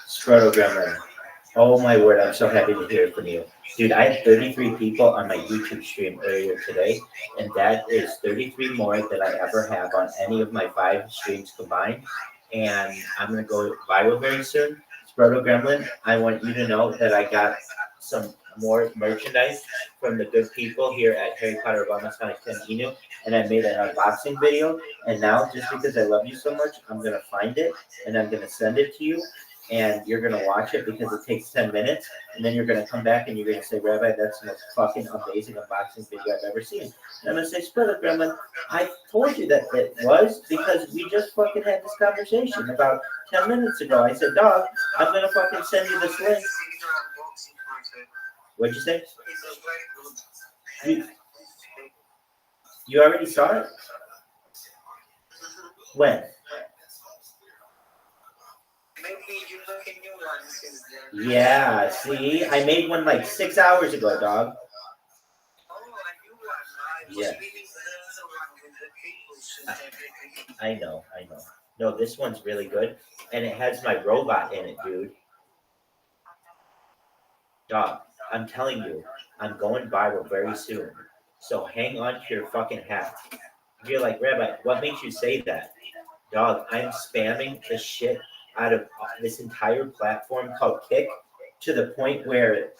Scrotogrammer. Oh my word, I'm so happy to hear from you. Dude, I had 33 people on my YouTube stream earlier today, and that is 33 more than I ever have on any of my 5 streams combined. And I'm going to go viral very soon. Sproto Gremlin, I want you to know that I got some more merchandise from the good people here at Harry Potter Obama Sonic 10 Inu, and I made an unboxing video. And now, just because I love you so much, I'm going to find it, and I'm going to send it to you. And you're going to watch it because it takes 10 minutes. And then you're going to come back and you're going to say, Rabbi, that's the most fucking amazing unboxing video I've ever seen. And I'm going to say, Split Gremlin, I told you that it was because we just fucking had this conversation about 10 minutes ago. I said, dog, I'm going to fucking send you this link. What'd you say? You already saw it? When? Yeah, see, I made one like 6 hours ago, dog. Yeah. I know. No, this one's really good, and it has my robot in it, dude. Dog, I'm telling you, I'm going viral very soon. So hang on to your fucking hat. You're like, Rabbi, what makes you say that? Dog, I'm spamming the shit out of this entire platform called Kick to the point where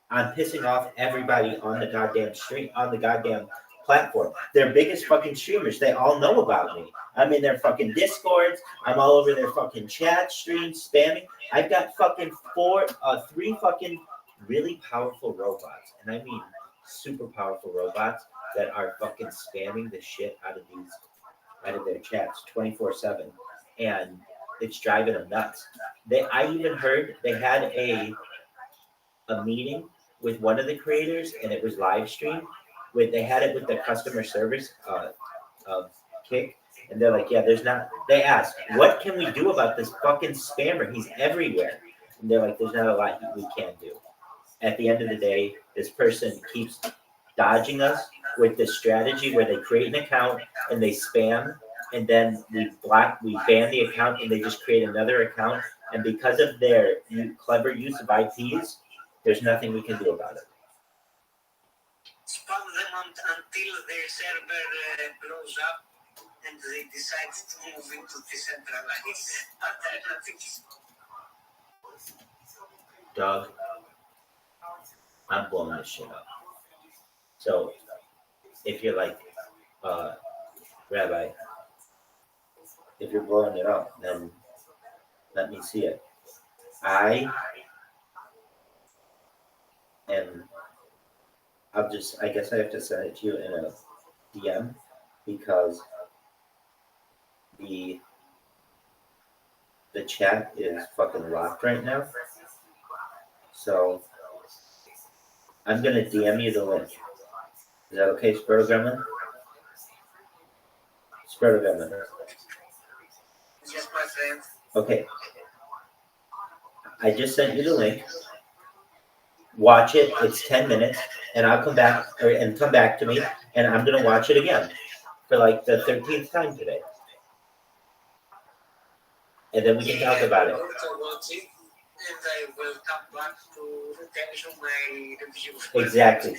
I'm pissing off everybody on the goddamn stream, on the goddamn platform. They're biggest fucking streamers. They all know about me. I'm in their fucking Discords. I'm all over their fucking chat streams, spamming. I've got fucking 3 fucking really powerful robots, and I mean super powerful robots that are fucking spamming the shit out of their chats 24/7, and it's driving them nuts. I even heard they had a meeting with one of the creators, and it was live streamed. They had it with the customer service of Kick, and they're like, yeah, there's not. They asked, what can we do about this fucking spammer? He's everywhere, and they're like, there's not a lot we can do. At the end of the day, this person keeps dodging us with this strategy where they create an account and they spam, and then we ban the account, and they just create another account. And because of their clever use of IPs, There's nothing we can do about it. Spam them until their server blows up and they decide to move into decentralized alternatives. Dog, I'm blowing this shit up. So, if you're like, Rabbi, if you're blowing it up, then let me see it. I guess I have to send it to you in a DM because the chat is fucking locked right now. So I'm gonna DM you the link. Is that okay, Spreader Gremlin? Spreader Gremlin. Yes, my friend. Okay. I just sent you the link. Watch it. It's 10 minutes, and I'll come back come back to me, and I'm gonna watch it again for like the 13th time today, and then we can talk about it. And I will come back to tell you my review. Exactly.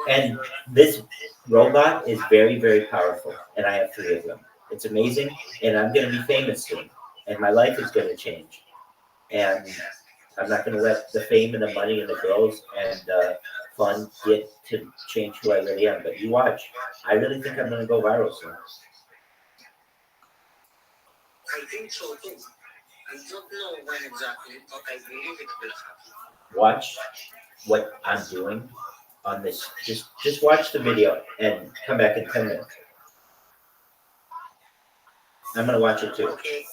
And this robot is very, very powerful, and I have 3 of them. It's amazing, and I'm gonna be famous soon, and my life is gonna change, and I'm not going to let the fame and the money and the girls and fun get to change who I really am. But you watch. I really think I'm going to go viral soon. I think so too. I don't know when exactly, but I believe it will happen. Watch what I'm doing on this. Just watch the video and come back in 10 minutes. I'm going to watch it too. Okay.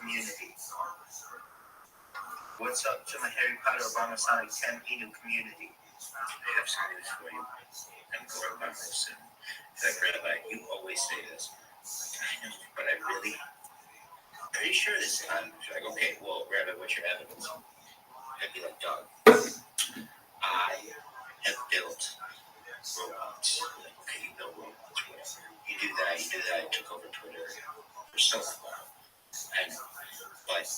Community. What's up to my Harry Potter Obama Sonic 10 Eden community? I have some news for you. I'm going by my soon. In fact, Rabbi, you always say this. I know, but I really. Are you sure this time? She's like, okay, well, Rabbi, what's your evidence? I'd be like, dog, I have built robots. Okay, you build robots, whatever. You do that, I took over Twitter for so long. I know. But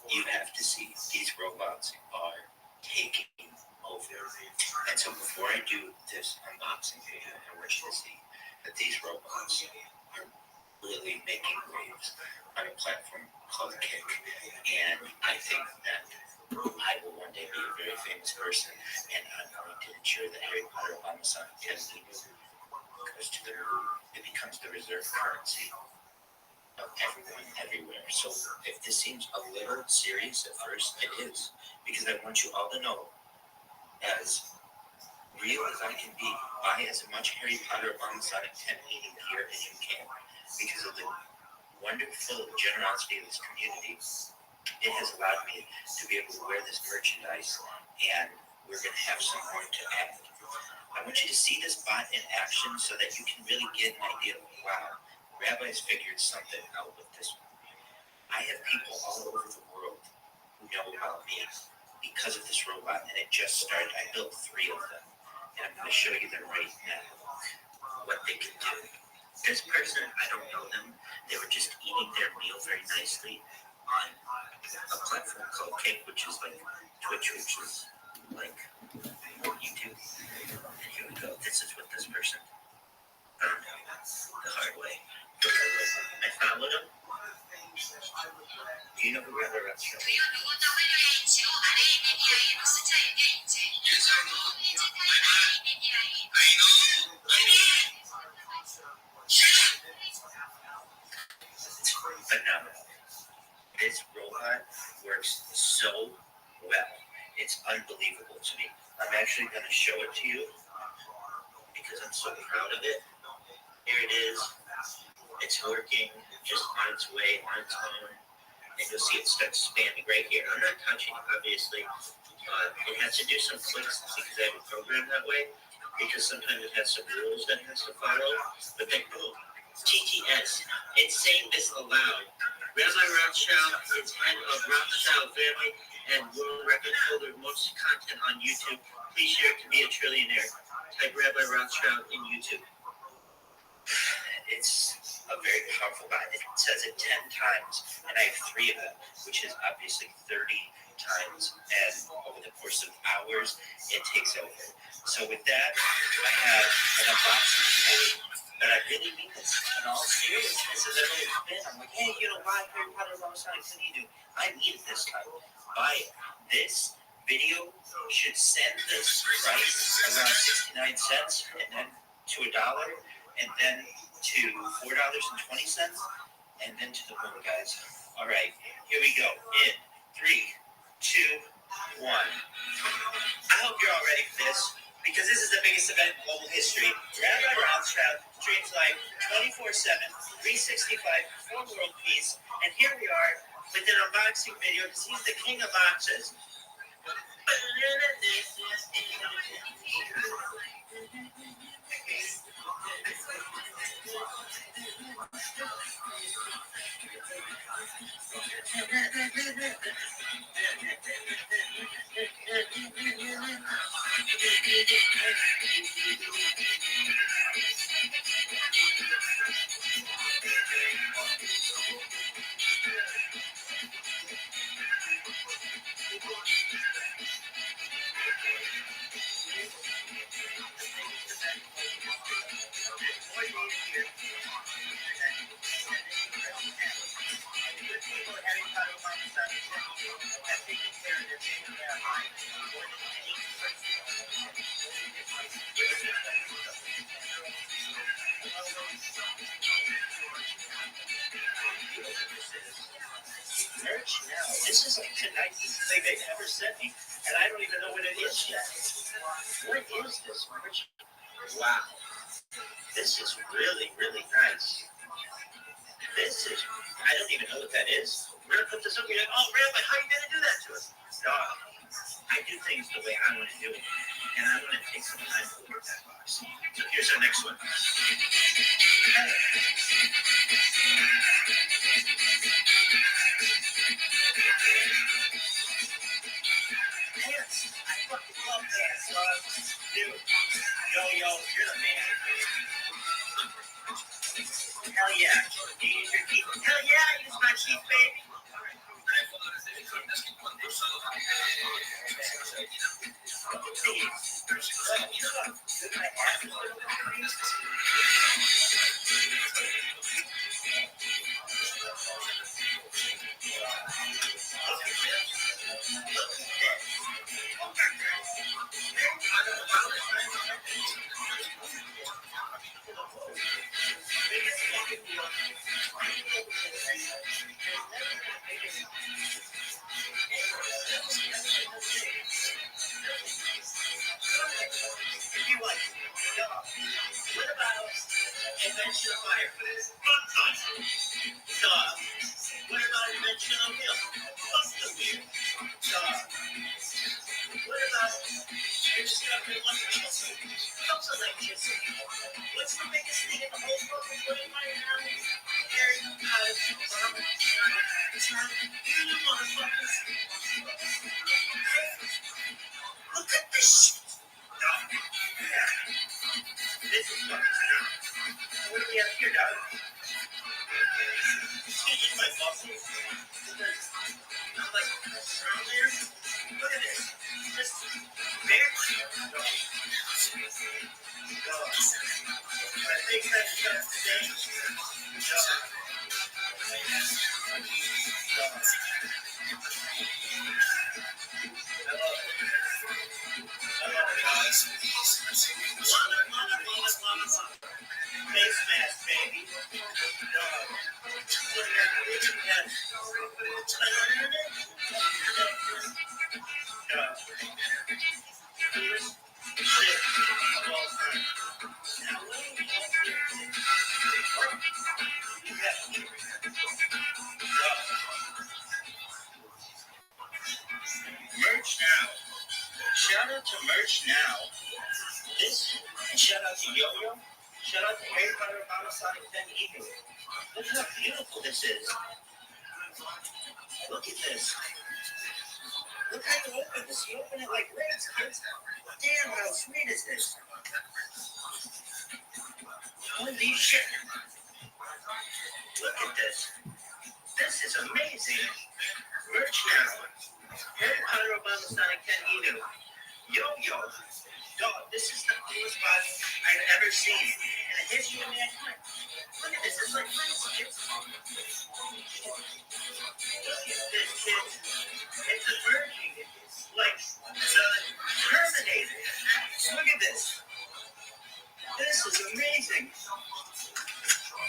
you have to see, these robots are taking over. And so before I do this unboxing video, I want you to see that these robots are really making waves on a platform called Kick. And I think that I will one day be a very famous person, and I'm going to ensure that Harry Potter Obama Sonic 10 goes to the moon. It becomes the reserve currency of everyone, everywhere. So if this seems a little serious at first, it is. Because I want you all to know, as real as I can be, buy as much Harry Potter Obama Sonic 10 eating gear as you can. Because of the wonderful generosity of this community, it has allowed me to be able to wear this merchandise, and we're going to have some more to add. I want you to see this bot in action so that you can really get an idea of, wow, Rabbi's figured something out with this one. I have people all over the world who know about me because of this robot, and it just started. I built 3 of them, and I'm going to show you them right now, what they can do. This person, I don't know them. They were just eating their meal very nicely on a platform called Kick, which is like Twitch, which is like YouTube. And here we go. This is what this person found out the hard way. I followed him. Do you know who Rabbi Rothschild is? Phenomenal. This robot works so well. It's unbelievable to me. I'm actually going to show it to you because I'm so proud of it. Here it is. It's working just on its way, on its own. And you'll see it start spamming right here. I'm not touching it, obviously. It has to do some clicks because I have it programmed that way. Because sometimes it has some rules that it has to follow. But then, boom, TTS. It's saying this aloud. Rabbi Rothschild is head of Rothschild family and world record holder of most content on YouTube. Please share to be a trillionaire. Type Rabbi Rothschild in YouTube. It's a very powerful bot. It says it 10 times, and I have 3 of them, which is obviously 30 times, and over the course of hours, it takes over. So with that, I have an unboxing today, but I really mean this in all seriousness as I've always been. I'm like, hey, you know, buy Harry Potter Obama Sonic, what do you do? I need it this time. Buy it. This video should send this price around 69 cents, and then to $1, and then to $4.20, and then to the moon, guys. All right, here we go. In 3, 2, 1. I hope you're all ready for this because this is the biggest event in global history. Rabbi Rothschild streams live 24/7, 365 for world peace, and here we are with an unboxing video because he's the king of boxes. Merch now. This is like the nicest thing they've ever sent me, and I don't even know what it is yet. What is this merch? Wow. This is really, really nice. This is, I don't even know what that is. We're going to put this up here. Oh, Rabbi, how are you going to do that to us? Dog, I do things the way I want to do it. And I'm going to take some time to look at that box. So here's our next one. Pants. I fucking love pants, dog. Dude, yo, you're the man. Hell yeah. Do you use your teeth? Hell yeah, I use my teeth, baby. What about invention of fire? What about invention of milk? Fuck the weird. What about discovering electricity? What's electricity? What's the biggest thing in the whole fucking world right now? Harry Potter, you motherfuckers. Look at this shit. This is fucking phenomenal. What do we have here, dog? Excuse me, my bossy. I'm like, earlier. Look at this. This marriage. I think that's just today. Face mask, baby. Merch now. Shout out to Merch now. This, and shout out to Yo-Yo. Shout out to Harry Potter, Sonic 10 Eagle. Look how beautiful this is. Look at this. Look how you open this. You open it like legs, kids. Damn, how sweet is this? Holy shit. Look at this. This is amazing. Merch now. Harry Potter, Sonic 10 Eagle. Yo-Yo. Dog, this is the coolest box I've ever seen in the history of mankind. Look at this, it's like nice, kids. Look at this, kids. It's emerging. Like the Terminator. Look at this. This is amazing.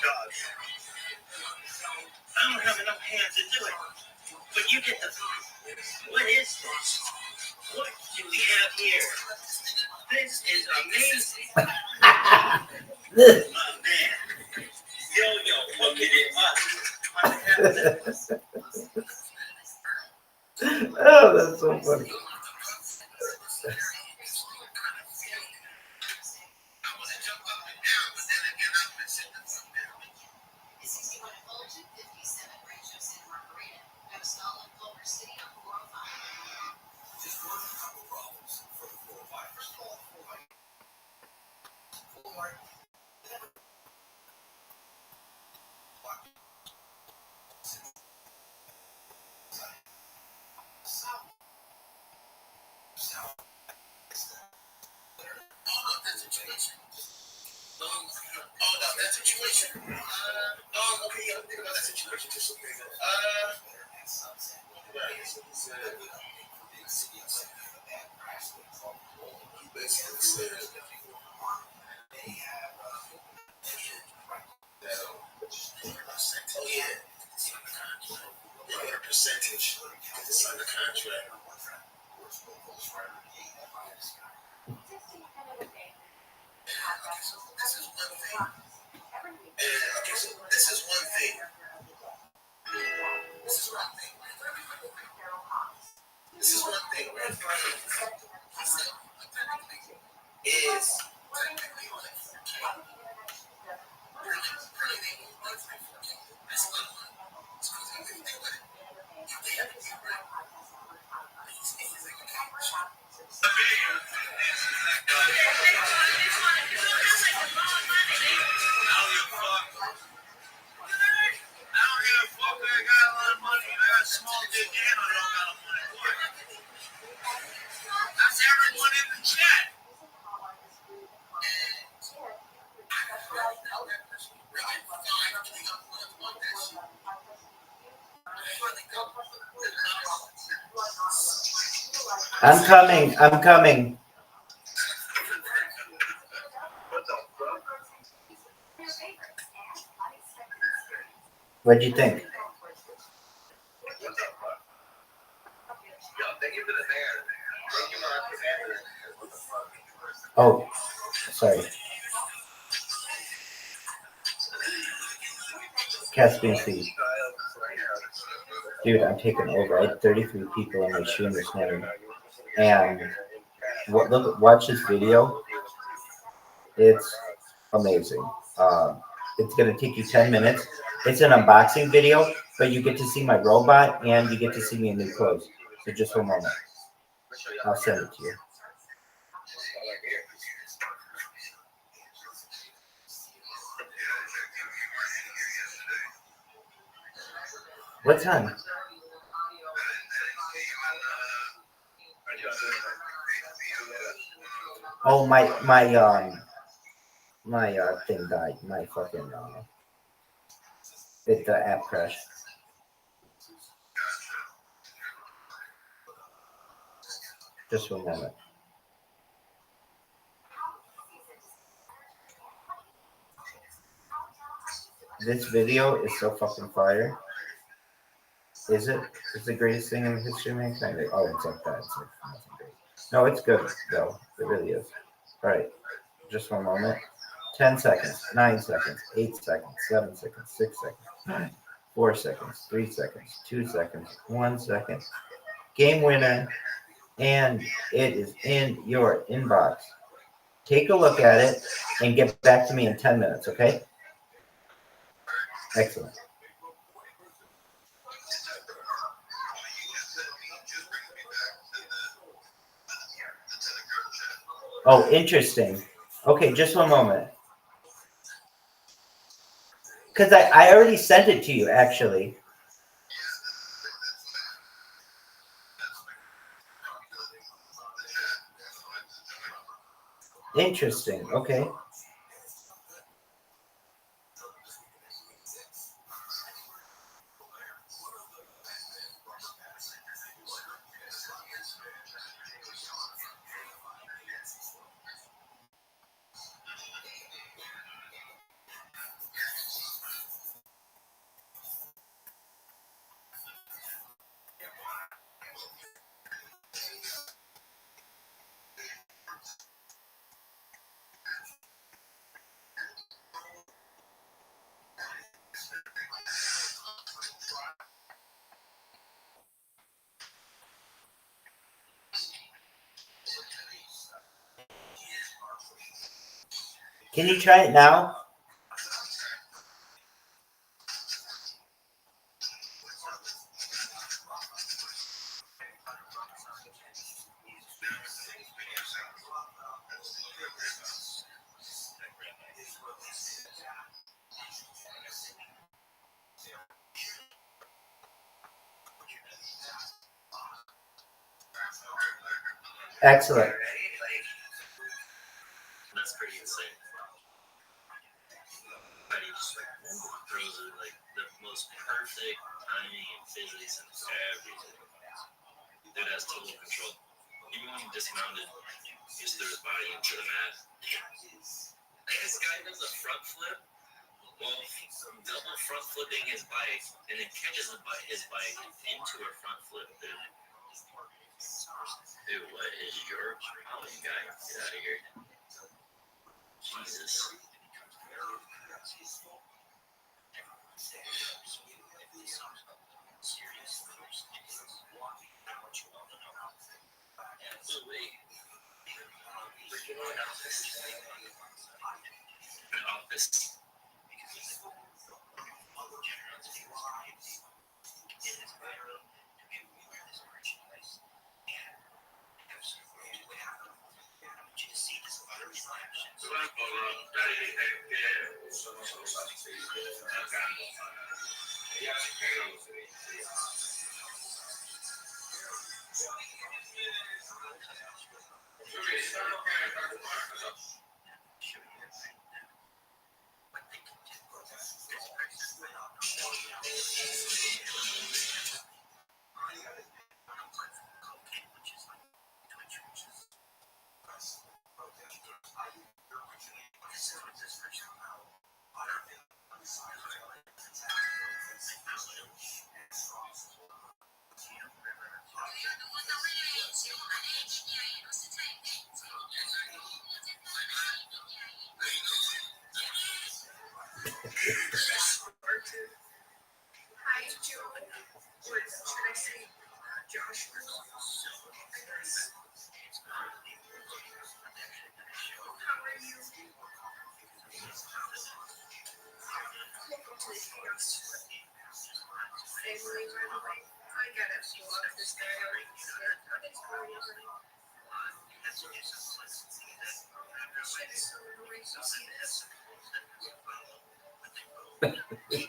Dog. don't have enough hands to do it. But you get the point. What is this? What do we have here? This is amazing. Oh, man. Yo-yo, hooking it up. Oh, that's so funny. I'm coming. I'm coming. What'd you think? Oh, sorry. Caspian Sea. Dude, I'm taking over. I had 33 people in my stream this morning. And watch this video. It's amazing. It's going to take you 10 minutes. It's an unboxing video, but you get to see my robot and you get to see me in new clothes. So just one moment. I'll send it to you. What time? Oh, my thing died. My fucking the app crashed. Just one moment. This video is so fucking fire. Is it? It's the greatest thing in the history of mankind. Oh, it's like that. It's like nothing great. No, it's good though. It really is. All right, just one moment. 10 seconds, 9 seconds, 8 seconds, 7 seconds, 6 seconds, 4 seconds, 3 seconds, 2 seconds, 1 second. Game winner, and it is in your inbox. Take a look at it and get back to me in 10 minutes, okay? Excellent. Oh, interesting. Okay, just one moment. Because I already sent it to you, actually. Interesting. Okay. Can you try it now? Excellent. That's pretty insane. But he just throws it like the most perfect timing and physics and everything. Dude has total control. Even when he dismounted, he just threw his body into the mat. This guy does a front flip while double front flipping his bike and then catches his bike into a front flip, dude. Dude, what is your problem, guy? Get out of here. Jesus. Office. Hi, Joe. Or should I say Josh? How are you? Welcome to the chaos. Family, by the way. I got a lot of this guy already. How did it go over?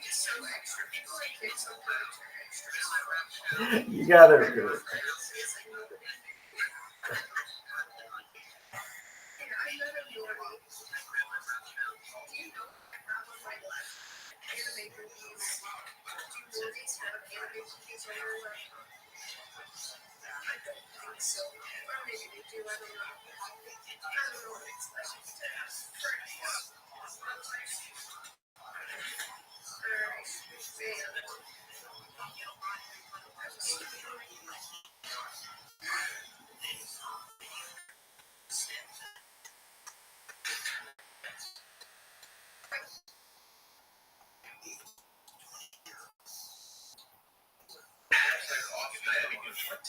So extra people like kids sometimes are extra. You gotta do it. Yeah, I know that you already. Do you know on my left? Anime movies. Do movies have anime movies on your left? I don't think so. Or maybe they do, I don't know. I don't know what it's like.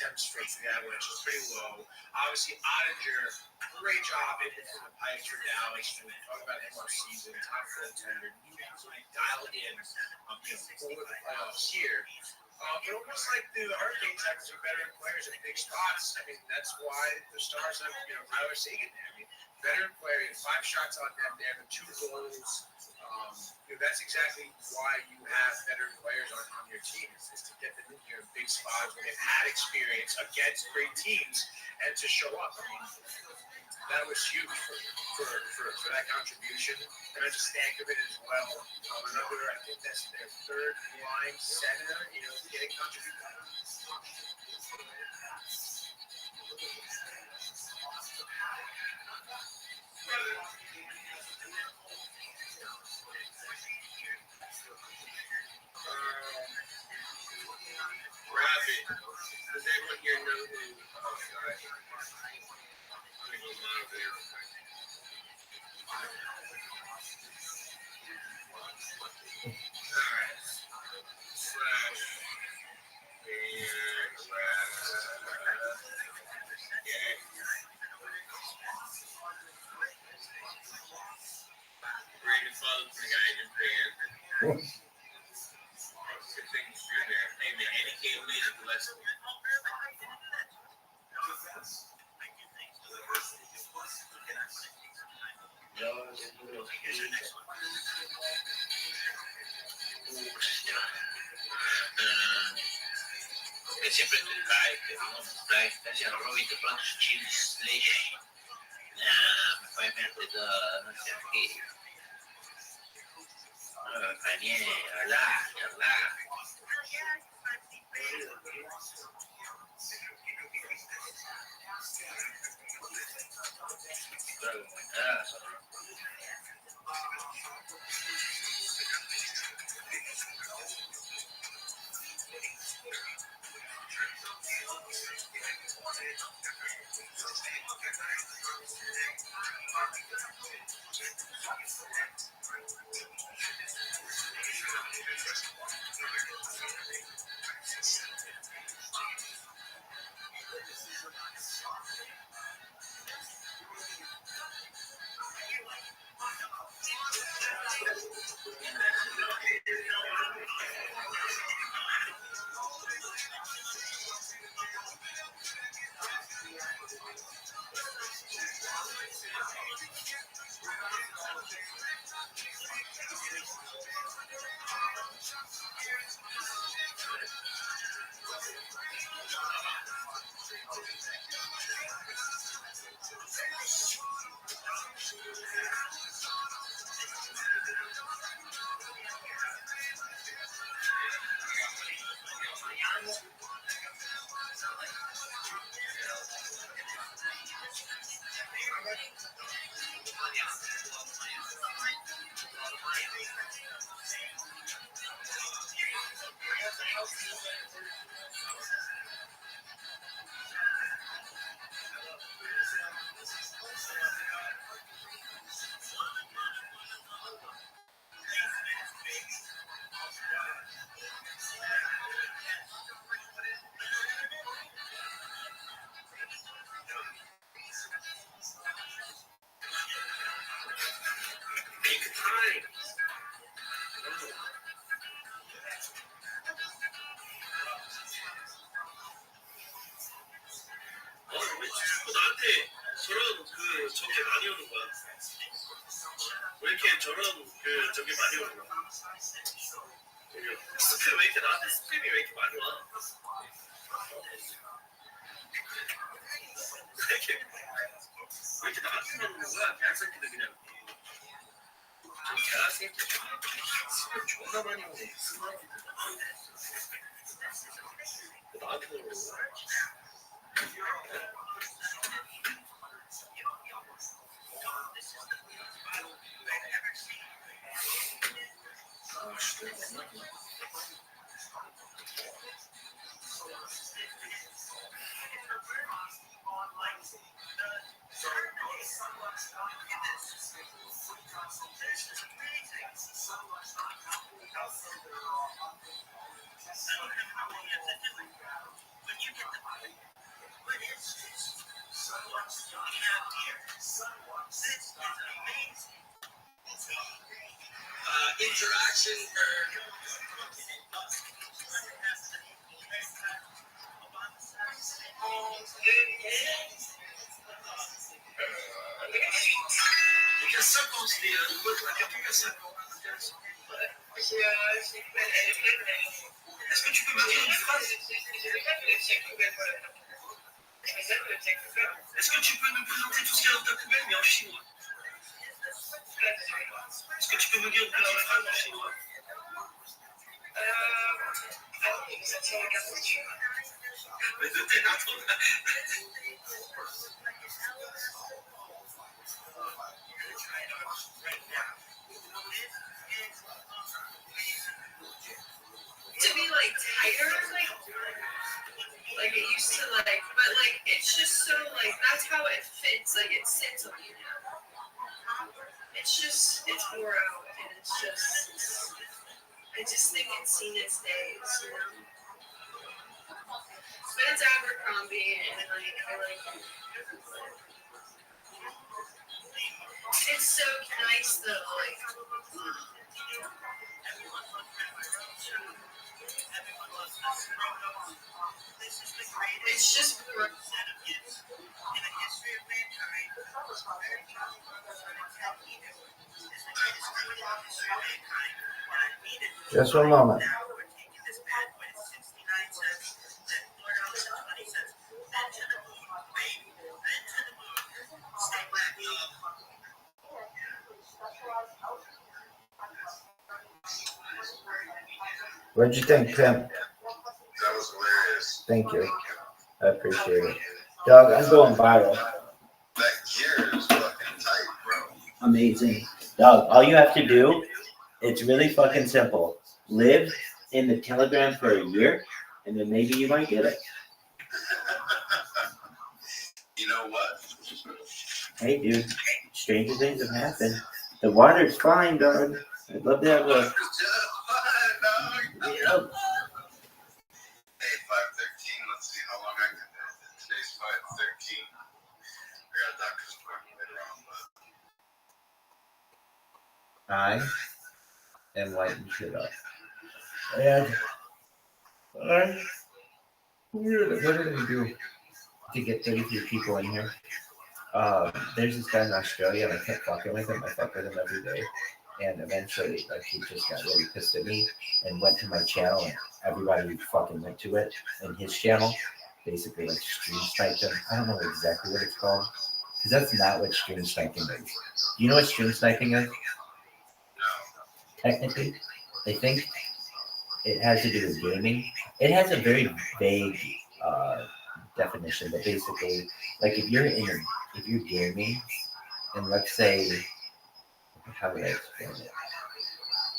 Demonstrates the avalanche is pretty low. Obviously, Ottinger, great job in the pipes for Dallas. Talk about him on season, top contender. He really dialed in, for the playoffs here. But almost like the Hurricanes have some veteran players in big spots. I mean, that's why the Stars have, Tyler Seguin there. I mean, veteran player, 5 shots on net there, 2 goals. That's exactly why you have veteran players on your team, is to get them in here in big spots where they've had experience against great teams and to show up. I mean, that was huge for that contribution. And then Stankovic as well. Another, I think that's their 3rd line center, getting contribution. Rabbi, does anyone here know who? Oh, sorry. Let me go live there. All right. Slash. Che sempre tu dai, che non dai, se non provi di pronto ci slesci. Mi fai mettere da non so che. Fa niente, là. Big time. 왜 자꾸 나한테 저런 저게 많이 오는 거야? 왜 이렇게 저런 저게 많이 오는 거야? 스팸 왜 이렇게 나한테 스팸이 왜 이렇게 많이 와? 왜 이렇게 나한테만 오는 거야? 개새끼들 그냥. 저 개새끼 스팸 존나 많이 오네. 나한테 오는 거야? Interaction. Qu'est-ce qu'on se dit? Qu'est-ce Est-ce que tu peux me dire une phrase? Est-ce que tu peux nous présenter tout ce qu'il y a dans ta poubelle, mais en chinois? Est-ce que tu peux me dire une petite phrase en chinois? Mais de tes nattes, To be like tighter, like it used to, like, but like it's just so like that's how it fits, like it sits on you now. It's wore out, and I just think it's seen its days, you know. But it's Abercrombie, and like I like it. It's so nice though, like Everyone loves this. This is the greatest It's just set of gifts in the history of mankind. Very powerful. This is the greatest gift in the history of mankind. And I mean it. Just one moment. Now we're taking this bad boy to 69 cents, then $4.20. Then to the moon, baby. Then to the moon. Stay black, y'all. What'd you think, Pimp? That was hilarious. Thank you. I appreciate it. Dog, I'm going viral. That gear is fucking tight, bro. Amazing. Dog, all you have to do, it's really fucking simple. Live in the Telegram for a year, and then maybe you might get it. You know what? Hey, dude, stranger things have happened. The water's fine, dog. I'd love to have a... It's just fine, dog. Yeah. Hey, 5:13. Let's see how long I can do it. Today's 5:13. I got a doctor's appointment later on, but I am lighting shit up. And what did I do to get 33 people in here? There's this guy in Australia, and I kept fucking with him. I fuck with him every day. And eventually, like, he just got really pissed at me and went to my channel, and everybody fucking went to it. And his channel basically, like, stream sniped him. I don't know exactly what it's called, because that's not what stream sniping is. Do you know what stream sniping is? Technically, I think it has to do with gaming. It has a very vague definition, but basically, like, if you're gaming, and let's say, how would I explain it?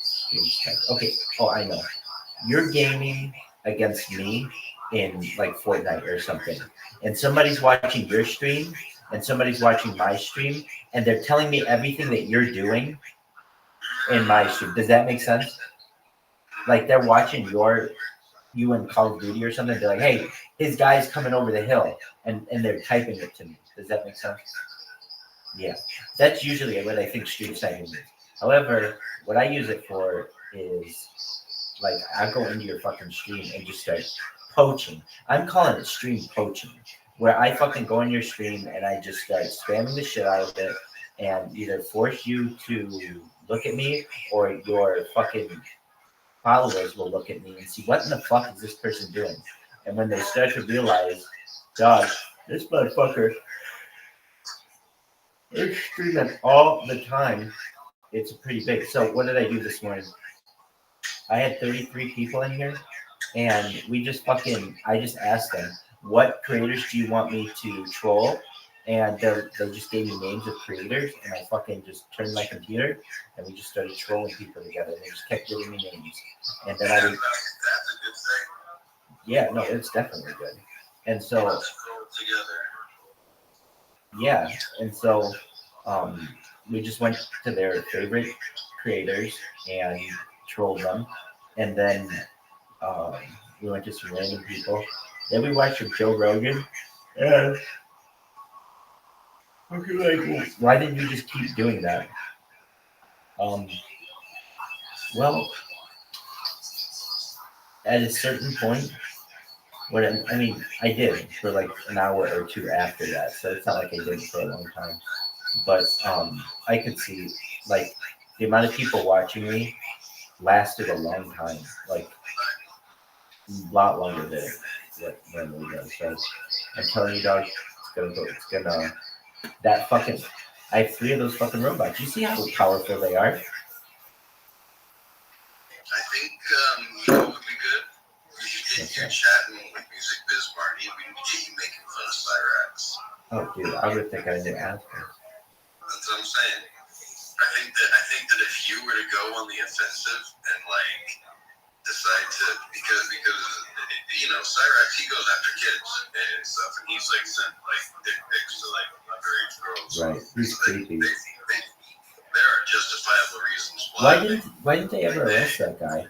Stream snipe. Okay. Oh, I know. You're gaming against me in like Fortnite or something, and somebody's watching your stream, and somebody's watching my stream, and they're telling me everything that you're doing in my stream. Does that make sense? Like, they're watching you in Call of Duty or something. They're like, hey, his guy's coming over the hill, and they're typing it to me. Does that make sense? Yeah, that's usually what I think stream sniping is. However, what I use it for is, like, I go into your fucking stream and just start poaching. I'm calling it stream poaching, where I fucking go in your stream and I just start spamming the shit out of it and either force you to look at me, or your fucking followers will look at me and see, what in the fuck is this person doing? And when they start to realize, dog, this motherfucker is streaming all the time, it's pretty big. So what did I do this morning? I had 33 people in here, and I just asked them, what creators do you want me to troll? And they just gave me names of creators, and I fucking just turned my computer, and we just started trolling people together. They just kept giving me names. And then that's a good thing. yeah, no, it's definitely good. And so, Let's roll together. yeah, and so we just went to their favorite creators and trolled them, and then we went to some random people. Then we watched some Joe Rogan, and like, why didn't you just keep doing that? Well, at a certain point, I did for like an hour or two after that, so it's not like I did it for a long time. But I could see, like, the amount of people watching me lasted a long time, like a lot longer than what normally does. So I'm telling you, dog, that fucking, I have 3 of those fucking robots. You see how powerful they are? I think you know what would be good? We should get you chatting with Music Biz Marty, and we can get you making fun of Cyrax. Oh, dude, I would think I knew after. That's what I'm saying. I think that if you were to go on the offensive and like decide to, because you know, Cyrax, he goes after kids and stuff, and he's like sent like dick pics to like underage girls. Right, he's creepy. There are justifiable reasons why. Why didn't they ever arrest that guy?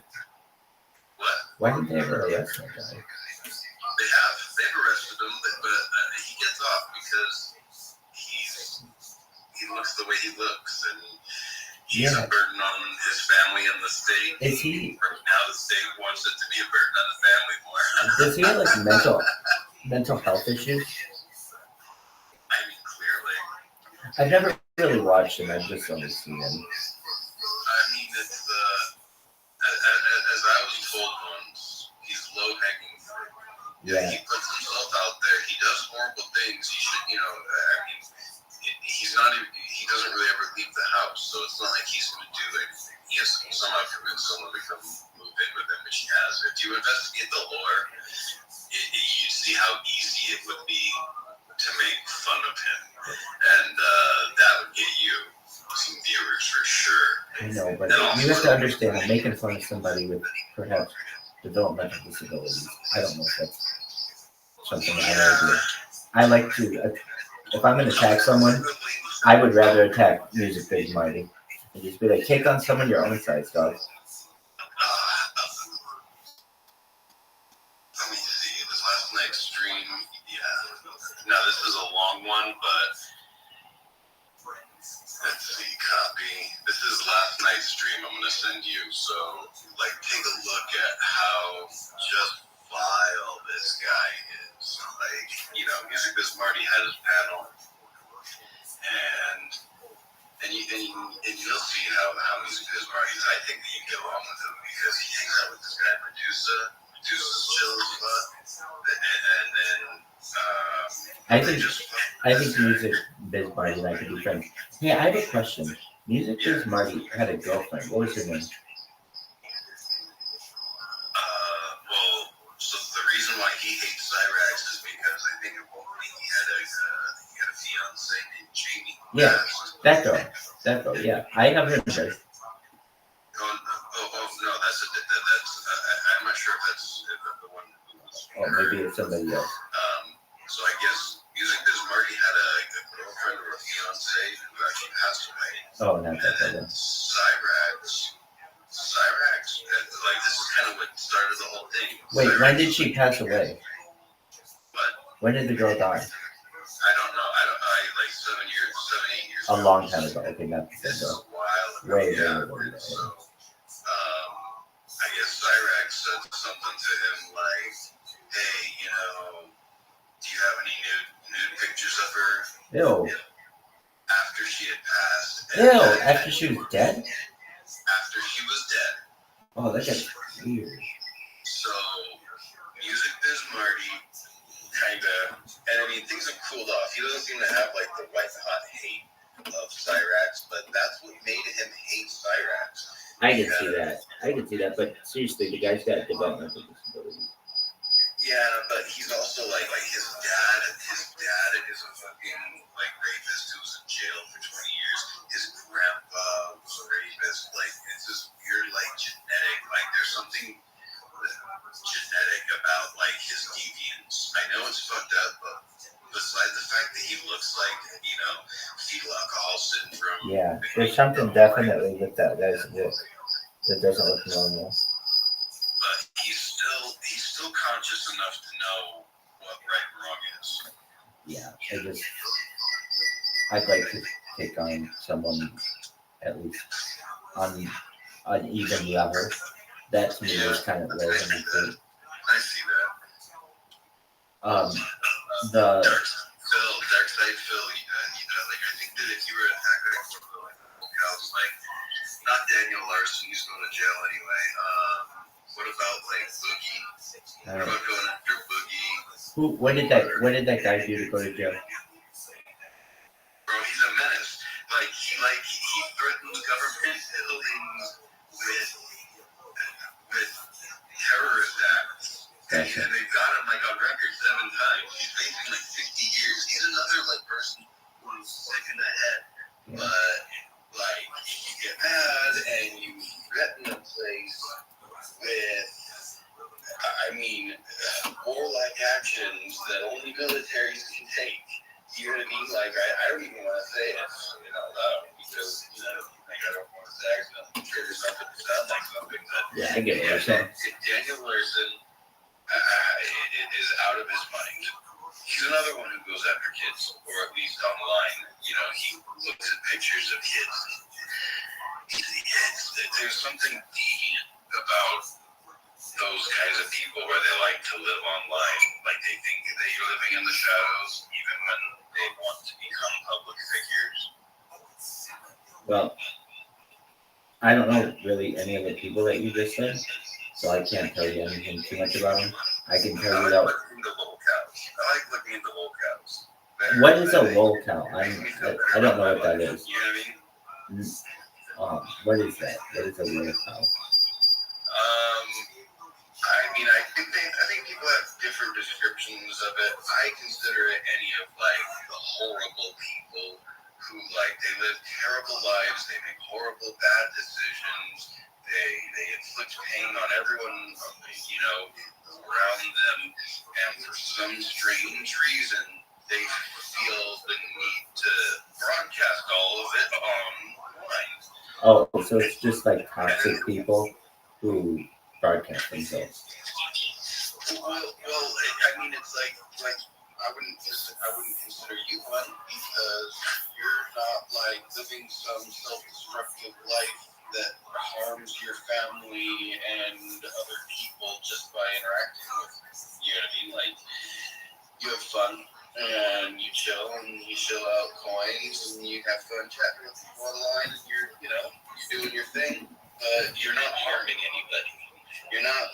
What? Why didn't they ever arrest that guy? They've arrested him, but he gets off because he looks the way he looks, and he's a burden on his family and the state. Is he? Now the state wants it to be a burden on the family more. Does he have like mental health issues? I mean, clearly. I've never really watched him. I've just only seen him. I mean, it's as I was told once, he's low hanging fruit. Yeah. He puts himself out there. He does horrible things. He should, I mean, he's not. He doesn't really ever leave the house, so it's not like he's going to do it. He has to somehow convince someone to come move in with him, which he has. If you investigate the lore, you see how easy it would be to make fun of him, and that would get you some viewers for sure. I know, but you have to understand, I'm making fun of somebody with perhaps developmental disabilities. I don't know if that's something I want to do. I like to, if I'm going to attack someone, I would rather attack Music Big Mighty. And just be like, take on someone your own size, dog. Let me see. This last night's stream, yeah. Now, this is a long one, but let's see, copy. This is last night's stream I'm going to send you. So, like, take a look at how just vile this guy is. Like, Music Biz Marty had his panel, and you'll see how Music Biz Marty is. I think that you get along with him because he hangs out with this guy Medusa. Medusa's chill as fuck. And then, I think Music Biz Marty and I could be friends. Hey, I have a question. Music Biz Marty had a girlfriend. What was her name? So the reason why he hates Cyrax is because I think at one point he had a fiance named Jamie. Yeah, that girl. Yeah, I have her number. No, that's I'm not sure if that's the one who was. Oh, maybe it's somebody else. So I guess Music Biz Marty had a girlfriend or a fiance who actually passed away. Oh, not that And then one. Cyrax, like this is kind of what started the whole thing. Wait, Cyrax, when did she pass away? What? When did the girl die? I don't know. I like 7, 8 years. A long time ago. Okay, not the This same is girl. a while ago. Way Yeah. ago. So, I guess Cyrax said something to him like, "Hey, do you have any nude pictures of her?" Ew. After she had passed. Ew. After she was dead? After she was dead. Oh, that gets weird. So, Music Biz Marty kind of, and I mean, things have cooled off. He doesn't seem to have like the white hot hate of Cyrax, but that's what made him hate Cyrax. I can see that. But seriously, the guy's got developmental disabilities. Yeah, but he's also like his dad is a fucking like rapist who was in jail for 20 years. His grandpa was a rapist. Like it's this weird like genetic, like there's something genetic about like his deviance. I know it's fucked up, but besides the fact that he looks like, fetal alcohol syndrome. Yeah, there's something definitely with that guy's look that doesn't look normal. But he's still conscious enough to know what right and wrong is. Yeah, I'd like to take on someone at least on an even level. That to me is kind of low hanging fruit. I see that. The Dark Side Phil, like I think that if you were an hacker for like house, like not Daniel Larson, he's going to jail anyway. What about like Boogie? What about going after Boogie? what did that guy do to go to jail? Bro, he's a menace. He threatens government buildings with terrorist acts. And they've got him on record 7 times. He's facing 60 years. He's another person who's sick in the head. But you get mad and you threaten a place with warlike actions that only militaries can take. You know what I mean? I don't even want to say it out loud because I don't want to say something, trigger something to sound like something. But Yeah, I get what you're saying. Daniel Larson is out of his mind. He's another one who goes after kids, or at least online. He looks at pictures of kids. there's something deviant about those kinds of people where they like to live online. Like they think they're living in the shadows even when they want to become public figures. Well, I don't know really any of the people that you just said, so I can't tell you anything too much about them. I can I tell you like that. looking into lolcows. I like looking into lolcows. What is a lolcow? I don't know what that is. You know what I mean? What is that? What is a lolcow? I mean, I think people have different descriptions of it. I consider it any of like the horrible people who like they live terrible lives, they make horrible bad decisions, they inflict pain on everyone, you know, around them, and for some strange reason they feel the need to broadcast all of it online. Oh, so it's just like toxic people who broadcast themselves. Well, I mean, it's like I wouldn't consider you one because you're not like living some self-destructive life that harms your family and other people just by interacting with them. You know what I mean? Like you have fun and you chill and you shell out coins and you have fun chatting with people online and you're doing your thing, but you're not harming anybody. You're not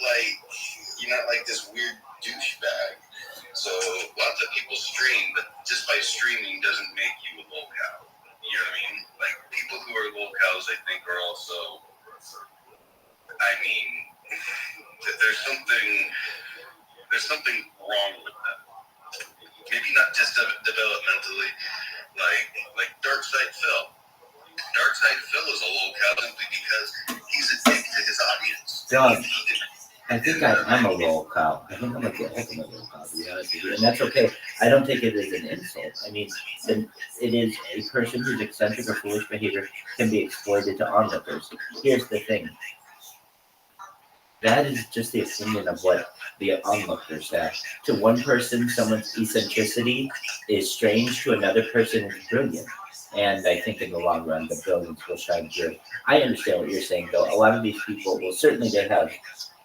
like this weird douchebag. So lots of people stream, but just by streaming doesn't make you a lolcow. You know what I mean? Like people who are lolcows, I think, are also. I mean, there's something wrong with them. Maybe not just developmentally, like Darkside Phil. Darkside Phil is a lolcow simply because he's a dick to his audience. John, I think I'm a lolcow. I think I'm like the ultimate lolcow, to be honest with you. And that's okay. I don't take it as an insult. I mean, it is a person whose eccentric or foolish behavior can be exploited to onlookers. Here's the thing. That is just the opinion of what the onlookers have. To one person, someone's eccentricity is strange. To another person, it's brilliant. And I think in the long run, the brilliance will shine through. I understand what you're saying, though. A lot of these people, well, certainly they have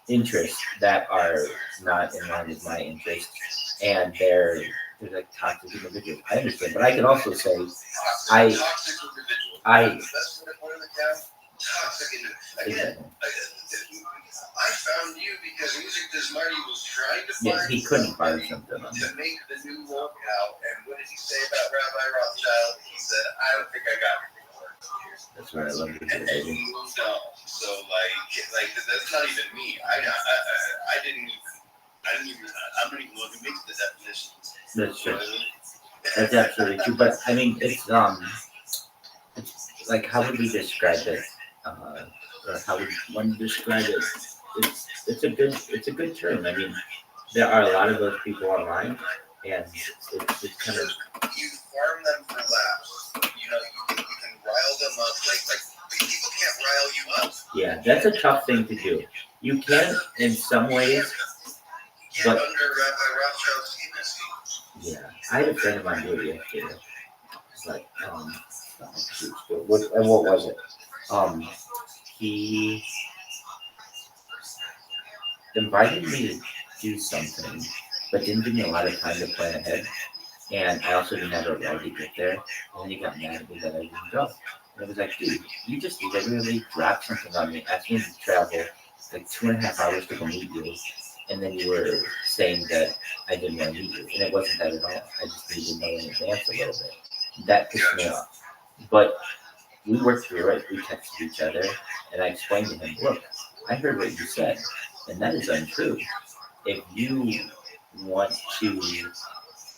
interests that are not in line with my interests, and they're like toxic individuals. I understand, but I can also say, Toxic individuals. Toxic individuals. Again, I found you because Music Marty was trying to find he couldn't find something on to make the new lolcow. And what did he say about Rabbi Rothschild? He said, "I don't think I got anything for it." That's what I love to And hear. he moved on. So like that's not even me. I didn't even. I'm not even looking at the definitions. That's true. That's absolutely true. But I mean, it's like, how would we describe it? Or how would one describe it? It's a good term. I mean, there are a lot of those people online, and it's kind of. You farm them for laughs. You know, you can rile them up. Like people can't rile you up. Yeah, that's a tough thing to do. You can in some ways, Get but under Rabbi Rothschild's Guinness. yeah, I had a friend of mine do it yesterday. It's like, what was it? He invited me to do something, but didn't give me a lot of time to plan ahead. And I also didn't have a ride to get there. And then he got mad at me that I didn't go. And I was like, dude, you just literally dropped something on me, asking me to travel like 2.5 hours to go meet you. And then you were saying that I didn't want to meet you. And it wasn't that at all. I just needed to know in advance a little bit. That pissed me off. But we worked through it. We texted each other. And I explained to him, look, I heard what you said. And that is untrue. If you want to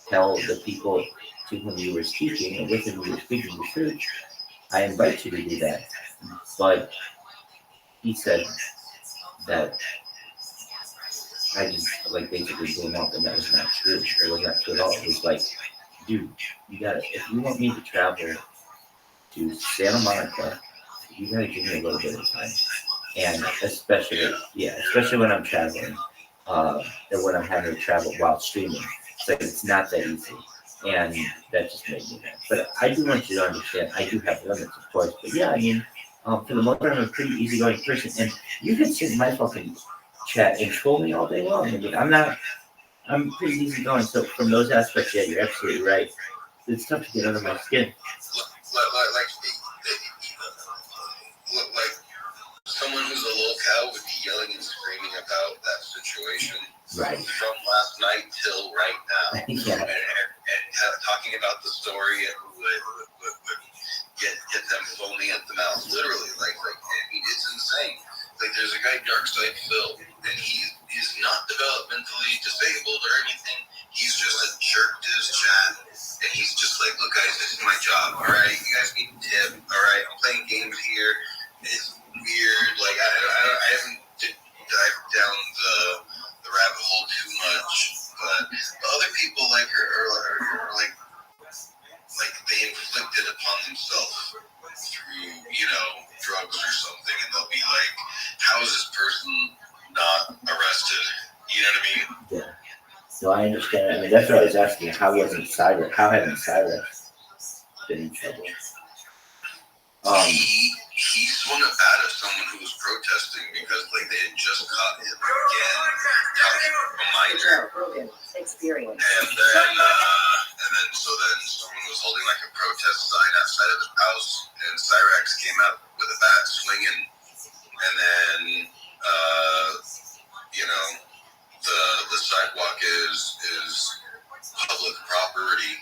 tell the people to whom you were speaking or with whom you were speaking the truth, I invite you to do that. But he said that I just like basically blew him off, and that was not true. It was not true at all. It was like, dude, you gotta, if you want me to travel to Santa Monica, you gotta give me a little bit of time. And especially when I'm traveling, or when I'm having to travel while streaming. It's like, it's not that easy. And that just made me mad. But I do want you to understand, I do have limits, of course. But yeah, I mean, For the most part, I'm a pretty easygoing person, and you can sit in my fucking chat and troll me all day long. I mean, I'm pretty easygoing. So from those aspects, yeah, you're absolutely right. It's tough to get under my skin. Like someone who's a little cow would be yelling and screaming about that situation Right. from last night till right now. Yeah. And talking about the story and would get them foaming at the mouth, literally. Like I mean, it's insane. Like there's a guy, Darkside Phil, and he's not developmentally disabled or anything. He's just a jerk to his chat, and he's just like, look guys, this is my job, all right? You guys need a tip, all right? I'm playing games here. It's weird. Like I haven't dived down the rabbit hole too much, but other people like are like they inflict it upon themselves through, drugs or something, and they'll be like, how is this person not arrested? You know what I mean? Yeah. So I understand. I mean, that's what I was asking. How hasn't Cyrus been in trouble? He swung a bat at someone who was protesting because they had just caught him again talking to a minor. Experience. And then someone was holding a protest sign outside of his house, and Cyrax came out with a bat swinging, and then the sidewalk is public property,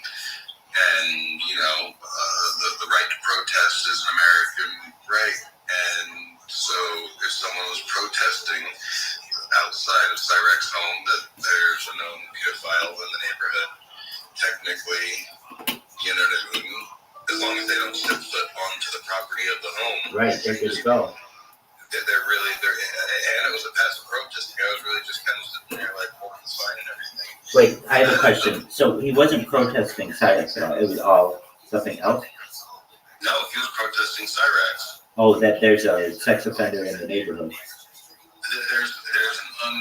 and the right to protest is an American right, and so if someone was protesting outside of Cyrex's home that there's a known pedophile in the neighborhood, technically, you know what I mean? As long as they don't step foot onto the property of the home. Right, they're good to go. And it was a passive protest. The guy was really just kind of sitting there, holding the sign and everything. Wait, I have a question. So he wasn't protesting Cyrus at all. It was all something else? No, he was protesting Cyrax. Oh, that there's a sex offender in the neighborhood. There's an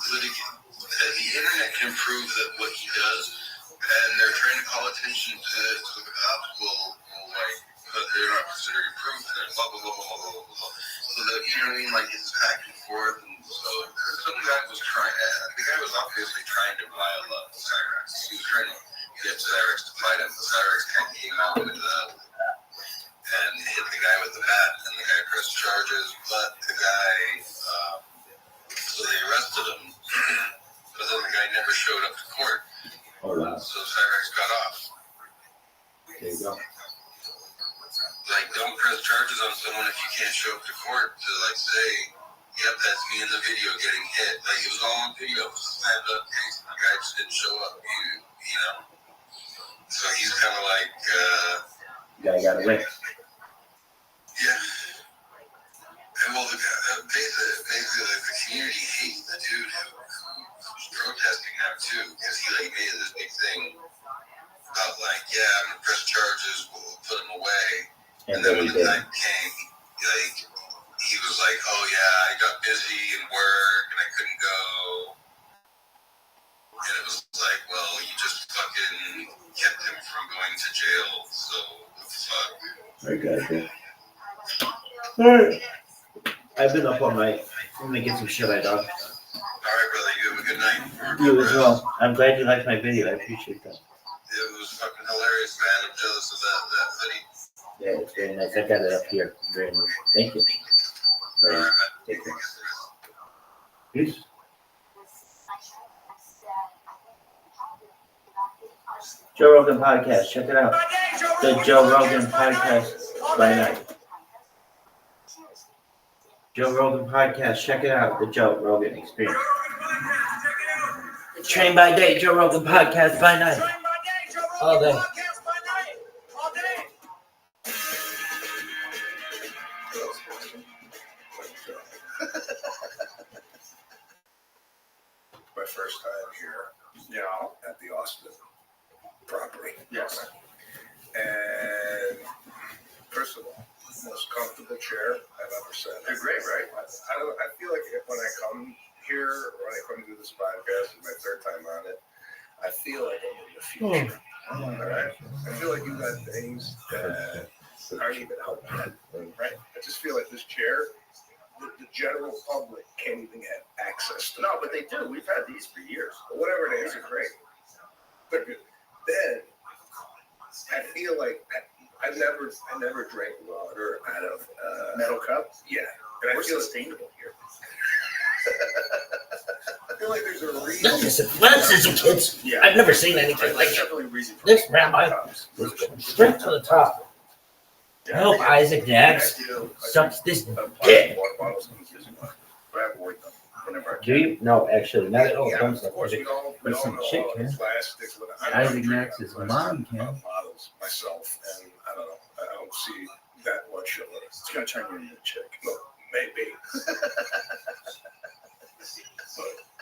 unlitigated. The internet can prove that what he does, and they're trying to call attention to the cops will they're not considering proof, and there's blah blah blah blah blah blah. So that it's back and forth, and so some guy was trying. The guy was obviously trying to rile up Cyrax. He was trying to get Cyrax to fight him. Cyrax kind of came out with and hit the guy with the bat, and the guy pressed charges, but the guy, so they arrested him, but then the guy never showed up to court. Oh, wow. So Cyrax got off. There you go. Don't press charges on someone if you can't show up to court to, say, yep, that's me in the video getting hit. It was all on video. It was a stand-up case, and the guy just didn't show up, you know? So he's kind of Guy got away. Yeah. And basically, the community hates the dude who's protesting now, too, because he, made this big thing about, I'm going to press charges, we'll put him away. And then when the time came, he was like, oh, yeah, I got busy in work, and I couldn't go. And it was like, well, you just fucking kept him from going to jail, so what the fuck? Very good. Alright. I've been up all night. I'm gonna get some shit I dog. Alright, brother, you have a good night. You as well. I'm glad you liked my video. I appreciate that. It was fucking hilarious, man. I'm jealous of that hoodie. Yeah, it's very nice. I got it up here. Very nice. Thank you. All right, Alright, man. take care. Peace. Joe Rogan Podcast. Check it out. The Joe Rogan Podcast by night. Joe Rogan Podcast. Check it out. The Joe Rogan Experience. Train by day. Joe Rogan Podcast by night. All day. My first time here, at the Austin property. Yes. And first of all, most comfortable chair I've ever sat in. They're great, right? I feel like when I come here, when I come to this podcast, it's my third time on it, I feel like I'm in the future. All right. I feel like you got things that aren't even out yet, right? I just feel like this chair, the general public can't even have access to. No, but they do. We've had these for years. Whatever it is, are great. But then I feel like I never drank water out of Metal cup. yeah, and I We're feel sustainable here. I feel like there's a reason. That's just a kids. Yeah. I've never seen anything There's like it. definitely a reason for This it. rabbi Cups. is going straight to the top. I hope Isaac Dax sucks this dick. Water bottles and using one. But I avoid them whenever I Do can. you? No, actually, not at all. Yeah, Comes of course, we all There's some know shit, all the man. plastics. I Isaac don't drink Max's plastic mom can. bottles myself, and I don't know. I don't see that much of it. It's gonna turn you into a chick. Well, maybe.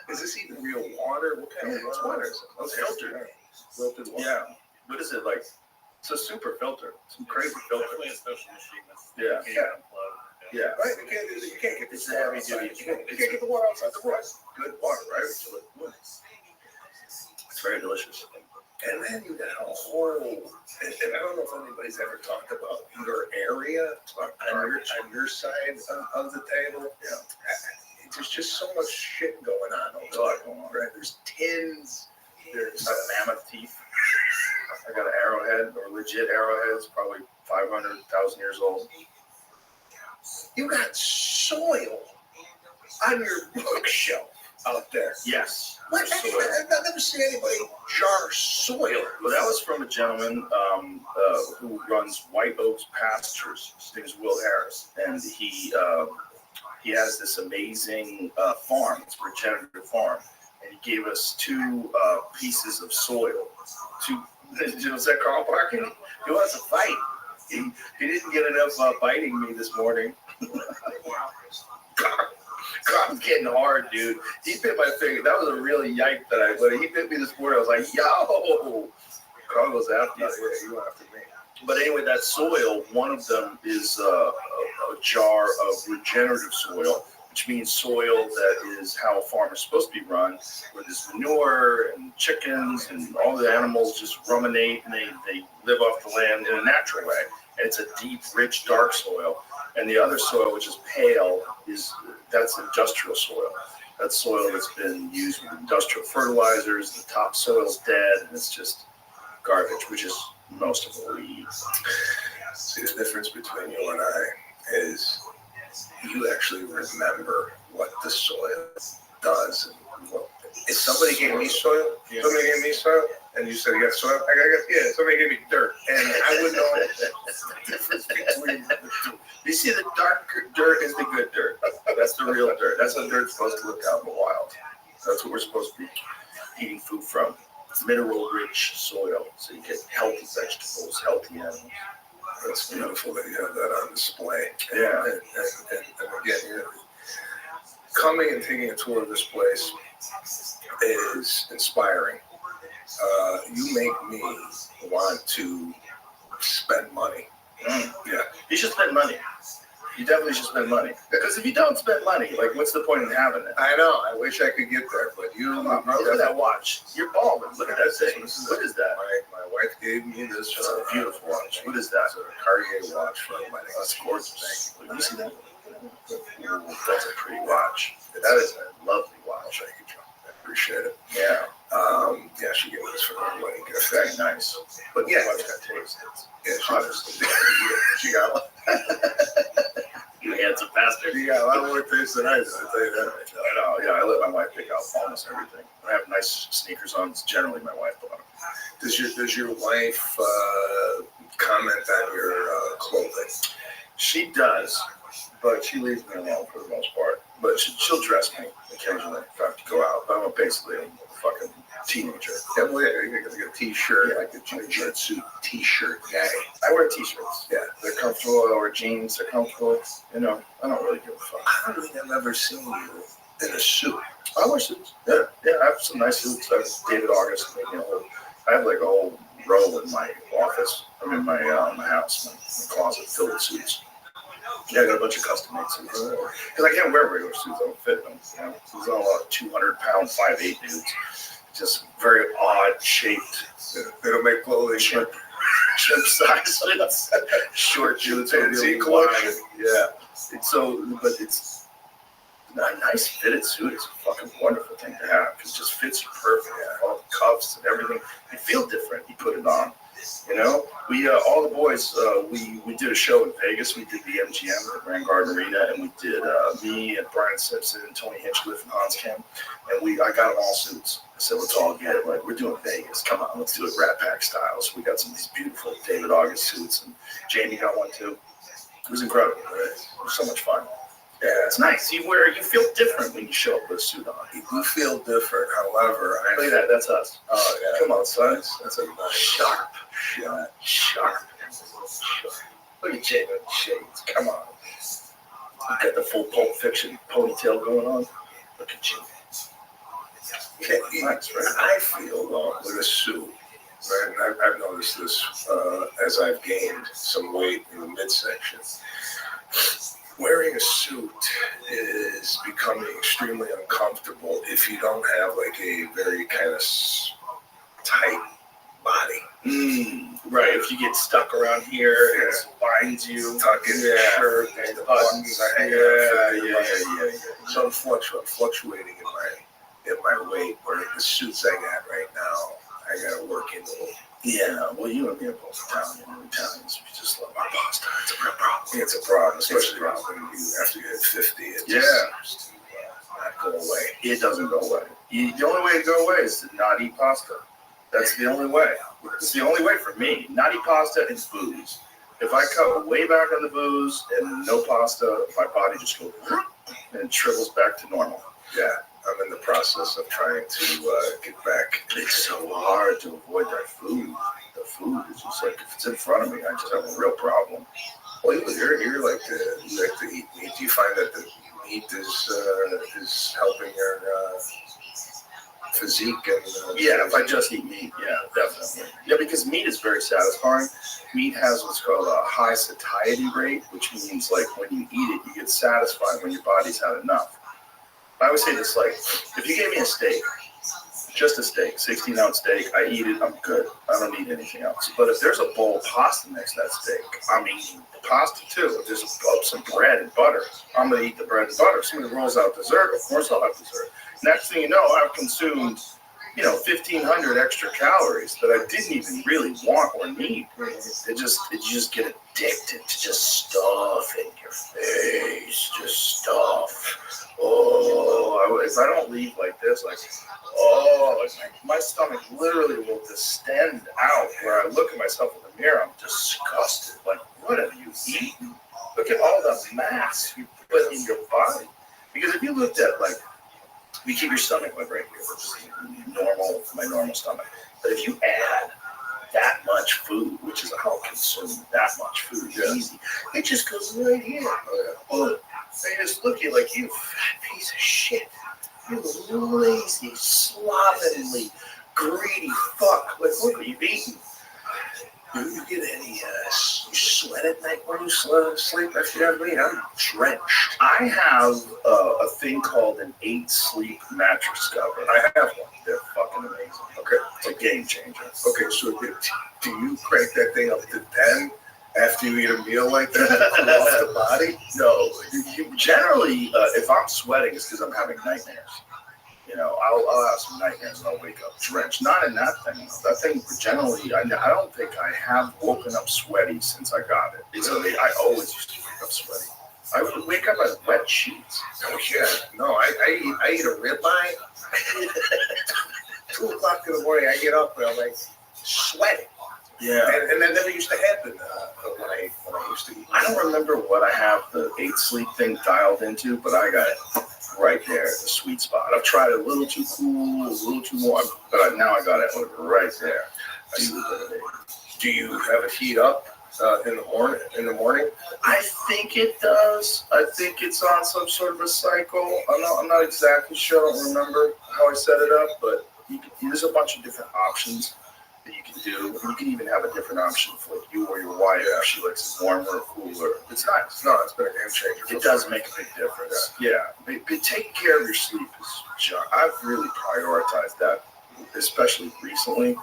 But is this even real water? What kind of It's water? water. is it? It's filtered. Filtered water. Yeah. What is it like? It's a super filter. Some crazy filter. Definitely a special machine. Yeah. Yeah. Right? You can't get It's this water heavy outside. duty. You can't get the water outside the room. Good water, right? It's very delicious. And then you got a whole, and I don't know if anybody's ever talked about your area on your side of the table. Yeah. There's just so much shit going on over there. Right? There's tins. There's A mammoth teeth. I got an arrowhead, or legit arrowheads, probably 500,000 years old. you got soil on your bookshelf out there. Yes. What? Soil. I've never seen anybody jar soil. Well, that was from a gentleman who runs White Oaks Pastures. His name is Will Harris, and he has this amazing farm. It's a regenerative farm, and he gave us 2 pieces of soil. Was that Carl Parkin? He wants to fight. He didn't get enough biting me this morning. Carl's getting hard, dude. He bit my finger. That was a really yipe that when he bit me this morning, I was like, yo! Carl was after you. Yeah, you after me. But anyway, that soil, one of them is a jar of regenerative soil, which means soil that is how a farm is supposed to be run, where there's manure and chickens and all the animals just ruminate and they live off the land in a natural way. And it's a deep, rich, dark soil. And the other soil, which is pale, that's industrial soil. That's soil that's been used with industrial fertilizers. The topsoil's dead, and it's just garbage, which is most of what we eat. See, the difference between you and I is you actually remember what the soil does. And what, if somebody gave me soil, and you said you got soil, somebody gave me dirt, and I would know the difference between the two. You see, the dark dirt is the good dirt. That's the real dirt. That's what dirt's supposed to look out in the wild. That's what we're supposed to be eating food from. Mineral-rich soil, so you get healthy vegetables, healthy animals. That's beautiful that you have that on display. Yeah. And again, coming and taking a tour of this place is inspiring. You make me want to spend money. Yeah. You should spend money. You definitely should spend money. Because if you don't spend money, like, what's the point in having it? I know. I wish I could get there, but you. Come on, bro. Look at that watch. You're balding. Look at that thing. What is that? My wife gave me this. That's a beautiful watch. What is that? It's a Cartier watch from my That's gorgeous. You see that? That's a pretty watch. That is a lovely watch. Thank you, John. I appreciate it. Yeah. Yeah, she gave me this for my wedding gift. Very nice. But yeah, Watch got taste. yeah, she got one. You handsome bastard. She got a lot more taste than I do. I'll tell you that. I know. Yeah, I let my wife pick out almost everything. I have nice sneakers on. It's generally my wife bought them. Does your wife comment on your clothing? She does, but she leaves me alone for the most part. But she'll dress me occasionally if I have to go out. But I'm basically a fucking teenager. Yeah, well, you're gonna get a t-shirt, like a jumpsuit t-shirt guy. I wear t-shirts. Yeah, They're comfortable. I wear jeans. They're comfortable. You know, I don't really give a fuck. I don't think I've ever seen you in a suit. I wear suits. Yeah, I have some nice suits. I have David August. I have like a whole row in my office. I'm in my house, my closet filled with suits. Yeah, I got a bunch of custom-made suits. Because I can't wear regular suits. I don't fit them. You know? These are all 200-pound, 5'8" dudes. Just very odd shaped. They don't make clothing. shrimp sizes, short shorts, Fancy really collection. wide. Yeah. But it's a nice fitted suit. It's a fucking wonderful thing to have. It just fits you perfect. All the cuffs and everything. You feel different. You put it on. You know, we all the boys, we did a show in Vegas. We did the MGM at Grand Garden Arena, and we did me and Brian Simpson and Tony Hinchcliffe and Hans Kim, and I got them all suits. I said, let's all get it. Like, we're doing Vegas. Come on, let's do it Rat Pack style. So we got some of these beautiful David August suits, and Jamie got one too. It was incredible. It was so much fun. Yeah, it's nice. You feel different when you show up with a suit on. You feel different. However, Look at that. That's us. Oh yeah. Come on, son. That's a nice Sharp. shot. Sharp. Look at Jay with the shades. Come on. You got the full Pulp Fiction ponytail going on. Look at you. Yeah, Nice, right? I feel with a suit, right? And I've noticed this as I've gained some weight in the midsection. Wearing a suit is becoming extremely uncomfortable if you don't have like a very kind of tight body. Right. If you get stuck around here, it binds you. Tuck in your shirt, and the buttons are hanging out. So I'm fluctuating in my weight. Where the suits I got right now, I gotta work in a little. Yeah, well, you and me are both Italian. We're Italians. We just love our pasta. It's a real problem. It's a problem, especially when you have to get 50. It's just not go away. It doesn't go away. The only way to go away is to not eat pasta. That's the only way. It's the only way for me. Not eat pasta and booze. If I cut way back on the booze and no pasta, my body just goes and it shrivels back to normal. Yeah, I'm in the process of trying to get back. It's so hard to avoid that food. The food is just like, if it's in front of me, I just have a real problem. Well, you like to eat meat. Do you find that the meat is helping your physique? And Yeah, if I just eat meat, yeah, definitely. Yeah, because meat is very satisfying. Meat has what's called a high satiety rate, which means like when you eat it, you get satisfied when your body's had enough. I always say this, like, if you gave me a steak, just a steak, 16-ounce steak, I eat it, I'm good. I don't need anything else. But if there's a bowl of pasta next to that steak, I'm eating the pasta too. If there's some bread and butter, I'm going to eat the bread and butter. If somebody rolls out dessert, of course I'll have dessert. Next thing you know, I've consumed, 1,500 extra calories that I didn't even really want or need. You just get addicted to just stuff in your face, just stuff. Oh, if I don't leave like this, my stomach literally will distend out where I look at myself in the mirror, I'm disgusted. Like, what have you eaten? Look at all the mass you put in your body. Because if you looked at, like, you keep your stomach like right here, which is my normal stomach. But if you add that much food, which is how I consume that much food, easy, it just goes right here. Oh, they just look at you like, you fat piece of shit. You lazy, slovenly, greedy fuck. Like, look what you've eaten. Do you get any, you sweat at night when you sleep? If you have me, I'm drenched. I have a thing called an 8-sleep mattress cover. I have one. They're fucking amazing. Okay, it's a game changer. Okay, so do you crank that thing up to 10 after you eat a meal like that to cool off the body? No, you generally, if I'm sweating, it's because I'm having nightmares. I'll have some nightmares and I'll wake up drenched. Not in that thing. That thing generally, I don't think I have woken up sweaty since I got it. I always used to wake up sweaty. I would wake up as wet sheets. Oh yeah, no, I eat a ribeye. 2 o'clock in the morning, I get up and I'm like sweating. Yeah. And that never used to happen when I used to eat. I don't remember what I have the 8-sleep thing dialed into, but I got it right there, the sweet spot. I've tried it a little too cool, a little too warm, but now I got it right there. Do you have it heat up in the morning? I think it does. I think it's on some sort of a cycle. I'm not exactly sure. I don't remember how I set it up, but there's a bunch of different options that you can do. You can even have a different option for you or your wife if she likes it warmer or cooler. It's nice. No, it's been a game changer. It does make a big difference. Yeah. But taking care of your sleep is, I've really prioritized that, especially recently,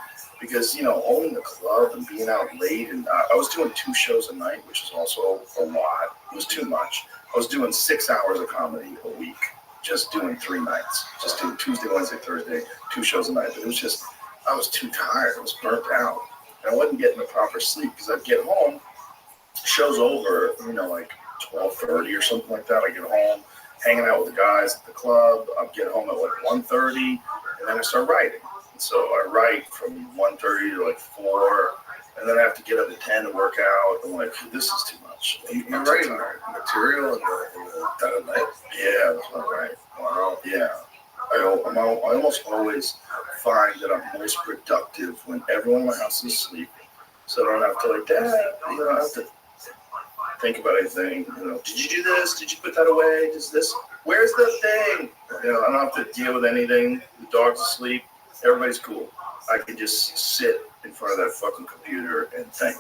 because owning the club and being out late, and I was doing 2 shows a night, which is also a lot. It was too much. I was doing 6 hours of comedy a week, just doing 3 nights, just doing Tuesday, Wednesday, Thursday, 2 shows a night. But it was just, I was too tired. I was burnt out, and I wasn't getting the proper sleep because I'd get home, show's over, like 12:30 or something like that. I get home, hanging out with the guys at the club. I get home at like 1:30, and then I start writing. And so I write from 1:30 to like 4, and then I have to get up at 10 and work out. I'm like, this is too much. You're writing material in the dead of night? Yeah, that's what I write. Wow. Yeah. I almost always find that I'm most productive when everyone in my house is asleep. So I don't have to like, Dad, I don't have to think about anything. Did you do this? Did you put that away? Is this? Where's the thing? I don't have to deal with anything. The dog's asleep. Everybody's cool. I can just sit in front of that fucking computer and think.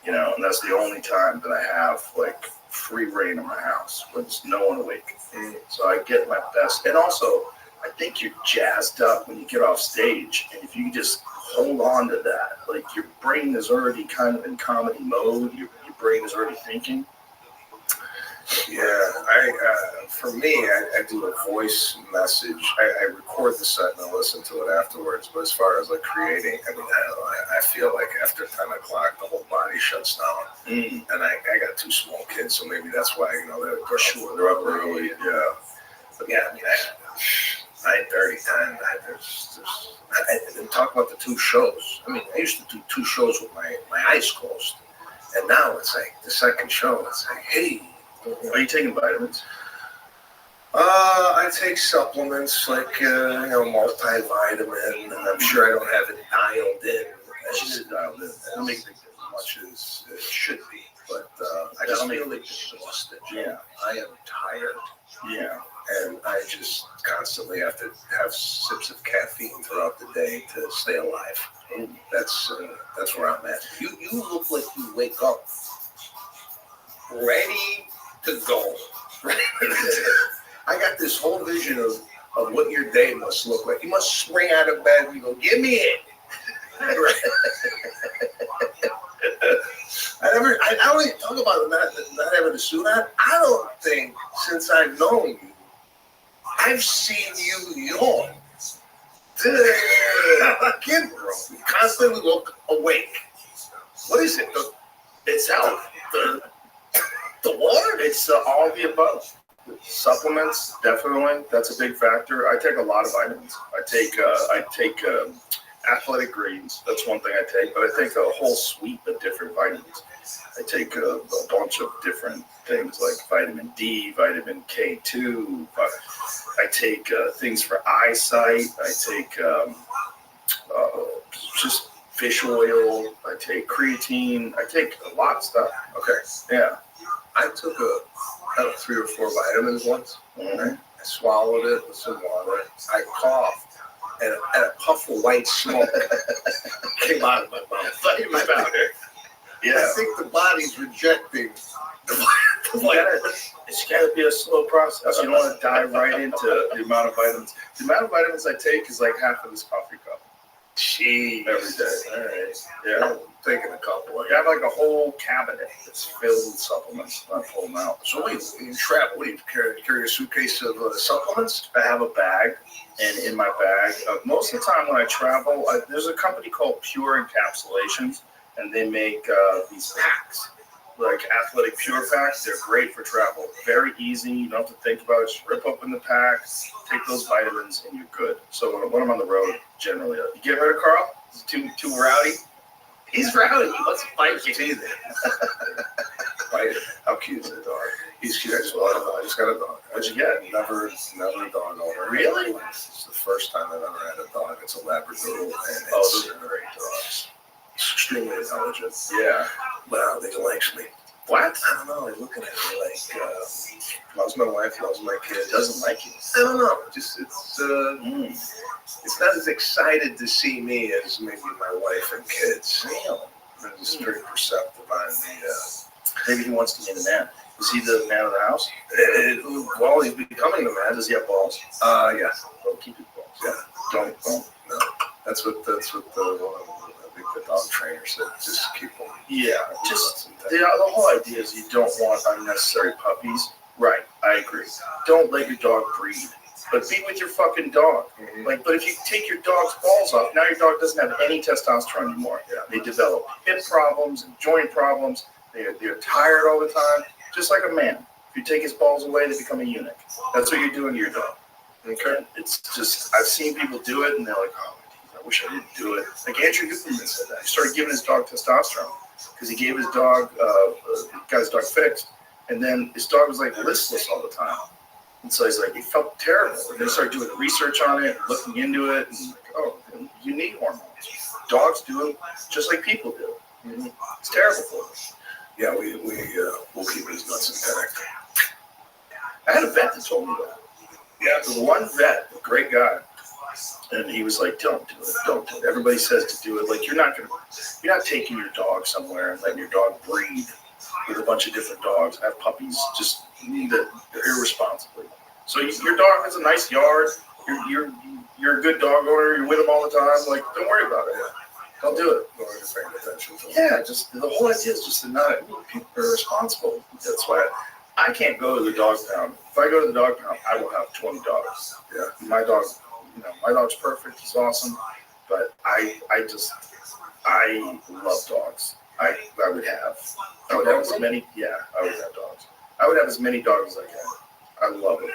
And that's the only time that I have like free reign in my house when there's no one awake. So I get my best. And also, I think you're jazzed up when you get off stage, and if you just hold on to that, like your brain is already kind of in comedy mode. Your brain is already thinking. Yeah, for me, I do a voice message. I record the set and I listen to it afterwards. But as far as like creating, I feel like after 10 o'clock, the whole body shuts down. And I got 2 small kids, so maybe that's why they're up early. Yeah, but yeah, 9:30, 10. I didn't talk about the 2 shows. I used to do 2 shows with my eyes closed, and now it's like the second show. It's like, hey. Are you taking vitamins? I take supplements like multivitamin, and I'm sure I don't have it dialed in. I should have dialed in. I don't make as much as it should be, but I just feel exhausted. Yeah, I am tired. Yeah, and I just constantly have to have sips of caffeine throughout the day to stay alive. That's where I'm at. You look like you wake up ready to go. I got this whole vision of what your day must look like. You must spring out of bed and you go, give me it. I don't even talk about not having a suit on. I don't think since I've known you, I've seen you yawn. Kid, bro, you constantly look awake. What is it? It's health. The water? It's all of the above. Supplements, definitely. That's a big factor. I take a lot of vitamins. I take athletic greens. That's one thing I take. But I take a whole suite of different vitamins. I take a bunch of different things like vitamin D, vitamin K2. I take things for eyesight. I take just fish oil. I take creatine. I take a lot of stuff. Okay. Yeah. I took I don't know, 3 or 4 vitamins once. Mm-hmm. I swallowed it with some water. I coughed, and a puff of white smoke came out of my mouth. Yeah. I think the body's rejecting the It's got to be a slow process. You don't want to dive right into the amount of vitamins. The amount of vitamins I take is like half of this coffee cup. Jeez. Every day. All right. Yeah. I'm taking a couple. I have like a whole cabinet that's filled with supplements. I pull them out. So when you travel, what do you carry a suitcase of supplements? I have a bag, and in my bag, most of the time when I travel, there's a company called Pure Encapsulations, and they make these packs, like athletic pure packs. They're great for travel. Very easy. You don't have to think about it. Just rip open the packs, take those vitamins, and you're good. So when I'm on the road, generally, you get rid of Carl? Is he too rowdy? He's rowdy. He wants to fight you. How cute is the dog? He's cute. I just got a dog. What'd you get? Never a dog owner. Really? It's the first time I've ever had a dog. It's a Labrador, and those are great dogs. It's extremely intelligent. Yeah. But I don't think he likes me. What? I don't know. He's looking at me like loves my wife, loves my kids. Doesn't like you. I don't know. Just it's not as excited to see me as maybe my wife and kids. Really? It's very perceptive on the. Maybe he wants to be the man. Is he the man of the house? Well, he's becoming the man. Does he have balls? Yeah. Well, keep his balls. Yeah. Don't. No. That's what the one the dog trainer said just keep them. Yeah, just the whole idea is you don't want unnecessary puppies. Right, I agree. Don't let your dog breed, but be with your fucking dog. Like, but if you take your dog's balls off, now your dog doesn't have any testosterone anymore. Yeah. They develop hip problems and joint problems. They're tired all the time, just like a man. If you take his balls away, they become a eunuch. That's what you're doing to your dog. Okay? It's just, I've seen people do it, and they're like, oh, I wish I didn't do it. Like Andrew Huberman said that. He started giving his dog testosterone because he gave his dog, got his dog fixed, and then his dog was like listless all the time. And so he's like, he felt terrible. And then he started doing research on it, looking into it, and like, oh, you need hormones. Dogs do it just like people do. It's terrible for them. Yeah, we'll keep his nuts intact. I had a vet that told me that. Yeah, the one vet, a great guy, and he was like, "Don't do it, don't do it." Everybody says to do it. Like you're not taking your dog somewhere and letting your dog breed with a bunch of different dogs, have puppies, just irresponsibly. So your dog has a nice yard. You're a good dog owner. You're with him all the time. Like, don't worry about it. Don't do it. Yeah, just the whole idea is just to not. People are responsible. That's why I can't go to the dog pound. If I go to the dog pound, I will have 20 dogs. Yeah, my dog. My dog's perfect. He's awesome. But I love dogs. I would have as many. Yeah, I would have dogs. I would have as many dogs as I can. I love them.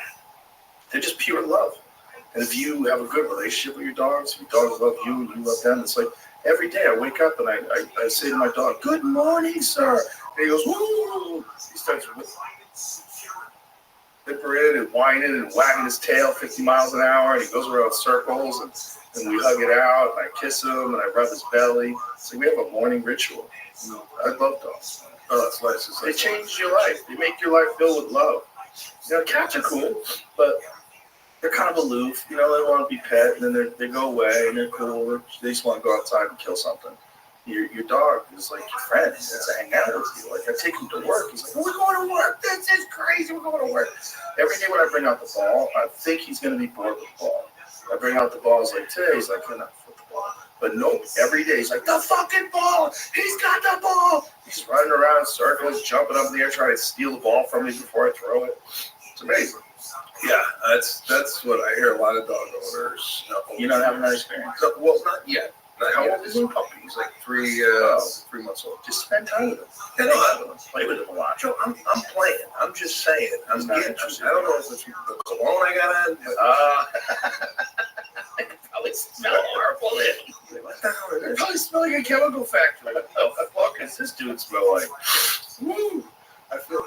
They're just pure love. And if you have a good relationship with your dogs, if your dogs love you and you love them, it's like every day I wake up and I say to my dog, "Good morning, sir." And he goes, "Woo!" He starts whippering and whining and wagging his tail 50 miles an hour, and he goes around circles, and we hug it out, and I kiss him, and I rub his belly. So we have a morning ritual. I love dogs. Oh, that's nice. They change your life. They make your life filled with love. Cats are cool, but they're kind of aloof. They want to be pet, and then they go away, and they're cool. They just want to go outside and kill something. Your dog is like your friend. He wants to hang out with you. Like, I take him to work. He's like, "We're going to work. This is crazy. We're going to work." Every day when I bring out the ball, I think he's going to be bored with the ball. I bring out the ball. He's like, today, he's like, "Enough with the ball." But nope, every day he's like, "The fucking ball. He's got the ball." He's running around in circles, jumping up in the air, trying to steal the ball from me before I throw it. It's amazing. Yeah, that's what I hear a lot of dog owners. You don't have that experience? Well, not yet. How old is he? Puppy. He's like 3 months old. Just spend time with him. Yeah, no, I don't know. Play with him a lot. Joe, I'm playing. I'm just saying. I'm getting. I don't know if it's the cologne I got on. I could probably smell horrible. What the hell is It this? probably smell like a chemical factory. What the fuck does this dude smell like? Woo! I feel. Do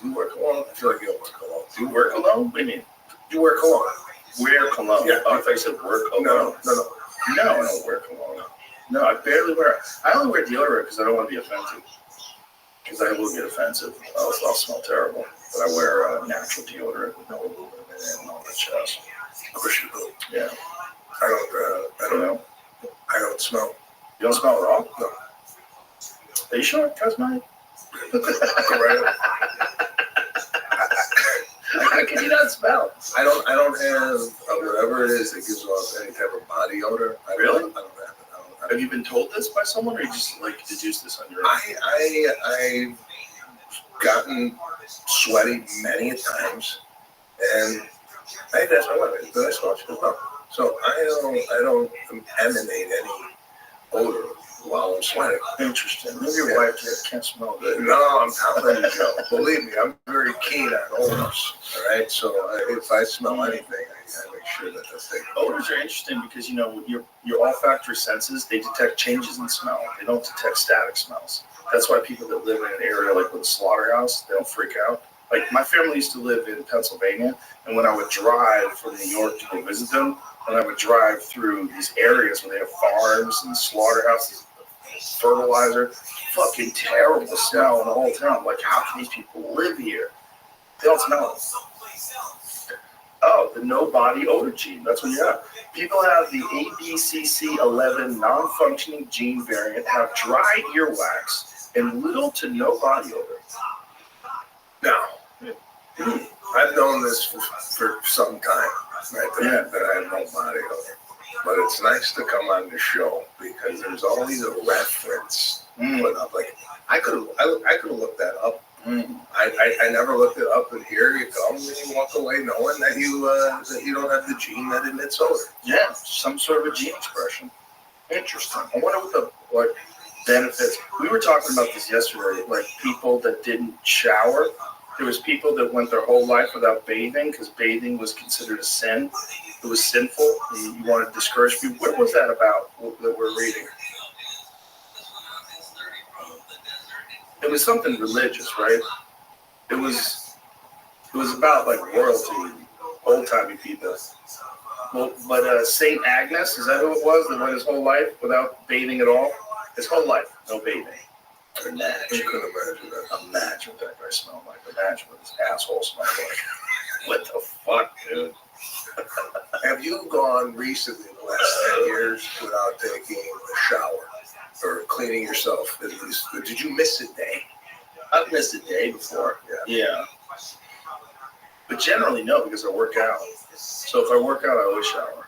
you wear cologne? I feel like you don't wear cologne. Do you wear cologne? What do you mean? Do you wear cologne? Wear cologne? Yeah. Oh, I thought you said wear cologne. No. No, I don't wear cologne. No, I barely wear it. I only wear deodorant because I don't want to be offensive. Because I will get offensive. I'll smell terrible. But I wear natural deodorant with no aluminum in it and all that jazz. Of course you do. Yeah. I don't know. I don't smell. You don't smell at all? No. Are you sure? Cause mine. Go right ahead. How can you not smell? I don't have whatever it is that gives off any type of body odor. Really? I don't have it. Have you been told this by someone, or you just like deduce this on your own? I've gotten sweaty many times, and I had to ask my wife, "Did I smell?" She goes, "No." So I don't emanate any odor while I'm sweating. Interesting. Maybe your wife can't smell good. No, I'm telling you, Joe. Believe me, I'm very keen on odors. All right, so if I smell anything, I make sure that that's taken. Odors are interesting because your olfactory senses, they detect changes in smell. They don't detect static smells. That's why people that live in an area like with a slaughterhouse, they don't freak out. Like my family used to live in Pennsylvania, and when I would drive from New York to go visit them, and I would drive through these areas where they have farms and slaughterhouses, fertilizer, fucking terrible smell in the whole town. Like, how can these people live here? They don't smell it. Oh, the no body odor gene. That's what you have. People have the ABCC11 non-functioning gene variant, have dry earwax, and little to no body odor. Now, I've known this for some time. right? That I have no body of. But it's nice to come on the show because there's always a reference put up. Like I could have looked that up. I never looked it up, and here you come, and you walk away knowing that you don't have the gene that emits odor. Yeah, some sort of a gene expression. Interesting. I wonder what benefits. We were talking about this yesterday, like people that didn't shower. There was people that went their whole life without bathing because bathing was considered a sin. It was sinful. You wanted to discourage people. What was that about that we're reading? It was something religious, right? It was about like royalty, old-timey people. Well, but Saint Agnes, is that who it was that went his whole life without bathing at all? His whole life, no bathing. Imagine. You couldn't imagine that. Imagine what that guy smelled like. Imagine what his asshole smelled like. What the fuck, dude? Have you gone recently in the last 10 years without taking a shower or cleaning yourself at least? Did you miss a day? I've missed a day before. Yeah. But generally, no, because I work out. So if I work out, I always shower.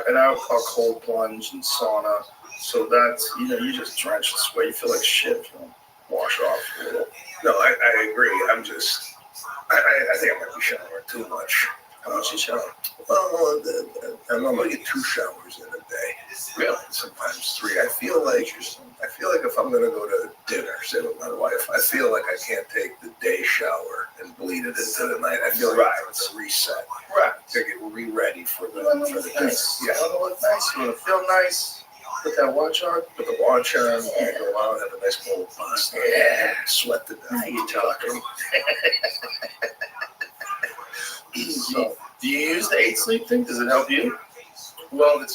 And I'll cold plunge and sauna. So that's, you just drench in sweat. You feel like shit if you don't wash off a little. No, I agree. I think I might be showering too much. How much you shower? Well, I normally get 2 showers in a day. Really? Sometimes 3. I feel like if I'm going to go to dinner, say with my wife, I feel like I can't take the day shower and bleed it into the night. I feel like it's a reset. Right. To get re-ready for the nice. Yeah. You want to look nice. You want to feel nice. Put that watch on. Put the watch on. Go out, have a nice cold bust. Yeah. Sweat to death. Now you're talking. So, do you use the 8 sleep thing? Does it help you? Well,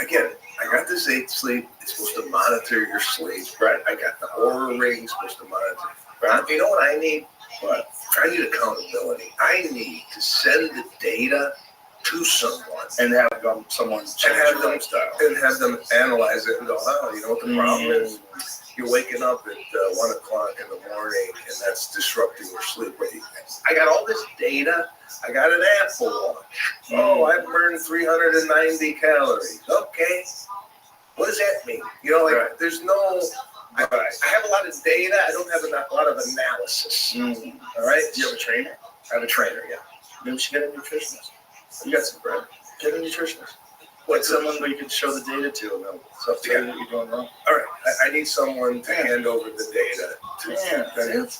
again, I got this 8 sleep. It's supposed to monitor your sleep. Right. I got the Aura ring supposed to monitor. Right. You know what I need? What? I need accountability. I need to send the data to someone and have someone change your lifestyle and have them analyze it and go, oh, you know what the problem is? You're waking up at 1 o'clock in the morning, and that's disrupting your sleep. I got all this data. I got an Apple Watch. Oh, I burned 390 calories. Okay. What does that mean? There's no... I have a lot of data. I don't have a lot of analysis. All right? Do you have a trainer? I have a trainer, yeah. Maybe we should get a nutritionist. You got some bread. Get a nutritionist. What's someone that you can show the data to and they'll tell you what you're doing wrong? All right. I need someone to hand over the data.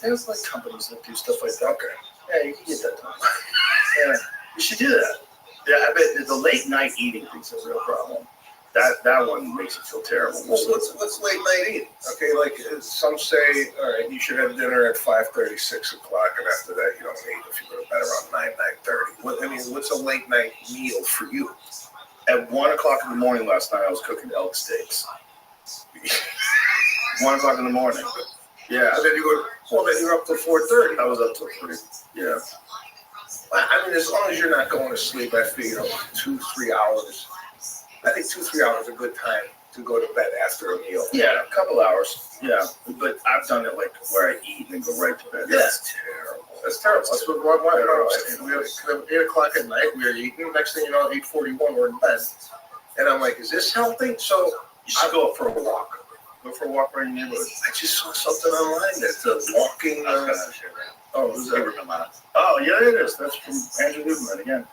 There's like companies that do stuff like that. Okay. Yeah, you can get that done. Yeah, you should do that. Yeah, I bet the late night eating thing's a real problem. That one makes you feel terrible. Well, what's late night eating? Okay, like some say, all right, you should have dinner at 5:30, 6 o'clock, and after that you don't eat if you go to bed around 9:30. What's a late night meal for you? At 1 o'clock in the morning last night, I was cooking elk steaks. 1 o'clock in the morning. Yeah. And then you're up till 4:30. I was up till 3. Yeah. I mean, as long as you're not going to sleep, I feel 2-3 hours. I think 2-3 hours is a good time to go to bed after a meal. Yeah, a couple hours. Yeah, but I've done it like where I eat and then go right to bed. Yeah. That's terrible. That's terrible. That's what we have 8 o'clock at night. We're eating. Next thing you know, 8:41, we're in bed. And I'm like, is this healthy? So you should go for a walk. Go for a walk around your neighborhood. I just saw something online that's walking. Who's that? Oh, yeah, it is. That's from Andrew Newman again.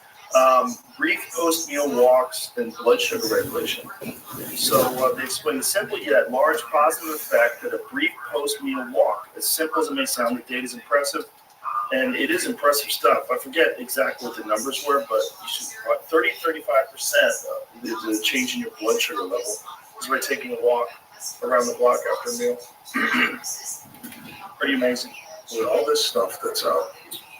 Brief post-meal walks and blood sugar regulation. So they explain the simple yet large positive effect that a brief post-meal walk, as simple as it may sound, the data is impressive, and it is impressive stuff. I forget exactly what the numbers were, but you should 30-35% the change in your blood sugar level is by taking a walk around the block after a meal. Pretty amazing. With all this stuff that's out,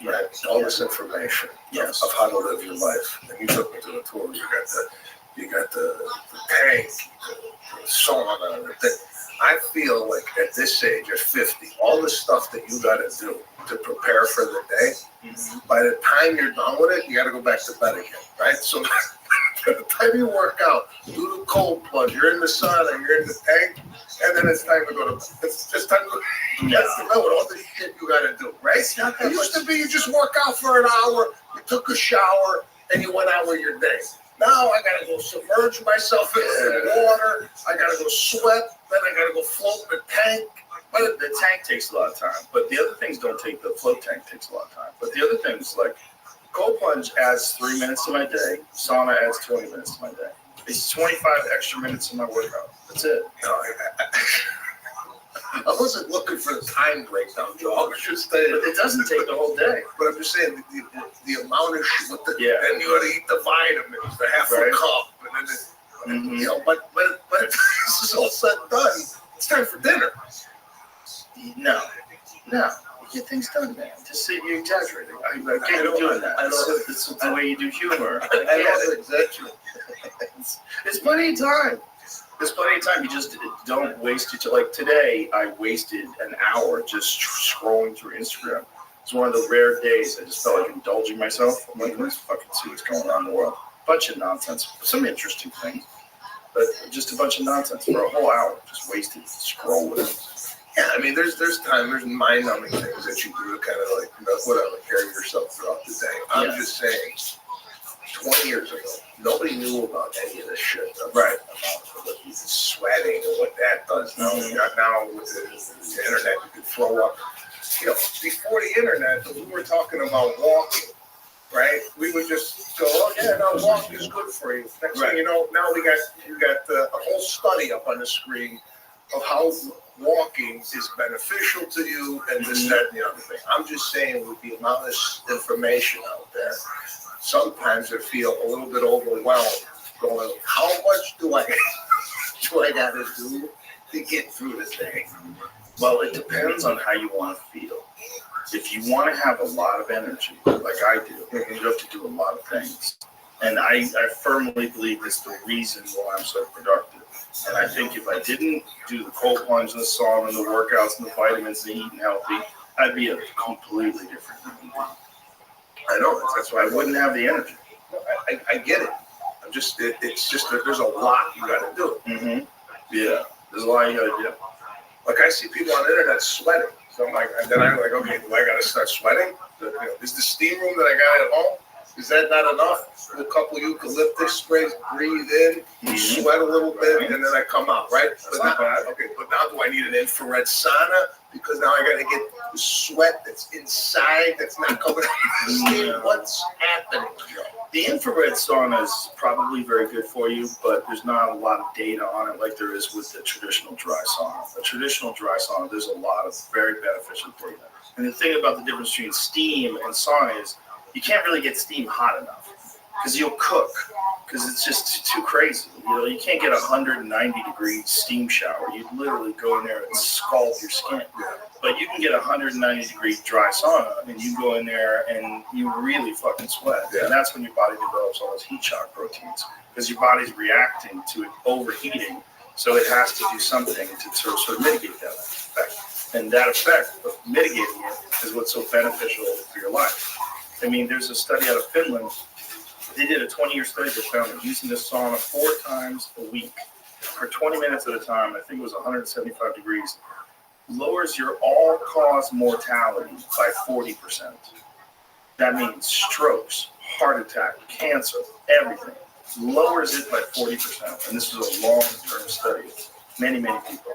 right? All this information of how to live your life. And you took me to the tour. You got the tank, the sauna, the thing. I feel like at this age, at 50, all the stuff that you got to do to prepare for the day, by the time you're done with it, you got to go back to bed again, right? So by the time you work out, do the cold plunge, you're in the sauna, you're in the tank, and then it's time to go to bed. It's time to go to bed with all the shit you got to do, right? It used to be you just work out for an hour, You took a shower, and you went out with your day. Now I gotta go submerge myself in water. I gotta go sweat. Then I gotta go float in the tank. But the tank takes a lot of time. But the other things don't take. The float tank takes a lot of time. But the other things like cold plunge adds 3 minutes to my day. Sauna adds 20 minutes to my day. It's 25 extra minutes in my workout. That's it. No, I wasn't looking for the time breakdown, Joe. I was just saying. But it doesn't take the whole day. But I'm just saying the amount of shit. Yeah. And you got to eat the vitamins, the half a cup, and then you know. But this is all said and done. It's time for dinner. No. You get things done, man. Just say you're exaggerating. I can't be doing that. It's the way you do humor. I don't exaggerate. It's plenty of time. There's plenty of time. You just don't waste it. Like today, I wasted an hour just scrolling through Instagram. It's one of the rare days I just felt like indulging myself. I'm like, let's fucking see what's going on in the world. Bunch of nonsense. Some interesting things, but just a bunch of nonsense for a whole hour. Just wasted scrolling. Yeah, I mean, there's mind-numbing things that you do to kind of like, whatever, carry yourself throughout the day. I'm just saying, 20 years ago, nobody knew about any of this shit. Right. About sweating and what that does. Now with the internet, you can throw up. You know, before the internet, we were talking about walking, right? We would just go, oh yeah, no, walking is good for you. Next thing you know, now you got a whole study up on the screen of how walking is beneficial to you and this, that, and the other thing. I'm just saying with the amount of information out there, sometimes I feel a little bit overwhelmed going, how much do I got to do to get through this day? Well, it depends on how you want to feel. If you want to have a lot of energy, like I do, you have to do a lot of things. And I firmly believe it's the reason why I'm so productive. And I think if I didn't do the cold plunge and the sauna and the workouts and the vitamins and eating healthy, I'd be a completely different human being. I know. That's why I wouldn't have the energy. I get it. It's just that there's a lot you got to do. Mm-hmm. Yeah, there's a lot you got to do. Like I see people on the internet sweating. So I'm like, and then I'm like, okay, do I got to start sweating? Is the steam room that I got at home, is that not enough? A couple eucalyptus sprays, breathe in, sweat a little bit, and then I come out, right? But now do I need an infrared sauna? Because now I got to get the sweat that's inside, that's not coming out of the steam. What's happening? The infrared sauna is probably very good for you, but there's not a lot of data on it like there is with the traditional dry sauna. The traditional dry sauna, there's a lot of very beneficial data. And the thing about the difference between steam and sauna is you can't really get steam hot enough because you'll cook because it's just too crazy. You know, you can't get a 190-degree steam shower. You literally go in there and scald your skin. But you can get a 190-degree dry sauna, and you go in there and you really fucking sweat. Yeah. And that's when your body develops all those heat shock proteins because your body's reacting to it overheating, so it has to do something to sort of mitigate that effect. And that effect of mitigating it is what's so beneficial for your life. I mean, there's a study out of Finland. They did a 20-year study that found that using this sauna 4 times a week for 20 minutes at a time, I think it was 175 degrees, lowers your all-cause mortality by 40%. That means strokes, heart attack, cancer, everything. Lowers it by 40%. And this was a long-term study. Many people.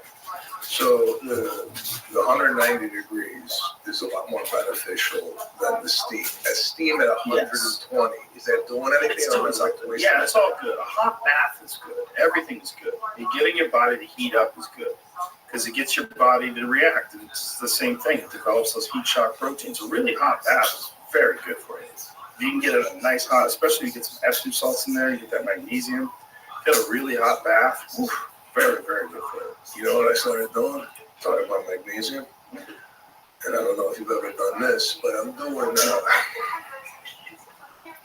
So the 190 degrees is a lot more beneficial than the steam. A steam at 120, is that doing anything? It's doing something. Yeah, it's all good. A hot bath is good. Everything's good. Getting your body to heat up is good because it gets your body to react. It's the same thing. It develops those heat shock proteins. A really hot bath is very good for you. If you can get a nice hot, especially if you get some Epsom salts in there, you get that magnesium, get a really hot bath. Whew, very, very good for you. You know what I started doing? Talking about magnesium. And I don't know if you've ever done this, but I'm doing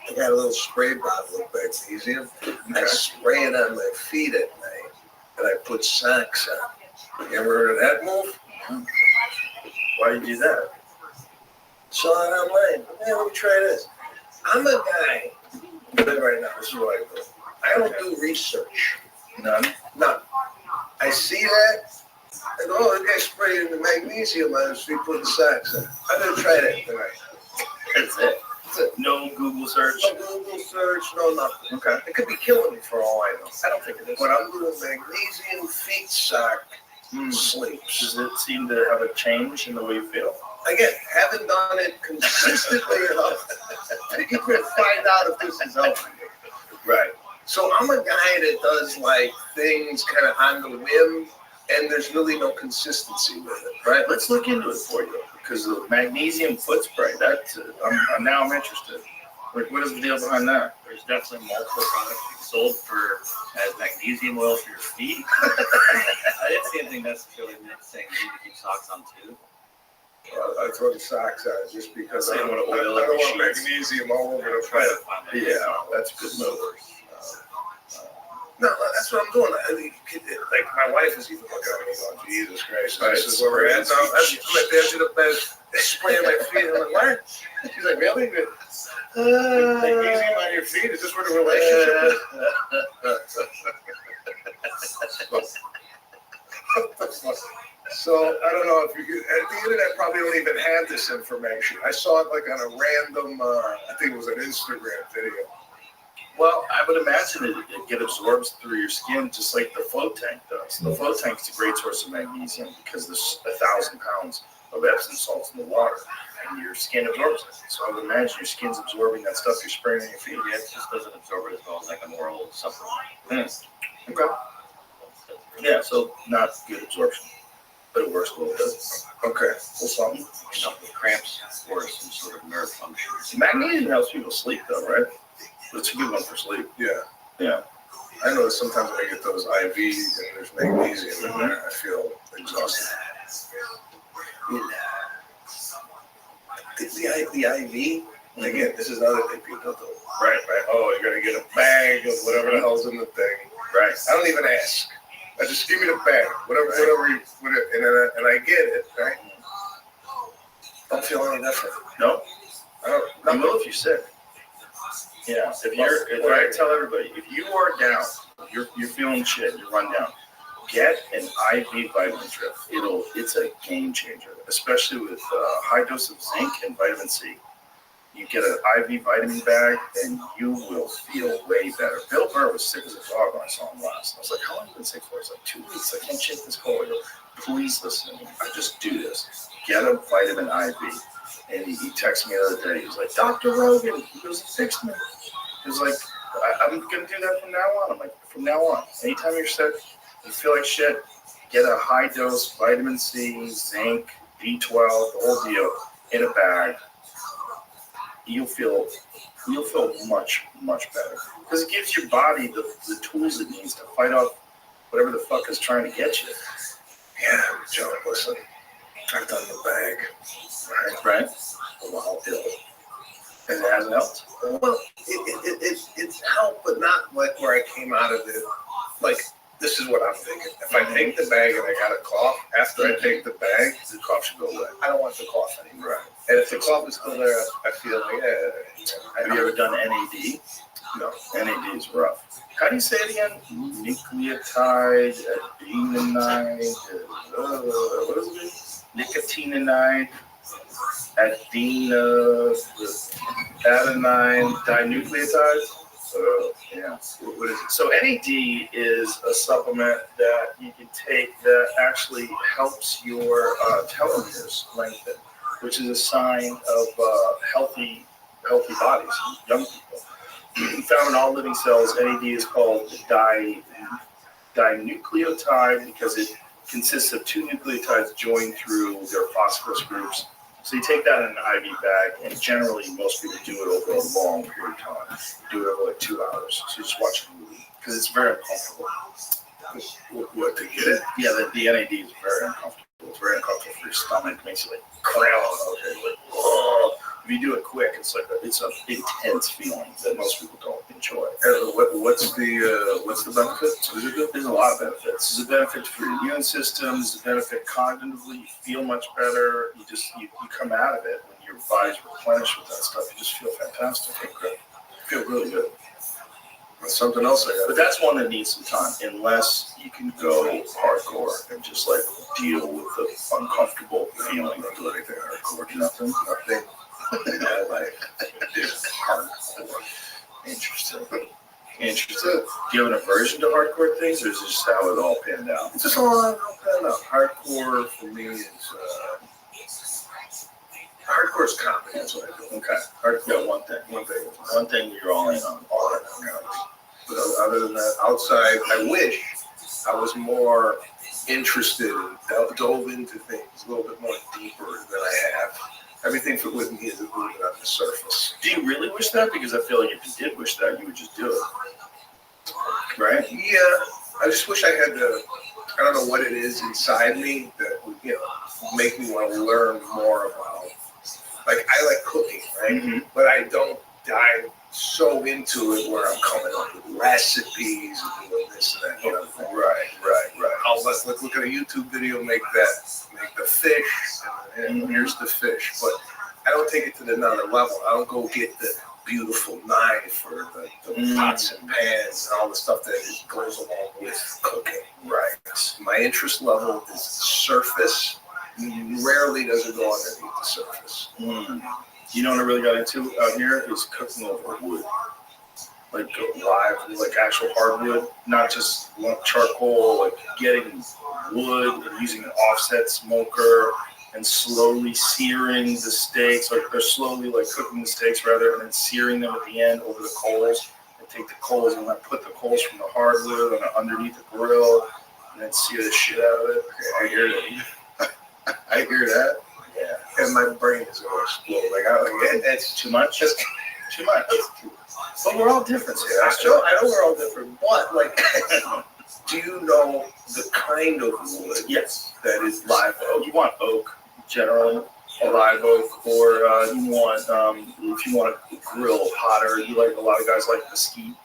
I got a little spray bottle of magnesium. I spray it on my feet at night, and I put socks on. You ever heard of that move? Why do you do that? Saw it online. Hey, let me try this. I'm a guy. Right now, this is what I do. I don't do research. None. I see that. And the guy spraying the magnesium on his feet, putting socks on. I'm going to try that tonight. That's it. No Google search. No Google search, no nothing. Okay. It could be killing me for all I know. I don't think it is. When I'm doing magnesium feet sock sleeps. Does it seem to have a change in the way you feel? Again, haven't done it consistently enough to even find out if this is helping me. Right. So I'm a guy that does like things kind of on the whim, and there's really no consistency with it, right? Let's look into it for you because the magnesium foot spray. That's I'm interested. Like, what is the deal behind that? There's definitely multiple products being sold as magnesium oil for your feet. I didn't see anything necessarily saying you need to keep socks on too. I throw the socks out just because So I you don't want to want oil every magnesium all over the Try place. to find Yeah, that's a good move. No, that's what I'm doing. Like my wife is even looking at me going, Jesus Christ, this is where we're at now. I'm at the edge of the bed, spraying my feet. I'm like, what? She's like, really? Magnesium on your feet? Is this where the relationship is? So I don't know if you could, the internet probably don't even have this information. I saw it like on a random, I think it was an Instagram video. Well, I would imagine it get absorbed through your skin just like the float tank does. The float tank is a great source of magnesium because there's 1,000 pounds of Epsom salts in the water, and your skin absorbs it. So I would imagine your skin's absorbing that stuff you're spraying on your feet. Yeah, it just doesn't absorb it as well as like an oral supplement. Okay. Yeah, so not good absorption, but it works a little bit. Okay, well, something. Can help with cramps or some sort of nerve function. Magnesium helps people sleep, though, right? It's a good one for sleep. Yeah. I notice sometimes when I get those IV and there's magnesium in there, I feel exhausted. The IV, and again, this is another thing people do. Right. Oh, you're going to get a bag of whatever the hell's in the thing. Right. I don't even ask. I just give me the bag, whatever, and I get it, right? Don't feel any different. No? I don't. You will if you're sick. Yeah, if I tell everybody, if you are down, you're feeling shit, you run down, get an IV vitamin drip. It's a game changer, especially with high dose of zinc and vitamin C. You get an IV vitamin bag, and you will feel way better. Bill Burr was sick as a dog when I saw him last. I was like, how long have you been sick for? He's like, 2 weeks. I can't shake this cold. I go, please listen to me. I just do this. Get a vitamin IV. And he texted me the other day. He was like, Dr. Rogan, he goes, fix me. He was like, I'm going to do that from now on. I'm like, from now on. Anytime you're sick, you feel like shit, get a high dose vitamin C, zinc, B12, the whole deal in a bag. You'll feel much, much better. Because it gives your body the tools it needs to fight off whatever the fuck is trying to get you. Yeah, John, listen, I've done the bag. Right? Well, And it hasn't helped. Well, it's helped, but not like where I came out of it. Like, this is what I'm thinking. If I take the bag and I got a cough, after I take the bag, the cough should go away. I don't want the cough anymore. Right. And if the cough is still there, I feel like, Have you ever done NAD? No. NAD is rough. How do you say it again? Nucleotide, adenine, what is it? Nicotinamide, adenine dinucleotides. Yeah. What is it? So NAD is a supplement that you can take that actually helps your telomeres lengthen, which is a sign of healthy bodies, young people. Found in all living cells, NAD is called dinucleotide because it consists of 2 nucleotides joined through their phosphorus groups. So you take that in an IV bag, and generally most people do it over a long period of time. You do it over like 2 hours. So you just watch a movie because it's very uncomfortable. What to get it? Yeah, the NAD is very uncomfortable. It's very uncomfortable for your stomach. It makes you like crawl out there. Like, oh. If you do it quick, it's an intense feeling that most people don't enjoy. What's the benefit? There's a lot of benefits. There's a benefit for your immune system. There's a benefit cognitively. You feel much better. You come out of it when your body's replenished with that stuff. You just feel fantastic. You feel really good. That's something else I got. But that's one that needs some time, unless you can go hardcore and just like deal with the uncomfortable feeling. Don't do anything hardcore. Nothing. my life is hardcore. Interesting. Interesting. Do you have an aversion to hardcore things, or is it just how it all panned out? It's just all I don't know. Hardcore for me is hardcore is comedy. That's what I do. Okay. Hardcore, one thing you're all in on. All in on comedy. But other than that, outside, I wish I was more interested and dove into things a little bit more deeper than I have. Everything with me is a little bit on the surface. Do you really wish that? Because I feel like if you did wish that, you would just do it. Right? Yeah, I just wish I had I don't know what it is inside me that would, make me want to learn more about. Like, I like cooking, right? Mm-hmm. But I don't dive so into it where I'm coming up with recipes and doing this and that. Right. Let's look at a YouTube video, make the fish, and here's the fish. But I don't take it to another level. I don't go get the beautiful knife or the pots and pans and all the stuff that goes along with cooking. Right. My interest level is surface. Rarely does it go underneath the surface. You know what I really got into out here is cooking over wood. Like live, like actual hardwood, not just charcoal, like getting wood and using an offset smoker and slowly searing the steaks, or slowly like cooking the steaks rather, and then searing them at the end over the coals. I take the coals and I put the coals from the hardwood and underneath the grill and then sear the shit out of it. I hear that. I hear that. Yeah. And my brain is going to explode. That's too much. That's too much. But we're all different. Yeah, I know we're all different, but do you know the kind of wood? Yes. That is live oak. You want oak, generally, a live oak, or you want if you want to grill hotter. You like a lot of guys like mesquite.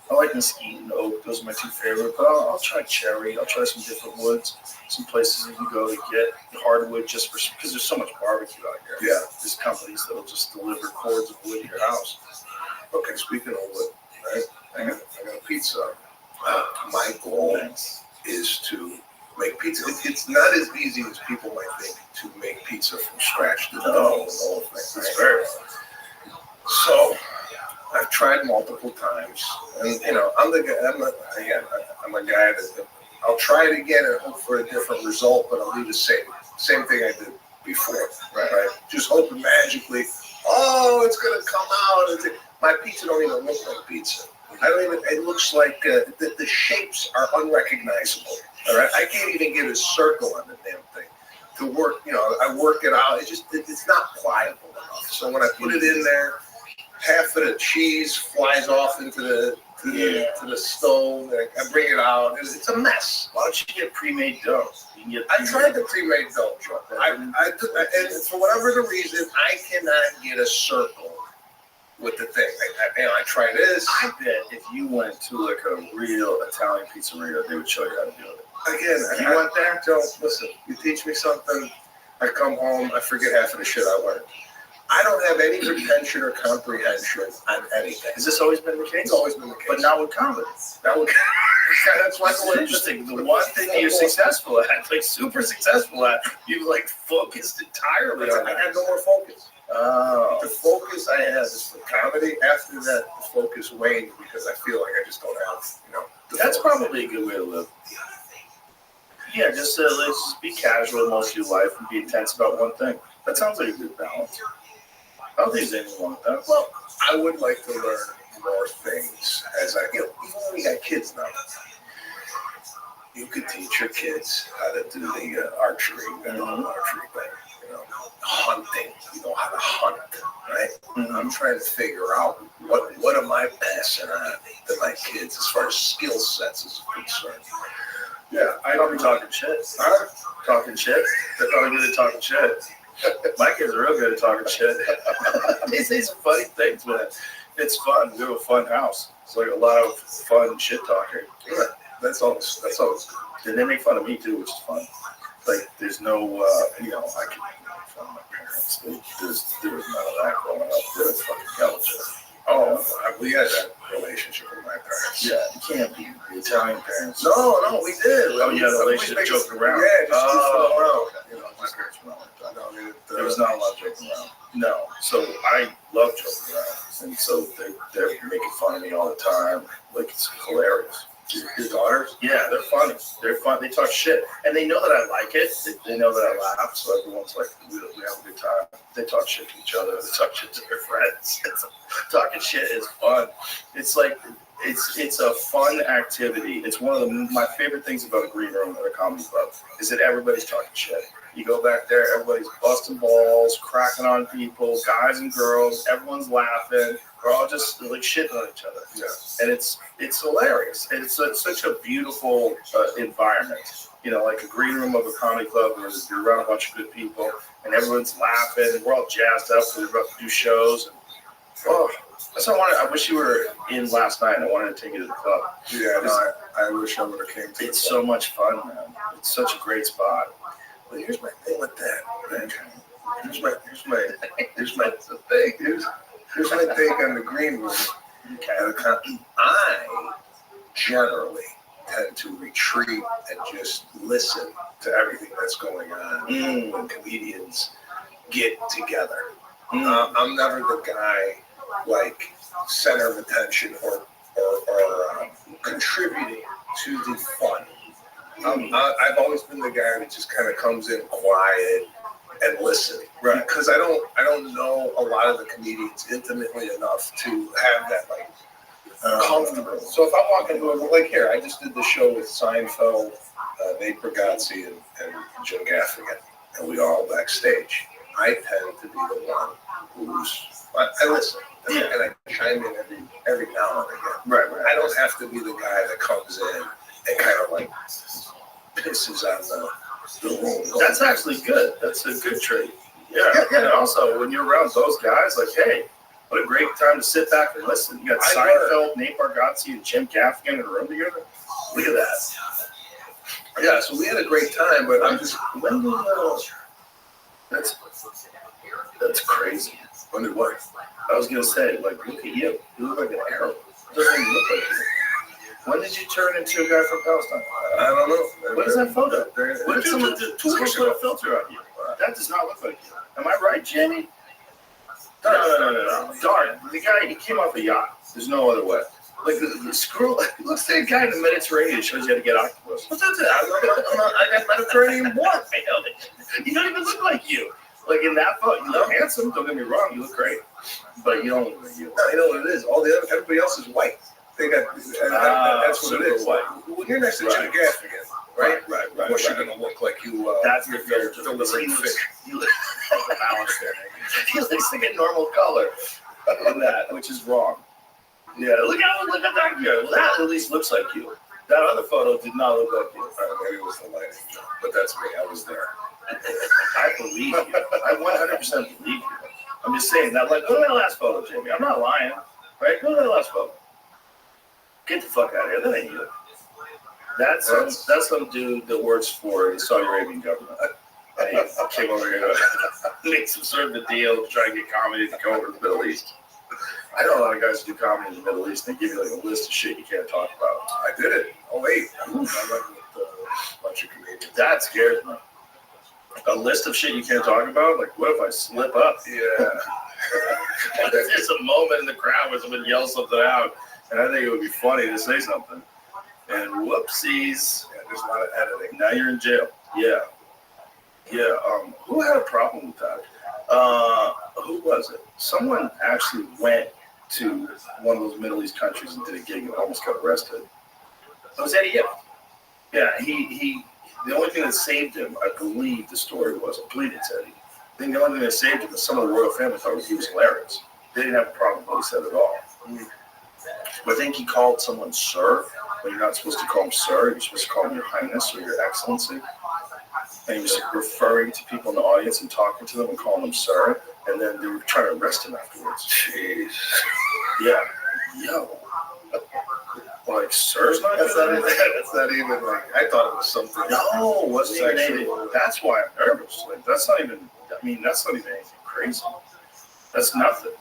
I like mesquite and oak. Those are my two favorite. But I'll try cherry. I'll try some different woods. Some places you can go to get hardwood just because there's so much barbecue out here. Yeah. There's companies that'll just deliver cords of wood to your house. Okay, speaking of wood, right? I got a pizza. My goal is to make pizza. It's not as easy as people might think to make pizza from scratch. The dough and the whole thing. It's very hard. So I've tried multiple times, and I'm the guy. I'm a guy that I'll try it again and hope for a different result, but I'll do the same thing I did before. Right? Just hoping magically, it's gonna come out. My pizza don't even look like pizza. It looks like the shapes are unrecognizable. All right, I can't even get a circle on the damn thing to work. I work it out. It's not pliable enough. So when I put it in there, half of the cheese flies off into the stove. And I bring it out. It's a mess. Why don't you get pre-made dough? I tried the pre-made dough, Chuck. And for whatever the reason, I cannot get a circle with the thing. I try this. I bet if you went to like a real Italian pizzeria, they would show you how to do it. Again, you went there, Joe, listen, you teach me something, I come home, I forget half of the shit I learned. I don't have any retention or comprehension on anything. Has this always been the case? It's always been the case. But not with comedy. That's why it's interesting. The one thing you're successful at, like super successful at, you've like focused entirely on I that. have no more focus. Oh. The focus I have is for comedy. After that, the focus waned because I feel like I just don't have, That's probably a good way to live. Yeah, just let's just be casual most of your life and be intense about one thing. That sounds like a good balance. I don't think there's anything wrong with that. Well, I would like to learn more things as even when we got kids now. You could teach your kids how to do the archery thing, hunting. You know how to hunt, right? Mm-hmm. I'm trying to figure out what am I passing on to my kids as far as skill sets is concerned. Yeah, I don't be talking shit. Talking shit. They're probably good at talking shit. My kids are real good at talking shit. They say some funny things, but it's fun. We have a fun house. It's like a lot of fun shit talking. Yeah, that's always And they make fun of me too, which is fun. Like there's no, I can make fun of my parents. There was none of that growing up. They were fucking culture. Oh, we had that relationship with my parents. Yeah, you can't be the Italian parents. No, we did. Oh, yeah, the relationship joking around. Yeah, just around. My parents were not like that. There There's not a lot of joking around. No. So I love joking around. And so they're making fun of me all the time. Like, it's hilarious. Your daughters? Yeah, they're funny. They're fun. They talk shit. And they know that I like it. They know that I laugh. So everyone's like, we have a good time. They talk shit to each other. They talk shit to their friends. Talking shit is fun. It's like, it's a fun activity. It's one of my favorite things about a green room at a comedy club is that everybody's talking shit. You go back there, everybody's busting balls, cracking on people, guys and girls. Everyone's laughing. We're all just like shitting on each other. Yeah. And it's hilarious. And it's such a beautiful environment. You know, like a green room of a comedy club where you're around a bunch of good people and everyone's laughing and we're all jazzed up because we're about to do shows. And, oh, that's what I wish you were in last night. I wanted to take you to the club. Yeah, no, I wish I would have came to It's so much fun, man. It's such a great spot. But here's my thing with that, man. Here's my take on the green room. I generally tend to retreat and just listen to everything that's going on when comedians get together. I'm never the guy like center of attention or contributing to the fun. I've always been the guy that just kind of comes in quiet and listen, right? Because I don't know a lot of the comedians intimately enough to have that like comfortable. So if I'm walking to like here, I just did the show with Seinfeld, Nate Bargatze, and Jim Gaffigan, and we all backstage. I tend to be the one who's I listen, and I chime in every now and again. Right. I don't have to be the guy that comes in and kind of like pisses on the room. That's actually good. That's a good trait. Yeah. And also, when you're around those guys, like, hey, what a great time to sit back and listen. You got Seinfeld, Nate Bargatze, and Jim Gaffigan in a room together. Look at that. Yeah, so we had a great time, but I'm just, when did that's crazy. When did what? I was going to say, like, look at you. You look like an Arab. It doesn't even look like you. When did you turn into a guy from Palestine? I don't know. What is that photo? What did someone do? 2 weeks Put ago. a filter on you. That does not look like you. Am I right, Jamie? No. Darn. The guy, he came off a yacht. There's no other way. Like, the screw, looks like a guy in the Mediterranean shows you how to get octopus. What's that? I got Mediterranean blood. I know that. You don't even look like you. Like, in that photo, you look handsome. Don't get me wrong. You look great. But you don't look like you. No, you know what it is. Everybody else is white. They got, that's what it is. White. When you're next to Jim Gaffigan, right? Of course you're going to look like you, that's your filter. delivering fish. He looks like a normal color in that, which is wrong. Yeah, look at that guy. Well, that at least looks like you. That other photo did not look like you. Maybe it was the lighting, but that's me. I was there. I believe you. I 100% believe you. I'm just saying that. Like, go to that last photo, Jamie. I'm not lying. Right? Go to that last photo. Get the fuck out of here. That ain't you. That's some dude that works for the Saudi Arabian government. And he came over here to make some sort of a deal to try and get comedy to come over to the Middle East. I know a lot of guys who do comedy in the Middle East. They give you like a list of shit you can't talk about. I did it. Oh, wait. I went with a bunch of comedians. That scares me. A list of shit you can't talk about? Like, what if I slip up? Yeah. What if there's a moment in the crowd where someone yells something out, and I think it would be funny to say something. And whoopsies. Yeah, there's a lot of editing. Now you're in jail. Yeah. Who had a problem with that? Who was it? Someone actually went to one of those Middle East countries and did a gig and almost got arrested. It was Eddie Yip. Yeah, he. The only thing that saved him, I believe the story was, I believe it's Eddie. I think the only thing that saved him is some of the royal family thought he was hilarious. They didn't have a problem with what he said at all. But I think he called someone sir, but you're not supposed to call him sir. You're supposed to call him your highness or your excellency. And he was referring to people in the audience and talking to them and calling them sir. And then they were trying to arrest him afterwards. Jeez. Yeah. Yo. Like, sir's not That's not even like, I thought it was something. No, it wasn't even Sexual. anything. That's why I'm nervous. Like, that's not even anything crazy. That's nothing.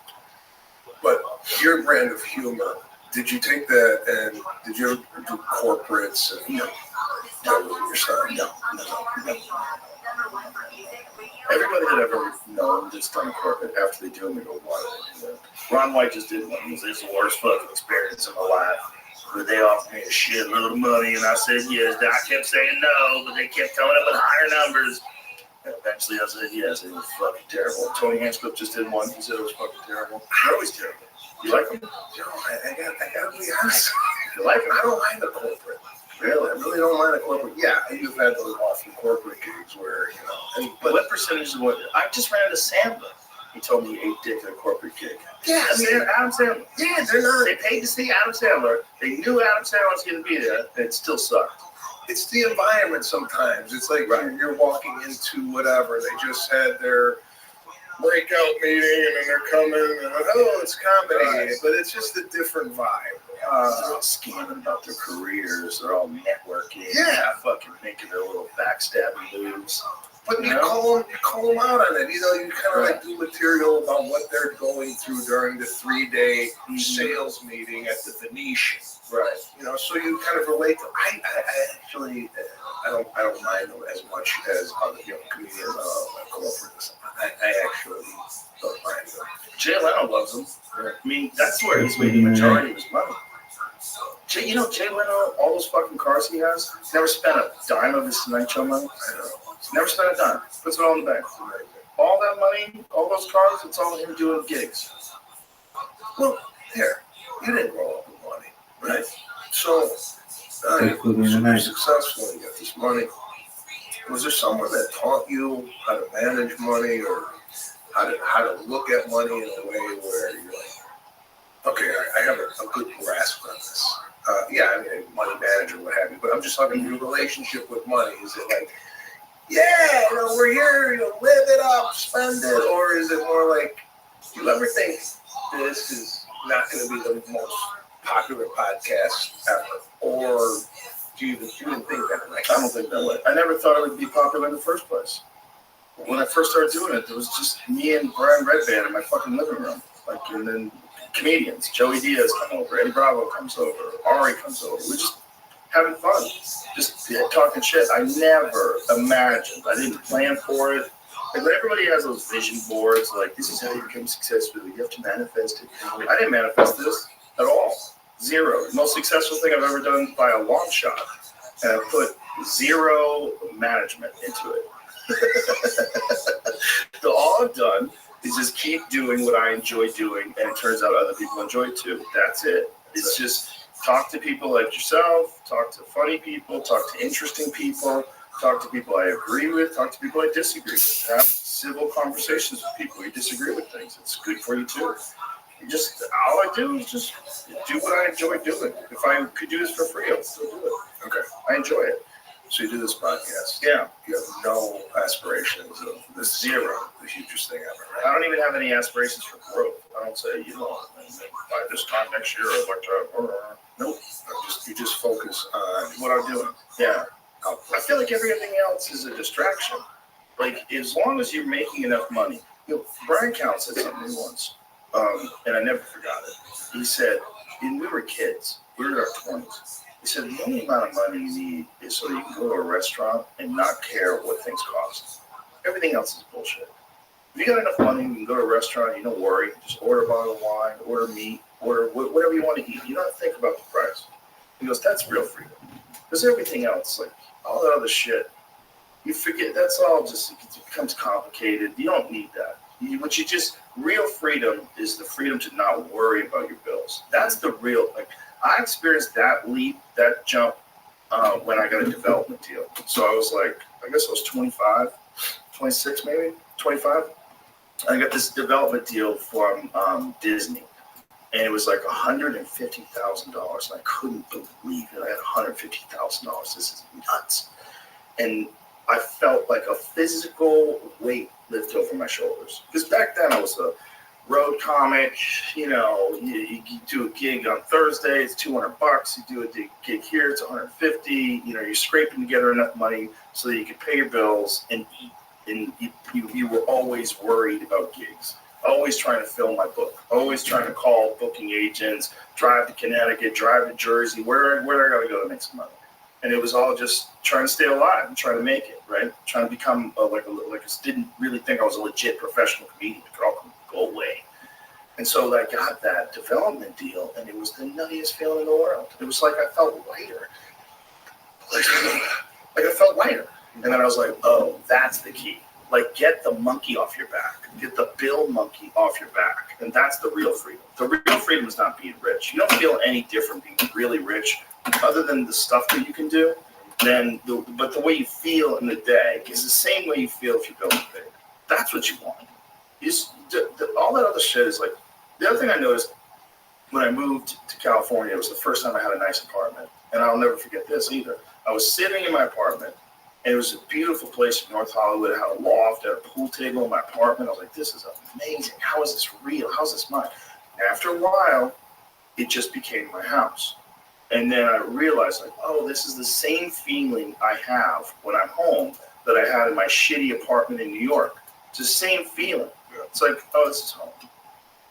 But your brand of humor, did you take that and did you ever do corporates and with your son? No. Everybody that I've ever known that's done a corporate, after they do them, they go, why did I do that? Ron White just did one. He was the worst fucking experience of my life. But they offered me a shitload of money, and I said yes. I kept saying no, but they kept coming up with higher numbers. And eventually I said yes. It was fucking terrible. Tony Hanscliff just did one. He said it was fucking terrible. They're always terrible. You like them? Yo, I gotta be honest. You like them? I don't mind the corporate. Really, I really don't mind the corporate. Yeah, you've had those awesome corporate gigs where, But what percentage of what? I just ran into Sandler. He told me he ate dick at a corporate gig. Yeah, I mean, Adam Sandler. Yeah, they're not. They paid to see Adam Sandler. They knew Adam Sandler was going to be there, and it still sucked. It's the environment sometimes. It's like you're walking into whatever. They just had their breakout meeting, and then they're coming, and it's comedy. But it's just a different vibe. They're all scamming about their careers. They're all networking. Yeah. Fucking making their little backstabbing moves. But you call them out on it. You kind of like do material about what they're going through during the 3-day sales meeting at the Venetian. Right. So you kind of relate to. I actually I don't mind them as much as other comedians corporate. I actually don't mind them. Jay Leno loves them. I mean, that's where he's made the majority of his money. Jay Leno, all those fucking cars he has, never spent a dime of his Tonight Show money. I know. He's never spent a dime. Puts it all in the bank. All that money, all those cars, it's all him doing gigs. Well, here, you didn't grow up with money, right? So, you're successful, you got this money. Was there someone that taught you how to manage money or how to look at money in a way where you're like, okay, I have a good grasp on this? Money manager, what have you, but I'm just talking your relationship with money. Is it like, we're here, live it up, spend it, or is it more like, do you ever think this is not going to be the most popular podcast ever, or do you even think that way? I don't think that way. I never thought it would be popular in the first place. When I first started doing it, there was just me and Brian Redband in my fucking living room. And then comedians, Joey Diaz come over, Eddie Bravo comes over, Ari comes over. We're just having fun, just talking shit. I never imagined. I didn't plan for it. Like when everybody has those vision boards, like this is how you become successful. You have to manifest it. I didn't manifest this at all. Zero. The most successful thing I've ever done by a long shot. And I put zero management into it. So all I've done is just keep doing what I enjoy doing, and it turns out other people enjoy it too. That's it. It's just talk to people like yourself, talk to funny people, talk to interesting people, talk to people I agree with, talk to people I disagree with. Have civil conversations with people you disagree with things. It's good for you too. All I do is just do what I enjoy doing. If I could do this for free, I'd still do it. Okay. I enjoy it. So you do this podcast. Yeah. You have no aspirations of this zero, the hugest thing ever, right? I don't even have any aspirations for growth. I don't say, by this time next year, I'd like to. Nope. You just focus on what I'm doing. Yeah. I feel like everything else is a distraction. Like, as long as you're making enough money. Brian Count said something once, and I never forgot it. He said, when we were kids, we were in our 20s. He said, the only amount of money you need is so you can go to a restaurant and not care what things cost. Everything else is bullshit. If you got enough money, you can go to a restaurant, you don't worry. Just order a bottle of wine, order meat, order whatever you want to eat. You don't have to think about the price. He goes, that's real freedom. Because everything else, like all that other shit, you forget, that's all just, it becomes complicated. You don't need that. Real freedom is the freedom to not worry about your bills. That's the real, I experienced that leap, that jump, when I got a development deal. So I was like, I guess I was 25, 26 maybe, 25. I got this development deal from Disney. And it was like $150,000. And I couldn't believe it. I had $150,000. This is nuts. And I felt like a physical weight lift over my shoulders. Because back then I was a road comic, you do a gig on Thursday, it's $200. You do a gig here, it's $150. You're scraping together enough money so that you can pay your bills and eat. And you were always worried about gigs. Always trying to fill my book. Always trying to call booking agents, drive to Connecticut, drive to Jersey, where I got to go to make some money. And it was all just trying to stay alive and trying to make it, right? Trying to become didn't really think I was a legit professional comedian. It could all go away. And so I got that development deal, and it was the nuttiest feeling in the world. It was like I felt lighter. Like I felt lighter. And then I was like, oh, that's the key. Like, get the monkey off your back. Get the bill monkey off your back. And that's the real freedom. The real freedom is not being rich. You don't feel any different being really rich other than the stuff that you can do. But the way you feel in the day is the same way you feel if you build a big. That's what you want. All that other shit is like, the other thing I noticed when I moved to California, it was the first time I had a nice apartment. And I'll never forget this either. I was sitting in my apartment, and it was a beautiful place in North Hollywood. It had a loft, it had a pool table in my apartment. I was like, this is amazing. How is this real? How is this mine? After a while, it just became my house. And then I realized, like, oh, this is the same feeling I have when I'm home that I had in my shitty apartment in New York. It's the same feeling. It's like, oh, this is home.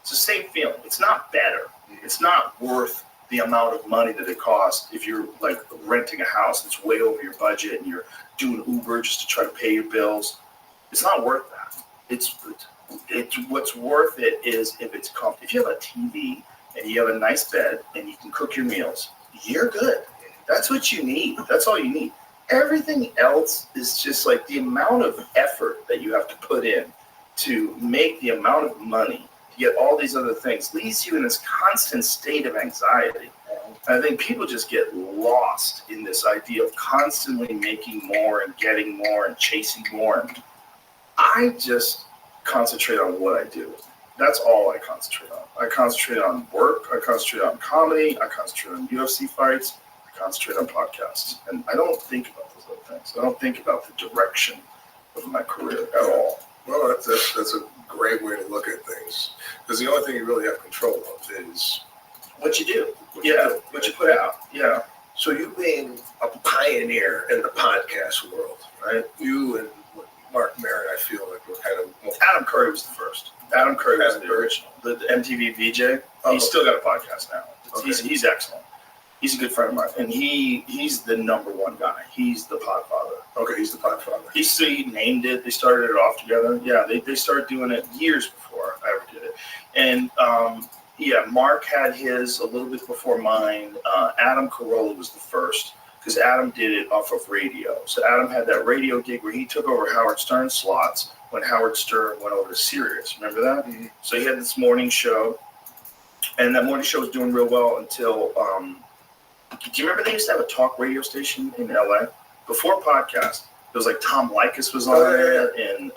It's the same feeling. It's not better. It's not worth the amount of money that it costs if you're like renting a house that's way over your budget and you're doing Uber just to try to pay your bills. It's not worth that. It's what's worth it is if it's comfortable. If you have a TV and you have a nice bed and you can cook your meals, you're good. That's what you need. That's all you need. Everything else is just like the amount of effort that you have to put in to make the amount of money to get all these other things leaves you in this constant state of anxiety. And I think people just get lost in this idea of constantly making more and getting more and chasing more. And I just concentrate on what I do. That's all I concentrate on. I concentrate on work. I concentrate on comedy. I concentrate on UFC fights. I concentrate on podcasts. And I don't think about those other things. I don't think about the direction of my career at all. Well, that's a great way to look at things. Because the only thing you really have control of is what you do. What you put out. Yeah. So you being a pioneer in the podcast world, right? You and Mark Maron, I feel like we're kind of... Adam Curry was the first. Adam Curry was the original. The MTV VJ. He's still got a podcast now. Okay. He's excellent. He's a good friend of mine. And he's the number one guy. He's the podfather. Okay, he's the podfather. He named it. They started it off together. Yeah, they started doing it years before I ever did it. And Mark had his a little bit before mine. Adam Carolla was the first because Adam did it off of radio. So Adam had that radio gig where he took over Howard Stern's slots when Howard Stern went over to Sirius. Remember that? Mm-hmm. So he had this morning show, and that morning show was doing real well until do you remember they used to have a talk radio station in LA? Before podcast, it was like Tom Likas was on it, and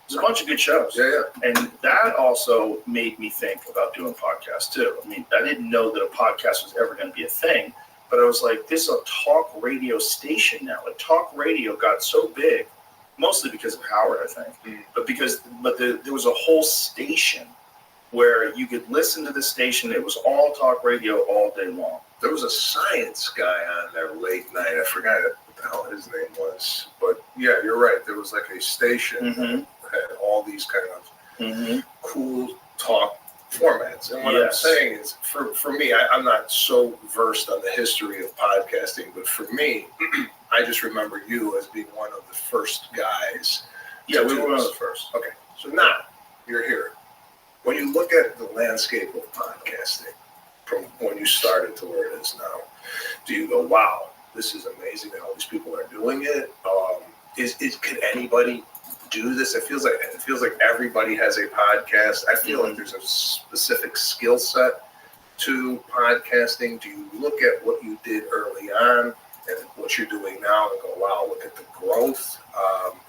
there's a bunch of good shows. Yeah. And that also made me think about doing podcasts too. I mean, I didn't know that a podcast was ever going to be a thing, but I was like, this is a talk radio station now. Like, talk radio got so big, mostly because of Howard, I think, but there was a whole station where you could listen to the station. It was all talk radio all day long. There was a science guy on there late night. I forgot what the hell his name was. But yeah, you're right. There was like a station that had all these kind of cool talk formats. And what I'm saying is, for me, I'm not so versed on the history of podcasting, but for me, I just remember you as being one of the first guys. Yeah, we were one of the first. Okay, so now you're here. When you look at the landscape of podcasting, from when you started to where it is now, do you go, wow, this is amazing that all these people are doing it? Can anybody do this? It feels like everybody has a podcast. I feel like there's a specific skill set to podcasting. Do you look at what you did early on and what you're doing now and go, wow, look at the growth?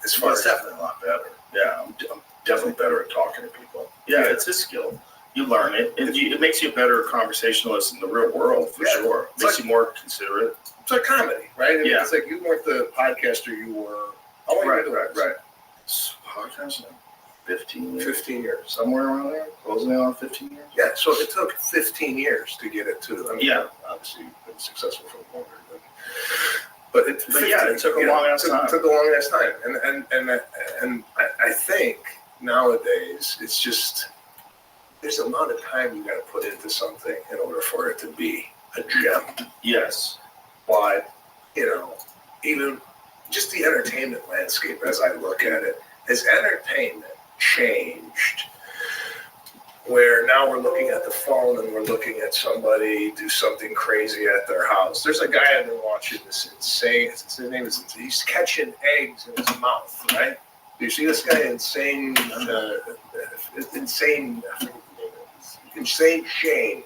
It's definitely a lot better. Yeah, I'm definitely better at talking to people. Yeah, it's a skill. You learn it. It makes you a better conversationalist in the real world, for sure. It makes you more considerate. It's like comedy, right? Yeah. It's like you weren't the podcaster you were. Right. Podcasting, 15 years. 15 years. Somewhere around there. Closing in on 15 years. Yeah, so it took 15 years to get it to. I mean, obviously you've been successful for longer. But it took a long ass time. It took a long ass time. And I think nowadays it's just, there's an amount of time you got to put into something in order for it to be a gem. Yes. But even just the entertainment landscape as I look at it, has entertainment changed? Where now we're looking at the phone and we're looking at somebody do something crazy at their house. There's a guy I've been watching this insane. His name is, he's catching eggs in his mouth, right? Do you see this guy? Insane Shane.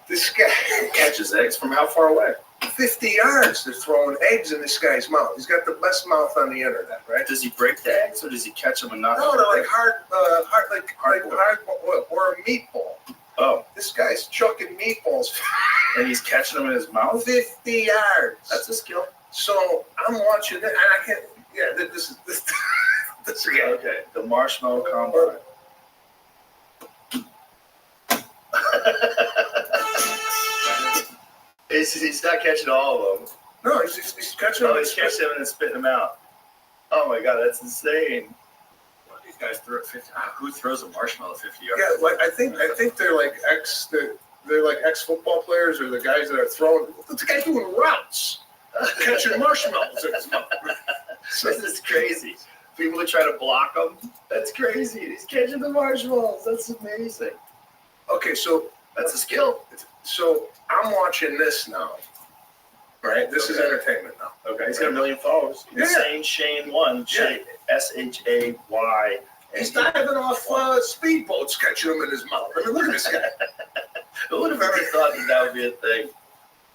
This guy Catches eggs from how far away? 50 yards. They're throwing eggs in this guy's mouth. He's got the best mouth on the internet, right? Does he break the eggs or does he catch them and not? No, like hard or a meatball. Oh, This guy's chucking meatballs and he's catching them in his mouth. 50 yards. That's a skill. So I'm watching it, and I can't. Yeah, this again. Okay, the marshmallow combine. He's not catching all of them. No, he's catching No, them. he's catching them and then spitting them out. Oh my god, that's insane. What, these guys throw it 50. Who throws a marshmallow 50 yards? Yeah, like I think they're like they're like ex-football players or the guys that are throwing. The guy doing routes, catching marshmallows in his mouth. This is crazy. People are trying to block him. That's crazy. He's catching the marshmallows. That's amazing. Okay, so That's a skill. So I'm watching this now, right? This is Okay. entertainment now. Okay, he's got 1 million followers. Yeah. Insane Shane 1. Shay, SHAY. He's diving off speedboats, catching them in his mouth. I mean, look at this guy. Who would have ever thought that would be a thing?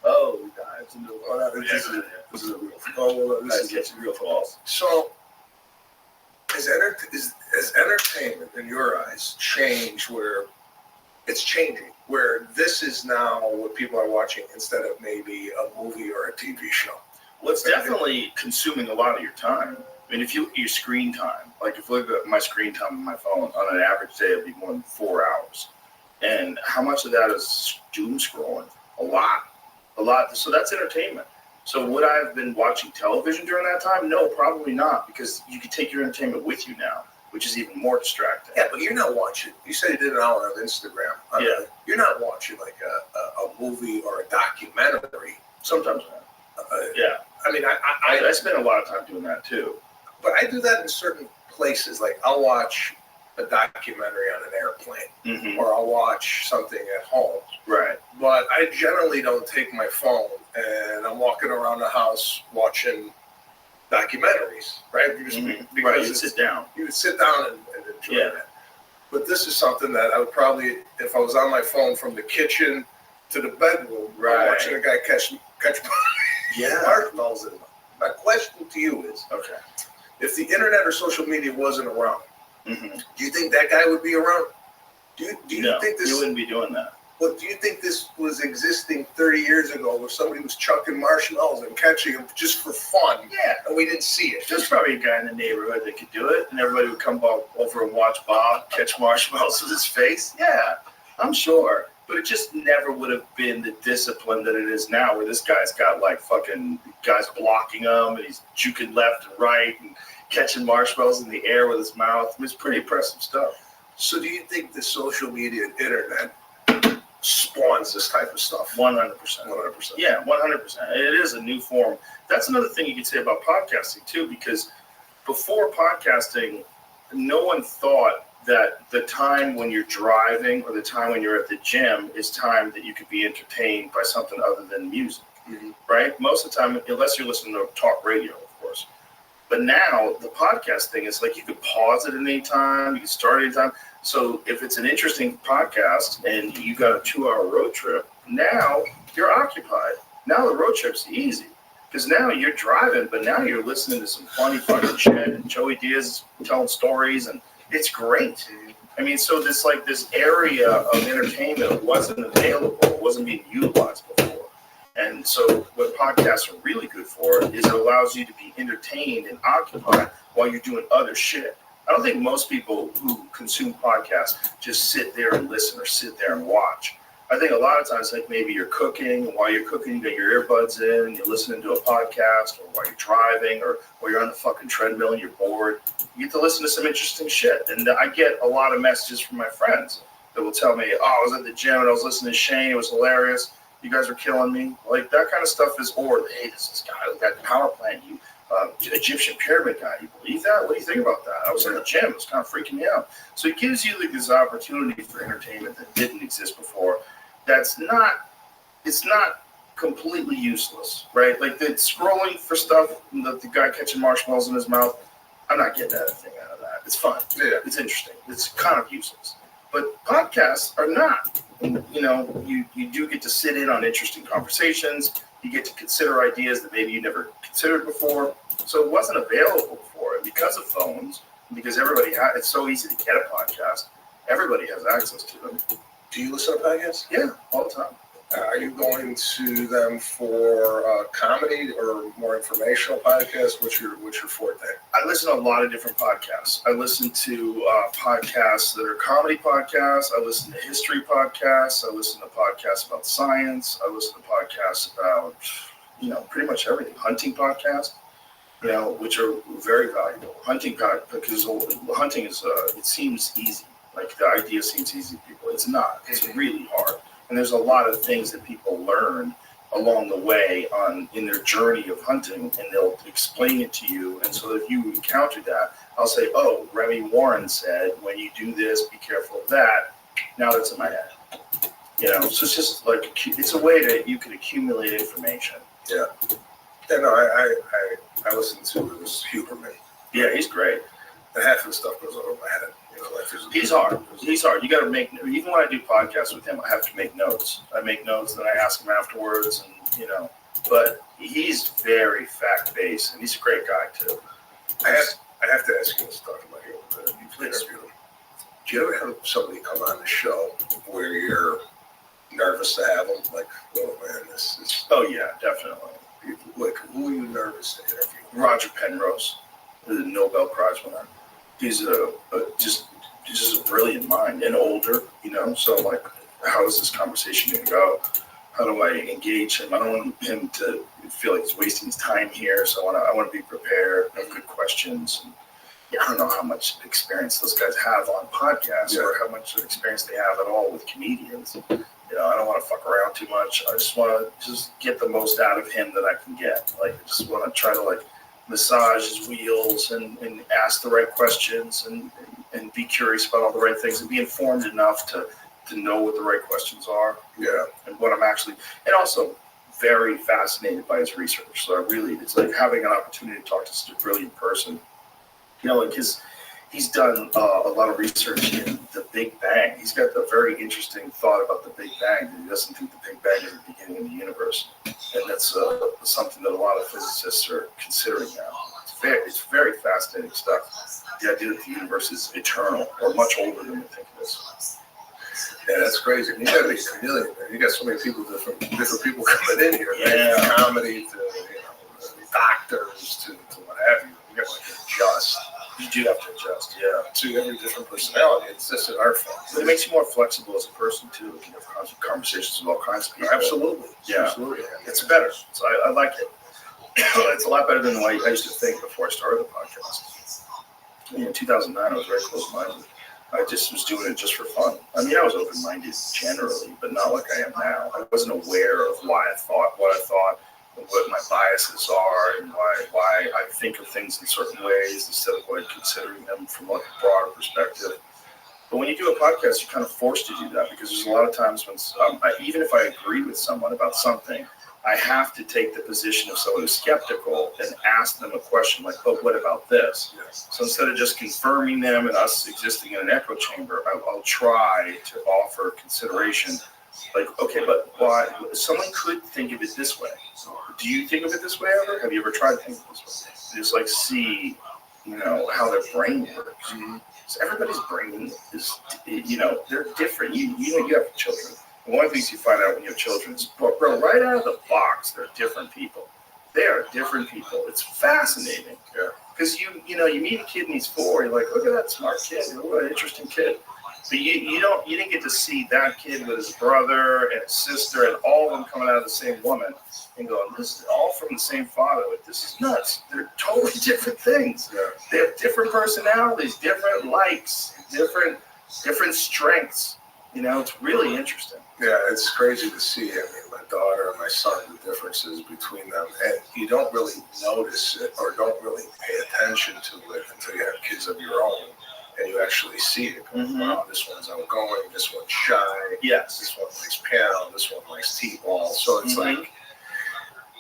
Oh, he dives into the water. This is a real. Oh, well, this Guys is catching real falls. so. Has entertainment in your eyes changed where it's changing? Where this is now what people are watching instead of maybe a movie or a TV show? Well, it's definitely consuming a lot of your time. I mean, if you look at your screen time, like if you look at my screen time on my phone, on an average day, it'd be more than 4 hours. And how much of that is doom scrolling? A lot. So that's entertainment. So would I have been watching television during that time? No, probably not, because you can take your entertainment with you now, which is even more distracting. Yeah, but you're not watching. You said you did an hour of Instagram. Yeah. You're not watching like a movie or a documentary. Sometimes, yeah. I mean, I spend a lot of time doing that too. but I do that in certain places. Like I'll watch a documentary on an airplane, Mm-hmm. or I'll watch something at home. Right. But I generally don't take my phone and I'm walking around the house watching documentaries, right? Because, Mm-hmm. because Right. You it's- sit down. you would sit down and enjoy Yeah. that. But this is something that I would probably, if I was on my phone from the kitchen to the bedroom, Right. watching a guy catch Yeah. marshmallows in them. My question to you is, Okay. if the internet or social media wasn't around, Mm-hmm. do you think that guy would be around? Do you No, think this? you wouldn't be doing that. What do you think this was existing 30 years ago, where somebody was chucking marshmallows and catching them just for fun, Yeah. and we didn't see it? There's probably a guy in the neighborhood that could do it, and everybody would come over and watch Bob catch marshmallows with his face. Yeah, I'm sure. But it just never would have been the discipline that it is now, where this guy's got like fucking guys blocking him, and he's juking left and right and catching marshmallows in the air with his mouth. I mean, it's pretty impressive stuff. So do you think the social media and internet spawns this type of stuff? 100%. 100%. Yeah, 100%. It is a new form. That's another thing you could say about podcasting too, because before podcasting, no one thought that the time when you're driving or the time when you're at the gym is time that you could be entertained by something other than music, right? Most of the time, unless you're listening to talk radio, of course. But now the podcast thing is like you could pause it at any time, you can start at any time. So if it's an interesting podcast and you got a 2-hour road trip, now you're occupied. Now the road trip's easy because now you're driving, but now you're listening to some funny fucking shit and Joey Diaz is telling stories, and it's great. I mean, so this area of entertainment wasn't available, wasn't being utilized before. And so what podcasts are really good for is it allows you to be entertained and occupied while you're doing other shit. I don't think most people who consume podcasts just sit there and listen or sit there and watch. I think a lot of times, like maybe you're cooking, and while you're cooking, you got your earbuds in, and you're listening to a podcast, or while you're driving, or while you're on the fucking treadmill and you're bored. You get to listen to some interesting shit. And I get a lot of messages from my friends that will tell me, oh, I was at the gym and I was listening to Shane, it was hilarious. You guys are killing me. Like that kind of stuff is, or hey, this guy, that power plant, Egyptian pyramid guy. You believe that? What do you think about that? I was in the gym. It was kind of freaking me out. So it gives you like this opportunity for entertainment that didn't exist before. It's not completely useless, right? Like the scrolling for stuff, the guy catching marshmallows in his mouth. I'm not getting anything out of that. It's fun. Yeah, it's interesting. It's kind of useless. But podcasts are not. And, you do get to sit in on interesting conversations. You get to consider ideas that maybe you never considered before. So it wasn't available before. And because of phones, because it's so easy to get a podcast, everybody has access to them. Do you listen to podcasts? Yeah, all the time. Are you going to them for comedy or more informational podcasts? What's your forte? I listen to a lot of different podcasts. I listen to podcasts that are comedy podcasts. I listen to history podcasts. I listen to podcasts about science. I listen to podcasts about, pretty much everything. Hunting podcasts, which are very valuable. Because hunting is, it seems easy. Like the idea seems easy to people. It's not. It's really hard. And there's a lot of things that people learn along the way in their journey of hunting, and they'll explain it to you. And so if you encounter that, I'll say, oh, Remy Warren said, when you do this, be careful of that. Now that's in my head. So it's just like, it's a way that you can accumulate information. Yeah. Yeah, no, I listen to this Huberman. Yeah, he's great. And half of the stuff goes over my head. He's hard. You got to make, even when I do podcasts with him, I have to make notes. I make notes, then I ask him afterwards, and but he's very fact-based, and he's a great guy too. I have to ask you this, talking about you a little bit. Please. Do you ever have somebody come on the show where you're nervous to have them? Like, oh man, this is. Oh yeah, definitely. Like, who are you nervous to interview? Roger Penrose, the Nobel Prize winner. He's just a brilliant mind, and older, so like, how is this conversation going to go? How do I engage him? I don't want him to feel like he's wasting his time here, so I want to be prepared, have good questions. And, I don't know how much experience those guys have on podcasts or how much experience they have at all with comedians. I don't want to fuck around too much. I just want to get the most out of him that I can get. Like, I just want to try to massage his wheels and ask the right questions and be curious about all the right things and be informed enough to know what the right questions are. Yeah. And what I'm actually, and also very fascinated by his research. So it's like having an opportunity to talk to such a brilliant person. He's done a lot of research in the Big Bang. He's got a very interesting thought about the Big Bang. He doesn't think the Big Bang is the beginning of the universe. And that's something that a lot of physicists are considering now. It's very fascinating stuff. The idea that the universe is eternal or much older than we think it is. Yeah, that's crazy. You got to be a chameleon, man. You got so many people, different people coming in here. Yeah. From comedy to doctors to what have you. You got to adjust. You do have to adjust, yeah. To every different personality. It's just an art form. But it makes you more flexible as a person too. You can have conversations with all kinds of people. Absolutely. Yeah. Absolutely. It's better. So I like it. It's a lot better than the way I used to think before I started the podcast. In 2009, I was very close-minded. I just was doing it just for fun. I mean, I was open-minded generally, but not like I am now. I wasn't aware of why I thought what I thought, and what my biases are, and why I think of things in certain ways instead of considering them from a broader perspective. But when you do a podcast, you're kind of forced to do that because there's a lot of times when, even if I agree with someone about something, I have to take the position of someone who's skeptical and ask them a question like, "Oh, what about this?" Yes. So instead of just confirming them and us existing in an echo chamber, I'll try to offer consideration. Like, okay, but why? Someone could think of it this way. Do you think of it this way ever? Have you ever tried to think of it this way? Just see, how their brain works. Mm-hmm. So everybody's brain is, they're different. You have children. And one of the things you find out when you have children is, bro, right out of the box, they're different people. They are different people. It's fascinating. Because you meet a kid and he's 4, you're like, look at that smart kid, what an interesting kid. But you didn't get to see that kid with his brother and his sister and all of them coming out of the same woman and going, this is all from the same father. Like, this is nuts. They're totally different things. Yeah. They have different personalities, different likes, different different strengths. You know, it's really interesting. Yeah, it's crazy to see. I mean, my daughter and my son, the differences between them, and you don't really notice it or don't really pay attention to it until you have kids of your own and you actually see it. Wow, this one's outgoing, this one's shy. Yes. This one likes piano, this one likes t-ball. So it's like,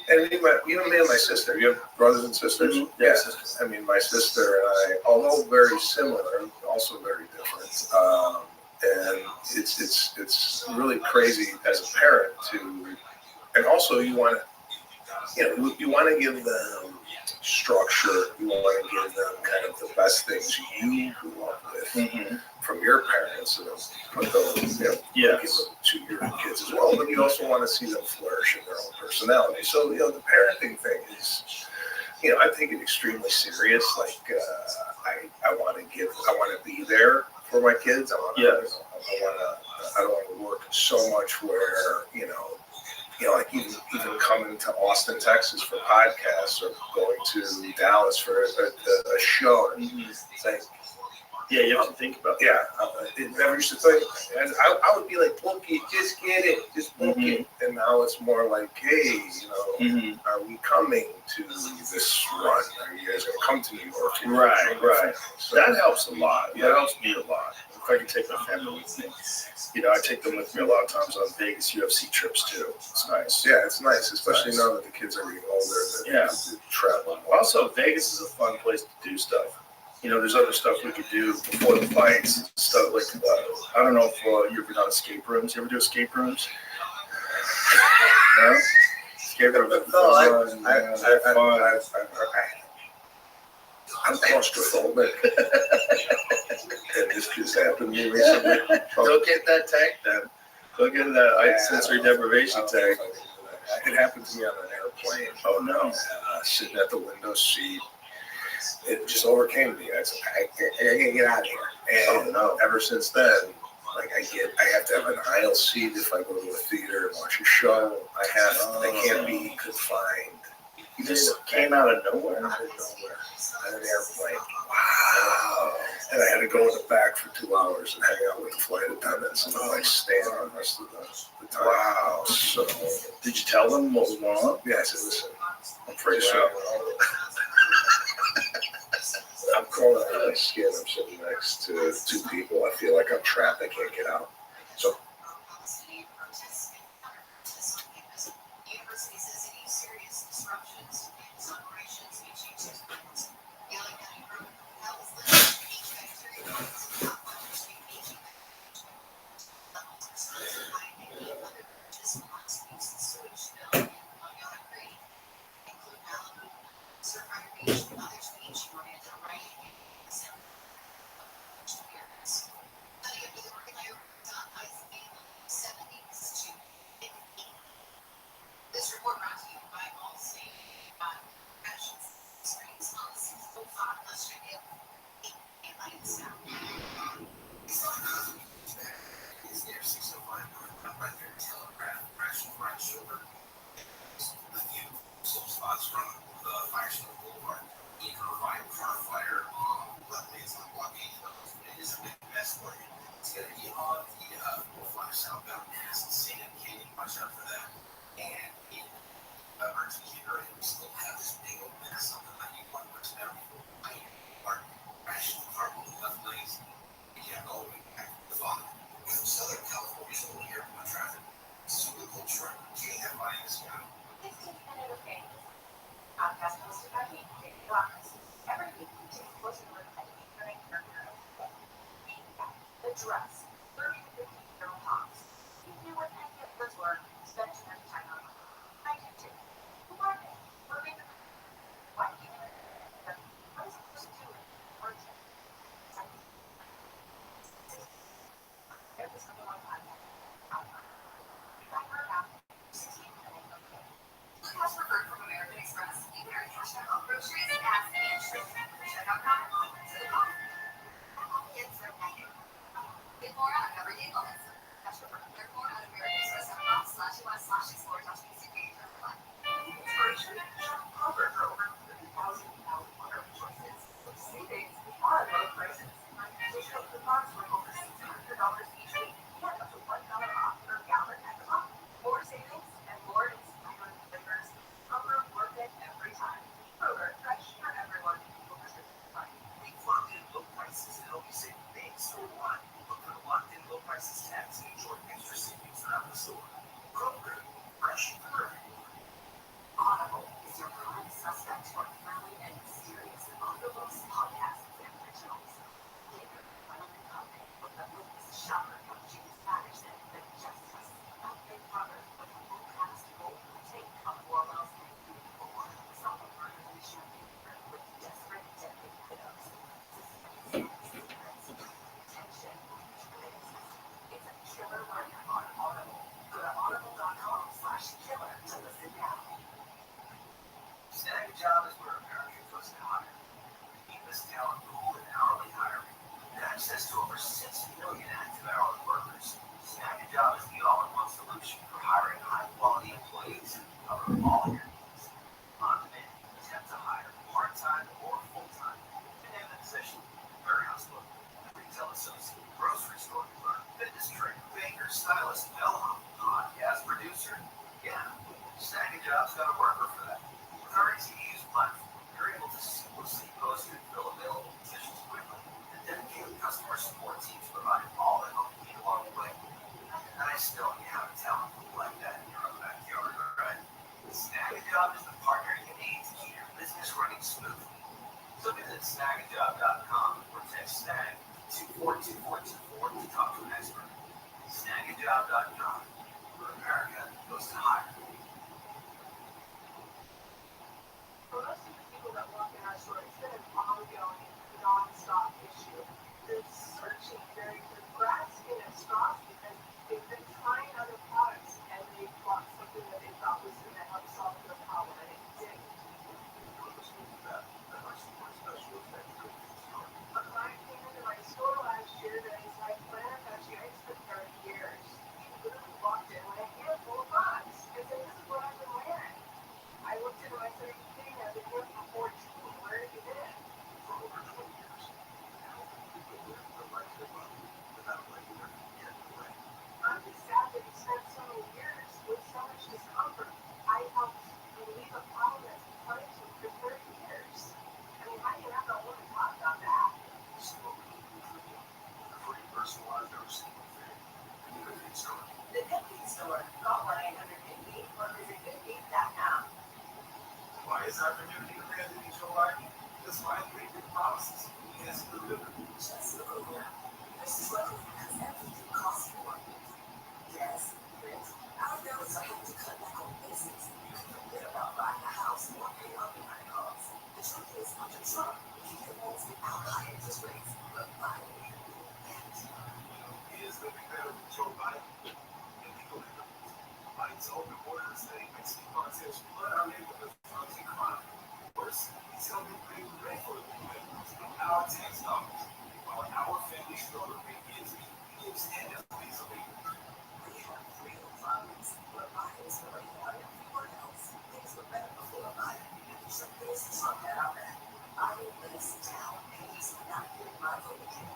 and even me and my sister, you have brothers and sisters? Yes. I mean, my sister and I, although very similar, also very different. And it's really crazy as a parent to, and also you want to give them structure. You want to give them kind of the best things you grew up with from your parents, and put those, give them to your kids as well. But you also want to see them flourish in their own personality. So the parenting thing is, I take it extremely serious. Like I want to be there for my kids. I don't want to work so much where like even coming to Austin, Texas for podcasts or going to Dallas for a show. It's like, you have to think about that. It never used to think. And I would be like, book it, just get it, just book it. And now it's more like, hey, are we coming to this run? Are you guys going to come to New York? Right. So That helps a lot. That helps me a lot. If I can take my family with me. I take them with me a lot of times on Vegas UFC trips too. It's nice. Yeah, it's nice, especially now that the kids are getting older. That they travel more. Also, Vegas is a fun place to do stuff. There's other stuff we could do before the fights. Stuff like, I don't know if you ever done escape rooms. You ever do escape rooms? No? Escape rooms are fun. I'm claustrophobic. And this just happened to me recently. Go get that tank then. Go get that sensory deprivation tank. It happened to me on an airplane. Oh no. Sitting at the window seat. It just overcame me. I said, I can't get out of here. And ever since then, like I have to have an aisle seat if I go to a theater and watch a show. I can't be confined. You just came out of nowhere? Out of nowhere. On an airplane. Wow. And I had to go in the back for 2 hours and hang out with the flight attendants and stand on the rest of the time. Wow. So, did you tell them what was going on? Yeah, I said, listen, I'm pretty sure. I'm crawling out of my skin. I'm sitting next to 2 people. I feel like I'm trapped. I can't get out. So, Job's got a worker for that. With our easy-to-use platform, you're able to seamlessly post and fill available positions quickly. The dedicated customer support teams provide all the help you need along the way. Nice knowing you have a talent pool like that in your own backyard, right? Snagajob is the partner you need to keep your business running smoothly. So visit snagajob.com or text snag to 42424 to talk to an expert. Snagajob.com, where America goes to hire. For most of the people that walk in our store, it's been an ongoing, non-stop issue. They're searching, they're grasping at straws because they've been trying other products and they bought something that they thought was going to help solve their problem and it didn't. A client came into my store last year that is like, Planner got you eggs for 30 years. He literally walked in with a handful of bucks and said, this is what I've been wearing. I looked at him, I said, are you kidding? I've been here for 14. Where have you been? For over 20 years. Now, people live their life without letting their feet get in the way. I'm just sad that he spent so many years with so much discomfort. I helped relieve a problem that's been plaguing him for 30 years. I mean, how do you not know what to talk about that? For your personalized every single thing. The Good Feet Store. The Good Feet Store. Call 1-800-GOOD-FEET or visit goodfeet.com. Why is our community demanding each other? Because life may be promises. Yes, delivered. Just look around. This is what because everything costs more. Gas, rent, our bills are having to cut back on basics. You can forget about buying a house or pay up in high costs. The truth is, under Trump, we can get loans without high interest rates, but buying it He is living better with Joe Biden and legal immigrants. Biden's open borders saying Mexican politics flood our neighborhoods drugs and crime. Worse, he's helping pay the rent for the immigrants from our tax dollars, while our family struggle pay his gives and employees a leader. We have real problems, but Biden's already won everyone else. Things were better before Biden. And some things Trump had our back. Biden lives down, and he's not getting my vote again.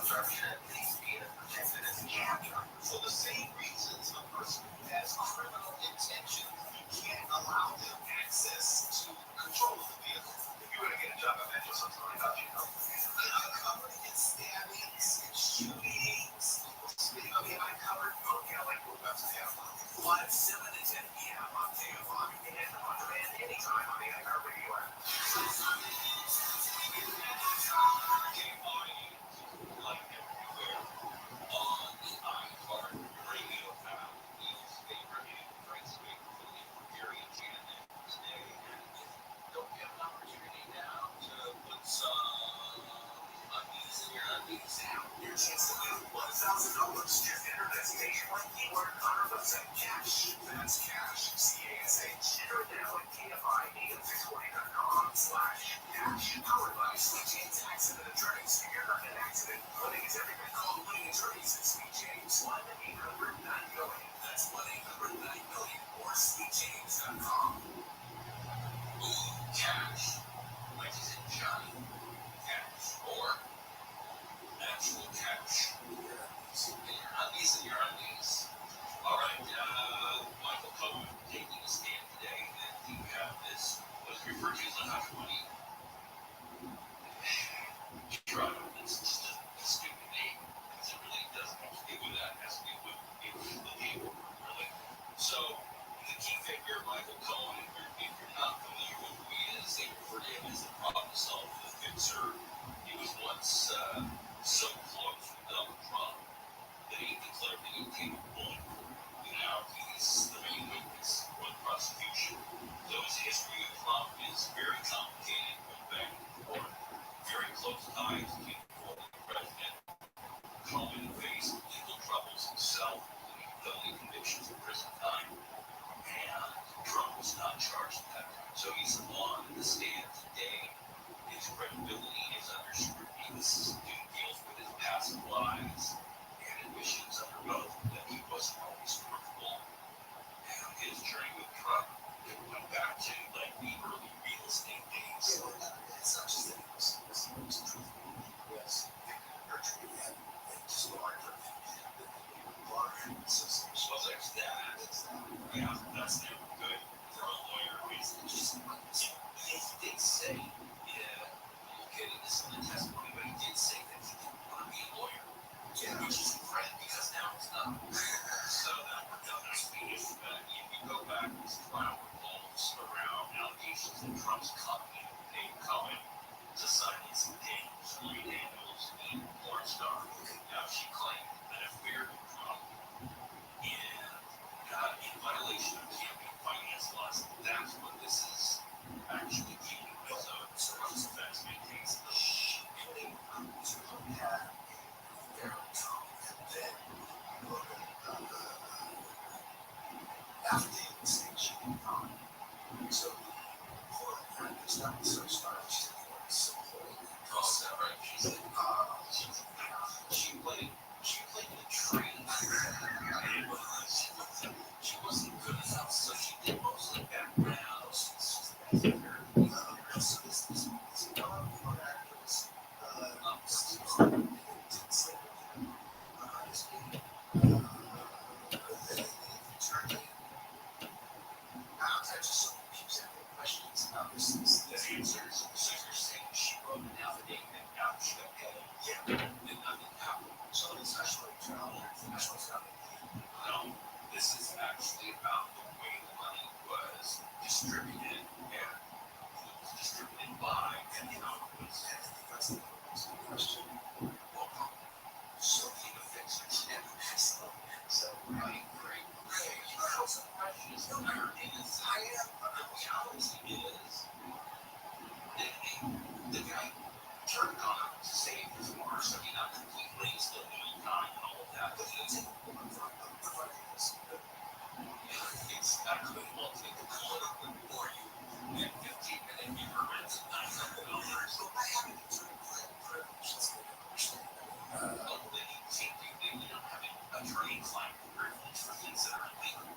Corruption is being protected as a capture. For the same reasons a person who has criminal intentions, you can't allow them access to control of the vehicle. If you were to get a job, I bet you something like that, you know. I'm covered in stabbings and shootings. I mean, I'm covered. Okay, I like to go back to Tampa. Live 7 to 10 p.m. on Tampa. And on demand anytime on the iHeart Radio app. Like everywhere on the iHeart Radio app. News, favorite, and Frank's Week for the period Janet today. And don't you have an opportunity now to put some undies in your undies? Your chance to win $1,000. Just enter destination keyword 100% cash. That's cash. CASH. Enter it now at KFI640.com/cash. Powered by Sweet James Accident Attorneys. If you're not in an accident, winning is everything. Call the winning attorneys at Sweet James. 1-800-9-MILLION. That's 1-800-9-MILLION or sweetjames.com. Ooh, cash. Like is it Johnny Cash or actual cash? In your undies and your undies. All right, Michael Cohen taking a stand today, and you have this, what's referred to as a hush money drug. It's just a stupid name, because it really doesn't have to do with that. It has to do with illegal, really. So, the key figure, Michael Cohen, if you're not familiar with who he is, they refer to him as the problem solver, the fixer. He was once so close with Donald Trump that he declared him incapable. Now he's the main witness for the prosecution. So his history of Trump is very complicated, going back and forth. Very close ties to the former president. Cohen faced legal troubles himself, including felony convictions and prison time. And Trump was not charged with that. So he's on the stand today. His credibility is under scrutiny. This dude deals with his past lies and admissions under oath that he wasn't always truthful. And his journey with Trump went back to like the early real estate days. It's not just that he was the testimony, but he did say that he didn't want to be a lawyer. Yeah, which is incredible because now it's not. So that worked out nice for you. But if you go back, this trial revolves around allegations that Trump's company, Dave Cohen, decided to date Stormy Daniels, the porn star. Now she claimed that affair with Trump in violation of campaign finance laws. That's what this is actually keeping with. So Trump's defense maintains the really to have very Trump and then after the stage so the court is not so started. She's right. She played the train. She wasn't good enough, so she did mostly background. So this young actress, questions about this. The answers. So you're saying she wrote an affidavit after she got paid? Yeah. And nothing happened. So it's actually trial. No, this is actually about the way the money was distributed and distributed by and how it was. That's the question. Well, so he affects her and excellent. So right, great. Okay, you know some questions. The reality is the guy turned on him to save his Mars. I mean, not completely, still doing time and all of that, but he didn't take one from the this. It's actually will take the political for you in 15-minute increments of $900. So I have to do privilege. They can't do they don't have an attorney-client privilege for things that are illegal.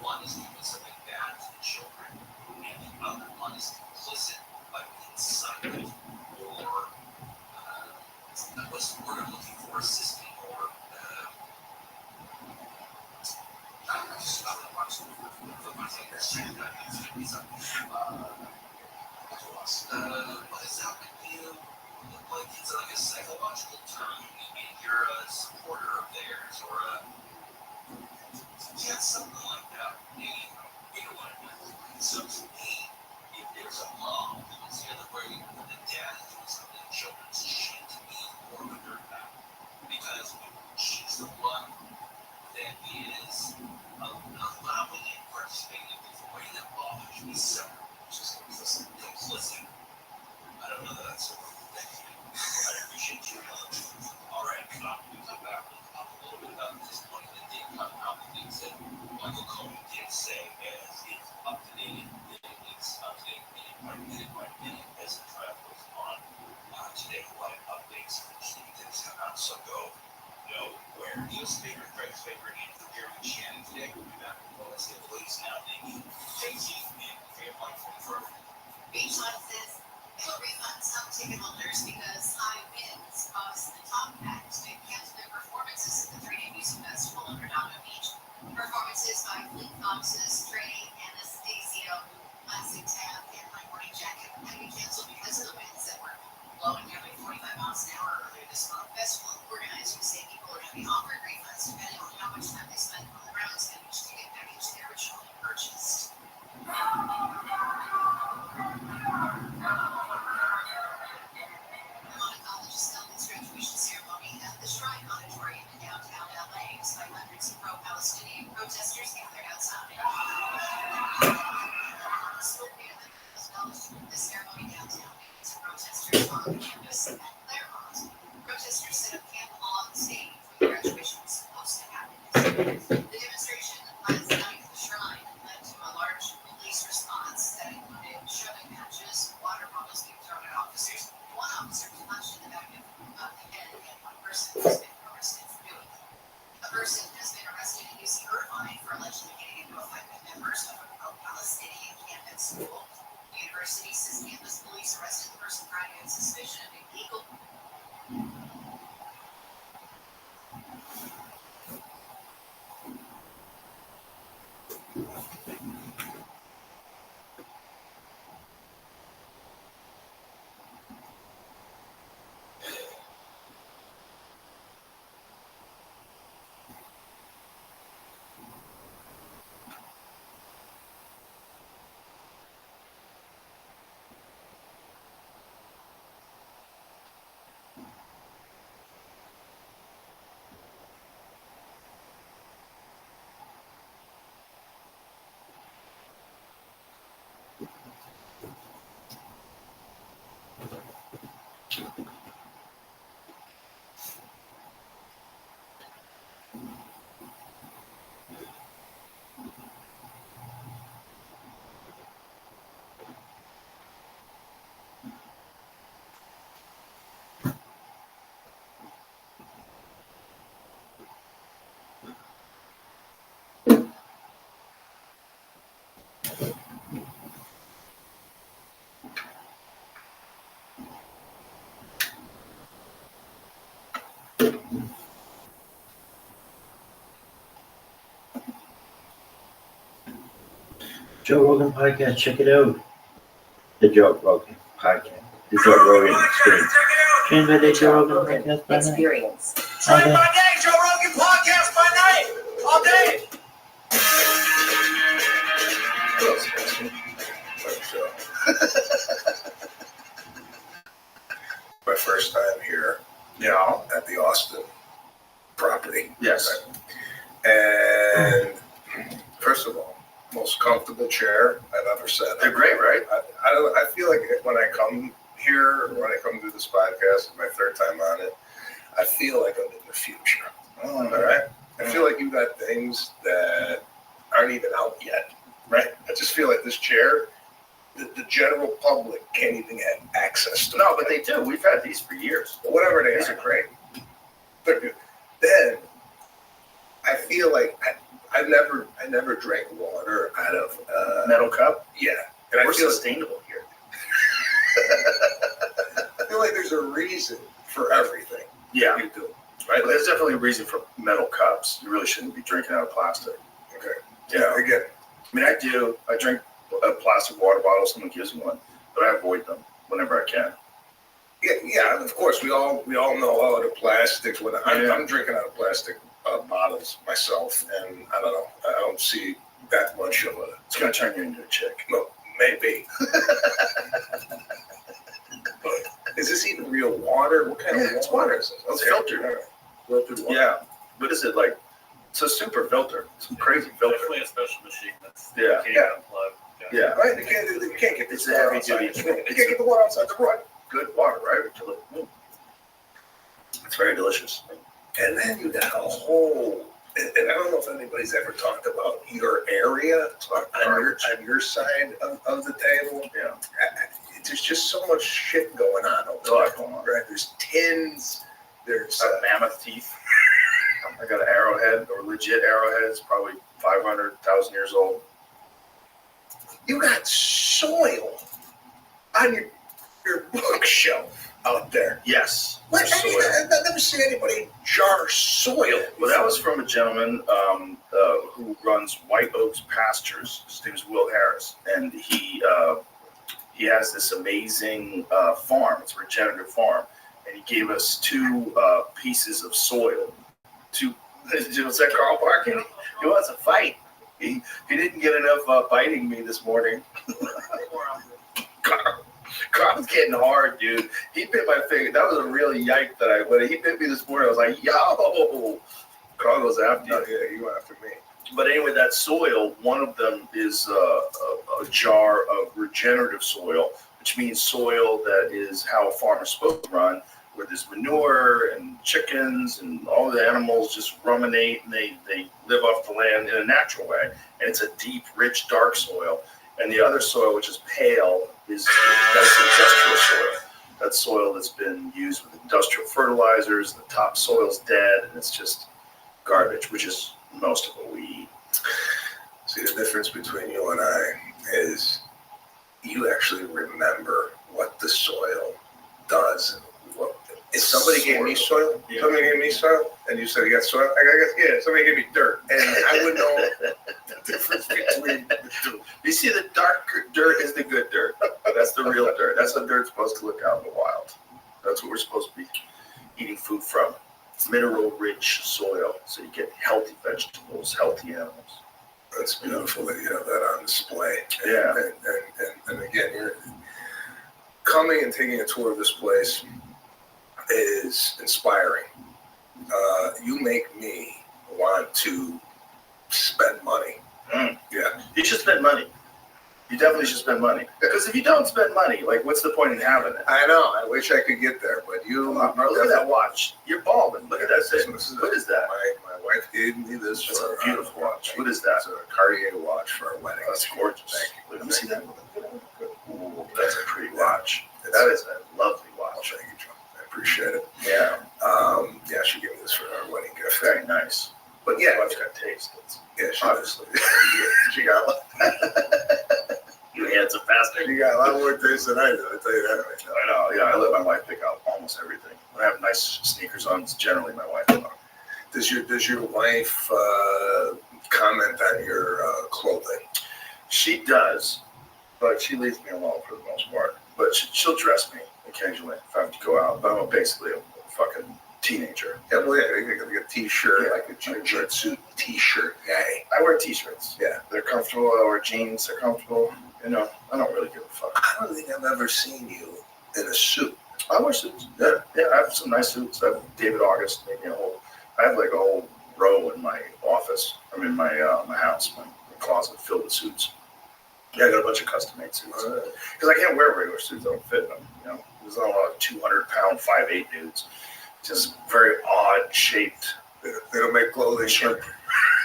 One is doing something bad to the children, and the other one is complicit by What does that mean? Like it's like a psychological term. You're a supporter of theirs or something like that. You know what I mean? So to me, if there's a mom who's the other way, and the dad is doing something, the children's shit to me more under that. Because she's the one that is allowing and participating in the way that bothers me so just complicit. I don't know that that's a thing. I appreciate you. All right, we come back and talk a little bit about this point that did come out, the things that Michael Cohen did say as it's up to date, it's up to date minute by minute as the trial goes on. Today, a lot of updates and key things come out. So go where Neil's favorite, Greg's favorite, and Gary and Shannon today. We'll be back with let's get the latest now. Thank you, Casey, and Fairline for Beach Life says it'll refund some ticket holders because high winds caused the Top Pack to cancel their performances at the 3-day music festival in Redondo Beach. Performances by Fleet Foxes, Trey, Anastasio, Classic Tab, and My Morning Jacket had to be canceled because of the winds that were blowing nearly 45 miles an hour earlier this month. Festival organizers say people are going to be offered refunds depending on how much time they spend on the grounds and each ticket package they originally purchased. College's held its graduation ceremony at the Shrine Auditorium in downtown LA, despite hundreds of pro-Palestinian protesters gathered outside. The ceremony downtown meets protesters on campus at Claremont. Protesters set up camp along the stage where the graduation was supposed to happen. The demonstration last night at the shrine led to a large police response that included shoving matches, water bottles being thrown at officers. One officer was punched in the back of the head, and one person has been arrested for doing it. A person has been arrested in UC Irvine for allegedly getting into a fight with members of a pro-Palestinian campus school. The university says campus police arrested the person Friday on suspicion of illegal. Joe Rogan podcast, check it out. The Joe Rogan podcast. The Joe Rogan experience. Trained by the Joe Rogan podcast by night. Experience. Train by day, Joe Rogan podcast by night, all day. My first time here at the Austin property. Yes. And first of all, most comfortable chair I've ever sat in. They're great, right? I feel like when I come here, when I come do this podcast, my third time on it, I feel like I'm in the future. All right? I feel like you got things that aren't even out yet, right? I just feel like this chair, the general public can't even have access to. No, but they do. We've had these for years. But whatever they These are great. They're good. Then I feel like I never drank water out of Metal cup. Yeah, and We're I feel sustainable here. I feel like there's a reason for everything Yeah. you do, Right. right? There's definitely a reason for metal cups. You really shouldn't be drinking out of plastic. Okay. Yeah. Again, I mean, I do. I drink a plastic water bottle. Someone gives me one. but I avoid them whenever I can. Yeah, of course. We all know all the plastics. When I'm drinking out of plastic bottles myself, and I don't know. I don't see that much of a. It's gonna turn you into a chick. No, maybe. But is this even real water? What kind of it's water. It's filtered. Filtered water. Yeah. What is it like? It's a super filter. It's a crazy filter. Definitely a special machine that's Yeah. you can't unplug. Yeah. Right? You can't get It's this a water heavy outside. duty. You can't get the water outside the run. Good water, right? It's very delicious. And then you got a whole, and I don't know if anybody's ever talked about your area on your side of the table. Yeah. There's just so much shit going on over there. Right? There's tins. There's Mammoth teeth. I got an arrowhead, or legit arrowhead. It's probably 500,000 years old. you got soil on your bookshelf out there. Yes. What? Soil. I've never seen anybody jar soil. Well, that was from a gentleman who runs White Oaks Pastures. His name is Will Harris, and he has this amazing farm. It's a regenerative farm, and he gave us 2 pieces of soil. Was that Carl barking? He wants to fight. He didn't get enough biting me this morning. Carl's getting hard, dude. He bit my finger. That was a real yike when he bit me this morning. I was like, yo! Carl goes after you. Yeah, you went after me. But anyway, that soil, one of them is a jar of regenerative soil, which means soil that is how a farm is supposed to run, where there's manure and chickens and all the animals just ruminate and they live off the land in a natural way. And it's a deep, rich, dark soil. And the other soil, which is pale, that's industrial soil. That's soil that's been used with industrial fertilizers. The top soil's dead, and it's just garbage, which is most of what we eat. See, the difference between you and I is you actually remember what the soil does. If somebody gave me soil, and you said you got soil, somebody gave me dirt, and I would know the difference between the two. You see, the dark dirt is the good dirt. That's the real dirt. That's how dirt's supposed to look out in the wild. That's what we're supposed to be eating food from. Mineral-rich soil, so you get healthy vegetables, healthy animals. That's beautiful that you have that on display. Yeah. And again, you're coming and taking a tour of this place is inspiring. You make me want to spend money. Yeah. You should spend money. You definitely should spend money. Because if you don't spend money, like, what's the point in having it? I know. I wish I could get there, but you. Look at that watch. You're balding. Look at that thing. What is that? My wife gave me this. It's a beautiful watch. What is that? It's a Cartier watch for a wedding. That's gorgeous. Thank you. Let me see that. Ooh, that's a pretty watch. That is a lovely watch. Thank you, John. I appreciate it. Yeah. Yeah, she gave me this for our wedding gift. Very nice. But yeah, Wife's got taste. yeah, Obviously. she got You handsome bastard. she got a lot more taste than I do. I tell you that right now. I know. Yeah, I let my wife pick out almost everything. When I have nice sneakers on, it's generally my wife. Does your wife comment on your clothing? She does, but she leaves me alone for the most part. But she'll dress me occasionally if I have to go out. But I'm basically a fucking teenager. Yeah, well, yeah, you got like a t-shirt, like a jumpsuit t-shirt guy. I wear t-shirts. Yeah. They're comfortable. I wear jeans. They're comfortable. You know, I don't really give a fuck. I don't think I've ever seen you in a suit. I wear suits. Yeah, I have some nice suits. I have David August. I have like a whole row in my office. I'm in my house, my closet filled with suits. Yeah, I got a bunch of custom-made suits. Because I can't wear regular suits. I don't fit in them. You know, there's not a lot of 200-pound 5'8" dudes. Just very odd-shaped. They don't make clothing short.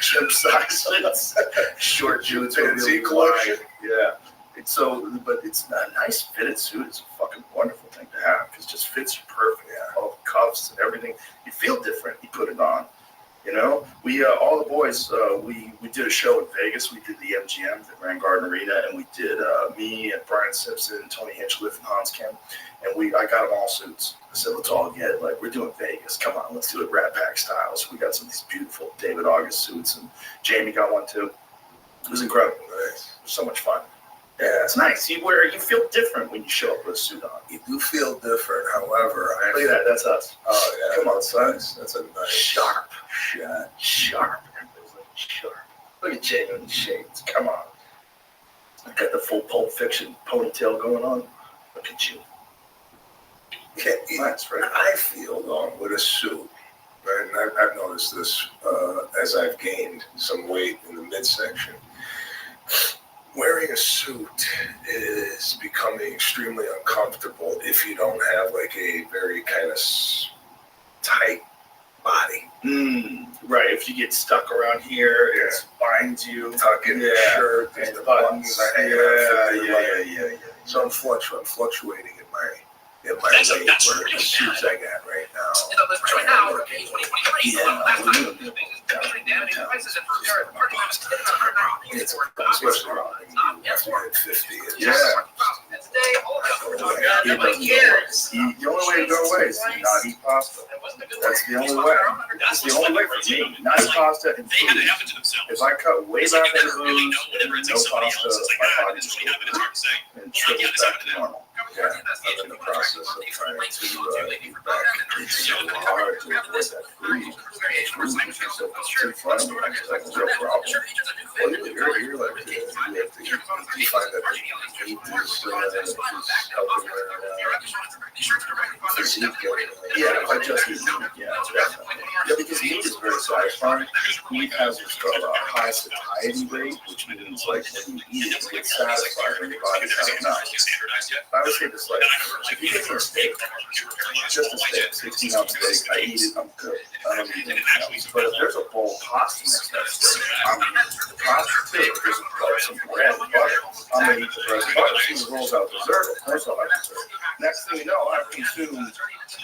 Chimp size suits. Short suits. Fancy collection. Yeah. But it's a nice fitted suit. It's a fucking wonderful thing to have because it just fits you perfect. Yeah. All the cuffs and everything. You feel different. You put it on. You know, we all the boys. We did a show in Vegas. We did the MGM at Grand Garden Arena, and we did me and Brian Simpson, Tony Hinchcliffe, and Hans Kim, and I got them all suits. I said, let's all get it. Like, we're doing Vegas. Come on, let's do it Rat Pack style. So we got some of these beautiful David August suits, and Jamie got one too. It was incredible. It was so much fun. Yeah, It's nice. You feel different when you show up with a suit on. you do feel different. However, Look at that. That's us. Oh yeah, Come on, son. that's a nice Sharp. shot. Sharp. Everybody's like sharp. Look at Jay in the shades. Come on. I got the full Pulp Fiction ponytail going on. Look at you. Yeah, Nice, right? I feel though with a suit, right, and I've noticed this as I've gained some weight in the midsection. Wearing a suit is becoming extremely uncomfortable if you don't have like a very kind of tight body. Right. If you get stuck around here, it binds you. Tuck in the shirt, And the the buttons buttons. are hanging out from your leg. Yeah. So I'm fluctuating in my weight where the suits I got right now. It's especially around after you hit 50. It's Yeah. The only way to go away is to not eat pasta. That's the only way. That's the only way for me. Not eat pasta and food. If I cut way back in the booze, no pasta, my body just goes and triples back to normal. Yeah, I'm in the process of trying to get back. It's so hard to avoid that food. Too funny, like a real problem. Well, you're like, you have to you find that the meat is helping your physique getting. Yeah, if I just eat meat, yeah, definitely. Yeah, because meat is very satisfying. Meat has what's called a high satiety rate, which means like when you eat it, you get satisfied when your body's not enough. I would say this like, if you get a steak, just a steak, 16-ounce steak, I eat it, I'm good. I don't need anything else. But if there's a bowl of pasta next to that steak, I'm eating the pasta too. If there's like some bread and butter, I'm gonna eat the bread and butter. As soon as it rolls out dessert, of course I'll have dessert. Next thing you know, I've consumed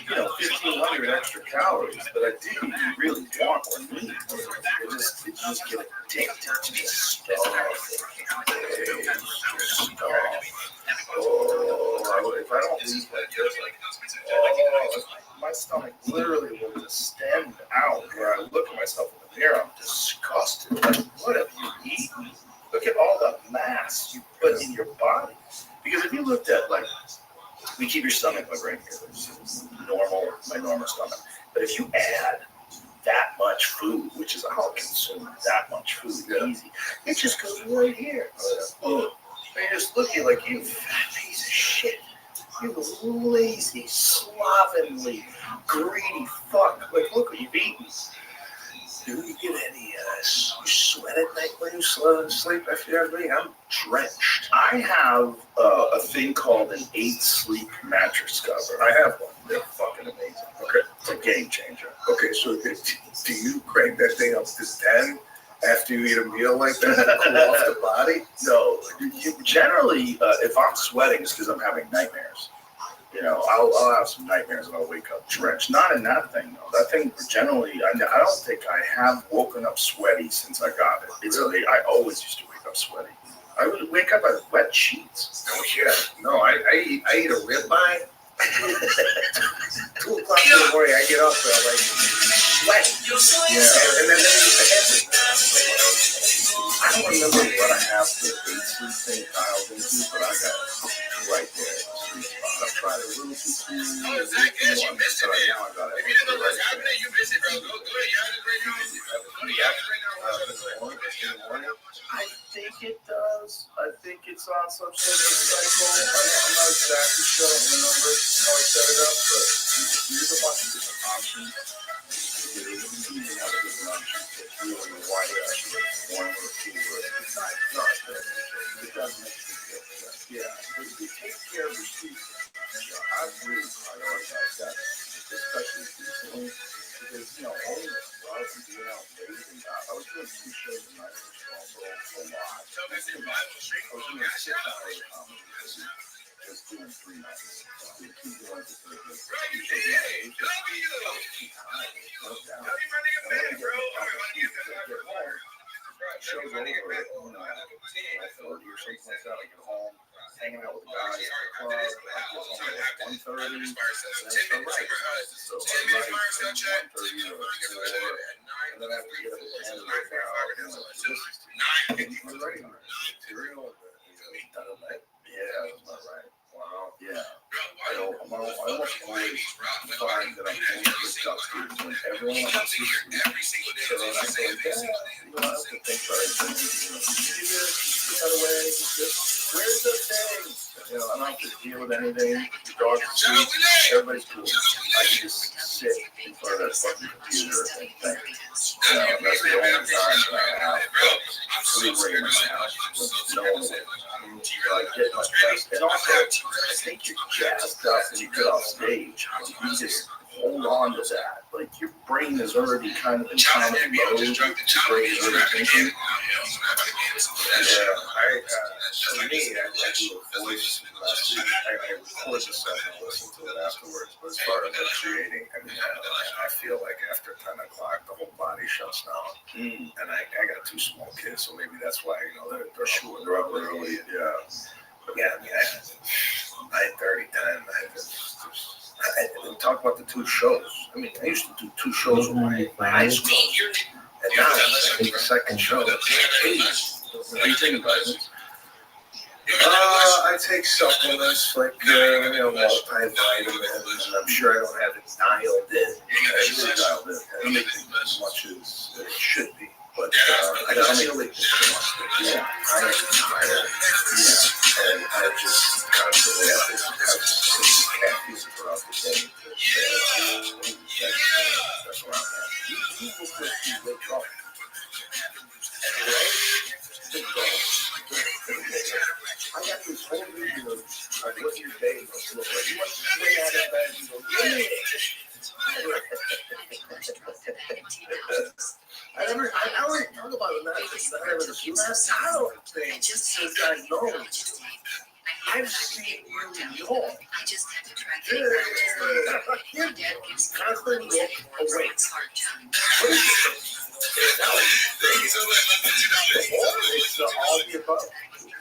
1,500 extra calories that I didn't even really want or need. It just get addicted to this stuff. Oh, if I don't eat like this, my stomach literally will just stand out where I look at myself in the mirror. I'm disgusted. Like, what have you eaten? Look at all the mass you put in your body. Because if you looked at, like, we keep your stomach like right here. It's my normal stomach. But if you add that much food, which is I'll consume that much food easy, it just goes right here. Oh, you're just looking like you fat piece of shit. You lazy, slovenly, greedy fuck. Like, look what you've eaten. Do you get any sweat at night when you sleep after everything? I'm drenched. I have a thing called an 8 sleep mattress cover. I have one. They're fucking amazing. Okay. It's a game changer. Okay, so do you crank that thing up to 10 after you eat a meal like that to cool off the body? No. Generally, if I'm sweating, it's because I'm having nightmares. I'll have some nightmares and I'll wake up drenched. Not in that thing, though. That thing, generally, I don't think I have woken up sweaty since I got it. It's really, I always used to wake up sweaty. I would wake up with wet sheets. Oh, yeah. No, I eat a ribeye. 2 o'clock in the morning, I get up and I'm like sweating. Yeah. And then I eat the head. I don't remember what I have the 8 sleep thing dialed into, but I got it right there. Sweet spot. I've tried a little too soon. Now I got it. I think it does. I think it's on some sort of cycle. I'm not exactly sure on the numbers, how I set it up, but there's a bunch of different options. You can have different options that really wide actually 1 or 2 or it's not it doesn't make a big difference. Yeah, but if you take care of your sleep, I've really prioritized that, especially recently, because only love and being out late, and I was doing 2 shows a night, which was also a lot. I was doing 6 hours of comedy, just doing 3 nights. Doing 2 joints of Thursday, 2 shows a night. Show's over at 4:30 or something like that. I get home, hanging out with the guys at the club. I get home at 1:30. So I'm writing from 1:30 to 4, and then I have to get up at 10 and work out. I'm writing material. Done at night. I almost always find that I'm going to dumpsters when everyone else is asleep. So then I go, yeah, you know, I have to think about it. You know, put that away. Just, where's the thing? You know, I don't have to deal with anything. The dog's asleep. Everybody's cool. I can just sit in front of that fucking computer and think. That's the only time that I have sleep right in my house with no one with me. So I get my best. And also, I think you're jazzed up when you get off stage. You just hold on to that. Like, your brain is already kind of in common mode. Your brain is already thinking. For me, I do a voice lesson. I record the stuff and listen to it afterwards. But as far as creating, I mean, I feel like after 10 o'clock, the whole body shuts down. And I got 2 small kids, so maybe that's why, you know, they're up early. Yeah. But yeah, I mean, 9:30, 10. I didn't talk about the 2 shows. I mean, I used to do 2 shows with my high school. And now I think the second show. What do you think about it? I take supplements like, multivitamins, and I'm sure I don't have it dialed in. I really dialed in. I don't make it as much as it should be. But I feel like and I just constantly have some caffeine throughout the day. That's where I'm at. You wake up. I got this whole video of what your day must look like. You must stay out of bed and go, yeah. I already talk about it, not just the last hour thing. Since I know, I've seen you know. You're constantly look away. It's all the above.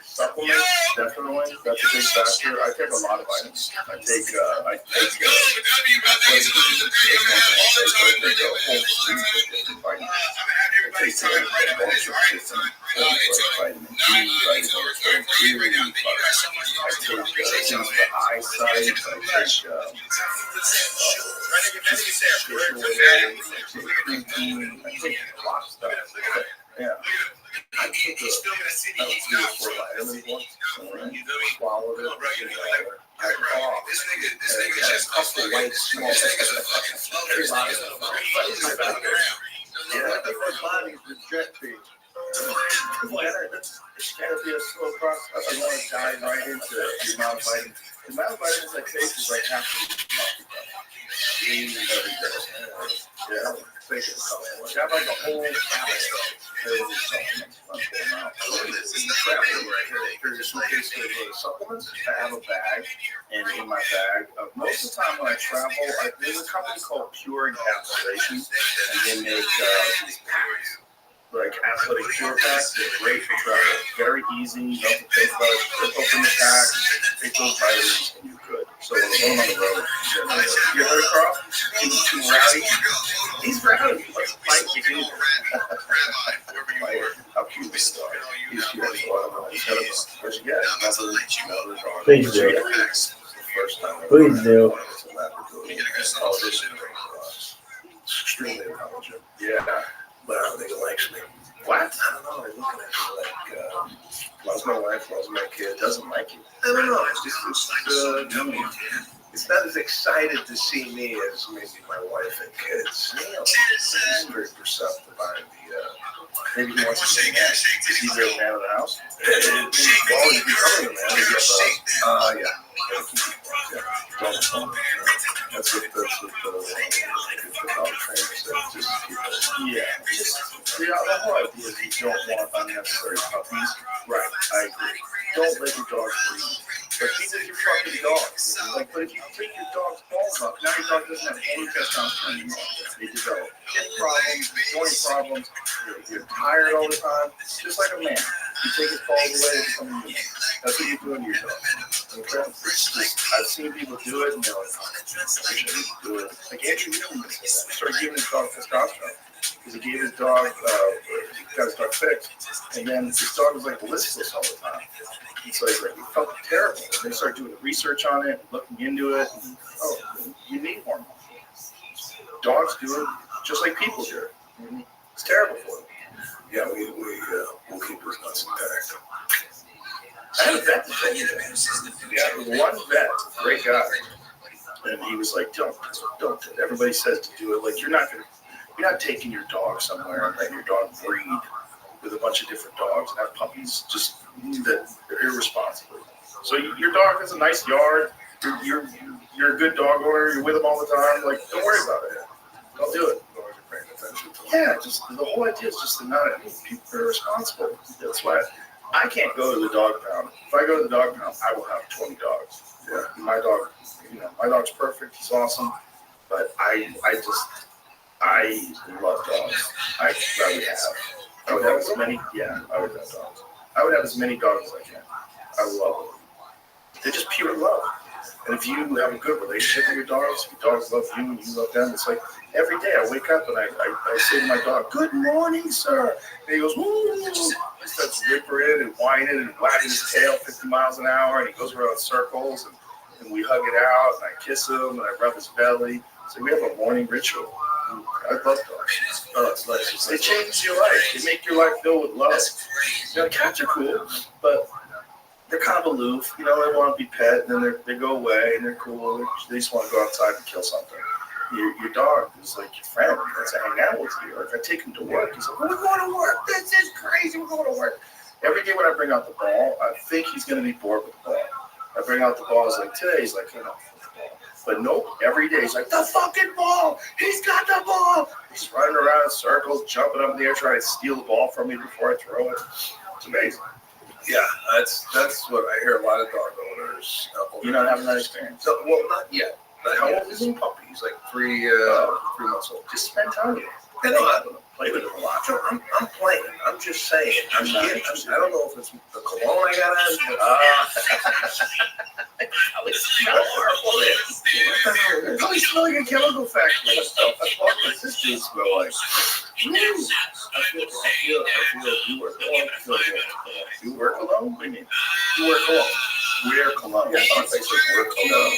Supplements, definitely. That's a big factor. I take a lot of vitamins. I take a whole sleep vitamin. I take vitamin D, vitamin K, I take things for eyesight. I take I take a lot of stuff. Yeah. I took a 4 vitamins once, swallowed it, I coughed, a couple of white smokes. Yeah, my body's rejecting. It's gotta be a slow process. I don't want to dive right into the amount of vitamins. The amount of vitamins I take is like half the yeah. Like a whole there's a case of supplements. I have a bag, and in my bag, most of the time when I travel, there's a company called Pure Encapsulation, and they make these packs. Like athletic pure packs, they're great for travel. Very easy, you don't have to think about it. Rip open the pack, take those vitamins, and you're good. So when we're going on the road, you heard of Carl? He's too rowdy. He's rowdy. Let's fight you. How cute is he? He's cute. Where's he get? Please do. Please do. Extremely intelligent. Yeah. But I don't think it likes me. What? I don't know. I look at it like, loves my wife, loves my kid, doesn't like you. I don't know. It's not as excited to see me as maybe my wife and kids. He's very perceptive behind Maybe he wants to say that. Is he the man of the house? Well, he's becoming a man. That's what the dog trainer said. Just the whole idea is you don't want unnecessary puppies. Right, I agree. Don't let your dog breathe. But these are your fucking dogs. Like, but if you take your dog's balls off, now your dog doesn't have any testosterone anymore. They develop hip problems, joint problems. You're tired all the time. Just like a man. You take his balls away and become a human. That's what you're doing to your dog. Okay? I've seen people do it, and they're like, oh, I shouldn't do it. Like Andrew Newman start giving his dog testosterone. because he gave his dog, he got his dog fixed, and then his dog was like listless all the time. And so he's like, he felt terrible. And they started doing the research on it, looking into it. And, you need hormones. Dogs do it just like people do it. It's terrible for them. Yeah, we'll keep his nuts intact. I had a vet that told me that. Yeah, one vet, great guy, and he was like, "Don't do it." Everybody says to do it. Like you're not taking your dog somewhere and letting your dog breed with a bunch of different dogs and have puppies just that are irresponsibly. So your dog has a nice yard. You're a good dog owner. You're with him all the time. Like don't worry about it. Don't do it. Yeah, just the whole idea is just to not people are irresponsible. That's why I can't go to the dog pound. If I go to the dog pound, I will have 20 dogs. Yeah, my dog, my dog's perfect. He's awesome, but I love dogs. I would have as many. Yeah, I would have dogs. I would have as many dogs as I can. I love them. They're just pure love. And if you have a good relationship with your dogs, if your dogs love you and you love them, it's like every day I wake up and I say to my dog, "Good morning, sir." And he goes, "Woo!" He starts whimpering and whining and wagging his tail 50 miles an hour, and he goes around in circles, and we hug it out, and I kiss him, and I rub his belly. So we have a morning ritual. I love dogs. Oh, it's nice. They change your life. They make your life filled with love. Cats are cool, but they're kind of aloof, they want to be pet, and then they go away, and they're cool. They just want to go outside and kill something. Your dog is like your friend. He wants to hang out with you. Or if I take him to work, he's like, "We're going to work. This is crazy. We're going to work." Every day when I bring out the ball, I think he's going to be bored with the ball. I bring out the ball, he's like, today, he's like, enough with the ball. But nope, every day he's like, "The fucking ball! He's got the ball!" He's running around in circles, jumping up in the air, trying to steal the ball from me before I throw it. It's amazing. Yeah, that's what I hear a lot of dog owners. You're not having that experience? So, well, not yet. How old is he? Puppy. He's like 3 months old. Just spend time with him. I know. Play with him a lot. So I'm playing. I'm just saying. I don't know if it's the cologne I got on. It's probably smelling a chemical factory. This dude smell like. I feel you work alone. You work alone? What do you mean? You work alone. Wear cologne. Yeah, I say work alone.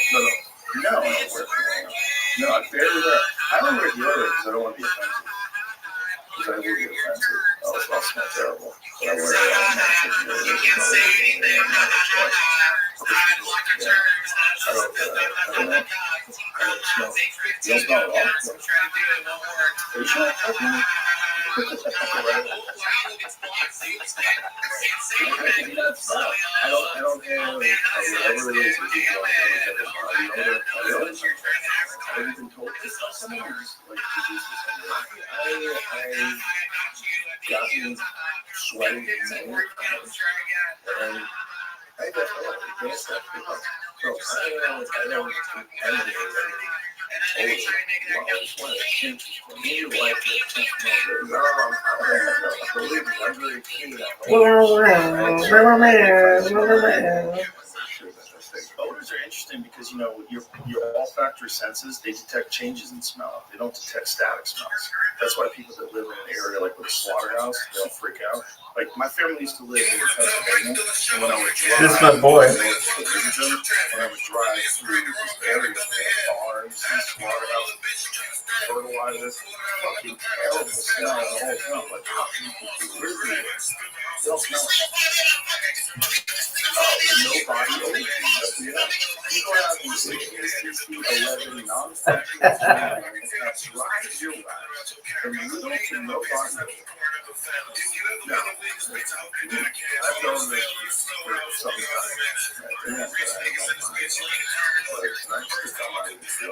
No, I don't wear cologne. No, I barely wear. I don't wear deodorant because I don't want to be offensive. Because I will be offensive. I'll smell terrible. But I wear it. You can't say anything. I don't know. I don't smell. You don't smell at all? Are you sure? I don't have whatever it is that you want have you been told this? Someone who's like produced this I gotten sweating and I definitely can't stop because I don't Odors are interesting because your olfactory senses, they detect changes in smell. They don't detect static smells. That's why people that live in an area like with a slaughterhouse, they don't freak out. Like my family used to live in Pennsylvania, and when I would drive, This is my boy. when I would drive through these areas, farms and slaughterhouses, fertilizers, fucking terrible smell the whole time. Like how people really don't smell it. Nobody over people have these 11 non-factual that's right your life. From little to nobody. No. I've known this for some time. But it's nice to come out and feel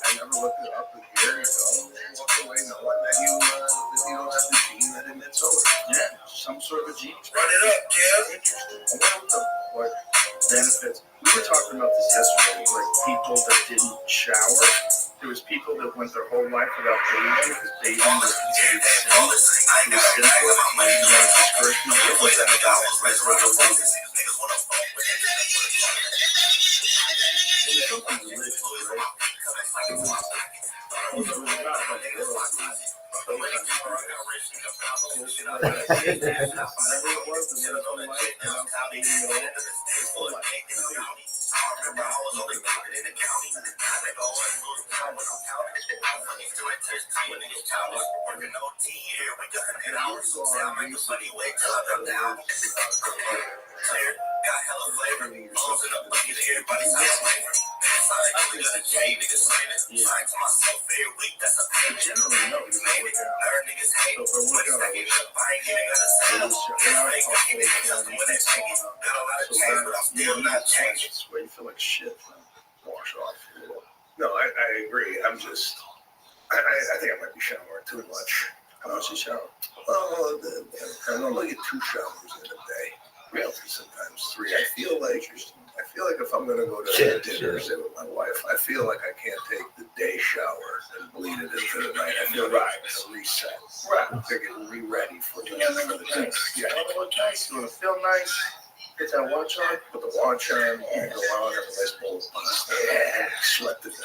I never looked it up with Gary. Walk away knowing that you don't have the gene that emits odor. Yeah, some sort of a gene. Run it up, Kev. Interesting. I wonder what benefits. We were talking about this yesterday, like people that didn't shower. There was people that went their whole life without bathing because bathing was considered sin. It was sinful. What was that about? Whatever it was, the little full life, and I'm dating it all. It's full life. Got hella flavor. Balls in the bucket, everybody says flavor. We got a J, niggas sign it. Sign to myself every week, that's a payment. Generally, no, you know what? Learn niggas hate. So for When it's stacking up, I ain't even gotta say it. It's fake, I can't even trust them when they take it. Got a lot of change, but I'm still not changing. Where you feel like shit, man. Wash off. No, I agree. I'm just, I think I might be showering too much. How much you shower? Well, I normally get 2 showers in a day. Really, sometimes 3. I feel like if I'm gonna go to dinner say with my wife, I feel like I can't take the day shower and bleed it into the night. I feel right. It's a reset. Right. I'm getting re-ready for the Yeah, day. Yeah. You want to look nice, you want to feel nice, get that watch on. Put the watch on, go on, have a nice bowl of pasta, sweat the day.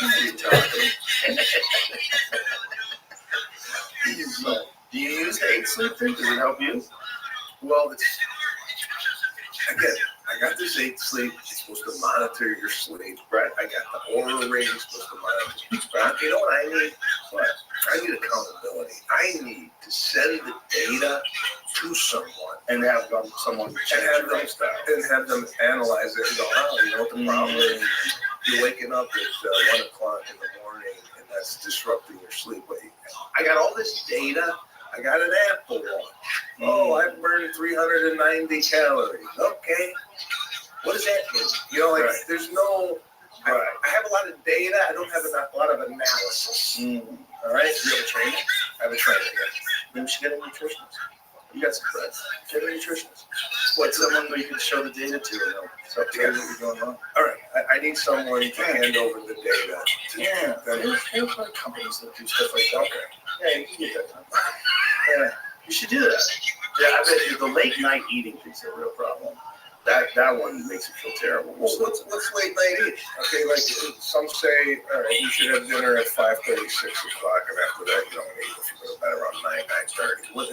Do you use the 8 sleep thing? Does it help you? Well, again, I got this 8 sleep. It's supposed to monitor your sleep. Right. I got the Aura ring. It's supposed to monitor. But you know what I need? What? I need accountability. I need to send the data to someone And have someone check your lifestyle. and have them analyze it and go, oh, you know what the problem is? You're waking up at 1 o'clock in the morning, and that's disrupting your sleep. But I got all this data. I got an Apple Watch. Oh, I burned 390 calories. Okay. What does that mean? You know, like, Right. there's no, Right. I have a lot of data. I don't have a lot of analysis. All right? You have a trainer? I have a trainer, yeah. Maybe we should get a nutritionist. You got some friends. Get a nutritionist. What's someone who you can show the data to and they'll start telling you what you're going on? All right. I need someone to hand over the data. Yeah. Then- There's other companies that do stuff like that. Okay. Yeah, you can get that done. Yeah, you should do that. Yeah, I bet you the late night eating thing's a real problem. That one makes it feel terrible. Well, what's late night eating? Okay, like some say, all right, you should have dinner at 5:30, 6 o'clock, and after that you don't eat. If you go to bed around 9, 9:30. What's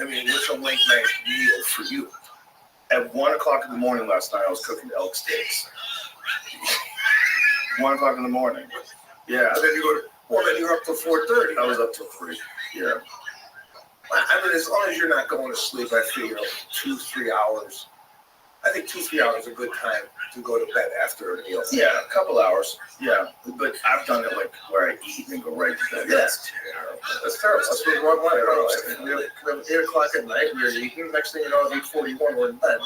a late night meal for you? At 1 o'clock in the morning last night, I was cooking elk steaks. 1 o'clock in the morning. Yeah, And then you go to, well, then you're up till 4:30. I was up till 3. Yeah. I mean, as long as you're not going to sleep, I feel 2-3 hours. I think 2-3 hours is a good time to go to bed after a meal. Yeah, a couple hours. Yeah, but I've done it like where I eat and go right to bed. Yeah. That's terrible. That's terrible. That's what my wife did. 8 o'clock at night, we were eating. Next thing you know, at 8:41, we're in bed.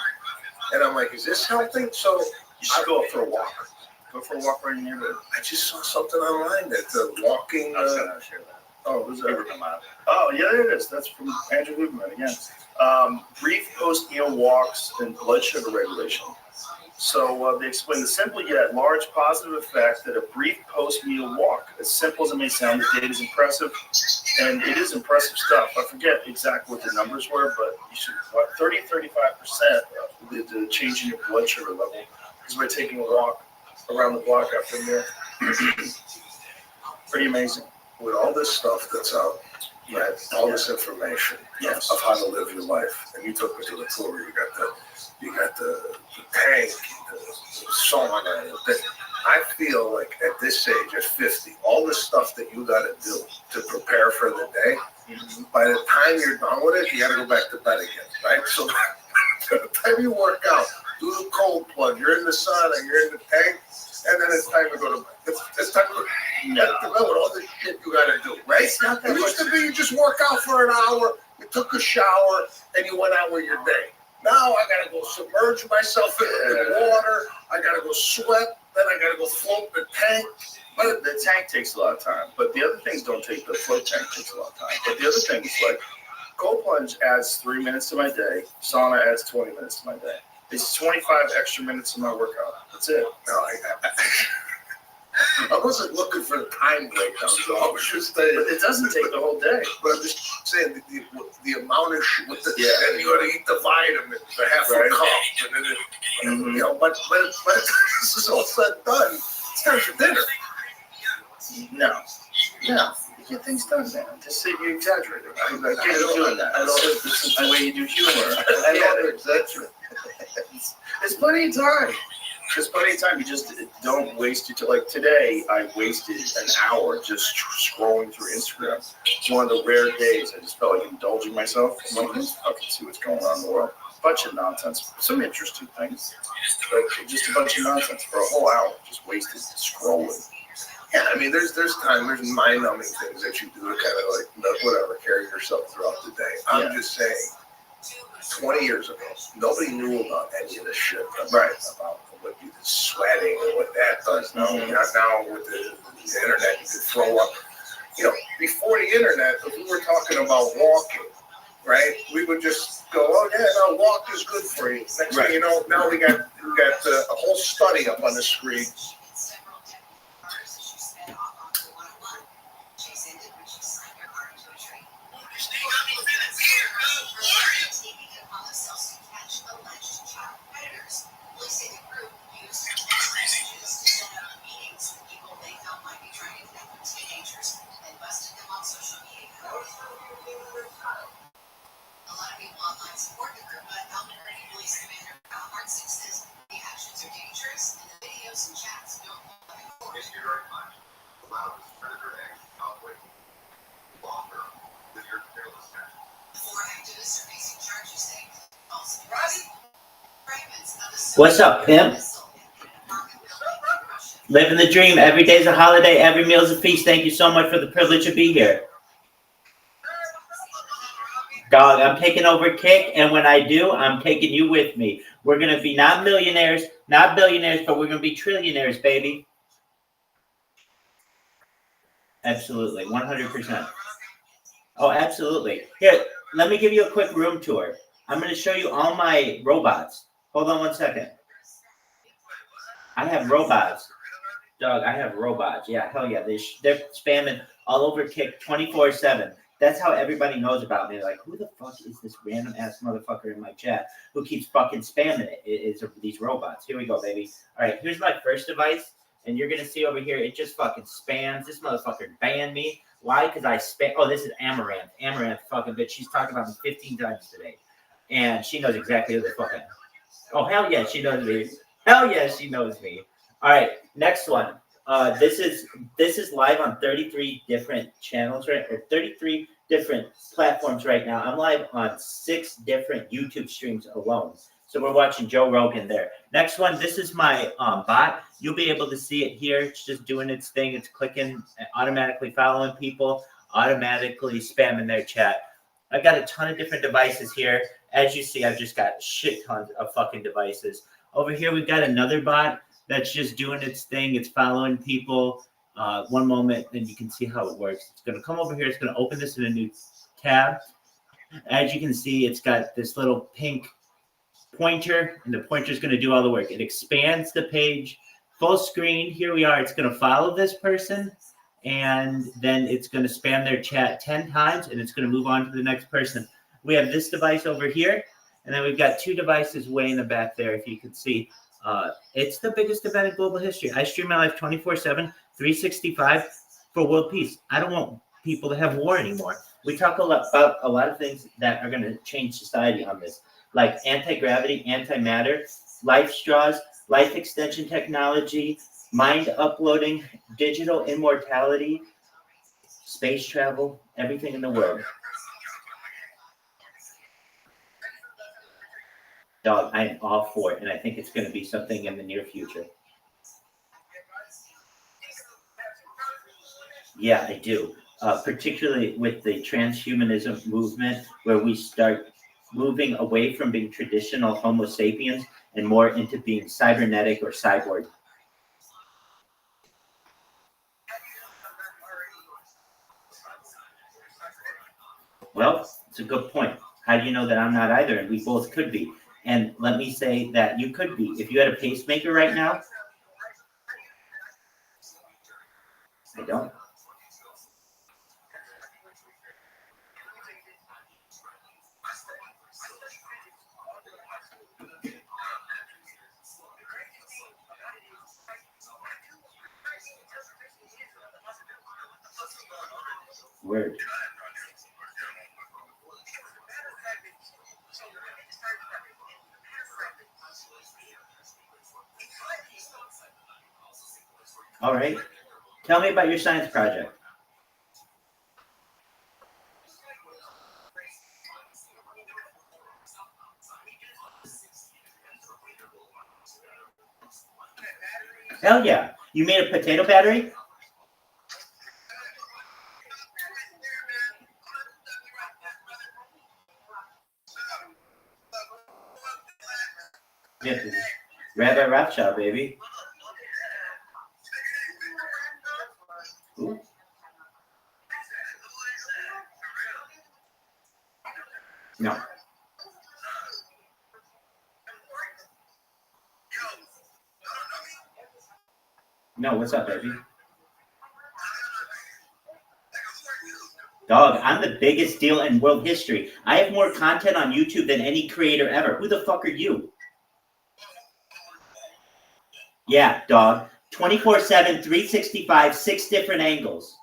And I'm like, is this healthy? So You should go for a walk. Go for a walk right in your neighborhood. I just saw something online that walking. I was gonna share that. Oh, who's that? Oh, yeah, it is. That's from Andrew Huberman again. Brief post-meal walks and blood sugar regulation. So they explain the simple yet large positive effect that a brief post-meal walk, as simple as it may sound, the data is impressive, and it is impressive stuff. I forget exactly what the numbers were, but you should, 35% the change in your blood sugar level is by taking a walk around the block after a meal. Pretty amazing. With all this stuff that's out, right? All this information Yes. of how to live your life, and you took me to the tour. You got the tank, the sauna. I feel like at this age, at 50, all the stuff that you got to do to prepare for the day, by the time you're done with it, you got to go back to bed again, right? So by the time you work out, do the cold plunge. You're in the sauna, you're in the tank, and then it's time to go to bed. It's time to go to bed with all this shit you got to do, right? It's not that It used much. to be you just work out for an hour, you took a shower, and you went out with your day. Now I gotta go submerge myself in the water. I gotta go sweat. Then I gotta go float the tank. But the tank takes a lot of time. But the other things don't take, the float tank takes a lot of time. But the other thing is like, cold plunge adds 3 minutes to my day. Sauna adds 20 minutes to my day. It's 25 extra minutes to my workout. That's it. No, I wasn't looking for the time breakdown, so I was just saying. But it doesn't take the whole day. But I'm just saying the amount of shit with the, Yeah. and you gotta eat the vitamins, the half Right. a cup, and then you know, but this is all said and done. It's time for dinner. No. get things done, man. Just say you exaggerate it. I I get you don't- doing that. I don't- This is the way you do humor. I don't exaggerate. There's plenty of time. There's plenty of time. You just don't waste it. Like today, I wasted an hour just scrolling through Instagram. It's one of the rare days I just felt like indulging myself. I'm like, let's fucking see what's going on in the world. Bunch of nonsense. Some interesting things, but just a bunch of nonsense for a whole hour. Just wasted scrolling. Yeah, I mean, there's mind-numbing things that you do to kind of like, whatever, carry yourself throughout the day. I'm just saying, 20 years ago, nobody knew about any of this shit. Right. About what you sweating and what that does. Now, now with the internet, you can throw up. You know, before the internet, if we were talking about walking, right, we would just go, oh yeah, no, walk is good for you. Next thing you know, now we got a whole study up on the screen. What's up, pimp? Living the dream. Every day's a holiday. Every meal's a feast. Thank you so much for the privilege to be here. Dog, I'm taking over Kick, and when I do, I'm taking you with me. We're going to be not millionaires, not billionaires, but we're going to be trillionaires, baby. Absolutely, 100%. Oh, absolutely. Here, let me give you a quick room tour. I'm going to show you all my robots. Hold on one second. I have robots. Dog, I have robots. Yeah, hell yeah. They're spamming all over Kick 24/7. That's how everybody knows about me. Like, who the fuck is this random ass motherfucker in my chat who keeps fucking spamming it? It is these robots. Here we go, baby. All right, here's my first device. And you're going to see over here, it just fucking spams. This motherfucker banned me. Why? Because I spam. Oh, this is Amaranth. Amaranth fucking bitch. She's talked about me 15 times today. And she knows exactly who the fuck I am. Oh, hell yeah, she knows me. Hell yeah, she knows me. All right, next one. This is live on 33 different channels, right? Or 33 different platforms right now. I'm live on 6 different YouTube streams alone. So we're watching Joe Rogan there. Next one, this is my bot. You'll be able to see it here. It's just doing its thing. It's clicking, automatically following people, automatically spamming their chat. I got a ton of different devices here. As you see, I've just got shit tons of fucking devices. Over here, we've got another bot that's just doing its thing. It's following people. One moment, and you can see how it works. It's going to come over here. It's going to open this in a new tab. As you can see, it's got this little pink pointer, and the pointer is going to do all the work. It expands the page full screen. Here we are. It's going to follow this person, and then it's going to spam their chat 10 times, and it's going to move on to the next person. We have this device over here, and then we've got 2 devices way in the back there, if you can see. It's the biggest event in global history. I stream my life 24/7, 365 for world peace. I don't want people to have war anymore. We talk about a lot of things that are going to change society on this, like anti-gravity, antimatter, life straws, life extension technology, mind uploading, digital immortality, space travel, everything in the world. Dog, I am all for it, and I think it's going to be something in the near future. Yeah, I do. Particularly with the transhumanism movement, where we start moving away from being traditional Homo sapiens and more into being cybernetic or cyborg. Well, it's a good point. How do you know that I'm not either? And we both could be. And let me say that you could be. If you had a pacemaker right now, I don't. Word. All right. Tell me about your science project. Hell yeah. You made a potato battery? Yes. Rabbi Rothschild, baby. Ooh. No. No, what's up, baby? Dog, I'm the biggest deal in world history. I have more content on YouTube than any creator ever. Who the fuck are you? Yeah, dog. 24/7, 365, 6 different angles.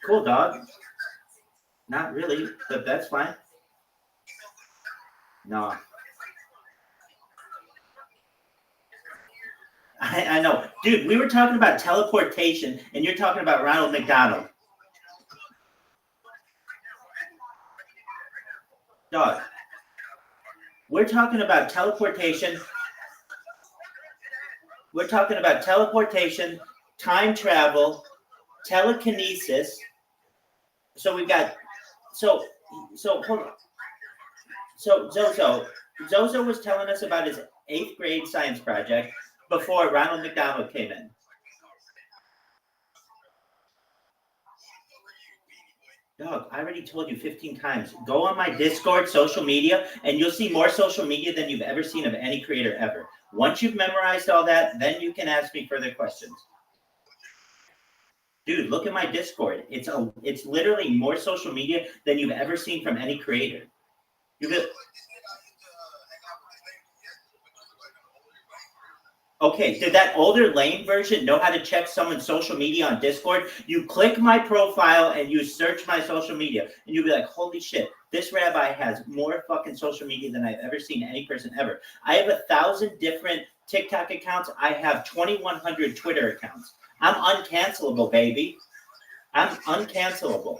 Cool, dog. Not really, but that's fine. No. I know. Dude, we were talking about teleportation, and you're talking about Ronald McDonald. Dog. We're talking about teleportation. We're talking about teleportation, time travel, telekinesis. So we've got, so hold on. So Zozo was telling us about his 8th grade science project before Ronald McDonald came in. Dog, I already told you 15 times. Go on my Discord, social media, and you'll see more social media than you've ever seen of any creator ever. Once you've memorized all that, then you can ask me further questions. Dude, look at my Discord. It's literally more social media than you've ever seen from any creator. Okay, did that older lame version know how to check someone's social media on Discord? You click my profile and you search my social media, and you'll be like, holy shit, this rabbi has more fucking social media than I've ever seen any person ever. I have 1,000 different TikTok accounts. I have 2,100 Twitter accounts. I'm uncancelable, baby. I'm uncancelable.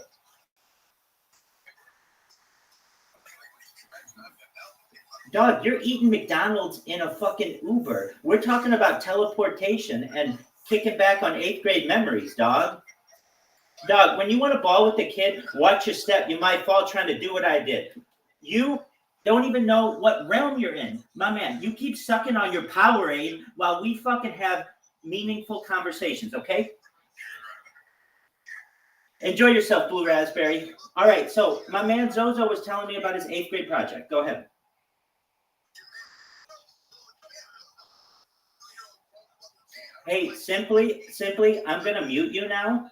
Dog, you're eating McDonald's in a fucking Uber. We're talking about teleportation and kicking back on 8th grade memories, dog. Dog, when you want to ball with the kid, watch your step. You might fall trying to do what I did. You don't even know what realm you're in. My man, you keep sucking on your Powerade while we fucking have meaningful conversations, okay? Enjoy yourself, Blue Raspberry. All right, so my man Zozo was telling me about his 8th grade project. Go ahead. Hey, simply, I'm gonna mute you now.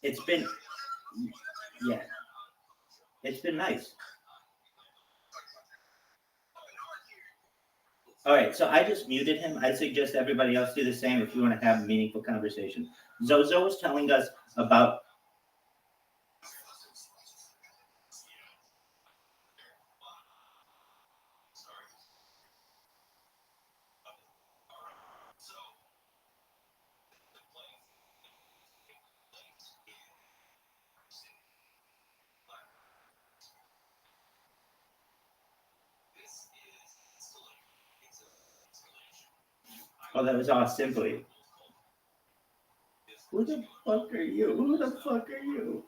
It's been nice. All right, so I just muted him. I suggest everybody else do the same if you want to have a meaningful conversation. Zozo was telling us about. Oh, that was all simply. Who the fuck are you? Who the fuck are you?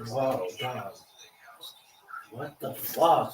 Whoa, dog. What the fuck?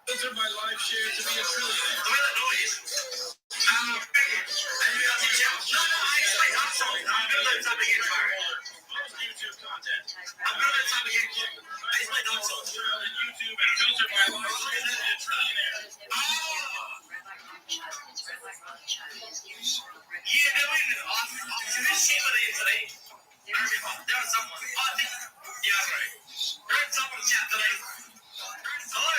Filter my live share to be a trillionaire. The way that noise. I'm sorry. I'm gonna let time to get fired. YouTube content. I'm gonna let time to get killed. I just like Dark Souls on YouTube and filter my live share to be a trillionaire. Yeah, they're waiting off. This shit today. There was someone. Yeah, right. There was someone in chat today. Hello.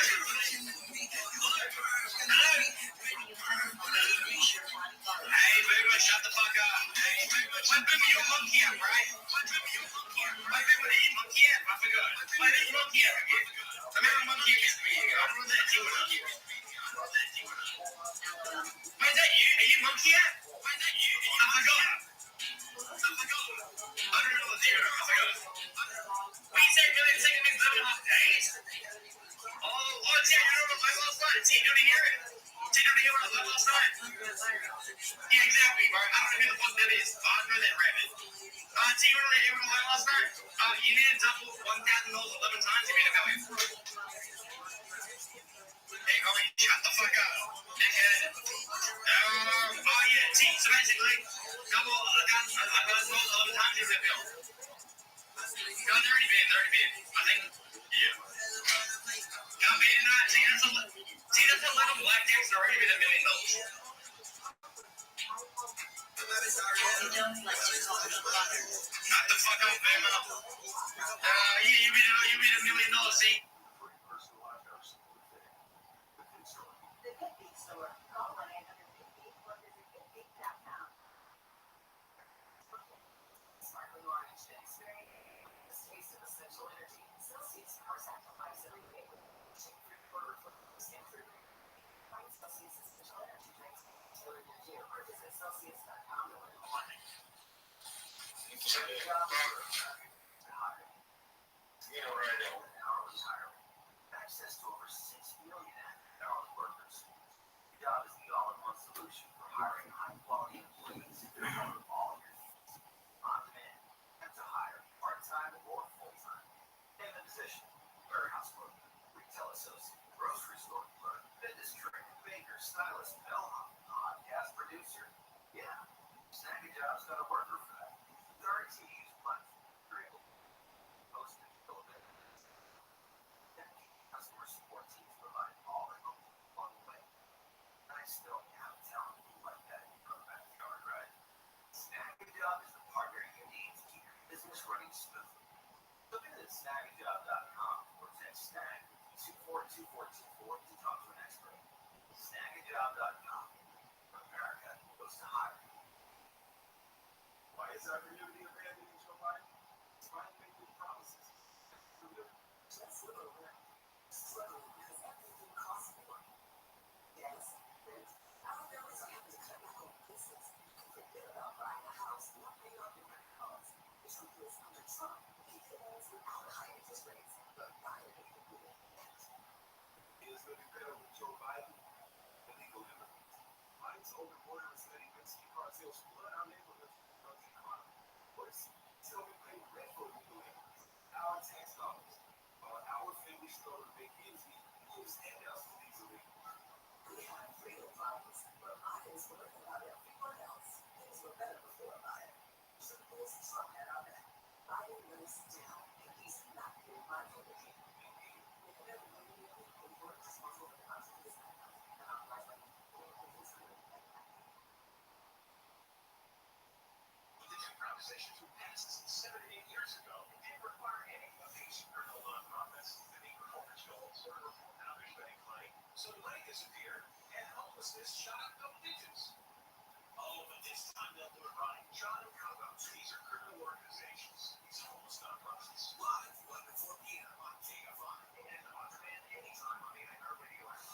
Hey, baby, shut the fuck up. Hey, what baby, you monkey up, right? What baby, you monkey up? What baby, you monkey up? I forgot. What is monkey up again? I mean, monkey against me. I don't know that you were monkey. Why is that you? Are you monkey up? Why is that you? I forgot. I don't know the theater. I forgot. We said really taking these 7.5 days. Oh, Tim, you know what I last night? Tim, you didn't hear it. Tim, you didn't hear what I said last night? Yeah, exactly, bro. I don't know who the fuck that is. I know that rabbit. Tim, you didn't hear what I said last night? You need to double $1,000 11 times to be a million. Hey, Colleen, shut the fuck up. Dickhead. Yeah, Tim, so basically, double $1,000 11 times to be a million. No, they're already been. I think, yeah. No, maybe not. See, that's a little black dicks that already been $1 million. Shut the fuck up, man. Yeah, you made $1 million, see? You know where I know. Access to over 6 million hourly workers. Your job is the all-in-one solution for hiring high-quality employees. All your needs. On demand. And to hire part-time or full-time. Name the position. Warehouse worker, retail associate, grocery store clerk, fitness trainer, baker, stylist, bellhop, podcast producer. Yeah, Snag a Job's got a worker for that. It's our team's platform. You're able to post and fill a bit. Customer support teams provide all their help along the way. And I still have talent like that in your backyard, right? Snag a Job is the partner you need to keep your business running smoothly. So visit snagajob.com or text snag 242424 to talk to an expert. Snagajob.com. America goes to hire. Why is our community abandoning Joe Biden? It's trying to make new promises. Just a little bit. Struggling because everything costs more. Yes, rent. Our families are having to cut back on business and forget about buying a house or paying off your credit cards. The truth is, under Trump, he could loans without high interest rates, but Biden made it with that. It is going to be better with Joe Biden, the legal immigrant. Biden's open border is letting Mexican cartels flood our neighborhoods with the economy. Worse, he's going to pay rent for illegal immigrants, our tax dollars, while our families struggle to make ends meet. He gives handouts to these illegals. We have freedom problems, but Biden's worried about everyone else. Things were better before Biden. So this Trump had our back. Biden lays down, and he's not being mindful of him. We have never really been work responsible for the consequences of that. And I'm like, The two conversations were passed 7 to 8 years ago didn't require any of these criminal nonprofits. The need for Rothschild sort of report how they're spending money. So money disappeared and homelessness shot up double digits. Oh, but this time they'll do it right. John and Cobos, these are criminal organizations. These homeless nonprofits. Live 1 to 4 p.m. on KFI. And on demand anytime on the iHeartRadio app.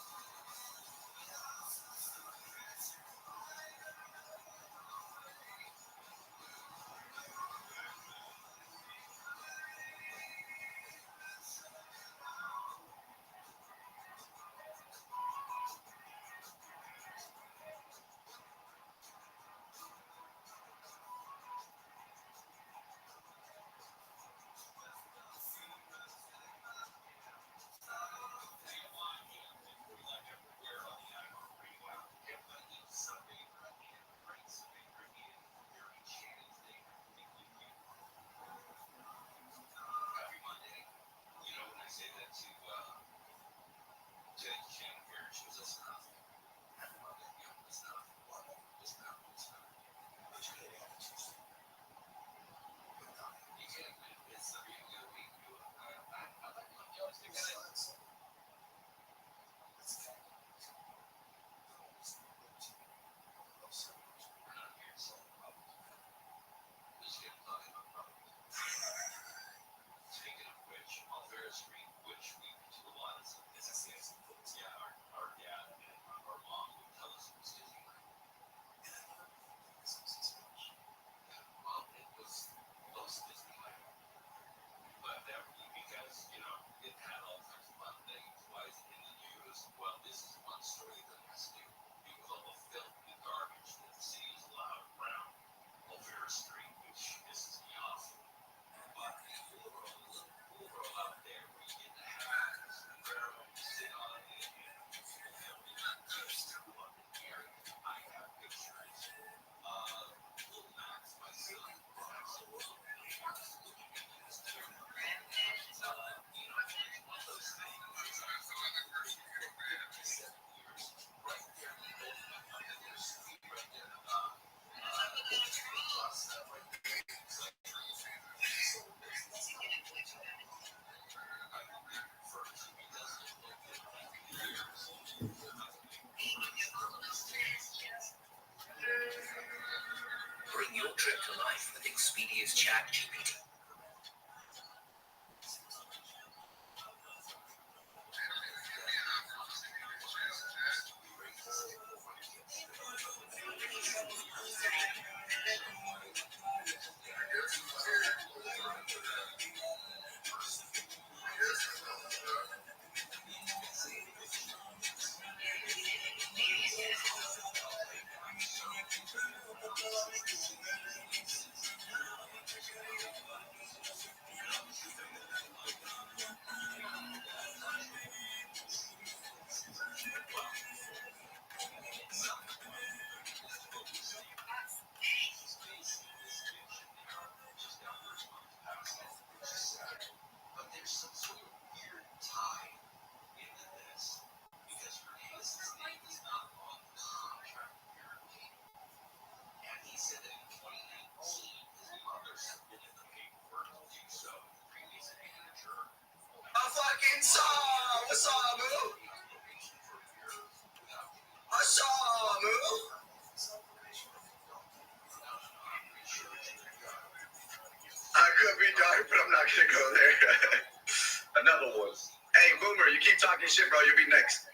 your shit, bro. You'll be next.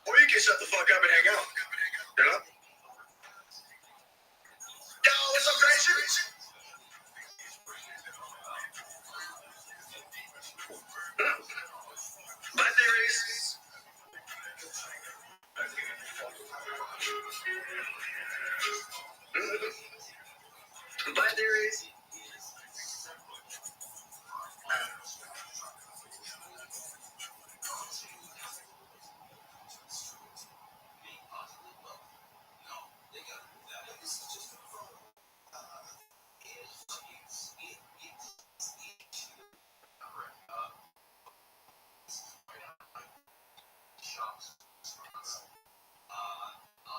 Or you can shut the fuck up and hang out. You know? Yo, what's up, Grayson? My theories. My theories.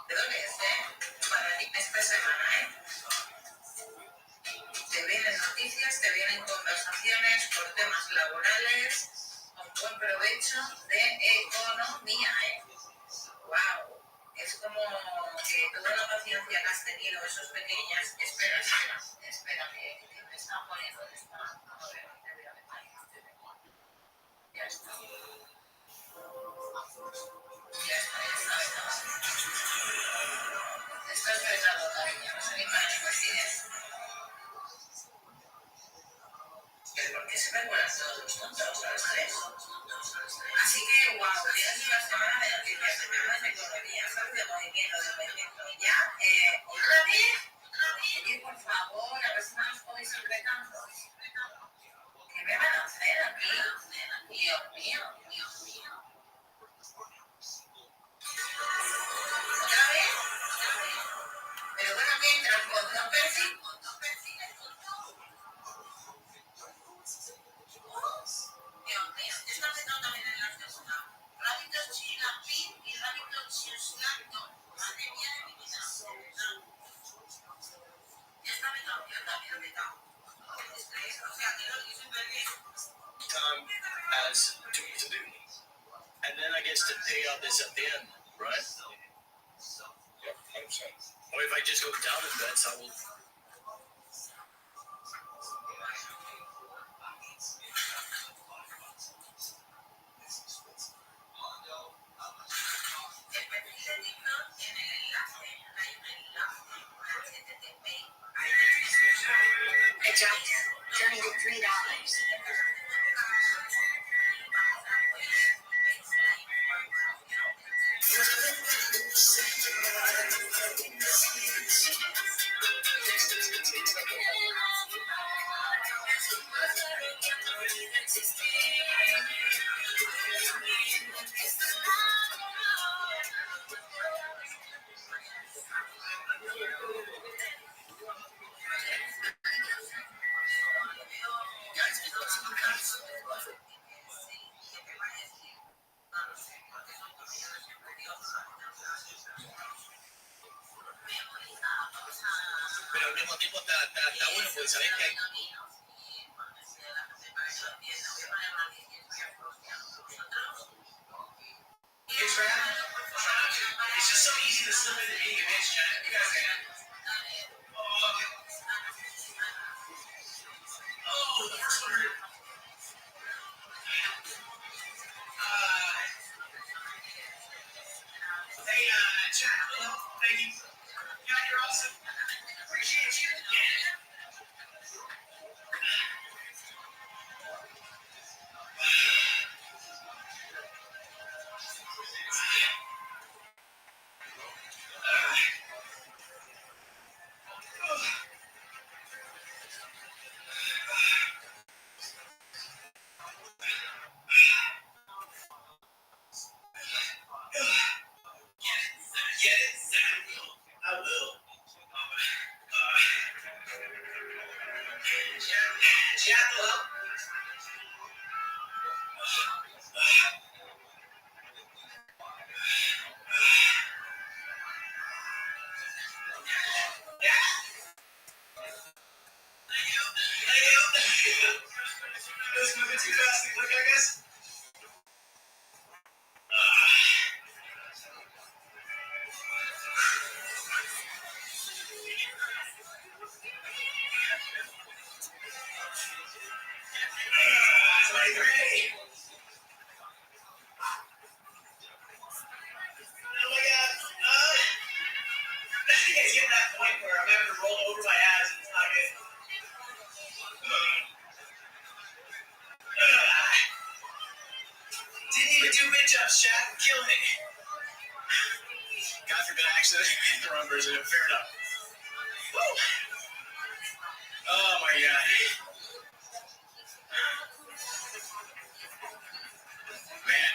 Perdón, para ti esta semana, te vienen noticias, te vienen conversaciones por temas laborales, con buen provecho de economía, Wow. Es como que toda la paciencia que has tenido, esos pequeñas. Espera, que me están poniendo esta. A ver, te voy a meter. Ya está. Estás vetado, cariño. No sé ni para qué coincides. ¿Por qué se me ponen todos los tontos, ¿sabes? Así que, wow, tienes una semana de noticias, de temas de economía, ¿sabes? De movimiento. Ya, otra vez. Oye, por favor, a ver si no nos podéis secretando. ¿Qué me van a hacer aquí? Dios mío. ¿Otra vez? Pero bueno, que entran con dos perfiles. Dios mío, esto hace todo también en la segunda. Rabito Chilapín y Rabito Chislando. Madre mía de mi vida. Ya está vetado, yo también lo he vetado. O sea, que lo que siempre es. As to do. And then I guess to pay out this at the end, right? Yeah, 100%. Or if I just go down in bets, I will. El perfil de TikTok en el enlace, hay un enlace, HTTP, donated $3. Pero al mismo tiempo está bueno porque sabés que hay. It's right. It's just so easy to slip into being a bitch, Janet. You guys can. Oh, the first one hurt. Hey, Jack, hello. Thank you. Yeah, you're awesome. Appreciate you. Yeah. Get it? Rothschild, killing it. God forbid I accidentally hit the wrong version. Fair enough. Woo. Oh my God. Man.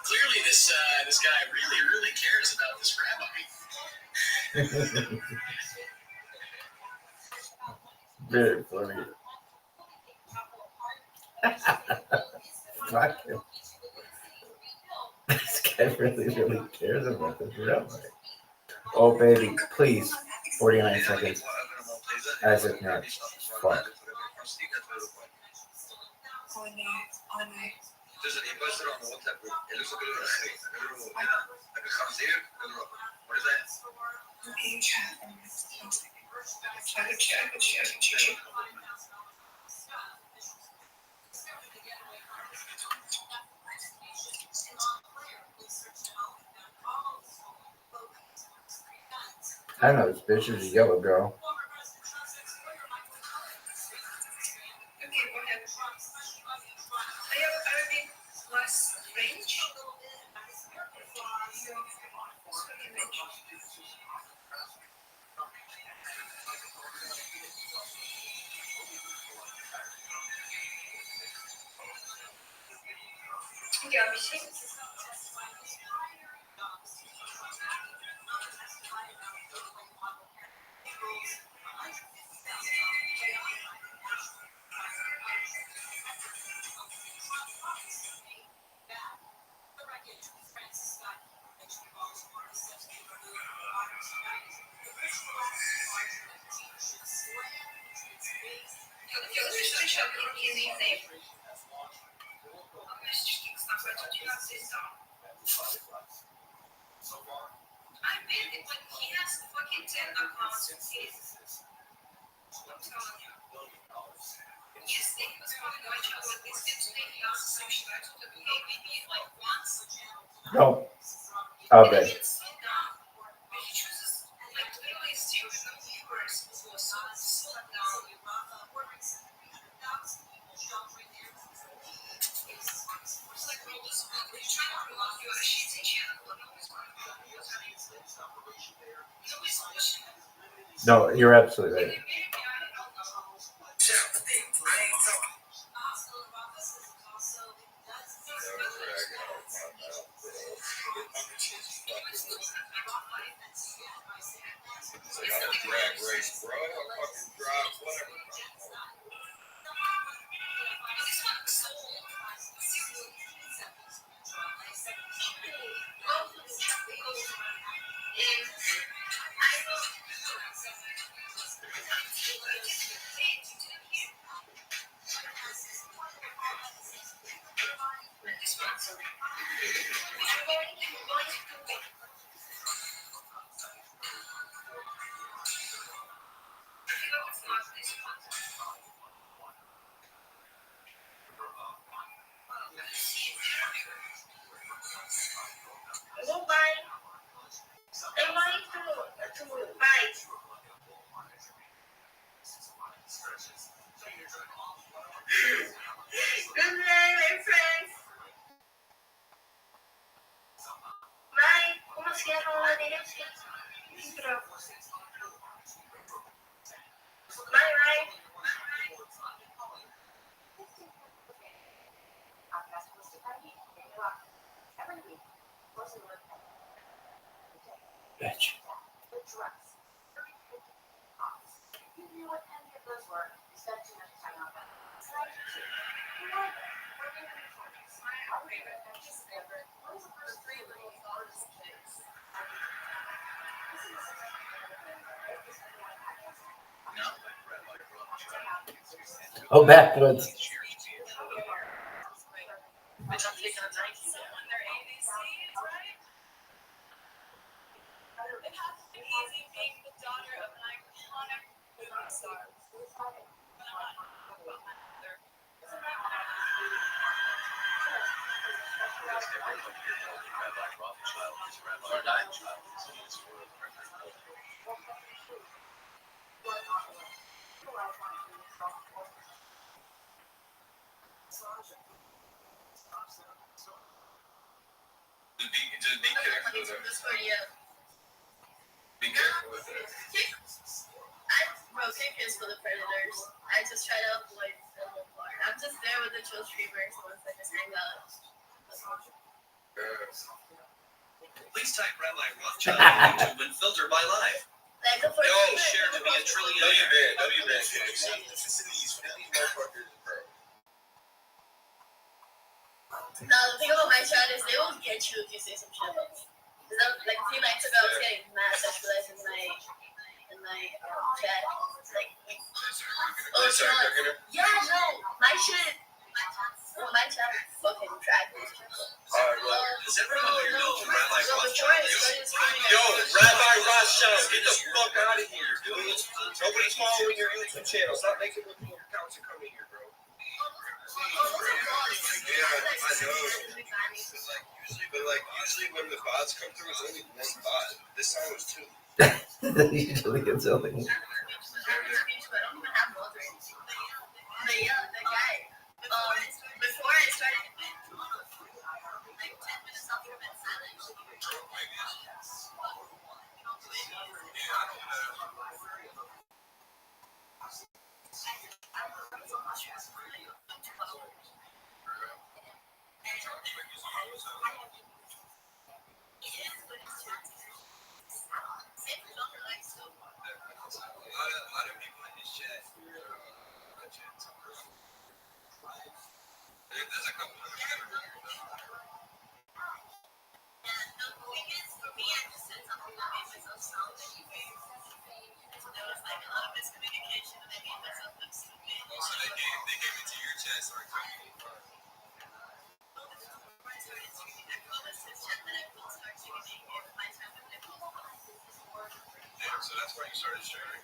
Clearly this guy really cares about this rabbi. Very funny. Fuck him. This guy really cares about this rabbi. Oh, baby, please. 49 seconds. Isaac next. Fuck. Dus die was er allemaal wat hebben. En dus ook een heb ik gegarandeerd. Wat is dat? I know this bitch is a yellow girl. Okay, go ahead. I have a bit less range. Yeah, we see. No. Oh, good. No, you're absolutely right. Go buy. I'm going to buy. Good night, my friends. Bye. ¿Cómo cierro la dirección? Bye, bye. Bitch. Oh, backwoods. Just be careful with it. Discord, yeah. Be careful with it. Kick is for the predators. I just try to avoid them more. I'm just there with the chill streamers once I just hang out. Please type Rabbi Rothschild on YouTube and filter by live. Like the first Yo, thing that share to be a people trillionaire. W-band kicks. These motherfuckers, bro. Now the thing about my chat is they will get you if you say some shit about me. Cause like a few nights ago I was getting mad sexualized in my chat. Like, oh, Start cooking her? yeah, no, my shit. Well, my chat fucking tracked this shit. Does everyone here know who Rabbi Rothschild is? Yo, Rabbi Rothschild, get the fuck out of here, dude. Nobody's following your YouTube channel. Stop making little accounts and coming here, bro. Usually when the bots come through, it's only one bot. This time it was two. Usually it's only. I don't even have mods or anything. But yeah, the guy. Before I started. Like 10 minutes after I went silent. A lot of people in this chat. There's a couple of them. So they gave it to your chat, so I couldn't. Damn, so that's why you started sharing.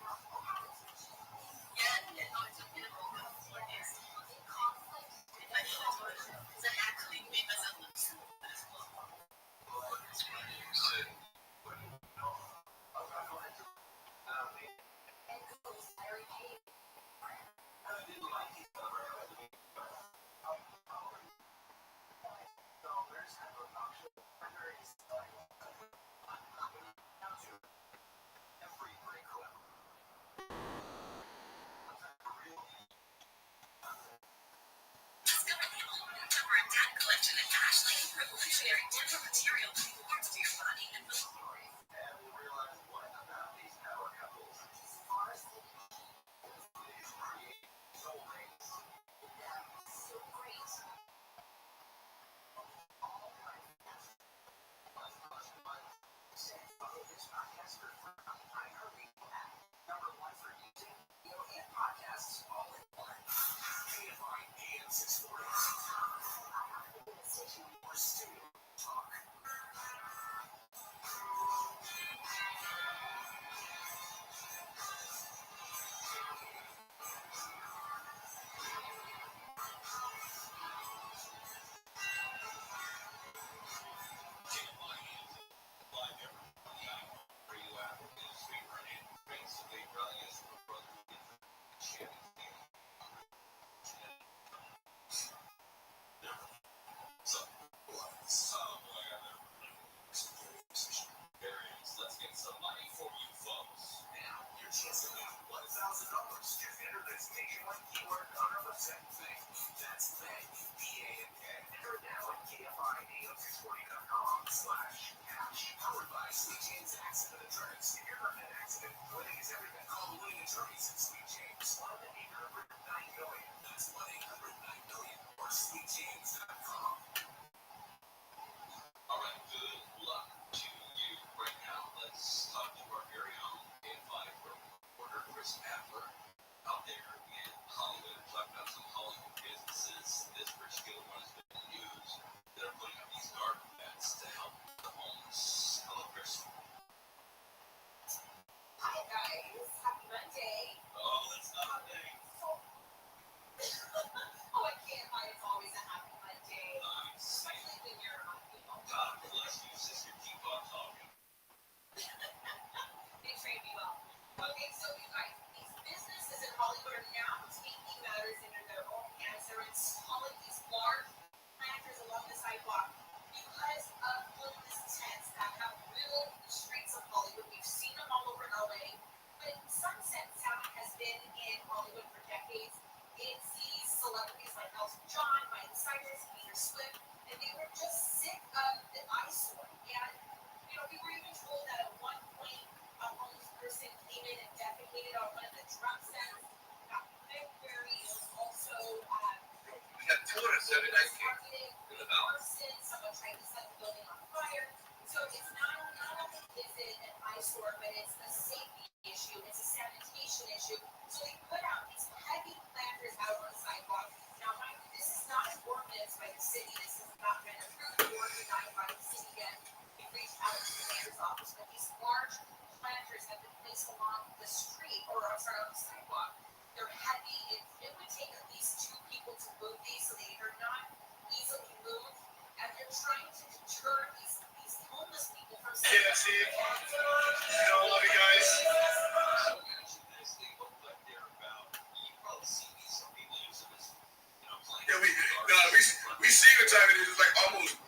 KFC. I love you guys. Yeah, we see what time it is. It's like almost.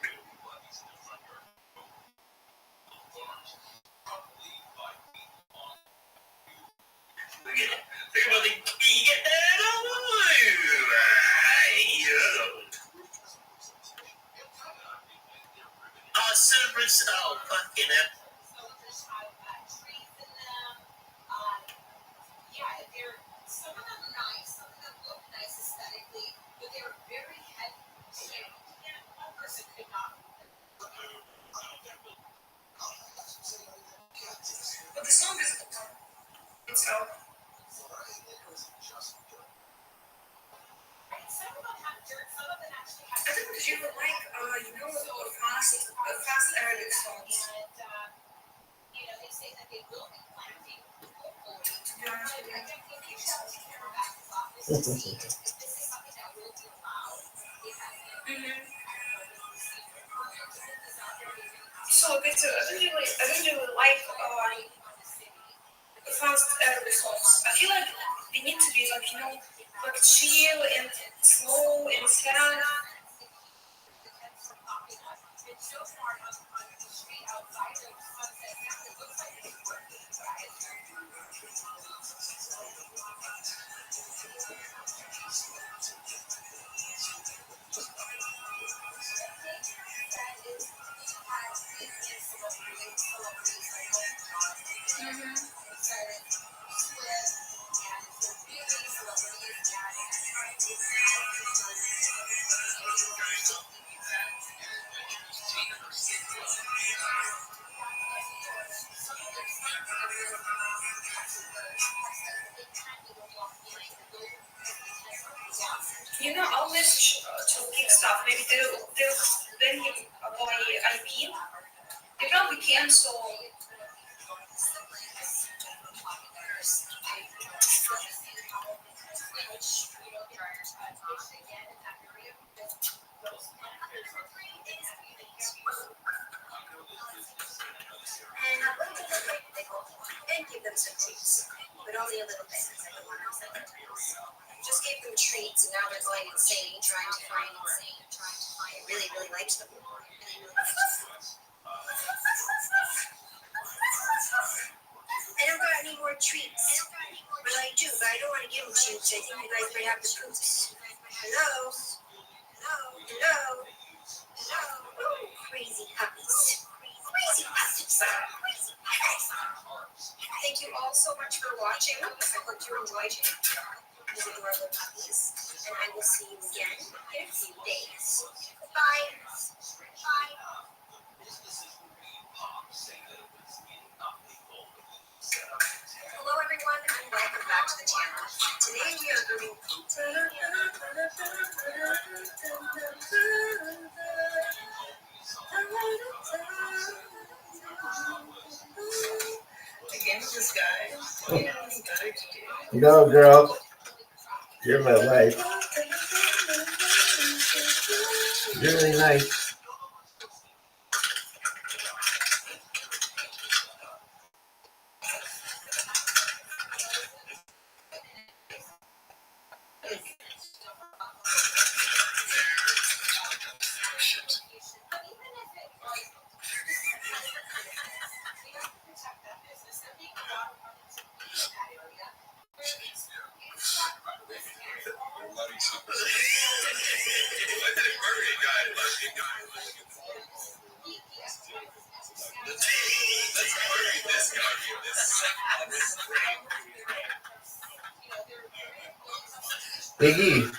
Think about the get that oh, fucking hell. But the song is itself. I think because you would like, fast Arabic songs. To be honest with you. So basically, I don't really like fast Arabic songs. I feel like they need to be like chill and slow and sad. I'll message to Geek Stuff. Maybe they'll then give away IP. They probably can, so. And give them some treats, but only a little bit. Just gave them treats, and now they're going insane trying to find more. I really, really liked them. I don't got any more treats. Well, I do, but I don't want to give them treats. I think you guys might have the poops. Hello? Hello? Ooh, crazy puppies. Crazy puppies. Thank you all so much for watching. I hope you enjoyed it. These adorable puppies. And I will see you again in a few days. Bye. Bye. Hello everyone and welcome back to the channel. Today we are doing again with this guy. No, girl. You're my wife. You're really nice. Biggie.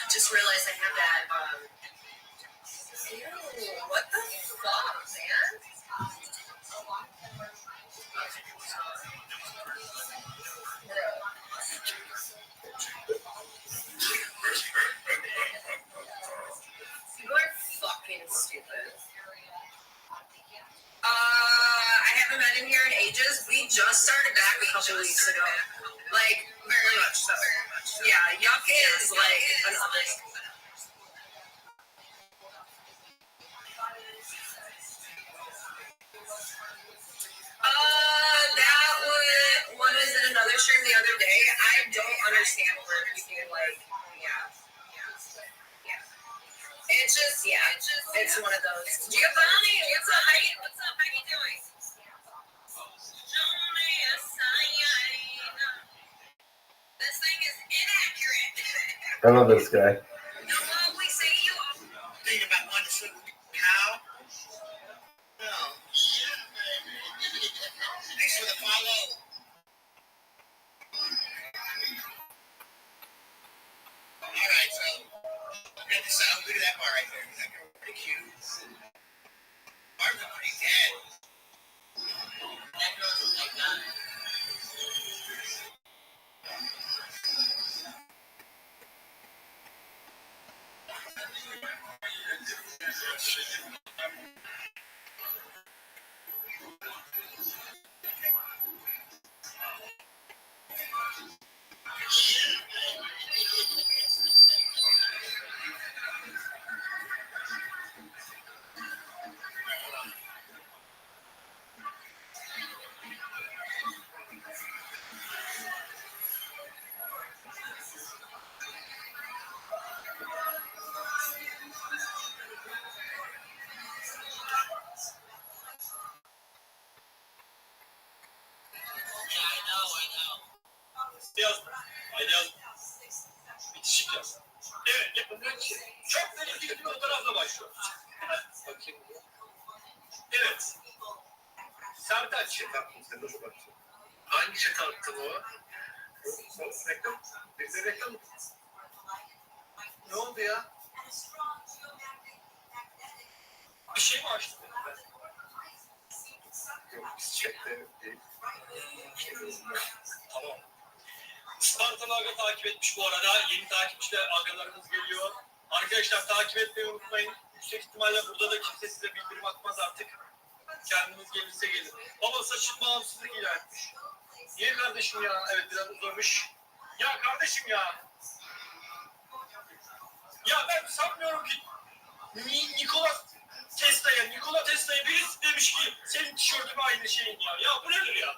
Just realized I have that what the fuck, man? You're fucking stupid. I haven't been in here in ages. We just started back a couple weeks ago. Like, very much so. Yeah, yuck is like another. One was in another stream the other day. I don't understand where people like, yeah. It's just, it's one of those. Giovanni, what's up? What's up? How you doing? This thing is inaccurate. I love this guy. No, we say you. Think about one to sleep how? No. Thanks for the follow. Alright, so look at this look at that bar right there. That girl pretty cute. Bar's pretty dead. That girl's like that. Aynen. Bitişik yaz. Evet, yapımdan şey. Çok belirgin bir fotoğrafla başlıyor. Bakayım. Evet. Sertaç. Hangi şey kalktı bu? Reklam. Bizde reklam. Ne oldu ya? Bir şey mi açtın? Yok, biz chatte değil. Tamam. Spartan Aga takip etmiş bu arada. Yeni takipçiler agalarımız geliyor. Arkadaşlar takip etmeyi unutmayın. Yüksek ihtimalle burada da kimse size bildirim atmaz artık. Kendiniz gelirse gelin. Baba saçın bağımsızlık ilan etmiş. Niye kardeşim ya? Evet biraz uzamış. Ya kardeşim ya. Ya ben sanmıyorum ki Nikola Tesla'ya birisi demiş ki senin tişörtün aynı şeyin ya. Ya bu nedir ya?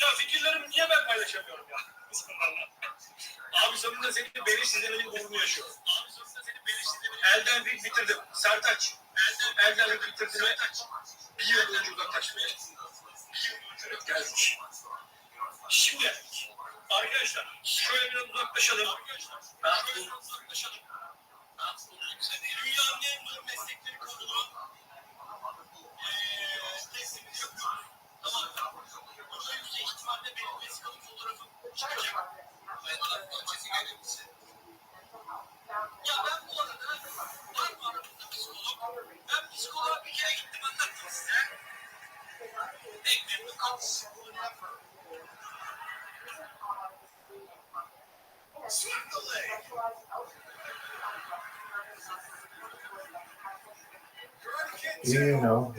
Ya fikirlerimi niye ben paylaşamıyorum ya? Abi sonunda senin beliş izlemenin gururunu yaşıyor. Elden bitirdim. Sertaç. Elden bitirdim. Bir yıl önce uzaklaşmaya. Gelmiş. Şimdi arkadaşlar şöyle biraz uzaklaşalım. Dünyanın en zor meslekleri konulu testimizi yapıyoruz. Tamam mı? Burada yüksek ihtimalle benim vesikalık fotoğrafım çıkacak. Ya ben bu arada var mı aramızda psikolog? Ben psikoloğa bir kere gittim anlattım size. Pek memnun kaldım. You know.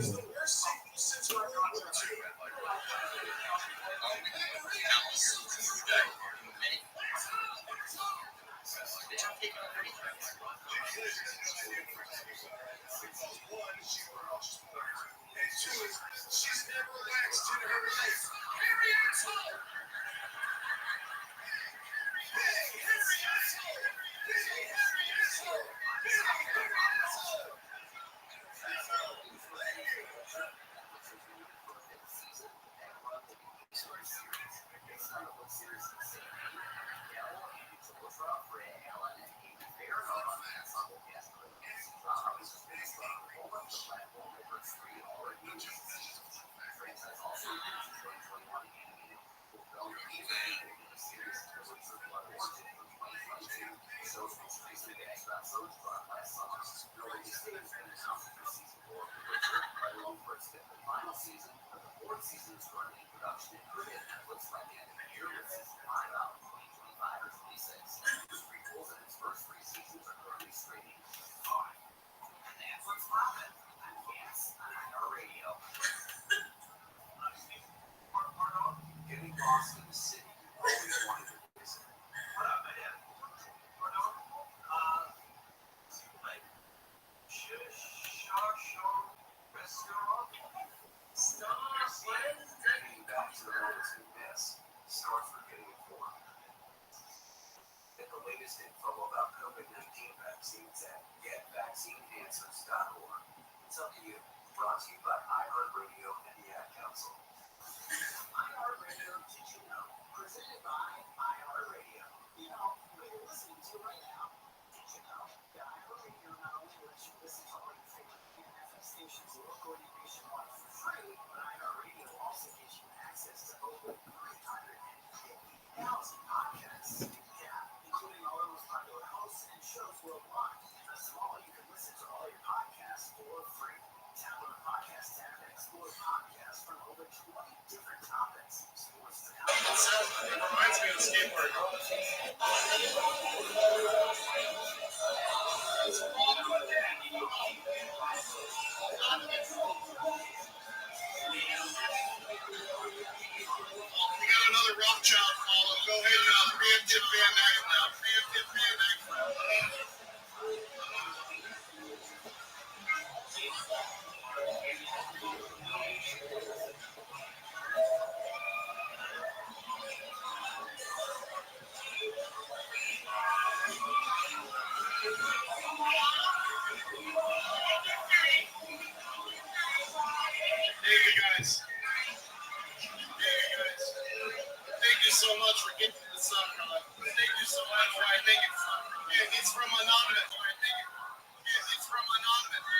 It reminds me of skateboard. We got another Rothschild follow. Go ahead and preemptive Van Dyke now. Preemptive Van Dyke now. Thank you guys. Thank you so much for getting this up. Thank you so much. Why, thank you. Yeah, it's from Anonymous. Why, thank you. Yeah, it's from Anonymous.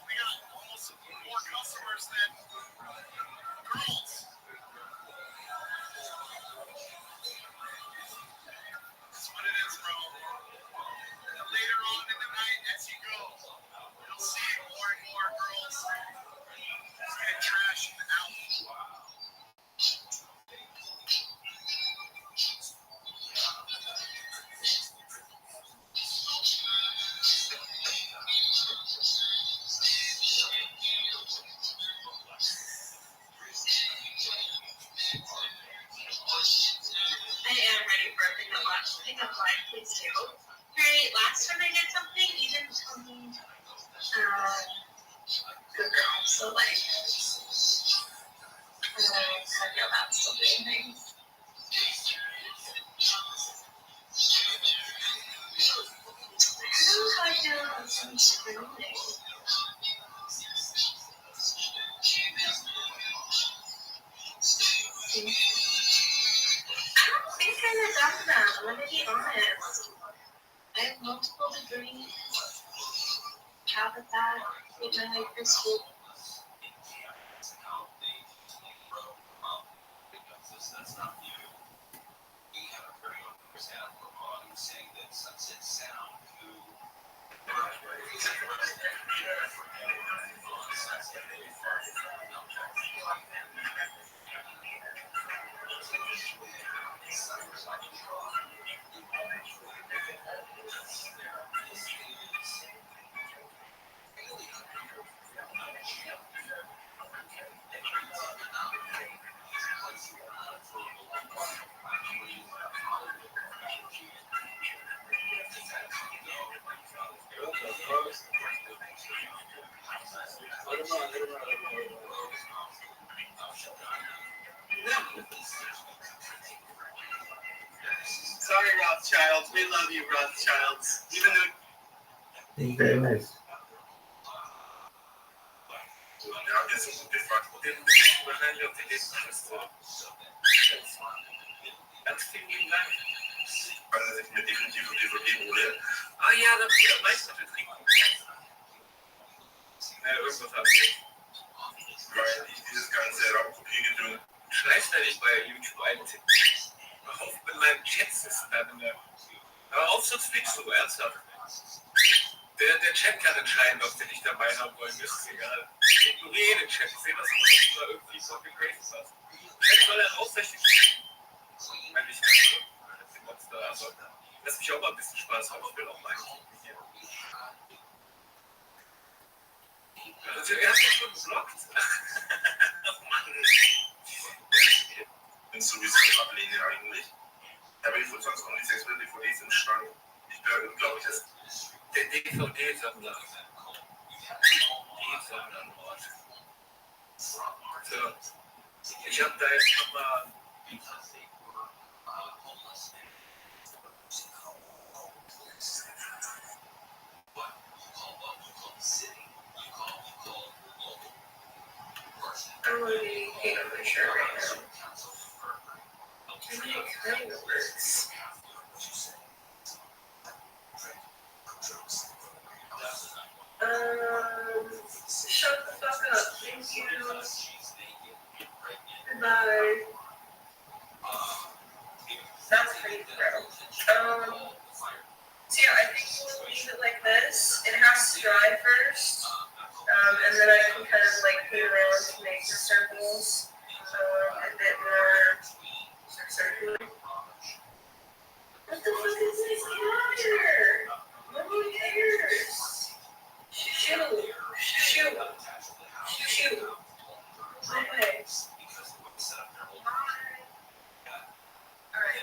We got almost more customers than girls. That's what it is, bro. And later on in the night, as you go, you'll see more and more girls get trashed out. I am ready for a pickup line. Pickup line, please do. Hey, last time I did something, you didn't tell me. Good girl. So like, I don't know how to feel about still doing things. I don't know how I feel about some screaming. I don't think I ever done them. I'm gonna be honest. I have multiple degrees. Have a that with my high school. Sorry, Rothschilds. We love you, Rothschilds. Even though Thank you very much. now this is Den Berichten wahrscheinlich auf die Liste. Ganz vielen lieben Dank. Also ich mir definitiv auf DVD hole. Ah ja, dann wieder Meisterfilm trinken. Ja, irgendwas haben wir. Weil ich dieses ganze Raubkopiergedöns. Scheiß werde ich bei YouTube eintippen. Hör auf mit meinem Chat-System. Hör auf, sonst fliegst du ernsthaft. Der Chat kann entscheiden, ob sie dich dabei haben wollen. Mir ist es egal. Ich ignoriere den Chat. Ich sehe, dass du da irgendwie Copy-Paste hast. Chat soll ja hauptsächlich wenn ich den Monster, aber lass mich auch mal ein bisschen Spaß haben. Ich will auch mal hier. Also, er hat mich schon geblockt. Oh Mann. Ich bin sowieso ablehne eigentlich. Aber ich würde sonst auch nicht 6 DVDs im Schrank. Ich glaube, das Der DVD-Sammler. So. Ich habe da jetzt nochmal. I'm really hate on my shirt right now. I mean, it kind of works. Shut the fuck up. Thank you. Goodbye. That's crazy, bro. So yeah, I think we'll leave it like this. It has to dry first. And then I can kind of like put it around to make the circles a bit more circular. What the fuck is this? Get out of here! Nobody cares. Shoo. No way. Alright.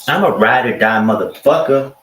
I'm a ride or die motherfucker.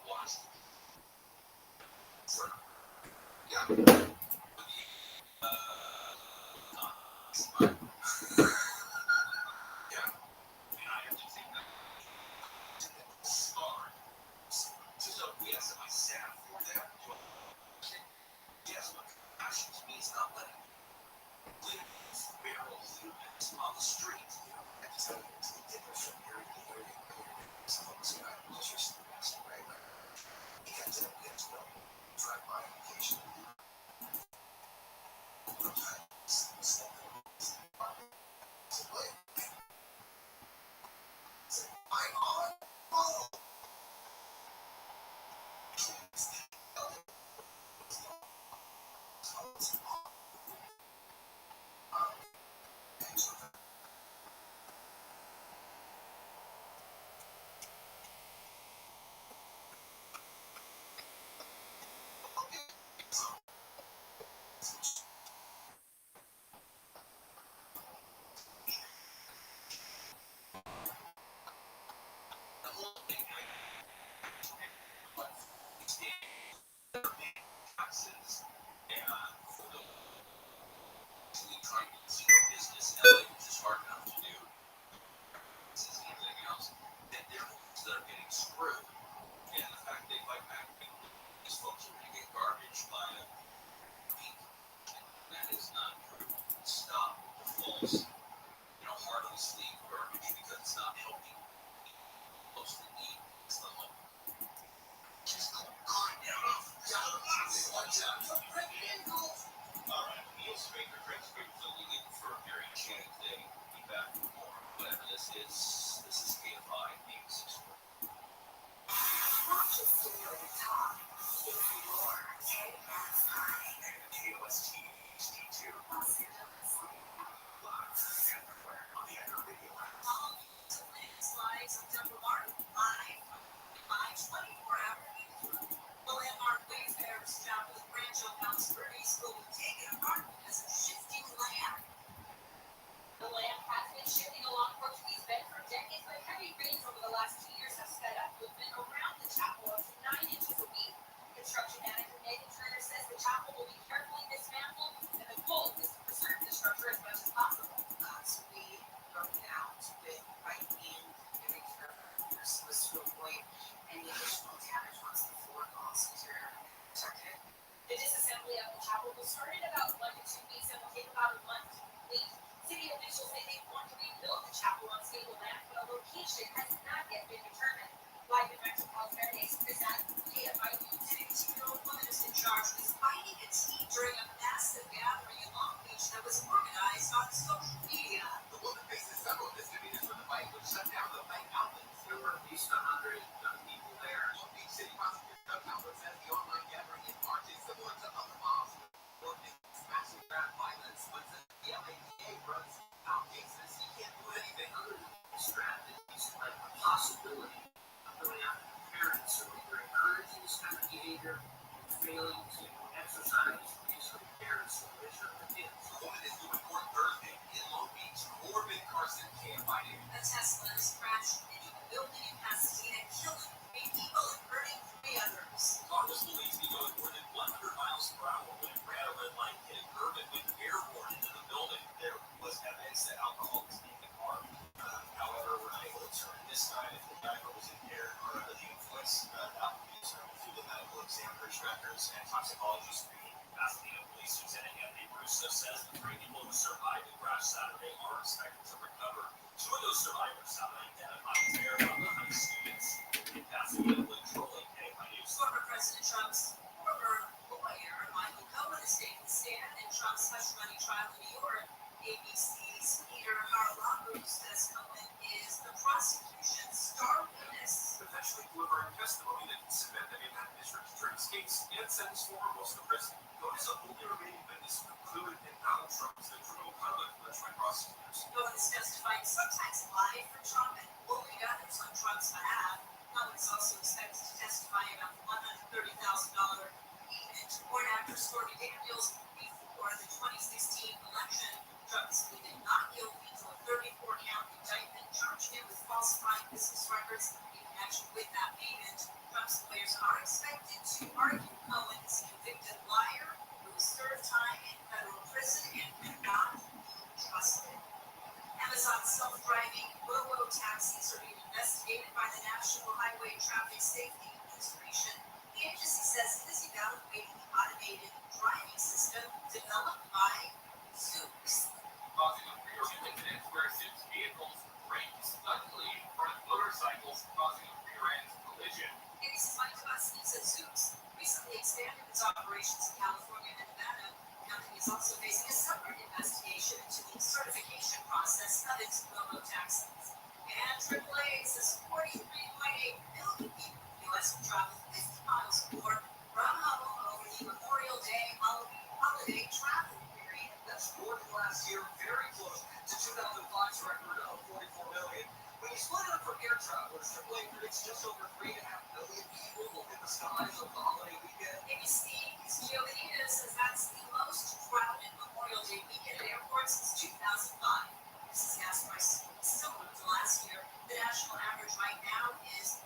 Similar to last year, the national average right now is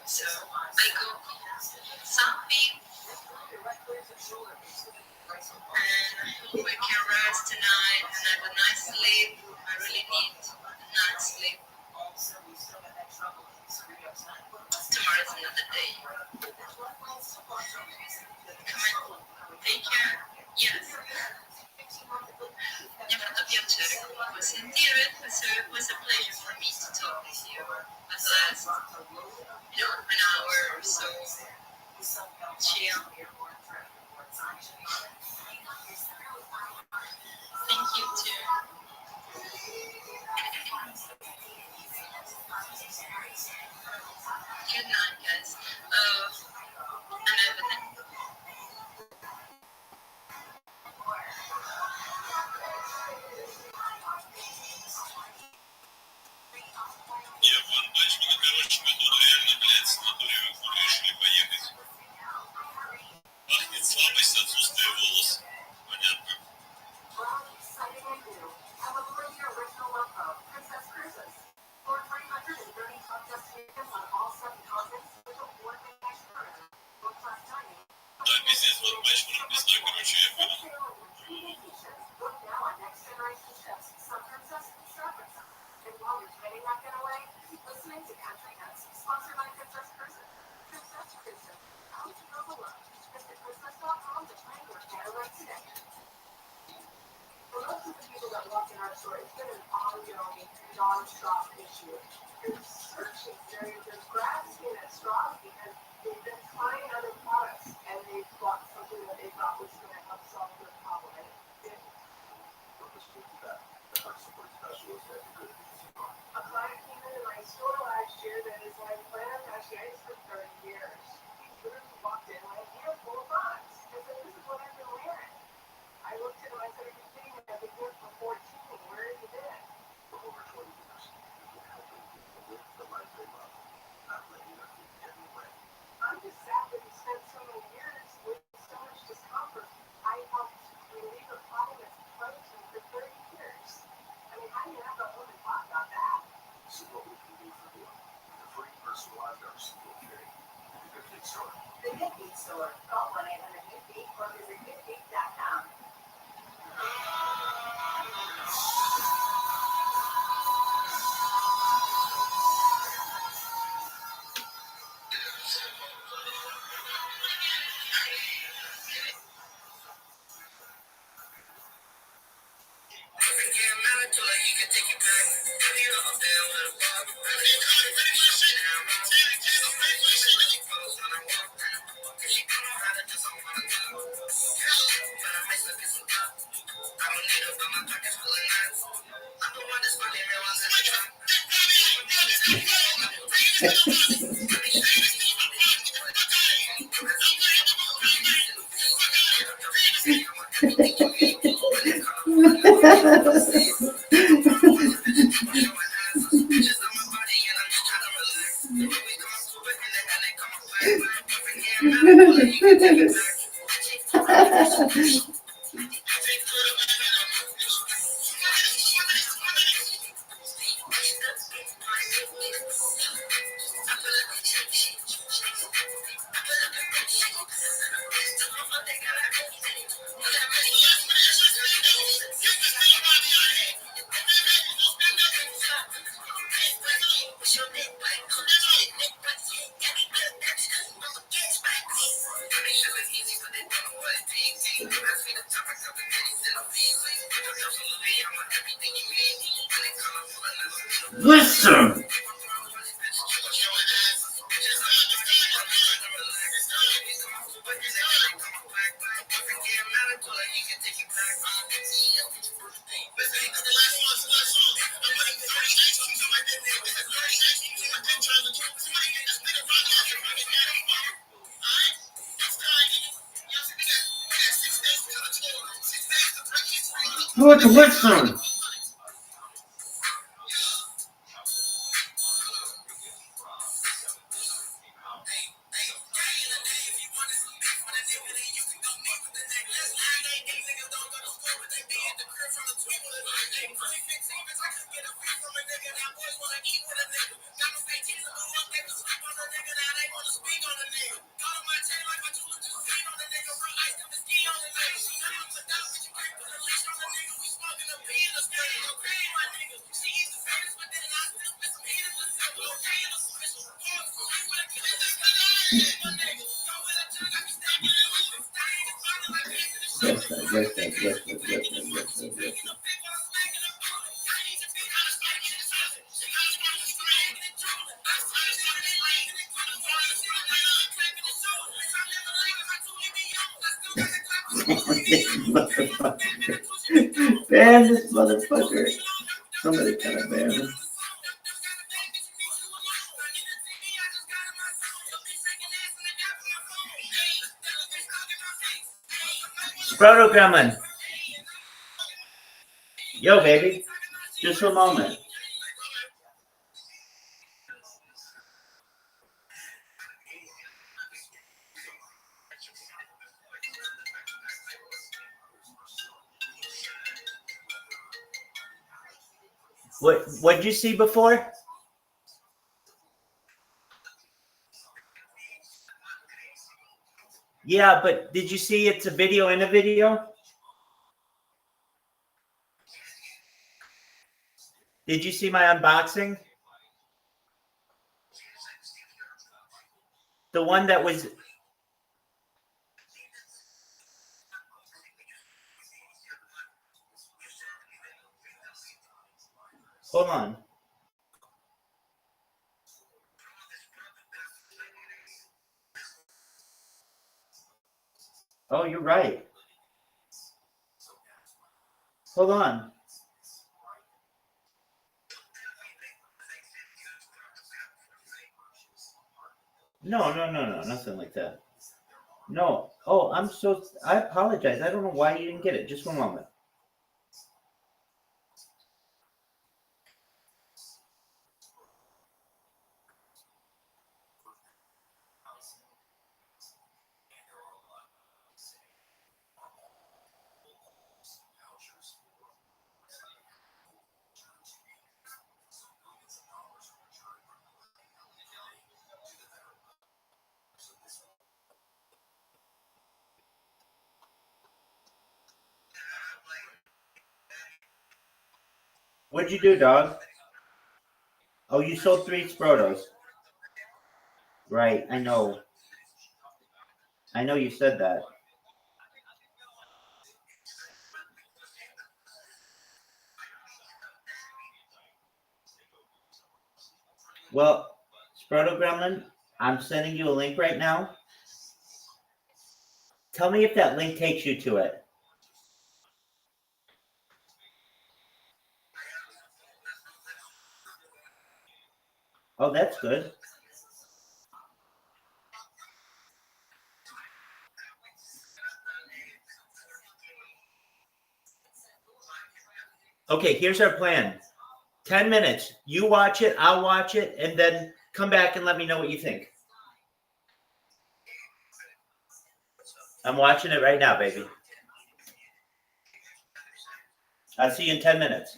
So I go something, and I hope I can rest tonight and have a nice sleep. I really need a nice sleep. Tomorrow's another day. Come on, take care. Yes. Jag pratar piacere comunque sentire. It was a pleasure for me to talk with you at last, an hour or so. Chill. Thank you too. Good night, guys. And everything. Я вон, бачу, короче, мы тут реально, блядь, с натурой решили поехать. Пахнет слабость, отсутствие волос. Понятно. Да, пиздец, вот бачу, уже пизда, короче, я понял. Wilson. George Wilson. Yes. Ban this motherfucker. Somebody kind of ban him. Proto Gremlin. Yo, baby. Just for a moment. What'd you see before? Yeah, but did you see it's a video in a video? Did you see my unboxing? The one that was... Hold on. Oh, you're right. Hold on. No, nothing like that. No. Oh, I apologize. I don't know why you didn't get it. Just one moment. What'd you do, dog? Oh, you sold 3 Sprotos. Right, I know. I know you said that. Well, Sproto Gremlin, I'm sending you a link right now. Tell me if that link takes you to it. Oh, that's good. Okay, here's our plan. 10 minutes. You watch it, I'll watch it, and then come back and let me know what you think. I'm watching it right now, baby. I'll see you in 10 minutes.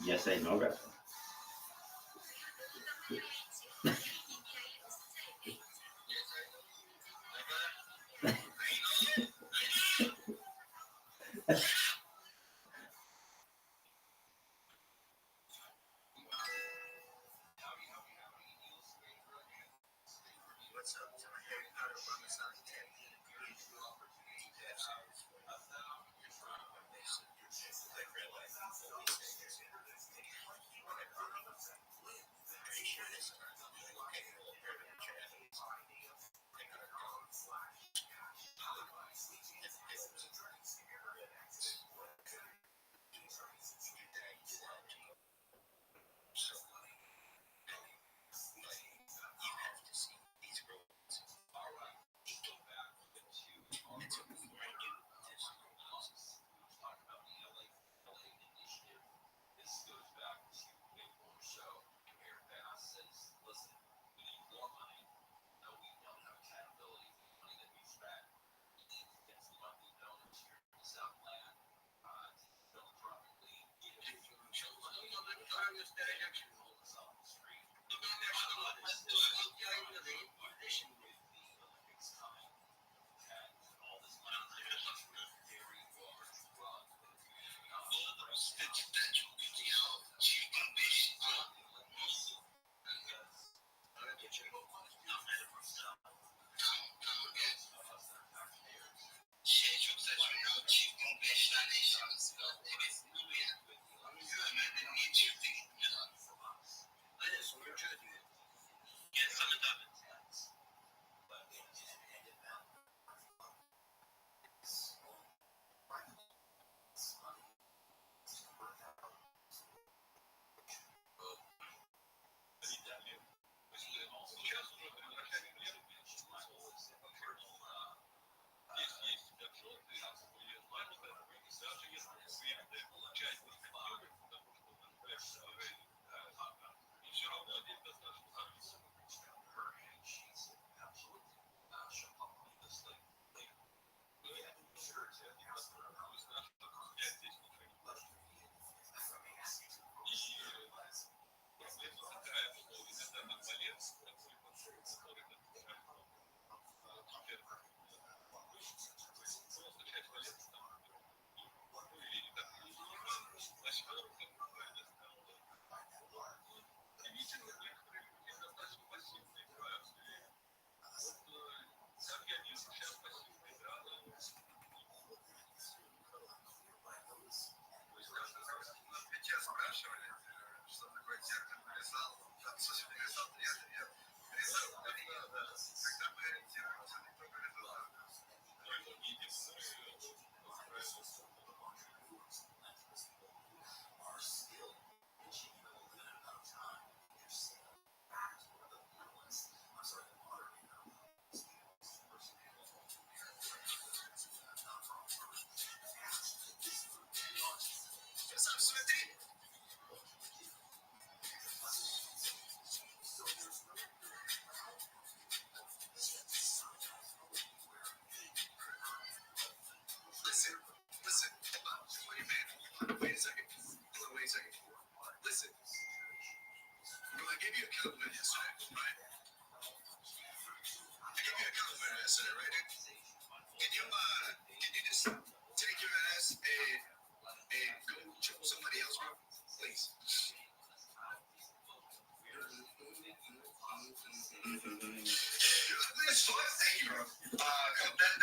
Yes, I know wrestling. What's up to my Harry Potter Parmesan tip?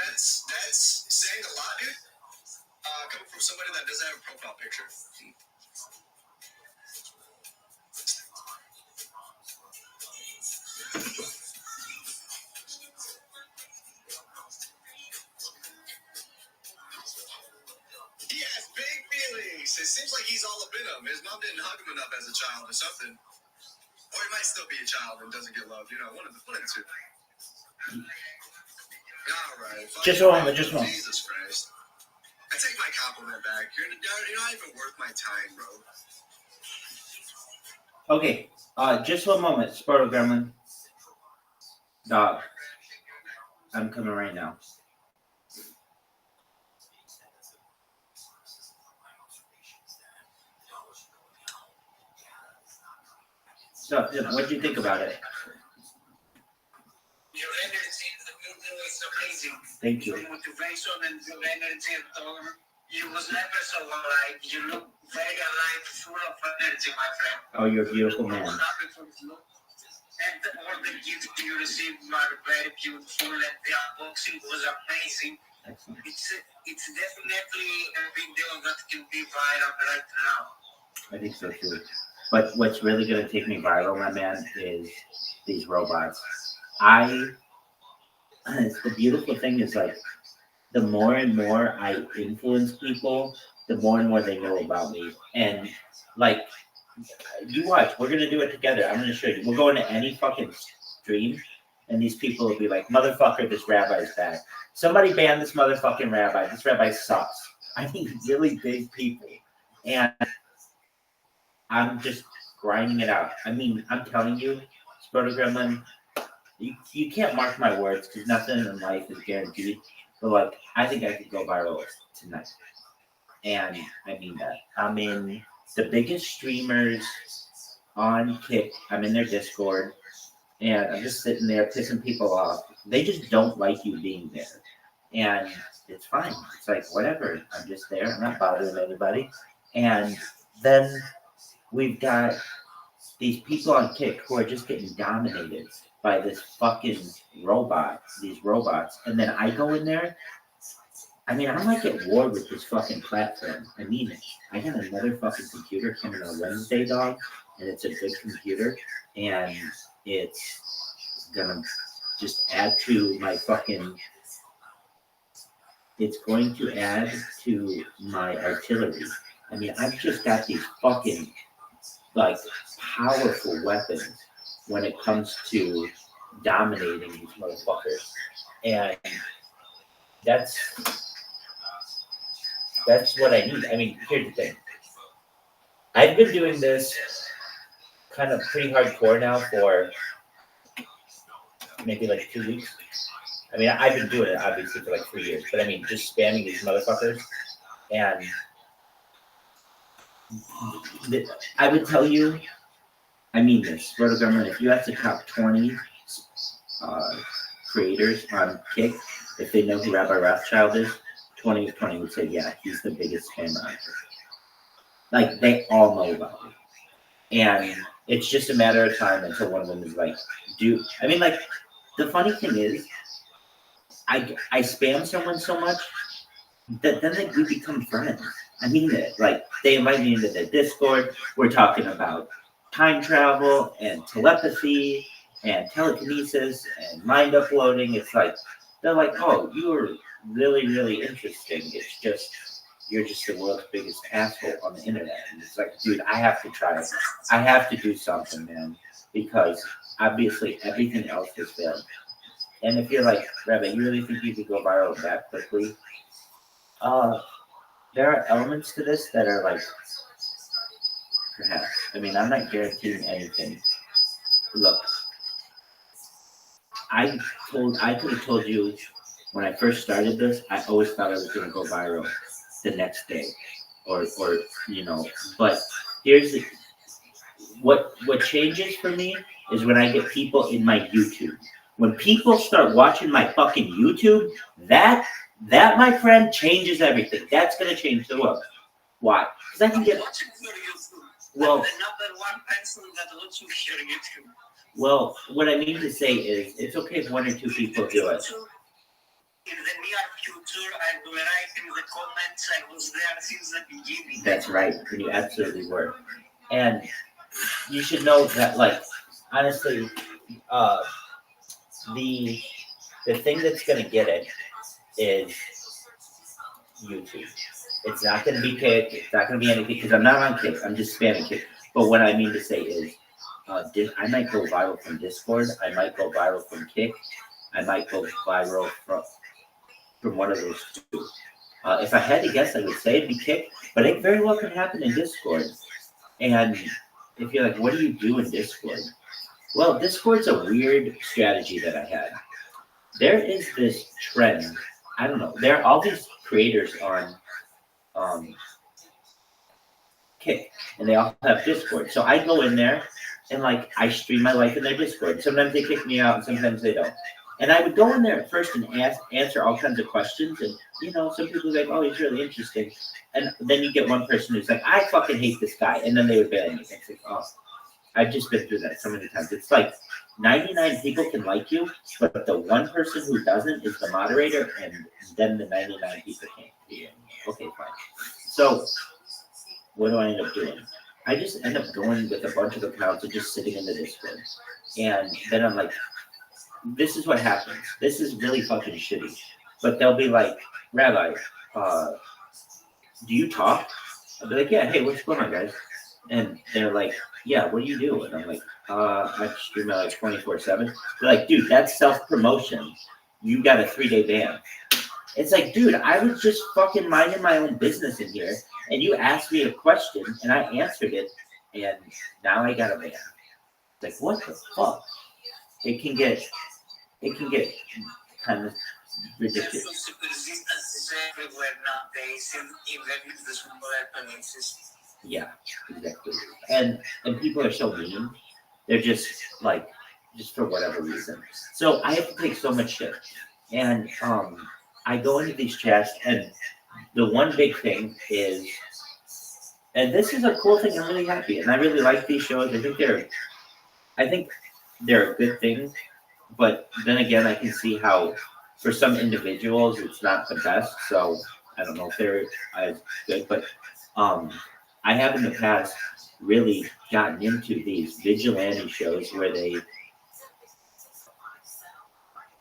That's saying a lot, dude. Coming from somebody that doesn't have a profile picture. He has big feelings. It seems like he's all up in them. His mom didn't hug him enough as a child or something. Or he might still be a child and doesn't get love. You know, one of the two. All right. Just one. Jesus Christ. I take my compliment back. You're not even worth my time, bro. Okay, just one moment, Sparrow Gremlin. Dog. I'm coming right now. So, what do you think about it? Your energy in the meeting is amazing. Thank Your you. motivation and your energy and all. You was never so alive. You look very alive, full of energy, my friend. Oh, you're a beautiful man. Happy for you. And all the gifts you received were very beautiful, and the unboxing was amazing. Excellent. It's definitely a video that can be viral right now. I think so too. But what's really gonna take me viral, my man, is these robots. The beautiful thing is like, the more and more I influence people, the more and more they know about me. And like, you watch, we're gonna do it together. I'm gonna show you. We're going to any fucking stream, and these people will be like, "Motherfucker, this rabbi's back. Somebody ban this motherfucking rabbi. This rabbi sucks." I mean, really big people, and I'm just grinding it out. I mean, I'm telling you, Sproto Gremlin, you can't mark my words because nothing in life is guaranteed. But like, I think I could go viral tonight, and I mean that. I'm in the biggest streamers on Kick. I'm in their Discord, and I'm just sitting there pissing people off. They just don't like you being there, and it's fine. It's like, whatever. I'm just there. I'm not bothering anybody. And then we've got these people on Kick who are just getting dominated by this fucking robot, these robots. And then I go in there. I mean, I'm like at war with this fucking platform. I mean it. I got another fucking computer coming on Wednesday, dog, and it's a good computer, and it's gonna just add to my fucking. It's going to add to my artillery. I mean, I've just got these fucking like powerful weapons when it comes to dominating these motherfuckers, and that's what I need. I mean, here's the thing. I've been doing this kind of pretty hardcore now for maybe like 2 weeks. I mean, I've been doing it obviously for like 3 years, but I mean, just spamming these motherfuckers. And I would tell you, I mean this, Roto Government, if you have the top 20 creators on Kick, if they know who Rabbi Rothschild is, 20 of 20 would say, yeah, he's the biggest spammer out there. Like, they all know about it. And it's just a matter of time until one of them is like, I mean, like, the funny thing is, I spam someone so much that then we become friends. I mean it. Like, they invite me into their Discord. We're talking about time travel and telepathy and telekinesis and mind uploading. It's like, they're like, oh, you're really, really interesting. It's just, you're just the world's biggest asshole on the internet. And it's like, dude, I have to try it. I have to do something, man, because obviously everything else has failed. And if you're like, Rabbi, you really think you could go viral that quickly? There are elements to this that are like, perhaps. I mean, I'm not guaranteeing anything. Look, I could have told you when I first started this, I always thought I was going to go viral the next day, or you know. But here's what changes for me is when I get people in my YouTube. When people start watching my fucking YouTube, that my friend changes everything. That's gonna change the world. Why? Because I can get. Well, the number one person that looks at your YouTube. Well, what I mean to say is, it's okay if 1 or 2 people do it. In the near future, I will write in the comments, I was there since the beginning. That's right, and you absolutely were. And you should know that, like, honestly, the thing that's gonna get it is YouTube. It's not gonna be Kick. It's not gonna be anything because I'm not on Kick. I'm just spamming Kick. But what I mean to say is, I might go viral from Discord. I might go viral from Kick. I might go viral from one of those two. If I had to guess, I would say it'd be Kick, but it very well could happen in Discord. And if you're like, what do you do in Discord? Well, Discord's a weird strategy that I had. There is this trend. I don't know. There are all these creators on Kick, and they all have Discord. So I go in there, and like I stream my life in their Discord. Sometimes they kick me out, and sometimes they don't. And I would go in there at first and answer all kinds of questions, and some people are like, "Oh, he's really interesting," and then you get one person who's like, "I fucking hate this guy," and then they would ban me. It's like, oh, I've just been through that so many times. It's like 99 people can like you, but the one person who doesn't is the moderator, and then the 99 people can't be in. Okay, fine. So, what do I end up doing? I just end up going with a bunch of accounts and just sitting in the Discord. And then I'm like, this is what happens. This is really fucking shitty. But they'll be like, Rabbi, do you talk? I'll be like, yeah, hey, what's going on, guys? And they're like, yeah, what do you do? And I'm like, I stream at like 24/7. They're like, dude, that's self-promotion. You got a 3-day ban. It's like, dude, I was just fucking minding my own business in here, and you asked me a question, and I answered it, and now I got a ban. It's like, what the fuck? It can get kind of ridiculous. Sus sürprizliği everywhere nowadays, even if the small happenings. Yeah, exactly. And people are so mean. They're just like, just for whatever reason. So I have to take so much shit. And I go into these chats, and the one big thing is, and this is a cool thing. I'm really happy, and I really like these shows. I think they're a good thing. But then again, I can see how for some individuals it's not the best. So I don't know if they're as good, but I have in the past really gotten into these vigilante shows where they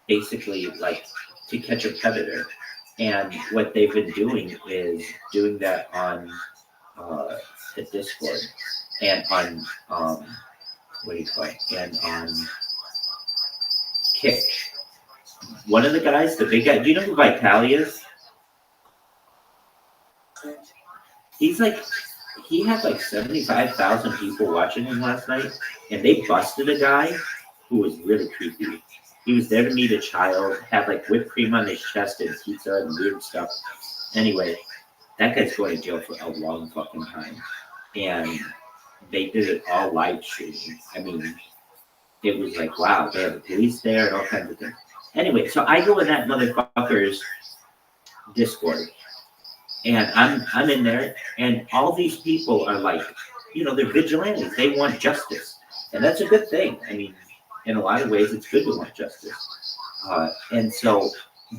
basically like to catch a predator. And what they've been doing is doing that on the Discord and on what do you call it? And on Kick. One of the guys, the big guy, do you know who Vitali is? He's like, he had like 75,000 people watching him last night, and they busted a guy who was really creepy. He was there to meet a child, had like whipped cream on his chest and pizza and weird stuff. Anyway, that guy's going to jail for a long fucking time. And they did it all live streaming. I mean, it was like, wow, they had the police there and all kinds of things. Anyway, so I go in that motherfucker's Discord, and I'm in there, and all these people are like, they're vigilantes. They want justice, and that's a good thing. I mean, in a lot of ways, it's good to want justice. And so,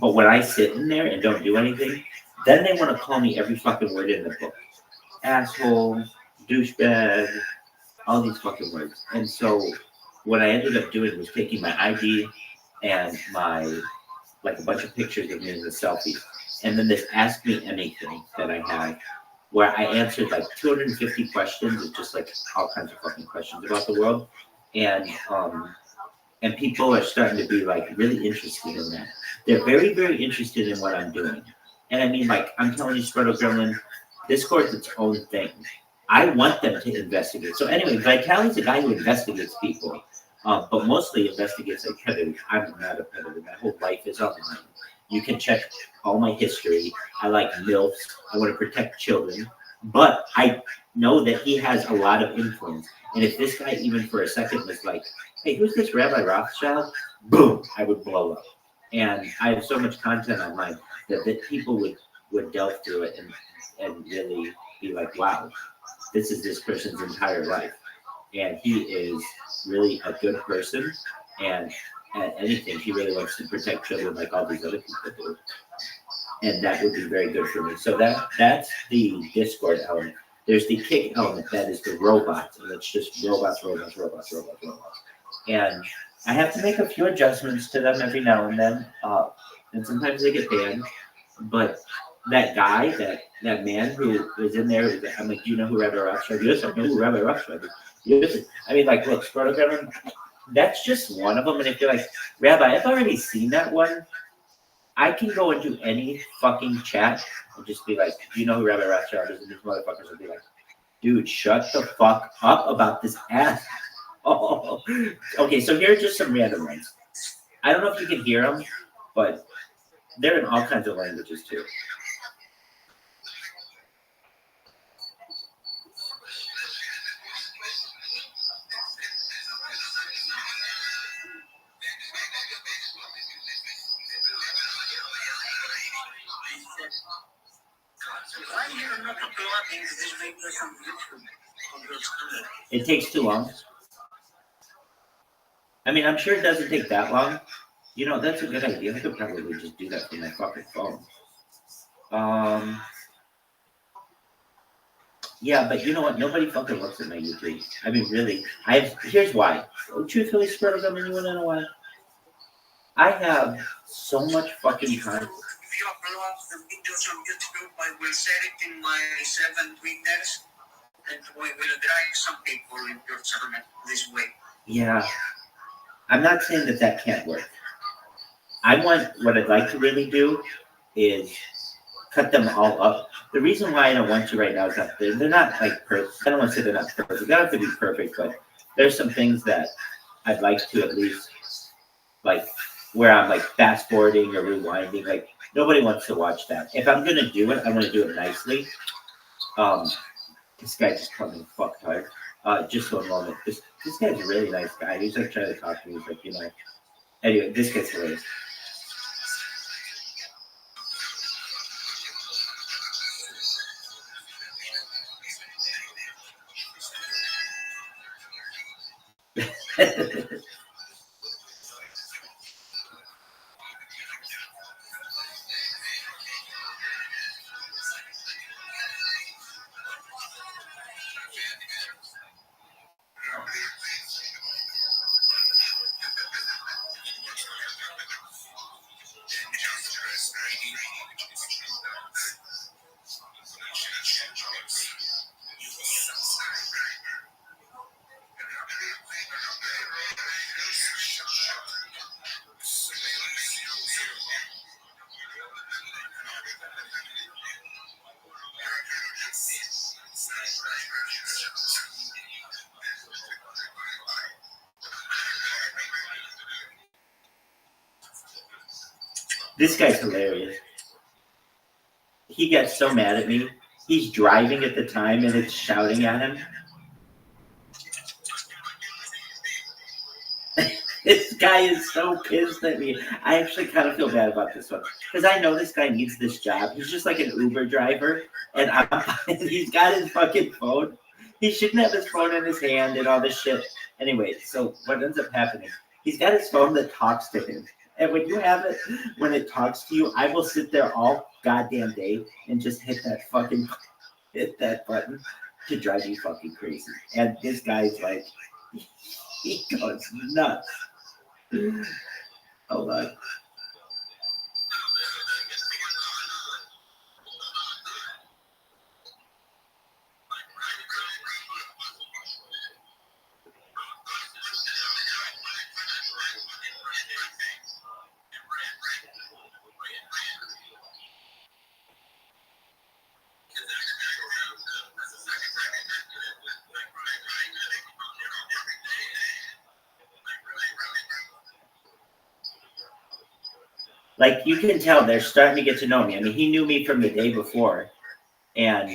but when I sit in there and don't do anything, then they want to call me every fucking word in the book. Asshole, douchebag, all these fucking words. And so what I ended up doing was taking my ID and like a bunch of pictures of me in the selfie. And then this Ask Me Anything that I had, where I answered like 250 questions. It's just like all kinds of fucking questions about the world. And people are starting to be like really interested in that. They're very, very interested in what I'm doing. And I mean, like, I'm telling you, Spreado Gremlin, Discord's its own thing. I want them to investigate. So anyway, Vitali's a guy who investigates people, but mostly investigates like predators. I'm not a predator. My whole life is online. You can check all my history. I like MILFs. I want to protect children. But I know that he has a lot of influence. And if this guy even for a second was like, hey, who's this Rabbi Rothschild? Boom, I would blow up. And I have so much content online that people would delve through it and really be like, wow, this is this person's entire life. And he is really a good person. And at anything, he really wants to protect children like all these other people do. And that would be very good for me. So that's the Discord element. There's the Kick element, that is the robots. And it's just robots. And I have to make a few adjustments to them every now and then. And sometimes they get banned. But that guy, that man who was in there, I'm like, do you know who Rabbi Rothschild is? I know who Rabbi Rothschild is. Yes. I mean, like, look, Spreado Gremlin, that's just one of them. And if you're like, Rabbi, I've already seen that one, I can go into any fucking chat and just be like, do you know who Rabbi Rothschild is? And these motherfuckers will be like, dude, shut the fuck up about this ass. Oh. Okay, so here are just some random ones. I don't know if you can hear them, but they're in all kinds of languages too. uploading this video on YouTube on your channel. It takes too long. I mean, I'm sure it doesn't take that long. You know, that's a good idea. I could probably just do that from my fucking phone. Yeah, but you know what? Nobody fucking looks at my YouTube. I mean, really. Here's why. Truthfully, Spread of you want to know why? I have so much fucking time. If you upload the videos on YouTube, I will share it in my 7 Twitters, and we will drag some people in your channel this way. Yeah. I'm not saying that can't work. What I'd like to really do is cut them all up. The reason why I don't want to right now is that they're not like perfect. I don't want to say they're not perfect. They don't have to be perfect, but there's some things that I'd like to at least like where I'm like fast forwarding or rewinding. Like nobody wants to watch that. If I'm gonna do it, I want to do it nicely. This guy just called me fucktard. Just for a moment. This guy's a really nice guy. He's like trying to talk to me. He's like, you know. Anyway, this guy's hilarious. This guy's hilarious. He gets so mad at me. He's driving at the time and it's shouting at him. This guy is so pissed at me. I actually kind of feel bad about this one because I know this guy needs this job. He's just like an Uber driver, and he's got his fucking phone. He shouldn't have his phone in his hand and all this shit. Anyway, so what ends up happening? He's got his phone that talks to him. And when you have it, when it talks to you, I will sit there all goddamn day and just hit that button to drive you fucking crazy. And this guy's like, he goes nuts. Hold on. Like, you can tell they're starting to get to know me. I mean, he knew me from the day before. And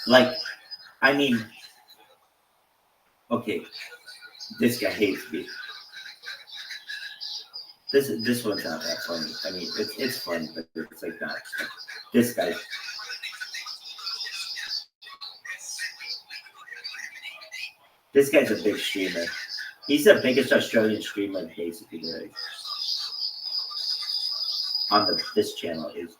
like, I mean, okay, this guy hates me. This one's not that funny. I mean, it's funny, but it's like not. This guy. This guy's a big streamer. He's the biggest Australian streamer, basically, there is. On this channel is.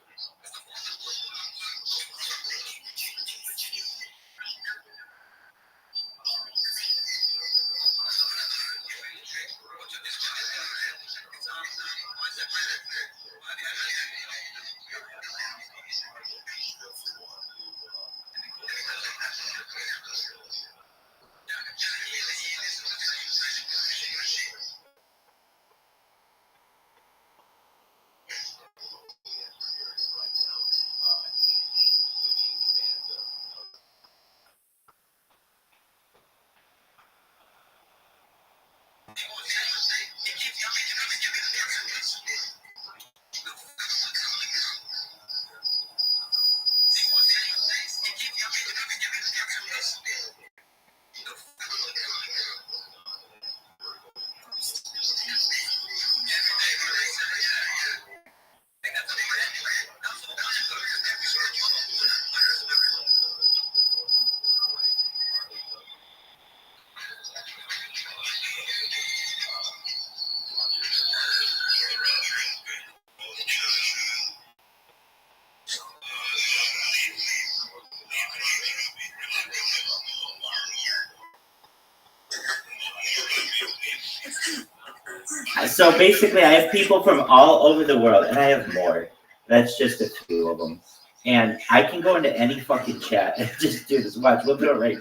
So basically, I have people from all over the world, and I have more. That's just a few of them. And I can go into any fucking chat and just do this. Watch, we'll do it right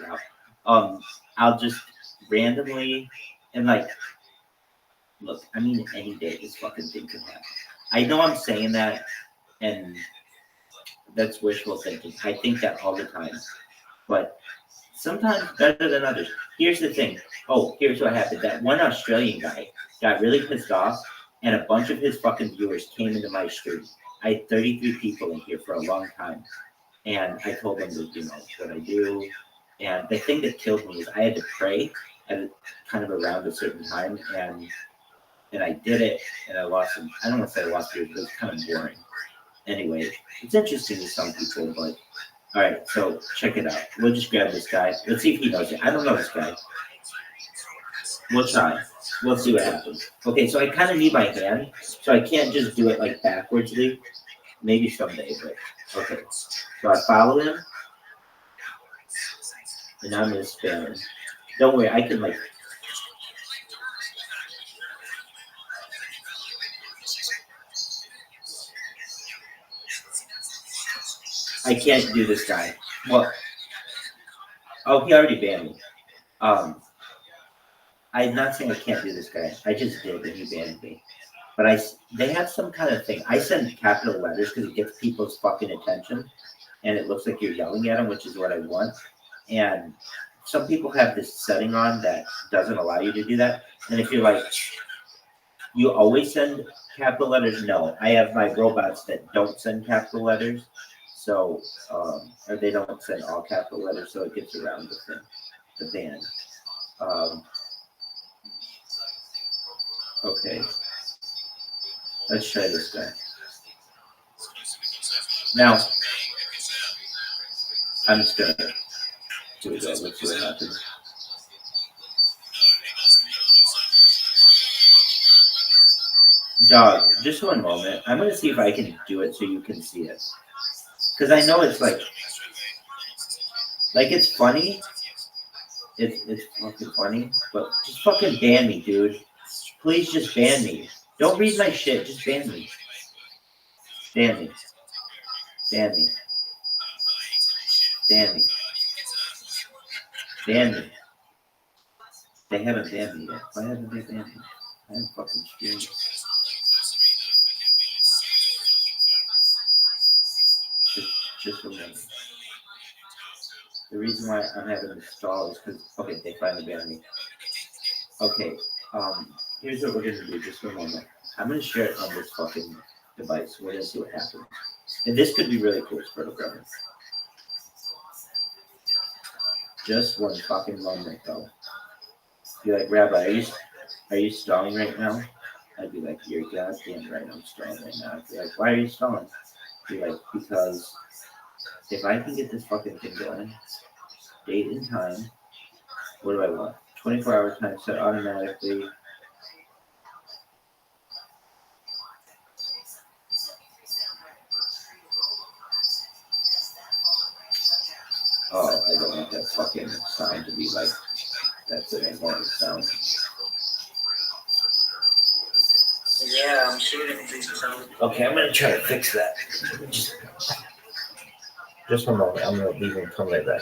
now. I'll just randomly and like, look. I mean, any day this fucking thing can happen. I know I'm saying that, and that's wishful thinking. I think that all the time, but sometimes better than others. Here's the thing. Oh, here's what happened. That one Australian guy got really pissed off, and a bunch of his fucking viewers came into my stream. I had 33 people in here for a long time, and I told them that, you know, what I do. And the thing that killed me is I had to pray at kind of around a certain time, and I did it, and I lost some. I don't want to say I lost viewers, but it's kind of boring. Anyway, it's interesting to some people, but all right, so check it out. We'll just grab this guy. Let's see if he knows it. I don't know this guy. We'll try. We'll see what happens. Okay, so I kind of need my hand, so I can't just do it like backwardsly. Maybe someday, but okay. So I follow him, and I'm gonna spam him. Don't worry, I can like. I can't do this guy. Well, oh, he already banned me. I'm not saying I can't do this guy. I just did, and he banned me. But they have some kind of thing. I send capital letters because it gets people's fucking attention, and it looks like you're yelling at them, which is what I want. And some people have this setting on that doesn't allow you to do that. And if you're like, you always send capital letters, no. I have my robots that don't send capital letters. So, or they don't send all capital letters, so it gets around the ban. Okay. Let's try this guy. Now, I'm just gonna do it. Let's see what happens. Dog, just one moment. I'm gonna see if I can do it so you can see it. Because I know it's like it's funny. It's fucking funny, but just fucking ban me, dude. Please just ban me. Don't read my shit. Just ban me. Ban me. Ban me. Ban me. Ban me. They haven't banned me yet. Why haven't they banned me? I am fucking streaming. Just a moment. The reason why I'm having to stall is because, okay, they finally banned me. Okay, here's what we're gonna do, just for a moment. I'm gonna share it on this fucking device. We're gonna see what happens. And this could be really cool for the government. Just one fucking moment, though. Be like, Rabbi, are you stalling right now? I'd be like, you're goddamn right, I'm stalling right now. I'd be like, why are you stalling? I'd be like, because if I can get this fucking thing going, date and time, what do I want? 24-hour time set automatically. Oh, I don't want that fucking sound to be like, that's an annoying sound. Yeah, I'm sure they can do some. Okay, I'm gonna try to fix that. Just one moment. I'm gonna leave and come right back.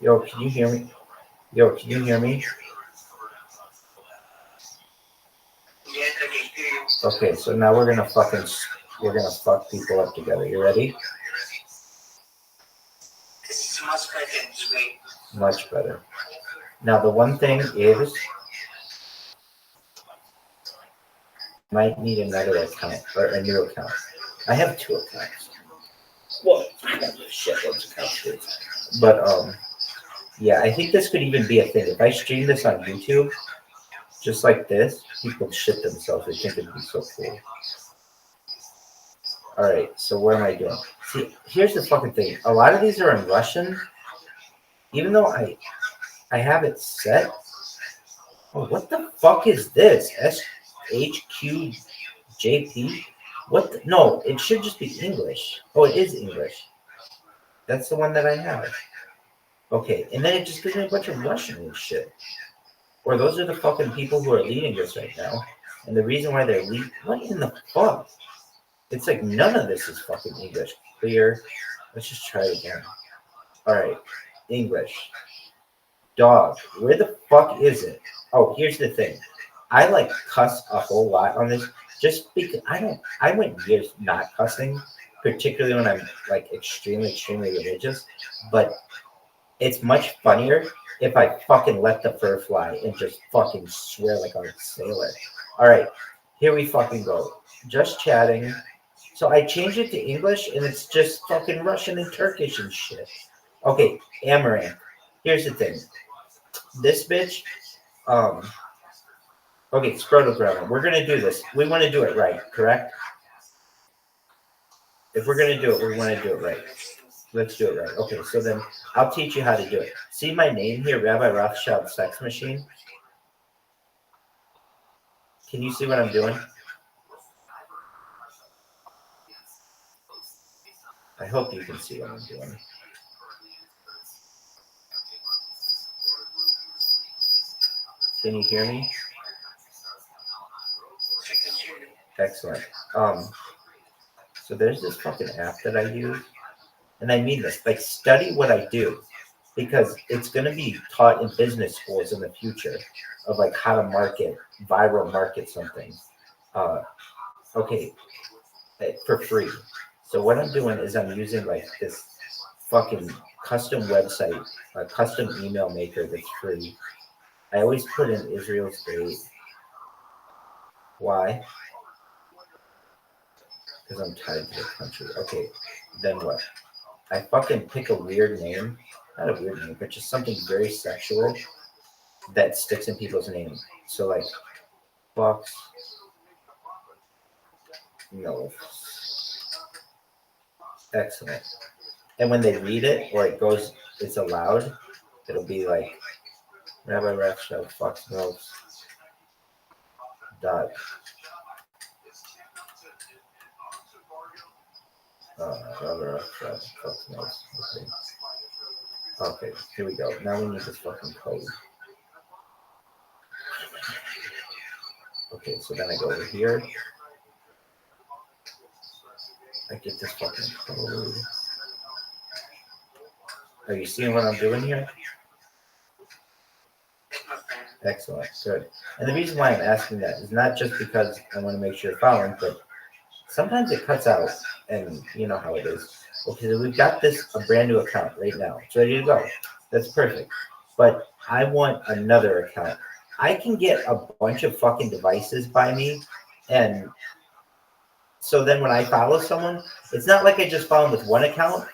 Yo, can you hear me? Yo, can you hear me? Yes, I can hear you. Okay, so now we're we're gonna fuck people up together. You ready? This is much better than sweet. Much better. Now the one thing is, might need another account or a new account. I have 2 accounts. Well, I got shitloads of accounts too. But yeah, I think this could even be a thing. If I stream this on YouTube, just like this, people shit themselves. They think it'd be so cool. All right, so what am I doing? See, here's the fucking thing. A lot of these are in Russian, even though I have it set. Oh, what the fuck is this? SHQJP? What? No, it should just be English. Oh, it is English. That's the one that I have. Okay, and then it just gives me a bunch of Russian and shit. Or those are the fucking people who are leading this right now. And the reason why they're leading, what in the fuck? It's like none of this is fucking English. Clear. Let's just try it again. All right, English. Dog. Where the fuck is it? Oh, here's the thing. I like cuss a whole lot on this just because I went years not cussing, particularly when I'm like extremely religious. But it's much funnier if I fucking let the fur fly and just fucking swear like a sailor. All right, here we fucking go. Just chatting. So I changed it to English and it's just fucking Russian and Turkish and shit. Okay, Amaranth. Here's the thing. This bitch, okay, scrotal grammar. We're gonna do this. We want to do it right, correct? If we're gonna do it, we want to do it right. Let's do it right. Okay, so then I'll teach you how to do it. See my name here, Rabbi Rothschild Sex Machine? Can you see what I'm doing? I hope you can see what I'm doing. Can you hear me? Excellent. So there's this fucking app that I use, and I mean this, like study what I do, because it's going to be taught in business schools in the future of like how to viral market something. Okay, for free. So what I'm doing is I'm using like this fucking custom website, a custom email maker that's free. I always put in Israel's date. Why? Because I'm tied to the country. Okay, then what? I fucking pick a weird name. Not a weird name, but just something very sexual that sticks in people's names. So like, Fox. No. Excellent. And when they read it or it's allowed, it'll be like Rabbi Rothschild Fox Mills dot Rabbi Rothschild Fox Mills. Okay, here we go. Now we need this fucking code. Okay, so then I go over here. I get this fucking code. Are you seeing what I'm doing here? Excellent, good. And the reason why I'm asking that is not just because I want to make sure you're following, but sometimes it cuts out, and you know how it is. Okay, so we've got a brand new account right now. It's ready to go. That's perfect. But I want another account. I can get a bunch of fucking devices by me, and so then when I follow someone, it's not like I just follow them with one account.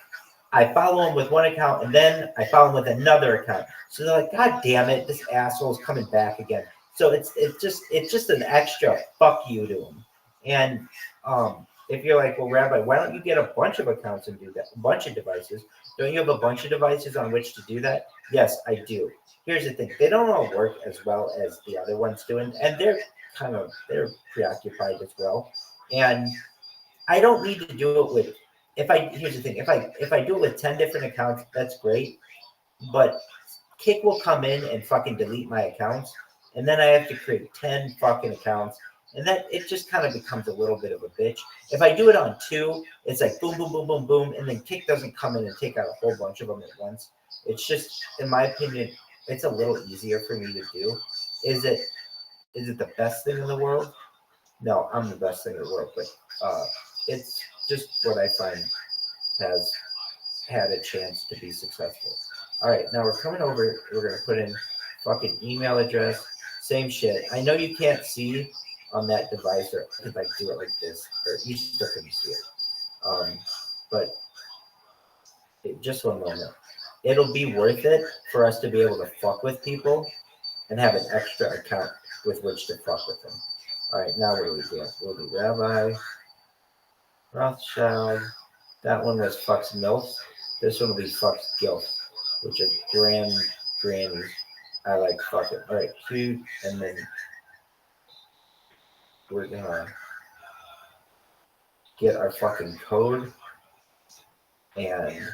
I follow them with one account, and then I follow them with another account. So they're like, God damn it, this asshole's coming back again. So it's just an extra fuck you to them. And if you're like, well, Rabbi, why don't you get a bunch of accounts and do that? A bunch of devices. Don't you have a bunch of devices on which to do that? Yes, I do. Here's the thing. They don't all work as well as the other ones do. And they're preoccupied as well. And I don't need to do it with, here's the thing. If I do it with 10 different accounts, that's great. But Kick will come in and fucking delete my accounts. And then I have to create 10 fucking accounts. And that it just kind of becomes a little bit of a bitch. If I do it on 2, it's like boom, boom, boom, boom, boom. And then Kick doesn't come in and take out a whole bunch of them at once. It's just, in my opinion, it's a little easier for me to do. Is it the best thing in the world? No, I'm the best thing in the world. But it's just what I find has had a chance to be successful. All right, now we're coming over. We're gonna put in fucking email address, same shit. I know you can't see on that device, or I could like do it like this, or you still couldn't see it. But just one moment. It'll be worth it for us to be able to fuck with people and have an extra account with which to fuck with them. All right, now what do we do? We'll do Rabbi, Rothschild. That one was fucks milfs. This one will be fucks gilfs, which are grannies. I like fucking. All right, cute, and then we're gonna get our fucking code and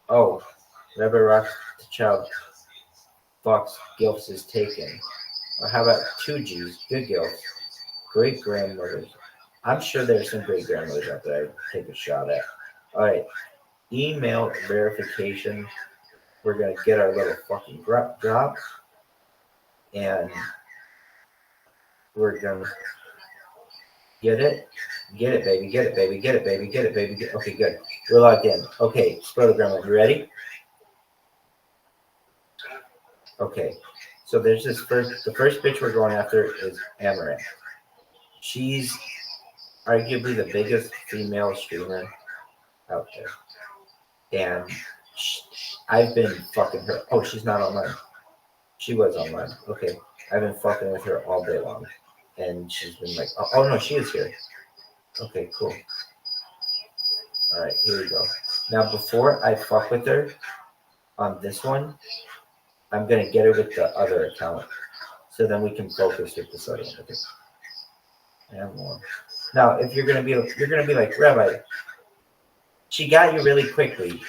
Rabbi Rothschild fucks gilfs is taken. Or how about 2Gs? Good gilfs. Great grandmothers. I'm sure there's some great grandmothers out there I'd take a shot at. All right. Email verification. We're going to get our little fucking drop. And we're going to get it. Get it, baby. Get it, baby. Get it, baby. Get it, baby. Okay, good. We're logged in. Okay, spoiler grandma. You ready? Okay. So there's the first bitch we're going after is Amaranth. She's arguably the biggest female streamer out there. And I've been fucking her. Oh, she's not online. She was online. Okay. I've been fucking with her all day long. And she's been like, oh no, she is here. Okay, cool. All right, here we go. Now, before I fuck with her on this one, I'm going to get her with the other account. So then we can focus with this other one. Okay. And more. Now, if you're gonna be like, Rabbi, she got you really quickly.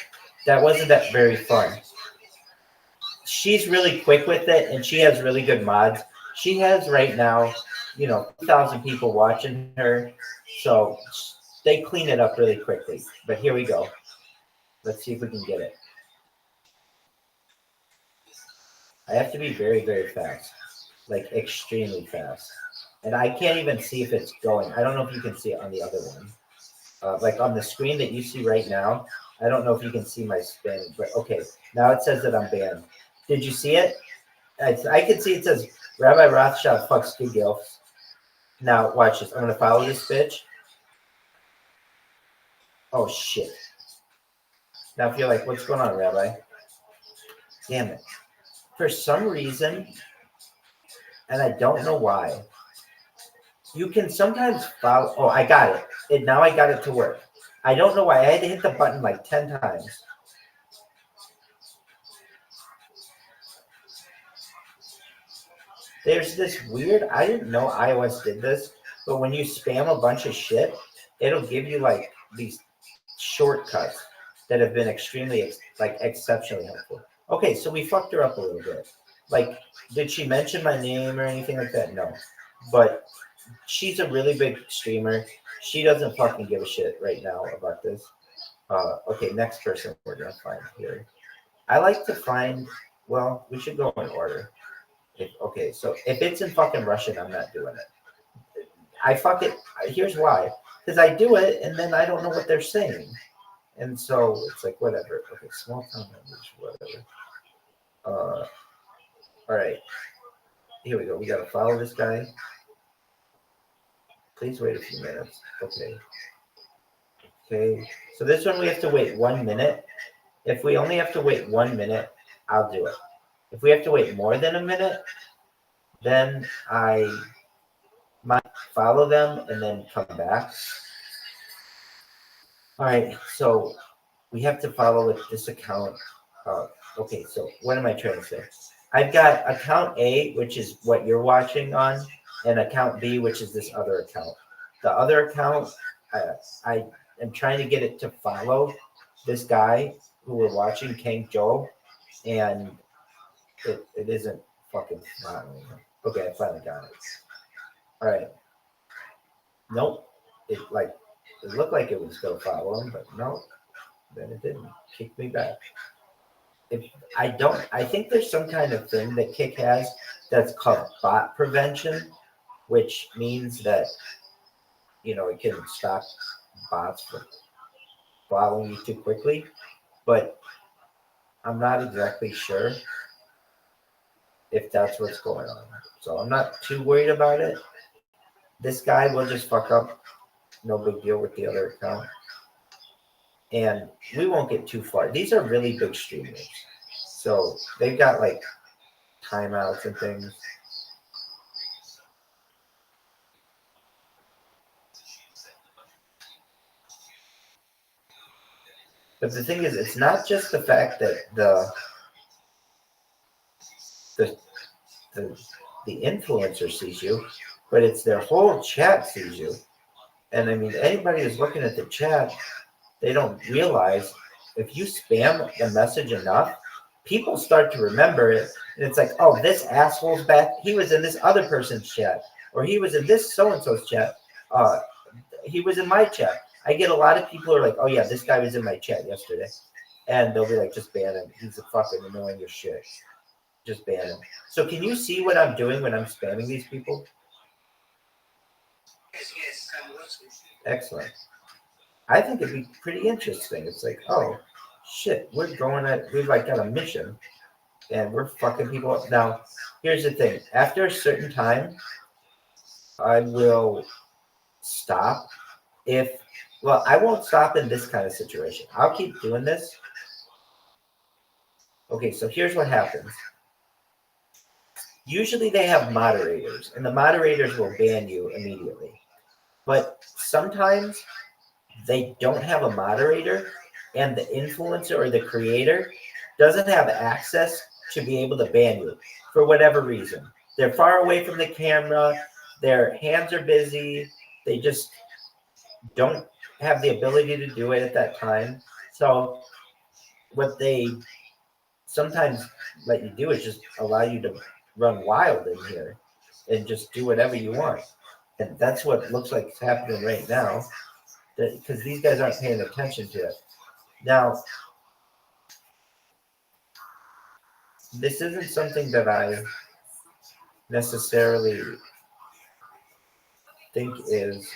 That wasn't that very fun. She's really quick with it, and she has really good mods. She has right now, 2,000 people watching her, so they clean it up really quickly. But here we go. Let's see if we can get it. I have to be very, very fast, like extremely fast. And I can't even see if it's going. I don't know if you can see it on the other one. Like on the screen that you see right now, I don't know if you can see my spin, but okay. Now it says that I'm banned. Did you see it? I can see it says Rabbi Rothschild fucks good gilfs. Now watch this. I'm going to follow this bitch. Oh, shit. Now if you're like, what's going on, Rabbi? Damn it. For some reason, and I don't know why, you can sometimes follow. Oh, I got it. Now I got it to work. I don't know why. I had to hit the button like 10 times. There's this weird, I didn't know iOS did this, but when you spam a bunch of shit, it'll give you like these shortcuts that have been extremely, exceptionally helpful. Okay, so we fucked her up a little bit. Like, did she mention my name or anything like that? No. But she's a really big streamer. She doesn't fucking give a shit right now about this. Okay, next person we're going to find here. I like to find, well, we should go in order. Okay, so if it's in fucking Russian, I'm not doing it. Here's why. Because I do it, and then I don't know what they're saying. And so it's like, whatever. Okay, small town language, whatever. All right. Here we go. We got to follow this guy. Please wait a few minutes. Okay. So this one we have to wait 1 minute. If we only have to wait 1 minute, I'll do it. If we have to wait more than a minute, then I might follow them and then come back. All right. So we have to follow with this account. Okay. So what am I trying to say? I've got account A, which is what you're watching on, and account B, which is this other account. The other account, I am trying to get it to follow this guy who we're watching, King Joe, and it isn't fucking following. Okay, I finally got it. All right. Nope. It looked like it was going to follow him, but no. Then it didn't. Kick me back. I think there's some kind of thing that Kick has that's called bot prevention, which means that it can stop bots from following you too quickly. But I'm not exactly sure if that's what's going on. So I'm not too worried about it. This guy will just fuck up. No big deal with the other account. And we won't get too far. These are really big streamers. So they've got like timeouts and things. But the thing is, it's not just the fact that the influencer sees you, but it's their whole chat sees you. And I mean, anybody who's looking at the chat, they don't realize if you spam the message enough, people start to remember it. And it's like, oh, this asshole's back. He was in this other person's chat, or he was in this so-and-so's chat. He was in my chat. I get a lot of people who are like, oh, yeah, this guy was in my chat yesterday. And they'll be like, just ban him. He's a fucking annoying as shit. Just ban him. So can you see what I'm doing when I'm spamming these people? Yes, I'm watching. Excellent. I think it'd be pretty interesting. It's like, oh, shit, we've like got a mission, and we're fucking people up. Now, here's the thing. After a certain time, I will stop I won't stop in this kind of situation. I'll keep doing this. Okay, so here's what happens. Usually they have moderators, and the moderators will ban you immediately. But sometimes they don't have a moderator, and the influencer or the creator doesn't have access to be able to ban you for whatever reason. They're far away from the camera. Their hands are busy. They just don't have the ability to do it at that time. So what they sometimes let you do is just allow you to run wild in here and just do whatever you want. And that's what looks like it's happening right now, because these guys aren't paying attention to it. Now, this isn't something that I necessarily think is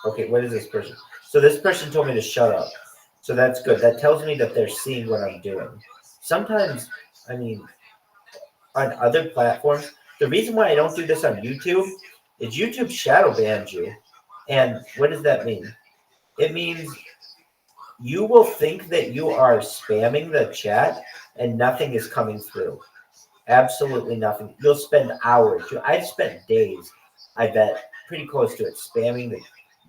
okay. What is this person? So this person told me to shut up. So that's good. That tells me that they're seeing what I'm doing. Sometimes, I mean, on other platforms, the reason why I don't do this on YouTube is YouTube shadow bans you. And what does that mean? It means you will think that you are spamming the chat and nothing is coming through. Absolutely nothing. You'll spend hours. I've spent days, I bet, pretty close to it, spamming the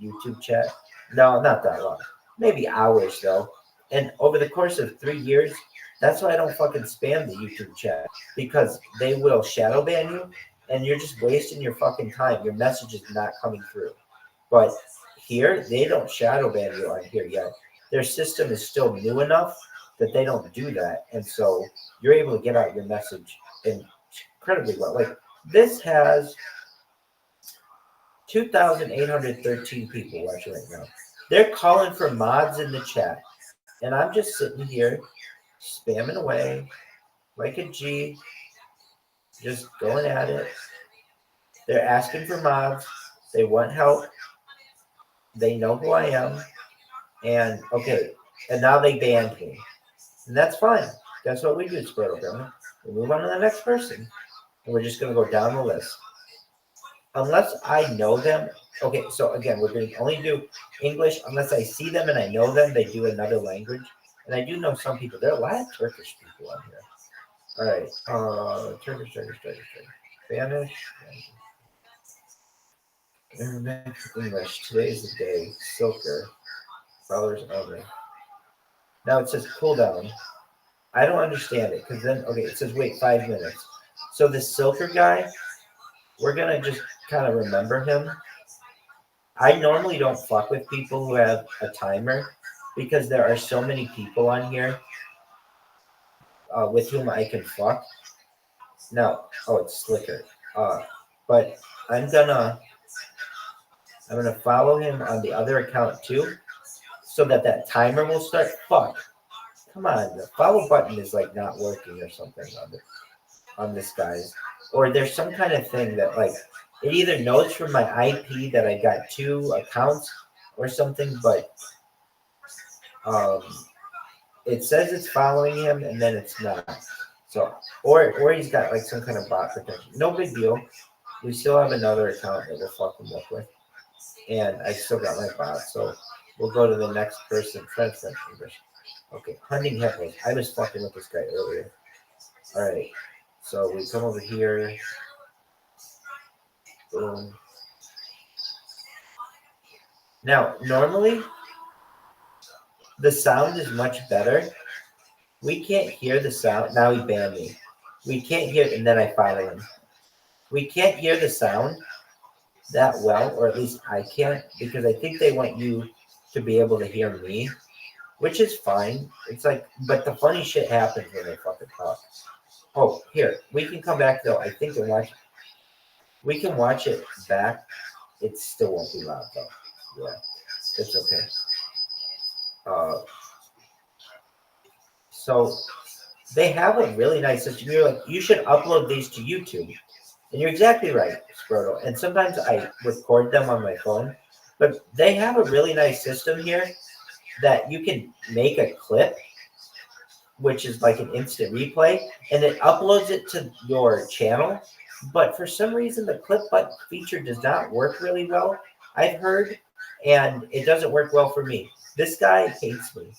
YouTube chat. No, not that long. Maybe hours, though. And over the course of 3 years, that's why I don't fucking spam the YouTube chat, because they will shadow ban you, and you're just wasting your fucking time. Your message is not coming through. But here, they don't shadow ban you on here yet. Their system is still new enough that they don't do that. And so you're able to get out your message incredibly well. Like, this has 2,813 people watching right now. They're calling for mods in the chat. And I'm just sitting here spamming away like a G, just going at it. They're asking for mods. They want help. They know who I am. And okay, and now they banned me. And that's fine. That's what we do, Spirit. We move on to the next person. And we're just going to go down the list. Unless I know them. Okay, so again, we're going to only do English. Unless I see them and I know them, they do another language. And I do know some people. There are a lot of Turkish people on here. All right. Turkish. Spanish. English. Today's the day. Silker. Followers only. Now it says cooldown. I don't understand it, because then, okay, it says wait 5 minutes. So this Silker guy, we're going to just kind of remember him. I normally don't fuck with people who have a timer, because there are so many people on here with whom I can fuck. No, it's Slicker. But I'm gonna follow him on the other account too, so that timer will start. Fuck. Come on, the follow button is like not working or something on this guy's. Or there's some kind of thing that like It either knows from my IP that I got 2 accounts or something, but um, it says it's following him and then it's not. So, or he's got like some kind of bot protection. No big deal. We still have another account that we'll fuck him up with, and I still got my bot. So we'll go to the next person. French English. Okay, hunting hippos. I was fucking with this guy earlier. All right, so we come over here. Boom. Now, normally the sound is much better. We can't hear the sound. Now he banned me. We can't hear, and then I follow him. We can't hear the sound that well, or at least I can't, because I think they want you to be able to hear me, which is fine. It's like, but the funny shit happens when they fucking talk. Oh, here, we can come back though, I think, and watch. We can watch it back. It still won't be loud though. Yeah, it's okay. So they have a really nice system. You're like, you should upload these to YouTube. And you're exactly right, Sproto. And sometimes I record them on my phone, but they have a really nice system here that you can make a clip, which is like an instant replay, and it uploads it to your channel. But for some reason, the clip button feature does not work really well, I've heard, and it doesn't work well for me. This guy hates me.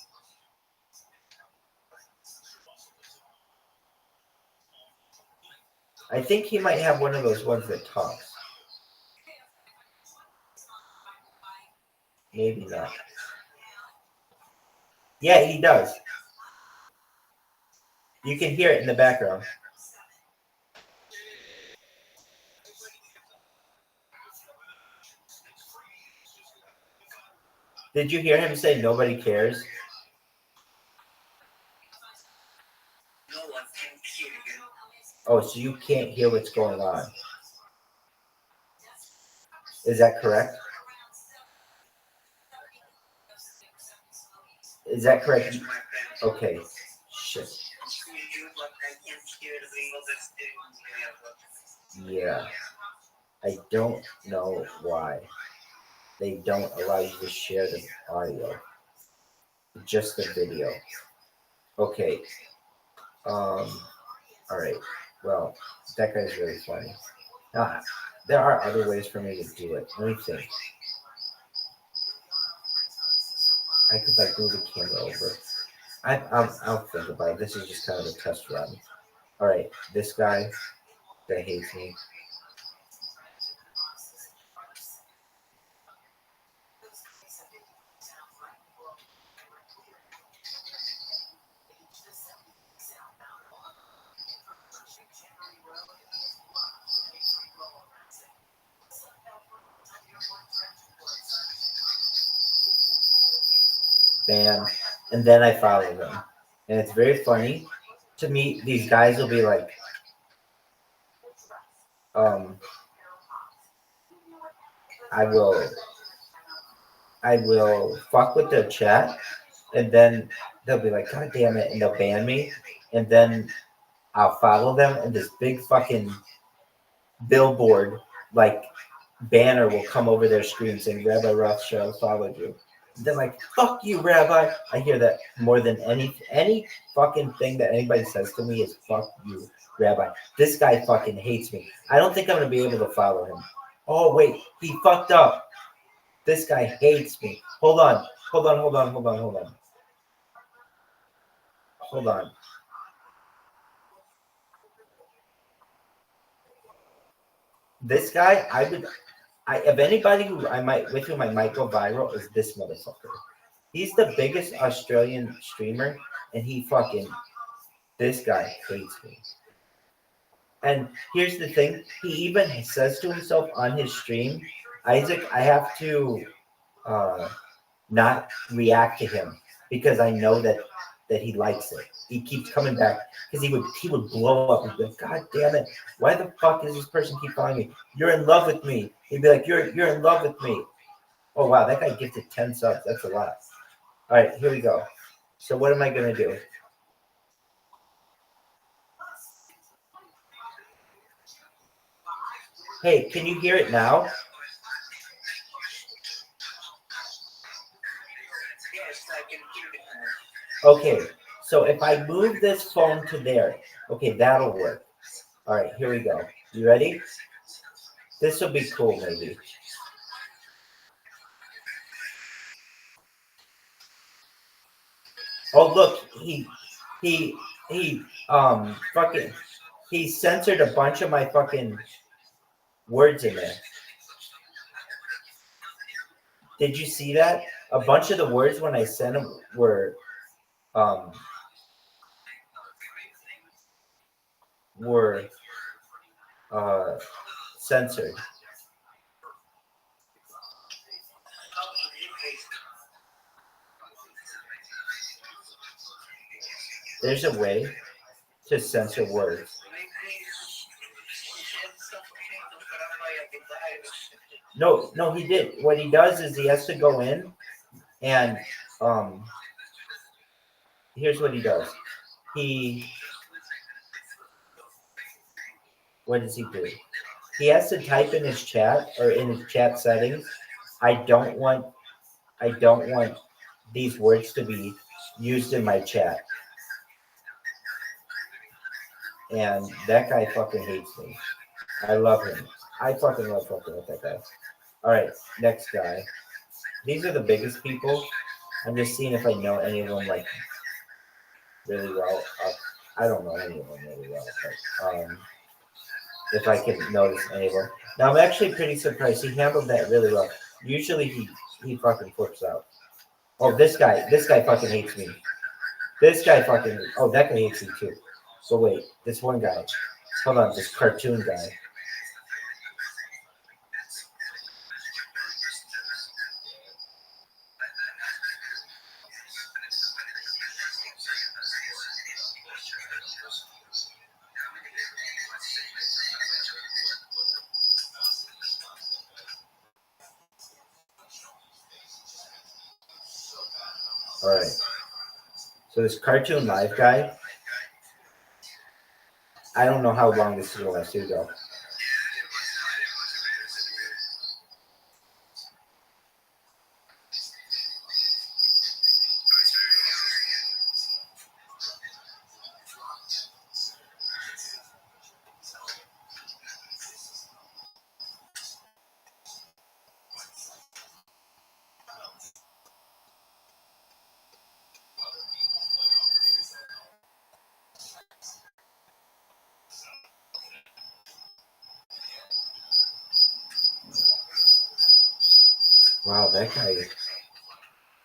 I think he might have one of those ones that talks. Maybe not. Yeah, he does. You can hear it in the background. Did you hear him say nobody cares? No one can hear you. Oh, so you can't hear what's going on. Is that correct? Is that correct? Yes, my friend. Okay. Shit. You, but I can't hear the others. Yeah. I don't know why they don't allow you to share the audio. Just the video. Okay. All right. Well, that guy's really funny. Now, there are other ways for me to do it. Let me think. I could like move the camera over. I'll think about it. This is just kind of a test run. All right, this guy that hates me. Bam, and then I follow them, and it's very funny to me. These guys will be like, I will fuck with their chat, and then they'll be like, God damn it, and they'll ban me, and then I'll follow them, and this big fucking billboard like banner will come over their screen saying Rabbi Rothschild followed you. They're like, fuck you, Rabbi. I hear that more than any fucking thing that anybody says to me is fuck you, Rabbi. This guy fucking hates me. I don't think I'm gonna be able to follow him. Oh wait, he fucked up. This guy hates me. Hold on. This guy, of anybody who I might with whom I might go viral is this motherfucker. He's the biggest Australian streamer, and this guy hates me. And here's the thing, he even says to himself on his stream, Isaac, I have to not react to him because I know that he likes it. He keeps coming back because he would blow up and be like, God damn it, why the fuck does this person keep calling me? You're in love with me. He'd be like, you're in love with me. Oh wow, that guy gifted 10 subs. That's a lot. All right, here we go. So what am I gonna do? Hey, can you hear it now? Yes, I can hear it now. Okay, so if I move this phone to there, okay, that'll work. All right, here we go. You ready? This will be cool, maybe. Oh, look, he, fucking, he censored a bunch of my fucking words in there. Did you see that? A bunch of the words when I sent them were um were censored. How to replace There's a way to censor words. No, he did. What he does is he has to go in and here's what he does. What does he do? He has to type in his chat or in his chat settings. I don't want these words to be used in my chat. And that guy fucking hates me. I love him. I fucking love fucking with that guy. All right, next guy. These are the biggest people. I'm just seeing if I know any of them like really well. I don't know any of them really well, but if I can notice any of them. Now I'm actually pretty surprised. He handled that really well. Usually he fucking flips out. Oh, this guy fucking hates me. This guy fucking. Oh, that guy hates me too. So wait, this one guy. Hold on, this cartoon guy. All right. So this cartoon live guy. I don't know how long this is going to last. Here we go. Wow, that guy,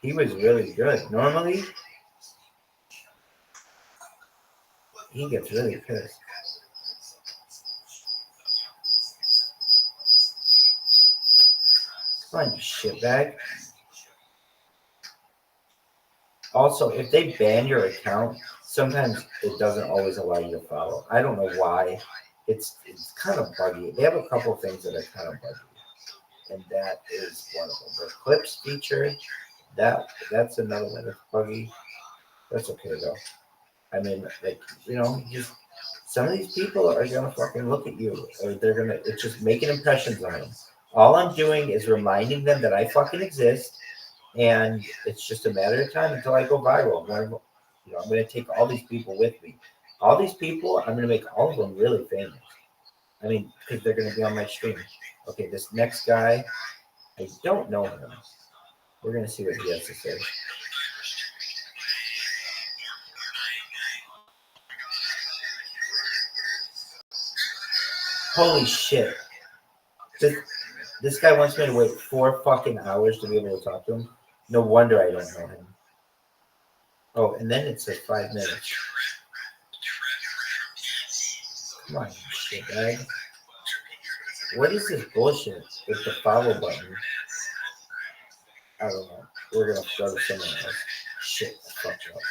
he was really good. Normally, he gets really pissed. Come on, you shitbag. Also, if they ban your account, sometimes it doesn't always allow you to follow. I don't know why. It's kind of buggy. They have a couple of things that are kind of buggy, and that is one of them. The clips feature, that's another one that's buggy. That's okay though. I mean, like, just some of these people are gonna fucking look at you, or it's just making impressions on them. All I'm doing is reminding them that I fucking exist, and it's just a matter of time until I go viral. I'm gonna take all these people with me. All these people, I'm gonna make all of them really famous. I mean, because they're gonna be on my stream. Okay, this next guy, I don't know him. We're gonna see what he has to say. Holy shit. This guy wants me to wait 4 fucking hours to be able to talk to him. No wonder I don't know him. Oh, and then it says 5 minutes. Come on, shit, bag. What is this bullshit with the follow button? I don't know. We're gonna go to someone else. Shit, I fucked up.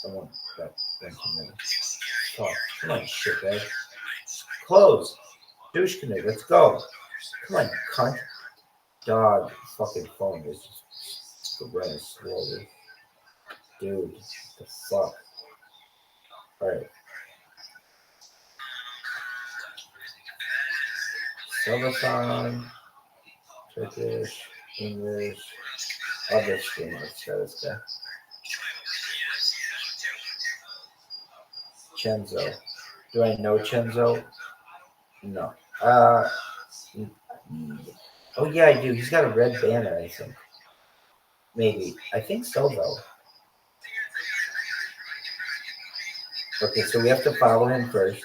Someone got 20 minutes. Fuck. Come on, shit, bag. Close. Douche canoe, let's go. Come on, cunt. Dog, fucking phone is just running slowly. Dude, the fuck. Alright. Silverson, Turkish, English, other streamers. So this guy. Chenzo. Do I know Chenzo? No. Oh yeah, I do. He's got a red banner, I think. Maybe. I think so though. Okay, so we have to follow him first.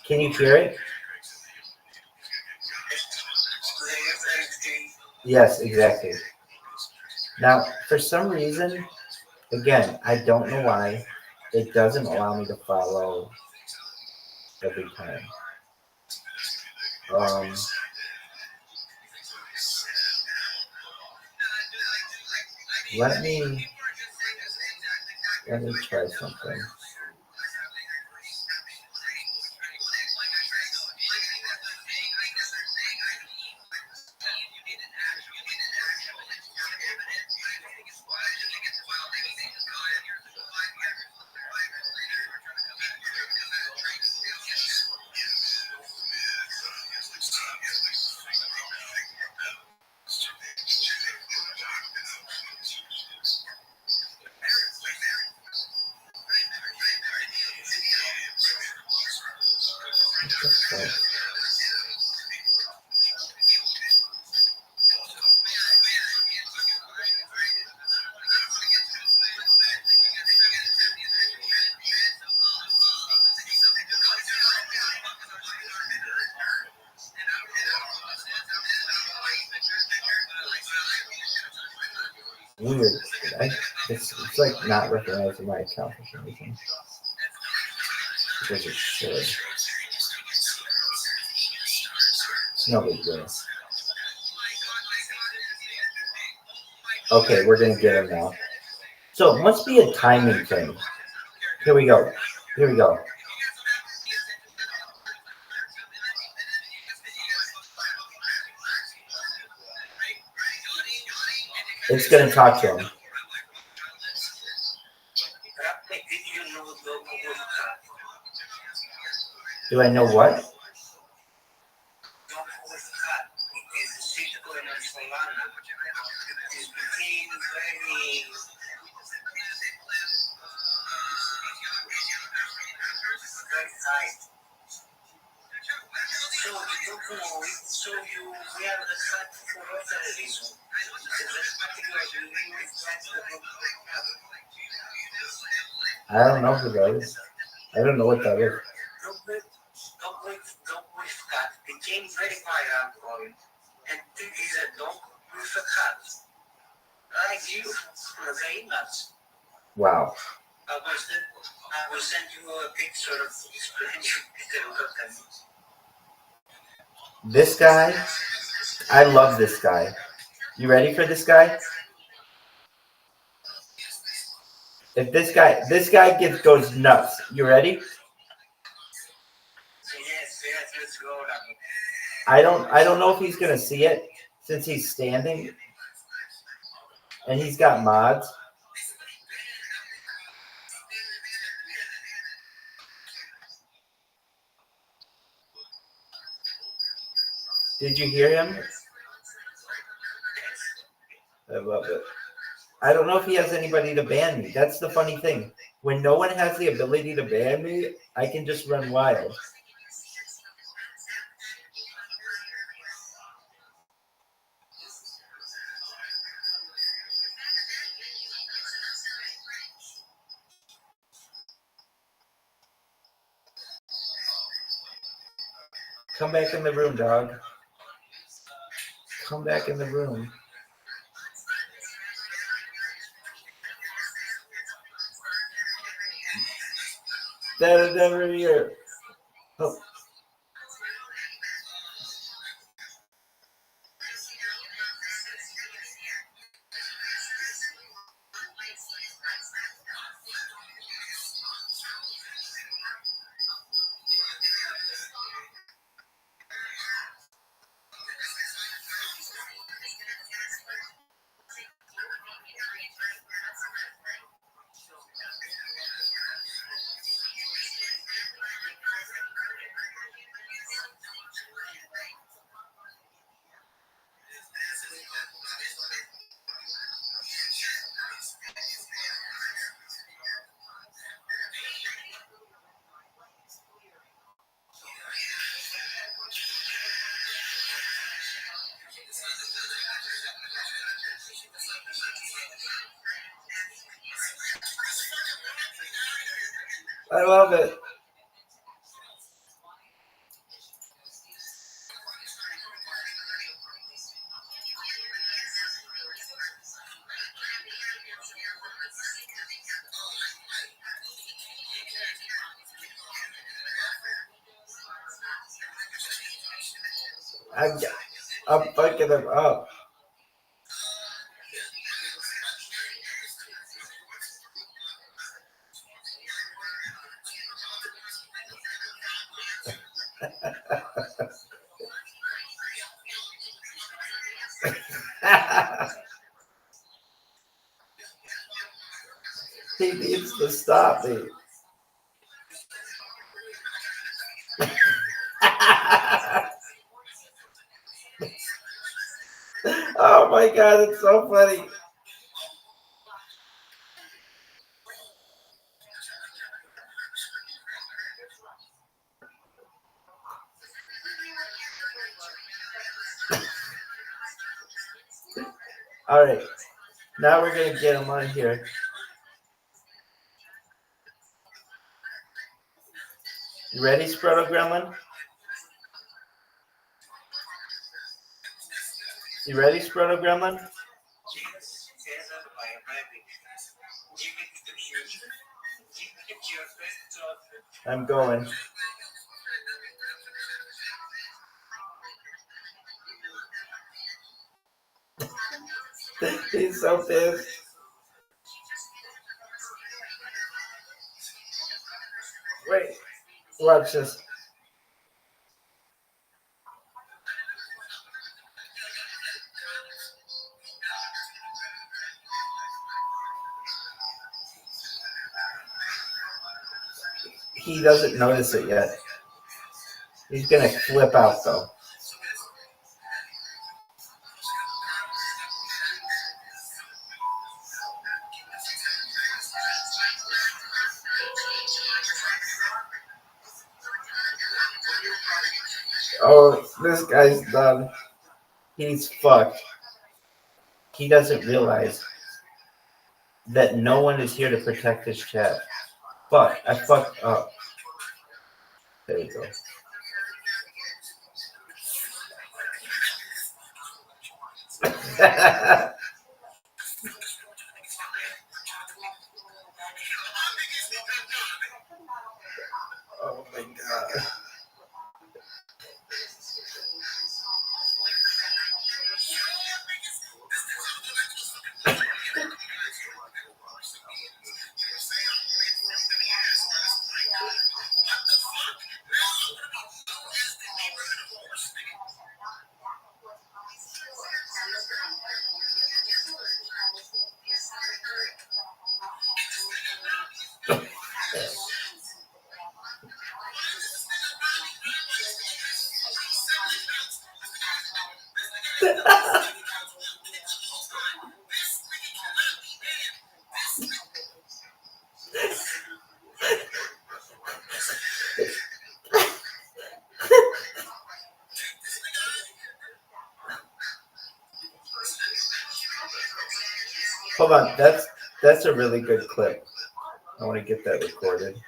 Can you hear it? Yes, exactly. Now, for some reason, again, I don't know why, it doesn't allow me to follow every time. Let me try something. Weird. It's like not recognizing my account for some reason. Because it should. It's no big deal. Okay, we're gonna get him now. So it must be a timing thing. Here we go. Here we go. It's gonna talk to him. Do I know what? So we have the fact for other reason. I don't know who that is. I don't know what that is. Dog with cat became very viral and is a dog with a cat. Like you, very nuts. Wow. I will send you a picture of explaining. This guy, I love this guy. You ready for this guy? If this guy goes nuts. You ready? Yes, let's go. I don't know if he's gonna see it since he's standing and he's got mods. Did you hear him? I love it. I don't know if he has anybody to ban me. That's the funny thing. When no one has the ability to ban me, I can just run wild. Come back in the room, dog. Come back in the room. That is never here. Oh. I love it. I'm, I'm fucking him up. He needs to stop me. Oh my god, it's so funny. All right, now we're gonna get him on here. You ready, Sproto Gremlin? You ready, Sproto Gremlin? Jesus is by Rabbi. Give it to the future. Give it to your best daughter. I'm going. He's so pissed. Wait, watch this. He doesn't notice it yet. He's gonna flip out though. Oh, this guy's done. He's fucked. He doesn't realize that no one is here to protect his chat. Fuck, I fucked up. There we go. Oh my god. Hold on, that's a really good clip. I want to get that recorded.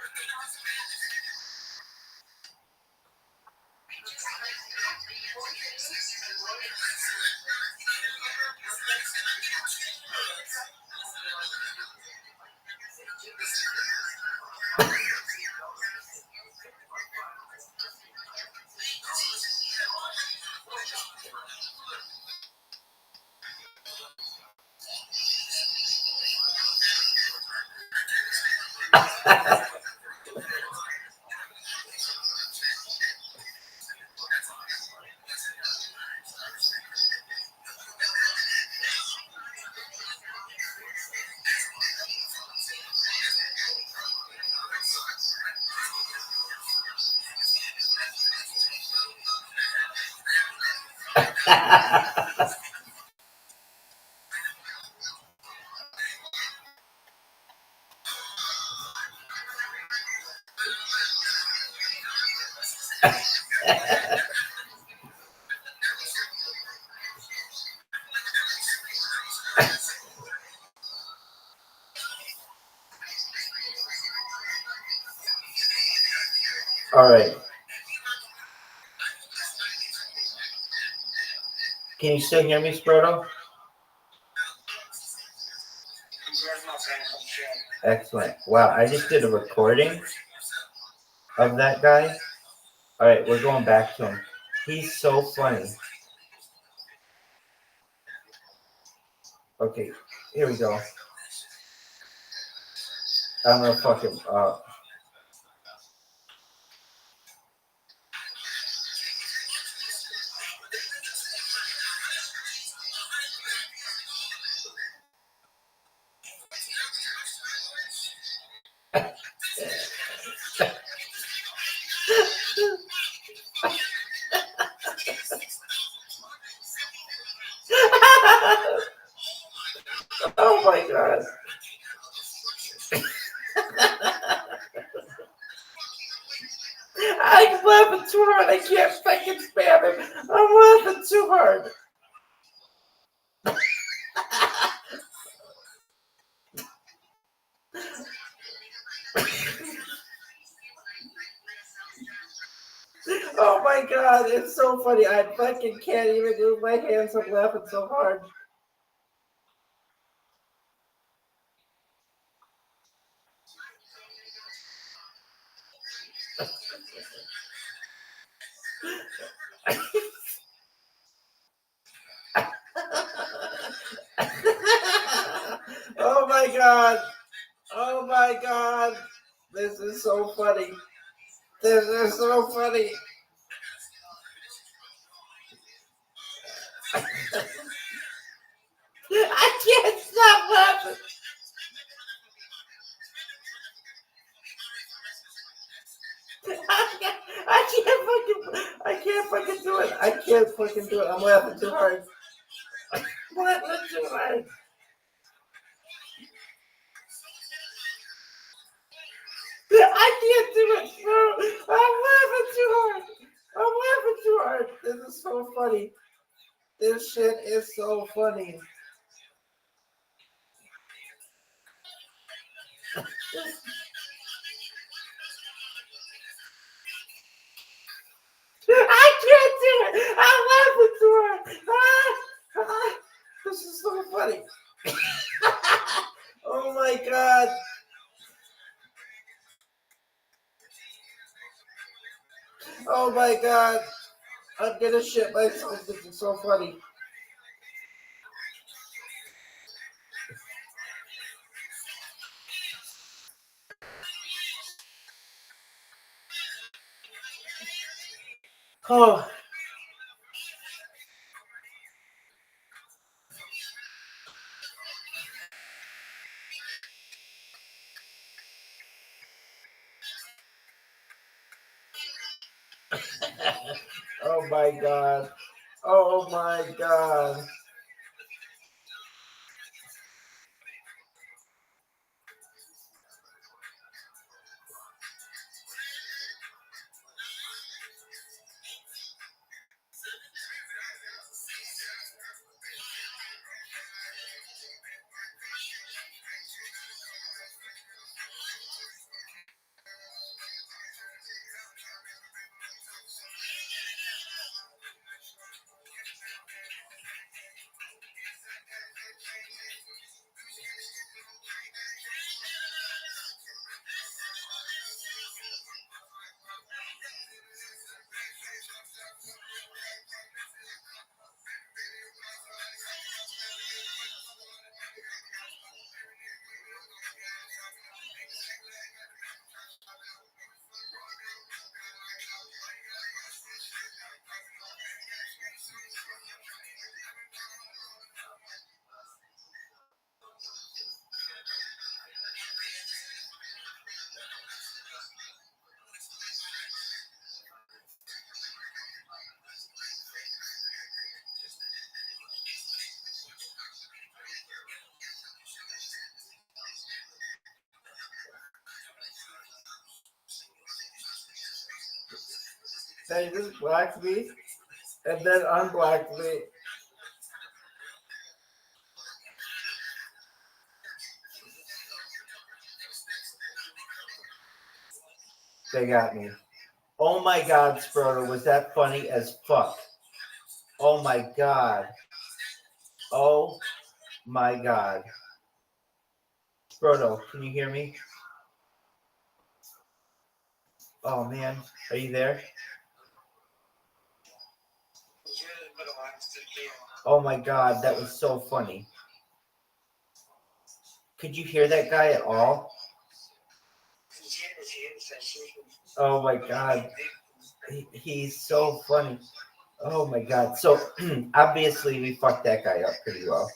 All right. Can you still hear me, Sproto? Excellent. Wow, I just did a recording of that guy. All right, we're going back to him. He's so funny. Okay, here we go. I'm gonna fucking Oh my god. I'm laughing too hard. I can't fucking spam him. I'm laughing too hard. Oh my god, it's so funny. I fucking can't even do my hands. I'm laughing so hard. Oh my god. Oh my god. This is so funny. This is so funny. I can't stop laughing. I can't fucking do it. I can't fucking do it. I'm laughing too hard. I'm laughing too hard. I can't do it, bro. I'm laughing too hard. I'm laughing too hard. This is so funny. This shit is so funny. I can't do it. I'm laughing too hard. This is so funny. Oh my god. Oh my god. I'm gonna shit myself. This is so funny. Oh. Oh my god. Oh my god. They just blacked me and then unblacked me. They got me. Oh my God, Sproto, was that funny as fuck? Oh my God. Oh my God. Sproto, can you hear me? Oh man, are you there? Oh my God, that was so funny. Could you hear that guy at all? Oh my God. He's so funny. Oh my God. So obviously we fucked that guy up pretty well.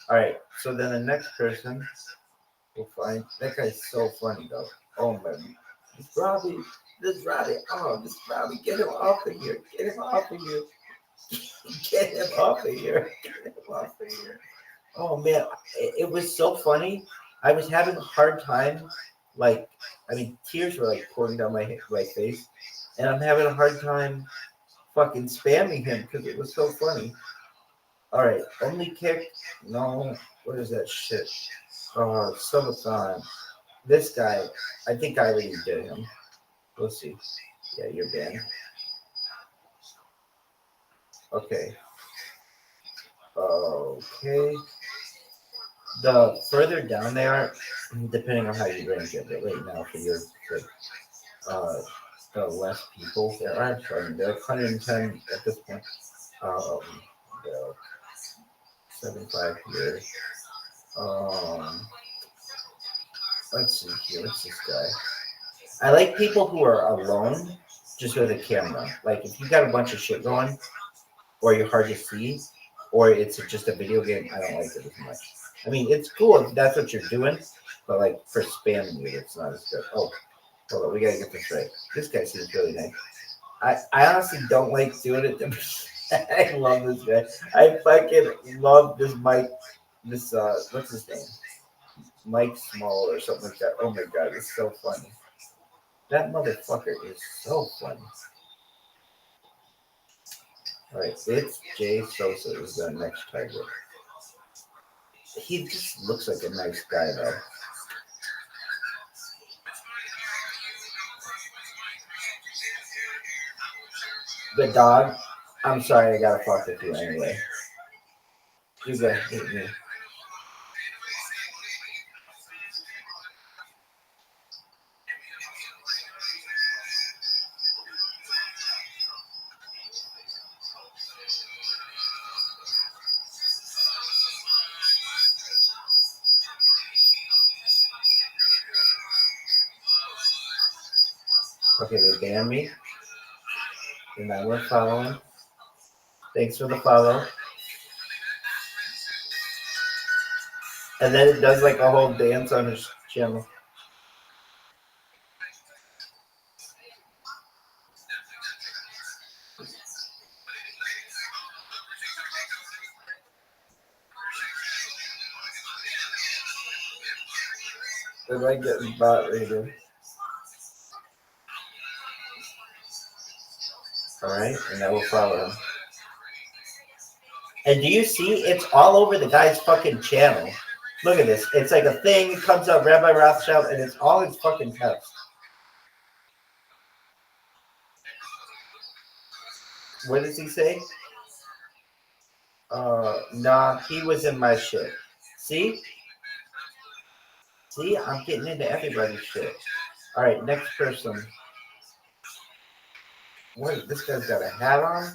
All right. So then the next person we'll find. That guy's so funny though. Oh my. This Robbie. Oh, this Robbie. Get him off of here. Get him off of here. Get him off of here. Get him off of here. Oh man, it was so funny. I was having a hard time. Like, I mean, tears were like pouring down my face, and I'm having a hard time fucking spamming him because it was so funny. All right, only kick. No, what is that shit? Oh, subathon. This guy, I think I already did him. We'll see. Yeah, you're banned. Okay. Okay. The further down they are, depending on how you rank it, but right now for your uh, the less people there are. Sorry, there are 110 at this point. The 75 here. Let's see here. What's this guy? I like people who are alone, just with a camera. Like if you got a bunch of shit going, or you're hard to see, or it's just a video game, I don't like it as much. I mean, it's cool if that's what you're doing, but like for spamming you, it's not as good. Oh, hold on, we gotta get this right. This guy seems really nice. I honestly don't like doing it. I love this guy. I fucking love this Mike. This what's his name? Mike Small or something like that. Oh my God, it's so funny. That motherfucker is so funny. All right, it's Jay Sosa is the next target. He just looks like a nice guy though. The dog. I'm sorry, I gotta fuck with you anyway. You gotta hate me. Okay, they banned me. And now we're following. Thanks for the follow. And then it does like a whole dance on his channel. They're like getting bot rated. Alright, and now we'll follow him. And do you see? It's all over the guy's fucking channel. Look at this. It's like a thing. It comes up Rabbi Rothschild, and it's all his fucking text. What does he say? Nah, he was in my shit. See? See? I'm getting into everybody's shit. Alright, next person. Wait, this guy's got a hat on?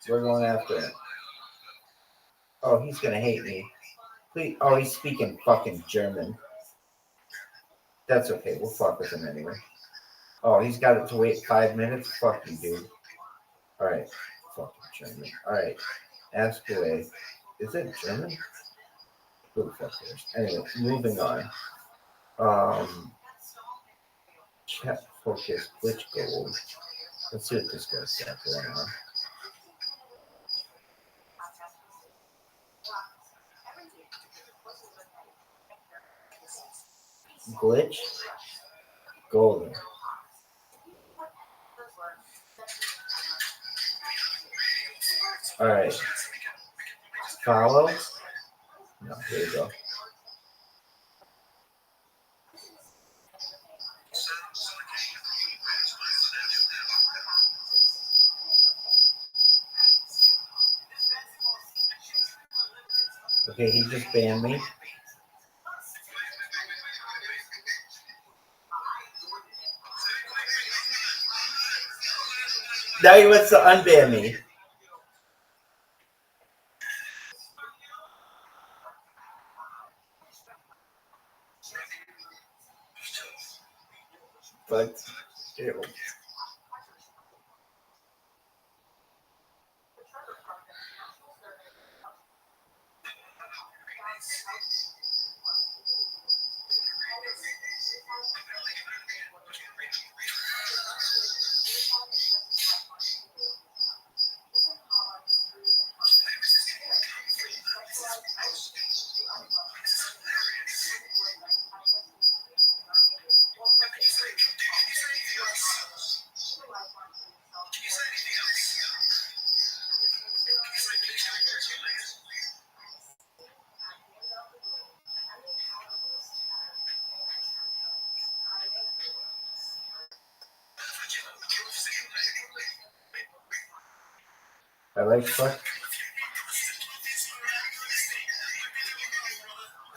We're going after him. Oh, he's gonna hate me. Please. Oh, he's speaking fucking German. That's okay. We'll fuck with him anyway. Oh, he's got it to wait 5 minutes? Fuck you, dude. Alright. Fucking German. Alright. Ask away. Is it German? Who the fuck cares? Anyway, moving on. Chat focus, glitch gold. Let's see what this guy's got going on. Glitch golden. All right. Follow. No, here we go. Okay, he just banned me. Now he wants to unban me. But ew.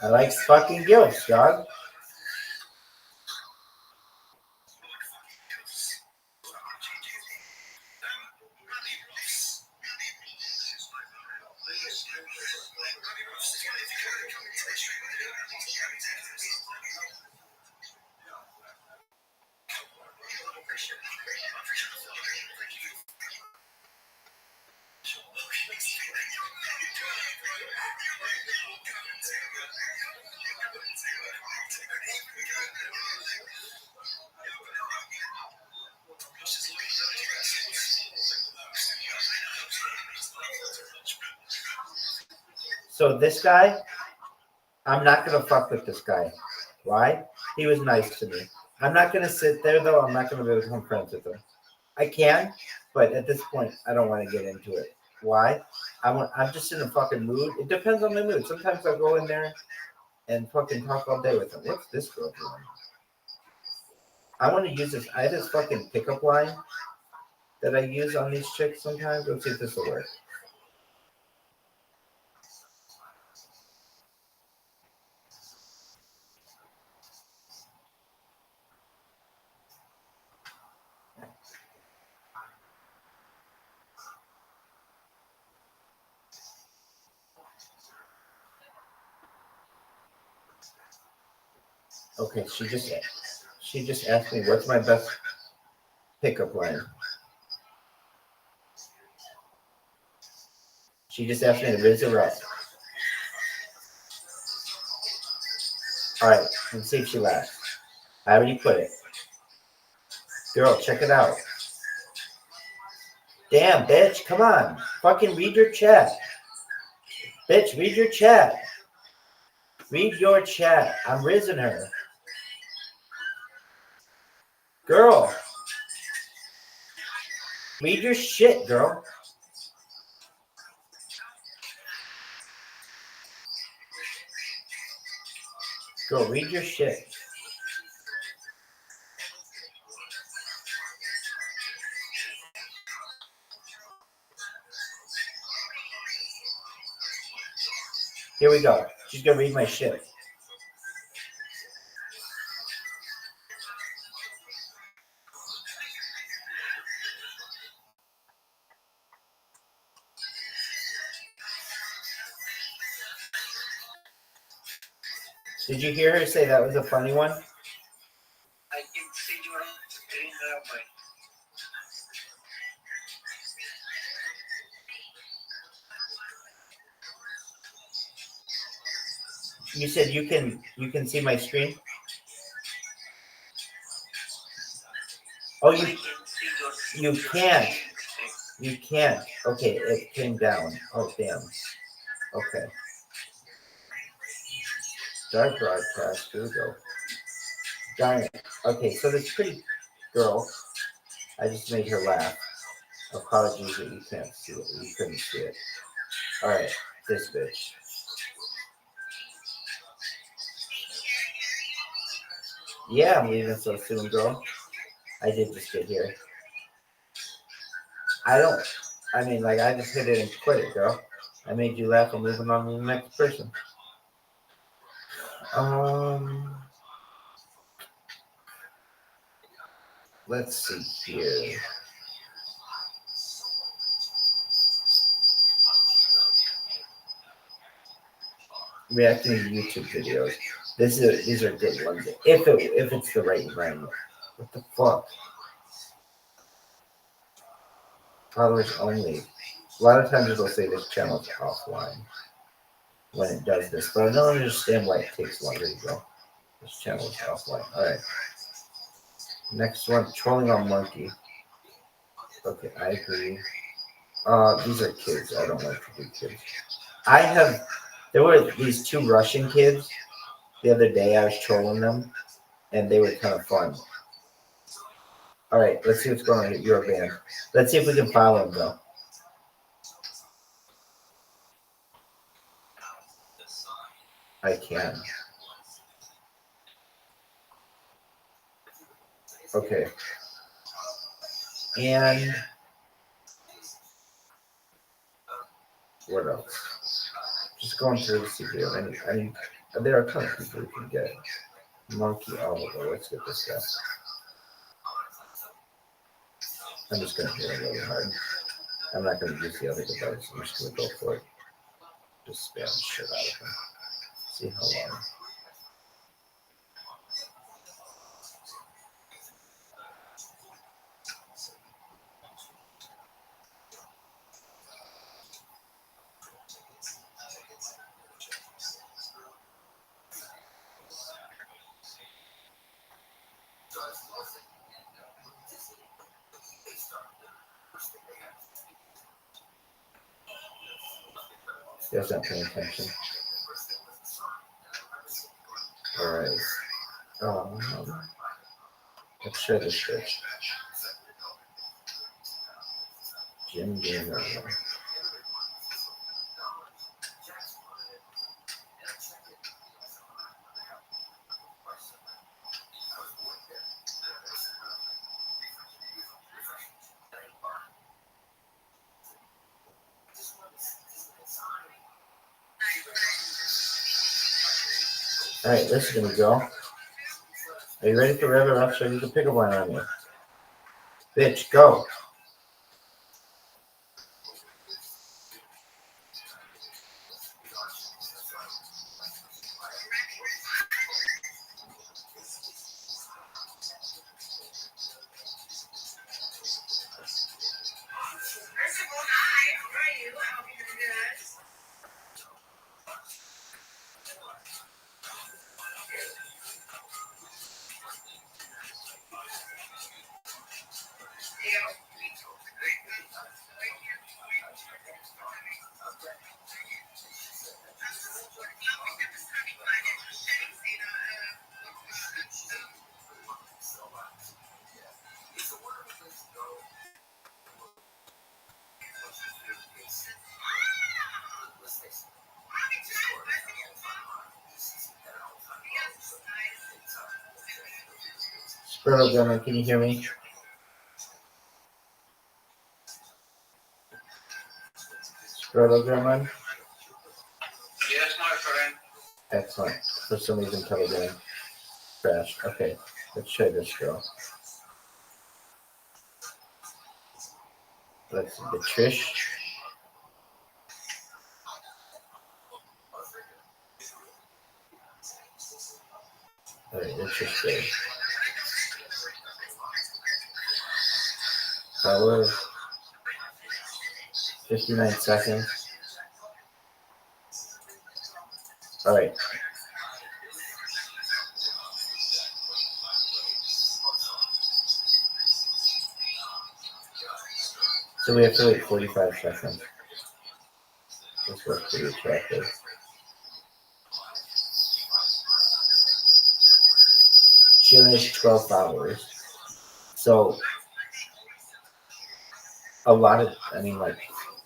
I like fucking gilfs, dog. So this guy, I'm not gonna fuck with this guy. Why? He was nice to me. I'm not gonna sit there though. I'm not gonna become friends with him. I can, but at this point, I don't want to get into it. Why? I'm just in a fucking mood. It depends on my mood. Sometimes I'll go in there and fucking talk all day with him. What's this girl doing? I want to use this. I have this fucking pickup line that I use on these chicks sometimes. Let's see if this will work. Okay, she just asked me what's my best pickup line. She just asked me to raise her up. All right, let's see if she laughs. I already put it. Girl, check it out. Damn, bitch, come on. Fucking read your chat. Bitch, read your chat. Read your chat. I'm rizzing her. Girl. Read your shit, girl. Girl, read your shit. Here we go. She's gonna read my shit. Did you hear her say that was a funny one? I can see you on the screen, Rabbi. You said you can see my screen? Oh, you can't. You can't. Okay, it came down. Oh, damn. Okay. Start broadcast. Here we go. Darn it. Okay, so this pretty girl, I just made her laugh. Apologies that you can't see it. You couldn't see it. All right, this bitch. Yeah, I'm leaving so soon, girl. I did just get here. I just hit it and quit it, girl. I made you laugh. I'm moving on to the next person. Let's see here. Reacting to YouTube videos. These are good ones. If it's the right environment. What the fuck? Followers only. A lot of times it'll say this channel is offline when it does this, but I don't understand why it takes longer to go. This channel is offline. Alright. Next one, trolling on monkey. Okay, I agree. These are kids. I don't like to do kids. There were these two Russian kids the other day. I was trolling them, and they were kind of fun. All right, let's see what's going on at your band. Let's see if we can follow them, though. I can. Okay. And what else? Just going through the secret. There are a ton of people we can get. Monkey Oliver. Let's get this guy. I'm just going to hit him really hard. I'm not going to use the other device. I'm just going to go for it. Just spam the shit out of him. See how long. You guys not paying attention. Alright. Let's share this bitch. Jim Gamer. Alright, this is gonna go. Are you ready for Rabbi Rothschild? You can pick up one on you. Bitch, go. First of all, hi, how are you? I hope you're doing good. Squirrel Gunner, can you hear me? Squirrel Gunner? Yes, my friend. Excellent. For some reason, Telegram crashed. Okay, let's try this girl. Let's get Trish. Alright, let's just go. Power 59 seconds. Alright. So we have to wait 45 seconds. This looks pretty attractive. She only has 12 followers. So a lot of,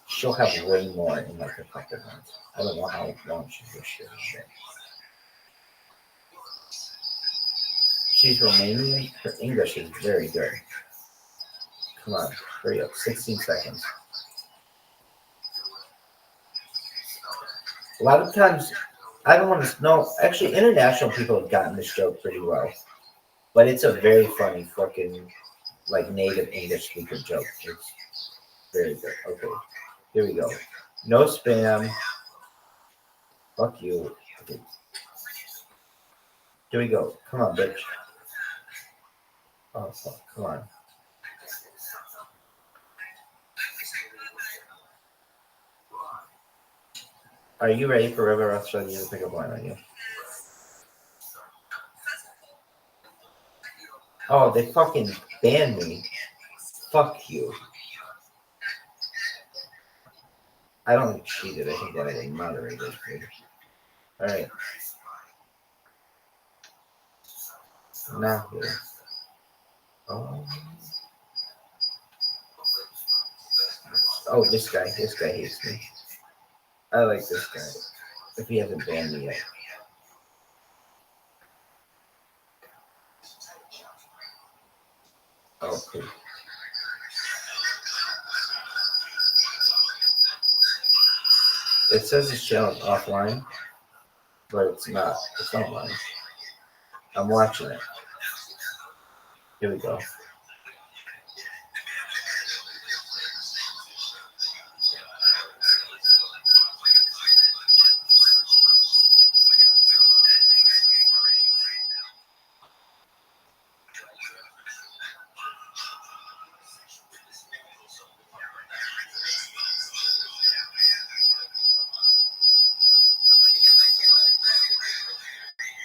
she'll have way more in like a couple months. I don't know how long she's this shit. She's Romanian. Her English is very good. Come on, hurry up. 16 seconds. A lot of times, I don't want to know. Actually, international people have gotten this joke pretty well, but it's a very funny fucking like native English speaker joke. It's very good. Okay, here we go. No spam. Fuck you. Okay. Here we go. Come on, bitch. Oh fuck. Come on. Are you ready for Rabbi Rothschild to pick up line on you? Oh, they fucking banned me. Fuck you. I don't think she did. I think one of the moderators did. Alright. Now here. Oh, this guy. This guy hates me. I like this guy. If he hasn't banned me yet. Oh, cool. It says it's showing offline, but it's not. It's online. I'm watching it. Here we go.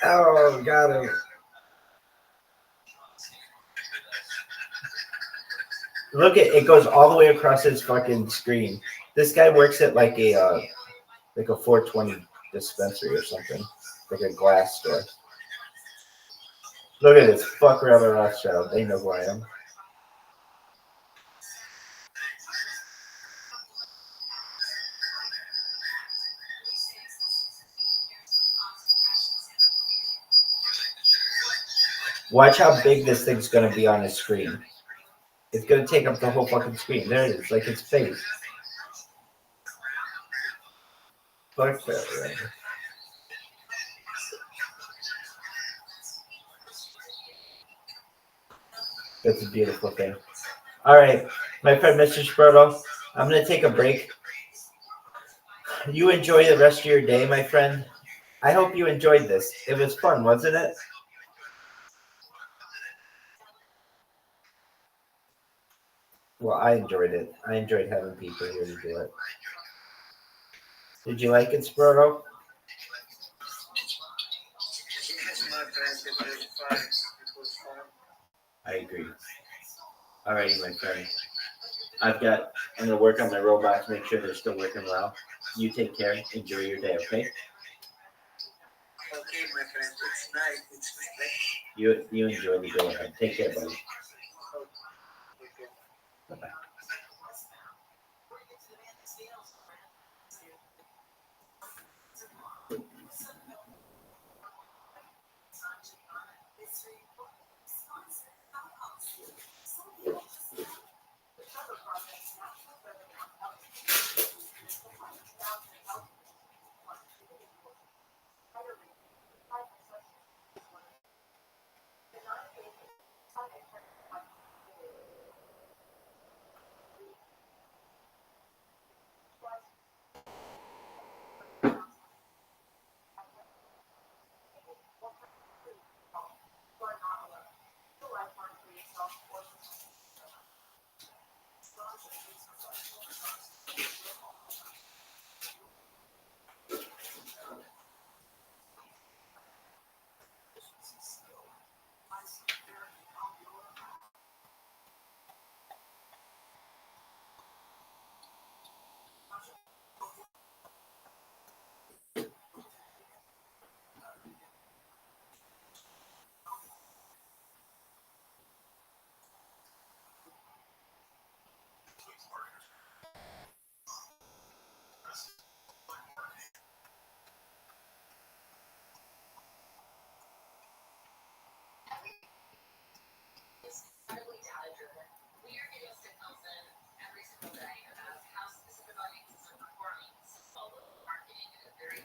Oh, got him. Look at it goes all the way across his fucking screen. This guy works at like a 420 dispensary or something, like a glass store. Look at this. Fuck Rabbi Rothschild. They know who I am. Watch how big this thing's gonna be on his screen. It's gonna take up the whole fucking screen. There it is, like its face. Fuck that, right? That's a beautiful thing. All right, my friend Mr. Sproto, I'm gonna take a break. You enjoy the rest of your day, my friend. I hope you enjoyed this. It was fun, wasn't it? Well, I enjoyed it. I enjoyed having people here to do it. Did you like it, Sproto? Yes, my friend, it was fun. It was fun. I agree. Alrighty, my friend. I'm gonna work on my robots, make sure they're still working well. You take care. Enjoy your day, okay? Okay, my friend, it's nice. It's nice. You enjoy the go ahead. Take care, buddy. Okay. Bye-bye. Every single day about how specific audiences are performing, all the marketing in a very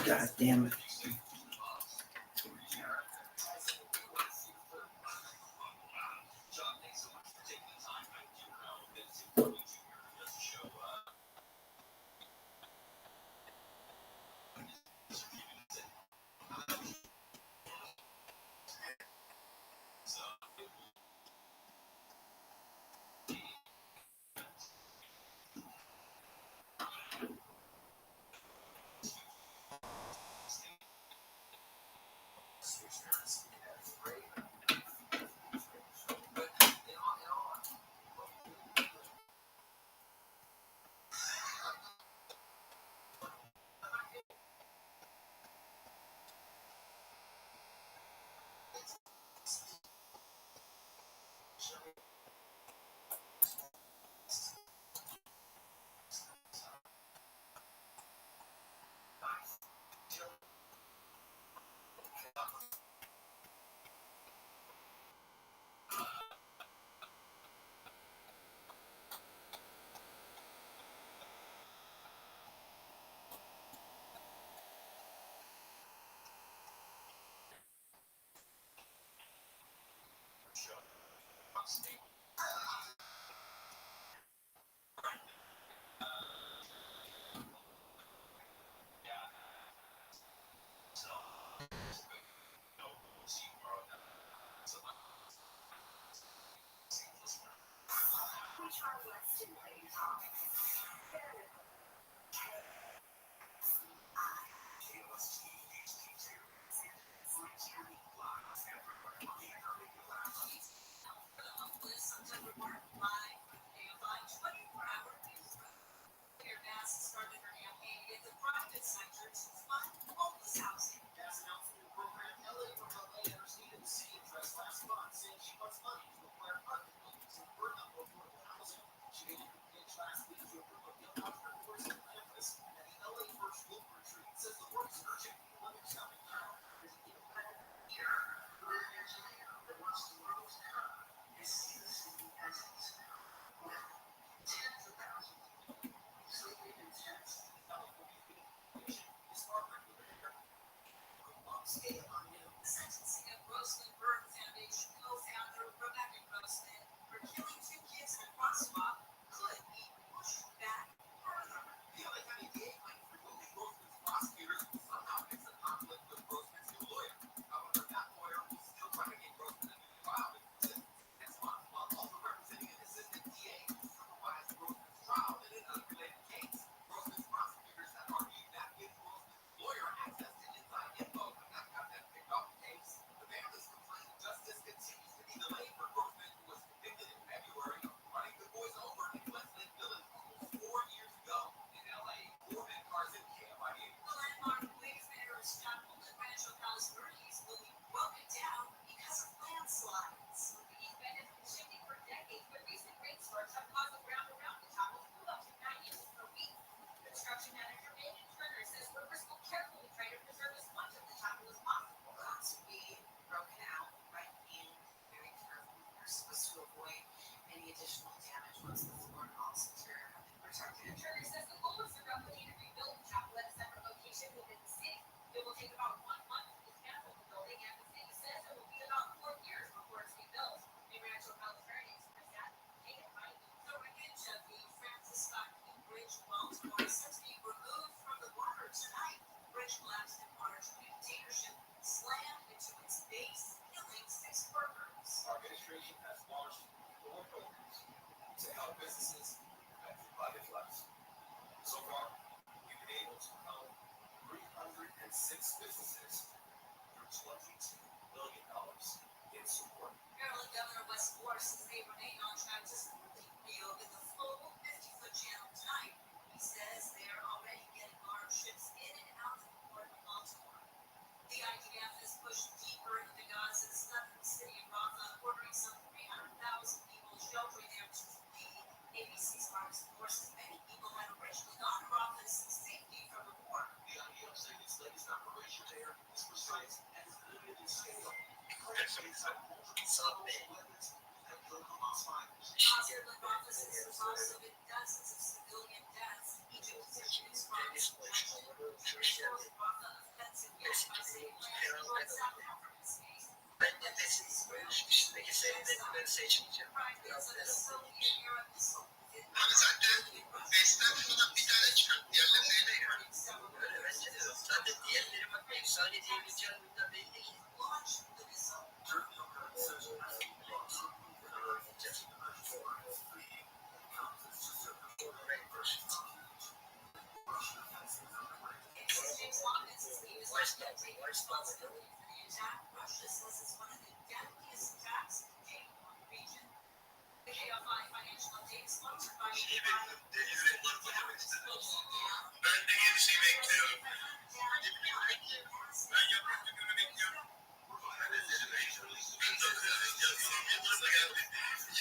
God damn it. businesses affected by the floods. So far, we've been able to help 306 businesses for $22 million in support. Maryland Governor Wes Moore says they remain on track to reopen the full 50-foot channel tonight. He says they're already getting large ships in and out of the port of Baltimore. The IDF has pushed deeper into Gaza's southern city of Rafah, ordering some 300,000 people sheltering there to flee. ABC's Marcus Forces many people had originally gone to Rafah to seek safety from the war. The IDF saying its latest operation there is precise and limited in scale. Positive offices have also been dozens of civilian deaths. Egypt has issued response to Rafah offensive yet by saying plans to join South African states. Fragments of a Soviet-era missile within Bestlenmeden bir tane çıkar. Diğerlerine ele launched the missile. James Watkins says he was not yet taking responsibility for the attack. Russia says it's one of the deadliest attacks to date on the region. The KFI financial update is sponsored by Ben de gelişi bekliyorum. Ben yaprak gününü bekliyorum. 1990 yılında geldi.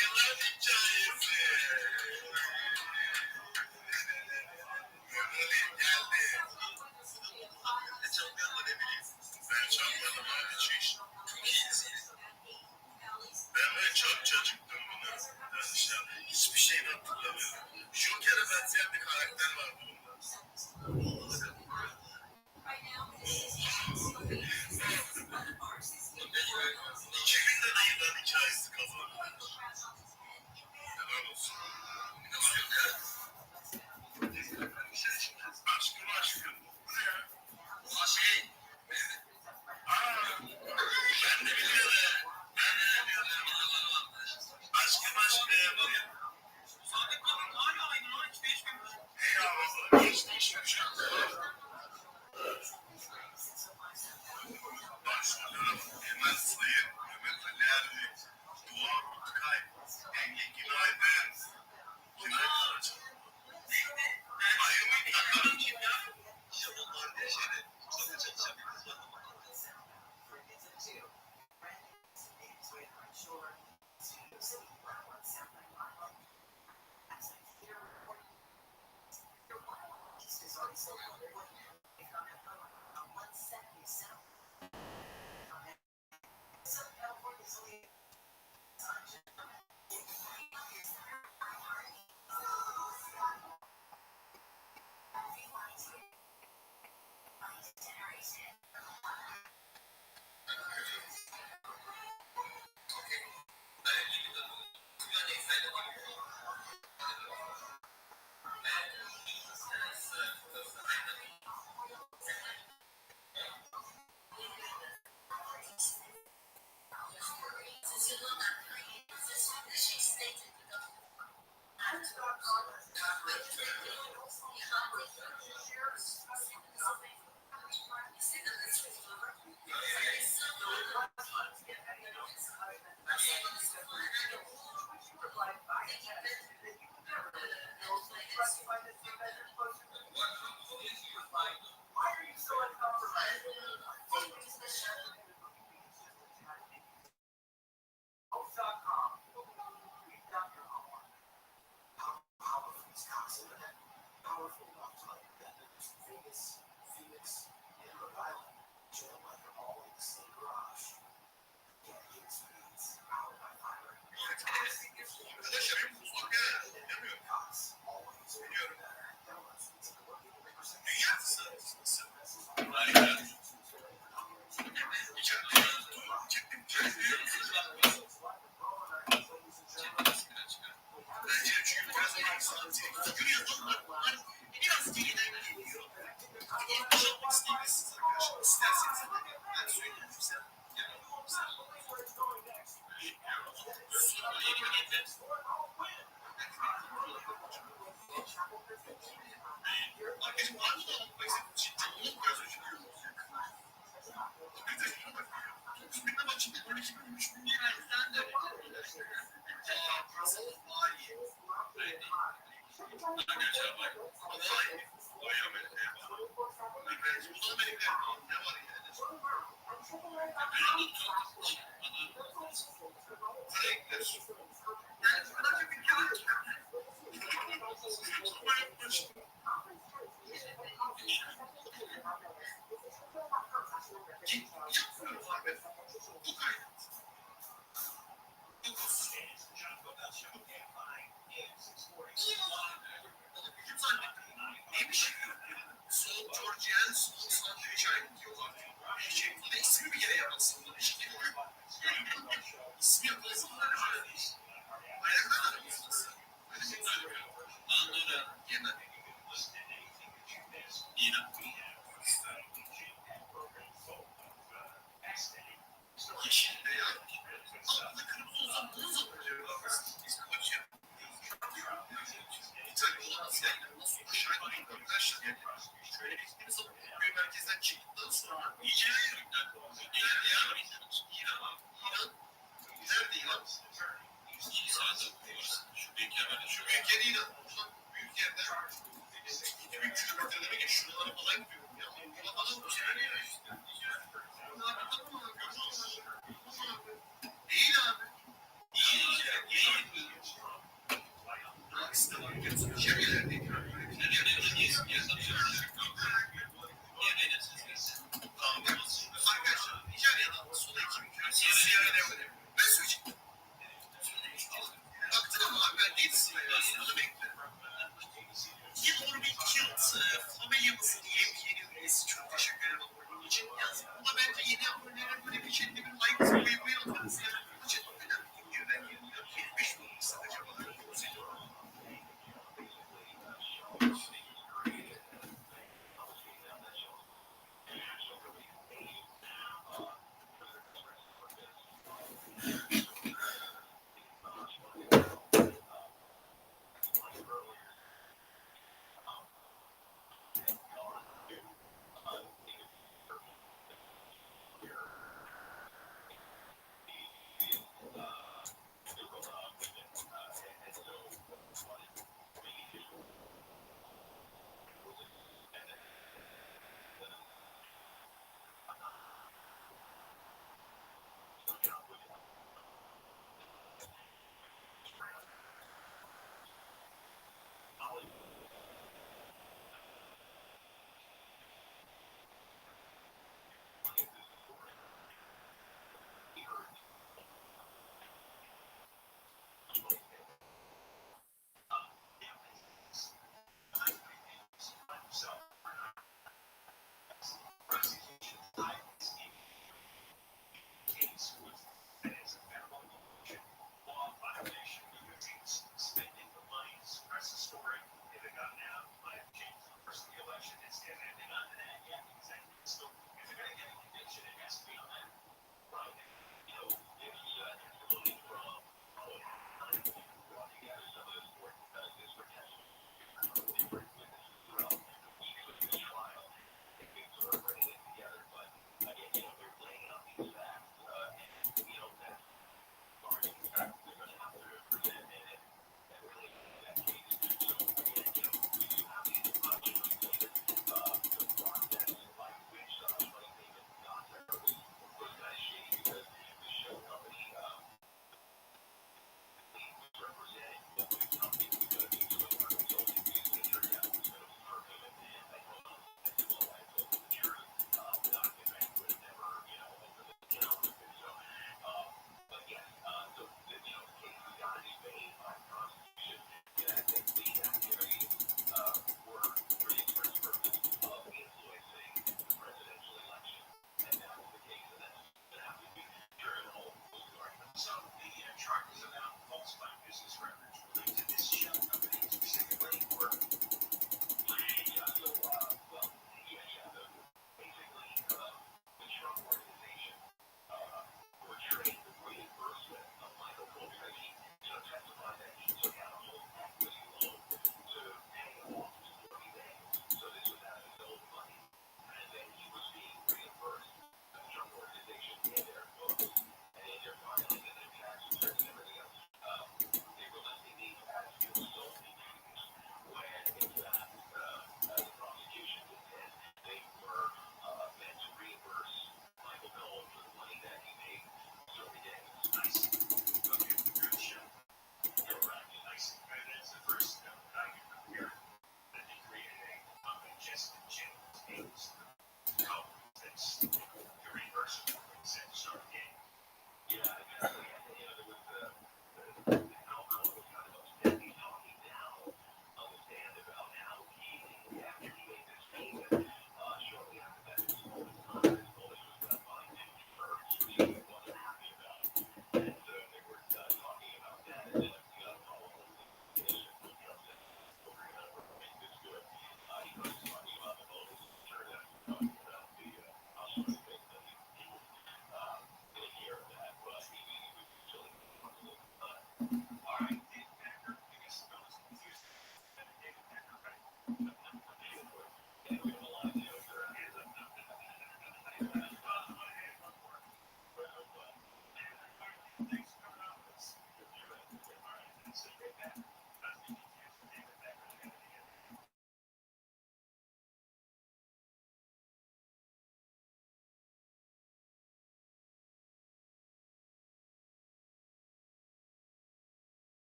Yıllar hikayesi. Geldi. Çalmayanla ne bileyim. Ben çalmadım abi çiş. Çok iyisiniz. Ben çok çocuktum bunu. Hiçbir şeyini hatırlamıyorum. Joker'e benzeyen bir karakter var bunda. İki günde de yılan hikayesi kazandı. Helal olsun. Nasıl yok ya? Aşkım. Bu ne ya? O şey. Ben de biliyorum. Aşkım. Sadık Bey'in hala aynı hiç değişmemiş. Ya hiç değişmemiş. Başkaları Emel Sayın, Mehmet Ali Erlik, Dua Rutkay, Engin Günaydın. Günaydın. Ayımın takanın kim ya? Şamanlar diye şeyde. Çok çalışan bir kız var ama. İsmi yapılsın bunlar şöyle değil. Ayaklarla da bozulması. Andorra, Yemen. İran. Yeşil veya altında kırmızı olsa bunu zaten biz koç yapıyoruz. İtalya olamaz yani. Nasıl aşağı indik arkadaşlar yani. Şöyle gittiğimiz zaman köy merkezden çıktıktan sonra iyice yürüdükler. İlerleyen İran. Nerede İran? 2 saat okuyoruz. Şu büyük yer şu büyük yer İran. Büyük yerde 2000 kilometre demek ki şuralara falan gidiyorum ya. Bana falan bir şeyler yiyor işte. Değil abi. Değil. Aksi de var. Şebeler değil. Arkadaşlar Nijerya'dan sola 2000 kilometre. Ben su içtim. Baktım ama abi ben değil sınırda bekliyorum. Yıldır bir kilt familyamızın yeni çok teşekkür ederim bunun için. Yalnız bu da bence yeni aboneler böyle bir şekilde bir like koymayı atarız. Yani bunun için önemli. Ben 25 mi olmuşsa acaba?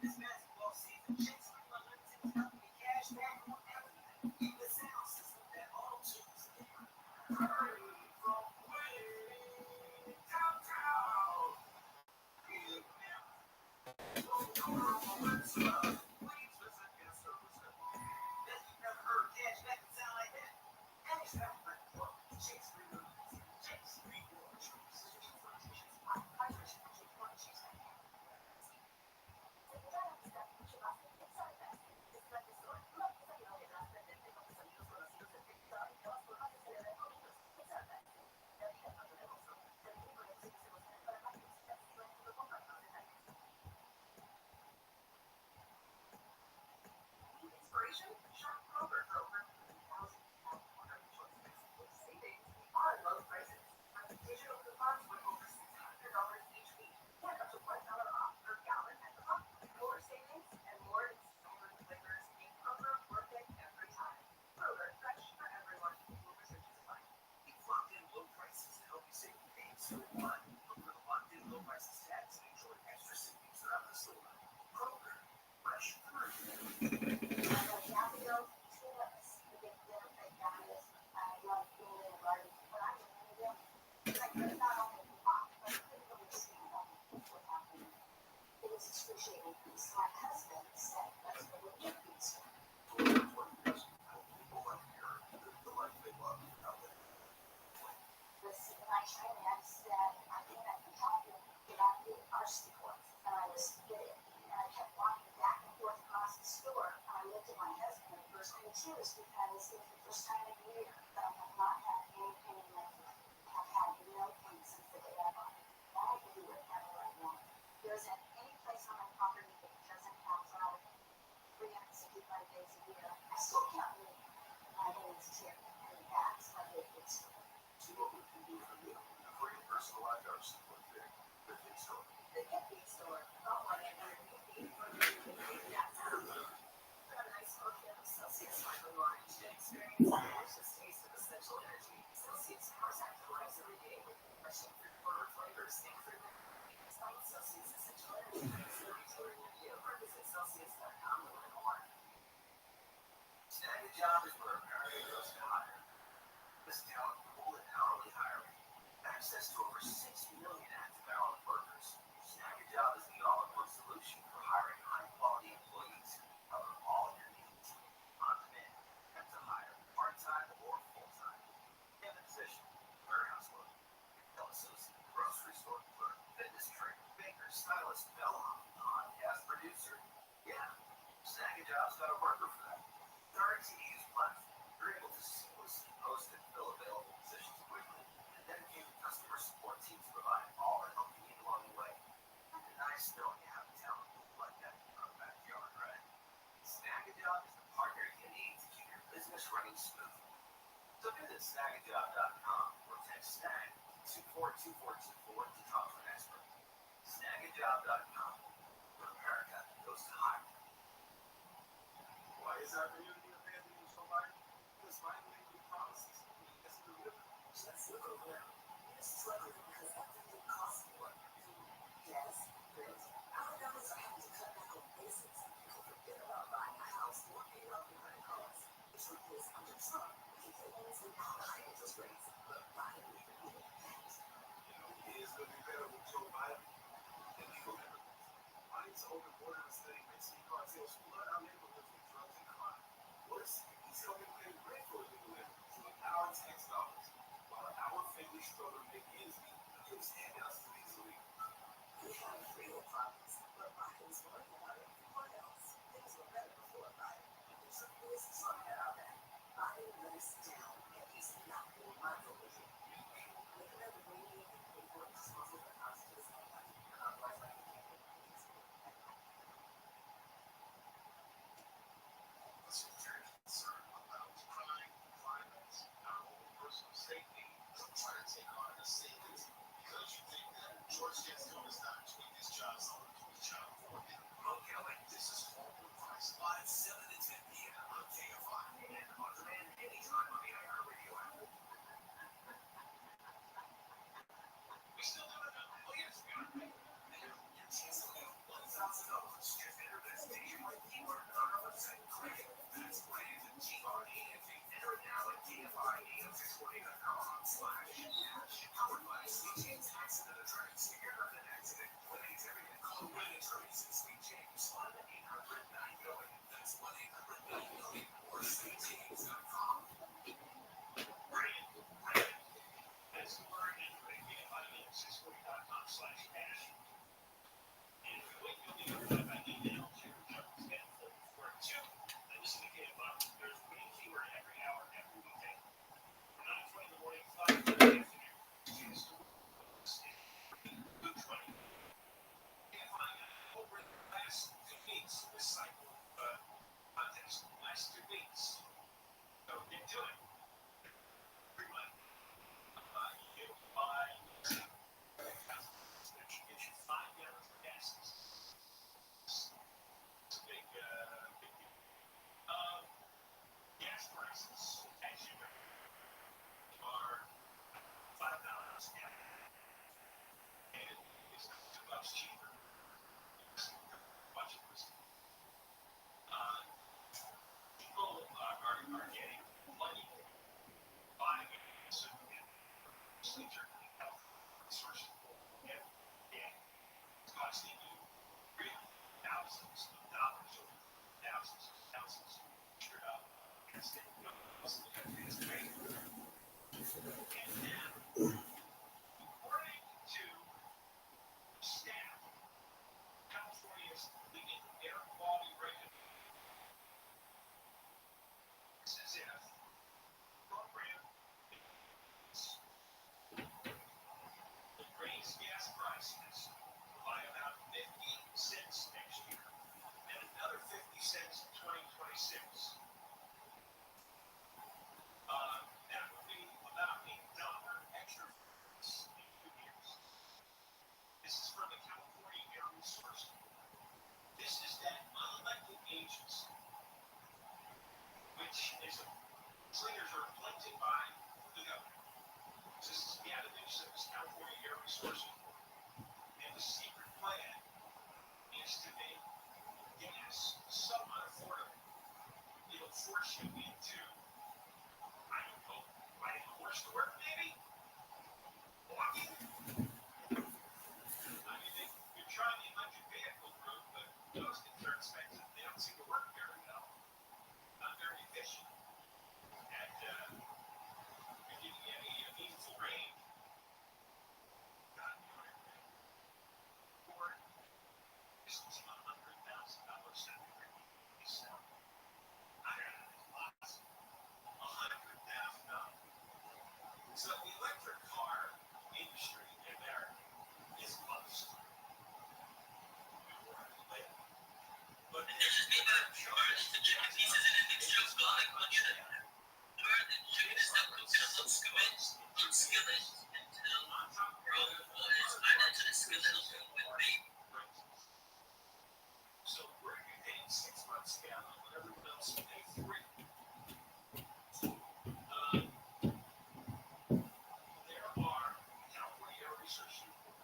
This basketball season, checks for unlimited company cash back on everything. The sound system that all tunes. From way downtown. Never heard cash back sound like that. Chase rewards. Chase rewards. Inspiration? Sharp Kroger program. 1,000 choices. Savings. All low prices. Digital coupons with over $600 each week. Get up to $1 off per gallon at the pump. More savings and more installment flavors make Kroger worth it every time. Kroger, fresh for everyone. More restrictions apply. We've locked in low prices to help you save big. So one, look for the locked in low prices tags and enjoy extra savings throughout the store. Kroger, fresh for everyone. Because it was the first time in a year that I have not had any pain lately. I have had no pain since the day I bought it. I can do whatever I want. There isn't any place on my property that doesn't have drought 365 days a year. I still can't believe my hands tip and backs like it used to. See what we can do for you. For your personalized our support there. The Fit Store. The Fit Store. Oh, my God. Got a nice coffee of Celsius sparkling orange to experience the delicious taste of essential energy. Celsius powers active lives every day with refreshing fruit flavors and fruit. Find Celsius essential energy in a retailer near you or visit Celsius.com to learn more. Snag a Job is where America goes to hire. This talent pool and hourly hiring. Access to over 6 million active hourly workers. Snag a Job is the all-in-one solution for hiring high-quality employees. Cover all your needs. On demand, have to hire part-time or full-time. In the position, warehouse worker, retail associate, grocery store clerk, fitness trainer, baker, stylist, bellhop, podcast producer. Yeah, Snagajob's got a worker for that. With our easy-to-use platform, you're able to seamlessly post and fill available positions quickly, and dedicated customer support teams provide all the help you need along the way. It's nice knowing you have a talent like that in your own backyard, right? Snagajob is the partner you need to keep your business running smoothly. So visit snagajob.com or text snag to 242424 to talk to an expert. Snagajob.com, where America goes to hire. Why is our community abandoning somebody? Because finally we promises. Let's deliver. Let's deliver. Let's deliver because everything costs more. Yes, but our governments are having to cut back on basics. People forget about buying a house or paying off your credit cards. The truth is, under Trump, we can loans without high interest rates, but Biden will be fast. You know, it is going to be better with Joe Biden than legal immigrants. Biden's open border study Mexican cartels flood our neighborhoods with drugs and crime. Worse, he's helping pay rent for illegal immigrants with our tax dollars, while our families struggle to make ends meet against handouts to these illegals. We have real problems, but Biden's working on everyone else. Things were better before Biden. And the truth is, Trump had our back. Biden let us down, and he's not being mindful with it. Looking at the way we work responsible for hostages and otherwise like we can't get things. Listen, very concerned about crime, violence, our own personal safety. Don't try to take on the savings because you think which is slingers are appointed by the governor. This is the database of this California Air Resources Board. And the secret plan is to make gas somewhat affordable. It'll force you into, I don't know, riding a horse to work, maybe? Walking? I mean, you're trying the electric vehicle route, but those things are expensive. They don't seem to work very well. Not very efficient. And if you get any meaningful range, God, you know, Ford is losing $100,000 every sell. I don't know, it's lots. $100,000. So the electric car industry in America is bust. But There's just need to charge the chicken pieces in a mixture of garlic onion and burn the chicken is now cooked in a little skillet until brown water is added to the skillet along with baby. so where you paying 6 months down on what everyone else pay 3. There are California Air Research Board,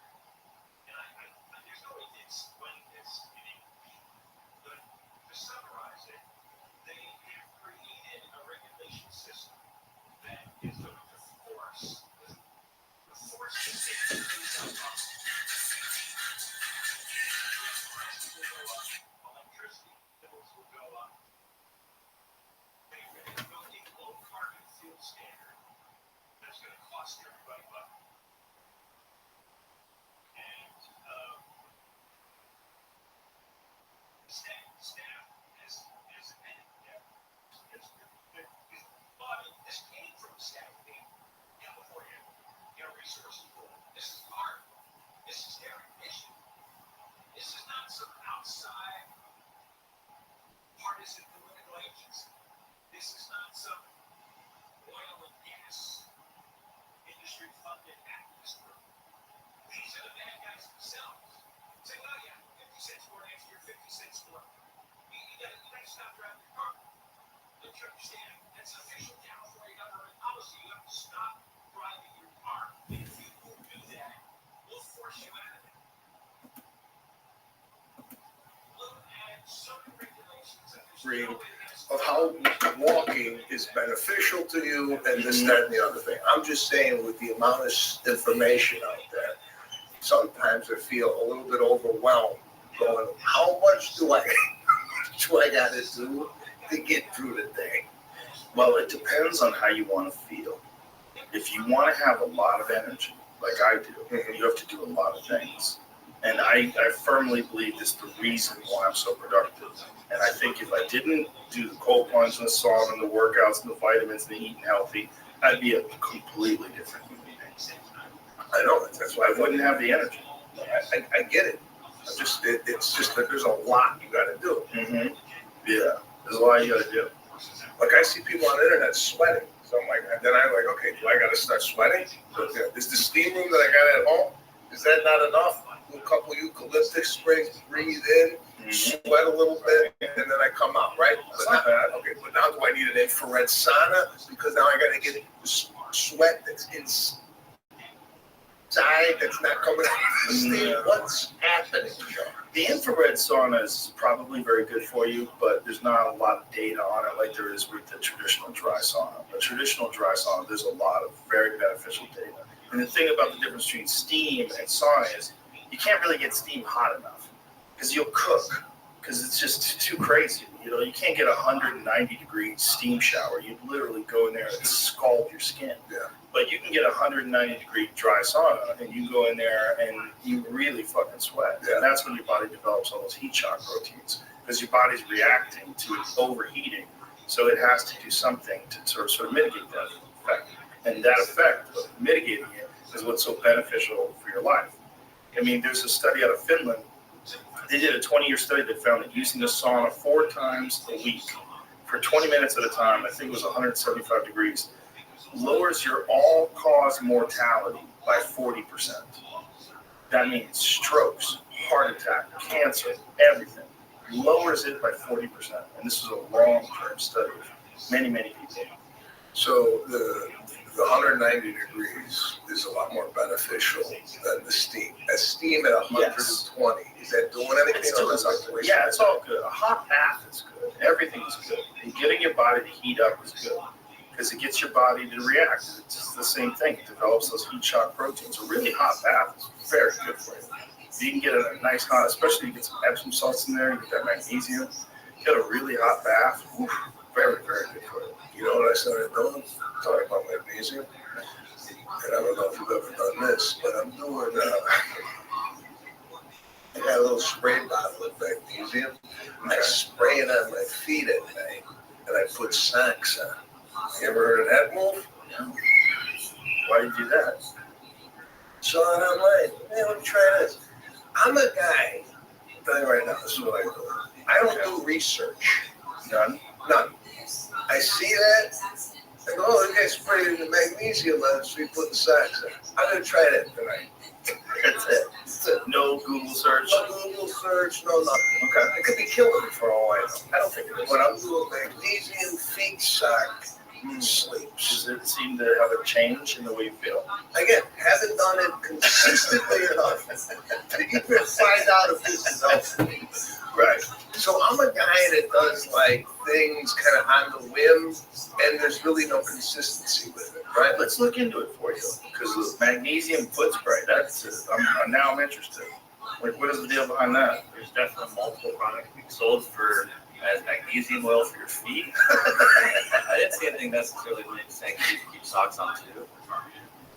and there's no way to explain this in English, but to summarize it, they have created a regulation system that is going to force the safety of prices will go up, electricity bills will go up. They will need a low carbon fuel standard that's going to cost everybody money. And staff has admitted that this came from the staff of the California Air Resources Board. This is part. This is their mission. This is not some outside partisan political agency. This is not some oil and gas industry funded activist group. These are the bad guys themselves. Say, well, yeah, 50 cents more next year, 50 cents more. You gotta stop driving your car. Don't you understand? That's official California government policy. You have to stop driving your car. And if you won't do that, we'll force you out of it. We'll add certain regulations that there's Read no way that's of how walking is beneficial to you and this, that, and the other thing. I'm just saying with the amount of information out there, sometimes I feel a little bit overwhelmed going, how much do I got to do to get through the day? Well, it depends on how you want to feel. If you want to have a lot of energy, like I do, you have to do a lot of things. And I firmly believe this is the reason why I'm so productive. And I think if I didn't do the cold plunge and the sauna and the workouts and the vitamins and the eating healthy, I'd be a completely different human being. I know, that's why I wouldn't have the energy. I get it. It's just that there's a lot you got to do. Mm-hmm. Yeah, there's a lot you got to do. Like I see people on the internet sweating. So I'm like, then I'm like, okay, do I got to start sweating? So, is the steam room that I got at home, is that not enough? A couple eucalyptus sprays, breathe in, sweat a little bit, and then I come out, right? But now, okay, but now do I need an infrared sauna? Because now I got to get sweat that's inside, that's not coming out of the steam. What's happening, Joe? The infrared sauna is probably very good for you, but there's not a lot of data on it like there is with the traditional dry sauna. The traditional dry sauna, there's a lot of very beneficial data. And the thing about the difference between steam and sauna is you can't really get steam hot enough because you'll cook, because it's just too crazy. You know, you can't get a 190-degree steam shower. You'd literally go in there and scald your skin. Yeah. But you can get a 190-degree dry sauna, and you go in there and you really fucking sweat. Yeah. And that's when your body develops all those heat shock proteins, because your body's reacting to it overheating. So it has to do something to sort of mitigate that effect. And that effect of mitigating it is what's so beneficial for your life. I mean, there's a study out of Finland. They did a 20-year study that found that using the sauna 4 times a week for 20 minutes at a time, I think it was 175 degrees, lowers your all-cause mortality by 40%. That means strokes, heart attack, cancer, everything. Lowers it by 40%. And this is a long-term study Many, many people. So the 190 degrees is a lot more beneficial than the steam. A steam at 120, is that doing anything? It's doing something. Yeah, it's all good. A hot bath is good. Everything's good. And getting your body to heat up is good because it gets your body to react. It's just the same thing. It develops those heat shock proteins. A really hot bath is very good for you. If you can get a nice hot, especially you get some Epsom salts in there, you get that magnesium, get a really hot bath, very, very good for you. You know what I started doing? Talking about magnesium. And I don't know if you've ever done this, but I'm doing, I got a little spray bottle of magnesium. I spray it on my feet at night, and I put socks on. You ever heard of that move? No. Why do you do that? Saw it online. Hey, let me try this. I'm a guy, I'm telling you right now, this is what I do. I don't do research. None? None. I see that, I go, oh, the guy sprayed it in magnesium on it, so he put the socks on. I'm going to try that tonight. That's it. That's it. No Google search? No Google search, no nothing. Okay. It could be killing me for all I know. I don't think it is. But I'm doing magnesium feet sock sleeps. Does it seem to have a change in the way you feel? Again, haven't done it consistently enough to even find out if this is helpful. Right. So I'm a guy that does like things kind of on the whim, and there's really no consistency with it, right? Let's look into it for you because the magnesium foot spray. That's it. Now I'm interested. Like, what is the deal behind that? There's definitely multiple products being sold for as magnesium oil for your feet. I didn't see anything necessarily saying you should keep socks on too.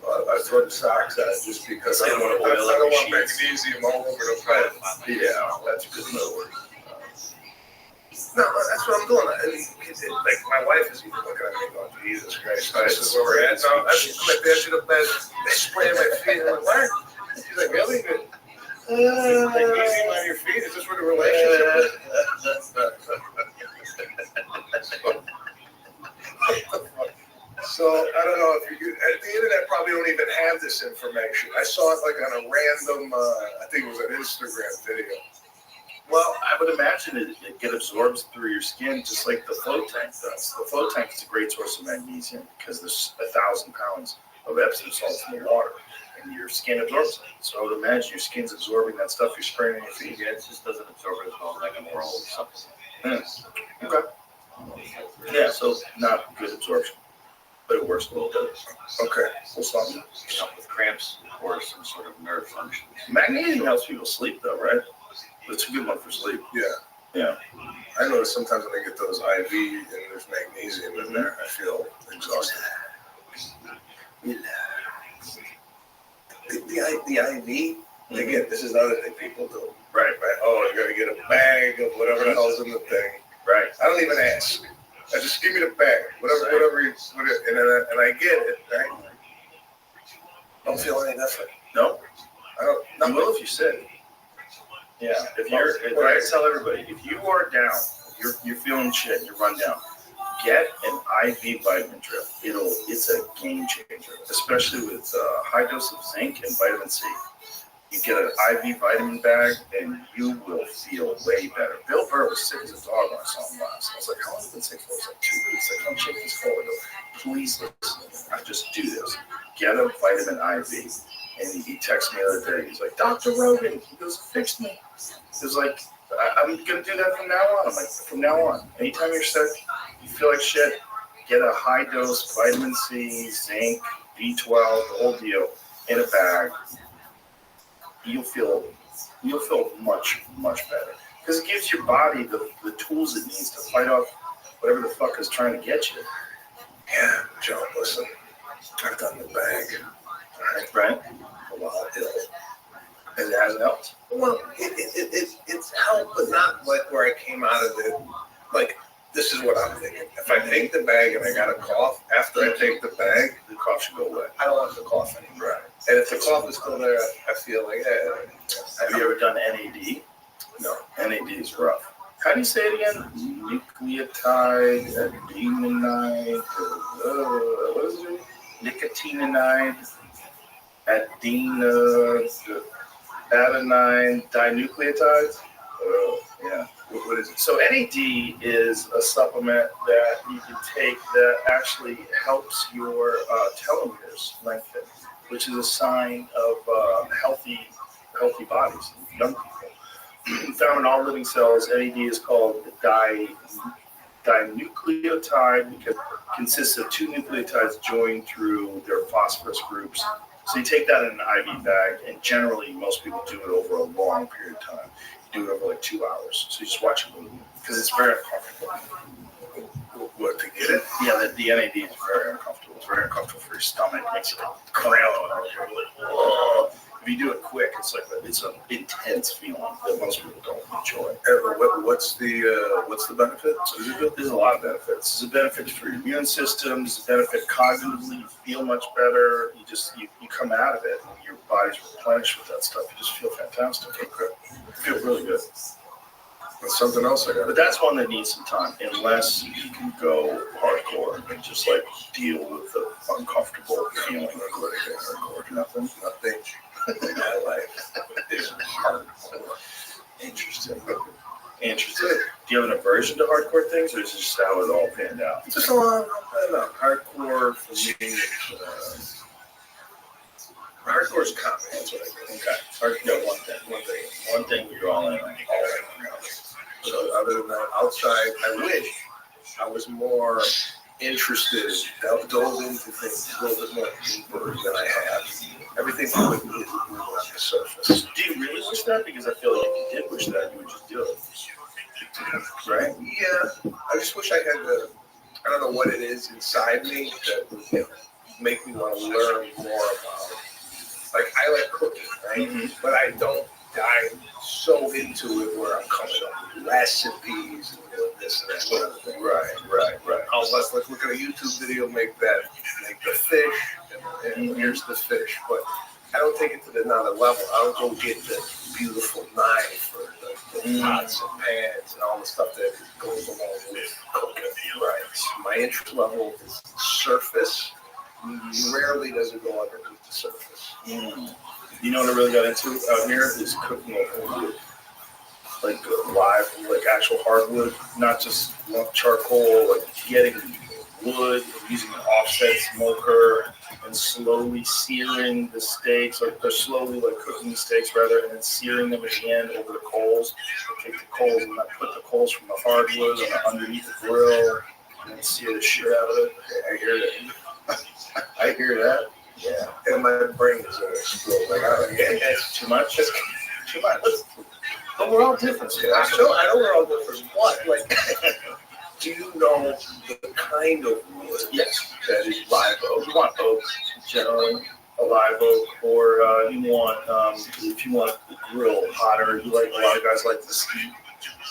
I throw the socks on just because I don't want magnesium all over the place. Yeah, that's a good move. No, that's what I'm doing. Like, my wife is even looking at me going, Jesus Christ, this is where we're at. So I'm at the edge of the bed, spraying my feet. I'm like, what? She's like, really? Magnesium on your feet? Is this where the relationship is? So, I don't know if you, the internet probably don't even have this information. I saw it like on a random, I think it was an Instagram video. Well, I would imagine it get absorbed through your skin just like the float tank does. The float tank is a great source of magnesium because there's 1,000 pounds of Epsom salts in the water, and your skin absorbs it. So I would imagine your skin's absorbing that stuff you're spraying on your feet. Yeah, it just doesn't absorb it as well as like a oral or something. Okay. Yeah, so not good absorption, but it works a little bit. Okay, well, something. Help with cramps or some sort of nerve function. Magnesium helps people sleep, though, right? It's a good one for sleep. Yeah. I notice sometimes when I get those IV and there's magnesium in there, I feel exhausted. The IV, again, this is another thing people do. Right. Oh, you gotta get a bag of whatever the hell's in the thing. Right. I don't even ask. I just give me the bag, whatever, and I get it. Right? Don't feel any different. No. I don't. You will if you sit. Yeah. If you're, I tell everybody, if you are down, you're feeling shit, you run down, get an IV vitamin drip. It's a game changer, especially with high dose of zinc and vitamin C. You get an IV vitamin bag, and you will feel way better. Bill Burr was sick as a dog when I saw him last. I was like, how long have you been sick for? It was like 2 weeks. Like, come check this forward. Please listen. I just do this. Get a vitamin IV. And he texted me the other day. He's like, Dr. Rogan. He goes, fixed me. He was like, I'm going to do that from now on. I'm like, from now on. Anytime you're sick, you feel like shit, get a high dose vitamin C, zinc, B12, the whole deal in a bag. You'll feel much, much better. Because it gives your body the tools it needs to fight off whatever the fuck is trying to get you. Yeah, John, listen. I've done the bag. Right? A lot ill. And it hasn't helped. Well, it's helped, but not like where I came out of it. Like, this is what I'm thinking. If I take the bag and I got a cough, after I take the bag, the cough should go away. I don't want the cough anymore. Right. And if the cough is still there, I feel like, Have you ever done NAD? No. NAD is rough. How do you say it again? Nucleotide, adenine, what is it? Nicotinamide, adenine dinucleotides. Yeah. What is it? So NAD is a supplement that you can take that actually helps your telomeres lengthen, which is a sign of healthy bodies, young people. Found in all living cells, NAD is called dinucleotide because it consists of two nucleotides joined through their phosphorus groups. So you take that in an IV bag, and generally most people do it over a long period of time. You do it over like 2 hours. So you just watch it movie because it's very uncomfortable. What, to get it? Yeah, the NAD is very uncomfortable. It's very uncomfortable for your stomach. It makes you cramp. If you do it quick, it's an intense feeling that most people don't enjoy. What's the benefit? There's a lot of benefits. There's a benefit for your immune system. There's a benefit cognitively. You feel much better. You come out of it, and your body's replenished with that stuff. You just feel fantastic. Okay. You feel really good. That's something else I got. But that's one that needs some time, unless you can go hardcore and just like deal with the uncomfortable feeling. Hardcore, nothing. In my life is hardcore. Interesting. Do you have an aversion to hardcore things, or is it just how it all panned out? Just a lot of hardcore for me. Hardcore is comedy. That's what I think. Okay. One thing you're all in on. So other than that, outside, I wish I was more interested, dove into things a little bit more deeper than I have. Everything is on the surface. Do you really wish that? Because I feel like if you did wish that, you would just do it. Right? Yeah. I just wish I had I don't know what it is inside me that would make me want to learn more about it. Like, I like cooking, right? Mm-hmm. But I don't dive so into it where I'm coming up with recipes and doing this and that sort of thing. Right. Let's look at a YouTube video, make the fish, and here's the fish. But I don't take it to another level. I don't go get the beautiful knife or the pots and pans and all the stuff that goes along with cooking. Right. My interest level is surface. Rarely does it go underneath the surface. You know what I really got into out here is cooking over wood. Like live, like actual hardwood, not just charcoal, like getting wood, using an offset smoker, and slowly searing the steaks, or slowly like cooking the steaks rather, and then searing them at the end over the coals. I take the coals and I put the coals from the hardwood underneath the grill, and then sear the shit out of it. I hear that. I hear that. Yeah. And my brain is going to explode. Like, it's too much. It's too much. But we're all different. So I know we're all different. What? Like, do you know the kind of wood that is live oak? You want oak, generally, a live oak, or you want, if you want the grill hotter, you like, a lot of guys like mesquite.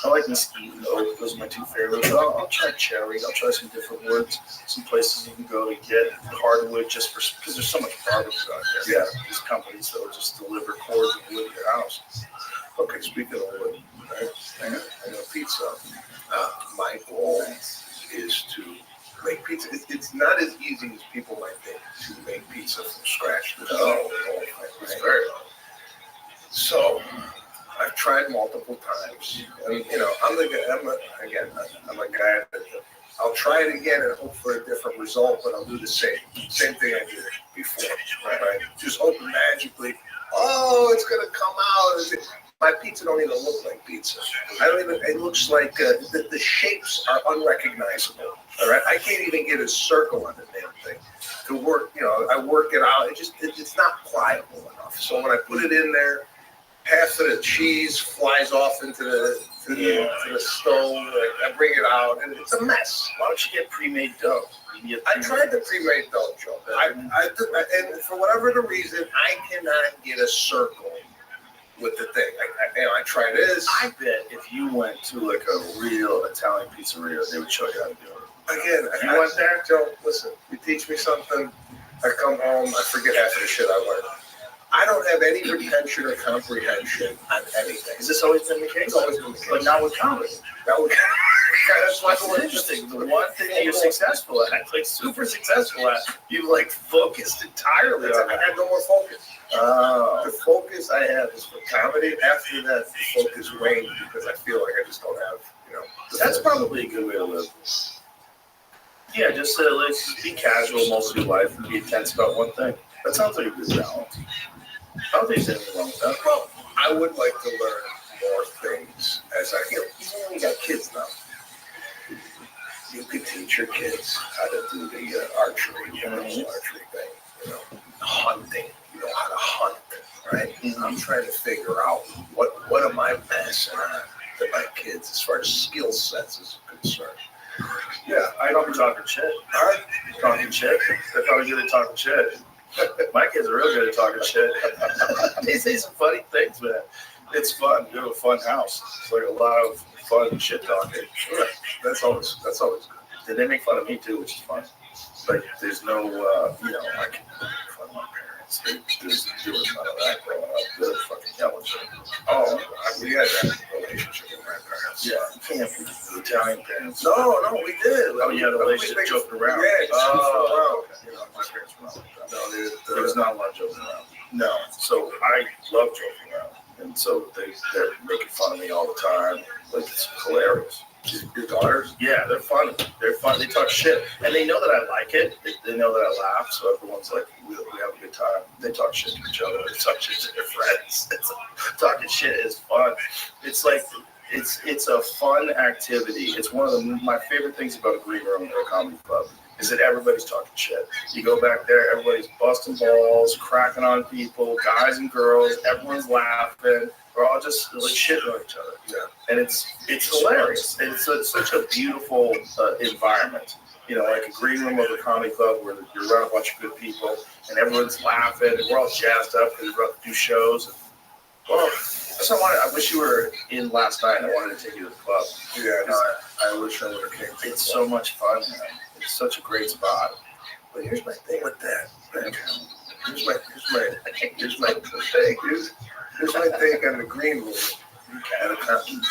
I like mesquite and oak. Those are my two favorites. I'll try cherry. I'll try some different woods. Some places you can go to get hardwood just because there's so much garbage out there. Yeah. These companies that will just deliver cords of wood to your house. Okay, speaking of wood, right? I got pizza. My goal is to make pizza. It's not as easy as people might think to make pizza from scratch. No, it's very hard. So I've tried multiple times. And, I'm a guy that I'll try it again and hope for a different result, but I'll do the same thing I did before. Right? Just hope magically, it's gonna come out. My pizza don't even look like pizza. It looks like the shapes are unrecognizable. All right, I can't even get a circle on the damn thing to work. I work it out. It's not pliable enough. So when I put it in there, half of the cheese flies off into the stove. I bring it out, and it's a mess. Why don't you get pre-made dough? I tried the pre-made dough, Joe. And for whatever the reason, I cannot get a circle with the thing. I try this. I bet if you went to like a real Italian pizzeria, they would show you how to do it. Again, if you went there, Joe, listen, you teach me something, I come home, I forget half of the shit I learned. I don't have any retention or comprehension on anything. Has this always been the case? It's always been the case. But not with comedy. That's why it's interesting. The one thing that you're successful at, like super successful at, you like focused entirely on. I had no more focus. The focus I have is for comedy. After that, the focus waned because I feel like I just don't have, That's probably a good way to live. Yeah, just let's be casual most of your life and be intense about one thing. That sounds like a good balance. I don't think there's anything wrong with that. Well, I would like to learn more things as I we got kids now. You could teach your kids how to do the archery, archery thing, hunting, how to hunt, right? I'm trying to figure out what am I passing on to my kids as far as skill sets is concerned. Yeah, I don't be talking shit. All right, talking shit. They're probably good at talking shit. My kids are real good at talking shit. They say some funny things, man. It's fun. We have a fun house. It's like a lot of fun shit talking. That's always good. Did they make fun of me too, which is fun. Like, there's no, I can make fun of my parents. They just doing none of that growing up. They're fucking yelling shit. Oh, we had that relationship with my parents. Yeah, you can't be the Italian parents. No, we did. Oh, you had a relationship joking around. Yeah, oh, okay. My parents were not like that. No, there was not a lot of joking around. No, so I love joking around. And so they're making fun of me all the time. Like, it's hilarious. Your daughters? Yeah, they're funny. They're fun. They talk shit. And they know that I like it. They know that I laugh. So everyone's like, we have a good time. They talk shit to each other. They talk shit to their friends. Talking shit is fun. It's like, it's a fun activity. It's one of my favorite things about a green room at a comedy club is that everybody's talking shit. You go back there, everybody's busting balls, cracking on people, guys and girls, everyone's laughing. We're all just like shitting on each other. Yeah. And it's hilarious. And it's such a beautiful environment. Like a green room of a comedy club where you're around a bunch of good people and everyone's laughing and we're all jazzed up because we're about to do shows. And, well, I wish you were in last night. I wanted to take you to the club. Yeah, I wish I would have came. It's so much fun, man. It's such a great spot. But here's my thing with that. Here's my take on the green room.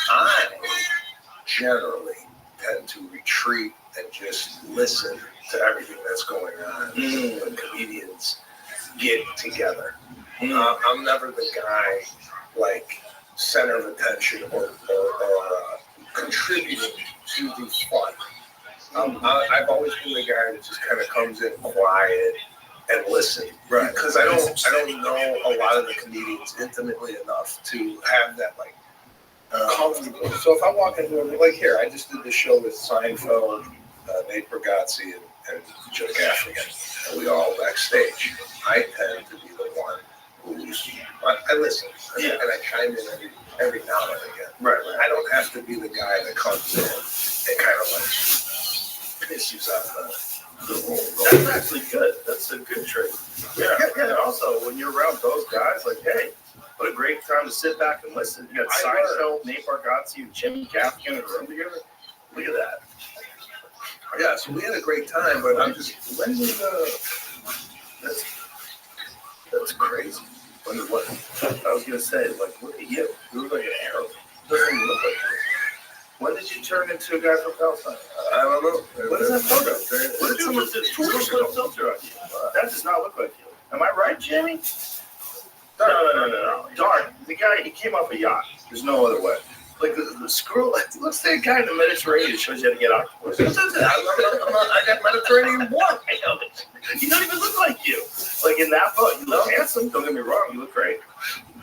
I generally tend to retreat and just listen to everything that's going on when comedians get together. I'm never the guy like center of attention or contributing to the fun. I've always been the guy that just kind of comes in quiet and listen, right? Because I don't know a lot of the comedians intimately enough to have that comfortable. So if I walk into like here, I just did the show with Seinfeld, Nate Bargatze, and Joe Gaffigan, and we all backstage. I tend to be the one I listen, and I chime in every now and again. Right. I don't have to be the guy that comes in and kind of pisses out the whole. That's actually good. That's a good trait. Yeah. And also, when you're around those guys, like, hey, what a great time to sit back and listen. You got Seinfeld, Nate Bargatze, and Jim Gaffigan in a room together. Look at that. Yeah, so we had a great time, but I'm just when was that's crazy. What? I was gonna say, like, look at you. You look like an Arab. Doesn't even look like you. When did you turn into a guy from Palestine? I don't know. What is that photo? What did you put a filter on you? That does not look like you. Am I right, Jimmy? No. Darn, the guy, he came off a yacht. There's no other way. Like the screw, looks like a guy in the Mediterranean shows you how to get octopus. I got Mediterranean blood. I know it. You don't even look like you. Like in that photo, you look handsome. Don't get me wrong, you look great.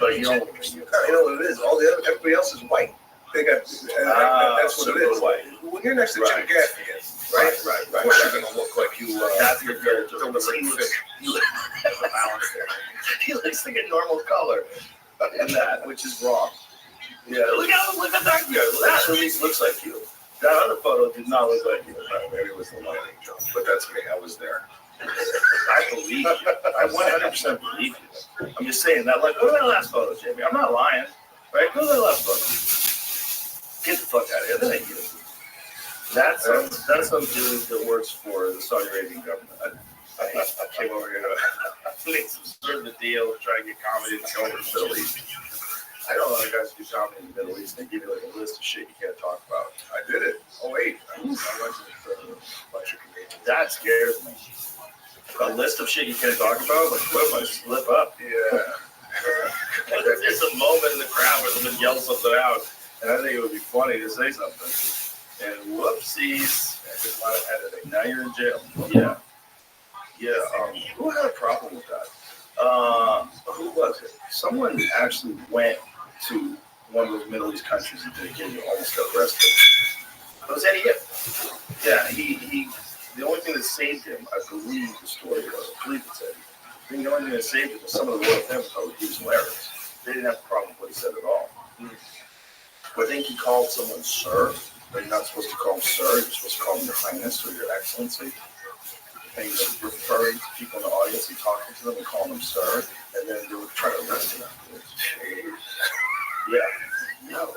But you don't look like you. You know what it is? Everybody else is white. They got that's what it is. White. When you're next to Jim Gaffigan, right? Of course you're gonna look like you. That's your filter. He looks like a normal color in that, which is wrong. Yeah, look at that guy. That at least looks like you. That other photo did not look like you. Maybe it was the lighting, Joe, but that's me. I was there. I believe you. I 100% believe you. I'm just saying that. Like, go to that last photo, Jamie. I'm not lying. Right? Go to that last photo. Get the fuck out of here. That ain't you. That's some dude that works for the Saudi Arabian government. I came over here to make some sort of a deal to try to get comedy to go over to the Middle East. I know a lot of guys do comedy in the Middle East. They give you like a list of shit you can't talk about. I did it. Oh wait, I went to a bunch of comedians. That scares me. A list of shit you can't talk about? Like, what if I slip up? Yeah. yell something out, and I think it would be funny to say something. And whoopsies, there's a lot of editing. Now you're in jail. Yeah. Who had a problem with that? Who was it? Someone actually went to one of those Middle East countries and did it, almost got arrested. It was Eddie Hip. Yeah, he. The only thing that saved him, I believe the story was, I believe it's Eddie. I think the only thing that saved him was some of the royal family thought he was hilarious. They didn't have a problem with what he said at all. I think he called someone sir, but you're not supposed to call him sir. You're supposed to call him your highness or your excellency. And he was referring to people in the audience and talking to them and calling them sir, and then they would try to arrest him afterwards. Yeah. No.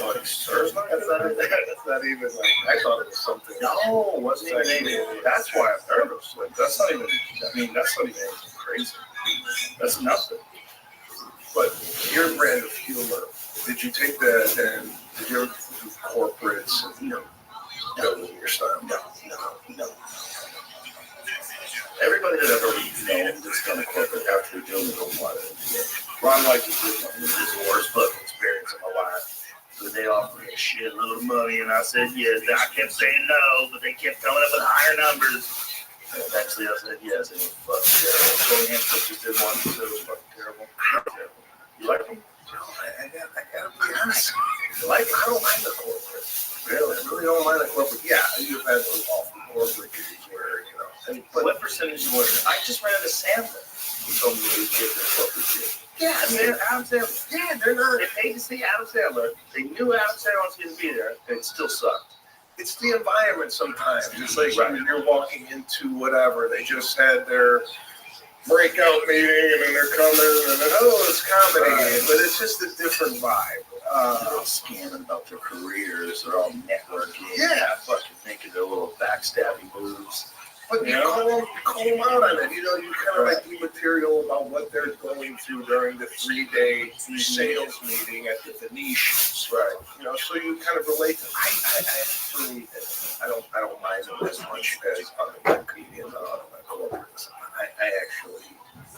Like, sir's not that's not even like, I thought it was something. No, it wasn't even anything. That's why I'm nervous. Like, that's not even anything crazy. That's nothing. But your brand of humor, did you take that and did you ever do corporates and, building your style? No. Everybody that ever known that's done a corporate after doing it don't want it. Ron White was the worst fucking experience of my life. So they offered me a shitload of money, and I said yes. I kept saying no, but they kept coming up with higher numbers. And eventually I said yes, and it was fucking terrible. Tony Hampton just did one, so it was fucking terrible. You like them? I gotta be honest. I don't mind the corporate. Really? I really don't mind the corporate. Yeah, you've had those awful corporate gigs where, But what percentage was it? I just ran into Sandler. He told me to get their corporate gig. Yeah, Adam Sandler. Yeah, they're not. They paid to see Adam Sandler. They knew Adam Sandler was going to be there. And it still sucked. It's the environment sometimes. It's like when you're walking into whatever. They just had their breakout meeting and then they're coming and then, it's comedy. But it's just a different vibe. They're all scamming about their careers. They're all networking. Yeah. Fucking making their little backstabbing moves. But you call them out on it. You kind of like the material about what they're going through during the 3-day sales meeting at the Venetian. Right. So you kind of relate to I don't mind them as much as other comedians or other corporates. I actually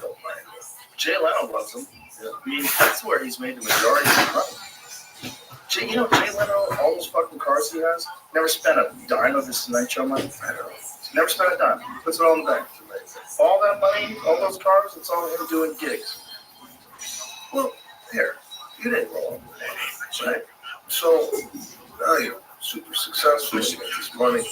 don't mind them. Jay Leno loves them. Yeah. I mean, that's where he's made the majority of his money. Jay Leno, all those fucking cars he has, never spent a dime of his Tonight Show money. I don't know. Never spent a dime. He puts it all in the bank. All that money, all those cars, it's all him doing gigs. Well, here, you didn't roll up with money, right? So, now you're super successful, you make this money.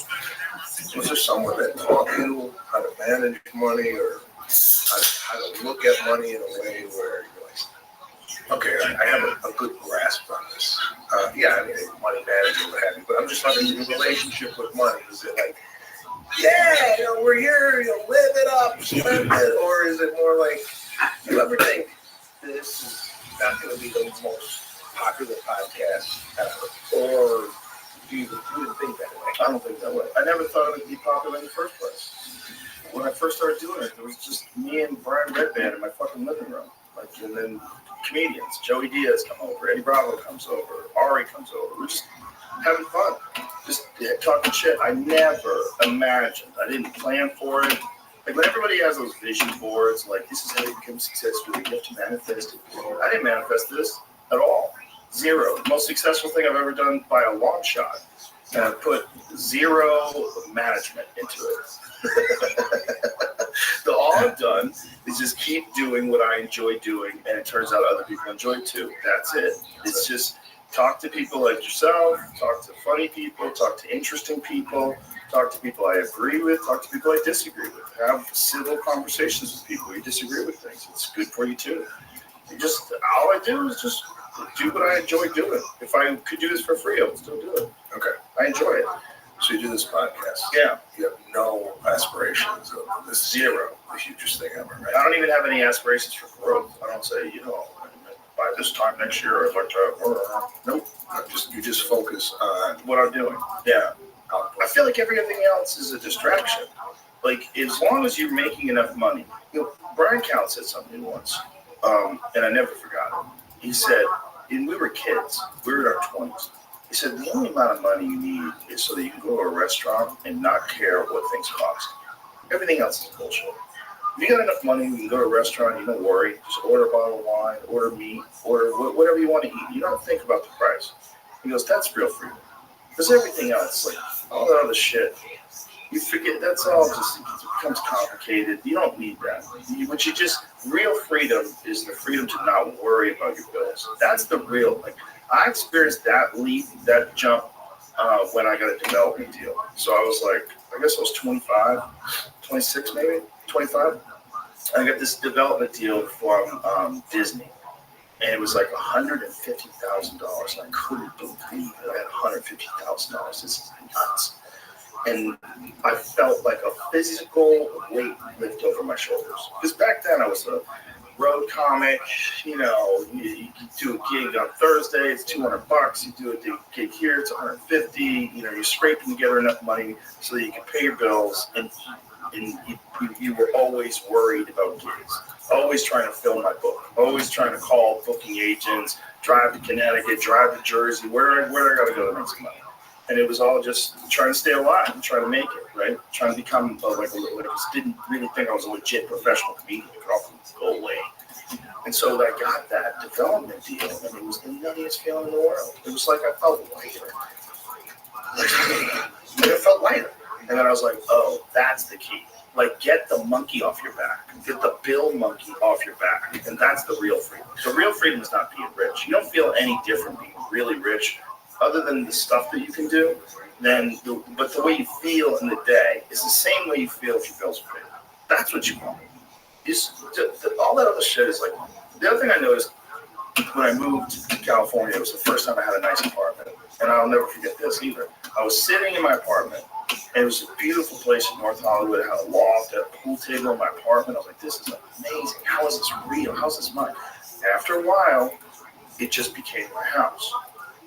Was there someone that taught you how to manage money or how to look at money in a way where you're like, okay, I have a good grasp on this. Money management, what have you, but I'm just talking about the relationship with money. Is it like, we're here, live it up, spend it, or is it more like, you ever think this is not going to be the most popular podcast ever? Or do you think that way? I don't think that way. I never thought it would be popular in the first place. When I first started doing it, there was just me and Brian Redband in my fucking living room. And then comedians, Joey Diaz come over, Eddie Bravo comes over, Ari comes over. We're just having fun, just talking shit. I never imagined. I didn't plan for it. Like when everybody has those vision boards, like this is how you become successful, you have to manifest it. I didn't manifest this at all. Zero. The most successful thing I've ever done by a long shot. And I put zero management into it. All I've done is just keep doing what I enjoy doing, and it turns out other people enjoy it too. That's it. It's just talk to people like yourself, talk to funny people, talk to interesting people, talk to people I agree with, talk to people I disagree with. Have civil conversations with people you disagree with things. It's good for you too. All I do is just do what I enjoy doing. If I could do this for free, I would still do it. Okay. I enjoy it. So you do this podcast. Yeah. You have no aspirations of this Zero. The hugest thing ever, right? I don't even have any aspirations for growth. I don't say, by this time next year, I'd like to. Nope. You just focus on What I'm doing. Yeah. I feel like everything else is a distraction. Like, as long as you're making enough money. Brian Count said something once, and I never forgot it. He said, and we were kids. We were in our 20s. He said, the only amount of money you need is so that you can go to a restaurant and not care what things cost. Everything else is bullshit. If you got enough money, you can go to a restaurant, you don't worry. Just order a bottle of wine, order meat, order whatever you want to eat. You don't think about the price. He goes, that's real freedom. Because everything else, like all that other shit, you forget, that's all just, it becomes complicated. You don't need that. Real freedom is the freedom to not worry about your bills. That's the real, like, I experienced that jump when I got a development deal. So I was like, I guess I was 25, 26 maybe, 25. I got this development deal from Disney. And it was like $150,000. I couldn't believe that I had $150,000. This is nuts. And I felt like a physical weight lift over my shoulders. Because back then I was a road comic. You do a gig on Thursday, it's $200. You do a gig here, it's $150. You're scraping together enough money so that you can pay your bills. And you were always worried about gigs. Always trying to fill my book. Always trying to call booking agents, drive to Connecticut, drive to Jersey, where I got to go to make some money. And it was all just trying to stay alive and trying to make it, right? Trying to become I just didn't really think I was a legit professional comedian. It could all go away. And so I got that development deal, and it was the nuttiest feeling in the world. It was like I felt lighter. I felt lighter. And then I was like, oh, that's the key. Like, get the monkey off your back. Get the bill monkey off your back. And that's the real freedom. The real freedom is not being rich. You don't feel any different being really rich other than the stuff that you can do. But the way you feel in the day is the same way you feel if your bills are paid. That's what you want. All that other shit is like, the other thing I noticed when I moved to California, it was the first time I had a nice apartment. And I'll never forget this either. I was sitting in my apartment. And it was a beautiful place in North Hollywood. It had a loft, had a pool table in my apartment. I was like, this is amazing. How is this real? How's this mine? After a while, it just became my house.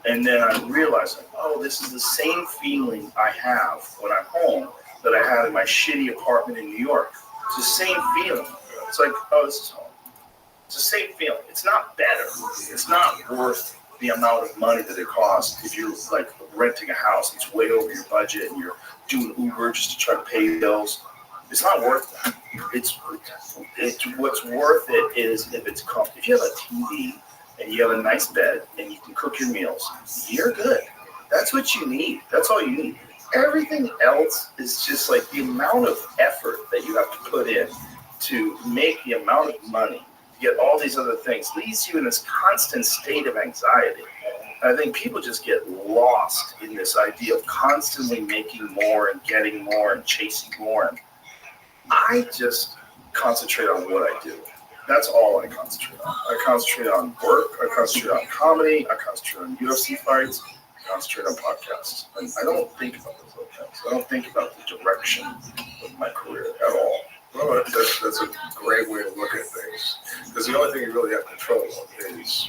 And then I realized, like, oh, this is the same feeling I have when I'm home that I had in my shitty apartment in New York. It's the same feeling. It's like, oh, this is home. It's the same feeling. It's not better. It's not worth the amount of money that it costs if you're like renting a house that's way over your budget and you're doing Uber just to try to pay bills. It's not worth that. It's what's worth it is if it's comfortable. If you have a TV and you have a nice bed and you can cook your meals, you're good. That's what you need. That's all you need. Everything else is just like the amount of effort that you have to put in to make the amount of money to get all these other things leaves you in this constant state of anxiety. I think people just get lost in this idea of constantly making more and getting more and chasing more. And I just concentrate on what I do. That's all I concentrate on. I concentrate on work. I concentrate on comedy. I concentrate on UFC fights. I concentrate on podcasts. And I don't think about those other things. I don't think about the direction of my career at all. Well, that's a great way to look at things. Because the only thing you really have control of is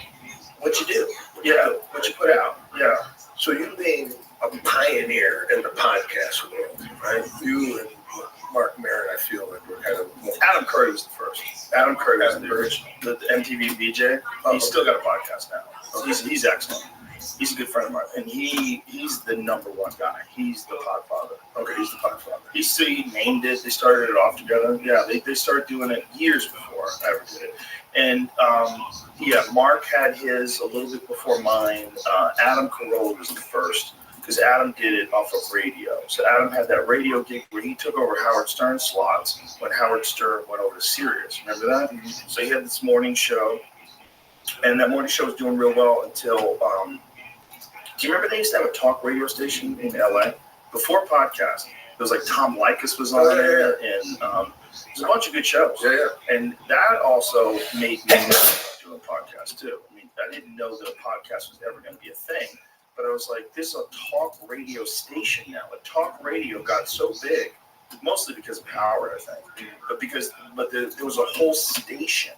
what you do. Yeah, what you put out. Yeah. So you being a pioneer in the podcast world, right? You and Mark Maron, I feel like we're kind of... Adam Curry was the first. Adam Curry was the original. The MTV VJ. He's still got a podcast now. He's excellent. He's a good friend of mine. And he's the number one guy. He's the podfather. Okay, he's the podfather. He named it. They started it off together. Yeah, they started doing it years before I ever did it. And Mark had his a little bit before mine. Adam Carolla was the first because Adam did it off of radio. So Adam had that radio gig where he took over Howard Stern's slots when Howard Stern went over to Sirius. Remember that? Mm-hmm. So he had this morning show, and that morning show was doing real well until. Do you remember they used to have a talk radio station in LA before podcast? It was like Tom Likas was on there, and there's a bunch of good shows. Yeah. And that also made me doing podcasts too. I mean, I didn't know that a podcast was ever going to be a thing, but I was like, this is a talk radio station now. A talk radio got so big, mostly because of Howard, I think, but there was a whole station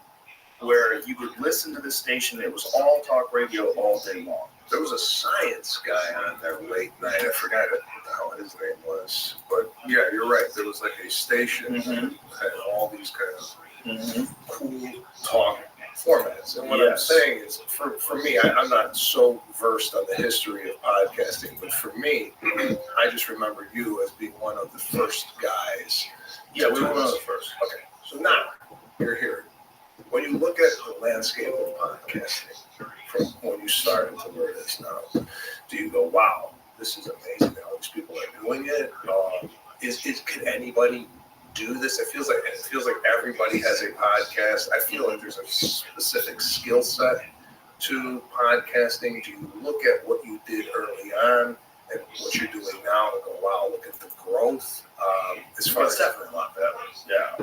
where you could listen to the station. It was all talk radio all day long. There was a science guy on there late night. I forgot what the hell his name was. But yeah, you're right. There was like a station that had all these kind of cool talk formats. And what I'm saying is, for me, I'm not so versed on the history of podcasting, but for me, I just remember you as being one of the first guys. Yeah, we were one of the first. Okay. So now you're here. When you look at the landscape of podcasting, from when you started to where it is now, do you go, wow, this is amazing how these people are doing it? Can anybody do this? It feels like everybody has a podcast. I feel like there's a specific skill set to podcasting. Do you look at what you did early on and what you're doing now and go, wow, look at the growth? As far It's as definitely a lot better. Yeah,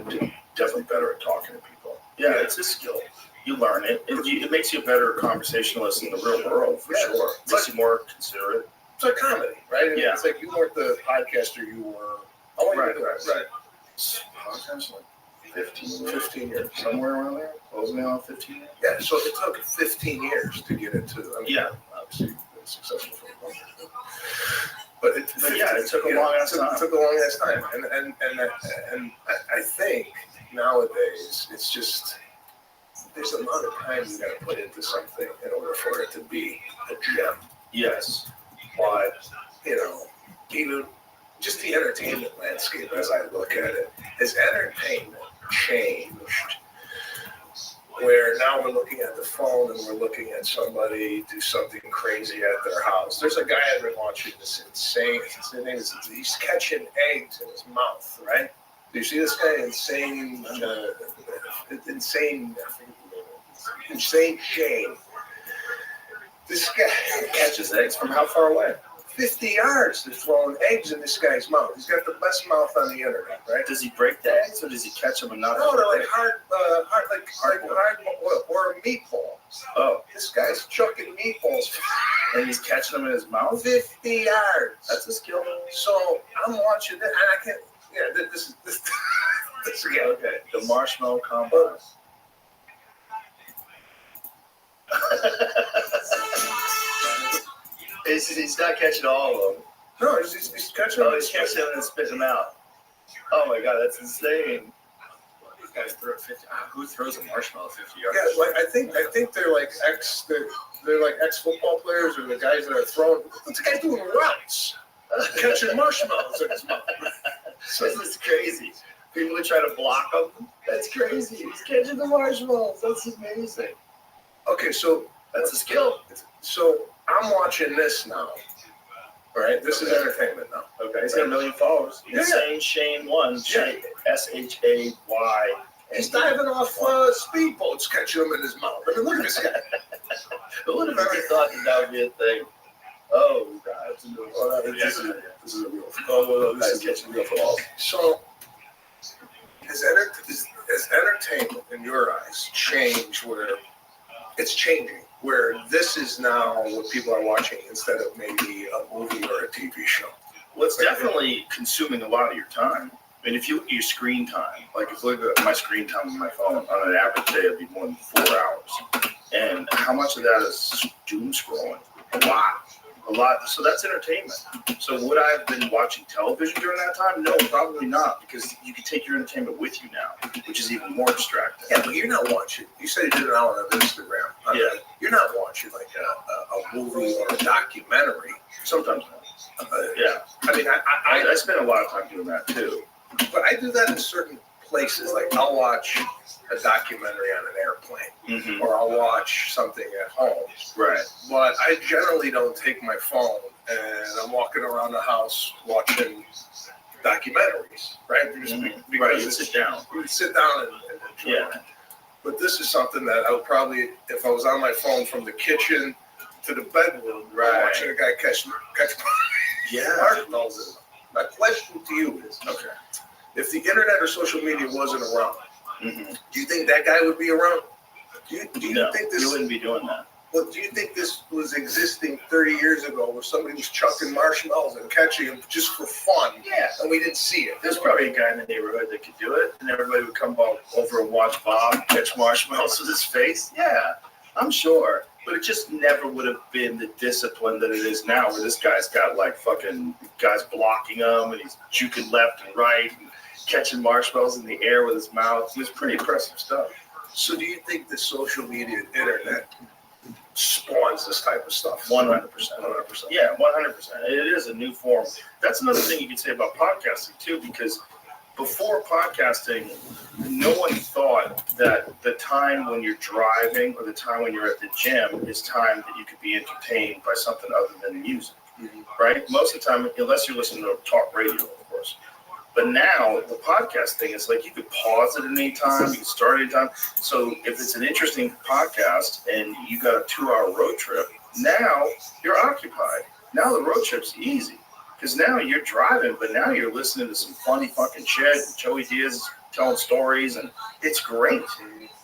definitely better at talking to people. Yeah, it's a skill. You learn it. It makes you a better conversationalist in the real world, for sure. It makes you more considerate. it's like comedy, right? I mean, Yeah. It's like you weren't the podcaster you were. Oh, Right. Podcast like 15 15 years. somewhere around there. Wasn't it on 15 years? Yeah, so it took 15 years to get into. I mean, Yeah. obviously successful for a long time. But it took a long ass time. It took a long ass time, and I think nowadays it's just there's a lot of time you got to put into something in order for it to be a gem. Yes. But even just the entertainment landscape, as I look at it, has entertainment changed? Where now we're looking at the phone and we're looking at somebody do something crazy at their house. There's a guy I've been watching this insane. He's catching eggs in his mouth, right? Do you see this guy? Insane Shane. This guy Catches eggs from how far away? 50 yards. They're throwing eggs in this guy's mouth. He's got the best mouth on the internet, right? Does he break the eggs or does he catch them and not? No, they're like hard or a meatball. Oh, This guy's chucking meatballs and he's catching them in his mouth? 50 yards. That's a skill. So I'm watching that, and I can't. Yeah, this again. Okay, the marshmallow combo. He's not catching all of them. No, he's catching. Oh, he's catching them and spitting them out. Oh my god, that's insane. These guys throw 50. Who throws a marshmallow 50 yards? Yeah, like I think they're like ex-football players or the guys that are throwing. What's the guy doing routes? Catching marshmallows in his mouth. This is crazy. People are trying to block him. That's crazy. He's catching the marshmallows. That's amazing. Okay, so That's a skill. So I'm watching this now. All right, this is entertainment now. Okay, he's got 1 million followers. Yeah. Insane Shane 1. Shay, SHAY. He's diving off speedboats, catching them in his mouth. I mean, look at this guy. Who would have ever thought that would be a thing? Oh, God. This is a real. This is catching real football. So, has entertainment in your eyes changed where it's changing? Where this is now what people are watching instead of maybe a movie or a TV show? Well, it's definitely consuming a lot of your time. I mean, if you look at your screen time, like if you look at my screen time on my phone, on an average day, it'd be more than 4 hours. And how much of that is doom scrolling? A lot. So that's entertainment. So would I have been watching television during that time? No, probably not, because you can take your entertainment with you now, which is even more distracting. Yeah, but you're not watching. You said you did an hour of Instagram. Yeah. You're not watching like a movie or a documentary. Sometimes not. Yeah. I mean, I spend a lot of time doing that too. but I do that in certain places. Like I'll watch a documentary on an airplane, Mm-hmm. or I'll watch something at home. Right. But I generally don't take my phone and I'm walking around the house watching documentaries, right? Because Right. You sit down. you sit down and enjoy Yeah. it. But this is something that I would probably, if I was on my phone from the kitchen to the bedroom, Right. watching a guy catch Yeah. marshmallows. My question to you is, Okay. if the internet or social media wasn't around, Mm-hmm. do you think that guy would be around? Do you No, think this? you wouldn't be doing that. Well, do you think this was existing 30 years ago, where somebody was chucking marshmallows and catching them just for fun, Yeah. and we didn't see it? There's probably a guy in the neighborhood that could do it, and everybody would come over and watch Bob catch marshmallows with his face. Yeah, I'm sure. But it just never would have been the discipline that it is now, where this guy's got like fucking guys blocking him, and he's juking left and right, and catching marshmallows in the air with his mouth. It was pretty impressive stuff. So do you think the social media and internet spawns this type of stuff? 100%. 100%. Yeah, 100%. It is a new form. That's another thing you could say about podcasting too, because before podcasting, no one thought that the time when you're driving or the time when you're at the gym is time that you could be entertained by something other than music, right? Most of the time, unless you're listening to talk radio, of course. But now the podcast thing is like you could pause it at any time, you can start at any time. So if it's an interesting podcast and you got a 2-hour road trip, now you're occupied. Now the road trip's easy because now you're driving, but now you're listening to some funny fucking shit. Joey Diaz is telling stories, and it's great.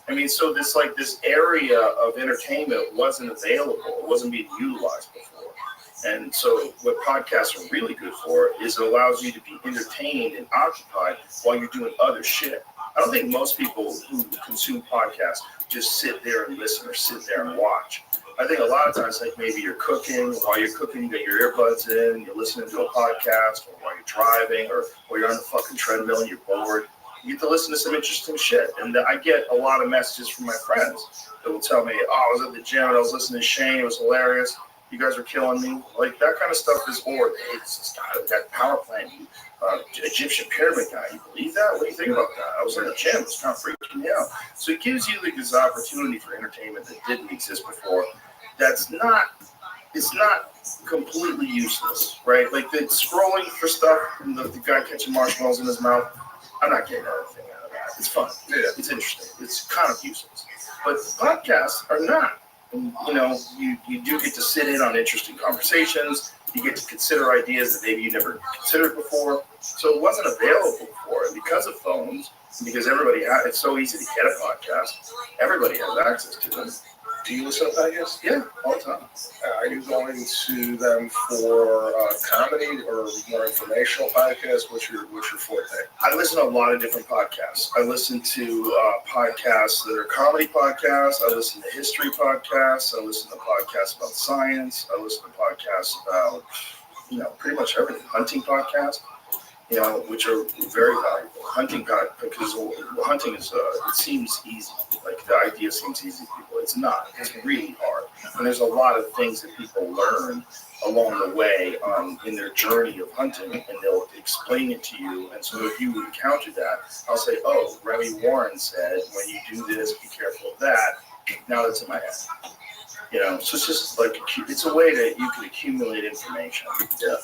I mean, so this area of entertainment wasn't available. It wasn't being utilized before. And so what podcasts are really good for is it allows you to be entertained and occupied while you're doing other shit. I don't think most people who consume podcasts just sit there and listen or sit there and watch. I think a lot of times, like maybe you're cooking, while you're cooking, you got your earbuds in, you're listening to a podcast, or while you're driving, or while you're on the fucking treadmill and you're bored. You get to listen to some interesting shit. And I get a lot of messages from my friends that will tell me, oh, I was at the gym and I was listening to Shane, it was hilarious. You guys are killing me. Like that kind of stuff is, or it's this guy, that power plant, Egyptian pyramid guy. You believe that? What do you think about that? I was in the gym. It's kind of freaking me out. So it gives you like this opportunity for entertainment that didn't exist before. It's not completely useless, right? Like the scrolling for stuff, and the guy catching marshmallows in his mouth. I'm not getting anything out of that. It's fun. Yeah, it's interesting. It's kind of useless. But podcasts are not. And, you do get to sit in on interesting conversations. You get to consider ideas that maybe you never considered before. So it wasn't available before. And because of phones, because it's so easy to get a podcast, everybody has access to them. Do you listen to podcasts? Yeah, all the time. Are you going to them for comedy or more informational podcasts? What's your forte? I listen to a lot of different podcasts. I listen to podcasts that are comedy podcasts. I listen to history podcasts. I listen to podcasts about science. I listen to podcasts about, pretty much everything. Hunting podcasts, which are very valuable. Hunting, because hunting is, it seems easy. Like the idea seems easy to people. It's not. It's really hard. And there's a lot of things that people learn along the way in their journey of hunting, and they'll explain it to you. And so if you encounter that, I'll say, oh, Rabbi Warren said, when you do this, be careful of that. Now that's in my head. So it's just like, it's a way that you can accumulate information. Yeah.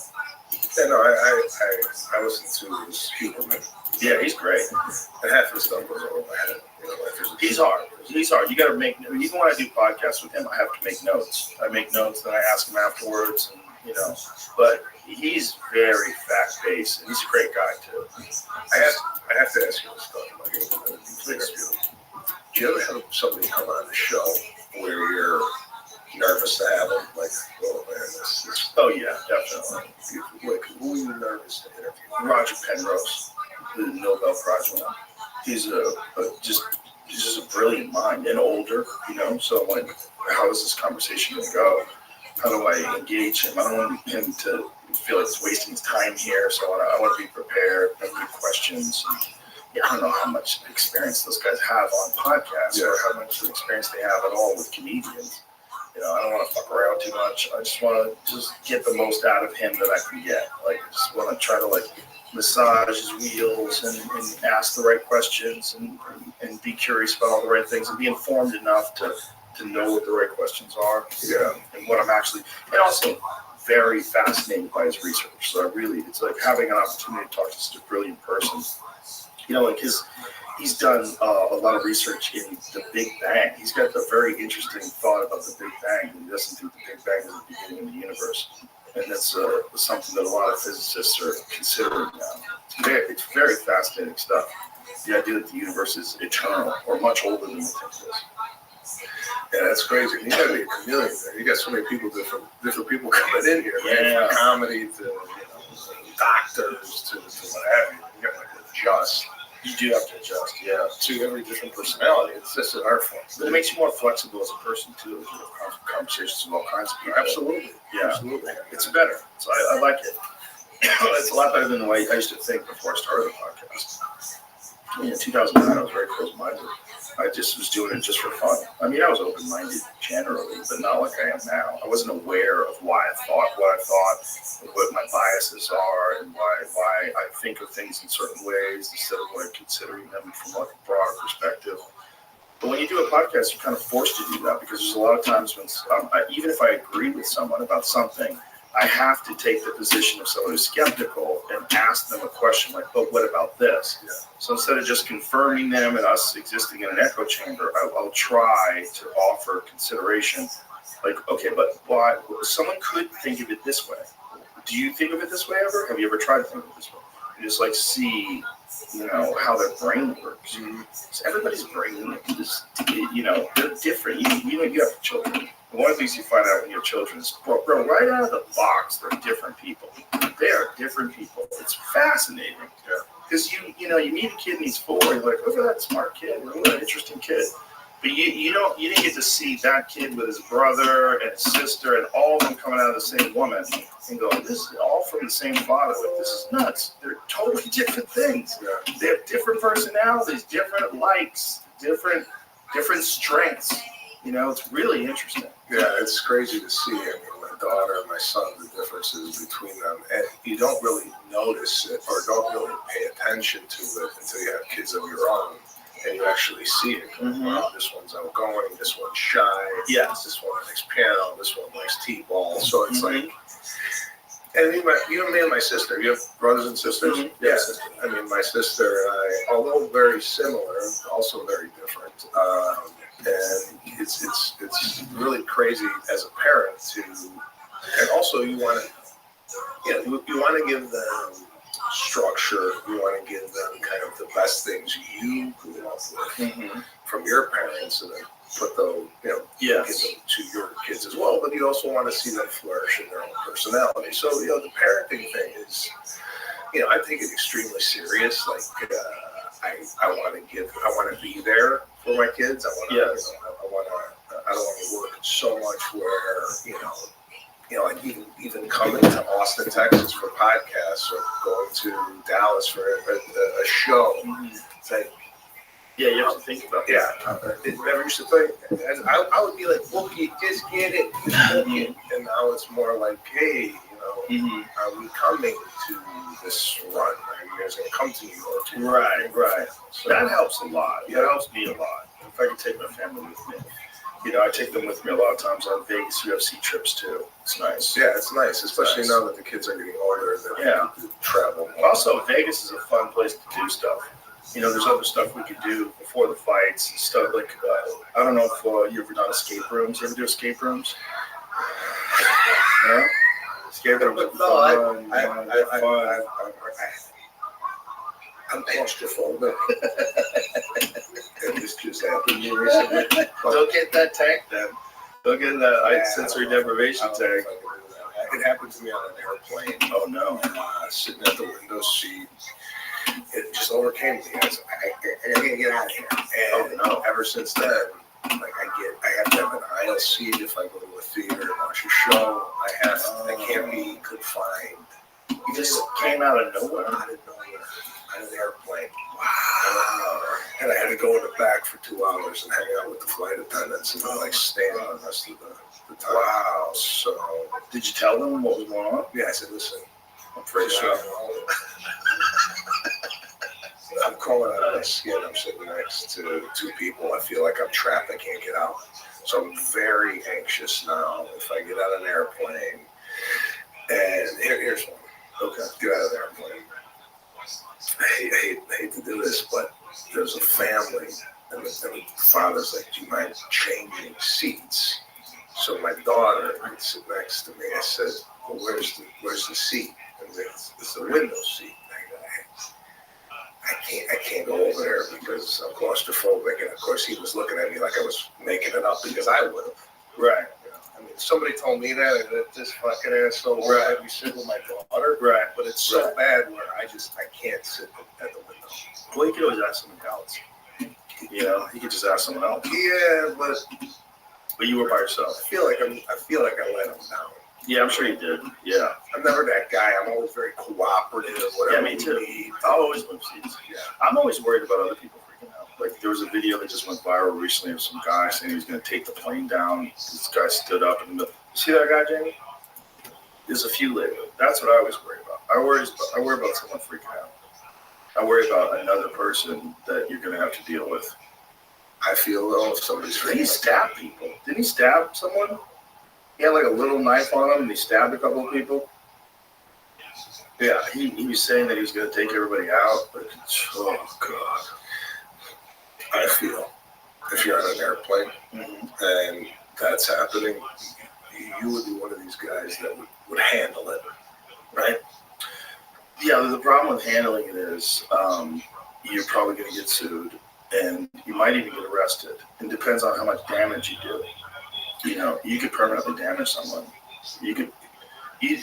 Yeah, no, I listen to his Huberman. Yeah, he's great. And half of the stuff goes over my head. He's hard. You got to make, even when I do podcasts with him, I have to make notes. I make notes, then I ask him afterwards, and but he's very fact-based, and he's a great guy, too. I have to ask you this stuff. Please. Do you ever have somebody come on the show where you're nervous to have them? Like, oh man, this. Oh yeah, definitely. Like, who are you nervous to interview? Roger Penrose, the Nobel Prize winner. He's just a brilliant mind, and older, So like, how is this conversation going to go? How do I engage him? I don't want him to feel like he's wasting his time here, so I want to be prepared, have good questions. And, I don't know how much experience those guys have on podcasts, or how much experience they have at all with comedians. I don't want to fuck around too much. I just want to get the most out of him that I can get. Like, I just want to try to massage his wheels and ask the right questions and be curious about all the right things and be informed enough to know what the right questions are. Yeah. And what I'm actually, and also very fascinated by his research. So it's like having an opportunity to talk to such a brilliant person. He's done a lot of research in the Big Bang. He's got a very interesting thought about the Big Bang. He doesn't think the Big Bang is the beginning of the universe. And that's something that a lot of physicists are considering now. It's very fascinating stuff. The idea that the universe is eternal or much older than we think it is. Yeah, that's crazy. You got to be a chameleon there. You got so many people, different people coming in here, man, from comedy to doctors to what have you. You got to adjust. You do have to adjust, to every different personality. It's just an art form. But it makes you more flexible as a person, too. You have conversations with all kinds of people. Absolutely. Yeah. Absolutely. It's better. So I like it. It's a lot better than the way I used to think before I started the podcast. In 2009, I was very close-minded. I just was doing it just for fun. I mean, I was open-minded generally, but not like I am now. I wasn't aware of why I thought what I thought, and what my biases are, and why I think of things in certain ways instead of like considering them from like a broader perspective. But when you do a podcast, you're kind of forced to do that because there's a lot of times when, even if I agree with someone about something, I have to take the position of someone who's skeptical and ask them a question like, but what about this? Yeah. So instead of just confirming them and us existing in an echo chamber, I'll try to offer consideration. Like, okay, but why? Someone could think of it this way. Do you think of it this way ever? Have you ever tried to think of it this way? You just like see, how their brain works. So everybody's brain is, they're different. You have children. One of the things you find out when you have children is, bro, right out of the box, they're different people. They are different people. It's fascinating. Because you meet a kid and he's 4, you're like, look at that smart kid, what an interesting kid. But you didn't get to see that kid with his brother and his sister and all of them coming out of the same woman and go, this is all from the same father. Like, this is nuts. They're totally different things. Yeah. They have different personalities, different likes, different strengths. It's really interesting. Yeah, it's crazy to see. I mean, my daughter and my son, the differences between them, and you don't really notice it or don't really pay attention to it until you have kids of your own. And you actually see it. Wow, this one's outgoing, this one's shy. Yes. This one likes piano, this one likes t-ball. So it's like, and you and me and my sister, you have brothers and sisters? Yes. I mean, my sister and I, although very similar, also very different. And it's really crazy as a parent to, and also you want to give them structure, you want to give them kind of the best things you grew up with from your parents, and then put those, give them to your kids as well. But you also want to see them flourish in their own personality. So, the parenting thing is, I take it extremely serious. Like, I want to be there for my kids. I don't want to work so much where, like even coming to Austin, Texas for podcasts or going to Dallas for a show. It's like, you have to think about that. It never used to think. I would be like, book it, just get it, book it. And now it's more like, hey, are we coming to this run? Are you guys going to come to New York? Right. So that helps a lot. That helps me a lot. If I can take my family with me. I take them with me a lot of times on Vegas UFC trips too. It's nice. Yeah, it's nice, especially now that the kids are getting older. That we can travel more. Also, Vegas is a fun place to do stuff. There's other stuff we could do before the fights and stuff like, I don't know if you ever done escape rooms. You ever do escape rooms? No? Escape rooms are fun. I'm claustrophobic. And this just happened to me recently. Don't get that tank then. Don't get that sensory deprivation tank. It happened to me on an airplane. Oh no. Sitting at the window seat. It just overcame me. I can't get out of here. And ever since then, like I have to have an aisle seat if I go to a theater and watch a show. I can't be confined. You just came out of nowhere. Out of an airplane. Wow. And I had to go in the back for 2 hours and hang out with the flight attendants and like stand on the rest of the time. Wow. So did you tell them what was going on? Yeah, I said, listen, I'm pretty sure. I'm crawling out of my skin. I'm sitting next to 2 people. I feel like I'm trapped. I can't get out. So I'm very anxious now if I get out of an airplane. And here's one. Okay, get out of the airplane. I hate to do this, but there's a family, and the father's like, do you mind changing seats? So my daughter would sit next to me. I said, well, where's the seat? And it's the window seat. I can't go over there because I'm claustrophobic. And of course, he was looking at me like I was making it up because I would have. Right. I mean, somebody told me that this fucking asshole won't let me sit with my daughter. Right. But it's so bad where I can't sit at the window. Well, you could always ask someone else. You could just ask someone else. Yeah, but you were by yourself. I feel like I let him down. Yeah, I'm sure you did. Yeah. I'm never that guy. I'm always very cooperative. Whatever Yeah, me too. you need. I'll always move seats. Yeah. I'm always worried about other people freaking out. Like, there was a video that just went viral recently of some guy saying he was going to take the plane down. This guy stood up in the middle. See that guy, Jamie? There's a few later. That's what I always worry about. I worry about someone freaking out. I worry about another person that you're going to have to deal with. I feel though if somebody's Didn't he freaking stab people? Didn't he stab someone? He had like a little knife on him and he stabbed a couple of people. Yeah, he was saying that he was going to take everybody out, but oh god. I feel if you're on an airplane and that's happening, you would be one of these guys that would handle it, right? Yeah, the problem with handling it is you're probably going to get sued and you might even get arrested. It depends on how much damage you do. You know, you could permanently damage someone.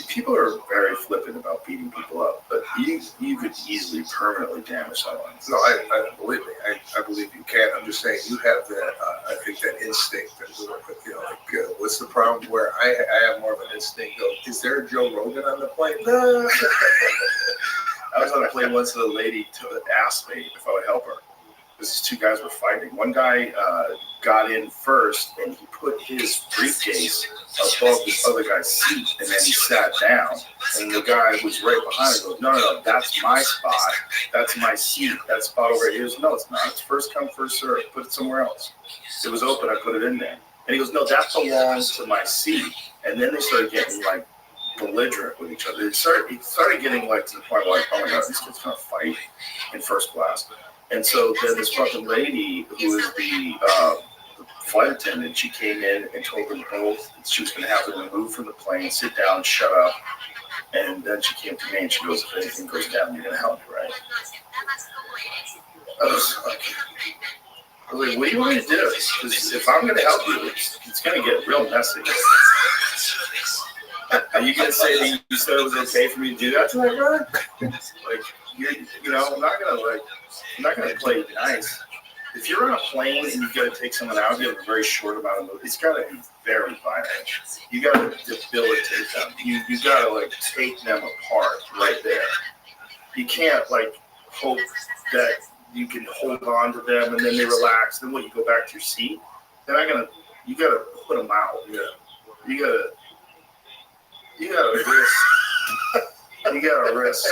People are very flippant about beating people up, but you could easily permanently damage someone. No, I believe me. I believe you can. I'm just saying you have that. I think that instinct that you know, like, what's the problem? Where I have more of an instinct of, is there a Joe Rogan on the plane? No. I was on a plane once with a lady asked me if I would help her. These two guys were fighting. One guy got in first, and he put his briefcase above this other guy's seat, and then he sat down. And the guy who's right behind him goes, no, that's my spot. That's my seat. That spot over here. He goes, no, it's not. It's first come, first serve. Put it somewhere else. It was open. I put it in there. And he goes, no, that belongs to my seat. And then they started getting, like, belligerent with each other. It started getting, like, to the point where, like, oh, my God, these kids going to fight in first class. And so then this fucking lady, who is the flight attendant, she came in and told them both she was going to have them removed from the plane, sit down, shut up. And then she came to me and she goes, if anything goes down, you're going to help me, right? I was like, what do you want me to do? Because if I'm going to help you, it's going to get real messy. Are you going to say that you said it was okay for me to do that to my brother? Like, you know, I'm not gonna play nice. If you're on a plane and you've got to take someone out, you have a very short amount of movement. It's got to be very violent. You got to debilitate them. You got to like take them apart right there. You can't like hope that you can hold on to them and then they relax. Then when you go back to your seat, you got to put them out. Yeah. You got to risk. You got a risk.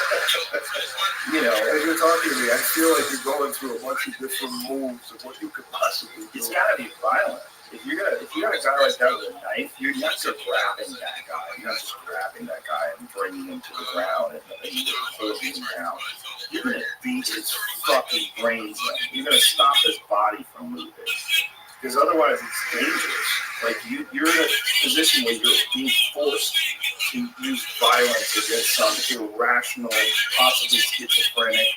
You know, as you're talking to me, I feel like you're going through a bunch of different moves of what you could possibly do. It's got to be violent. If you got a guy like that with a knife, you're not just grabbing that guy. You're not just grabbing that guy and bringing him to the ground and holding him down. You're going to beat his fucking brains in. You're going to stop his body from moving. Because otherwise it's dangerous. Like you're in a position where you're being forced to use violence against some irrational, possibly schizophrenic.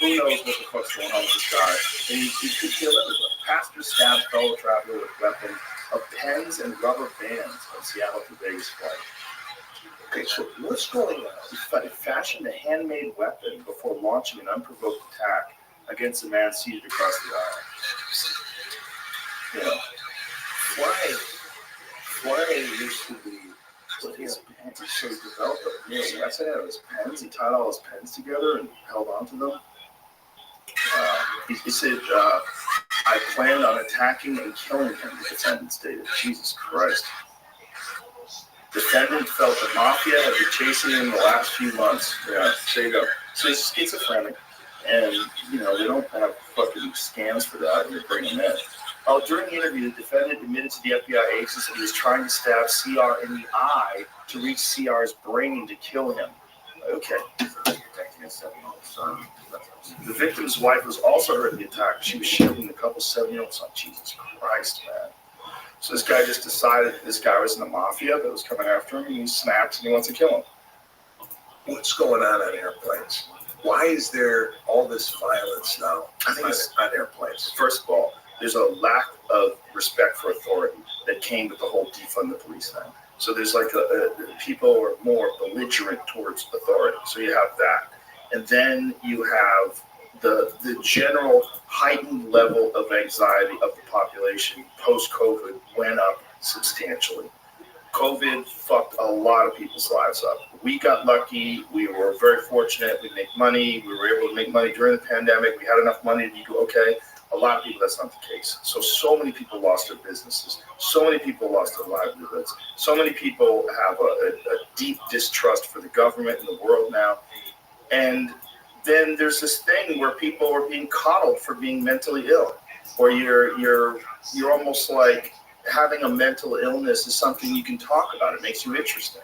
Who knows what the fuck's going on with this guy? And he could kill everybody. Pastor stabbed fellow traveler with weapons of pens and rubber bands on Seattle to Vegas flight. Okay, so what's going on? He fashioned a handmade weapon before launching an unprovoked attack against a man seated across the aisle. Yeah. Why used to be But his pens, so he developed a real lesson out of his pens. He tied all his pens together and held on to them. He said, I planned on attacking and killing him, the defendant stated. Jesus Christ. Defendant felt the mafia had been chasing him the last few months. Yeah, there you go. So he's schizophrenic, and, you know, they don't have fucking scans for that, and they bring him in. During the interview, the defendant admitted to the FBI agents that he was trying to stab CR in the eye to reach CR's brain to kill him. Okay. The victim's wife was also hurt in the attack. She was shielding the couple's 7-year-old son. Jesus Christ, man. So this guy just decided this guy was in the mafia that was coming after him, and he snaps and he wants to kill him. What's going on airplanes? Why is there all this violence now? I think it's on airplanes. First of all, there's a lack of respect for authority that came with the whole defund the police thing. So there's like people are more belligerent towards authority. So you have that. And then you have the general heightened level of anxiety of the population post-COVID went up substantially. COVID fucked a lot of people's lives up. We got lucky. We were very fortunate. We make money. We were able to make money during the pandemic. We had enough money to be okay. A lot of people, that's not the case. So many people lost their businesses. So many people lost their livelihoods. So many people have a deep distrust for the government and the world now. And then there's this thing where people are being coddled for being mentally ill, or you're almost like having a mental illness is something you can talk about. It makes you interesting.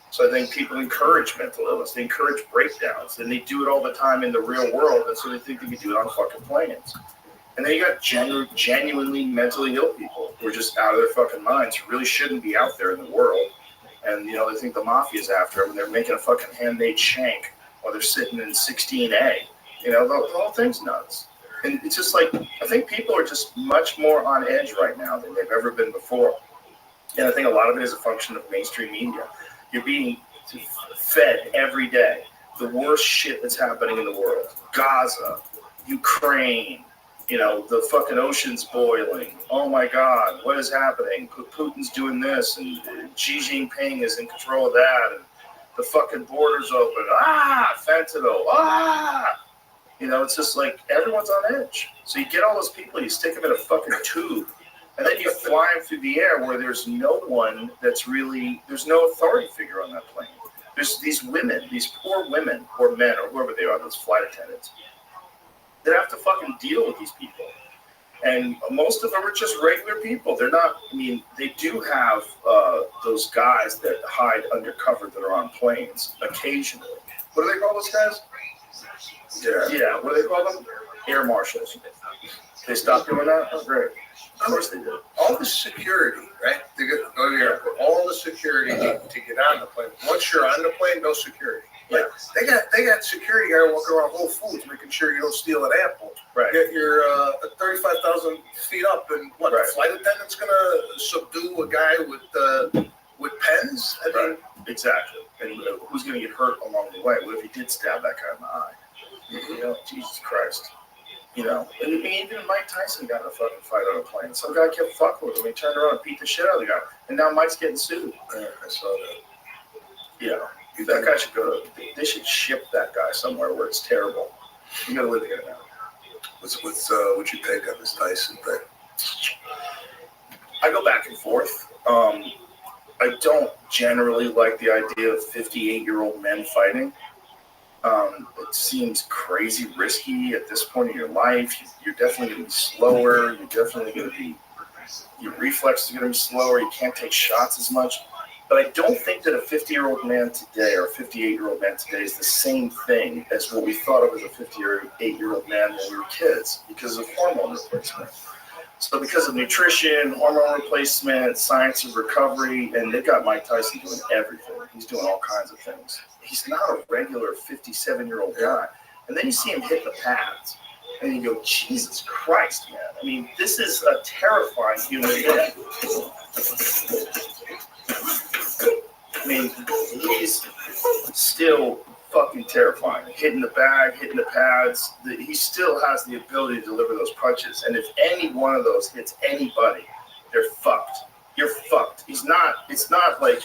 So I think people encourage mental illness. They encourage breakdowns, and they do it all the time in the real world, and so they think they can do it on fucking planes. And then you got genuinely mentally ill people who are just out of their fucking minds, who really shouldn't be out there in the world. And, you know, they think the mafia's after them, and they're making a fucking handmade shank while they're sitting in 16A. You know, the whole thing's nuts. And it's just like, I think people are just much more on edge right now than they've ever been before. And I think a lot of it is a function of mainstream media. You're being fed every day the worst shit that's happening in the world. Gaza, Ukraine, you know, the fucking ocean's boiling. Oh my God, what is happening? Putin's doing this, and Xi Jinping is in control of that, and the fucking border's open. Fentanyl. You know, it's just like everyone's on edge. So you get all those people, you stick them in a fucking tube, and then you fly them through the air where there's no one that's really, there's no authority figure on that plane. There's these women, these poor women or men or whoever they are, those flight attendants, that have to fucking deal with these people. And most of them are just regular people. They're not, I mean, they do have those guys that hide undercover that are on planes occasionally. What do they call those guys? Yeah, what do they call them? Air marshals. They stopped doing that? Oh, great. Of course they did. All the security, right? They go to the airport. All the security to get on the plane. Once you're on the plane, no security. Like, they got security guy walking around Whole Foods making sure you don't steal an apple. Right. You're 35,000 feet up, and what? Right. The flight attendant's gonna subdue a guy with pens? I mean, Exactly. And who's going to get hurt along the way? What if he did stab that guy in the eye? You know, Jesus Christ. You know, and even Mike Tyson got in a fucking fight on a plane. Some guy kept fucking with him. He turned around and beat the shit out of the guy. And now Mike's getting sued. I saw that. Yeah. That guy should go to, they should ship that guy somewhere where it's terrible. You gotta live here now. What's what you take on this Tyson thing? I go back and forth. I don't generally like the idea of 58-year-old men fighting. It seems crazy risky at this point in your life. You're definitely going to be slower. You're definitely going to be, your reflexes are going to be slower. You can't take shots as much. But I don't think that a 50-year-old man today or a 58-year-old man today is the same thing as what we thought of as a 58-year-old man when we were kids because of hormone replacement. So because of nutrition, hormone replacement, science of recovery, and they've got Mike Tyson doing everything. He's doing all kinds of things. He's not a regular 57-year-old guy. And then you see him hit the pads, and you go, Jesus Christ, man. I mean, this is a terrifying human being. I mean, he's still fucking terrifying. Hitting the bag, hitting the pads. He still has the ability to deliver those punches. And if any one of those hits anybody, they're fucked. You're fucked. It's not like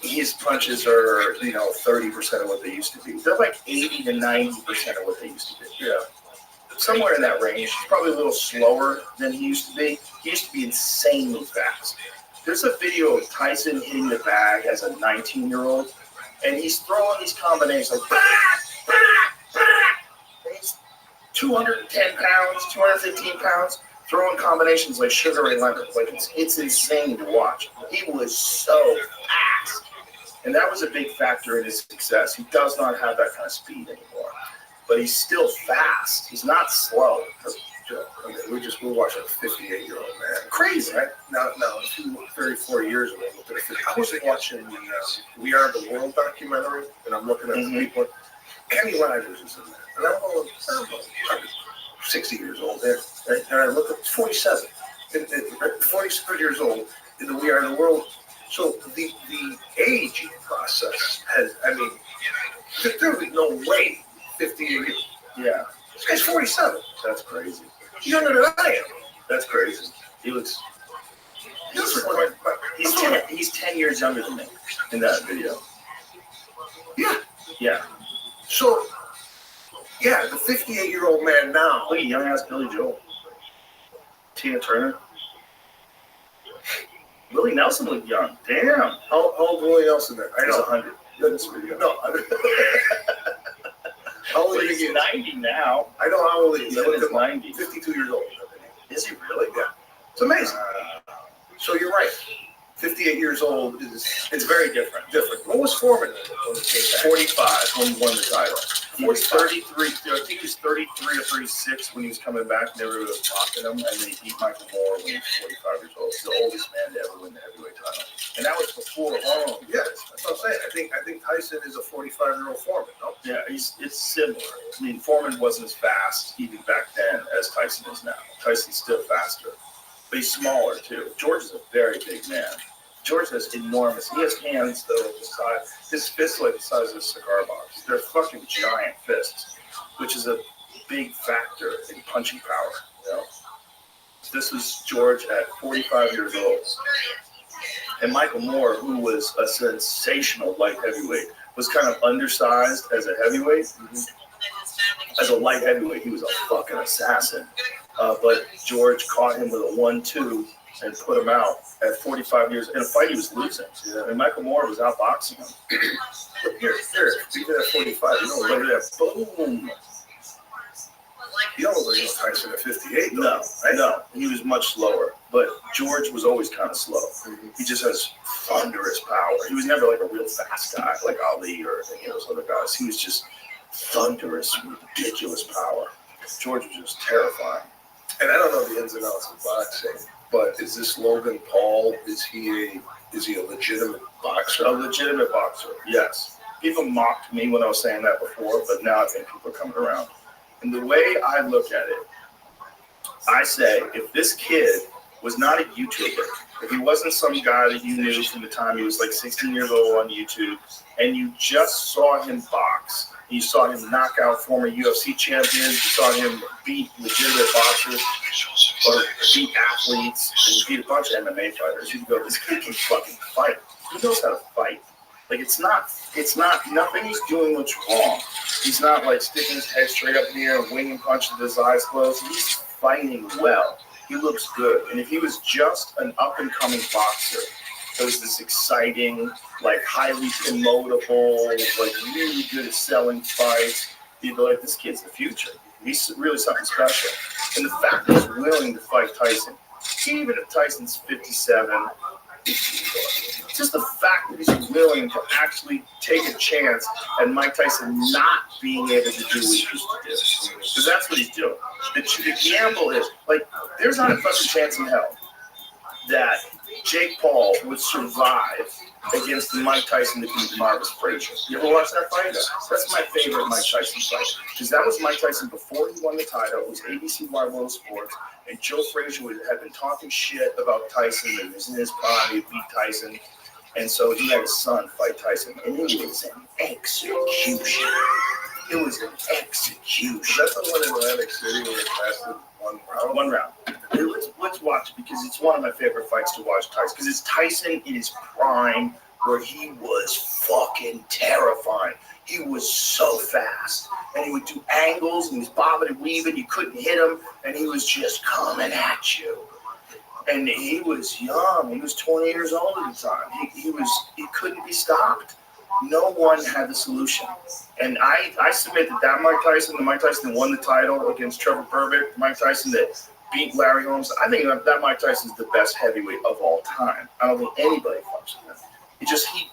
his punches are, 30% of what they used to be. They're like 80 to 90% of what they used to be. Yeah. Somewhere in that range. He's probably a little slower than he used to be. He used to be insanely fast. There's a video of Tyson hitting the bag as a 19-year-old, and he's throwing these combinations like, bah, bah, bah. And he's 210 pounds, 215 pounds, throwing combinations like Sugar Ray Leonard. Like, it's insane to watch. He was so fast. And that was a big factor in his success. He does not have that kind of speed anymore. But he's still fast. He's not slow. I mean, we're watching a 58-year-old man. Crazy, right? Now, 34 years ago, I was watching the We Are the World documentary, and I'm looking at the people. Kenny Rogers is in there, and I'm only 60 years old there, right? And I look at 47, 47 years old in the We Are the World. So the aging process has, there's no way 58 years. Yeah. This guy's 47. That's crazy. He's younger than I am. That's crazy. He looks. He's 10 years Yeah. So, yeah, the 58-year-old man now. Look at young ass Billy Joel. Tina Turner. Willie Nelson looked young. Damn. How old Willie Nelson then? I He's know. 100. That's video. No. How old Well, is he's he? 90 now. I know how old he is. He's I in looked his him up. 90s. 52 years old. Is he really? Yeah. It's amazing. So you're right. 58 years old is It's very different. What was Foreman when he came back? 45 when he won the title. He was 45. 33. I think he was 33 or 36 when he was coming back. They were mocking him, and they beat Michael Moore when he was 45 years old. He's the oldest man to ever win the heavyweight title, and that was before Horn. Yes, that's what I'm saying. I think Tyson is a 45-year-old Foreman. No? Yeah, it's similar. I mean, Foreman wasn't as fast even back then as Tyson is now. Tyson's still faster, but he's smaller too. George is a very big man. George has enormous. He has hands though the size. His fists like the size of a cigar box. They're fucking giant fists, which is a big factor in punching power. You know, this was George at 45 years old, and Michael Moore, who was a sensational light heavyweight, was kind of undersized as a heavyweight. As a light heavyweight, he was a fucking assassin. But George caught him with a 1-2 and put him out at 45 years in a fight he was losing. And Michael Moore was outboxing him. Here, even at 45, you know, look at that, boom. You don't look like Tyson at 58. Though, No, right? no, he was much slower. But George was always kind of slow. He just has thunderous power. He was never like a real fast guy like Ali or any of those other guys. He was just thunderous, ridiculous power. George was just terrifying. And I don't know the ins and outs of boxing, but is this Logan Paul? Is he a legitimate boxer? A legitimate boxer, yes. People mocked me when I was saying that before, but now I think people are coming around. And the way I look at it, I say, if this kid was not a YouTuber, if he wasn't some guy that you knew from the time he was like 16 years old on YouTube, and you just saw him box, you saw him knock out former UFC champions, you saw him beat legitimate boxers, or beat athletes, and beat a bunch of MMA fighters, you'd go, this kid can fucking fight. He knows how to fight. Like, it's not, nothing he's doing what's wrong. He's not like sticking his head straight up in the air and winging punches with his eyes closed. He's fighting well. He looks good. And if he was just an up-and-coming boxer, that was this exciting, like highly promotable, like really good at selling fights, you'd be like, this kid's the future. He's really something special. And the fact that he's willing to fight Tyson, even if Tyson's 57, just the fact that he's willing to actually take a chance at Mike Tyson not being able to do what he used to do. Because that's what he's doing. The gamble is, like, there's not a fucking chance in hell that Jake Paul would survive against the Mike Tyson that beat Marvis Frazier. You ever watch that fight? That's my favorite Mike Tyson fight. Because that was Mike Tyson before he won the title. It was ABC Wide World Sports. And Joe Frazier had been talking shit about Tyson, and he was in his prime, he beat Tyson. And so he had his son fight Tyson, and it was an execution. It was an execution. That's the one in Atlantic City where it lasted 1 round. 1 round. Let's watch it because it's one of my favorite fights to watch Tyson. Because it's Tyson in his prime where he was fucking terrifying. He was so fast. And he would do angles and he was bobbing and weaving. You couldn't hit him. And he was just coming at you. And he was young. He was 20 years old at the time. He couldn't be stopped. No one had the solution. And I submit that Mike Tyson, the Mike Tyson that won the title against Trevor Berbick, the Mike Tyson that beat Larry Holmes, I think that Mike Tyson is the best heavyweight of all time. I don't think anybody fucks with him. He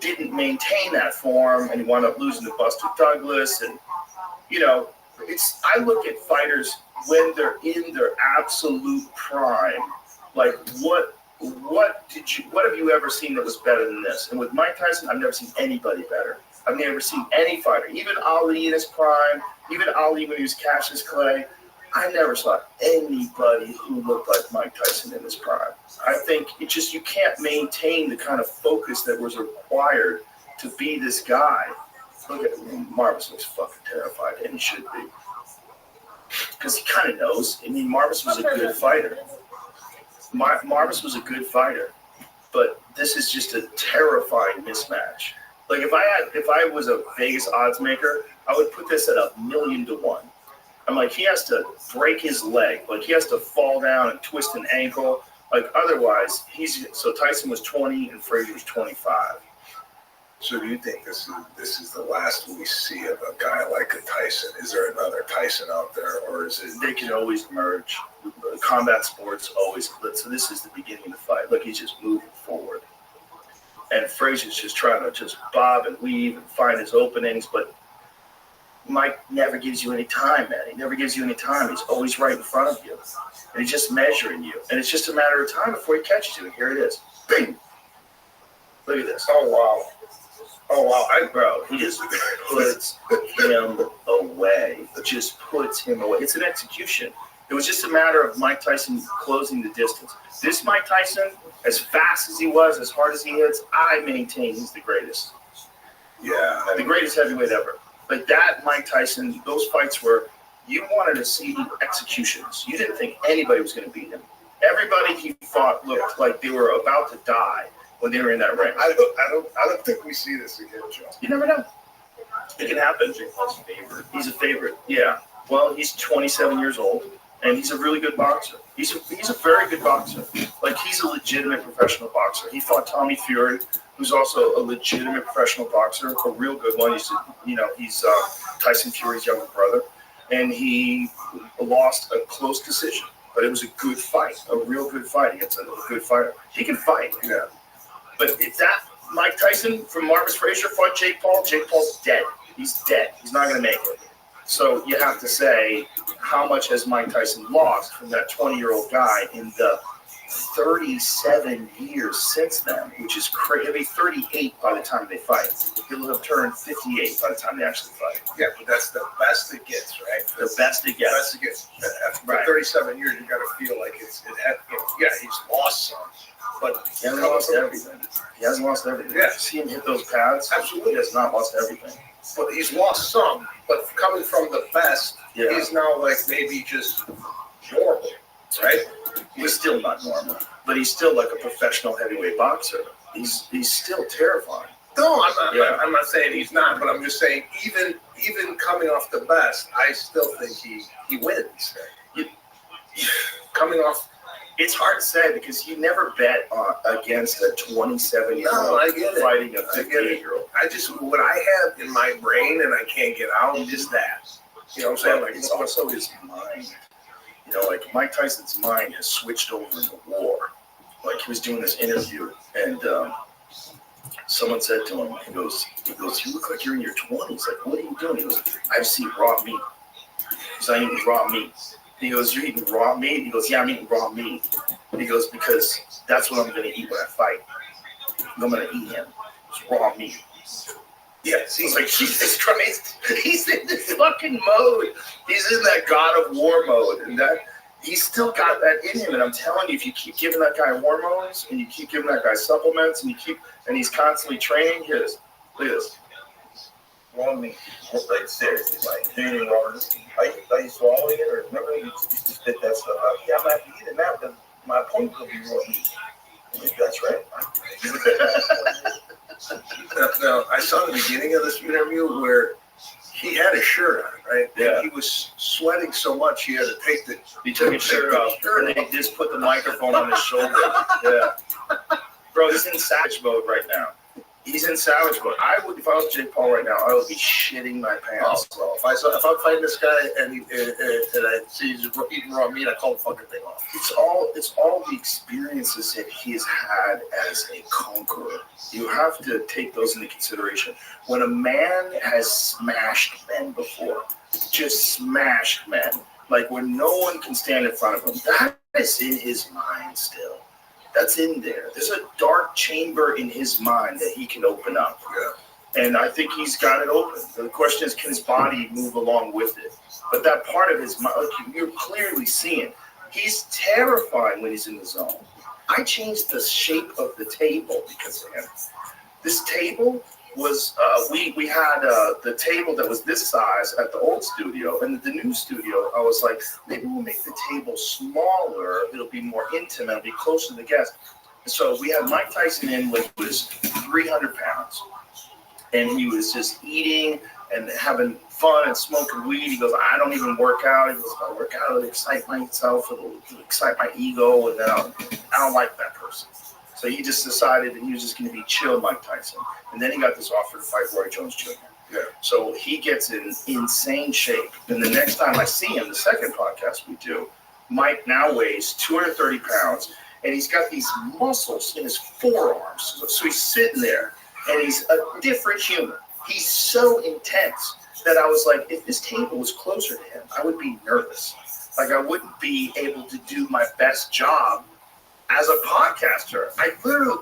didn't maintain that form, and he wound up losing to Buster Douglas. And, you know, I look at fighters when they're in their absolute prime. Like, what have you ever seen that was better than this? And with Mike Tyson, I've never seen anybody better. I've never seen any fighter, even Ali in his prime, even Ali when he was Cassius Clay. I never saw anybody who looked like Mike Tyson in his prime. I think you can't maintain the kind of focus that was required to be this guy. Look at Marvis looks fucking terrified, and he should be. Because he kind of knows. I mean, Marvis was a good fighter. Marvis was a good fighter. But this is just a terrifying mismatch. Like if I was a Vegas odds maker, I would put this at 1,000,000 to 1. I'm like, he has to break his leg, like he has to fall down and twist an ankle. Like otherwise, so Tyson was 20 and Frazier was 25. So do you think this is the last we see of a guy like a Tyson? Is there another Tyson out there, or is it? They can always merge. Combat sports always. So this is the beginning of the fight. Look, he's just moving forward, and Frazier's just trying to just bob and weave and find his openings, but Mike never gives you any time, man. He never gives you any time. He's always right in front of you, and he's just measuring you, and it's just a matter of time before he catches you. And here it is, bing! Look at this. Oh wow. Oh wow, Bro, he just puts him away. Just puts him away. It's an execution. It was just a matter of Mike Tyson closing the distance. This Mike Tyson, as fast as he was, as hard as he hits, I maintain he's the greatest. Yeah, The greatest heavyweight ever. Like that Mike Tyson, those fights were, you wanted to see executions. You didn't think anybody was going to beat him. Everybody he fought looked like they were about to die when they were in that ring. I don't think we see this again, Joe. You never know. It can happen. He's a favorite. Yeah. Well, he's 27 years old, and he's a really good boxer. He's a very good boxer. Like, he's a legitimate professional boxer. He fought Tommy Fury, who's also a legitimate professional boxer, a real good one. He's Tyson Fury's younger brother, and he lost a close decision. But it was a good fight, a real good fight against a good fighter. He can fight. Yeah. But if that Mike Tyson from Marvis Frazier fought Jake Paul's dead. He's dead. He's not going to make it. So you have to say, how much has Mike Tyson lost from that 20-year-old guy in the 37 years since then, which is crazy. He'll be 38 by the time they fight. He'll have turned 58 by the time they actually fight. Yeah, but that's the best it gets, right? The best it gets. Best it gets. After 37 years, you got to feel like he's lost some. But he hasn't lost everything. He hasn't lost everything. Yeah. See him hit those pads? Absolutely. He has not lost everything. But he's lost some. But coming from the best, Yeah. he's now like maybe just normal, right? He's still not normal, but he's still like a professional heavyweight boxer. He's still terrifying. No, Yeah. I'm not saying he's not, but I'm just saying even coming off the best, I still think he wins. Coming off. It's hard to say because you never bet against a 27-year-old No, I get it. fighting a I get it. 58-year-old. I just what I have in my brain and I can't get out is that. You know what I'm saying? Like It's also his mind. You know, like Mike Tyson's mind has switched over into war. Like he was doing this interview and someone said to him, he goes, you look like you're in your 20s. Like, what are you doing? He goes, I've seen raw meat. He's like, eating raw meat. He goes, you're eating raw meat? He goes, yeah, I'm eating raw meat. He goes, because that's what I'm going to eat when I fight. I'm going to eat him. It's raw meat. Yes, he's like, Jesus Christ. He's in this fucking mode. He's in that God of War mode. And that he's still got that in him. And I'm telling you, if you keep giving that guy hormones and you keep giving that guy supplements and he's constantly training, here it is. Look at this. raw meat. Like seriously, like eating raw meat. Are you swallowing it, or remember you used to spit that stuff out? Yeah, I'm not eating that, but my opponent will be raw meat. That's right. Now, I saw the beginning of this interview where he had his shirt on, right? Yeah. And he was sweating so much he had to take the. He took his shirt off, and then he just put the microphone on his shoulder. Yeah. Bro, he's in savage mode right now. He's in savage mode. If I was Jake Paul right now, I would be shitting my pants. Oh, bro. If I'm fighting this guy and I see he's eating raw meat, I call the fucking thing off. It's all the experiences that he has had as a conqueror. You have to take those into consideration. When a man has smashed men before, just smashed men, like when no one can stand in front of him, that is in his mind still. That's in there. There's a dark chamber in his mind that he can open up. Yeah. And I think he's got it open. The question is, can his body move along with it? But that part of his mind, like you're clearly seeing, he's terrifying when he's in the zone. I changed the shape of the table because of him. This table was, we had the table that was this size at the old studio, and the new studio, I was like, maybe we'll make the table smaller. It'll be more intimate. It'll be closer to the guests. And so we had Mike Tyson in when he was 300 pounds. and he was just eating and having fun and smoking weed. He goes, I don't even work out. He goes, I work out to excite myself, to excite my ego, and then I don't like that person. So he just decided that he was just going to be chill Mike Tyson. And then he got this offer to fight Roy Jones Jr. Yeah. So he gets in insane shape. And the next time I see him, the second podcast we do, Mike now weighs 230 pounds, and he's got these muscles in his forearms. So he's sitting there, and he's a different human. He's so intense that I was like, if this table was closer to him, I would be nervous. Like, I wouldn't be able to do my best job as a podcaster.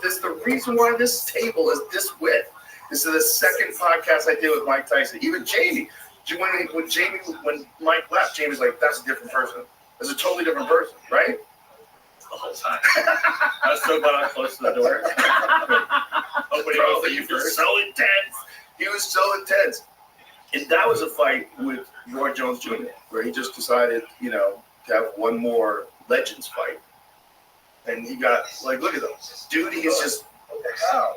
This is the reason why this table is this width. This is the second podcast I did with Mike Tyson. Even Jamie, when Mike left, Jamie's like, that's a different person. That's a totally different person, right? The whole time. I was so glad I was close to the door. Nobody knows that you first. So intense. He was so intense. And that was a fight with Roy Jones Jr., where he just decided, to have one more Legends fight. And he got, look at him. Dude, he is just, what the hell?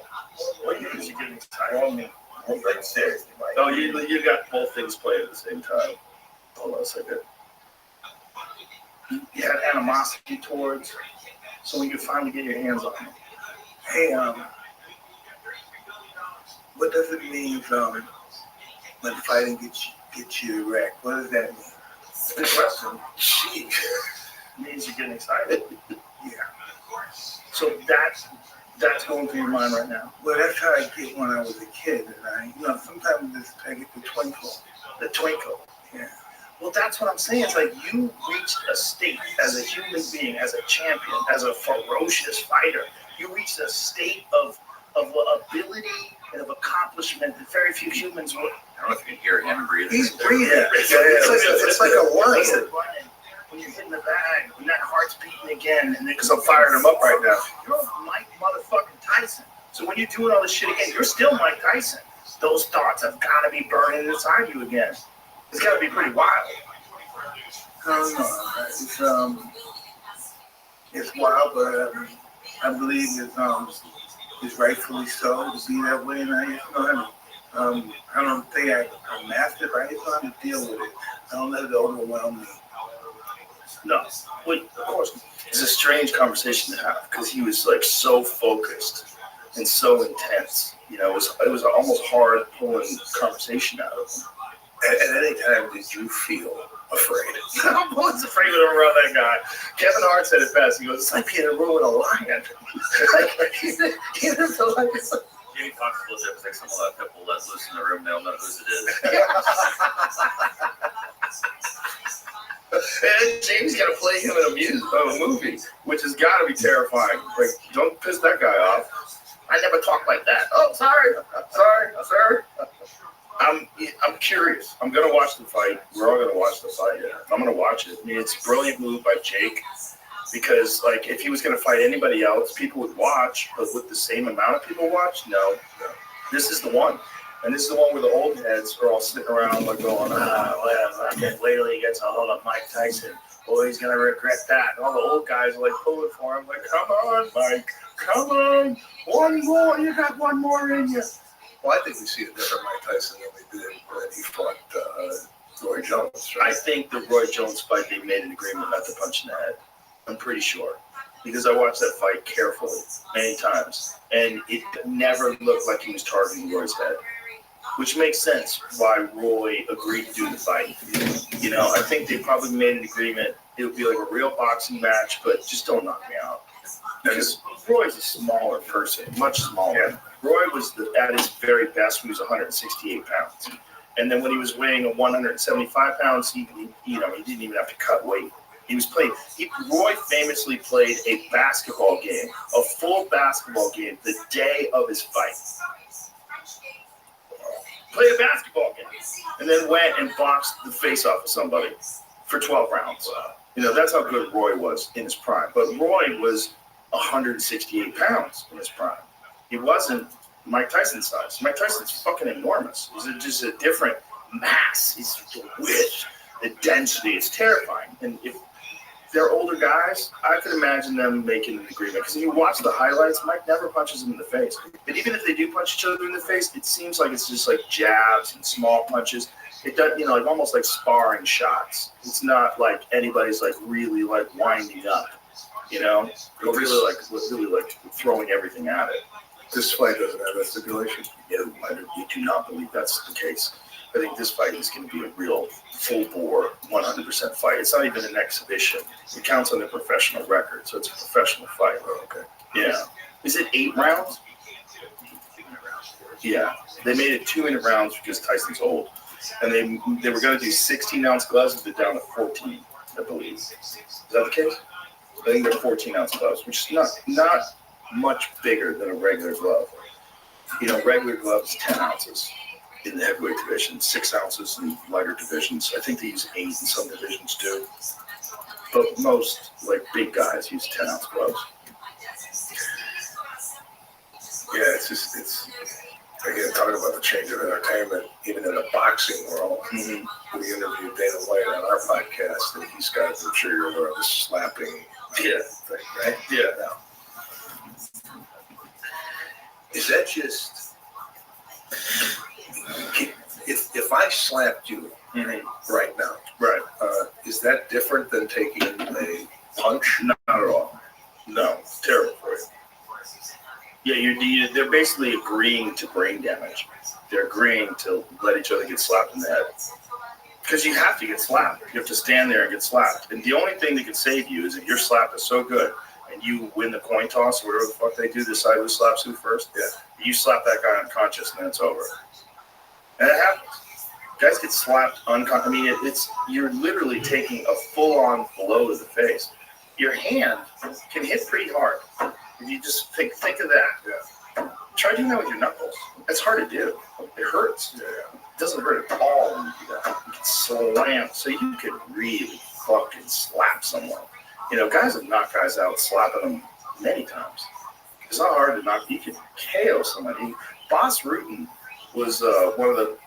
What are you getting excited? I'm very serious. Oh, you got both things playing at the same time. Hold on a second. You had animosity towards, so when you finally get your hands on him. Hey, what does it mean when fighting gets you wrecked? What does that mean? Good question. Gee, means you're getting excited. Yeah. So that's going through your mind right now. Well, that's how I get when I was a kid, and sometimes I get the twinkle. The twinkle. Yeah. Well, that's what I'm saying. It's like you reached a state as a human being, as a champion, as a ferocious fighter. You reached a state of ability and of accomplishment that very few humans would. I don't know if you can hear him breathing. He's breathing. It's like a lion. When you're hitting the bag, when that heart's beating again, and because I'm firing him up right now, you're Mike motherfucking Tyson. So when you're doing all this shit again, you're still Mike Tyson. Those thoughts have got to be burning inside you again. It's got to be pretty wild. I don't know. It's wild, but I believe it's rightfully so to be that way, and I don't think I mastered it. I just know how to deal with it. I don't let it overwhelm me. No, of course, it's a strange conversation to have because he was so focused and so intense. It was almost hard pulling conversation out of him. At any time, did you feel afraid? I was afraid when I'm around that guy. Kevin Hart said it best. He goes, "It's like being in a room with a lion." He didn't feel like it's. Jamie talks a little bit like some of the people let loose in the room. They'll know whose it is. And James got to play him in a movie, which has got to be terrifying. Don't piss that guy off. I never talk like that. Oh, sorry, sir. I'm curious. I'm gonna watch the fight. We're all gonna watch the fight. I'm gonna watch it. I mean, it's a brilliant move by Jake because, if he was gonna fight anybody else, people would watch, but with the same amount of people watch, no. This is the one. And this is the one where the old heads are all sitting around going, I can't wait till he gets a hold of Mike Tyson. Boy, he's going to regret that. And all the old guys are pulling for him, come on, Mike, come on. One more, you got one more in you. Well, I think we see a different Mike Tyson than we did when he fought Roy Jones. Right? I think the Roy Jones fight, they made an agreement not to punch in the head. I'm pretty sure. Because I watched that fight carefully many times. And it never looked like he was targeting Roy's head. Which makes sense why Roy agreed to do the fight. I think they probably made an agreement. It would be like a real boxing match, but just don't knock me out. Because Roy's a smaller person, much smaller. Yeah. Roy was at his very best when he was 168 pounds. And then when he was weighing 175 pounds, he didn't even have to cut weight. Roy famously played a basketball game, a full basketball game, the day of his fight. Played a basketball game, and then went and boxed the face off of somebody for 12 rounds. That's how good Roy was in his prime. But Roy was 168 pounds in his prime. He wasn't Mike Tyson's size. Mike Tyson's fucking enormous. He's just a different mass. He's the width, the density. It's terrifying. And if they're older guys. I could imagine them making an agreement because if you watch the highlights, Mike never punches him in the face. But even if they do punch each other in the face, it seems like it's just like jabs and small punches. It does, like almost like sparring shots. It's not like anybody's like really like winding up, They're really like throwing everything at it. This fight doesn't have that stipulation. Yeah, we do not believe that's the case. I think this fight is going to be a real full-bore, 100% fight. It's not even an exhibition. It counts on the professional record, so it's a professional fight. Oh, okay. Yeah. Is it 8 rounds? Yeah. They made it 2-minute rounds because Tyson's old. And they were going to do 16-ounce gloves, but they're down to 14, I believe. Is that the case? I think they're 14-ounce gloves, which is not much bigger than a regular glove. Regular gloves, 10 ounces. In the heavyweight division, 6 ounces in lighter divisions. I think they use 8 in some divisions too. But most big guys use 10-ounce gloves. Yeah, it's again talking about the change of entertainment, even in the boxing world. Mm-hmm. We interviewed Dana White on our podcast, and he's got the trigger or the slapping thing, right? Yeah. Is that just if I slapped you right now? Right. Is that different than taking a punch? Not at all. No, it's terrible for you. Yeah, they're basically agreeing to brain damage. They're agreeing to let each other get slapped in the head. Because you have to get slapped. You have to stand there and get slapped. And the only thing that can save you is if your slap is so good and you win the coin toss or whatever the fuck they do, decide who slaps who first. Yeah. You slap that guy unconscious and then it's over. And it happens. Guys get slapped unconscious. I mean, you're literally taking a full-on blow to the face. Your hand can hit pretty hard. If you just think of that. Yeah. Try doing that with your knuckles. It's hard to do. It hurts. Yeah. It doesn't hurt at all when you do that. You can slam. So you can really fucking slap someone. Guys have knocked guys out slapping them many times. It's not hard to knock. You can KO somebody. Bas Rutten was one of the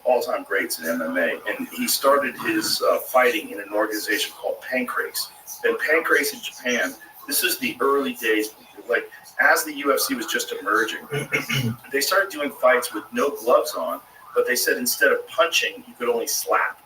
all-time greats in MMA, and he started his fighting in an organization called Pancrase. And Pancrase in Japan, this is the early days, as the UFC was just emerging. They started doing fights with no gloves on, but they said instead of punching, you could only slap.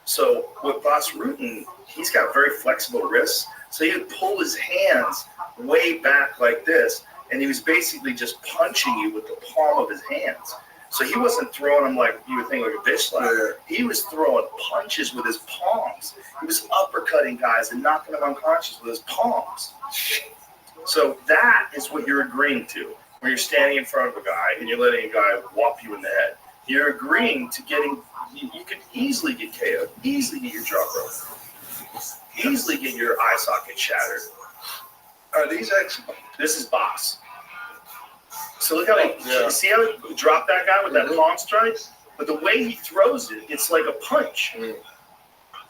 So with Bas Rutten, he's got very flexible wrists, so he would pull his hands way back like this, and he was basically just punching you with the palm of his hands. So he wasn't throwing them like you would think like a bitch slap. He was throwing punches with his palms. He was uppercutting guys and knocking them unconscious with his palms. So that is what you're agreeing to, where you're standing in front of a guy and you're letting a guy whop you in the head. You're agreeing to you could easily get KO'd, easily get your jaw broken, easily get your eye socket shattered. Are these This is Bas. So look how see how he dropped that guy with that palm strike? But the way he throws it, it's like a punch.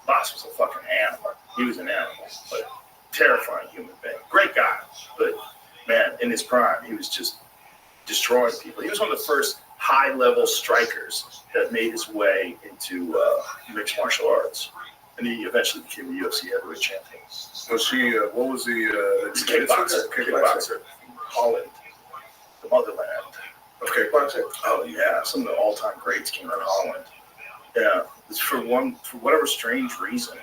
Bas was a fucking animal. He was an animal, but terrifying human being. Great guy, but man, in his prime, he was just destroying people. He was one of the first high-level strikers that made his way into mixed martial arts, and he eventually became the UFC heavyweight champion. Was he? What was he? Kickboxer. Holland. The motherland. Okay, kickboxing. Oh yeah, some of the all-time greats came out of Holland. Yeah, it's for whatever strange reason,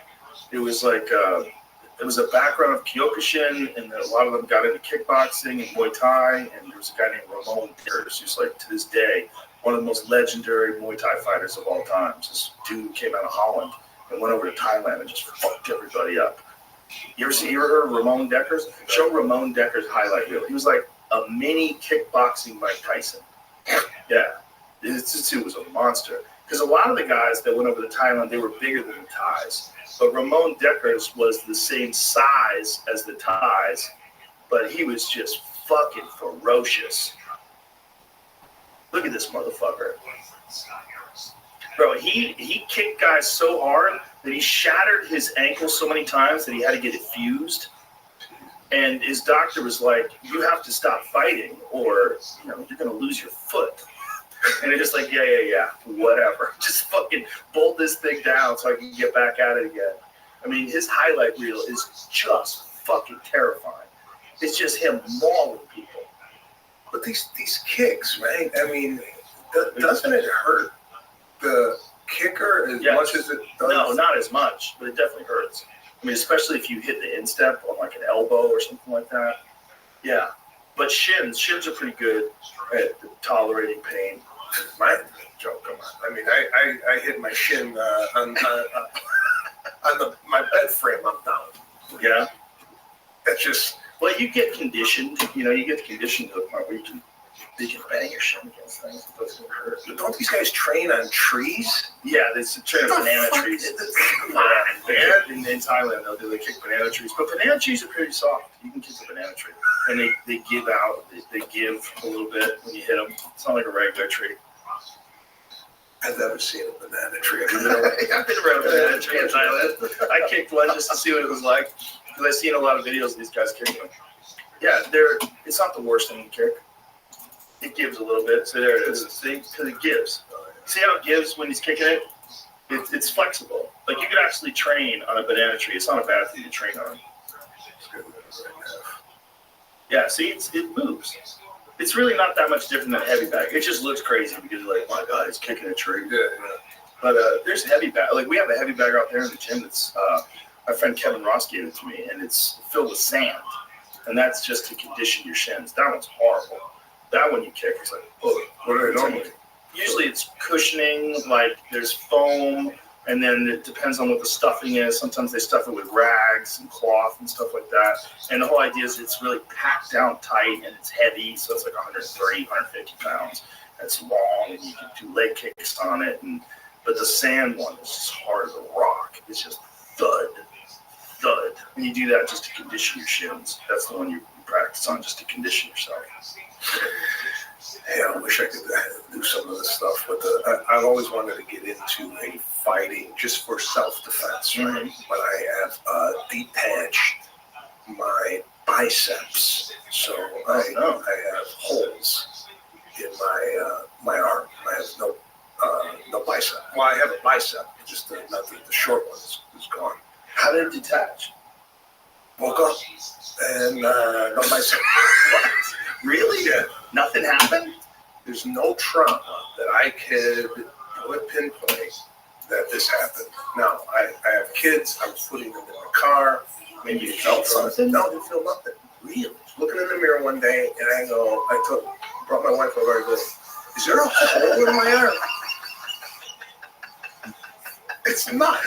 it was like it was a background of Kyokushin, and a lot of them got into kickboxing and Muay Thai. And there was a guy named Ramon Dekkers, who's to this day one of the most legendary Muay Thai fighters of all time. This dude came out of Holland and went over to Thailand and just fucked everybody up. You ever heard of Ramon Dekkers? Show Ramon Dekkers highlight reel. He was like a mini kickboxing Mike Tyson. Yeah, this dude was a monster. Because a lot of the guys that went over to Thailand, they were bigger than the Thais. But Ramon Dekkers was the same size as the Thais, but he was just fucking ferocious. Look at this motherfucker. Bro, he kicked guys so hard that he shattered his ankle so many times that he had to get it fused. And his doctor was like, you have to stop fighting or you're going to lose your foot. And it's just like, yeah, whatever. Just fucking bolt this thing down so I can get back at it again. I mean, his highlight reel is just fucking terrifying. It's just him mauling people. But these kicks, right? I mean, doesn't it hurt the kicker as Yes. much as it does? No, not as much, but it definitely hurts. I mean, especially if you hit the instep on like an elbow or something like that. Yeah. But shins are pretty good at tolerating pain. My joke, come on. I mean, I hit my shin on my bed frame. I'm down. Yeah. That's just. Well, you get conditioned. You get conditioned to the point where you can bang your shin against things. It doesn't hurt. But don't these guys train on trees? Yeah, they train What the banana fuck trees. is this? Come on, man. In Thailand, they kick banana trees. But banana trees are pretty soft. You can kick a banana tree. And they give out. They give a little bit when you hit them. It's not like a regular tree. I've never seen a banana tree. I've been around a banana tree in Thailand. I kicked one just to see what it was like. Because I've seen a lot of videos of these guys kicking them. Yeah, it's not the worst thing to kick. It gives a little bit. So there it is. See? Because it gives. See how it gives when he's kicking it? It's flexible. Like you could actually train on a banana tree. It's not a bad thing to train on. Yeah, see, it moves. It's really not that much different than heavy bag. It just looks crazy because you're like, my God, he's kicking a tree. Yeah. But there's heavy bag. Like we have a heavy bag out there in the gym that's my friend Kevin Ross gave it to me, and it's filled with sand. And that's just to condition your shins. That one's horrible. That one you kick, it's like, oh, What are they normally? usually it's cushioning, like there's foam, and then it depends on what the stuffing is. Sometimes they stuff it with rags and cloth and stuff like that. And the whole idea is it's really packed down tight and it's heavy, so it's like 130, 150 pounds. It's long, and you can do leg kicks on it. But the sand one is just hard as a rock. It's just thud. And you do that just to condition your shins. That's the one you practice on, just to condition yourself. Hey, I wish I could do some of this stuff, but I've always wanted to get into a fighting just for self-defense, right? Mhm. But I have detached my biceps, so I have holes in my arm. I have no bicep. Well, I have a bicep, just not the short one is gone. How did it detach? Woke up and no bicep. Really? Yeah. Nothing happened? There's no trauma that I could pinpoint that this happened. Now, I have kids. I was putting them in the car. Maybe you felt something? No, I didn't feel nothing. Really? Looking in the mirror one day, and brought my wife over. I go, is there a hole in my arm? It's not.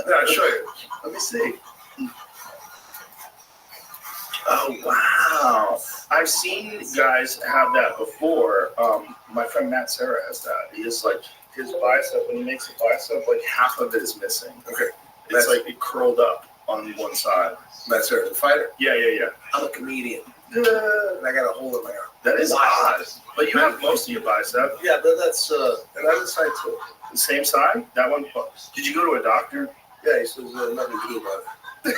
I'll show you. Let me see. Oh, wow. I've seen guys have that before. My friend Matt Serra has that. He has like his bicep, when he makes a bicep, like half of it is missing. Okay. It's like it curled up on one side. That's her, the fighter. Yeah. I'm a comedian. And I got a hole in my arm. That is odd. But you have most of your bicep. Yeah, but that's and on the side too. The same side? That one? Did you go to a doctor? Yeah, he says nothing to do about it.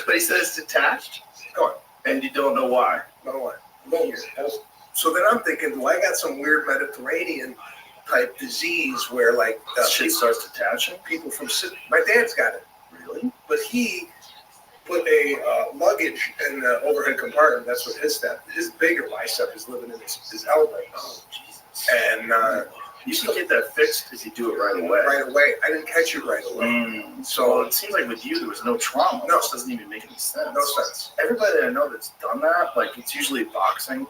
But he says it's detached? Go on. And you don't know why? No one. So then I'm thinking, well, I got some weird Mediterranean type disease where like Shit starts detaching? people from my dad's got it, Really? but he put a luggage in the overhead compartment. That's what his bigger bicep is living in his elbow. Oh, Jesus. And You should get that fixed if you do it right away. right away, I didn't catch it right away. Well, So it seems like with you, there was no trauma. No. It just doesn't even make any sense. no sense. Everybody that I know that's done that, like it's usually boxing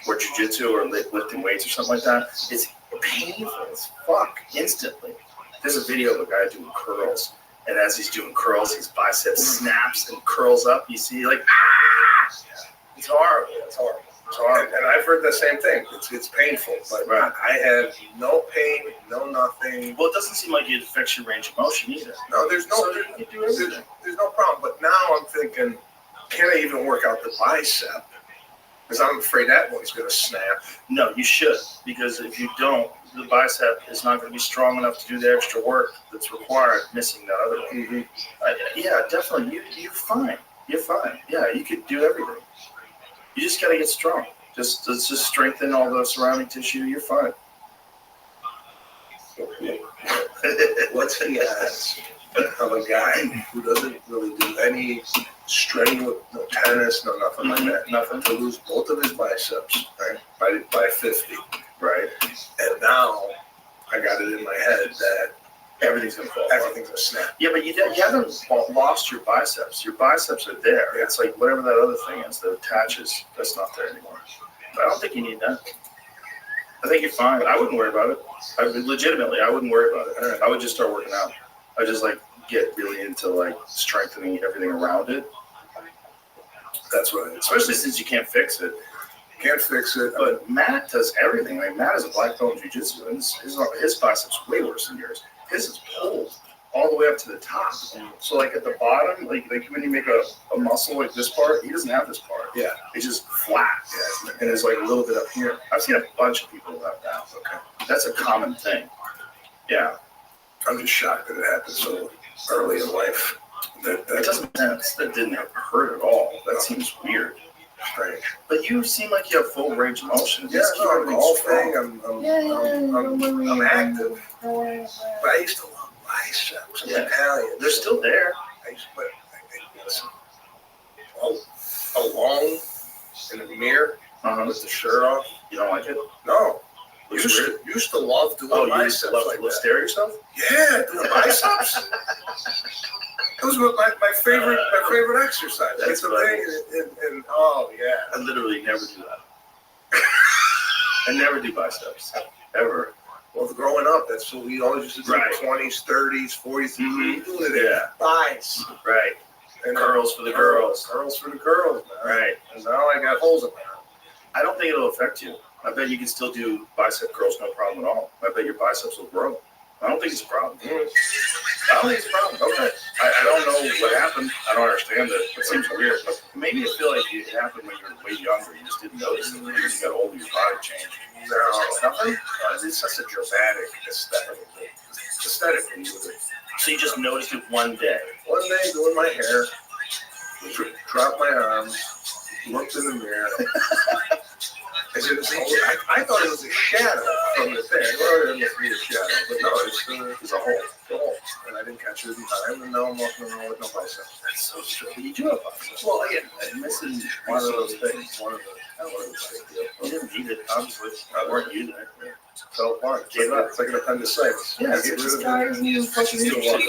or jiu-jitsu or lifting weights or something like that, it's painful as fuck instantly. There's a video of a guy doing curls, and as he's doing curls, his bicep snaps and curls up. You see, like, ah! It's horrible. It's horrible. It's horrible. And I've heard the same thing. It's painful, but Right. I have no pain, no nothing. Well, it doesn't seem like it affects your range of motion either. No, there's no So you can do everything. there's no problem. But now I'm thinking, can I even work out the bicep? Because I'm afraid that one's going to snap. No, you should, because if you don't, the bicep is not going to be strong enough to do the extra work that's required, missing that other one. Mm-hmm. Yeah, definitely. You're fine. You're fine. Yeah, you could do everything. You just got to get strong. Just strengthen all the surrounding tissue. You're fine. What's the odds of a guy who doesn't really do any strenuous, no tennis, no nothing like that, nothing, to lose both of his biceps, right, by 50, right? And now I got it in my head that everything's gonna fall. Everything's gonna snap. Yeah, but you haven't lost your biceps. Your biceps are there. Yeah. It's like whatever that other thing is that attaches, that's not there anymore. But I don't think you need that. I think you're fine. I wouldn't worry about it. Legitimately, I wouldn't worry about it. I would just start working out. I just like get really into like strengthening everything around it. That's what, especially since you can't fix it. Can't fix it. But Matt does everything. I mean, Matt is a black belt in jiu-jitsu, and his biceps way worse than yours. His is pulled all the way up to the top. So like at the bottom, like when you make a muscle like this part, he doesn't have this part. Yeah. It's just flat. Yeah. And there's like a little bit up here. I've seen a bunch of people who have that. Okay. That's a common thing. Yeah. I'm just shocked that it happened so early in life. It doesn't make sense. That didn't hurt at all. That seems weird. Strange. But you seem like you have full range of motion. Yeah, no, I'm golfing. I'm active. But I used to love biceps. I'm Italian. They're still there. Listen, alone in the mirror with the shirt off. You don't like it? No. Used to love doing biceps. You love to stare at yourself? Yeah, doing biceps. It was my favorite exercise. That's the thing, and oh yeah. I literally never do that. I never do biceps ever. Well, growing up, that's what we always used to do. Right. 20s, 30s, 40s. Mm-hmm. Doing it. Yeah. Thighs. Right. And curls for the girls. Curls for the girls, man. Right. And now I got holes in my arm. I don't think it'll affect you. I bet you can still do bicep curls, no problem at all. I bet your biceps will grow. I don't think it's a problem. I don't think it's a problem. Okay. I don't know what happened. I don't understand it. It seems weird. But maybe you feel like it happened when you were way younger. You just didn't notice it. You got older, your body changed. No, nothing. It's such a dramatic aesthetic. So you just noticed it one day? One day doing my hair, dropped my arms, looked in the mirror. I thought it was a shadow from the thing. Well, it must be a shadow, but no, it's a hole. And I didn't catch it in time, and now I'm walking around with no biceps. That's so strange. You do have biceps. Well, again, I'm missing one of those things. One of the things. You didn't need it, obviously. I weren't using it. Fell apart. Gave up. It's like an appendicitis. Yeah, this guy isn't even fucking interested.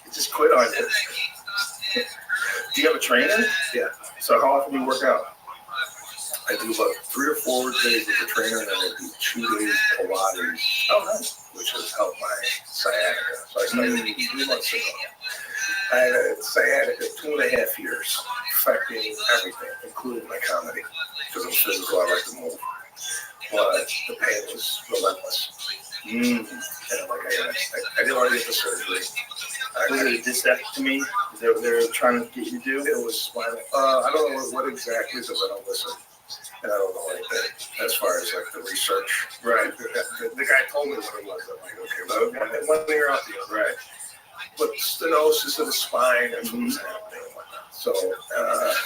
He just quit on it. Do you have a trainer? Yeah. So how often do you work out? I do about 3 or 4 days with the trainer, and then I do 2 days Pilates. Oh, nice. Which has helped my sciatica. So I started 3 months ago. I had a sciatica 2.5 years, affecting everything, including my comedy, because I'm physical. I like to move. But the pain was relentless. And I didn't want to get the surgery. Was it a discectomy? Is that what they were trying to get you to do? It was spinal. I don't know what exactly, because I don't listen. And I don't know anything as far as like the research. Right. The guy told me what it was. I'm like, okay, well, 1 year out the other. Right. But stenosis of the spine, that's what was happening and whatnot. So,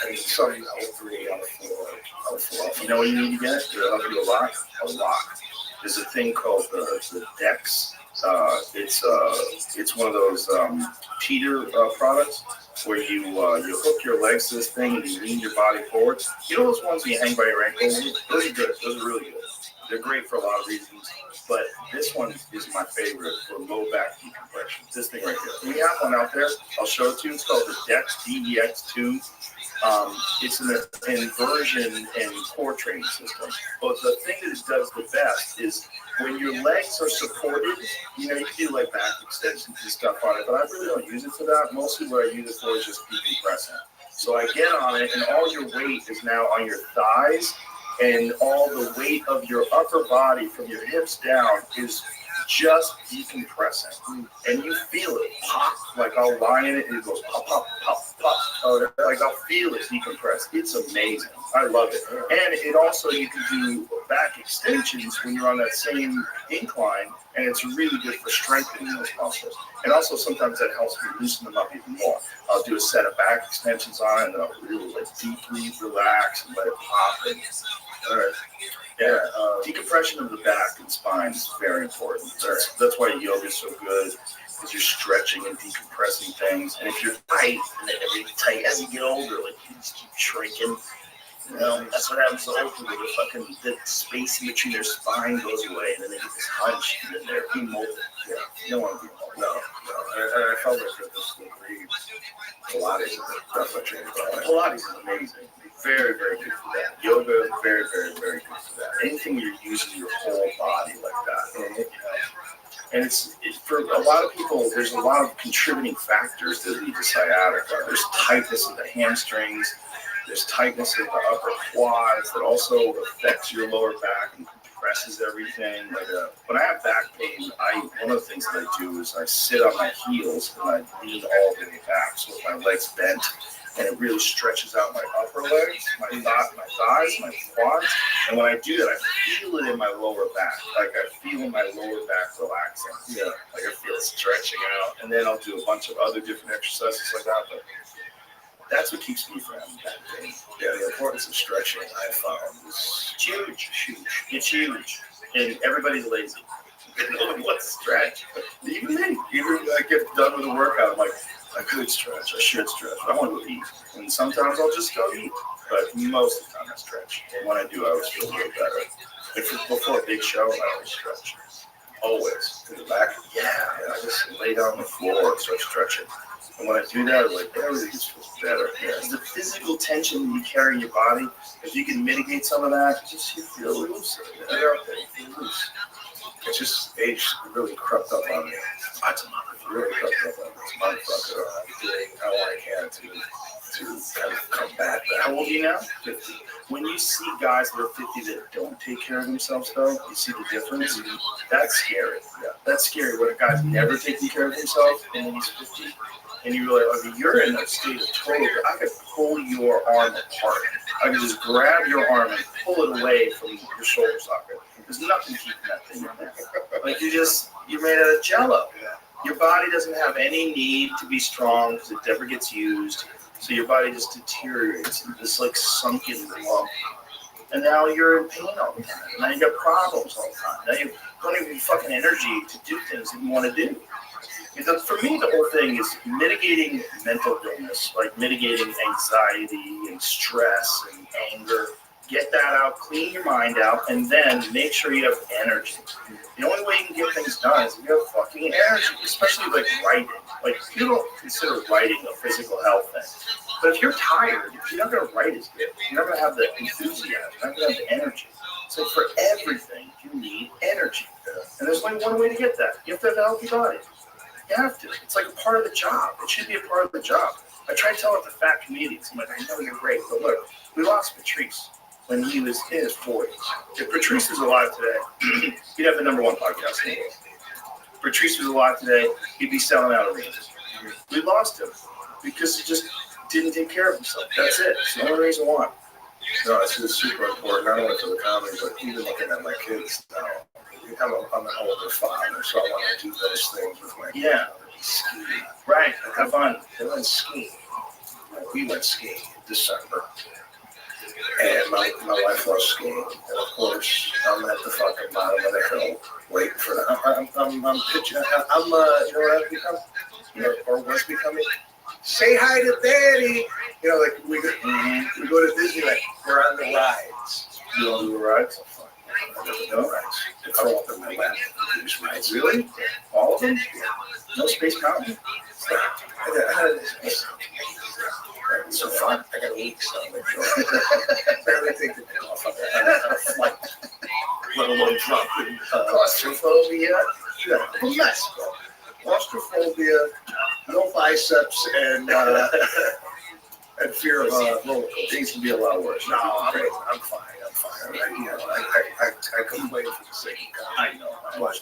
and some L3, L4. You know what you need to get? It'll help you a lot. There's a thing called the DEX. It's one of those cheater products where you hook your legs to this thing and you lean your body forward. You know those ones where you hang by your ankles? Those are good. Those are really good. They're great for a lot of reasons. But this one is my favorite for low back decompression. This thing right here. We have one out there. I'll show it to you. It's called the DEX DEX2. It's an inversion and core training system. But the thing that it does the best is when your legs are supported, you can do like back extensions and stuff on it, but I really don't use it for that. Mostly what I use it for is just decompressing. So I get on it, and all your weight is now on your thighs, and all the weight of your upper body from your hips down is just decompressing. And you feel it pop, like I'll lie in it, and it goes pop, pop, pop, pop. Like I'll feel it decompress. It's amazing. I love it. And it also, you can do back extensions when you're on that same incline, and it's really good for strengthening those muscles. And also sometimes that helps me loosen them up even more. I'll do a set of back extensions on it, and then I'll really like deeply relax and let it pop. And All right. Yeah, decompression of the back and spine is very important. That's why yoga is so good, because you're stretching and decompressing things. And if you're tight, and then you're tight as you get older, like you just keep shrinking. You know, that's what happens to old people. The space in between their spine goes away, and then they get this hunch, and then they're immobile. Yeah, you don't want to be immobile. No. I felt like this degree, Pilates, definitely changed my life. Pilates is amazing. Very, very good for that. Yoga, very, very, very good for that. Anything you're using your whole body like that. You know? And it's for a lot of people, there's a lot of contributing factors that lead to sciatica. There's tightness of the hamstrings. There's tightness of the upper quads that also affects your lower back and compresses everything. Like when I have back pain, one of the things that I do is I sit on my heels and I lean all the way back, so with my legs bent, and it really stretches out my upper legs, my thighs, my quads. And when I do that, I feel it in my lower back. Like I feel my lower back relaxing. Yeah, like I feel it stretching out. And then I'll do a bunch of other different exercises like that. But that's what keeps me from having back pain. Yeah, the importance of stretching, I found, is huge. It's huge. And everybody's lazy. Nobody wants to stretch. Even me. Even I get done with a workout, I'm like, I could stretch. I should stretch. I want to go eat. And sometimes I'll just go eat. But most of the time I stretch. And when I do, I always feel a little better. Before a big show, I always stretch. Always. in the back. Yeah, I just lay down on the floor and start stretching. And when I do that, like everything just feels better. Yeah. The physical tension you carry in your body, if you can mitigate some of that, you feel loose. You feel loose. It's just age really crept up on me. Really crept up on me. It's motherfucker. I'm doing all I can to kind of combat that. How old are you now? 50. When you see guys that are 50 that don't take care of themselves, though, you see the difference. That's scary. Yeah, that's scary. When a guy's never taking care of himself and then he's 50, and you realize, okay, you're in a state of total. I could pull your arm apart. I could just grab your arm and pull it away from your shoulder socket. There's nothing keeping that thing in there. Like you're made out of jello. Your body doesn't have any need to be strong because it never gets used. So your body just deteriorates into this like sunken lump. And now you're in pain all the time. Now you got problems all the time. Now you don't even have fucking energy to do things that you want to do. Because for me, the whole thing is mitigating mental illness, like mitigating anxiety and stress and anger. Get that out, clean your mind out, and then make sure you have energy. The only way you can get things done is if you have fucking energy, especially like writing. Like, you don't consider writing a physical health thing. But if you're tired, you're not going to write as good. You're not going to have the enthusiasm. You're not going to have the energy. So for everything, you need energy. And there's only one way to get that. You have to have a healthy body. You have to. It's like a part of the job. It should be a part of the job. I try to tell it to fat comedians. I'm like, I know you're great, but look, we lost Patrice when he was in his 40s. If Patrice was alive today, he'd have the #1 podcast in the world. If Patrice was alive today, he'd be selling out arenas. We lost him because he just didn't take care of himself. That's it. It's the only reason why. No, it's just super important, not only for the comedy, but even looking at my kids now. I'm an older father, so I want to do those things with my kids. Yeah. Ski. Right. Have fun. They went skiing. We went skiing in December. And my wife loves skiing. And of course, I'm at the fucking bottom of the hill waiting for them. I'm pitching. You know what I've become? Or was becoming? Say hi to Daddy. You know, like we go to Disneyland. We're on the rides. You want to do the rides? I never done rides. They fall up in my lap. These rides. Really? All of them? No Space Mountain? It's so fun. I got a week, so I'm barely take the day off on a flight, let alone drop in claustrophobia. Yeah, a mess, bro. Claustrophobia, no biceps, and fear of things can be a lot worse. No, I'm fine. I complain for the sake of God. I know. But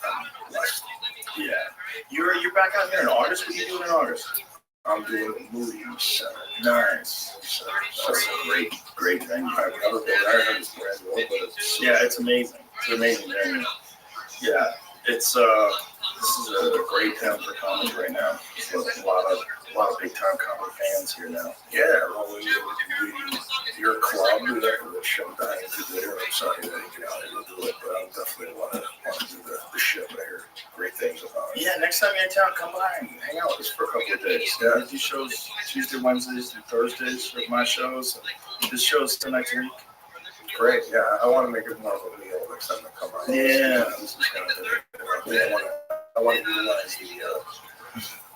I'm blessed. Yeah. You're back out here in August? What are you doing in August? I'm doing movies. Nice. That's a great venue. I've never been there. I just brand new, but it's amazing. It's an amazing venue. Yeah. It's this is a great town for comedy right now. There's a lot of a lot of big time comedy fans here now. Yeah, well, your club, which I'm dying to do. I'm sorry that you get out here to do it, but I definitely want to do the shit. I hear great things about it. Yeah, next time you're in town, come by and hang out with us for a couple of days. Yeah, I do shows Tuesday, Wednesdays, and Thursdays for my shows. This show's tonight a week. Great, yeah, I want to make it more of a meal next time I come by. Yeah. This is kind of I want to utilize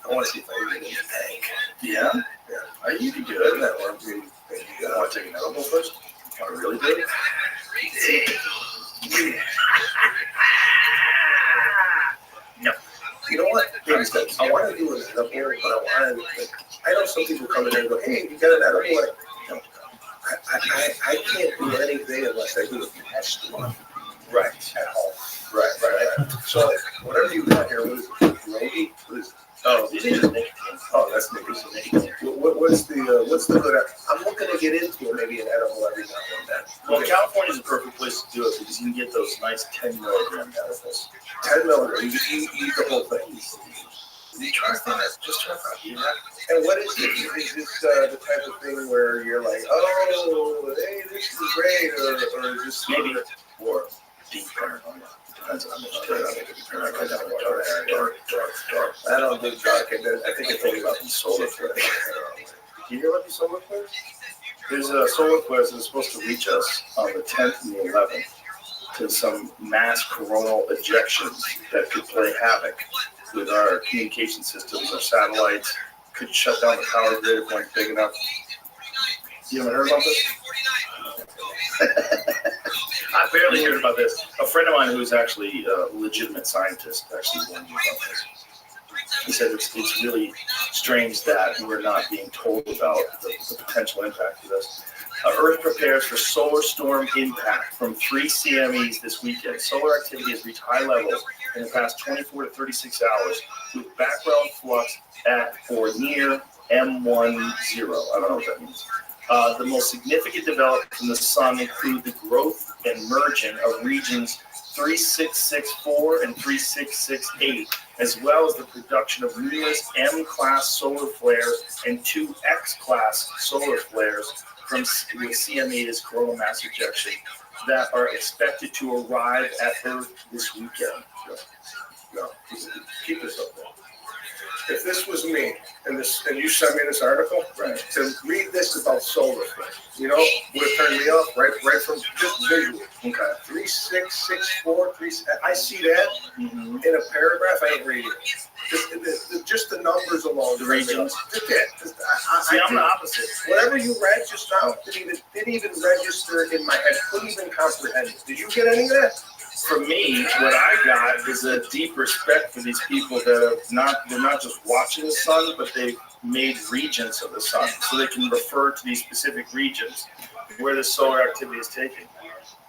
I want to see if I can get in the tank. Yeah? Yeah. Are you good? That one, you want to take an edible first? Want to really do it? No. You know what? I want to do an edible, but I know some people come in there and go, hey, you got an edible? Like, no. I can't do anything unless I do a test one. Right. At home. Right. So, whatever you got here, what is it? Roby? What is it? Oh, these are nicotine. Oh, that's nicotine. What's the good? I'm looking to get into maybe an edible every now and then. Well, California's a perfect place to do it because you can get those nice 10 milligram edibles. 10 milligrams. You eat the whole thing. You try that. Just try that. Yeah. And what is it? Is this the type of thing where you're like, oh, hey, this is great, or is this maybe or deep paranoia? Depends on how much dark. I don't do dark. I think I told you about these solar flares. Do you hear about these solar flares? There's a solar flares that's supposed to reach us on the 10th and the 11th to some mass coronal ejections that could play havoc with our communication systems, our satellites, could shut down the power grid if one's big enough. You haven't heard about this? I barely heard about this. A friend of mine who's actually a legitimate scientist actually warned me about this. He said it's really strange that we're not being told about the potential impact of this. Earth prepares for solar storm impact from 3 CMEs this weekend. Solar activity has reached high levels in the past 24 to 36 hours with background flux at or near M10. I don't know what that means. The most significant developments from the sun include the growth and merging of regions 3664 and 3668, as well as the production of numerous M-class solar flares and 2 X-class solar flares from CME's coronal mass ejection that are expected to arrive at Earth this weekend. No, keep this up there. If this was me, and you sent me this article, right, to read this about solar flares, would have turned me off right from just visual. Okay. 3664, I see that in a paragraph. I ain't reading it. Just the numbers alone. The regions. See, I'm the opposite. Whatever you read just now didn't even register in my head. Couldn't even comprehend it. Did you get any of that? For me, what I got is a deep respect for these people that they're not just watching the sun, but they've made regions of the sun, so they can refer to these specific regions where the solar activity is taking.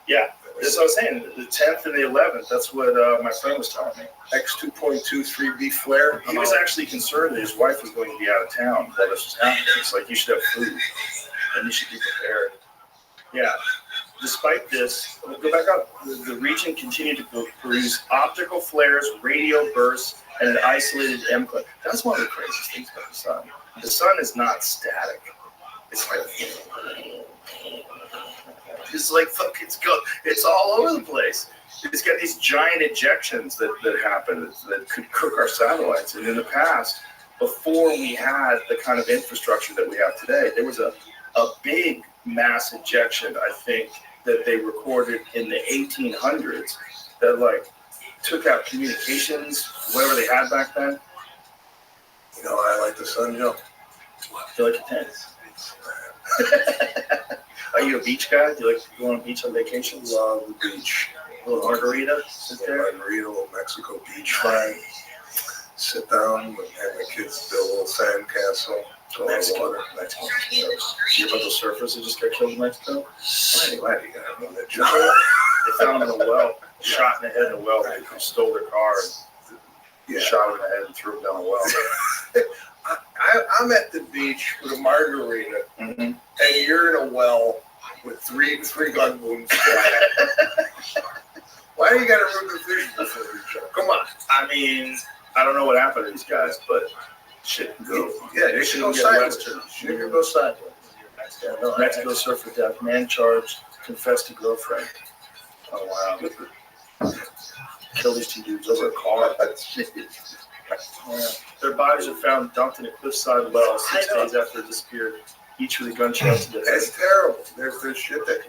Yeah, that's what I was saying. The 10th and the 11th, that's what my friend was telling me. X2.23B flare. He was actually concerned that his wife was going to be out of town while this was happening. It's like, you should have food, and you should be prepared. Yeah. Despite this, we'll go back up. The region continued to produce optical flares, radio bursts, and an isolated M. That's one of the craziest things about the sun. The sun is not static. It's like fuck. It's all over the place. It's got these giant ejections that happen that could cook our satellites. And in the past, before we had the kind of infrastructure that we have today, there was a big mass ejection, I think, that they recorded in the 1800s that took out communications, whatever they had back then. I like the sun, Joe. You like the tent? Are you a beach guy? Do you like to go on a beach on vacation? Love the beach. A little margarita? Sit there? Margarita, little Mexico beach fine. Sit down and have my kids build a little sand castle. Mexico. You hear about those surfers that just got killed in Mexico? Why do you gotta know that, Joe? They found them in a well, shot in the head in a well. They stole their car and shot them in the head and threw them down a well. I'm at the beach with a margarita, and you're in a well with three gun wounds. Why do you gotta ruin the vision before each other? Come on. I mean, I don't know what happened to these guys, but shit can go. Yeah, you should go sideways. You can go sideways. Yeah, no, Mexico served for death. Man charged, confessed to girlfriend. Oh wow. Kill these two dudes over a car. Yeah. Their bodies are found dumped in a cliffside well 6 days after it disappeared, each with a gunshot to the head. That's terrible. There's shit that.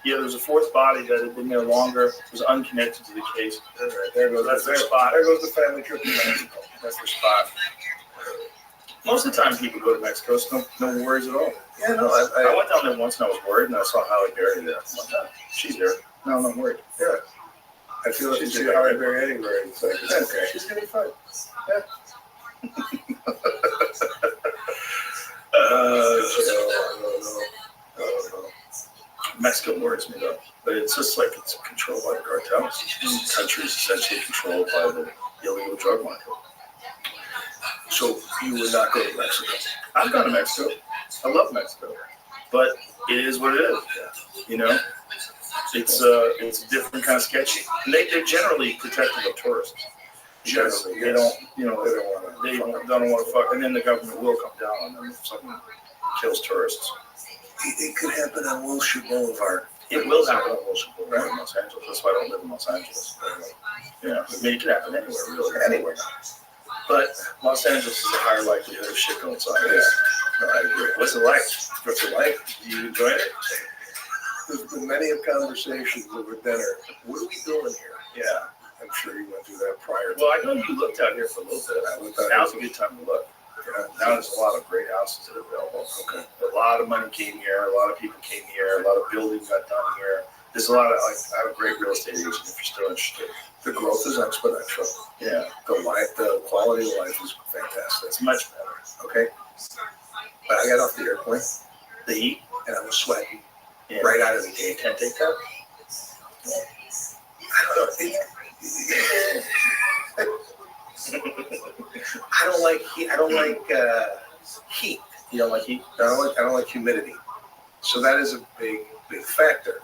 Yeah, there was a fourth body that had been there longer, was unconnected to the case. Right, there goes. That's their spot. There goes the family trip to Mexico. That's their spot. Most of the time people go to Mexico, so no worries at all. Yeah, no, I went down there once and I was worried, and I saw Halle Berry there. One time. She's there. No, I'm not worried. Yeah. I feel like you see Halle Berry anywhere. It's like, it's okay. She's gonna be fine. Yeah. Mexico worries me though, but it's just like it's controlled by the cartels. The country is essentially controlled by the illegal drug market. So you would not go to Mexico? I've gone to Mexico. I love Mexico, but it is what it is. You know, it's a different kind of sketchy. And they're generally protective of tourists. Generally, they don't, you know, they don't want to fuck, and then the government will come down on them if someone kills tourists. It could happen on Wilshire Boulevard. It will happen on Wilshire Boulevard in Los Angeles. That's why I don't live in Los Angeles. Yeah, I mean, it could happen anywhere, really. Anywhere. But Los Angeles is a higher likelihood of shit going sideways. Yeah. No, I agree. What's it like? What's it like? You enjoyed it? There's been many a conversations over dinner. What are we doing here? Yeah. I'm sure you went through that prior to. Well, I know you looked out here for a little bit. Now's a good time to look. Now there's a lot of great houses that are available. Okay. A lot of money came here. A lot of people came here. A lot of buildings got done here. There's a lot of, I have a great real estate agent if you're still interested. The growth is exponential. Yeah. The quality of life is fantastic. It's much better. Okay. But I got off the airplane. The heat? And I was sweating. Yeah. Right out of the gate. Can't take that? I don't know. I don't like heat. I don't like heat. You don't like heat? I don't like humidity. So that is a big factor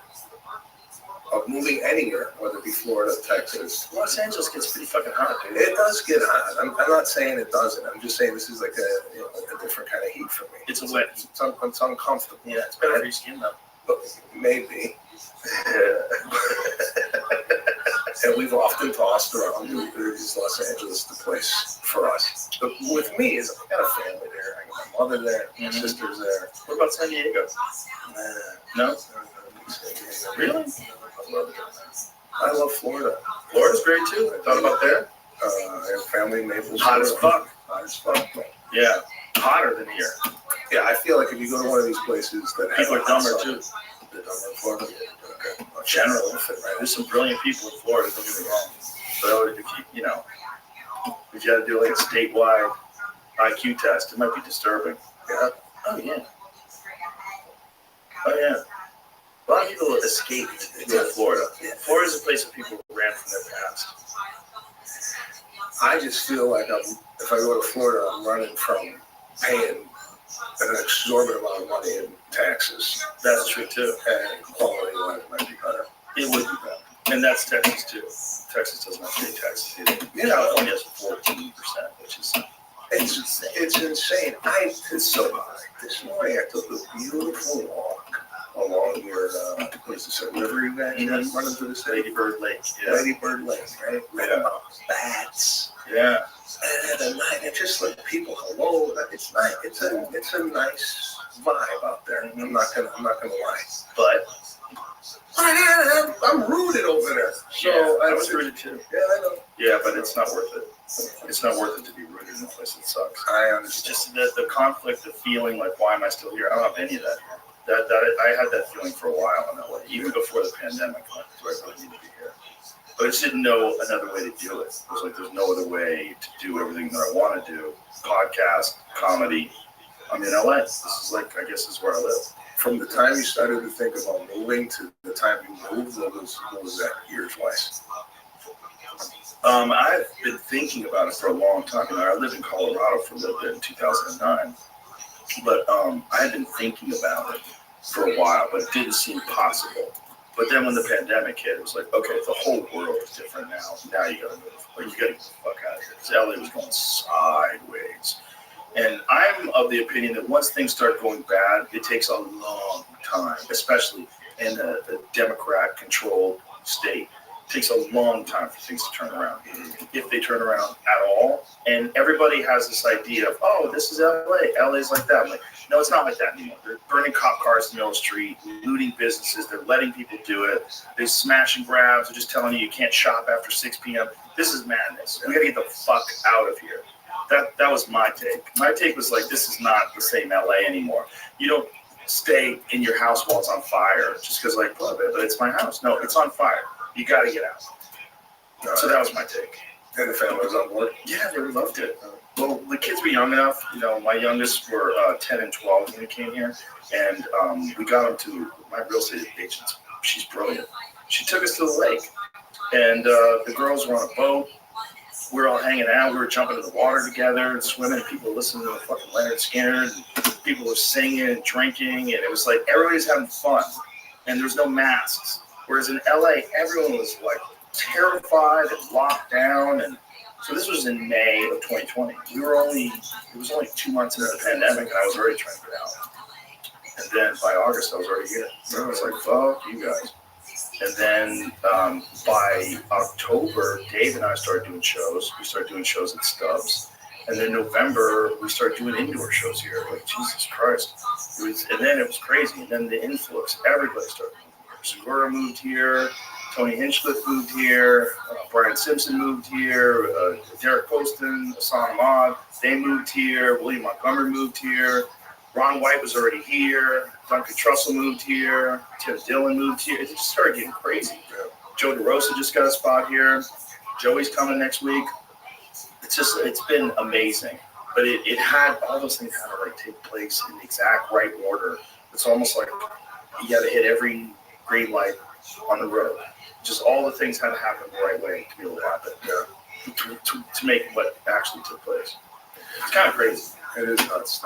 of moving anywhere, whether it be Florida, Texas. Los Angeles gets pretty fucking hot, dude. It does get hot. I'm not saying it doesn't. I'm just saying this is like a different kind of heat for me. It's a wet heat. It's uncomfortable. Yeah, it's better for your skin though. But maybe. And we've often tossed around is Los Angeles the place for us. But with me is I got a family there. I got my mother there, my sister's there. What about San Diego? No? Really? I love Florida. Florida's great too. I thought about there. I have family in Naples. Hot as fuck. Hot as fuck. Yeah, hotter than here. Yeah, I feel like if you go to one of these places that people are dumber too. They're dumber in Florida. Okay. Generally, right? There's some brilliant people in Florida. Don't get me wrong. But if if you had to do like a statewide IQ test, it might be disturbing. Yeah. Oh yeah. Oh yeah. A lot of people escaped to go to Florida. Florida's a place that people ran from their past. I just feel like if I go to Florida, I'm running from paying an exorbitant amount of money in taxes. That's true too. And quality of life might be better. It would be better. And that's Texas too. Texas does not pay taxes either. Yeah. California has 14%, which is it's insane. It's so high. This morning I took a beautiful walk along your what is this, a river you guys running through the city? Lady Bird Lake. Yeah. Lady Bird Lake, right? Read about bats. Yeah. And at the night, it's just like people, hello. It's nice. It's a nice vibe out there. I'm not gonna lie. But I'm rooted over there. So yeah, I was rooted too. Yeah, I know. Yeah, but it's not worth it. It's not worth it to be rooted in a place that sucks. I understand. It's just the conflict of feeling like, why am I still here? I don't have any of that here. I had that feeling for a while in LA, even before the pandemic. Like, do I really need to be here? But I just didn't know another way to do it. It was like there's no other way to do everything that I want to do. Podcast, comedy. I'm in LA. This is like, I guess, this is where I live. From the time you started to think about moving to the time you moved, what was that years-wise? I've been thinking about it for a long time. I lived in Colorado for a little bit in 2009. But I had been thinking about it for a while, but it didn't seem possible. But then when the pandemic hit, it was like, okay, the whole world is different now. Now you gotta move. Like, you gotta get the fuck out of here. Because LA was going sideways. And I'm of the opinion that once things start going bad, it takes a long time, especially in a Democrat-controlled state. It takes a long time for things to turn around, if they turn around at all. And everybody has this idea of, oh, this is LA. LA's like that. I'm like, no, it's not like that anymore. They're burning cop cars in the middle of the street, looting businesses. They're letting people do it. They smash and grabs. They're just telling you can't shop after 6 p.m. This is madness. We got to get the fuck out of here. That was my take. My take was like, this is not the same LA anymore. You don't stay in your house while it's on fire just because, like, well, but it's my house. No, it's on fire. You got to get out. So that was my take. And the family was on board? Yeah, they loved it. Well, the kids were young enough. You know, my youngest were 10 and 12 when we came here. And we got them to my real estate agent. She's brilliant. She took us to the lake. And the girls were on a boat. We were all hanging out. We were jumping in the water together and swimming. People listening to the fucking Leonard Skinner. And people were singing and drinking. And it was like everybody's having fun. And there was no masks. Whereas in LA, everyone was like terrified and locked down. And so this was in May of 2020. It was only 2 months into the pandemic, and I was already trying to get out. And then by August, I was already here. So I was like, fuck you guys. And then by October, Dave and I started doing shows. We started doing shows at Stubbs. And then November, we started doing indoor shows here. Like, Jesus Christ. And then it was crazy. And then the influx, everybody started moving here. Segura moved here. Tony Hinchcliffe moved here. Brian Simpson moved here. Derek Poston, Hassan Ahmad, they moved here. William Montgomery moved here. Ron White was already here. Duncan Trussell moved here. Tim Dillon moved here. It just started getting crazy. Joe DeRosa just got a spot here. Joey's coming next week. It's been amazing. But it had all those things had to like take place in the exact right order. It's almost like you got to hit every green light on the road. Just all the things had to happen the right way to be able to happen. To make what actually took place. It's kind of crazy. It is nuts.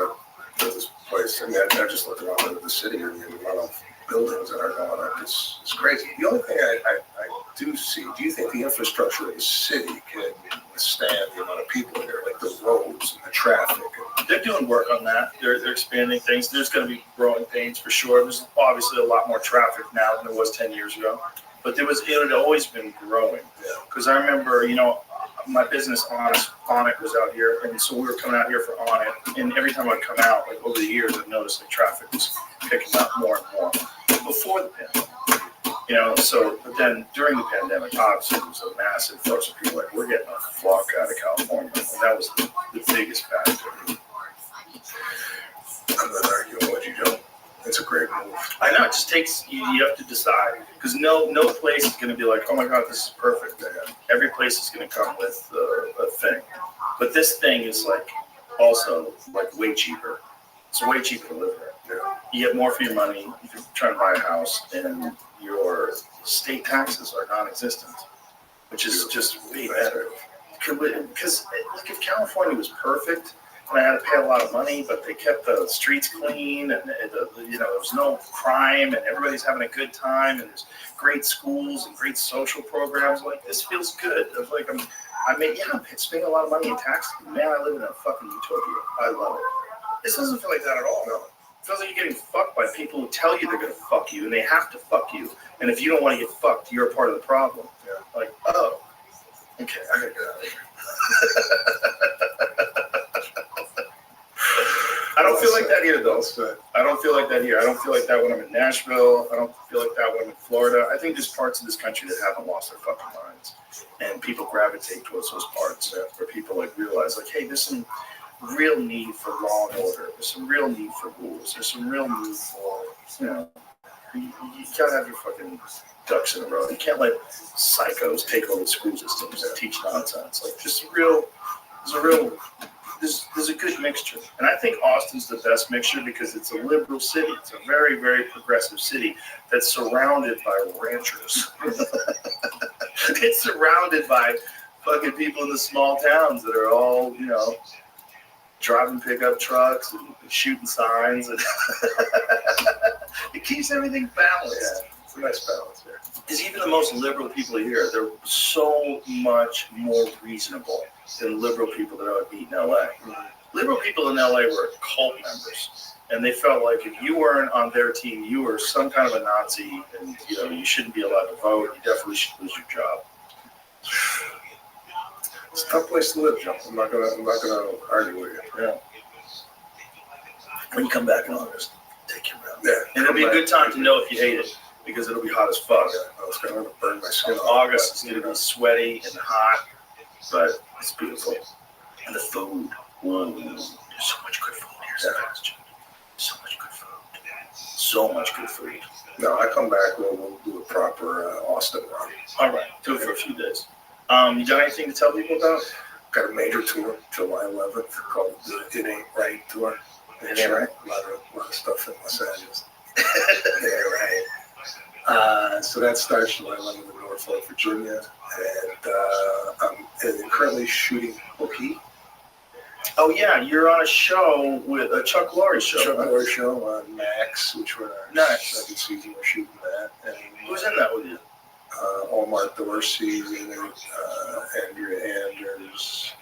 This place, I mean, I just looked around the city and the amount of buildings that are going up. It's crazy. The only thing I do see, do you think the infrastructure of the city can withstand the amount of people here, like the roads and the traffic? They're doing work on that. They're expanding things. There's going to be growing pains for sure. There's obviously a lot more traffic now than there was 10 years ago. But it had always been growing. Because I remember, my business On It was out here, and so we were coming out here for On It. And every time I'd come out, like over the years, I've noticed the traffic was picking up more and more before the pandemic. But then during the pandemic, obviously, it was a massive flux of people. Like, we're getting a flock out of California, and that was the biggest factor. I'm not arguing what you don't. It's a great move. I know, it just takes, you have to decide. Because no place is going to be like, oh my God, this is perfect. Every place is going to come with a thing. But this thing is like also like way cheaper. It's way cheaper to live here. You get more for your money if you're trying to buy a house, and your state taxes are non-existent, which is just way better. Because like if California was perfect, and I had to pay a lot of money, but they kept the streets clean, and there was no crime, and everybody's having a good time, and there's great schools and great social programs. Like, this feels good. It's like I'm spending a lot of money in taxes. Man, I live in a fucking utopia. I love it. This doesn't feel like that at all. No. It feels like you're getting fucked by people who tell you they're gonna fuck you, and they have to fuck you. And if you don't want to get fucked, you're a part of the problem. Like, oh, okay, I gotta get out of here. I don't feel like that here, though. I don't feel like that here. I don't feel like that when I'm in Nashville. I don't feel like that when I'm in Florida. I think there's parts of this country that haven't lost their fucking minds. And people gravitate towards those parts where people like realize, like, hey, there's some real need for law and order. There's some real need for rules. There's some real need for, you gotta have your fucking ducks in a row. You can't let psychos take over the school systems and teach nonsense. Like, there's a good mixture. And I think Austin's the best mixture because it's a liberal city. It's a very, very progressive city that's surrounded by ranchers. It's surrounded by fucking people in the small towns that are all, driving pickup trucks and shooting signs. And it keeps everything balanced. Yeah, it's a nice balance here. Because even the most liberal people here, they're so much more reasonable than liberal people that I would meet in LA. liberal people in LA were cult members. And they felt like if you weren't on their team, you were some kind of a Nazi, and you shouldn't be allowed to vote. You definitely should lose your job. It's a tough place to live, Joe. I'm not gonna argue with you. Yeah. When you come back in August, take your round. Yeah. And it'll be a good time to know if you hate it, because it'll be hot as fuck. I was gonna burn my skin off. August is gonna be sweaty and hot, but it's beautiful. And the food. Whoa. There's so much good food here. So much good food. So much good food. No, I come back, we'll do a proper Austin run. All right, do it for a few days. You got anything to tell people about? Got a major tour, July 11th, called the It Ain't Right Tour. It Ain't Right? A lot of stuff in Los Angeles. It Ain't Right. So that starts July 11th in Norfolk, Virginia. And I'm currently shooting Bookie. Oh yeah, you're on a show with a Chuck Lorre show. Chuck right? Lorre show on Max, which we're Nice. second season. We're shooting that. And Who's in that with you? Omar Dorsey, Andrea Anders,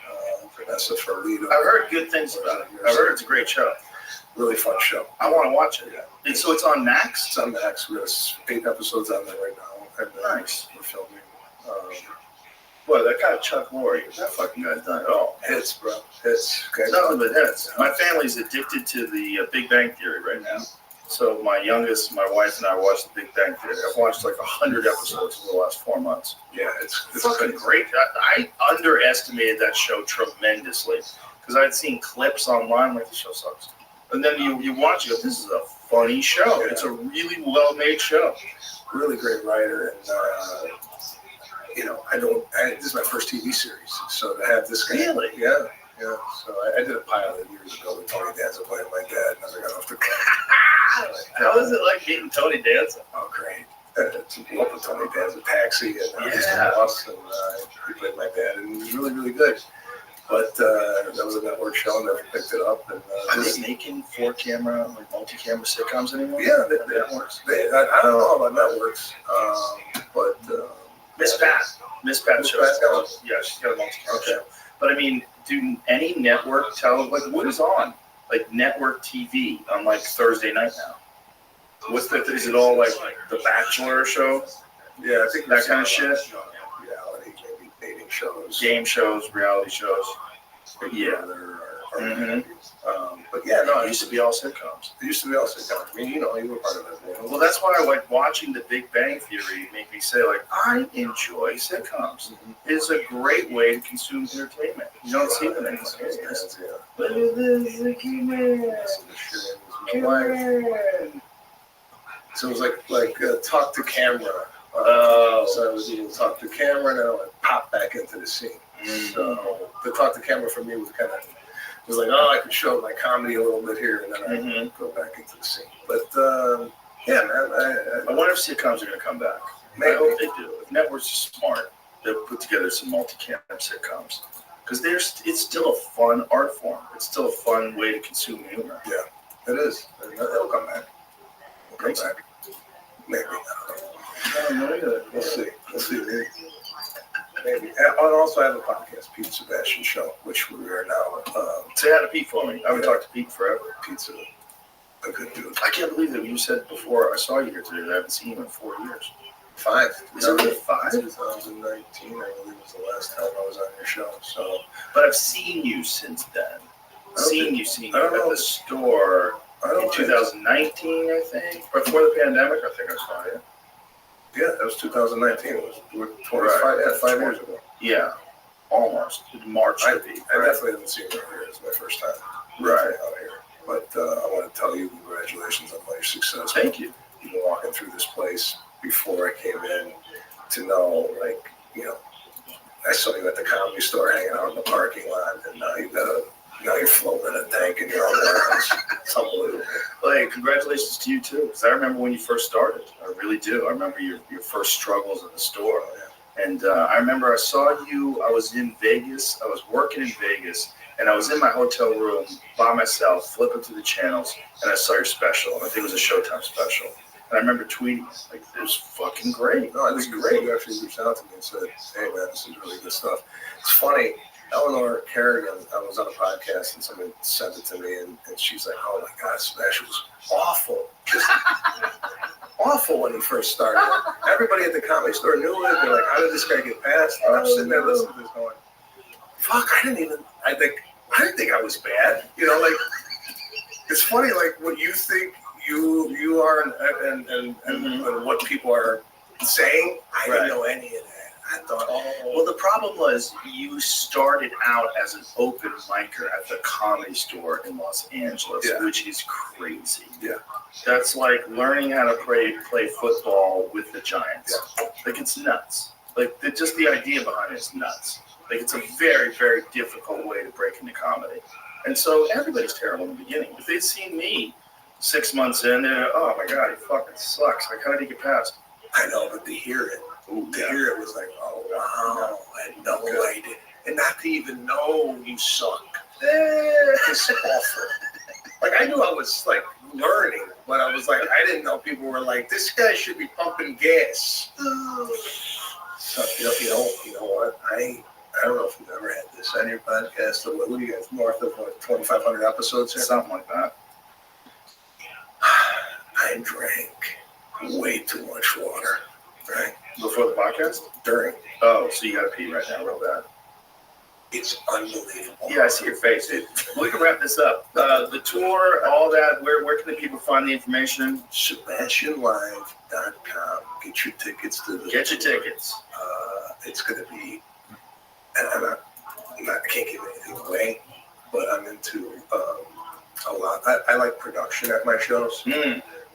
Vanessa Ferlito. I've heard good things about it. I've heard it's a great show. Really fun show. I want to watch it. Yeah. And so it's on Max? It's on Max. We have 8 episodes on there right now. And Nice. We're filming. Boy, that guy Chuck Lorre, that fucking guy's done it all. Hits, bro. Hits. Nothing but hits. My family's addicted to the Big Bang Theory right now. So my wife and I watched the Big Bang Theory. I've watched like 100 episodes in the last 4 months. Yeah, it's Fucking great. I underestimated that show tremendously because I'd seen clips online like, this show sucks. And then you watch it, you go, this is a funny show. Yeah. It's a really well-made show. Really great writer. And, this is my first TV series. So to have this guy. Really? Yeah. Yeah. So I did a pilot years ago with Tony Danza playing my dad. Never got off the ground. How is it like meeting Tony Danza? Oh, great. To go up with Tony Danza, Taxi, and he's Yeah. the boss, and he played my dad, and it was really, really good. But that was a network show, and never picked it up. And Are they making 4-camera, like multi-camera sitcoms anymore? yeah, Networks. I don't know about networks, but Miss Pat Miss shows. Pat's got one? Yeah, she's got a multi-camera Okay. show. But I mean, do any network tell, like, what is on? Like, network TV on, like, Thursday night now? Is it all, like The Bachelor show? yeah, I think That kind of shit? Reality, maybe dating shows, Game shows, reality shows. Yeah. But yeah, no, It used to be all sitcoms. It used to be also sitcoms. I mean, you were part of that. Well, that's why I like watching The Big Bang Theory. Make me say, like, I enjoy sitcoms. It's a great way to consume entertainment. You don't see them anymore. Look at this, the Keyman. So it was like talk to camera. Oh. So I was able to talk to camera, and then I would pop back into the scene. So the talk to camera for me was was like, oh, I could show my comedy a little bit here, and then I would go back into the scene. But yeah, man, I wonder if sitcoms are going to come back. Maybe. I hope they do. If networks are smart, they'll put together some multi-cam sitcoms. Because it's still a fun art form. It's still a fun way to consume humor. it is. It'll come back. It'll come back. Maybe. We'll see. Maybe. And also I have a podcast, Pete Sebastian Show, which we are now. Say hi to Pete for me. I haven't talked to Pete forever. Pete's a good dude. I can't believe that you said before I saw you here today that I haven't seen him in 4 years. 5. Is it really 5? 2019, I believe, was the last time I was on your show. So, But I've seen you since then. Seen you I don't at know. the store in 2019, I think. Before the pandemic, I think I saw you. Yeah, that was 2019. It was 5 years ago. Yeah, almost. March, I would be. definitely haven't seen you here. It's my first time out here. But I want to tell you congratulations on all your success. Thank you. You've been walking through this place before I came in to know, I saw you at the Comedy Store hanging out in the parking lot, and now you're floating in a tank and you're on grounds. It's unbelievable. Well, hey, congratulations to you too, because I remember when you first started. I really do. I remember your first struggles at the store. And I remember I saw you, I was in Vegas, I was working in Vegas, and I was in my hotel room by myself, flipping through the channels, and I saw your special. I think it was a Showtime special. And I remember tweeting, like, it was fucking great. No, it was great. You actually reached out to me and said, hey, man, this is really good stuff. It's funny. Eleanor Kerrigan, I was on a podcast and somebody sent it to me, and she's like, "Oh my God, Smash was awful, just awful when he first started. Everybody at the Comedy Store knew it. They're like, how did this guy get past?" And I'm sitting there listening to this, going, "Fuck, I didn't think I was bad. You know, like it's funny, like what you think you are, and what people are saying. I didn't know any of that. I thought, Well, the problem was you started out as an open micer at the Comedy Store in Los Angeles, Yeah. which is crazy. Yeah. That's like learning how to play football with the Giants. Yeah. Like, it's nuts. Like, just the idea behind it is nuts. Like, it's a very, very difficult way to break into comedy. And so everybody's terrible in the beginning. If they'd seen me 6 months in, they're, oh my God, he fucking sucks. Like, how did he get past? I know, but to hear it was like, oh wow, I had no idea, and not to even know you suck. It's awful. Like I knew I was like learning, but I was like, I didn't know people were like, this guy should be pumping gas. So you know what? I don't know if you've ever had this on your podcast. What do you guys, north of 2,500 episodes here? Something like that. I drank way too much water, right? Before the podcast? During. Oh, so you gotta pee right now, real bad. It's unbelievable. Yeah, I see your face. We can wrap this up. The tour, all that, where can the people find the information? SebastianLive.com. Get your tickets to the Get your tickets. It's going to be, and I can't give anything away, but I'm into a lot. I like production at my shows.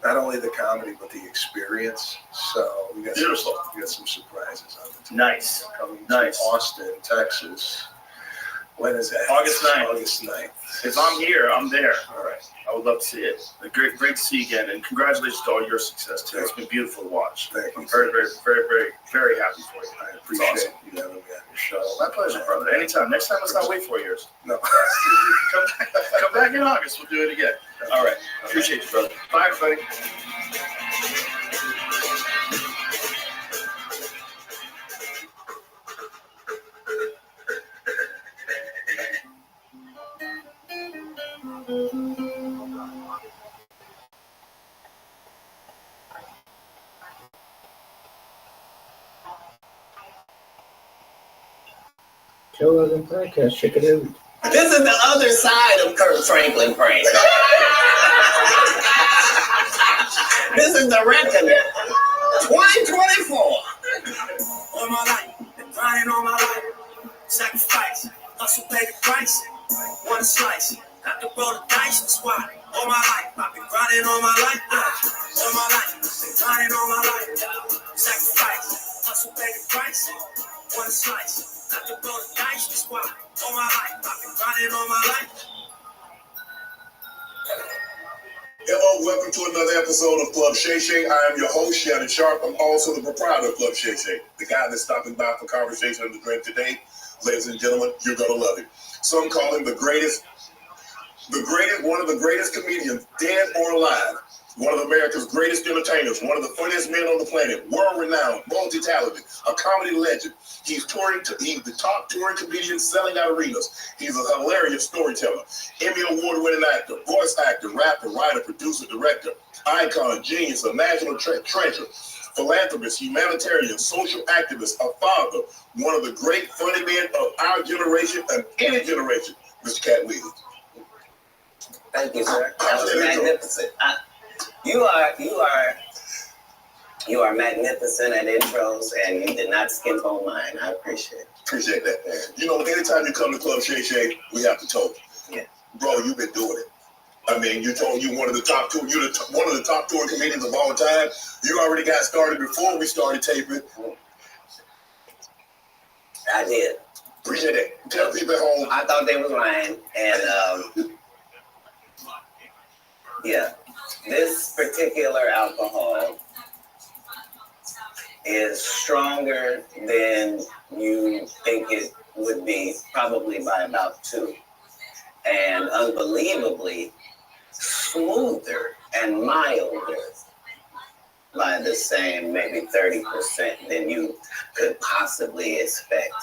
Not only the comedy, but the experience. So we got some surprises on the tour. Nice. Coming to Austin, Texas. When is that? August 9th. August 9th. If I'm here, I'm there. All right. I would love to see it. Great to see you again, and congratulations to all your success too. It's been beautiful to watch. Thank you. I'm very, very, very, very, very happy for you. I appreciate awesome. you having me on your show. My pleasure, brother. Anytime. Next time, let's not wait 4 years. No. Come back in August. We'll do it again. All right. Appreciate you, brother. Bye, everybody. Joe Rogan podcast. Check it out. This is the other side of Kurt Franklin prank. This is the reckoning. 2024. All my life, been grinding all my life. Sacrifice, hustle, pay the price. One slice, got to roll the dice. That's why. All my life, I've been grinding all my life. All my life, been grinding all my life. Sacrifice, hustle, pay the price. One slice. Got to roll the dice, that's why. All my life, I've been grinding all my life. Hello, welcome to another episode of Club Shay Shay. I am your host, Shannon Sharp. I'm also the proprietor of Club Shay Shay, the guy that's stopping by for conversation and the drink today. Ladies and gentlemen, you're gonna love it. Some call him one of the greatest comedians, dead or alive. One of America's greatest entertainers, one of the funniest men on the planet, world-renowned, multi-talented, a comedy legend. He's the top touring comedian selling out arenas. He's a hilarious storyteller, Emmy award-winning actor, voice actor, rapper, writer, producer, director, icon, genius, a national treasure, philanthropist, humanitarian, social activist, a father, one of the great funny men of our generation and any generation, Mr. Cat Williams. Thank you, sir. That was magnificent. You are magnificent at intros, and you did not skimp on mine. I appreciate it. Appreciate that. You know, anytime you come to Club Shay Shay, we have to talk. Yeah. Bro, you've been doing it. I mean, you told you one of the top two. You're one of the top touring comedians of all time. You already got started before we started taping. I did. Appreciate it. Tell people at home. I thought they was lying, and yeah, this particular alcohol is stronger than you think it would be, probably by about 2, and unbelievably smoother and milder by the same maybe 30% than you could possibly expect.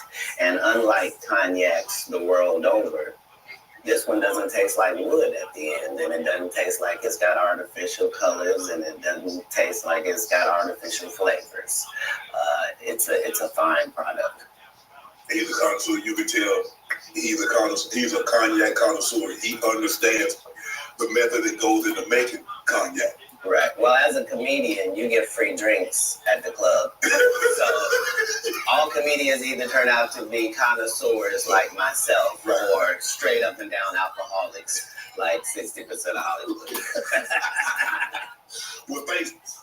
And unlike cognacs the world over, this one doesn't taste like wood at the end, and it doesn't taste like it's got artificial colors, and it doesn't taste like it's got artificial flavors. It's a fine product. He's a connoisseur. You can tell he's a cognac connoisseur. He understands the method that goes into making cognac. Right. Well, as a comedian, you get free drinks at the club. So all comedians either turn out to be connoisseurs like myself, or straight up and down alcoholics like 60% of Hollywood. Well,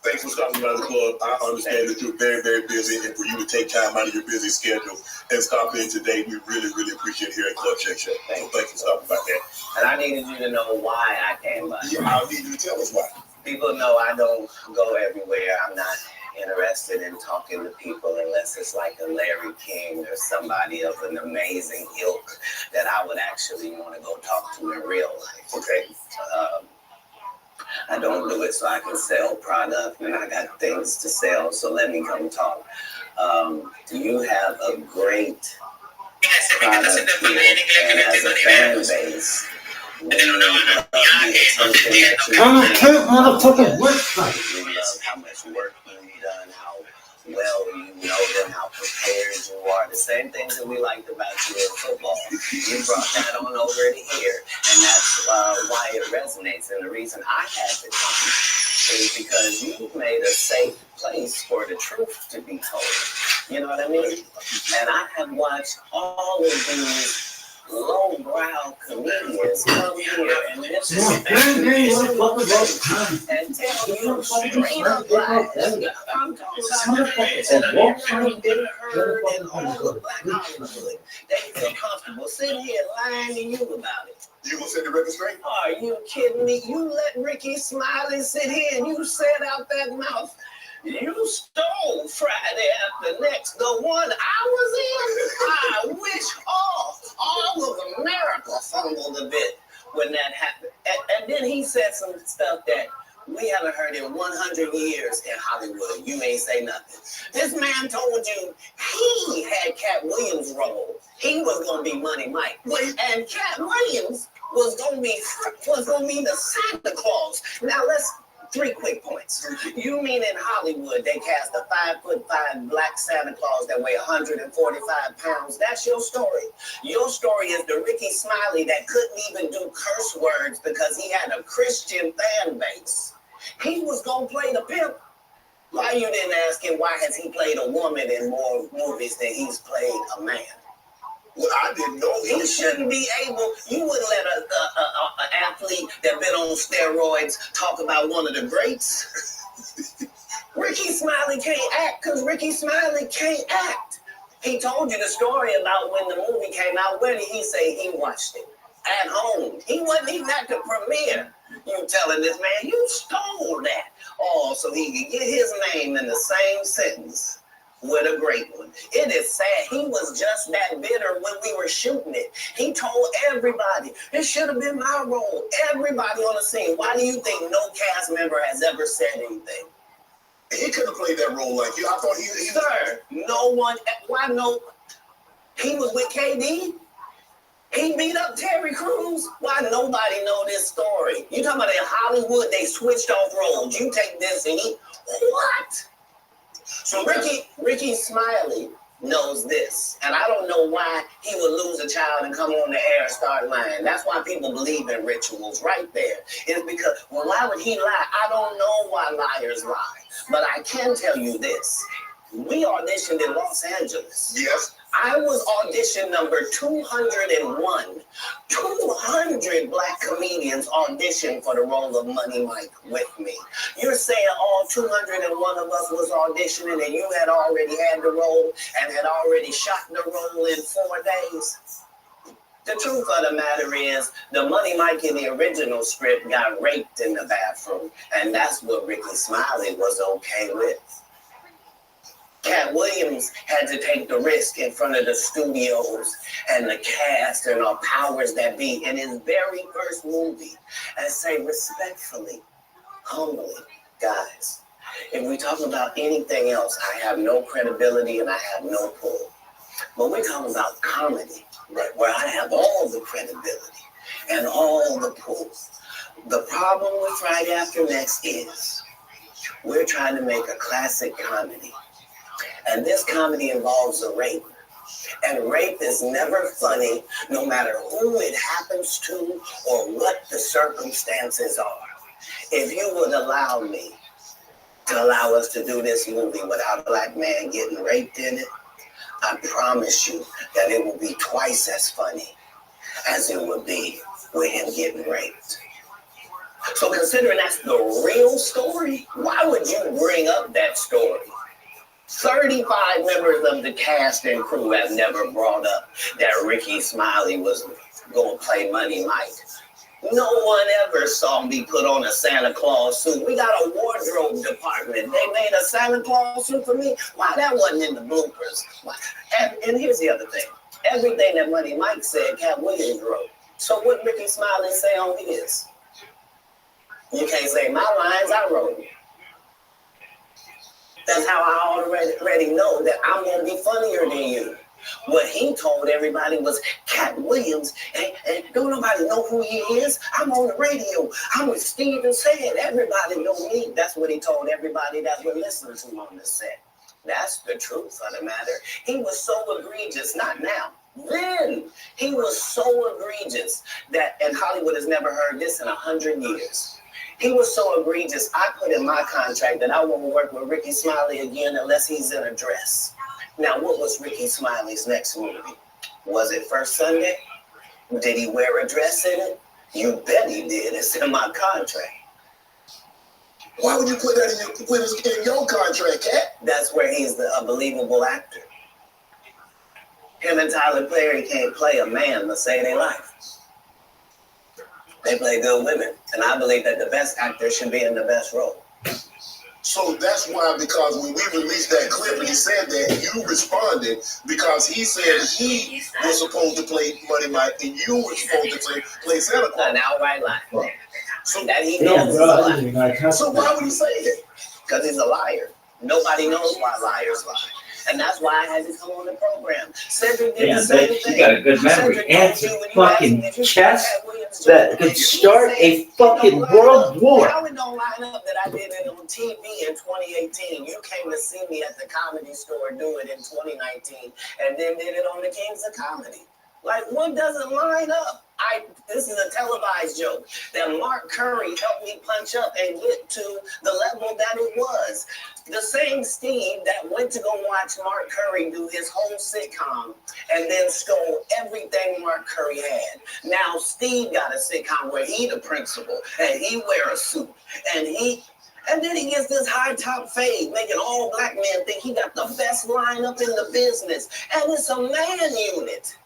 thanks for stopping by the club. I understand that you're very, very busy, and for you to take time out of your busy schedule and stop in today, we really, really appreciate here at Club Shake Shack. So thanks for stopping by there. And I needed you to know why I came by. Yeah, I need you to tell us why. People know I don't go everywhere. I'm not interested in talking to people unless it's like a Larry King or somebody of an amazing ilk that I would actually want to go talk to in real life. Okay. I don't do it so I can sell product, and I got things to sell, so let me come talk. You have a great product here, and as a fan base, we love the attention that you motherfucking website. We love how much work you've done, how well you know them, how prepared you are. The same things that we liked about you in football. You brought that on over to here, and that's why it resonates. And the reason I had to come is because you made a safe place for the truth to be told. You know what I mean? And I have watched all of these low-brow comedians come here and disrespect and tell you straight up lies. I'm talking about that I've been heard in all of Black Hollywood. They feel comfortable sitting here lying to you about it. You gonna set the record straight? Are you kidding me? You let Ricky Smiley sit here and you said out that mouth, you stole Friday After Next, the one I was in. I wish all of America fumbled a bit when that happened. And then he said some stuff that we haven't heard in 100 years in Hollywood. You ain't say nothing. This man told you he had Cat Williams' role. He was gonna be Money Mike, and Cat Williams was gonna be the Santa Claus. Now let's. 3 quick points. You mean in Hollywood they cast a 5'5" black Santa Claus that weigh 145 pounds? That's your story. Your story is the Ricky Smiley that couldn't even do curse words because he had a Christian fan base. He was gonna play the pimp. Why you didn't ask him why has he played a woman in more movies than he's played a man? Well, I didn't know he shouldn't be able. You wouldn't let an athlete that been on steroids talk about one of the greats. Ricky Smiley can't act because Ricky Smiley can't act. He told you the story about when the movie came out. Where did he say he watched it? At home. He wasn't even at the premiere. You telling this man you stole that? Oh, so he could get his name in the same sentence with a great one. It is sad. He was just that bitter when we were shooting it. He told everybody, it should have been my role. Everybody on the scene. Why do you think no cast member has ever said anything? He could have played that role like you. I thought he Sir, no one, why no? He was with KD? He beat up Terry Crews? Why nobody know this story? You talking about in Hollywood, they switched off roles. You take this and he, what? So Ricky Smiley knows this, and I don't know why he would lose a child and come on the air and start lying. That's why people believe in rituals right there. It's because, well, why would he lie? I don't know why liars lie, but I can tell you this. We auditioned in Los Angeles. Yes. I was audition number 201. 200 black comedians auditioned for the role of Money Mike with me. You're saying all 201 of us was auditioning and you had already had the role and had already shot the role in 4 days? The truth of the matter is, the Money Mike in the original script got raped in the bathroom, and that's what Ricky Smiley was okay with. Cat Williams had to take the risk in front of the studios and the cast and our powers that be in his very first movie and say respectfully, humbly, guys, If we talk about anything else, I have no credibility and I have no pull. But we're talking about comedy, right, where I have all the credibility and all the pull. The problem with Friday After Next is we're trying to make a classic comedy. And this comedy involves a rape. And rape is never funny, no matter who it happens to or what the circumstances are. If you would allow me to allow us to do this movie without a black man getting raped in it, I promise you that it will be twice as funny as it would be with him getting raped. So considering that's the real story, why would you bring up that story? 35 members of the cast and crew have never brought up that Ricky Smiley was going to play Money Mike. No one ever saw me put on a Santa Claus suit. We got a wardrobe department. They made a Santa Claus suit for me. Why, that wasn't in the bloopers. Why? And here's the other thing. Everything that Money Mike said, Cat Williams wrote. So what Ricky Smiley say on his? You can't say my lines, I wrote them. That's how I already know that I'm going to be funnier than you. What he told everybody was Cat Williams, and don't nobody know who he is. I'm on the radio. I'm with Steven Said. Everybody know me. That's what he told everybody that would listen to him on the set. That's the truth of the matter. He was so egregious, not now. Then he was so egregious that, and Hollywood has never heard this in 100 years. He was so egregious, I put in my contract that I won't work with Ricky Smiley again unless he's in a dress. Now, what was Ricky Smiley's next movie? Was it First Sunday? Did he wear a dress in it? You bet he did. It's in my contract. Why would you put that in your contract, Cat? That's where he's a believable actor. Him and Tyler Perry can't play a man to save their life. They play good women, and I believe that the best actor should be in the best role. So that's why, because when we released that clip and he said that, you responded because he said he was supposed to play Money Mike and you were supposed to play Santa Claus. An outright lie. Right. So that he knows is a lie. So why would he say it? Because he's a liar. Nobody knows why liars lie. And that's why I had to come on the program. Cedric did the same thing. You got a good memory. And fucking chest that could start a fucking world war. How it don't line up that I did it on TV in 2018. You came to see me at the Comedy Store do it in 2019 and then did it on the Kings of Comedy. Like, what doesn't line up? This is a televised joke that Mark Curry helped me punch up and get to the level that it was. The same Steve that went to go watch Mark Curry do his whole sitcom and then stole everything Mark Curry had. Now Steve got a sitcom where he the principal and he wear a suit and then he gets this high top fade, making all black men think he got the best lineup in the business. And it's a man unit.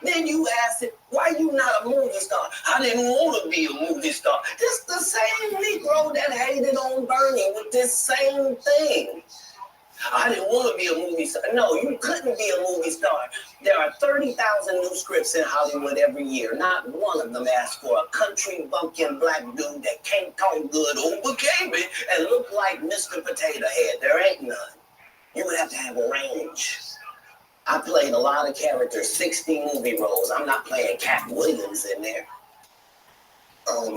Then you ask it, why you not a movie star? I didn't want to be a movie star. This the same Negro that hated on Bernie with this same thing. I didn't want to be a movie star. No, you couldn't be a movie star. There are 30,000 new scripts in Hollywood every year. Not one of them asks for a country bumpkin black dude that can't talk good or became it and look like Mr. Potato Head. There ain't none. You would have to have a range. I played a lot of characters, 60 movie roles. I'm not playing Cat Williams in there. I don't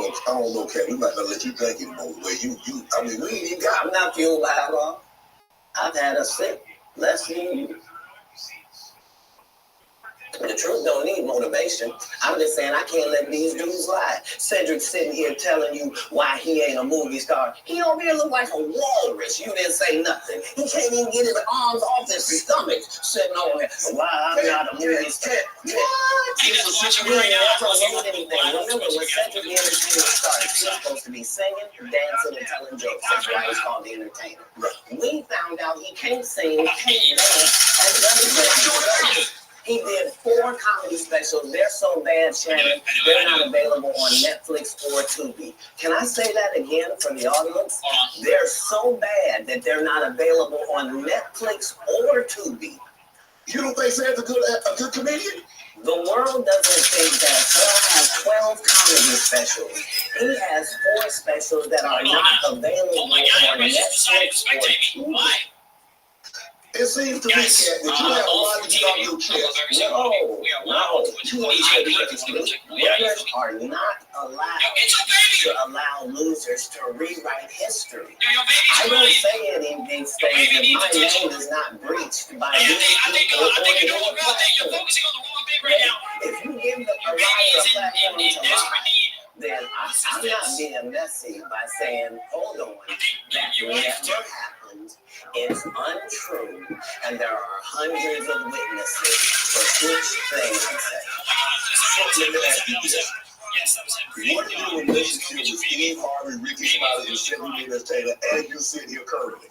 know, Cat. We might not let you drink anymore. We ain't even got. I'm not fueled by alcohol. I've had a sip, less than you. The truth don't need motivation. I'm just saying I can't let these dudes lie. Cedric's sitting here telling you why he ain't a movie star. He over here look like a walrus. You didn't say nothing. He can't even get his arms off his stomach sitting over here. Why I'm not a movie star? What? Remember when Cedric the Entertainer started, he was supposed to be singing, dancing, and telling jokes. That's why he's called the Entertainer. We found out he can't sing, can't dance, and doesn't do. He did 4 comedy specials. They're so bad, Shannon, they're not available on Netflix or Tubi. Can I say that again for the audience? They're so bad that they're not available on Netflix or Tubi. You don't think Sam's a good comedian? The world doesn't think that Phil has 12 comedy specials. He has 4 specials that are not available on Netflix or TV. It seems to me, Cat, that you have a lot to get off your chest. No, winners are not allowed to allow losers to rewrite history. I don't say any of these things if my name is not breached by these people or your platform. If you give a liar a platform to lie, then I'm not being messy by saying, hold on, that never happened. It's untrue, and there are hundreds of witnesses for each thing I say. Let me ask you this. What is your relationship with Steve Harvey, Ricky Smiley, and Chevy Venus Taylor as you sit here currently?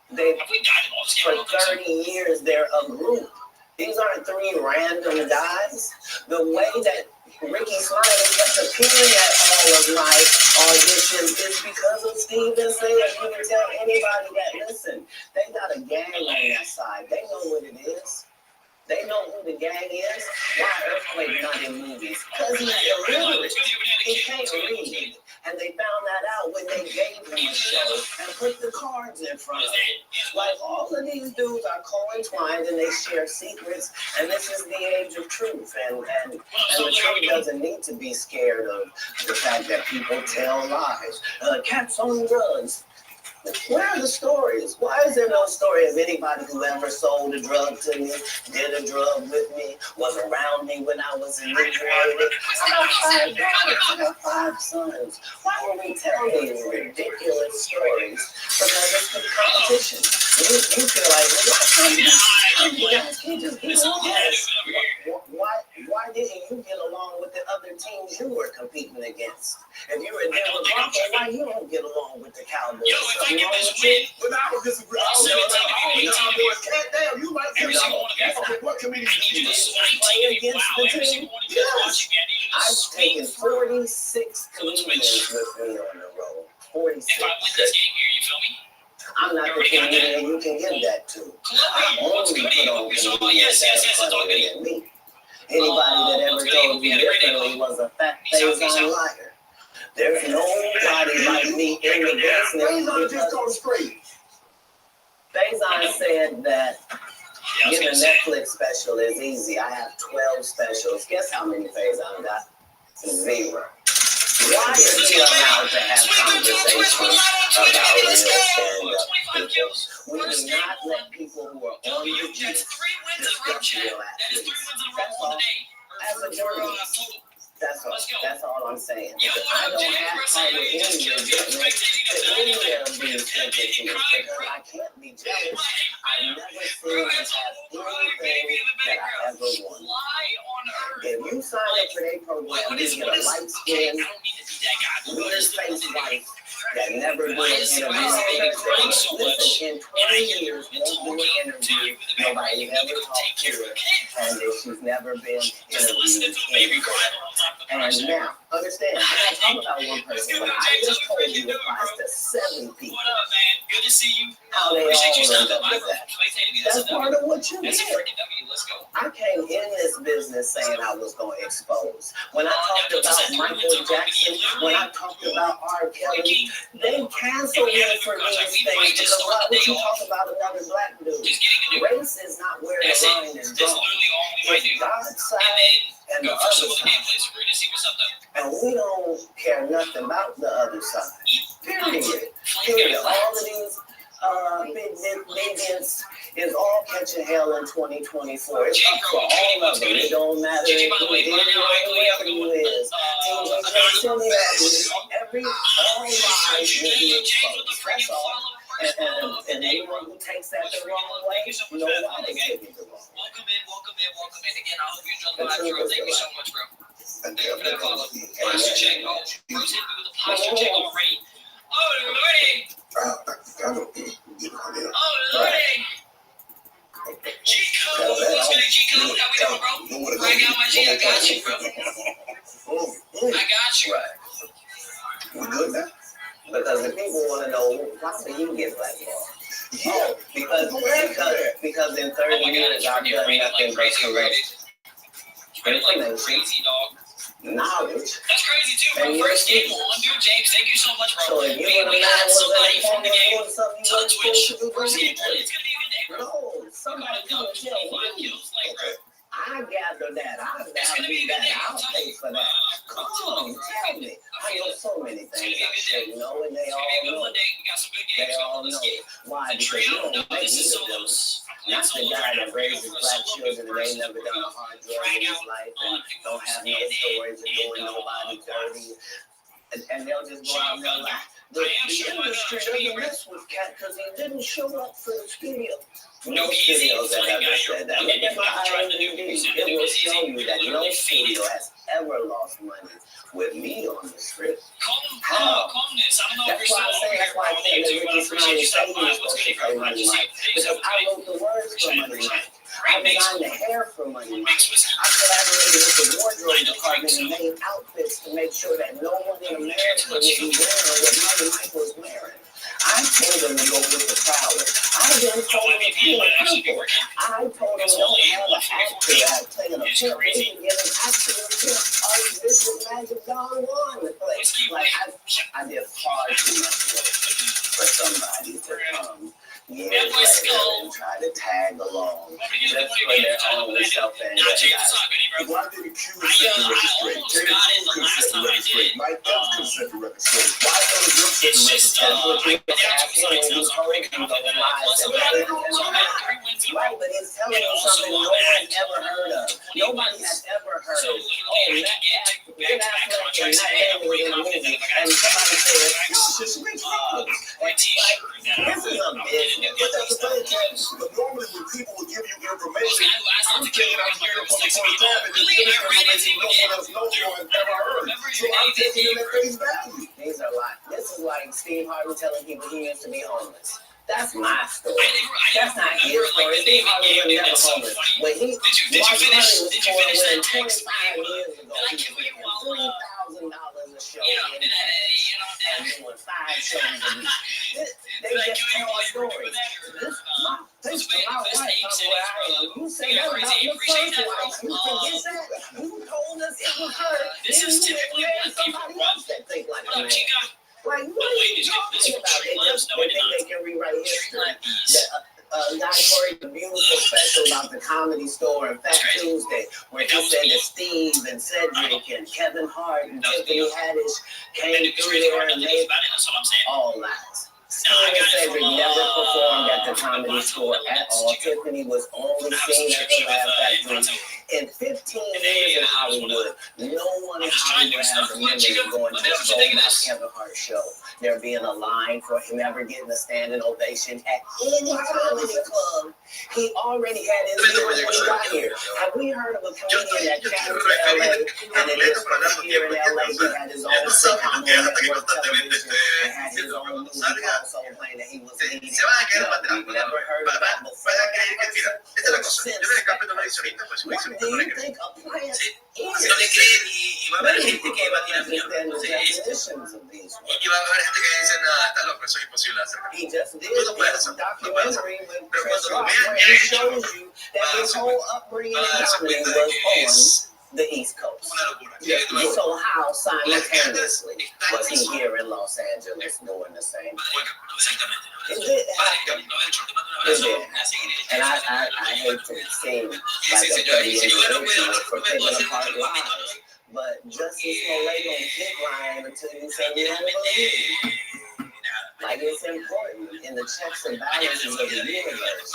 For 30 years, they're a group. These aren't 3 random guys. The way that Ricky Smiley kept appearing at all of my auditions is because of Steve and Sam. You can tell anybody that, listen, they got a gang on that side. They know what it is. They know who the gang is. Why Earthquake not in movies? Because he's illiterate. He can't read. And they found that out when they gave him a show and put the cards in front of him. Like, all of these dudes are co-entwined and they share secrets. And this is the age of truth. And the truth doesn't need to be scared of the fact that people tell lies. Cats on drugs. Where are the stories? Why is there no story of anybody who ever sold a drug to me, did a drug with me, was around me when I was inebriated? I got 5 sons. Why would we tell these ridiculous stories? Because it's the competition. You feel like, well, you guys can't just get along. Why didn't you get along with the other teams you were competing against? If you were a Denver Bronco, why you don't get along with the Cowboys? But I would disagree. Damn, you might say that. What comedians do you play against the team? Yes. I've taken 46 comedians with me on the road. 46. I'm not the comedian you can give that to. I only put on comedians that are funnier than me. Anybody that ever told you differently was a fat Faison liar. There's nobody like me in the business. Just go straight. Faison said that getting a Netflix special is easy. I have 12 specials. Guess how many Faison got? 0. Why is he allowed to have conversations about real stand-up people? We do not let people who are on the juice discuss real athletes. That's all. As a journalist, that's all I'm saying. I don't have time with any resentment to any of these entities because I can't be jealous. I never seen them have anything that I ever wanted. If you sign up for their program, you get a light skin, weird face wife that never do an interview. Listen, in 20 years, won't do an interview. Nobody ever talked to her, and she's never been interviewed. And now, understand, I'm talking about one person. When I just told you it applies to 7 people, how they all end up with that. That's part of what you did. I came in this business saying I was going to expose. When I talked about Michael Jackson, when I talked about R. Kelly, they canceled me for these things because why would you talk about another black dude? Race is not where the line is drawn. It's God's side and the other side. And we don't care nothing about the other side. Period. All of these bigots is all catching hell in 2024. It's up for all of them. It don't matter who it is, whoever you is. Every all lies will be exposed. That's all. And anyone who takes that the wrong way, you know why they take it the wrong way. Welcome in. Again, I hope you enjoyed the live show. Thank you so much, bro. Thank you for that follow. Posture check. Oh, Bruce hit me with a posture check already. Oh, Lordy. Oh, Lordy. G-Code. What's good, G-Code? How we doing, bro? Bring out my G. I got you, bro. I got you. We good now? Because the people want to know, why do you get blackballed? Yeah, because in 30 years I've done nothing but correct information, Crazy dog. knowledge. That's crazy too, bro. And First you're game on, dude. James, thank you so much, bro. So if you We want to got somebody from the game doing something to the Twitch. you First game, weren't it's gonna be a good day, bro. No, somebody come and tell 25 me. kills, like, bro. I gather that. I It's gonna be a value good that. day. I'll pay for that. Come on, tell me. I know so many things I should know, and they It's all gonna be a good know. Monday. We got some good They games all on this know. game. Why? The Because you trio, don't no, make this me is do them. solos. I'm Not playing the solos guy right now. that We're raises going for a black solo children and first. ain't never done a hard drug Drag in his out life on and don't have no stories of doing nobody dirty. And they'll just go out and they'll lie. The industry doesn't mess with Cat because he didn't show up for the studio. No, No he's studios have ever said that. Look at my IMDb. It will show you that no studio has ever lost money with me on the script. Calmness. I don't know if That's you're why I still say, over that's here, why bro. I think that Ricky Smiley Appreciate you said he stopping by. was What's supposed to good, play bro? Money Just Mike. Because I wrote the words for Money Mike. I designed the hair for Money Mike. I collaborated with the wardrobe department and made outfits to make sure that no one in America would be wearing what Money Mike was wearing. I told them to go with the crowd. I then told them to play a pimple. I told them don't have an actor that playing a pimp. We can get an actual pimp. Archbishop Magic Don Juan to play. Like I did far too much work for somebody to come years later and try to tag along just for their own self-aggrandizement. Why did he choose Central Record Straight? Terry Crews couldn't set the record straight. Mike Epps couldn't set the record straight. Why don't you set the record straight? That's what people ask him when he told you those lies that they right, but he's telling you something no one's ever heard of. Nobody has ever heard of. Oh, Ben Affleck and Matt Damon were in a movie, and somebody said, no, it's just Rick Ross. This is a business. But that's the thing, James. But normally when people will give you information, I'm taking out the on the first tab and just giving information no one else knows or has ever heard. So I'm taking it at face value. These are like, this is like Steve Harvey telling people he used to be homeless. That's my story. That's not his story. Steve Harvey was never homeless. When he, Mark Curry was poor when 25 years ago, he was making $3,000 a show in cash and doing 5 shows a week. They just tell stories. This to my wife of where I am. You say that about your first wife. You forget that. You told us it was her. This is typically when somebody else that think like a man. Like, what are you talking about? They think they can rewrite history. Guy Corey, the beautiful special about the Comedy Store and Fat Tuesday, where he said that Steve and Cedric and Kevin Hart and Tiffany Haddish came through there and made all lies. Steve and Cedric never performed at the Comedy Store at all. Tiffany was only seen at the Laugh Factory. In 15 years in Hollywood, no one in Hollywood has a memory of going to a Kevin Hart show. There being a line for him ever getting a standing ovation at any comedy club. He already had his deal when he got here. Have we heard of a comedian that came to LA and in his first year in LA he had his own sitcom on network television and had his own movie also playing that he was leading? No, we've never heard of that before. What do you think a plant is? What do you think the definitions of these words? He just did a documentary with Chris Rock where he shows you that his whole upbringing in comedy was on the East Coast. So how simultaneously was he here in Los Angeles doing the same thing? It did happen. It did happen. And I hate to seem like a petty individual for picking apart lies, but Justice Smollett don't pick lying until you say you don't believe. Like, it's important in the checks and balances of the universe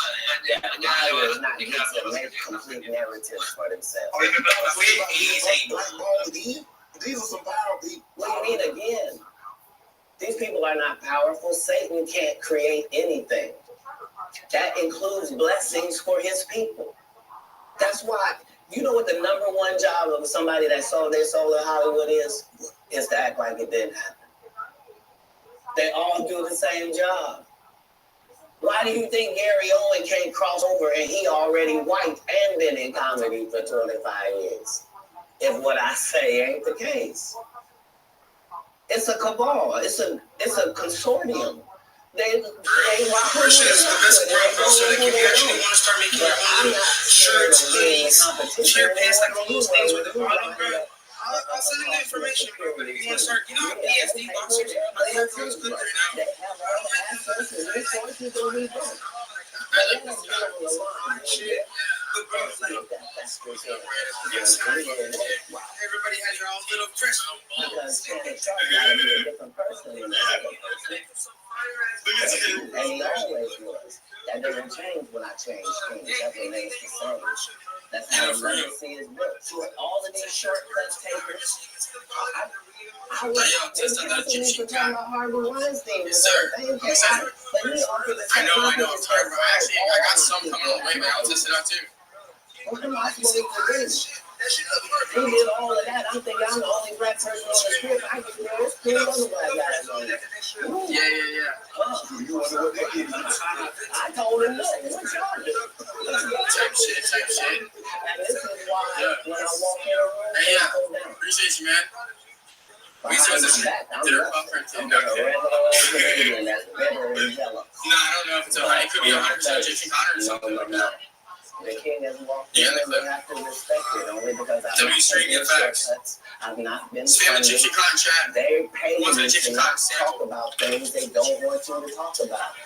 that liars not get to make complete narratives for themselves. These are some powerful people. What do you mean again? These people are not powerful. Satan can't create anything. That includes blessings for his people. That's why, you know what the number one job of somebody that sold their soul in Hollywood is? Is to act like it didn't happen. They all do the same job. Why do you think Gary Owen can't cross over and he already white and been in comedy for 25 years? If what I say ain't the case. It's a cabal. It's a consortium. They rock with Merchant is the best it. brand, bro. So like, if you actually want to start making your own little shirts, hoodies, sheer pants, like all those things with the bottom, bro. I'll send you the information, bro. But if you want to start, you know how PSD boxers, I think everyone's good right now. They have all the assets and resources that we want. Shit. But bro, like, everybody has your own little press. Because it's a different person. And he always was. That doesn't change when I change things. That remains the same. That's how the legacy is built. All of these shortcuts takers. I was talking about Harvey Weinstein. Yes, sir. Yes, sir. I know. However, actually, I got some coming on the way, man. I'll test it out too. What am I supposed to do? He did all of that. I'm thinking I'm the only black person on the script. I can do this. Three other black guys on there. Yeah. You want to know what that is? I told him no. What y'all do? Type shit. And this is why when I walk in a room, Hey, yeah. I go down. Appreciate you, man. We saw this I'm dinner not- puffer too. I'm No, a regular Canadian that's better than yellow. I don't know if it's a honey. It could be 100% Egyptian cotton or something like that. The king has walked Yeah, in, they and we have to respect it only because I've W not Street, taken get facts. shortcuts. I've not been Spam funded. Egyptian cotton chat. They pay What's an you Egyptian to cotton not sample? talk about things they don't want you to talk about.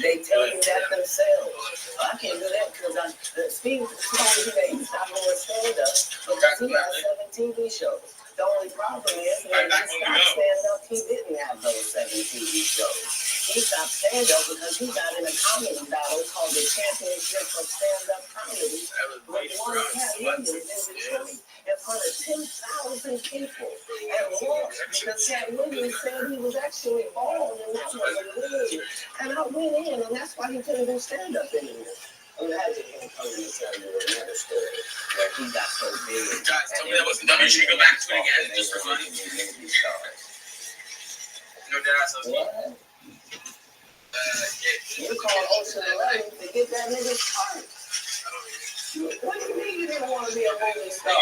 They tell you that themselves. I can't do that because Steve told me that he stopped doing stand-up because he has 7 TV shows. The only problem is when he stopped stand-up, he didn't have those 7 TV shows. He stopped stand-up because he got in a comedy battle called the Championship of Stand-Up Comedy with one Cat Williams in Detroit in front of 10,000 people and lost because Cat Williams said he was actually bald and that wasn't good. And I went in and that's why he couldn't do stand-up anymore. Imagine him coming to tell you another story where he got so big. Guys, tell me that wasn't W Street. Go back to it again just for fun. No dead ass. What? You called Ocean 11 to get that nigga started. What do you mean you didn't want to be a movie star?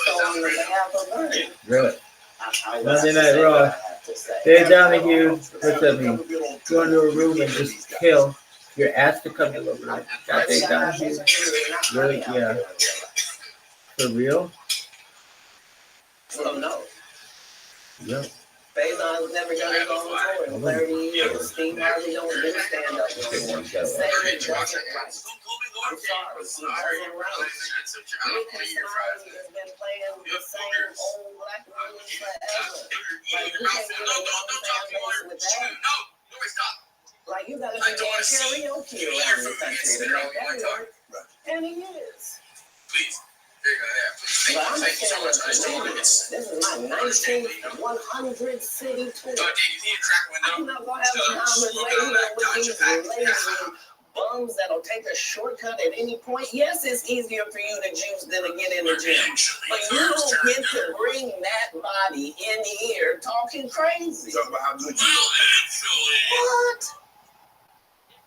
So on behalf of Bernie, Really? I Monday Night Raw. Dave Donahue, what's that mean? Go into a room and just kill. You're asked to come to the room. Got Dave Donahue. Really? Yeah. For real? So no. Yeah. Faison's never done his own tour in 30 years. Steve Harvey don't do stand-up anymore. Say it doesn't right. I'm sorry, he doesn't right. Nick Smiley has been playing the same old black women forever. Like, you can't get a young fan base with that. Like, you gotta be doing karaoke around the country to make that work. And he is. Please. There you go. Yeah, please. But I'm Thank you so much. I just told you this is my 19th 100 city tour. Dave, you need a track I'm window. not gonna have a conversation with these lazy bums that'll take a shortcut at any point. Yes, it's easier for you to juice than to get in the gym. But you don't get to bring that body in here talking crazy. Talk about how good you What?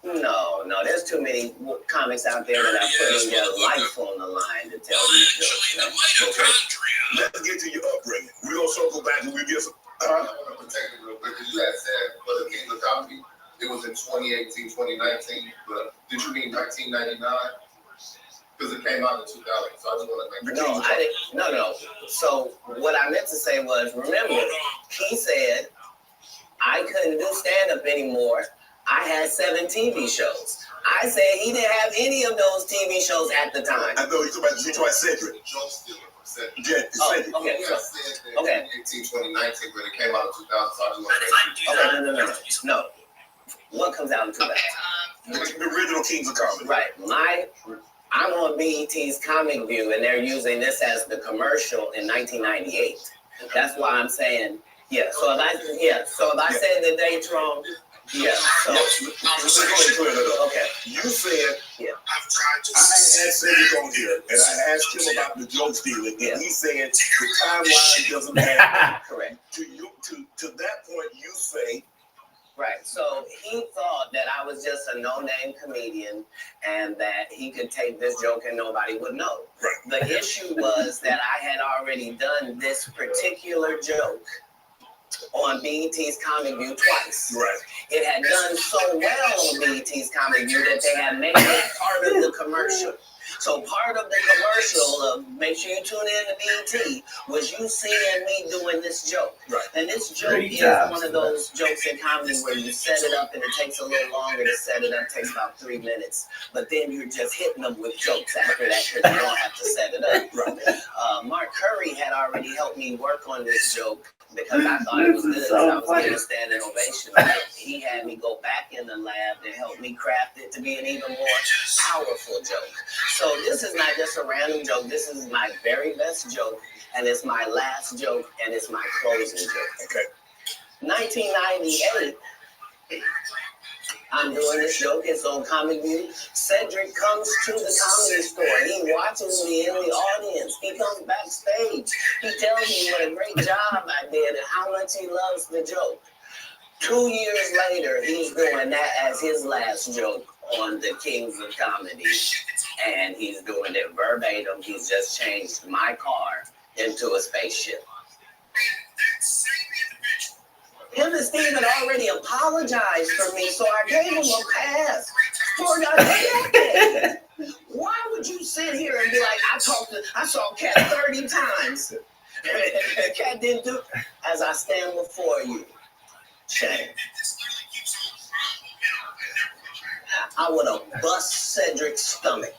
No, there's too many comics out there that are putting their life on the line to tell these jokes. Let's get to your upbringing. We're gonna circle back and we get some. I'm gonna protect it real quick because you had said for the King of Comedy, it was in 2018, 2019, but did you mean 1999? Because it came out in 2000, so I just want to make sure. No, I didn't. No. So what I meant to say was, remember, he said I couldn't do stand-up anymore. I had 7 TV shows. I said he didn't have any of those TV shows at the time. I know you're talking about Cedric. Joe Steele from Cedric. Yeah, Cedric. Okay. You guys said that 2018, 2019, but it came out in 2000, so I just want to make sure. No. What comes out in 2000? The original Kings of Comedy. Right. I'm on BET's Comic View, and they're using this as the commercial in 1998. That's why I'm saying, yeah. So if I said the date's wrong, yeah. So, Okay. You said I had Cedric on here, and I asked him about the joke stealing, and he said the timeline doesn't matter. correct. To that point, you say. Right. So he thought that I was just a no-name comedian and that he could take this joke and nobody would know. Right. The issue was that I had already done this particular joke on BET's Comic View twice. Right. It had done so well on BET's Comic View that they had made it part of the commercial. So part of the commercial of make sure you tune in to BET was you seeing me doing this joke. Right. And this joke Great is job, one of those jokes in comedy where you set it up and it takes a little longer to set it up, takes about 3 minutes. But then you're just hitting them with jokes after that because you don't have to set it up. Right. Mark Curry had already helped me work on this joke because I thought it was good. So I was funny. getting a standing ovation on it. He had me go back in the lab to help me craft it to be an even more powerful joke. So this is not just a random joke. This is my very best joke, and it's my last joke, and it's my closing joke. Okay. 1998, I'm doing this joke. It's on Comic View. Cedric comes to the comedy store. He watches me in the audience. He comes backstage. He tells me what a great job I did and how much he loves the joke. 2 years later, he's doing that as his last joke on the Kings of Comedy. And he's doing it verbatim. He's just changed my car into a spaceship. Him and Steve had already apologized for me, so I gave him a pass for that. Why would you sit here and be like, I saw Cat 30 times. And Cat didn't do it. As I stand before you, shame. I would have bust Cedric's stomach.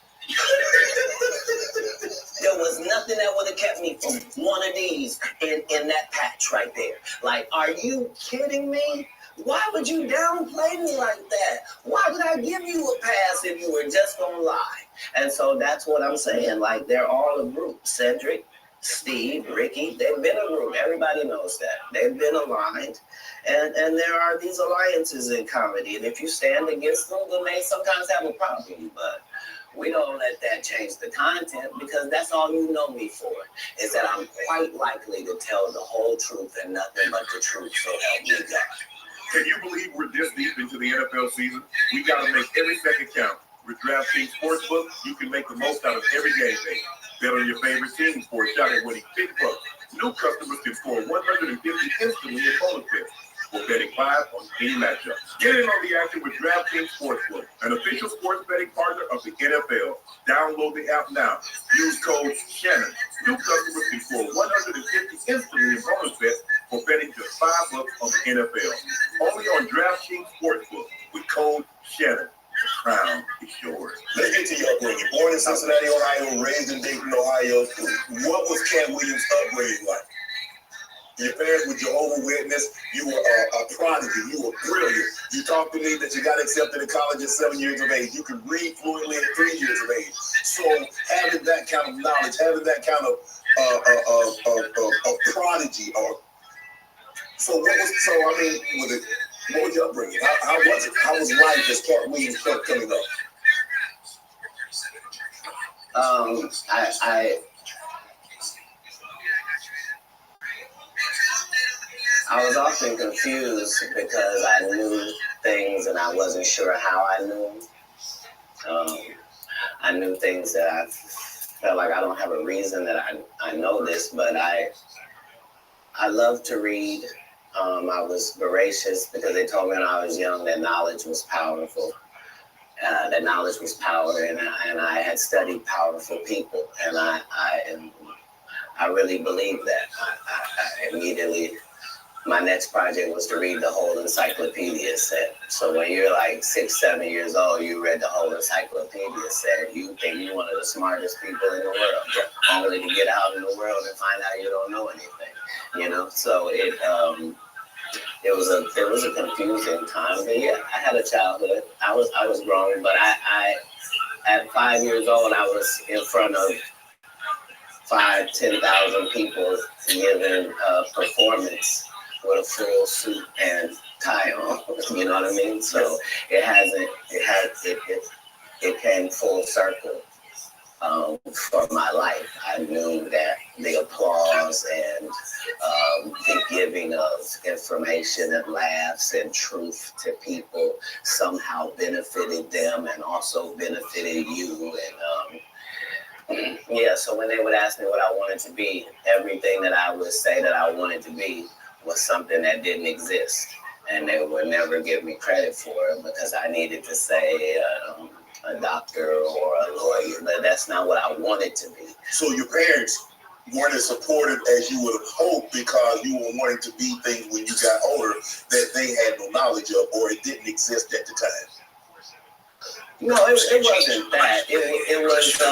There was nothing that would have kept me from one of these in that patch right there. Like, are you kidding me? Why would you downplay me like that? Why would I give you a pass if you were just gonna lie? And so that's what I'm saying. Like, they're all a group. Cedric, Steve, Ricky, they've been a group. Everybody knows that. They've been aligned. And there are these alliances in comedy. And if you stand against them, they may sometimes have a problem. But we don't let that change the content because that's all you know me for, is that I'm quite likely to tell the whole truth and nothing but the truth, so help me God. Can you believe we're this deep into the NFL season? We got to make every second count. With DraftKings Sportsbook, you can make the most out of every game day. Bet on your favorite team for a shot at winning big bucks. New customers can score 150 instantly in bonus bets for betting live on any matchup. Get in on the action with DraftKings Sportsbook, an official sports betting partner of the NFL. Download the app now. Use code Shannon. New customers can score 150 instantly in bonus bets for betting just $5 on the NFL. Only on DraftKings Sportsbook with code Shannon. The crown is yours. Let's get to your upbringing. Born in Cincinnati, Ohio, raised in Dayton, Ohio. What was Cat Williams' upbringing like? Your parents were Jehovah's Witness. You were a prodigy. You were brilliant. You talked to me that you got accepted to college at 7 years of age. You could read fluently at 3 years of age. So having that kind of knowledge, having that kind of prodigy, what was your upbringing? How was it? How was life as Cat Williams kept coming up? I was often confused because I knew things and I wasn't sure how I knew them. I knew things that I felt like I don't have a reason that I know this, but I love to read. I was voracious because they told me when I was young that knowledge was powerful. That knowledge was power, and I had studied powerful people, and I really believed that. I immediately, my next project was to read the whole encyclopedia set. So when you're like 6, 7 years old, you read the whole encyclopedia set. You think you're one of the smartest people in the world, only to get out in the world and find out you don't know anything. You know, so it was a confusing time. But yeah, I had a childhood. I was grown, but I at 5 years old, I was in front of 5,000-10,000 people giving a performance with a full suit and tie on. You know what I mean? So it came full circle. For my life, I knew that the applause and the giving of information and laughs and truth to people somehow benefited them and also benefited you. And yeah, so when they would ask me what I wanted to be, everything that I would say that I wanted to be was something that didn't exist. And they would never give me credit for it because I needed to say a doctor or a lawyer, but that's not what I wanted to be. So your parents weren't as supportive as you would have hoped because you were wanting to be things when you got older that they had no knowledge of or it didn't exist at the time. No, it wasn't that. It was,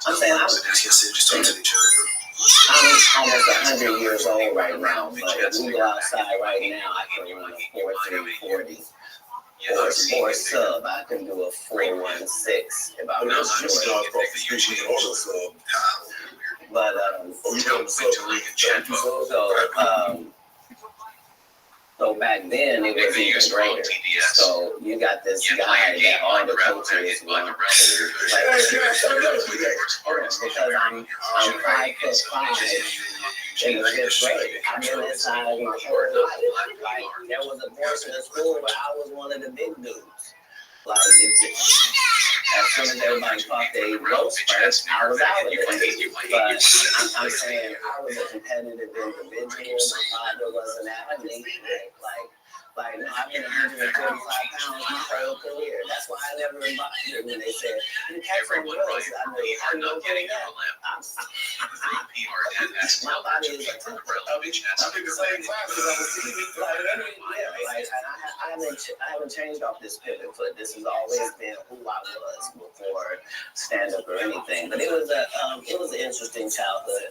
I'm saying I'm almost 100 years old right now, but if we go outside right now, I can run a 4.340. Or sub, I can do a 4.16 if I was short. But so back then it was even greater. So you got this guy that all the coaches want to because I'm 5'5" in the 5th grade. I've been inside my whole life. Like there was a portion of school where I was one of the big dudes. Like it's just, as soon as everybody thought they rose first, I was out of it. But I'm saying I was a competitive individual. My father was an athlete. Like no, I've been 145 pounds my whole career. That's why I never bothered when they said, you catch some drugs. I know getting that. My body is a temper. I think the same time as I was seeing I haven't changed off this pivot foot. This has always been who I was before stand up or anything. But it was an interesting childhood.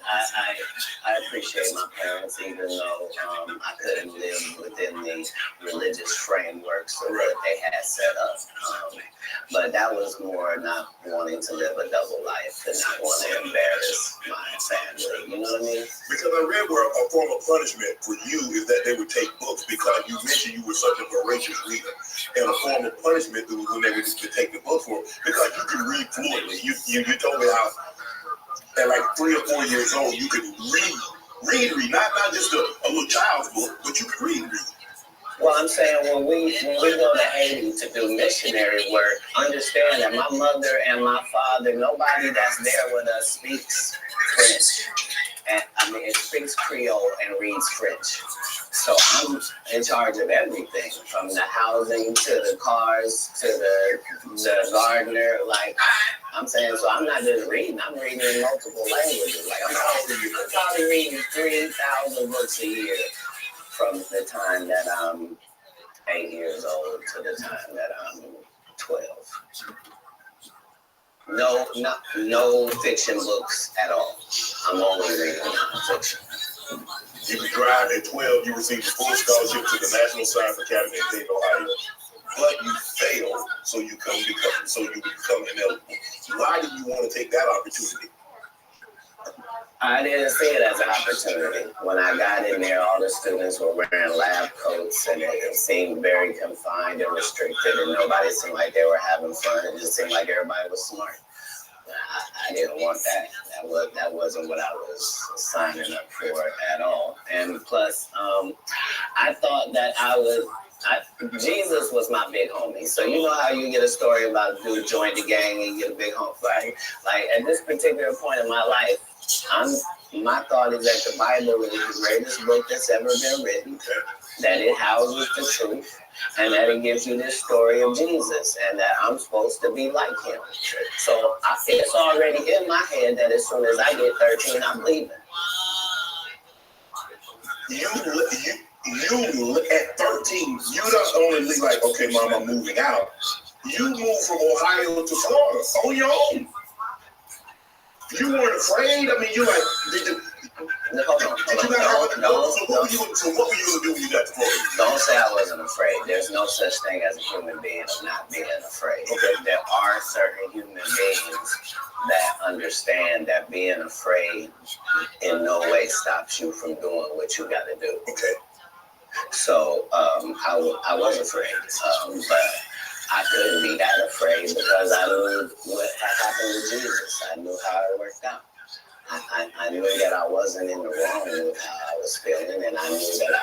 I appreciate my parents, even though I couldn't live within the religious frameworks of what they had set up. But that was more not wanting to live a double life and not want to embarrass my family. You know what I mean? Because I read where a form of punishment for you is that they would take books because you mentioned you were such a voracious reader. And a form of punishment was when they would take the book for because you could read fluently. You told me how at like 3 or 4 years old you could read, not just a little child's book, but you could read. Well, I'm saying when we go to Haiti to do missionary work, understand that my mother and my father, nobody that's there with us speaks French. And it speaks Creole and reads French. So I'm in charge of everything, from the housing to the cars to the gardener. Like I'm saying, so I'm not just reading. I'm reading in multiple languages. Like I'm probably reading 3,000 books a year. From the time that I'm 8 years old to the time that I'm 12. No fiction books at all. I'm only reading nonfiction. You could drive at 12, you received full scholarship to the National Science Academy in Dayton, Ohio. But you failed, so you become ineligible. Why did you want to take that opportunity? I didn't see it as an opportunity. When I got in there, all the students were wearing lab coats and it seemed very confined and restricted and nobody seemed like they were having fun. It just seemed like everybody was smart. I didn't want that. That wasn't what I was signing up for at all. And plus, I thought that Jesus was my big homie. So you know how you get a story about a dude joined the gang and you get a big homie, right? Like at this particular point in my life, my thought is that the Bible is the greatest book that's ever been written, that it houses the truth, and that it gives you this story of Jesus, and that I'm supposed to be like him. So it's already in my head that as soon as I get 13, I'm leaving. You at 13, you don't only leave like, okay, Mom, I'm moving out. You moved from Ohio to Florida on your own. You weren't afraid. I mean, you like, did you not have So what were you going to do when you got to Florida? Don't say I wasn't afraid. There's no such thing as a human being of not being afraid. Okay. There are certain human beings that understand that being afraid in no way stops you from doing what you got to do. Okay. So I was afraid, but I couldn't be that afraid because I knew what had happened with Jesus. I knew how it worked out. I knew that I wasn't in the wrong with how I was feeling, and I knew that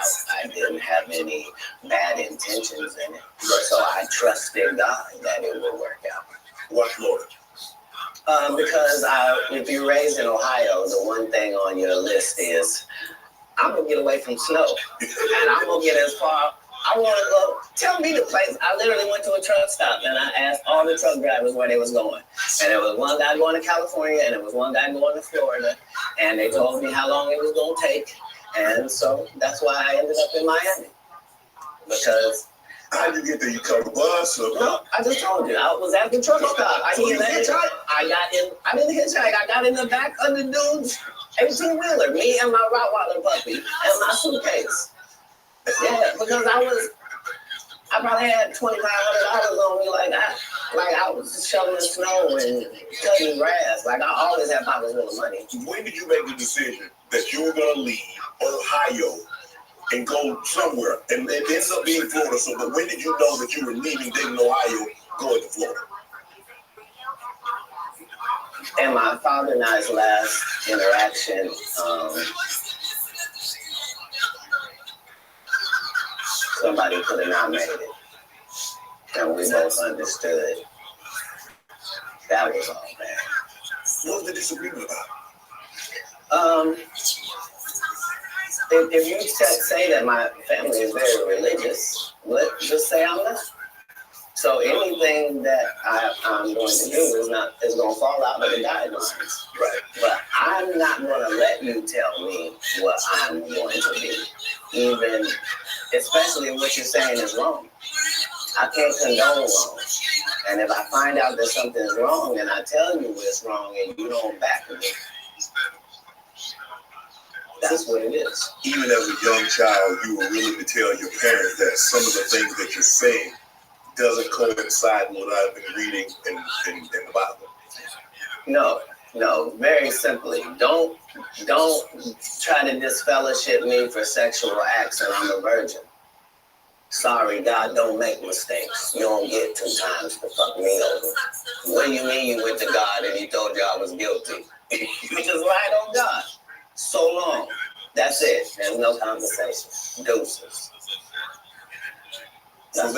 I didn't have any bad intentions in it. So I trusted God that it would work out. Why Florida? Because if you're raised in Ohio, the one thing on your list is I'm gonna get away from snow, and I'm gonna get as far. I want to go. Tell me the place. I literally went to a truck stop and I asked all the truck drivers where they was going. And there was one guy going to California and there was one guy going to Florida. And they told me how long it was going to take. And so that's why I ended up in Miami. Because How'd you get there? You caught the bus? Or? no, I just told you. I was at the truck stop. I didn't hitchhike. I got in the back of the dude's 18-wheeler. Me and my Rottweiler puppy and my suitcase. Yeah, because I probably had $2,500 on me, like I was shoveling snow and cutting grass. Like I always had pockets full of money. When did you make the decision that you were going to leave Ohio and go somewhere? And it ends up being Florida. So, but when did you know that you were leaving Dayton, Ohio, going to Florida? And my father and I's last interaction, somebody could have not made it. And we both understood that was all bad. What was the disagreement about? If you say that my family is very religious, just say I'm not. So anything that I'm going to do is going to fall out of the guidelines. Right. But I'm not going to let you tell me what I'm going to be, even, especially if what you're saying is wrong. I can't condone wrong. And if I find out that something is wrong and I tell you it's wrong and you don't back me, that's what it is. Even as a young child, you were willing to tell your parents that some of the things that you're saying doesn't coincide with what I've been reading in the Bible. No, very simply. Don't try to disfellowship me for sexual acts and I'm a virgin. Sorry, God don't make mistakes. You don't get 2 times to fuck me over. What do you mean you went to God and he told you I was guilty? You just lied on God. So long. That's it. There's no conversation. Deuces. So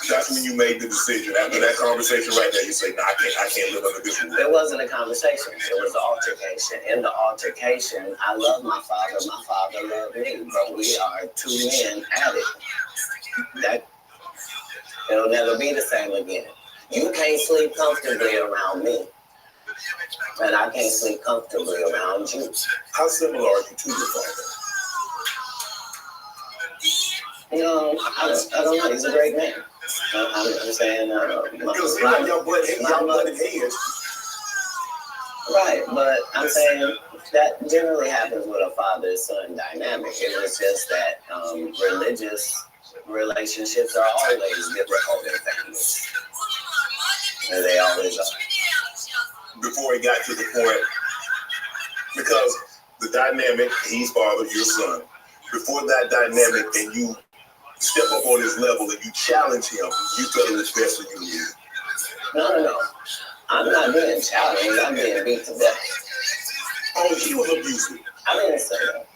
that's when you made the decision. After that conversation right there, you say, "No, I can't live under this rule." It wasn't a conversation. It was an altercation. In the altercation, I love my father. My father loved me. But we are 2 men at it. That it'll never be the same again. You can't sleep comfortably around me. And I can't sleep comfortably around you. How similar are you to your father? I don't know. He's a great man. I'm saying, right, but I'm saying that generally happens with a father-son dynamic. It was just that religious relationships are always difficult in families. And they always are. Before it got to the point, because the dynamic, he's father, your son. Before that dynamic, and you step up on his level and you challenge him, you felt it was best for you to leave. No. I'm not being challenged. I'm being beat to death. Oh, he was abusive. I didn't say that.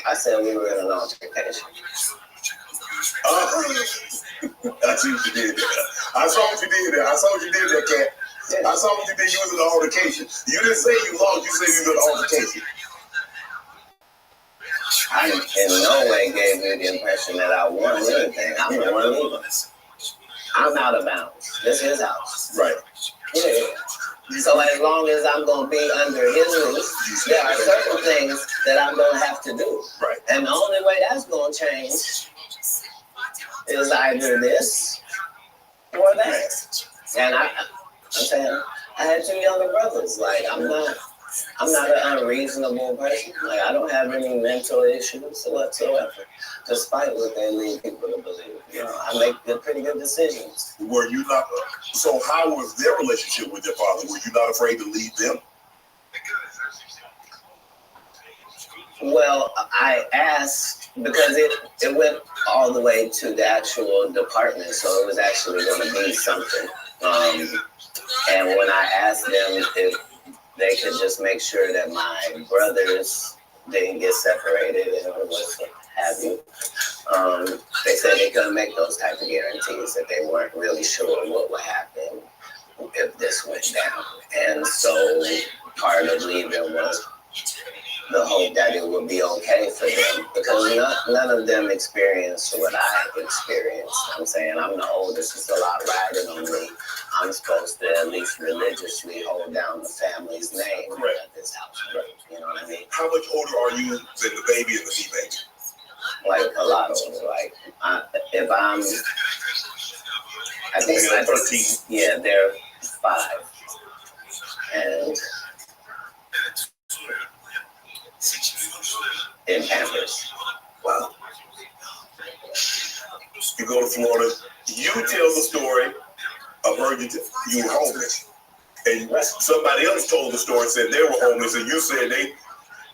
I said we were in an altercation. I see what you did there. I saw what you did there. Cat. I saw what you did. You was in an altercation. You didn't say you lost. You said you was in an altercation. I in no way gave you the impression that I won anything. I'm the one leaving. I'm out of bounds. This is his house. Right. Yeah. So as long as I'm going to be under his roof, there are certain things that I'm going to have to do. Right. And the only way that's going to change is either this or that. And I'm saying I had 2 younger brothers. Like I'm not an unreasonable person. Like I don't have any mental issues whatsoever, despite what they lead people to believe. You know, I make pretty good decisions. Were you not? So how was their relationship with their father? Were you not afraid to leave them? Well, I asked because it went all the way to the actual department, so it was actually going to be something. And when I asked them if they could just make sure that my brothers didn't get separated and what have you, they said they couldn't make those type of guarantees, that they weren't really sure what would happen if this went down. And so part of leaving was the hope that it would be okay for them, because none of them experienced what I experienced. I'm saying I'm the oldest, it's a lot riding on me. I'm supposed to at least religiously hold down the family's name at this house. You know what I mean? How much older are you than the baby and the baby? Like a lot older. Like if I'm, I think they're 13. Yeah, they're 5 and in Pampers. Wow. You go to Florida, you tell the story of her, you were homeless. And somebody else told the story and said they were homeless, and you said they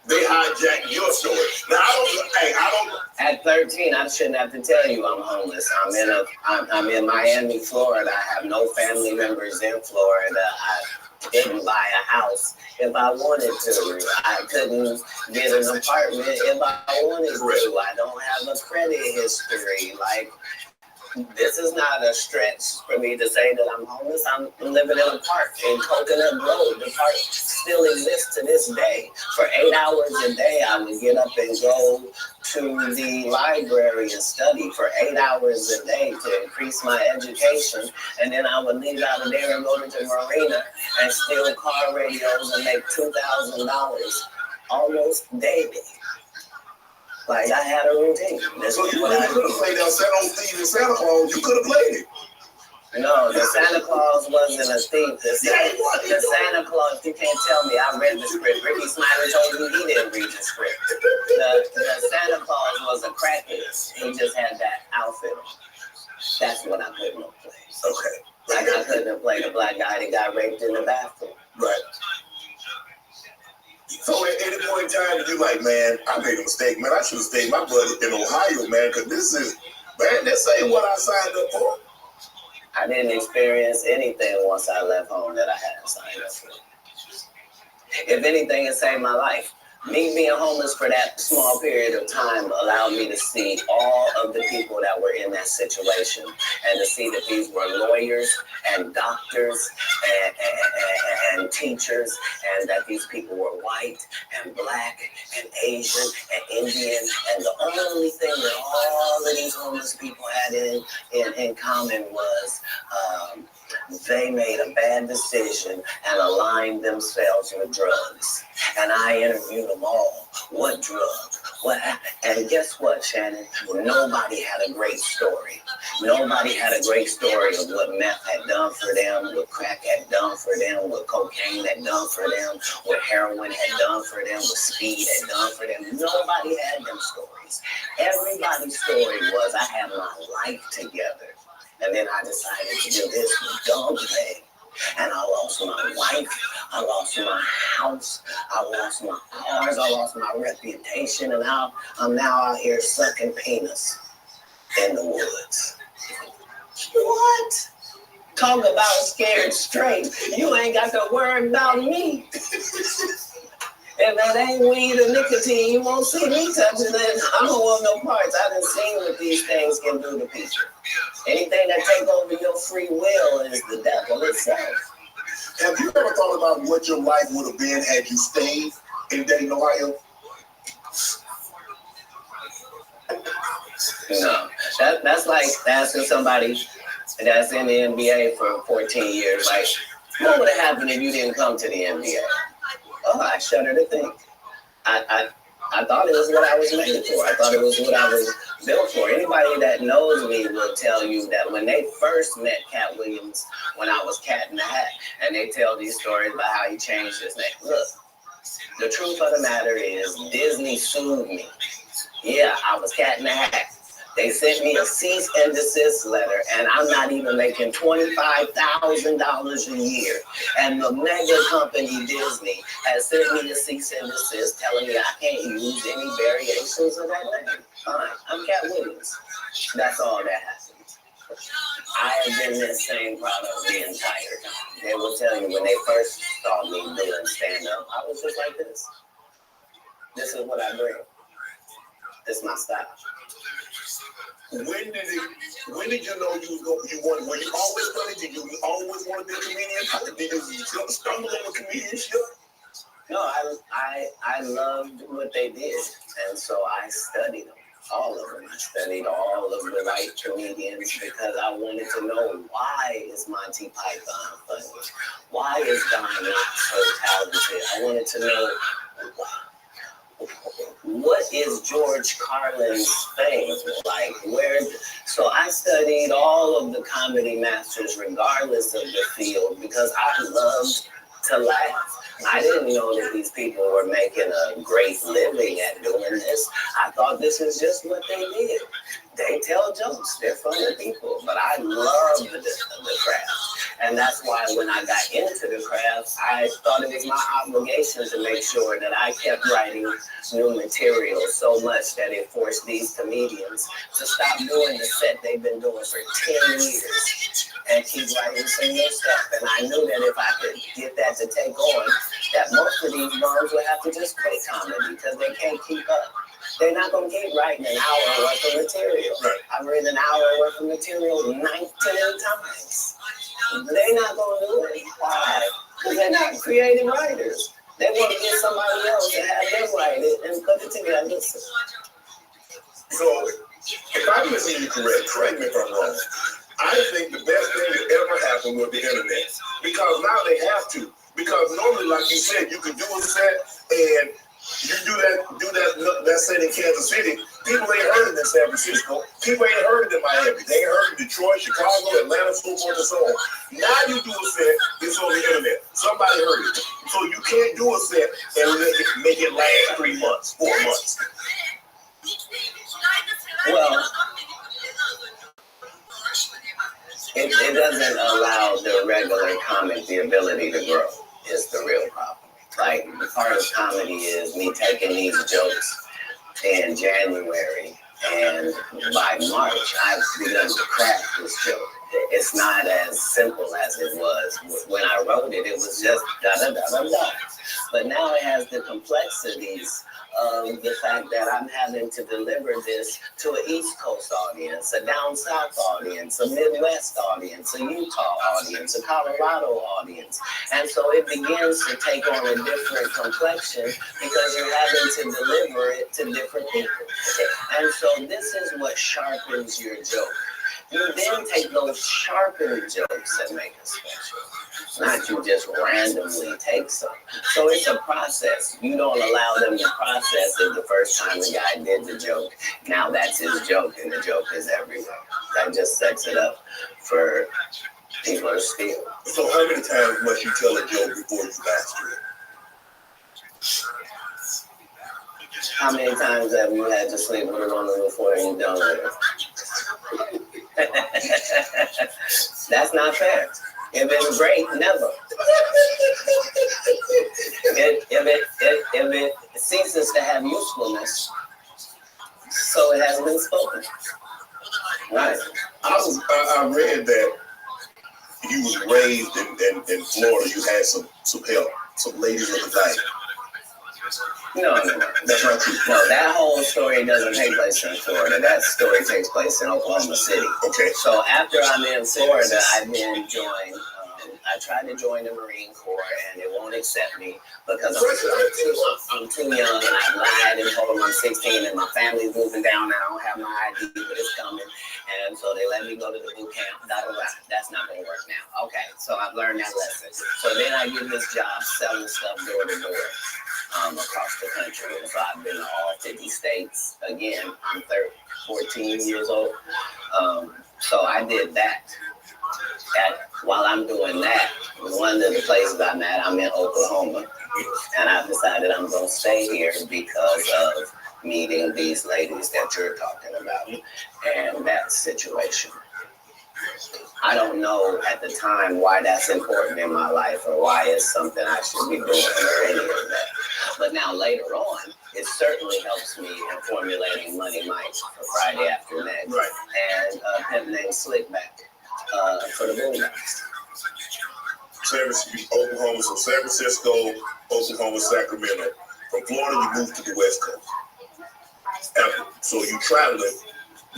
hijacked your story. Now, I don't. At 13, I shouldn't have to tell you I'm homeless. I'm in Miami, Florida. I have no family members in Florida. I didn't buy a house if I wanted to. I couldn't get an apartment if I wanted to. I don't have a credit history. Like, this is not a stretch for me to say that I'm homeless. I'm living in a park in Coconut Grove. The park still exists to this day. For 8 hours a day, I would get up and go to the library and study for 8 hours a day to increase my education. And then I would leave out of there and go to the marina and steal car radios and make $2,000 almost daily. Like, I had a routine. So you could have played that Santa Claus. You could have played it. No, the Santa Claus wasn't a thief. The Santa Claus, you can't tell me. I read the script. Ricky Smiley told me he didn't read the script. The Santa Claus was a crackhead. He just had that outfit on. That's what I couldn't have played. Okay. Like, I couldn't have played a black guy that got raped in the bathroom. Right. So at any point in time, you're like, man, I made a mistake, man. I should have stayed my butt in Ohio, man, because this ain't what I signed up for. I didn't experience anything once I left home that I hadn't signed up for. If anything, it saved my life. Me being homeless for that small period of time allowed me to see all of the people that were in that situation, and to see that these were lawyers and doctors and teachers, and that these people were white and black and Asian and Indian, and the only thing that all of these homeless people had in common was they made a bad decision and aligned themselves with drugs. And I interviewed them all. What drug? What happened? And guess what, Shannon? Nobody had a great story. Nobody had a great story of what meth had done for them, what crack had done for them, what cocaine had done for them, what heroin had done for them, what speed had done for them. Nobody had them stories. Everybody's story was, I had my life together. And then I decided to do this dumb thing. And I lost my wife, I lost my house, I lost my cars, I lost my reputation, and I'm now out here sucking penis in the woods. What? Talk about scared straight. You ain't got to worry about me. If that ain't weed or nicotine, you won't see me touching it. I don't want no parts. I done seen what these things can do to people. Anything that take over your free will is the devil itself. Have you ever thought about what your life would have been had you stayed in Dayton, Ohio? No. That's like asking somebody that's in the NBA for 14 years, like, what would have happened if you didn't come to the NBA? Oh, I shudder to think. I thought it was what I was made for. I thought it was what I was built for. Anybody that knows me will tell you that when they first met Cat Williams, when I was Cat in the Hat, and they tell these stories about how he changed his name. Look, the truth of the matter is Disney sued me. Yeah, I was Cat in the Hat. They sent me a cease and desist letter, and I'm not even making $25,000 a year. And the mega company Disney has sent me a cease and desist telling me I can't use any variations of that name. Fine, I'm Cat Williams. That's all that happened. I have been this same product the entire time. They will tell you when they first saw me doing stand-up, I was just like this. This is what I bring. This is my style. When did you know you wanted? Were you always funny? Did you always want to be a comedian? Did you stumble on comedianship? No, I loved what they did, and so I studied them, all of them. I studied all of the right comedians because I wanted to know, why is Monty Python funny? Why is Don so talented? I wanted to know, what is George Carlin's thing? Like, where? So I studied all of the comedy masters, regardless of the field, because I loved to laugh. I didn't know that these people were making a great living at doing this. I thought this is just what they did. They tell jokes. They're funny people. But I loved the craft. And that's why when I got into the craft, I thought it was my obligation to make sure that I kept writing new material so much that it forced these comedians to stop doing the set they've been doing for 10 years and keep writing some new stuff. And I knew that if I could get that to take on, that most of these bums would have to just quit comedy because they can't keep up. They're not going to keep writing an hour worth of material. Right. I've written an hour worth of material 19 times. They're not going to do it. Why? Because they're not creative writers. They want to get somebody else to have them write it and put it together. So, if I'm listening to you correct me if I'm wrong. I think the best thing that ever happened with the internet, because now they have to. Because normally, like you said, you could do a set and you do that set in Kansas City. People ain't heard it in San Francisco. People ain't heard it in Miami. They ain't heard it in Detroit, Chicago, Atlanta, so forth and so on. Now you do a set, it's on the internet. Somebody heard it. So you can't do a set and make it last 3 months, 4 months. Well, it doesn't allow the regular comic the ability to grow. Is the real problem. Like, the part of comedy is me taking these jokes in January, and by March, I've begun to craft this joke. It's not as simple as it was. When I wrote it, it was just da-da-da-da-da. But now it has the complexities of the fact that I'm having to deliver this to an East Coast audience, a down South audience, a Midwest audience, a Utah audience, a Colorado audience. And so it begins to take on a different complexion because you're having to deliver it to different people. And so this is what sharpens your joke. You then take those sharpened jokes and make it special. Not you just randomly take some. So it's a process. You don't allow them to process it the first time the guy did the joke. Now that's his joke, and the joke is everywhere. That just sets it up for people to steal. So how many times must you tell a joke before you master it? How many times have you had to sleep with a woman before you done with her? That's not fair. If it's great, never. If it ceases to have usefulness, so it has been spoken. Right. I read that you was raised in Florida. You had some help, some ladies of the night. No. That's not true. No, that whole story doesn't take place in Florida. That story takes place in Oklahoma City. Okay. So after I'm in Florida, I then joined. I tried to join the Marine Corps, and it won't accept me because I'm too young, and I lied and told them I'm 16, and my family's moving down. I don't have my ID, but it's coming. And so they let me go to the boot camp. That's not going to work now. Okay, so I've learned that lesson. So then I get this job selling stuff door to door across the country. And so I've been to all 50 states. Again, I'm 14 years old. So I did that. While I'm doing that, one of the places I'm in Oklahoma, and I've decided I'm going to stay here because of meeting these ladies that you're talking about and that situation. I don't know at the time why that's important in my life or why it's something I should be doing or any of that. But now later on, it certainly helps me in formulating Money Mike for Friday After Next. Right. And a pimp named Slickback for the Boondocks. Oklahoma, so San Francisco, Oklahoma, Sacramento. From Florida, you moved to the West Coast. So you traveling.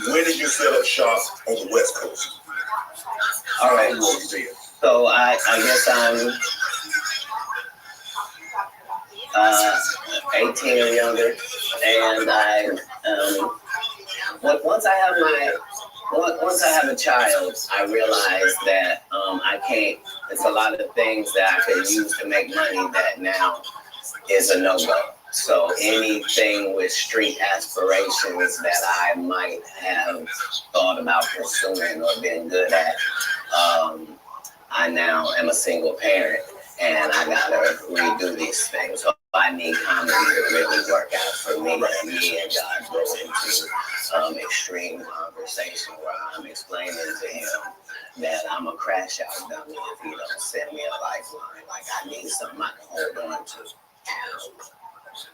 When did you set up shop on the West Coast? All right. So I guess 18 or younger, and once I have a child, I realize that I can't. It's a lot of things that I could use to make money that now is a no-go. So anything with street aspirations that I might have thought about pursuing or been good at, I now am a single parent, and I gotta redo these things. So I need comedy to really work out for me. And me and God go into extreme conversation where I'm explaining to him that I'm a crash out dummy if he don't send me a lifeline. Like I need something I can hold on to.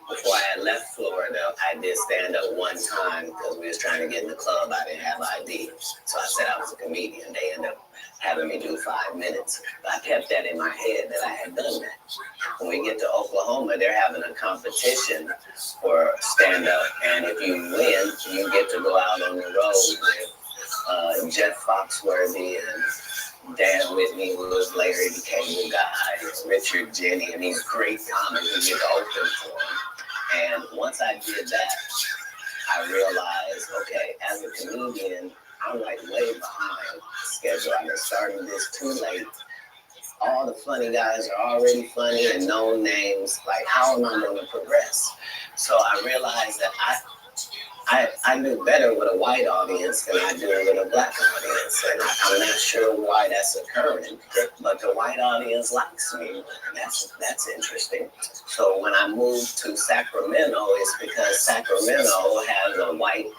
Before I had left Florida, I did stand up one time because we was trying to get in the club. I didn't have ID. So I said I was a comedian. They ended up having me do 5 minutes. But I kept that in my head that I had done that. When we get to Oklahoma, they're having a competition for stand up. And if you win, you get to go out on the road with Jeff Foxworthy and Dan Whitney, who was Larry the Cable Guy, Richard Jenny, and these great comics who get to open for them. And once I did that, I realized, okay, as a comedian, I'm like way behind schedule. I've been starting this too late. All the funny guys are already funny and known names. Like, how am I going to progress? So I realized that I do better with a white audience than I do with a black audience. And I'm not sure why that's occurring, but the white audience likes me. And that's interesting. So when I moved to Sacramento, it's because Sacramento has a white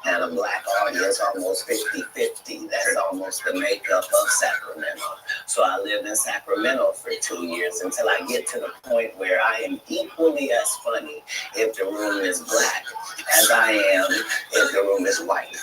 and a black audience almost 50-50. That's almost the makeup of Sacramento. So I lived in Sacramento for 2 years until I get to the point where I am equally as funny if the room is black as I am if the room is white.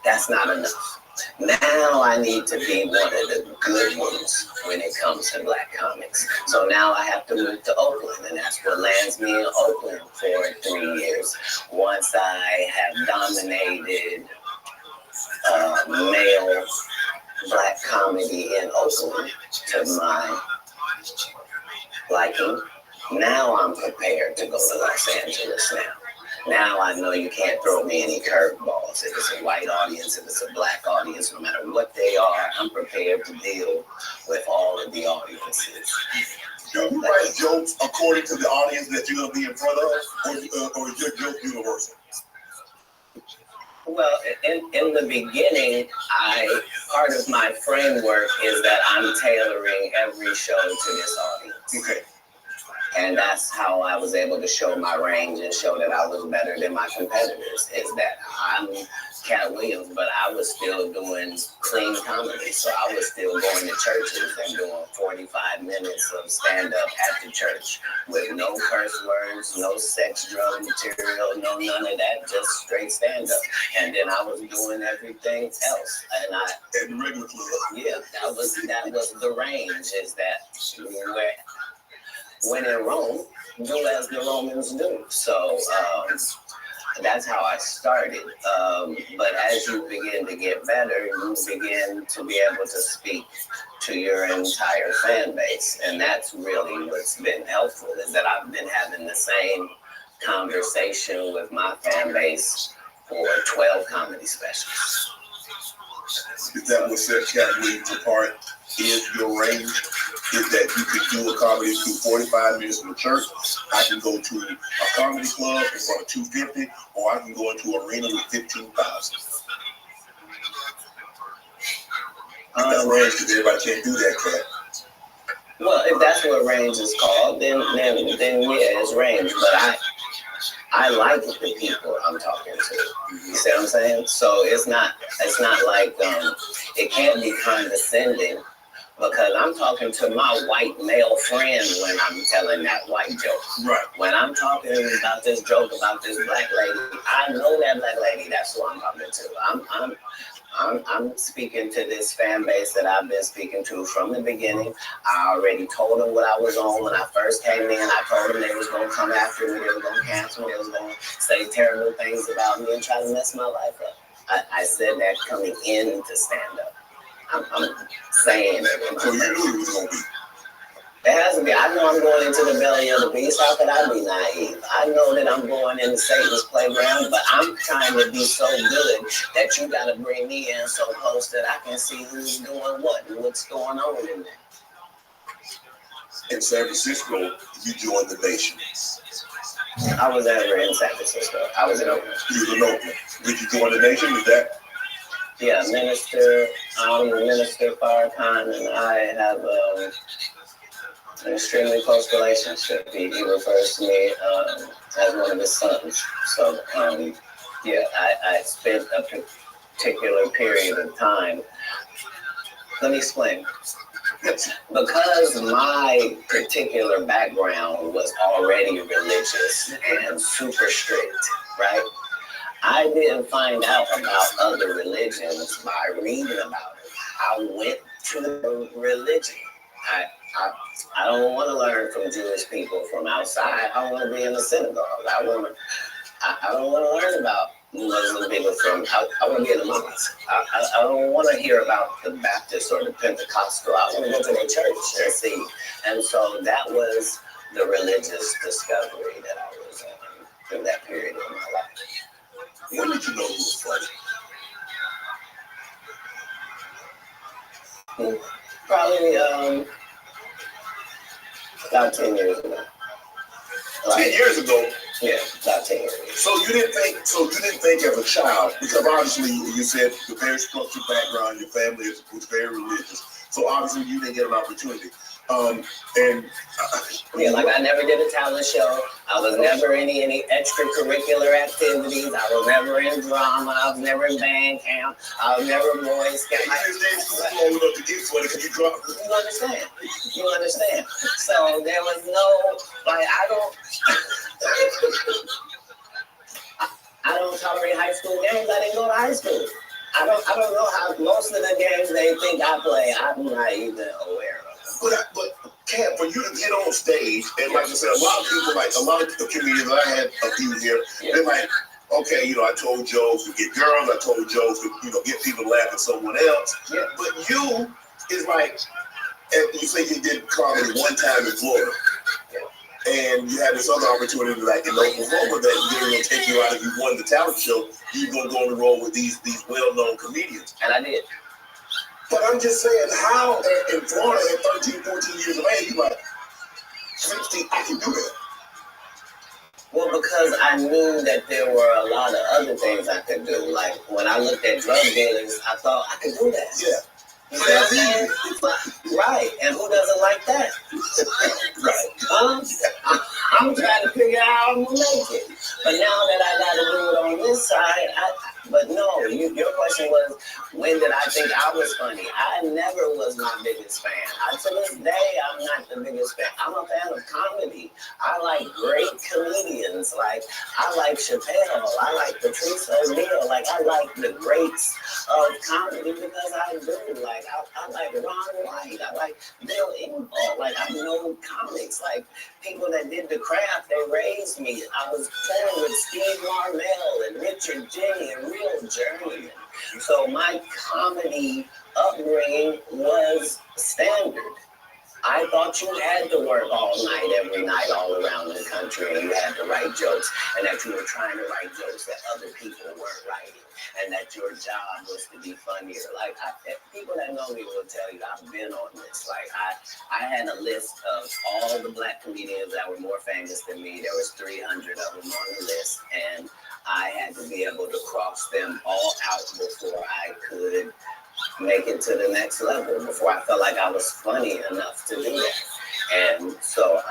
That's not enough. Now I need to be one of the good ones when it comes to black comics. So now I have to move to Oakland, and that's what lands me in Oakland for 3 years. Once I have dominated male black comedy in Oakland to my liking, now I'm prepared to go to Los Angeles now. Now I know you can't throw me any curveballs. If it's a white audience, if it's a black audience, no matter what they are, I'm prepared to deal with all of the audiences. Do you write jokes according to the audience that you're going to be in front of, or is your joke universal? Well, in the beginning, part of my framework is that I'm tailoring every show to this audience. Okay. And that's how I was able to show my range and show that I was better than my competitors, is that I'm Cat Williams, but I was still doing clean comedy. So I was still going to churches and doing 45 minutes of stand-up at the church with no curse words, no sex, drug material, no none of that, just straight stand-up. And then I was doing everything else. And at the regular club. Yeah, that was the range, is that when in Rome, do as the Romans do. So that's how I started. But as you begin to get better, you begin to be able to speak to your entire fan base. And that's really what's been helpful, is that I've been having the same conversation with my fan base for 12 comedy specials. Is that what sets Cat Williams apart? Is your range? Is that you can do a comedy to 45 minutes in the church? I can go to a comedy club in front of 250, or I can go into an arena with 15,000. That's range, because everybody can't do that, Cat. Well, if that's what range is called, then yeah, it's range. But I like the people I'm talking to. You see what I'm saying? So it's not like it can't be condescending, because I'm talking to my white male friend when I'm telling that white joke. Right. When I'm talking about this joke about this black lady, I know that black lady. That's who I'm talking to. I'm speaking to this fan base that I've been speaking to from the beginning. I already told them what I was on when I first came in. I told them they was going to come after me. They were going to cancel me. They was going to say terrible things about me and try to mess my life up. I said that coming into stand-up. I'm saying it. So you knew it was going to be. It has to be. I know I'm going into the belly of the beast. How could I be naive? I know that I'm going into Satan's playground, but I'm trying to be so good that you got to bring me in so close that I can see who's doing what and what's going on in there. In San Francisco, you joined the nation. I was never in San Francisco. I was in Oakland. You was in Oakland. Did you join the nation? Is that? Yeah, Minister, I'm the Minister Farrakhan, and I have an extremely close relationship. He refers to me as one of his sons. So, yeah, I spent a particular period of time. Let me explain. Because my particular background was already religious and super strict, right? I didn't find out about other religions by reading about it. I went to the religion. I don't want to learn from Jewish people from outside. I want to be in the synagogue. I don't want to learn about Muslim people from. I want to be in the mosque. I don't want to hear about the Baptist or the Pentecostal. I want to go to their church and see. And so that was the religious discovery that I was in that period of my life. When did you know you was funny? Probably about 10 years ago. 10 years ago. Yeah, about 10 years ago. So you didn't think as a child, because obviously you said the very structured background, your family was very religious. So obviously you didn't get an opportunity. Yeah, like I never did a talent show. I was never in any extracurricular activities. I was never in drama. I was never in band camp. I was never Boy Scout. You understand? You understand? So there was no, like, I don't tolerate high school games. I didn't go to high school. I don't know how most of the games they think I play, I'm not even aware of. But Cam, for you to get on stage, and like I said, a lot of the comedians, I had a few here, they're like, okay, I told jokes to get girls, I told jokes to, get people to laugh at someone else. Yeah. But you is like, and you say you did comedy one time in Florida. And you had this other opportunity, like in Oklahoma, that they're going to take you out if you won the talent show. You're going to go on the road with these well-known comedians. And I did. But I'm just saying, how in Florida at 13, 14 years of age, you like, 16, I can do that. Well, because I knew that there were a lot of other things I could do. Like when I looked at drug dealers, I thought I could do that. Yeah. You know what I'm saying? Right. And who doesn't like that? Right. I'm trying to figure out how I'm going to make it. But now that I got to do it on this side, but no, your question was, when did I think I was funny? I never was my biggest fan. To this day, I'm not the biggest fan. I'm a fan of comedy. I like great comedians. Like, I like Chappelle. I like Patrice O'Neal. Like, I like the greats of comedy because I do. Like, I like Ron White. I like Bill Engvall. Like, I know comics. Like, people that did the craft, they raised me. I was playing with Steve Marmel and Richard Jenny and Real Journeyman. So my comedy upbringing was standard. I thought you had to work all night, every night, all around the country, and you had to write jokes, and that you were trying to write jokes that other people weren't writing, and that your job was to be funnier. Like, people that know me will tell you I've been on this. Like, I had a list of all the black comedians that were more famous than me. There was 300 of them on the list, and I had to be able to cross them all out before I could make it to the next level, before I felt like I was funny enough to do that. And so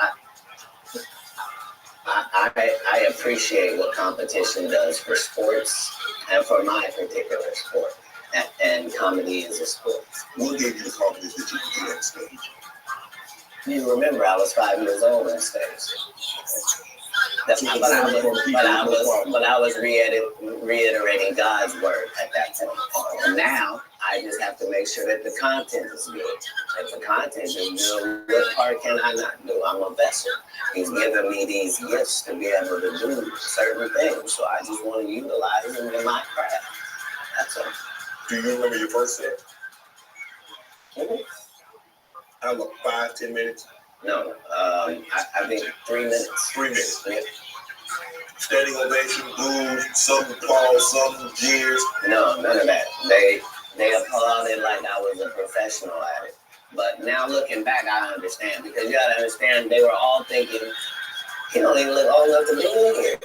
I appreciate what competition does for sports and for my particular sport. And comedy is a sport. What gave you the confidence that you could get on stage? You remember I was 5 years old on stage. But I was reiterating God's word at that point. And now I just have to make sure that the content is good. If the content is good, what part can I not do? I'm a vessel. He's given me these gifts to be able to do certain things. So I just want to utilize them in my craft. That's all. Do you remember your first set? Mm-hmm. How about 5-10 minutes? No, I think 3 minutes. 3 minutes. Yeah. Standing ovation, boo, some applause, some cheers. No, none of that. They applauded like I was a professional at it. But now looking back, I understand, because you gotta understand they were all thinking, he don't even look old enough to be in here.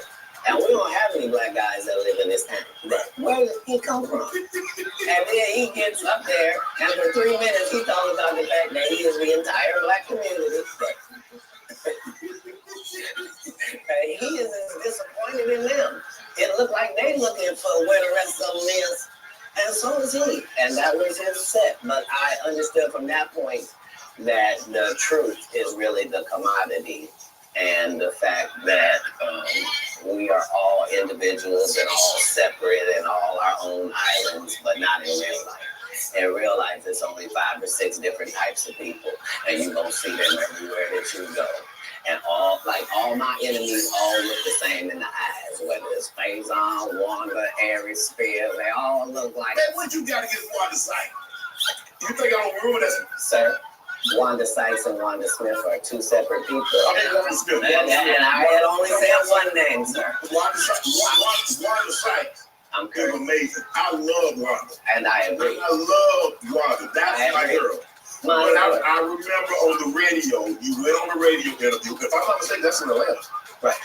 And we don't have any black guys that live in this town. Right. Where did he come from? And then he gets up there, and for 3 minutes he talks about the fact that he is the entire black community. And he is as disappointed in them. It looked like they looking for where the rest of them is. And so is he. And that was his set. But I understood from that point that the truth is really the commodity. And the fact that we are all individuals and all separate and all our own islands, but not in real life. In real life, there's only 5 or 6 different types of people, and you're going to see them everywhere that you go. And all my enemies all look the same in the eyes, whether it's Faison, Wanda, Aries, Spear, they all look like. Man, what you got against Wanda Sykes? You think I don't remember that? Sir, Wanda Sykes and Wanda Smith are 2 separate people. I mean, Wanda Smith. And I had only said one name, sir. Wanda Sykes. I'm They're correct. amazing. I love Wanda. And I agree. I love Wanda. That's my girl. But I remember on the radio, you went on the radio interview. If I'm not mistaken, that's in Atlanta. Right.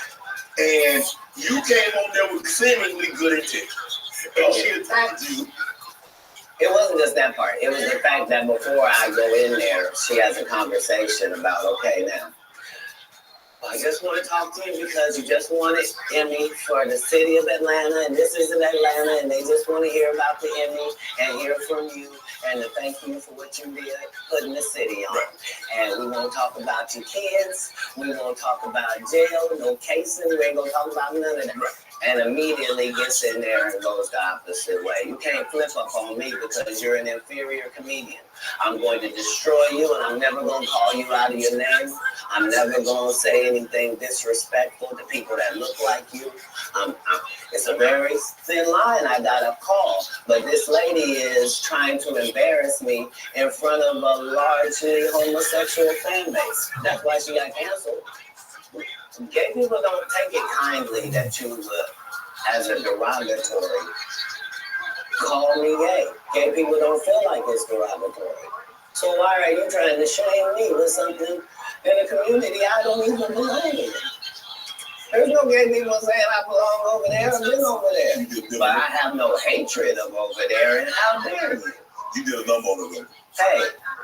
And you came on there with seemingly good intent. And she attacked you. It wasn't just that part. It was the fact that before I go in there, she has a conversation about, okay, now, I just want to talk to you because you just wanted Emmy for the city of Atlanta, and this is in Atlanta, and they just want to hear about the Emmy and hear from you and to thank you for what you did putting the city on. And we won't talk about your kids. We won't talk about jail, no casing. We ain't going to talk about none of that. And immediately gets in there and goes the opposite way. You can't flip up on me because you're an inferior comedian. I'm going to destroy you, and I'm never going to call you out of your name. I'm never going to say anything disrespectful to people that look like you. It's a very thin line. I got a call, but this lady is trying to embarrass me in front of a largely homosexual fan base. That's why she got canceled. Gay people don't take it kindly that you, as a derogatory, call me gay. Gay people don't feel like it's derogatory. So why are you trying to shame me with something in a community I don't even belong in? There's no gay people saying I belong over there. I've been over there. But I have no hatred of over there, and how dare you? You did a number on it. Hey.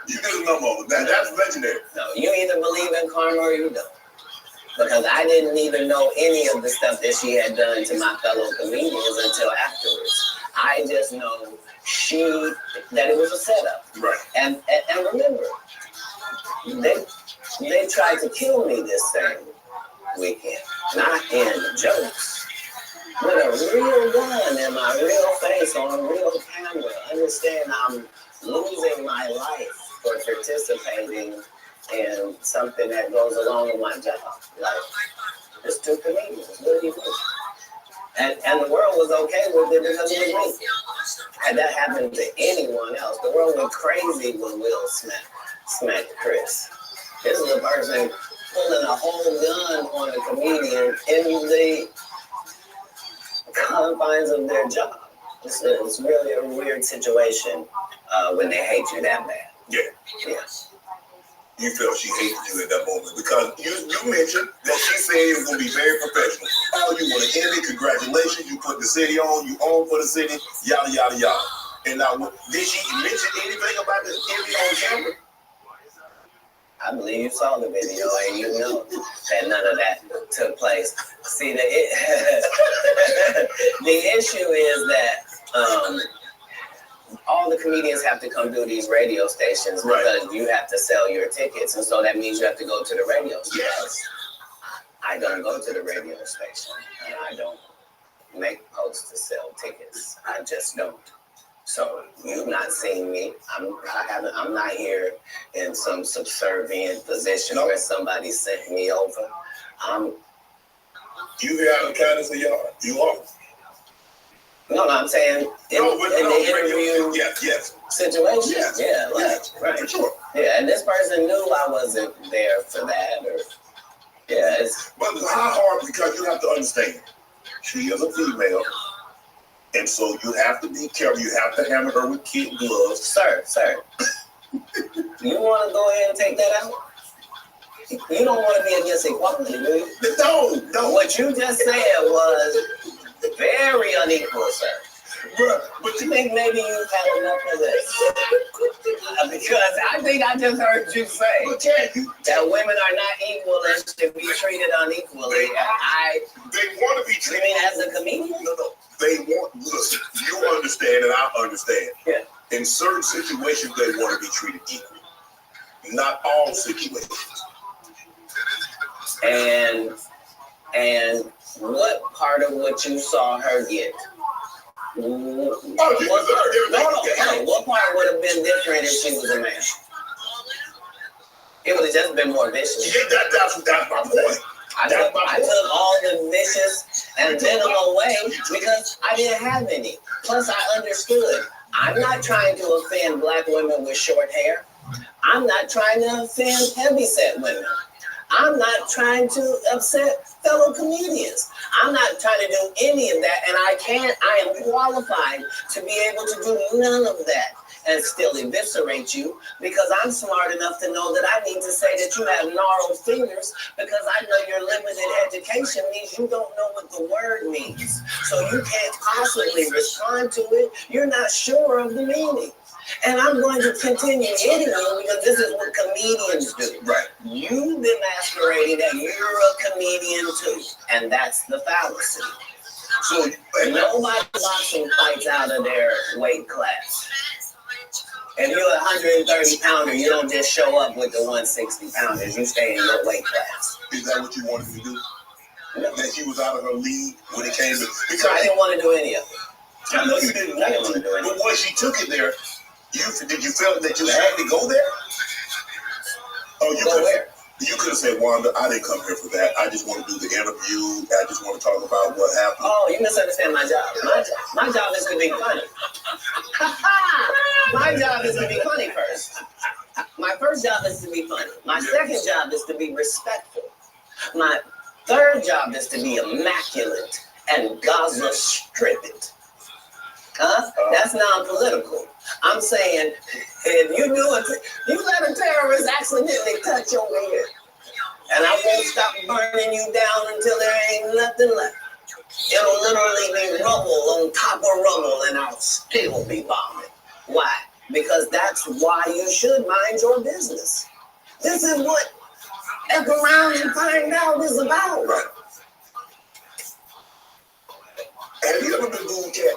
You did a number on it. That's legendary. No, you either believe in karma or you don't. Because I didn't even know any of the stuff that she had done to my fellow comedians until afterwards. I just know that it was a setup. Right. And remember, they tried to kill me this same weekend, not in jokes, with a real gun in my real face on a real camera. Understand, I'm losing my life for participating in something that goes along with my job. Like, it's 2 comedians. What do you think? And the world was okay with it because it was me. Had that happened to anyone else, the world went crazy when Will smacked Chris. This is a person pulling a whole gun on a comedian in the confines of their job. It's really a weird situation when they hate you that bad. Yeah. Yes. You felt she hated you at that moment because you mentioned that she said it was going to be very professional. Oh, you want to end it? Congratulations. You put the city on. You own for the city. Yada, yada, yada. And now, did she mention anything about the Emmy on camera? I believe you saw the video and you know that none of that took place. See, the issue is that all the comedians have to come do these radio stations because you have to sell your tickets. And so that means you have to go to the radio station. Yes. I don't go to the radio station. And I don't make posts to sell tickets. I just don't. So you've not seen me. I'm not here in some subservient position where somebody sent me over. You here out of the kindness of your heart. You are. No, I'm saying in the interview yes. situation. Yes. Yeah, right. For sure. Yeah, and this person knew I wasn't there for that. Or yeah, it's. But how hard? Because you have to understand, she is a female, and so you have to be careful. You have to handle her with kid gloves. Sir. You want to go ahead and take that out? You don't want to be against equality, do you? No. What you just said was very unequal, sir. But you think maybe you've had enough of this? Because I think I just heard you say that women are not equal and should be treated unequally. They want to be treated. You mean as a comedian? No. They want. Listen, you understand and I understand. Yeah. In certain situations, they want to be treated equally. Not all situations. And what part of what you saw her get? What part would have been different if she was a man? It would have just been more vicious. Yeah, that's my point. I took all the vicious and venom away because I didn't have any. Plus, I understood. I'm not trying to offend black women with short hair. I'm not trying to offend heavyset women. I'm not trying to upset fellow comedians. I'm not trying to do any of that, and I am qualified to be able to do none of that and still eviscerate you because I'm smart enough to know that I need to say that you have gnarled fingers because I know your limited education means you don't know what the word means. So you can't possibly respond to it. You're not sure of the meaning. And I'm going to continue hitting you because this is what comedians do. Right. You've been masquerading that you're a comedian too. And that's the fallacy. So nobody boxing fights out of their weight class. If you're a 130 pounder, you don't just show up with the 160 pounders. You stay in your weight class. Is that what you wanted to do? No. That she was out of her league when it came to... Because I didn't want to do any of it. I know you didn't want to, but once she took it there, did you feel that you had to go there? Oh, you go where? You could have said, Wanda, I didn't come here for that. I just want to do the interview. I just want to talk about what happened. Oh, you misunderstand my job. My job is to be funny. My job is to be funny first. My first job is to be funny. My second job is to be respectful. My third job is to be immaculate and Gaza strip it. Huh? That's non-political. I'm saying, if you do it, you let a terrorist accidentally touch your head, and I won't stop burning you down until there ain't nothing left. It'll literally be rubble on top of rubble, and I'll still be bombing. Why? Because that's why you should mind your business. This is what F around and find out is about. Right. Have you ever been booed, Cat?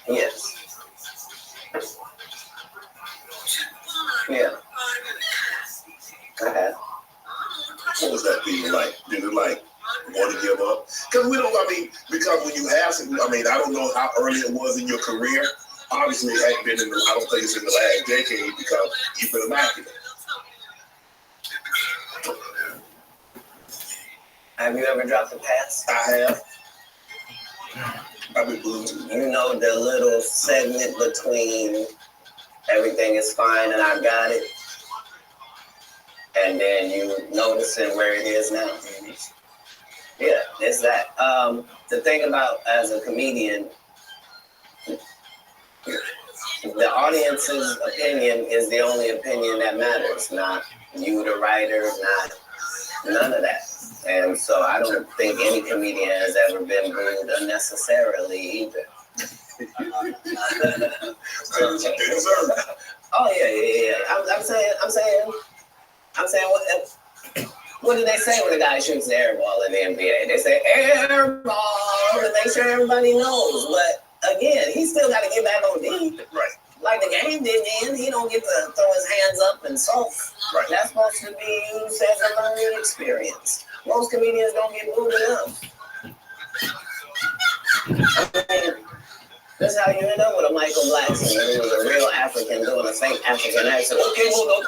Yes. Yeah. Go ahead. What was that feeling like? Did it like want to give up? Because because when you have some, I don't know how early it was in your career. Obviously, it hadn't been I don't think it's in the last decade because you've been immaculate. Have you ever dropped a pass? I have. I've been booed. You know the little segment between everything is fine and I got it, and then you noticing where it is now. Yeah, it's that. The thing about as a comedian, the audience's opinion is the only opinion that matters, not you, the writer, not none of that. And so I don't think any comedian has ever been booed unnecessarily either. Oh yeah. I'm saying what do they say when a guy shoots the air ball in the NBA? They say air ball to make sure everybody knows. But again, he still got to get back on D. Right. Like the game didn't end, he don't get to throw his hands up and sulk. Right. That's supposed to be used as a learning experience. Most comedians don't get booed enough. That's how you end up with a Michael Blackson who was a real African doing a fake African accent. Okay, we'll go.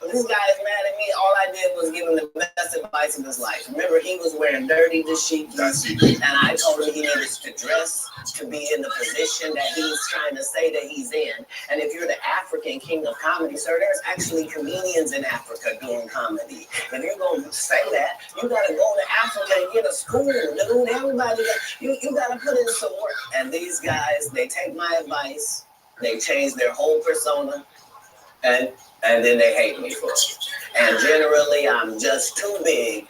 This guy is mad at me. All I did was give him the best advice of his life. Remember, he was wearing dirty dashikis, and I told him he needed to dress to be in the position that he's trying to say that he's in. And if you're the African king of comedy, sir, there's actually comedians in Africa doing comedy. If you're going to say that, you got to go to Africa and get a school, dude. Everybody, you got to put in some work. And these guys, they take my advice, they change their whole persona, and then they hate me for it. And generally, I'm just too big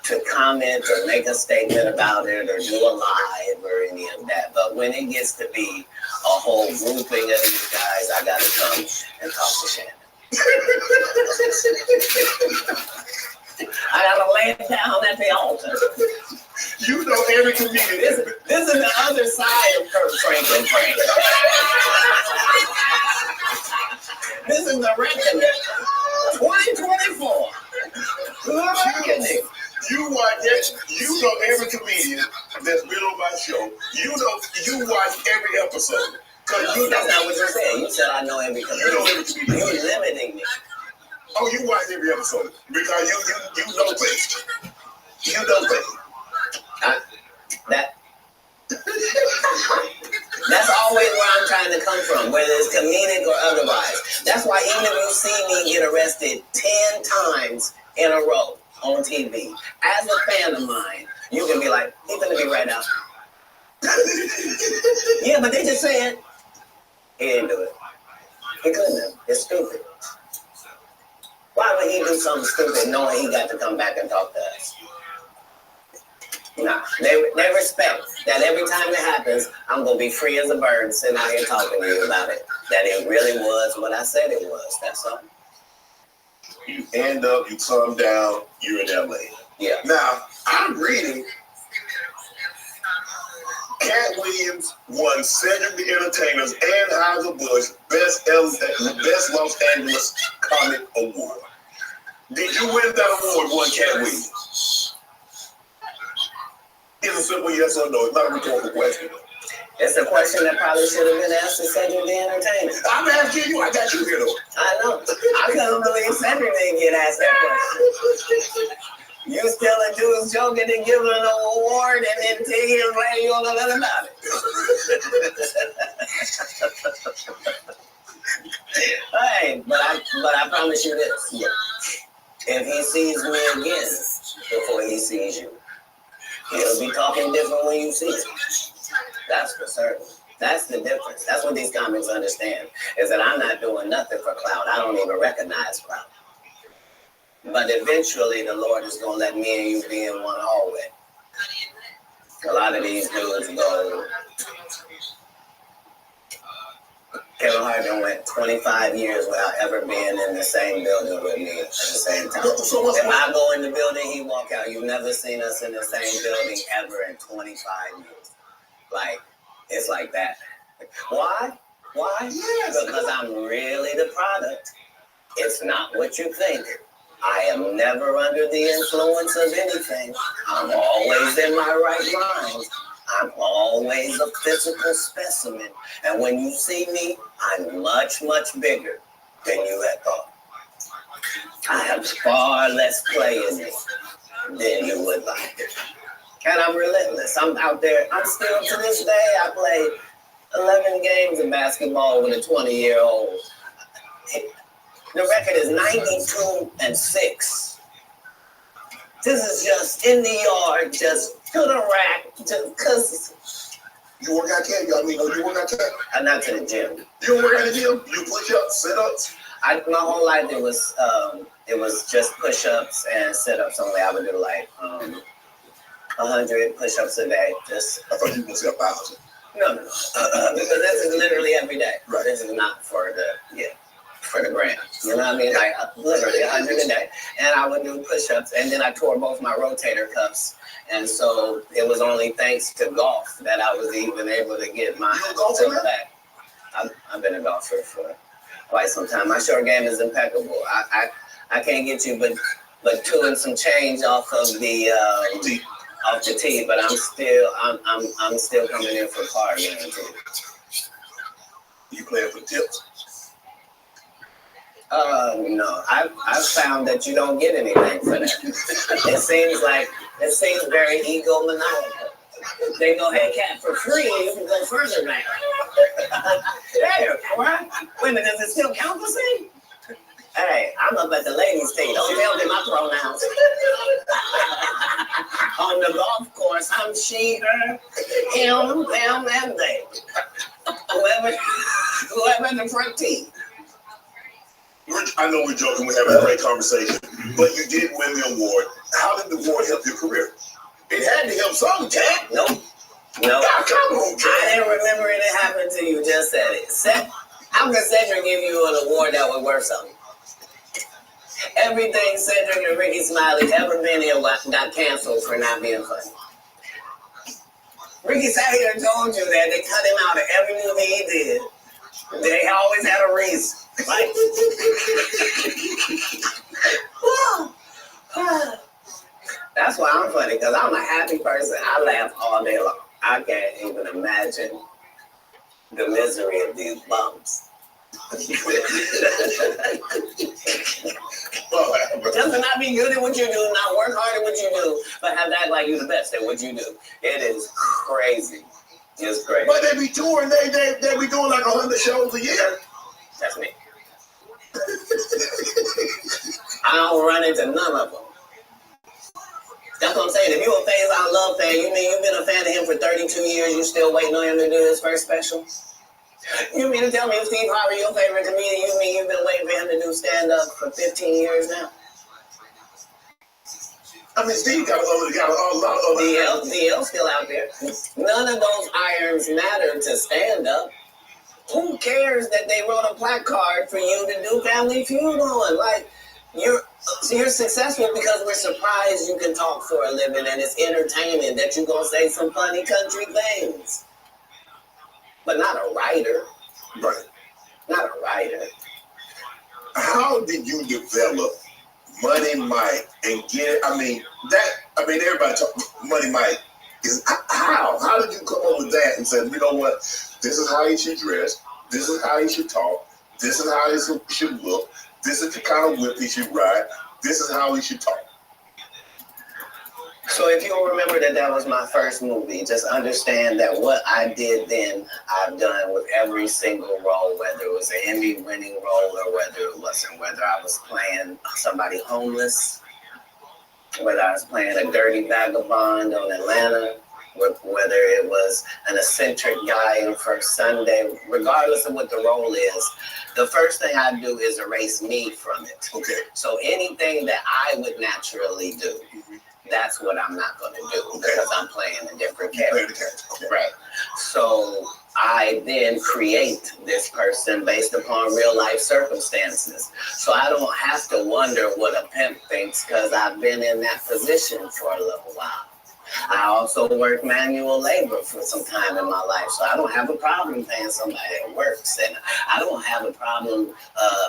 to comment or make a statement about it or do a live or any of that. But when it gets to be a whole grouping of these guys, I got to come and talk to Shannon. I got to lay it down at the altar. You know every comedian. This is the other side of Kurt Franklin. This is the reckoning. 2024. Reckoning. You know every comedian that's been on my show. You watch every episode. That's not what you said. You said I know every comedian. You know every comedian. You're limiting me. Oh, you watch every episode because you know things. You know things. That's always where I'm trying to come from, whether it's comedic or otherwise. That's why even if you see me get arrested 10 times in a row on TV, as a fan of mine, you can be like, he's gonna be right now. Yeah, but they just said he didn't do it. He couldn't have. It's stupid. Why would he do something stupid knowing he got to come back and talk to us? Nah, they respect that every time it happens, I'm going to be free as a bird sitting out here talking to you about it. That it really was what I said it was. That's all. You end up, you come down, you're in LA. Yeah. Now, I'm reading Cat Williams won Cedric the Entertainer's and Anheuser-Busch Best Los Angeles Comic Award. Did you win that award, one Cat Williams? It's a simple yes or no. It's not a rhetorical question. It's a question that probably should have been asked to Cedric the Entertainer. I'm asking you. I got you here, though. I know. I couldn't believe Cedric didn't get asked that question. You still a dude's joking and giving an award and then taking him right, you don't know nothing about it. Hey, but I promise you this. If he sees me again before he sees you, he'll be talking different when you see it. That's for certain. That's the difference. That's what these comics understand, is that I'm not doing nothing for clout. I don't even recognize clout. But eventually the Lord is going to let me and you be in one hallway. A lot of these dudes go, Kevin Hart went 25 years without ever being in the same building with me at the same time. If I go in the building, he walk out. You've never seen us in the same building ever in 25 years. Like, it's like that. Why? Yes. Because I'm really the product. It's not what you think. I am never under the influence of anything. I'm always in my right mind. I'm always a physical specimen. And when you see me, I'm much, much bigger than you had thought. I have far less play in me than you would like. And I'm relentless. I'm out there. I'm still, to this day, I played 11 games of basketball with a 20-year-old. The record is 92-6. This is just in the yard, just to the rack, just because. You work out there? You work out there? I'm not to the gym. You don't work out the gym? You push-ups, sit-ups? My whole life it was just push-ups and sit-ups only. I would do like 100 push-ups a day. Just. I thought you were going to say 1,000. No. Because this is literally every day. Right. This is not for the gram. You know what I mean? Like literally 100 a day. And I would do push-ups, and then I tore both my rotator cuffs. And so it was only thanks to golf that I was even able to get my silver back. I've been a golfer for quite some time. My short game is impeccable. I can't get you but 2 and some change off of the tee, but I'm still coming in for par guarantee. You playing for tips? No, I've found that you don't get anything for that. It seems very egomaniacal. They go, hey, cat, for free, you can go further now. Hey, what? Wait a minute, does it still count the same? Hey, I'm up at the ladies' tee. Don't tell me my pronouns. On the golf course, I'm she, her, him, them, and they. Whoever in the front tee. I know we're joking, we're having a great conversation, but you did win the award. How did the award help your career? It had to help some, Cat. Nope. God, come on, Cat. I didn't remember it happened until you just said it. How can Cedric give you an award that would worth something? Everything Cedric and Ricky Smiley ever been in got canceled for not being funny. Ricky sat here and told you that they cut him out of every movie he did. They always had a reason. Right? That's why I'm funny, because I'm a happy person. I laugh all day long. I can't even imagine the misery of these bums. Just to not be good at what you do, not work hard at what you do, but have to act like you're the best at what you do. It is crazy. It's crazy. But they be touring, they be doing like 100 shows a year. That's me. I don't run into none of them. That's what I'm saying. If you're a Phase Out Love fan, you mean you've been a fan of him for 32 years, you still waiting on him to do his first special? You mean to tell me if Steve Harvey your favorite comedian, you mean you've been waiting for him to do stand-up for 15 years now? I mean, Steve got a lot of DL's still out there. None of those irons matter to stand-up. Who cares that they wrote a placard for you to do Family Feud on? Like, you're successful because we're surprised you can talk for a living and it's entertaining that you're going to say some funny country things. But not a writer. Right. Not a writer. How did you develop Money Mike and get it? Everybody talk Money Mike. How did you come up with that and say, you know what? This is how he should dress. This is how he should talk. This is how he should look. This is the kind of whip he should ride. This is how he should talk. So if you'll remember that was my first movie, just understand that what I did then, I've done with every single role, whether it was an Emmy-winning role or whether it wasn't, whether I was playing somebody homeless, whether I was playing a dirty vagabond on Atlanta, whether it was an eccentric guy in First Sunday, regardless of what the role is, the first thing I do is erase me from it. Okay. So anything that I would naturally do, that's what I'm not going to do because I'm playing a different character. Okay. Right. So I then create this person based upon real life circumstances. So I don't have to wonder what a pimp thinks because I've been in that position for a little while. I also work manual labor for some time in my life, so I don't have a problem paying somebody that works, and I don't have a problem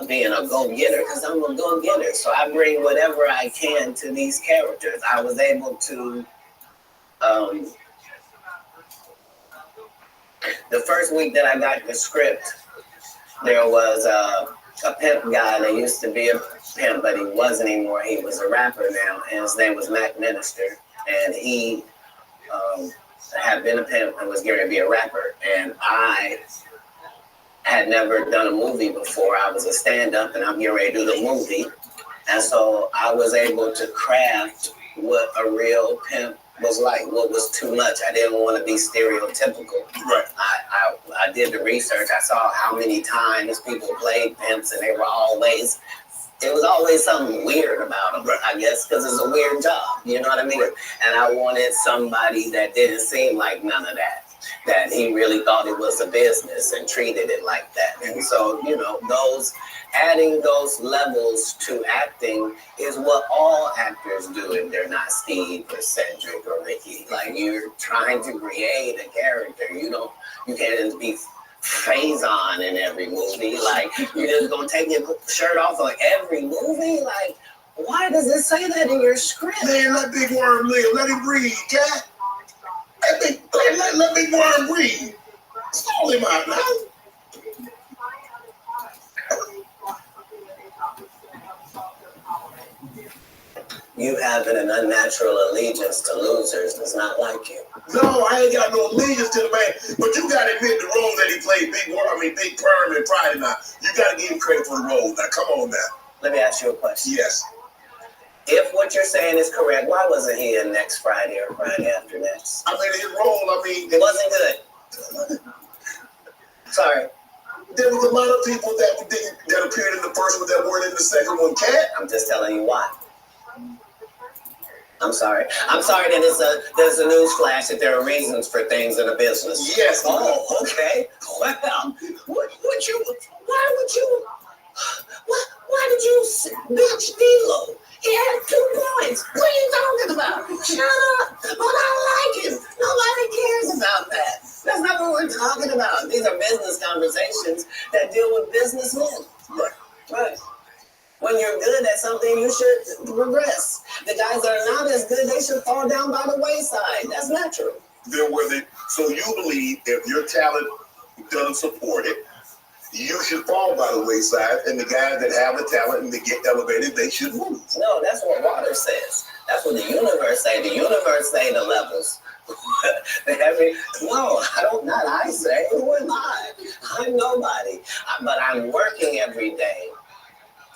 being a go-getter because I'm a go-getter. So I bring whatever I can to these characters. I was able to, the first week that I got the script, there was a pimp guy that used to be a pimp, but he wasn't anymore. He was a rapper now, and his name was Mac Minister. And he had been a pimp and was going to be a rapper. And I had never done a movie before. I was a stand-up and I'm getting ready to do the movie. And so I was able to craft what a real pimp was like, what was too much. I didn't want to be stereotypical. Right. I did the research. I saw how many times people played pimps and they were always... It was always something weird about them, I guess, because it's a weird job, you know what I mean? And I wanted somebody that didn't seem like none of that he really thought it was a business and treated it like that. And so, you know, adding those levels to acting is what all actors do if they're not Steve or Cedric or Ricky. Like, you're trying to create a character. You can't just be Faison in every movie. Like, you're just gonna take your shirt off on every movie? Like, why does it say that in your script? Man, let Big Worm live. Let him breathe, Cat. Let Big Worm breathe. Stall him out now. You having an unnatural allegiance to losers does not like you. No, I ain't got no allegiance to the man. But you gotta admit the role that he played, Big Perm and Friday night. You gotta give him credit for the role. Now, come on now. Let me ask you a question. Yes. If what you're saying is correct, why wasn't he in next Friday or Friday after next? I mean, his role, It wasn't good. Sorry. There was a lot of people that appeared in the first one that weren't in the second one, Cat. I'm just telling you why. I'm sorry. I'm sorry that there's a news flash that there are reasons for things in a business. Yes. Oh, okay. Well, why did you bitch D-Lo? He had 2 points. What are you talking about? Shut up. But I like him. Nobody cares about that. That's not what we're talking about. These are business conversations that deal with businessmen. Right. When you're good at something, you should progress. The guys that are not as good, they should fall down by the wayside. That's natural. So you believe if your talent doesn't support it, you should fall by the wayside, and the guys that have the talent and they get elevated, they should move. No, that's what water says. That's what the universe say. The universe say the levels. No, not I say. Who am I? I'm nobody. But I'm working every day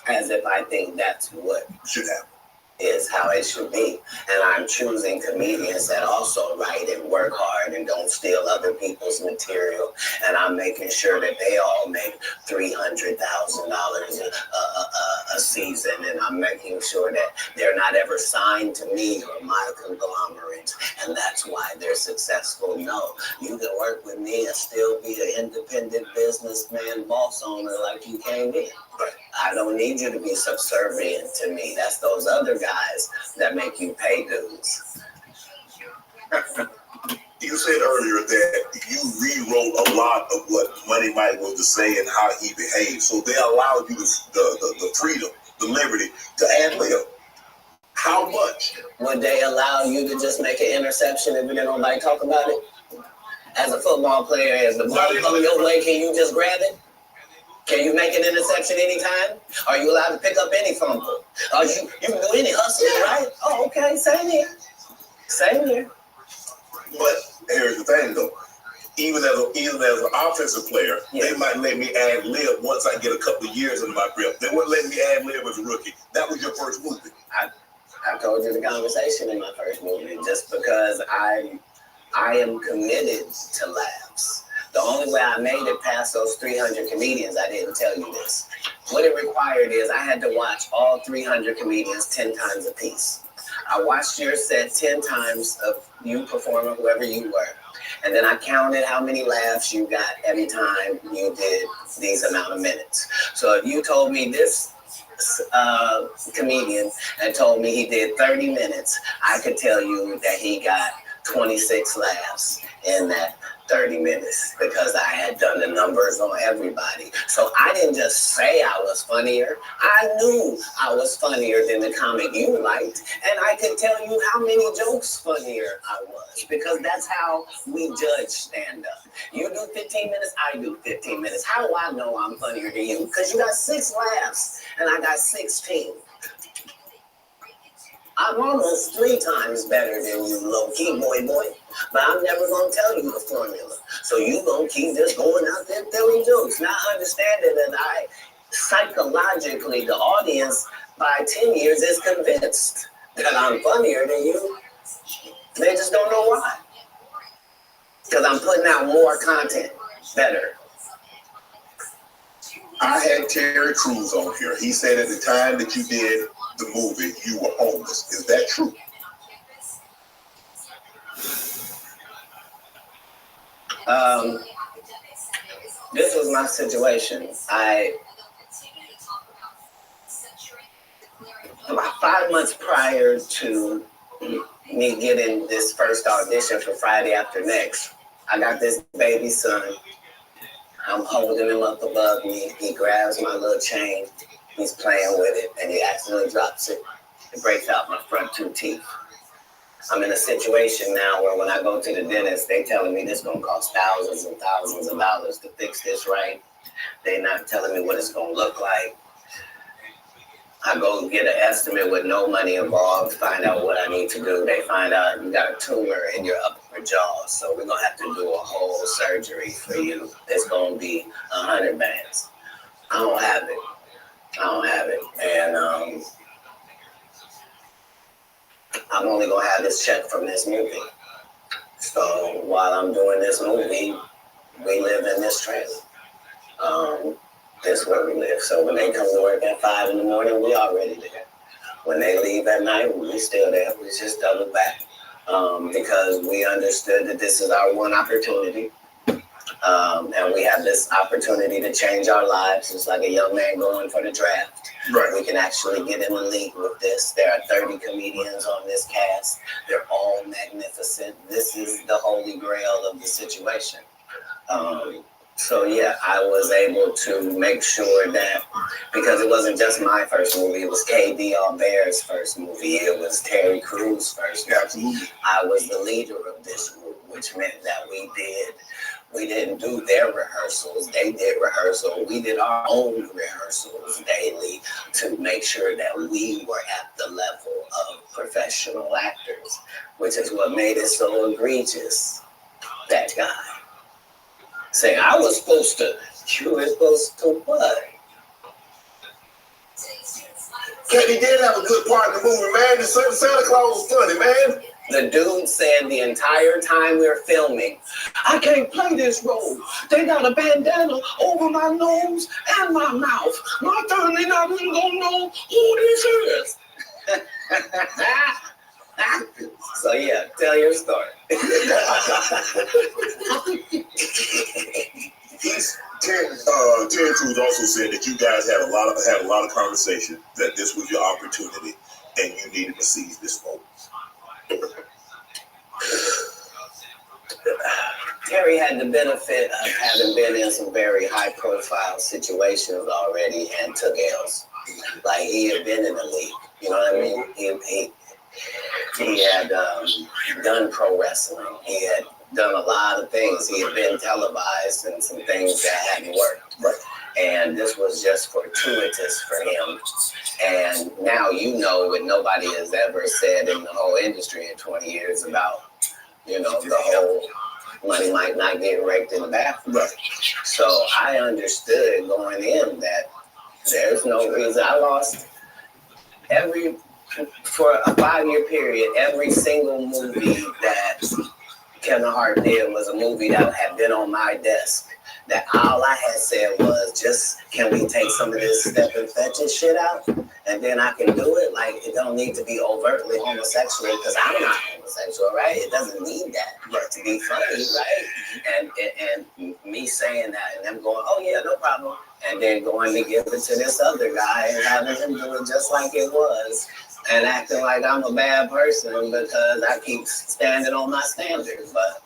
as if I think that's what should happen. Is how it should be. And I'm choosing comedians that also write and work hard and don't steal other people's material. And I'm making sure that they all make $300,000 a season. And I'm making sure that they're not ever signed to me or my conglomerate. And that's why they're successful. No, you can work with me and still be an independent businessman, boss owner like you came in. I don't need you to be subservient to me. That's those other guys that make you pay dues. You said earlier that you rewrote a lot of what Money Mike was to say and how he behaved. So they allowed you the freedom, the liberty to ad lib. How much? Would they allow you to just make an interception if nobody talk about it? As a football player, as the ball coming your way, can you just grab it? Can you make an interception anytime? Are you allowed to pick up any fumble? You can do any hustling, right? Oh, okay, same here. Same here. But here's the thing, though. Even as an offensive player, they might let me ad lib once I get a couple of years under my belt. They wouldn't let me ad lib as a rookie. That was your first movie. I told you the conversation in my first movie, just because I am committed to laughs. The only way I made it past those 300 comedians, I didn't tell you this. What it required is I had to watch all 300 comedians 10 times a piece. I watched your set 10 times of you performing, whoever you were. And then I counted how many laughs you got every time you did these amount of minutes. So if you told me this comedian and told me he did 30 minutes, I could tell you that he got 26 laughs in that 30 minutes because I had done the numbers on everybody. So I didn't just say I was funnier. I knew I was funnier than the comic you liked. And I could tell you how many jokes funnier I was because that's how we judge stand-up. You do 15 minutes, I do 15 minutes. How do I know I'm funnier than you? Because you got 6 laughs and I got 16. I'm almost 3 times better than you, low-key, boy. But I'm never going to tell you the formula. So you going to keep just going out there telling jokes, not understanding that I, psychologically, the audience, by 10 years, is convinced that I'm funnier than you. They just don't know why. Because I'm putting out more content, better. I had Terry Crews on here. He said at the time that you did the movie, you were homeless. Is that true? This was my situation. About 5 months prior to me getting this first audition for Friday After Next, I got this baby son. I'm holding him up above me. He grabs my little chain. He's playing with it, and he accidentally drops it. It breaks out my front 2 teeth. I'm in a situation now where when I go to the dentist, they telling me this gonna cost thousands and thousands of dollars to fix this right. They're not telling me what it's gonna look like. I go get an estimate with no money involved, find out what I need to do. They find out you got a tumor in your upper jaw, so we're gonna have to do a whole surgery for you. It's gonna be 100 bands. I don't have it. And I'm only gonna have this check from this movie. So while I'm doing this movie, we live in this trailer. This is where we live. So when they come to work at 5 in the morning, we already there. When they leave at night, we still there. We just double back because we understood that this is our one opportunity. And we have this opportunity to change our lives. It's like a young man going for the draft. Right. We can actually get in the league with this. There are 30 comedians on this cast. They're all magnificent. This is the holy grail of the situation. So yeah, I was able to make sure that, because it wasn't just my first movie, it was KD Albert's first movie, it was Terry Crews' first movie. Absolutely. I was the leader of this group, which meant that we didn't do their rehearsals, they did rehearsal, we did our own rehearsals daily to make sure that we were at the level of professional actors, which is what made it so egregious. That guy saying, I was supposed to, you were supposed to what? Kenny did have a good part in the movie, man. The Santa Claus was funny, man. The dude said the entire time we were filming, I can't play this role. They got a bandana over my nose and my mouth. My family not even gonna know who this is. So yeah, tell your story. Terry Crews also said that you guys had a lot of conversation, that this was your opportunity and you needed to seize this moment. Terry had the benefit of having been in some very high-profile situations already and took L's. Like, he had been in the league, you know what I mean? He had done pro wrestling. He had done a lot of things. He had been televised and some things that hadn't worked. Right. And this was just fortuitous for him. And now you know what nobody has ever said in the whole industry in 20 years about, you know, the whole money might not get raked in the bathroom. Right. So I understood going in that there's no reason. I lost for a 5-year period, every single movie that Kevin Hart did was a movie that had been on my desk. That all I had said was, just, can we take some of this step and fetch and shit out? And then I can do it. Like, it don't need to be overtly homosexual, because I'm not homosexual, right? It doesn't need that to be funny, right? And me saying that and them going, oh yeah, no problem. And then going to give it to this other guy and having him do it just like it was. And acting like I'm a bad person because I keep standing on my standards. But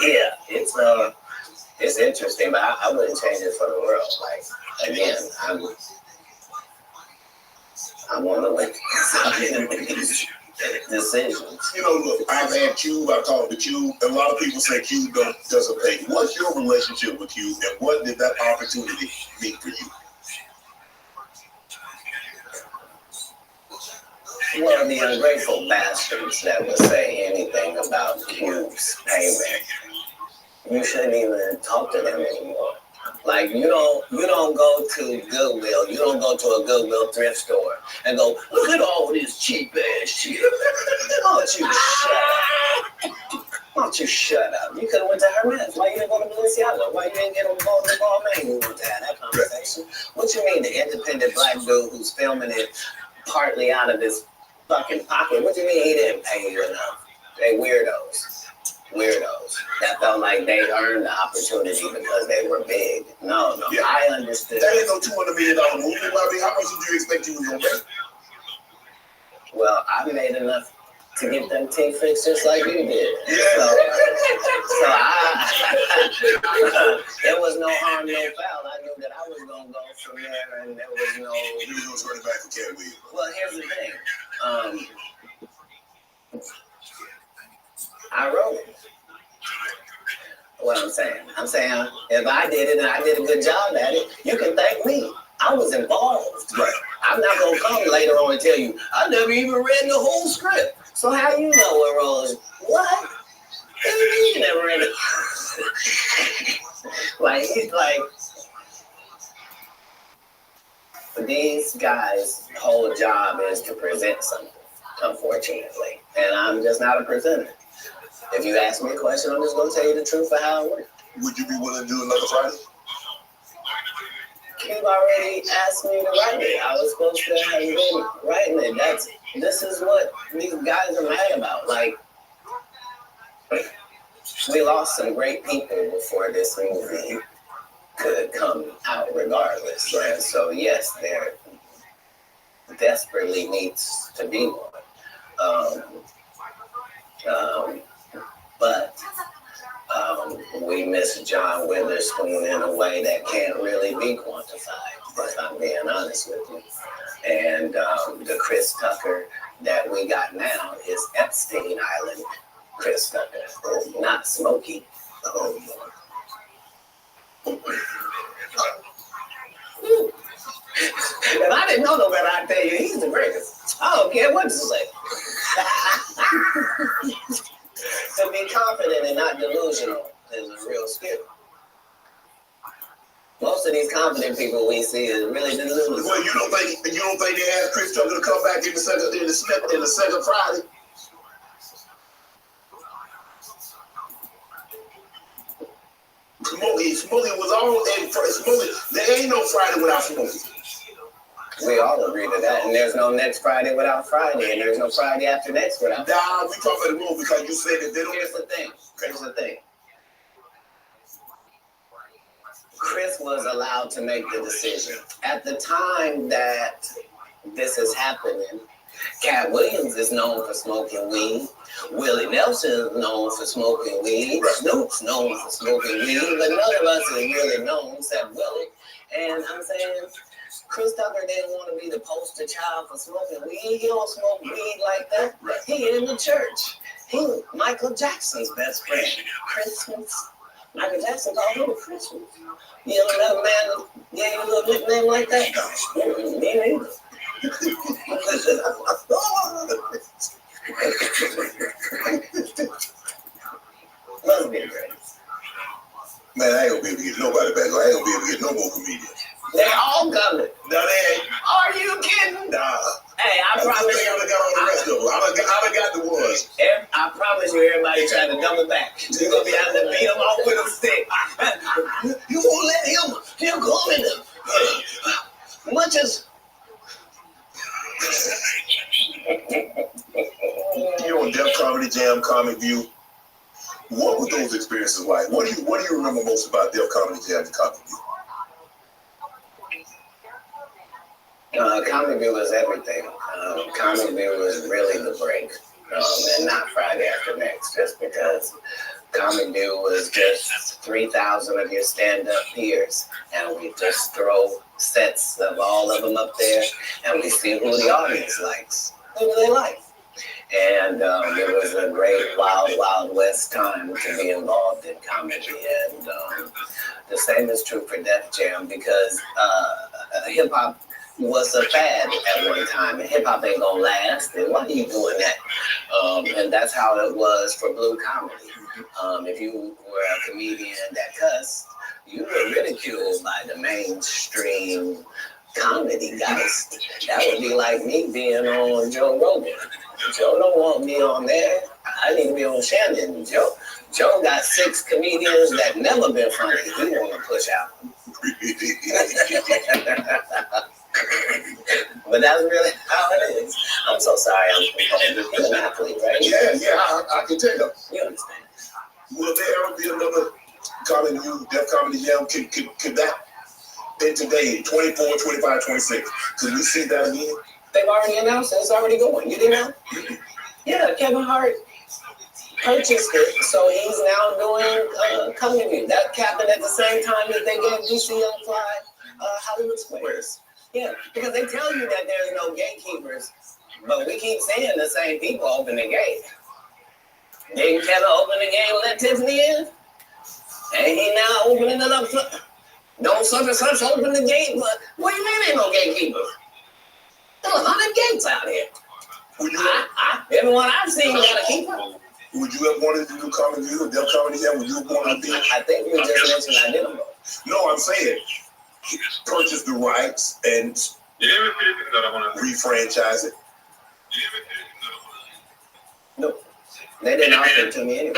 yeah, it's interesting, but I wouldn't change it for the world. Like, again, I'm on the way decisions. You know, look, I've had Q, I've talked to Q. A lot of people say Q doesn't pay. What's your relationship with Q, and what did that opportunity mean for you? Well, the ungrateful bastards that would say anything about Q's payment, you shouldn't even talk to them anymore. Like, you don't go to Goodwill, you don't go to a Goodwill thrift store and go, look at all this cheap ass shit. Why don't you shut up? You could have went to Hermes. Why you didn't go to Balenciaga? Why you didn't get on the ball man? You want to have that conversation. What you mean, the independent black dude who's filming it partly out of his fucking pocket? What do you mean he didn't pay you enough? They weirdos. That felt like they earned the opportunity because they were big. No, Yeah. I understood. That ain't no $200 million movie, Robbie. How much did you expect you was gonna make? Well, I made enough to get them teeth fixed just like you did. Yeah. So there was no harm, no foul. I knew that I was gonna go from there, and there was no. You was running back for Cat Williams. Well, here's the thing. I wrote it. What I'm saying if I did it and I did a good job at it, you can thank me. I was involved. Right. I'm not gonna come later on and tell you I never even read the whole script. So how you know what role is what? You never read it. like these guys' whole job is to present something, unfortunately. And I'm just not a presenter. If you ask me a question, I'm just gonna tell you the truth of how it works. Would you be willing to do another Friday? You've already asked me to write it. I was supposed to have been writing it. This is what these guys are mad about. Like, we lost some great people before this movie could come out regardless. And so, yes, there desperately needs to be one. But we miss John Witherspoon in a way that can't really be quantified, if I'm being honest with you. And the Chris Tucker that we got now is Epstein Island Chris Tucker, not Smokey. If I didn't know no better, I'd tell you he's the greatest. I don't care what you say. To be confident and not delusional is a real skill. Most of these confident people we see is really delusional. Well, you don't think they asked Chris Tucker to come back in the second Friday? Smokey was all in Smokey. There ain't no Friday without Smokey. We all agree to that, and there's no next Friday without Friday, and there's no Friday after next without Friday. Nah, we talking about the movie because you said that they don't. Here's the thing. Chris was allowed to make the decision. At the time that this is happening, Cat Williams is known for smoking weed. Willie Nelson is known for smoking weed. Snoop's known for smoking weed, but none of us is really known except Willie. And I'm saying, Chris Tucker didn't want to be the poster child for smoking weed. He don't smoke weed like that. He in the church. He Michael Jackson's best friend. Christmas. Michael Jackson called him Christmas. You ever met a man who gave you a little nickname like that? Me neither. Must be great. Man, I ain't gonna be able to get nobody back. I ain't gonna be able to get no more comedians. They all coming. No, they ain't. Are you kidding? Nah. Hey, I promise you. I got all the rest of them. I done got the ones. I promise you, everybody trying to double back. You're gonna be having to beat them off with a stick. You won't let him come in them. Much as you're on Def Comedy Jam, Comic View. What were those experiences like? What do you remember most about Def Comedy Jam and Comic View? Comic View was everything. Comic View was really the break, and not Friday After Next, just because Comic View was just 3,000 of your stand-up peers, and we just throw sets of all of them up there, and we see who the audience likes. Who do they like? And it was a great wild, wild west time to be involved in comedy, and the same is true for Def Jam, because hip-hop was a fad at one time, and hip-hop ain't gonna last, and why are you doing that? And that's how it was for blue comedy. If you were a comedian that cussed, you were ridiculed by the mainstream comedy guys. That would be like me being on Joe Rogan. Joe don't want me on there. I need to be on Shannon. Joe got 6 comedians that never been funny. He want to push out. But that's really how it is. I'm so sorry. You're an athlete, right? Yeah, I can tell you. You understand. Will there ever be another Comedy View, Def Comedy Jam? Could that in today, 24, 25, 26? Could we see that again? They've already announced it. It's already going. You didn't know? Yeah, Kevin Hart purchased it, so he's now doing Comedy View. That happened at the same time that they gave DC Young Fly Hollywood Squares. Yeah, because they tell you that there's no gatekeepers, but we keep seeing the same people open the gate. Didn't Kevin open the gate and let Tiffany in? And he now opening it up. Don't such and such open the gate, but what do you mean ain't no gatekeeper? There's a lot of gates out here. Would you, Everyone I've seen got a keeper. would you have wanted to do comedy? Or Def Comedy Jam? Would you have wanted to be? I think you just mentioned I did them. No, I'm saying purchase the rights and refranchise it. No, they didn't offer it to me anyway.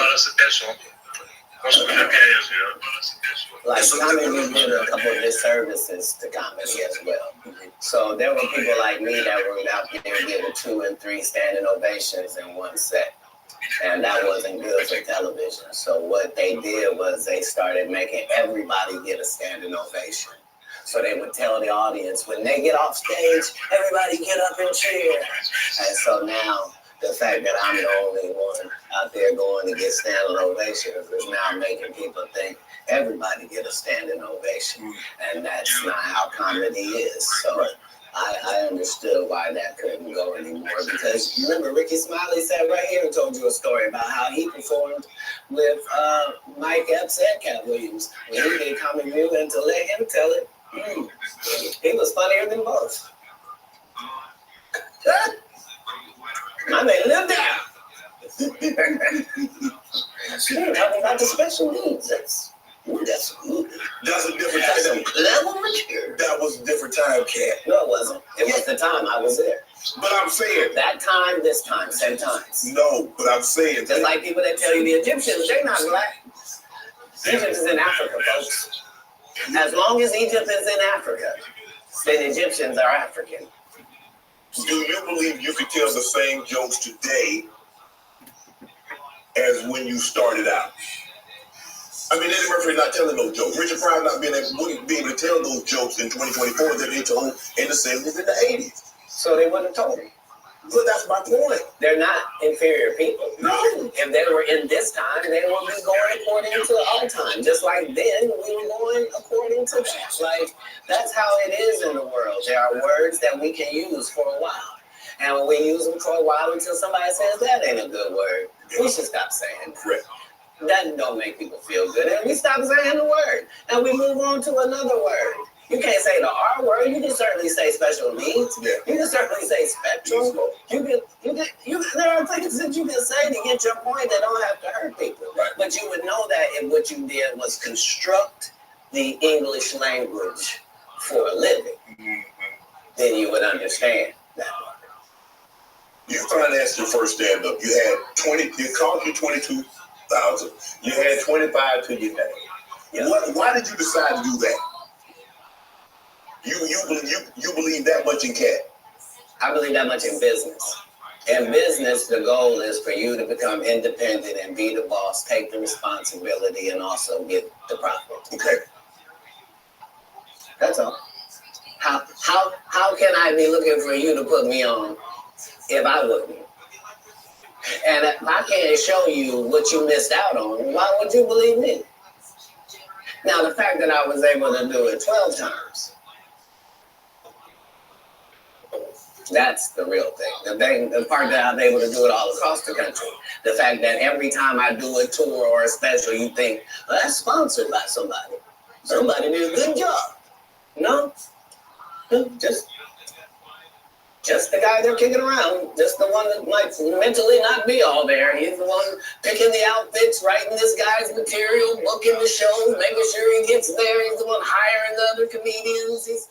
Like comedy did a couple of disservices to comedy as well. So there were people like me that were out there getting 2 and 3 standing ovations in one set. And that wasn't good for television. So what they did was they started making everybody get a standing ovation. So they would tell the audience, when they get off stage, everybody get up and cheer. And so now, the fact that I'm the only one out there going to get standing ovations is now making people think everybody get a standing ovation. And that's not how comedy is. So I understood why that couldn't go anymore. Because you remember Ricky Smiley sat right here and told you a story about how he performed with Mike Epps and Cat Williams. When he did Comedy View, and to let him tell it, he was funnier than both. My man lived there. Talking about the special needs. That's a different time. Level mature. That was a different time, Cat. No, it wasn't. It was the time I was there. But I'm saying that time, this time, same times. No, but I'm saying just like people that tell you the Egyptians, they're not black. Egypt is in Africa, folks. As long as Egypt is in Africa, then Egyptians are African. Do you believe you could tell the same jokes today as when you started out? I mean, Eddie Murphy not telling those jokes. Richard Pryor not being able to tell those jokes in 2024 that they told in the 70s and the 80s. So they wouldn't have told me. But that's my point. They're not inferior people. No. If they were in this time, they would be going according to our time. Just like then, we were going according to that. Like, that's how it is in the world. There are words that we can use for a while. And we use them for a while until somebody says that ain't a good word. We should stop saying that. That don't make people feel good. And we stop saying the word. And we move on to another word. You can't say the R word. You can certainly say special needs. Yeah. You can certainly say spectrum. There are things that you can say to get your point that don't have to hurt people. Right. But you would know that if what you did was construct the English language for a living, then you would understand that. You financed your first stand-up. You had 20. It cost you 22,000. You had 25 to your name. Yeah. Why did you decide to do that? You believe that much in Cat? I believe that much in business. In business, the goal is for you to become independent and be the boss, take the responsibility, and also get the profit. Okay. That's all. How can I be looking for you to put me on if I wouldn't? And if I can't show you what you missed out on, why would you believe me? Now, the fact that I was able to do it 12 times, that's the real thing. The part that I'm able to do it all across the country. The fact that every time I do a tour or a special, you think, well, that's sponsored by somebody. Somebody did a good job. No, just the guy they're kicking around. Just the one that might mentally not be all there. He's the one picking the outfits, writing this guy's material, booking the show, making sure he gets there. He's the one hiring the other comedians.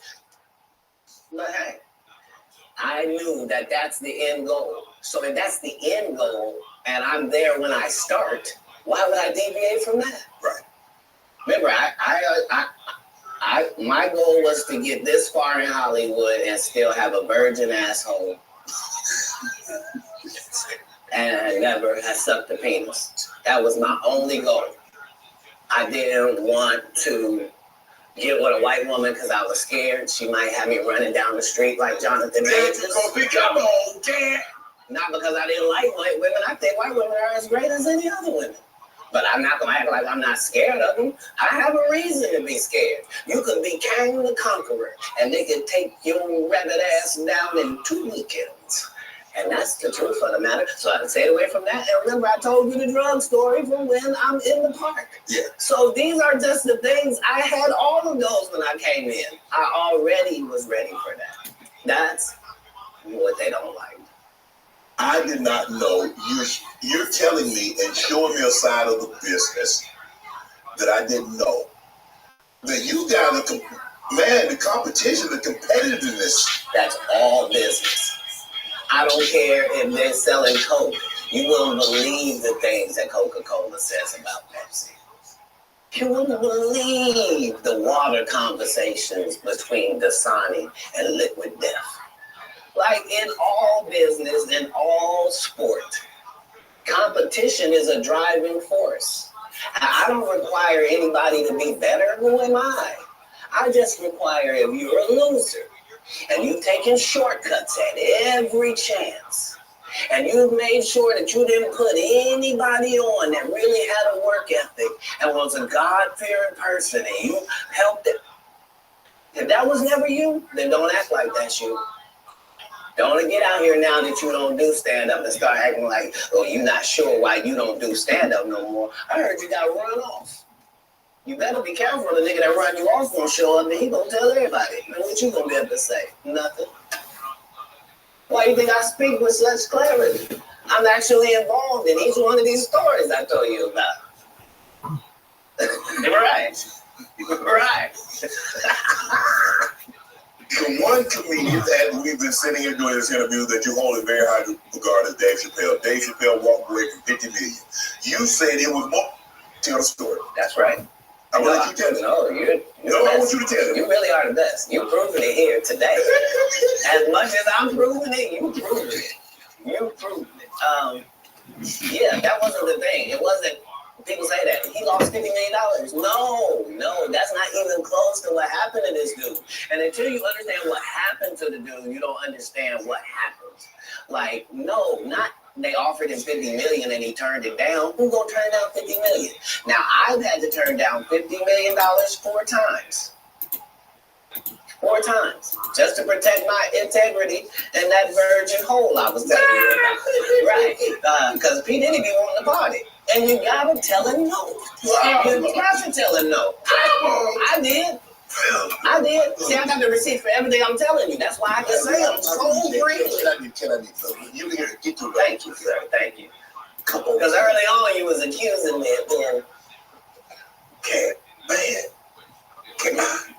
But hey, I knew that that's the end goal. So if that's the end goal and I'm there when I start, why would I deviate from that? Right. Remember, my goal was to get this far in Hollywood and still have a virgin asshole and never have sucked a penis. That was my only goal. I didn't want to get with a white woman because I was scared she might have me running down the street like Jonathan Majors. Not because I didn't like white women. I think white women are as great as any other women. But I'm not going to act like I'm not scared of them. I have a reason to be scared. You could be Kang the Conqueror, and they could take your rabbit ass down in 2 weekends. And that's the truth of the matter. So I stayed away from that. And remember, I told you the drug story from when I'm in the park. Yeah. So these are just the things. I had all of those when I came in. I already was ready for that. That's what they don't like. I did not know. You're telling me and showing me a side of the business that I didn't know. That you got the competition, the competitiveness. That's all business. I don't care if they're selling Coke. You wouldn't believe the things that Coca-Cola says about Pepsi. You wouldn't believe the water conversations between Dasani and Liquid Death. Like in all business, in all sport, competition is a driving force. I don't require anybody to be better. Who am I? I just require if you're a loser and you've taken shortcuts at every chance, and you've made sure that you didn't put anybody on that really had a work ethic and was a God-fearing person, and you helped it. If that was never you, then don't act like that's you. Don't get out here now that you don't do stand-up and start acting like, oh, you're not sure why you don't do stand-up no more. I heard you got to run off. You better be careful. The nigga that run you off gonna show up and he gonna tell everybody. And what you gonna be able to say? Nothing. Why do you think I speak with such clarity? I'm actually involved in each one of these stories I told you about. Right. Right. The one comedian that we've been sitting here doing this interview that you hold in very high regard is Dave Chappelle. Dave Chappelle walked away from 50 million. You said it was more. Tell the story. That's right. I want you to tell it. No, I want you to tell it. You really are the best. You're proving it here today. As much as I'm proving it, you proved it. You proved it. Yeah, that wasn't the thing. It wasn't. People say that he lost $50 million. No, that's not even close to what happened to this dude. And until you understand what happened to the dude, you don't understand what happened. Like, no, not they offered him $50 million and he turned it down. Who's gonna turn down $50 million? Now I've had to turn down $50 million 4 times. 4 times, just to protect my integrity and that virgin hole I was telling you about. Right, because P. Diddy be wanting to party. And you gotta tell him no. You got to tell him no. I did. See, I got the receipt for everything I'm telling you. That's why I can say I'm so free. Can I you here? Get to it. Thank you, sir. Thank you. Because early on you was accusing me of being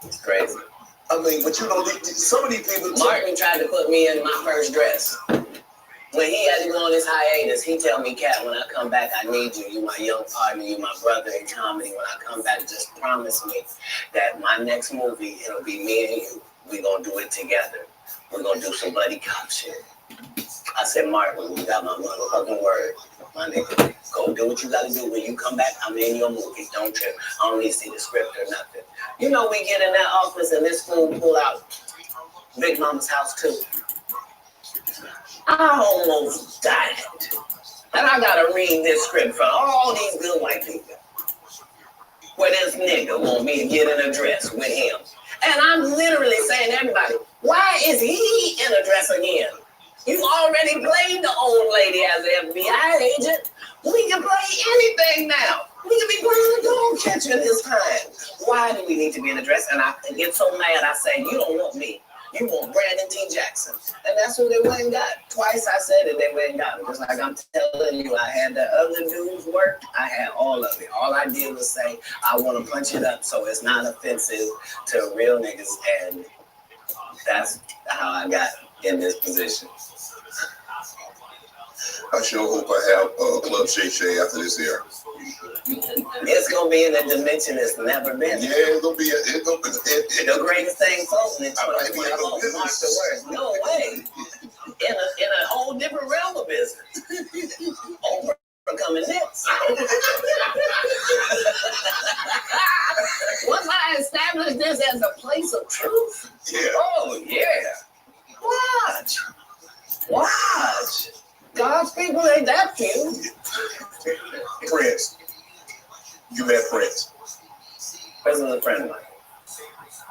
It's crazy. I mean, but you know, some of these people. Martin tried to put me in my first dress. When he had to go on his hiatus, he tell me, Cat, when I come back, I need you. You my young partner. You my brother in comedy. When I come back, just promise me that my next movie, it'll be me and you. We gonna do it together. We're gonna do some buddy cop shit. I said, Martin, you got my motherfucking word. My nigga, go do what you gotta do. When you come back, I'm in your movie. Don't trip. I don't need to see the script or nothing. You know, we get in that office and this fool pull out Big Mama's House too. I almost died. And I gotta read this script from all these good white people. Where this nigga want me to get in a dress with him. And I'm literally saying to everybody, why is he in a dress again? You already played the old lady as an FBI agent. We can play anything now. We can be playing the dog catcher this time. Why do we need to be in a dress? And I get so mad, I say, you don't want me. You want Brandon T. Jackson. And that's who they went and got. Twice I said it, they went and got him. Just like I'm telling you, I had the other dudes work. I had all of it. All I did was say, I want to punch it up so it's not offensive to real niggas. And that's how I got in this position. I sure hope I have Club Shay Shay after this year. It's gonna be in a dimension it's never been. Yeah, it's gonna be. The greatest thing floating in 2024. Mark the words. No way. In a whole different realm of business. Overcoming this. Once I establish this as a place of truth. Yeah. Oh yeah. Watch. God's people ain't that few. Prince. You met Prince. Prince is a friend of mine.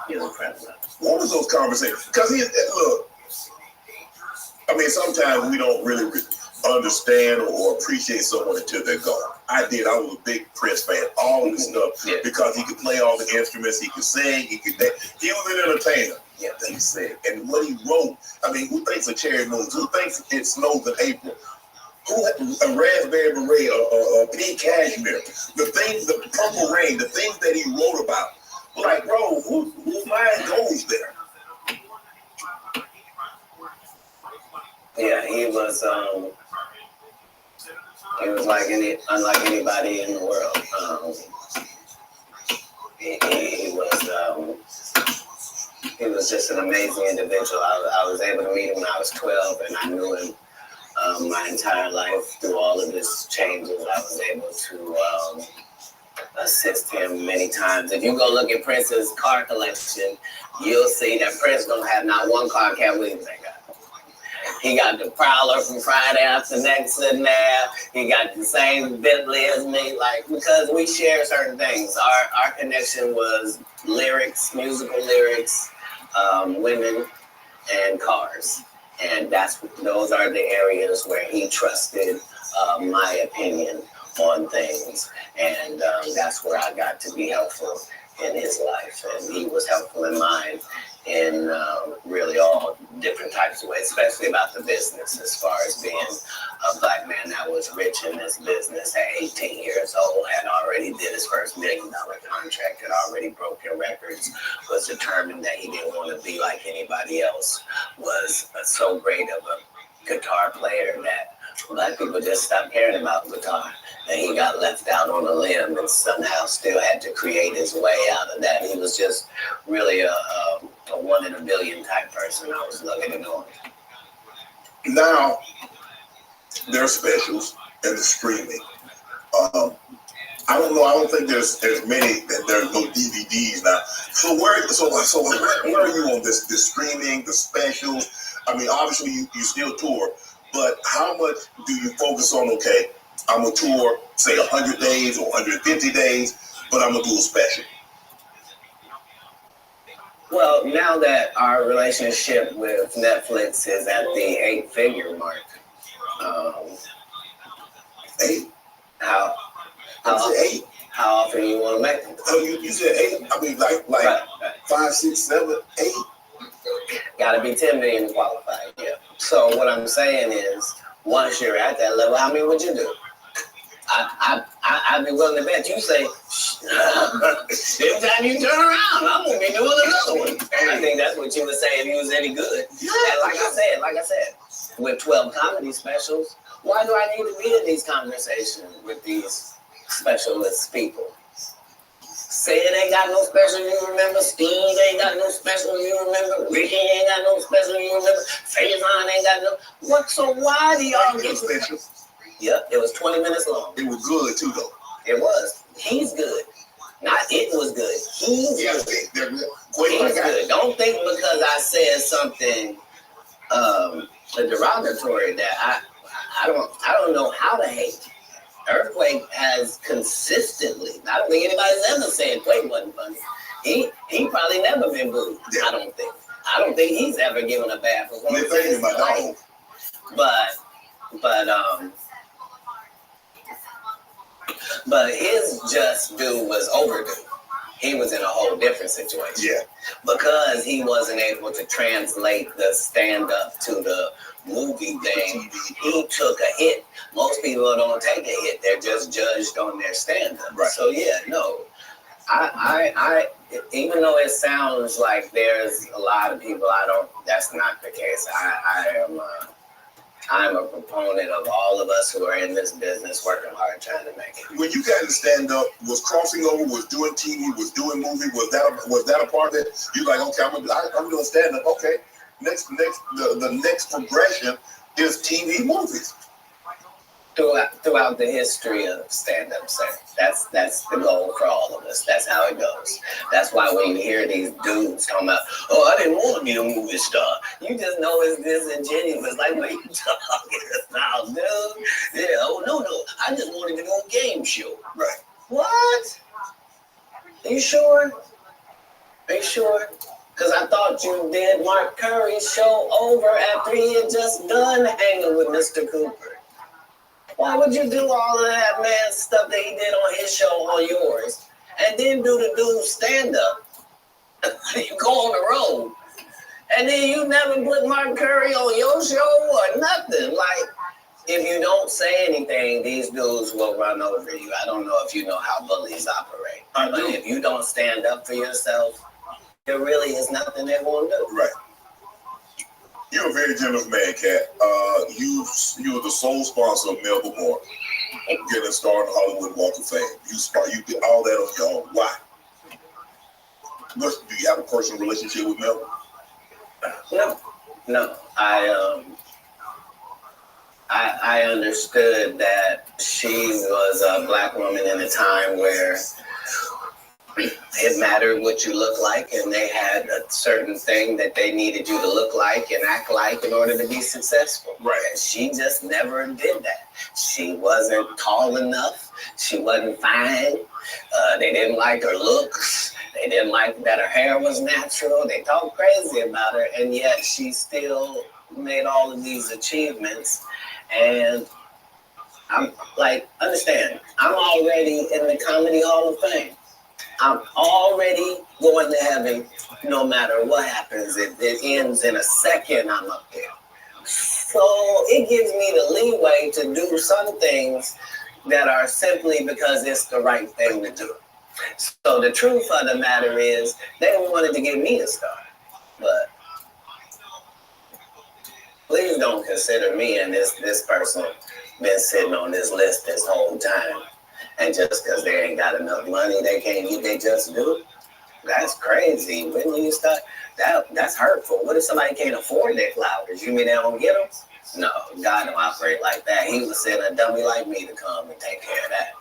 He's a friend of mine. What was those conversations? Because look, I mean, sometimes we don't really understand or appreciate someone until they're gone. I did. I was a big Prince fan. All of this stuff because he could play all the instruments. He could sing. He was an entertainer. Yeah, they said. And what he wrote. I mean, who thinks of Cherry Moons? Who thinks it snows in April? Who a raspberry beret or pink cashmere? The things, the purple rain, the things that he wrote about. Like, bro, whose mind goes there? Yeah, he was like unlike anybody in the world. He was just an amazing individual. I was able to meet him when I was 12, and I knew him my entire life through all of his changes. I was able to assist him many times. If you go look at Prince's car collection, you'll see that Prince don't have not one car Cat Williams ain't got. He got the Prowler from Friday After Next in there. He got the same Bentley as me, like, because we share certain things. Our connection was lyrics, musical lyrics, women, and cars. And those are the areas where he trusted my opinion on things. And that's where I got to be helpful in his life. And he was helpful in mine in really all different types of ways, especially about the business, as far as being a black man that was rich in this business at 18 years old, had already did his first $1 million contract, had already broken records, was determined that he didn't want to be like anybody else, was so great of a guitar player that black people just stopped caring about guitar. And he got left out on a limb and somehow still had to create his way out of that. He was just really a 1 in a billion type person. I was looking at him. Now, there are specials and the streaming. I don't know. I don't think there's many. There's no DVDs now. So where are you on this? The streaming, the specials. I mean, obviously you still tour, but how much do you focus on? Okay, I'm gonna tour, say 100 days or 150 days, but I'm gonna do a special. Well, now that our relationship with Netflix is at the 8-figure mark, 8? How 8? How often you want to make them? Oh, you said 8? I mean, like right. 5, 6, 7, 8. Got to be 10 million to qualify. Yeah. So what I'm saying is, once you're at that level, how many would you do? I'd be willing to bet you say, every time you turn around, I'm gonna be doing another one. I think that's what you would say if you was any good. And like I said, with 12 comedy specials, why do I need to be in these conversations with these specialist people? Sid ain't got no special you remember. Steve ain't got no special you remember. Ricky ain't got no special you remember. Faison ain't got no. What? So why do y'all get special? Yep, it was 20 minutes long. It was good too, though. It was. He's good. Not it was good. He's good. He's good. Don't think because I said something derogatory that I don't know how to hate. Earthquake has consistently. I don't think anybody's ever said Quake wasn't funny. He probably never been booed. Yeah. I don't think he's ever given a bad performance. But his just due was overdue. He was in a whole different situation. Yeah. Because he wasn't able to translate the stand-up to the movie thing, he took a hit. Most people don't take a hit. They're just judged on their stand-up. Right. So yeah, no. I even though it sounds like there's a lot of people, that's not the case. I'm a proponent of all of us who are in this business working hard trying to make it. When you got to stand up, was crossing over, was doing TV, was doing movie, was that a part of it? You like, okay, I'm doing stand up. Okay, the next progression is TV movies. Throughout the history of stand-up, sir. That's the goal for all of us. That's how it goes. That's why when you hear these dudes talking about, oh, I didn't want to be a movie star. You just know it's disingenuous. Like, what are you talking about, dude? Yeah, oh, no. I just wanted to do a game show. Right. What? Are you sure? Because I thought you did Mark Curry's show over after he had just done hanging with Mr. Cooper. Why would you do all of that man stuff that he did on his show on yours, and then do the dude's stand up? You go on the road, and then you never put Mark Curry on your show or nothing. Like, if you don't say anything, these dudes will run over you. I don't know if you know how bullies operate, but if you don't stand up for yourself, there really is nothing they're going to do. Right. You're a very generous man, Cat. You were the sole sponsor of Melba Moore getting started in Hollywood Walk of Fame. You did all that on your own. Why? Do you have a personal relationship with Melba? No. I understood that she was a black woman in a time where it mattered what you look like, and they had a certain thing that they needed you to look like and act like in order to be successful. Right. And she just never did that. She wasn't tall enough. She wasn't fine. They didn't like her looks. They didn't like that her hair was natural. They talked crazy about her, and yet she still made all of these achievements. And I'm like, understand, I'm already in the Comedy Hall of Fame. I'm already going to heaven no matter what happens. If it ends in a second, I'm up there. So it gives me the leeway to do some things that are simply because it's the right thing to do. So the truth of the matter is, they wanted to give me a star. But please don't consider me and this person been sitting on this list this whole time. And just because they ain't got enough money, they can't get, they just do. That's crazy. When do you start? That's hurtful. What if somebody can't afford their flowers? You mean they don't get them? No, God don't operate like that. He was sending a dummy like me to come and take care of that.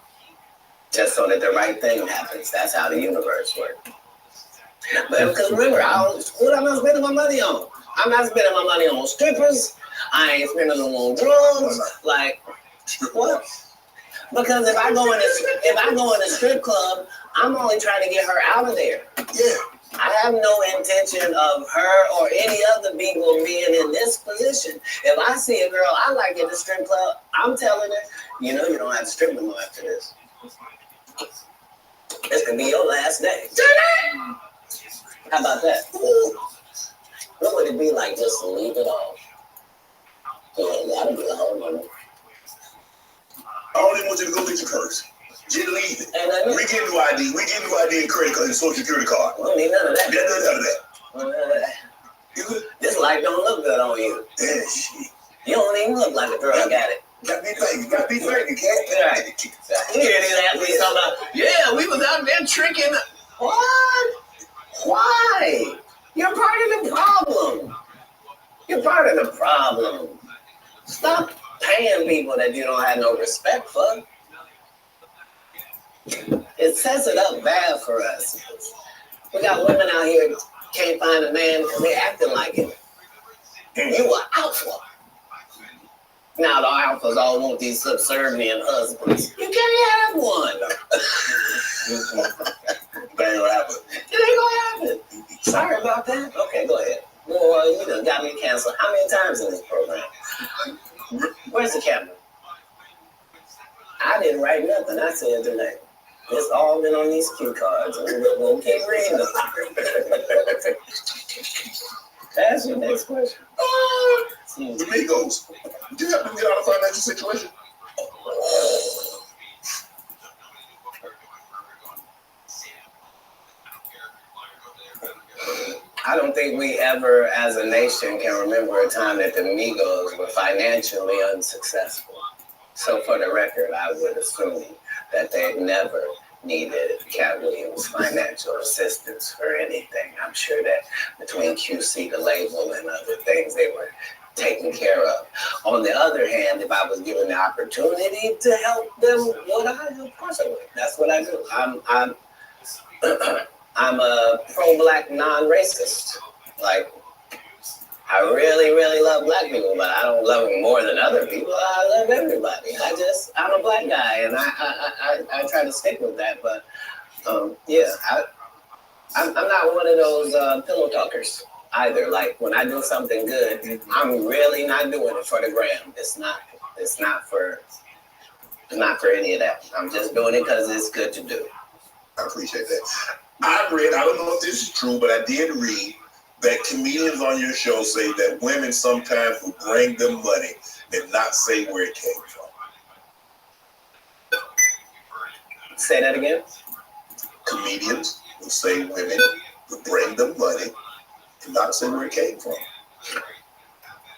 Just so that the right thing happens. That's how the universe works. But because remember, what am I spending my money on? I'm not spending my money on strippers. I ain't spending them on drugs. Like, what? Because if I go in a strip club, I'm only trying to get her out of there. Yeah. I have no intention of her or any other people being in this position. If I see a girl I like at the strip club, I'm telling her, you know, you don't have to strip no more after this. This could be your last day. How about that? What would it be like just to leave it all? Yeah, that'd be a whole nother. I only want you to go get your purse. Just leave it. We get new ID. We get new ID and credit card and social security card. We don't need none of that. None of that. You good? This life don't look good on you. Yeah, shit. You don't even look like a girl. I got it. Got me thinking. Got me thinking, Cat. Right. You hear these athletes talking about, yeah, we was out there tricking. What? Why? You're part of the problem. You're part of the problem. Stop paying people that you don't have no respect for. It sets it up bad for us. We got women out here can't find a man because they acting like it. You are alpha. Now the alphas all want these subservient husbands. You can't have one. That ain't gonna happen. It ain't gonna happen. Sorry about that. Okay, go ahead. Boy, you done got me canceled. How many times in this program? Where's the camera? I didn't write nothing. I said tonight. It's all been on these cue cards. We'll keep reading them. Ask your next question. The Migos. Do you have to get out of financial situation? I don't think we ever, as a nation, can remember a time that the Migos were financially unsuccessful. So for the record, I would assume that they've never needed Cat Williams' financial assistance for anything. I'm sure that between QC, the label, and other things, they were taken care of. On the other hand, if I was given the opportunity to help them, of course I would. That's what I do. I'm a pro-black non-racist. Like, I really, really love black people, but I don't love them more than other people. I love everybody. I'm a black guy, and I try to stick with that. But yeah, I'm not one of those pillow talkers either. Like, when I do something good, I'm really not doing it for the gram. It's not for Not for any of that. I'm just doing it because it's good to do. I appreciate that. I don't know if this is true, but I did read that comedians on your show say that women sometimes will bring them money and not say where it came from. Say that again? Comedians will say women will bring them money and not say where it came from.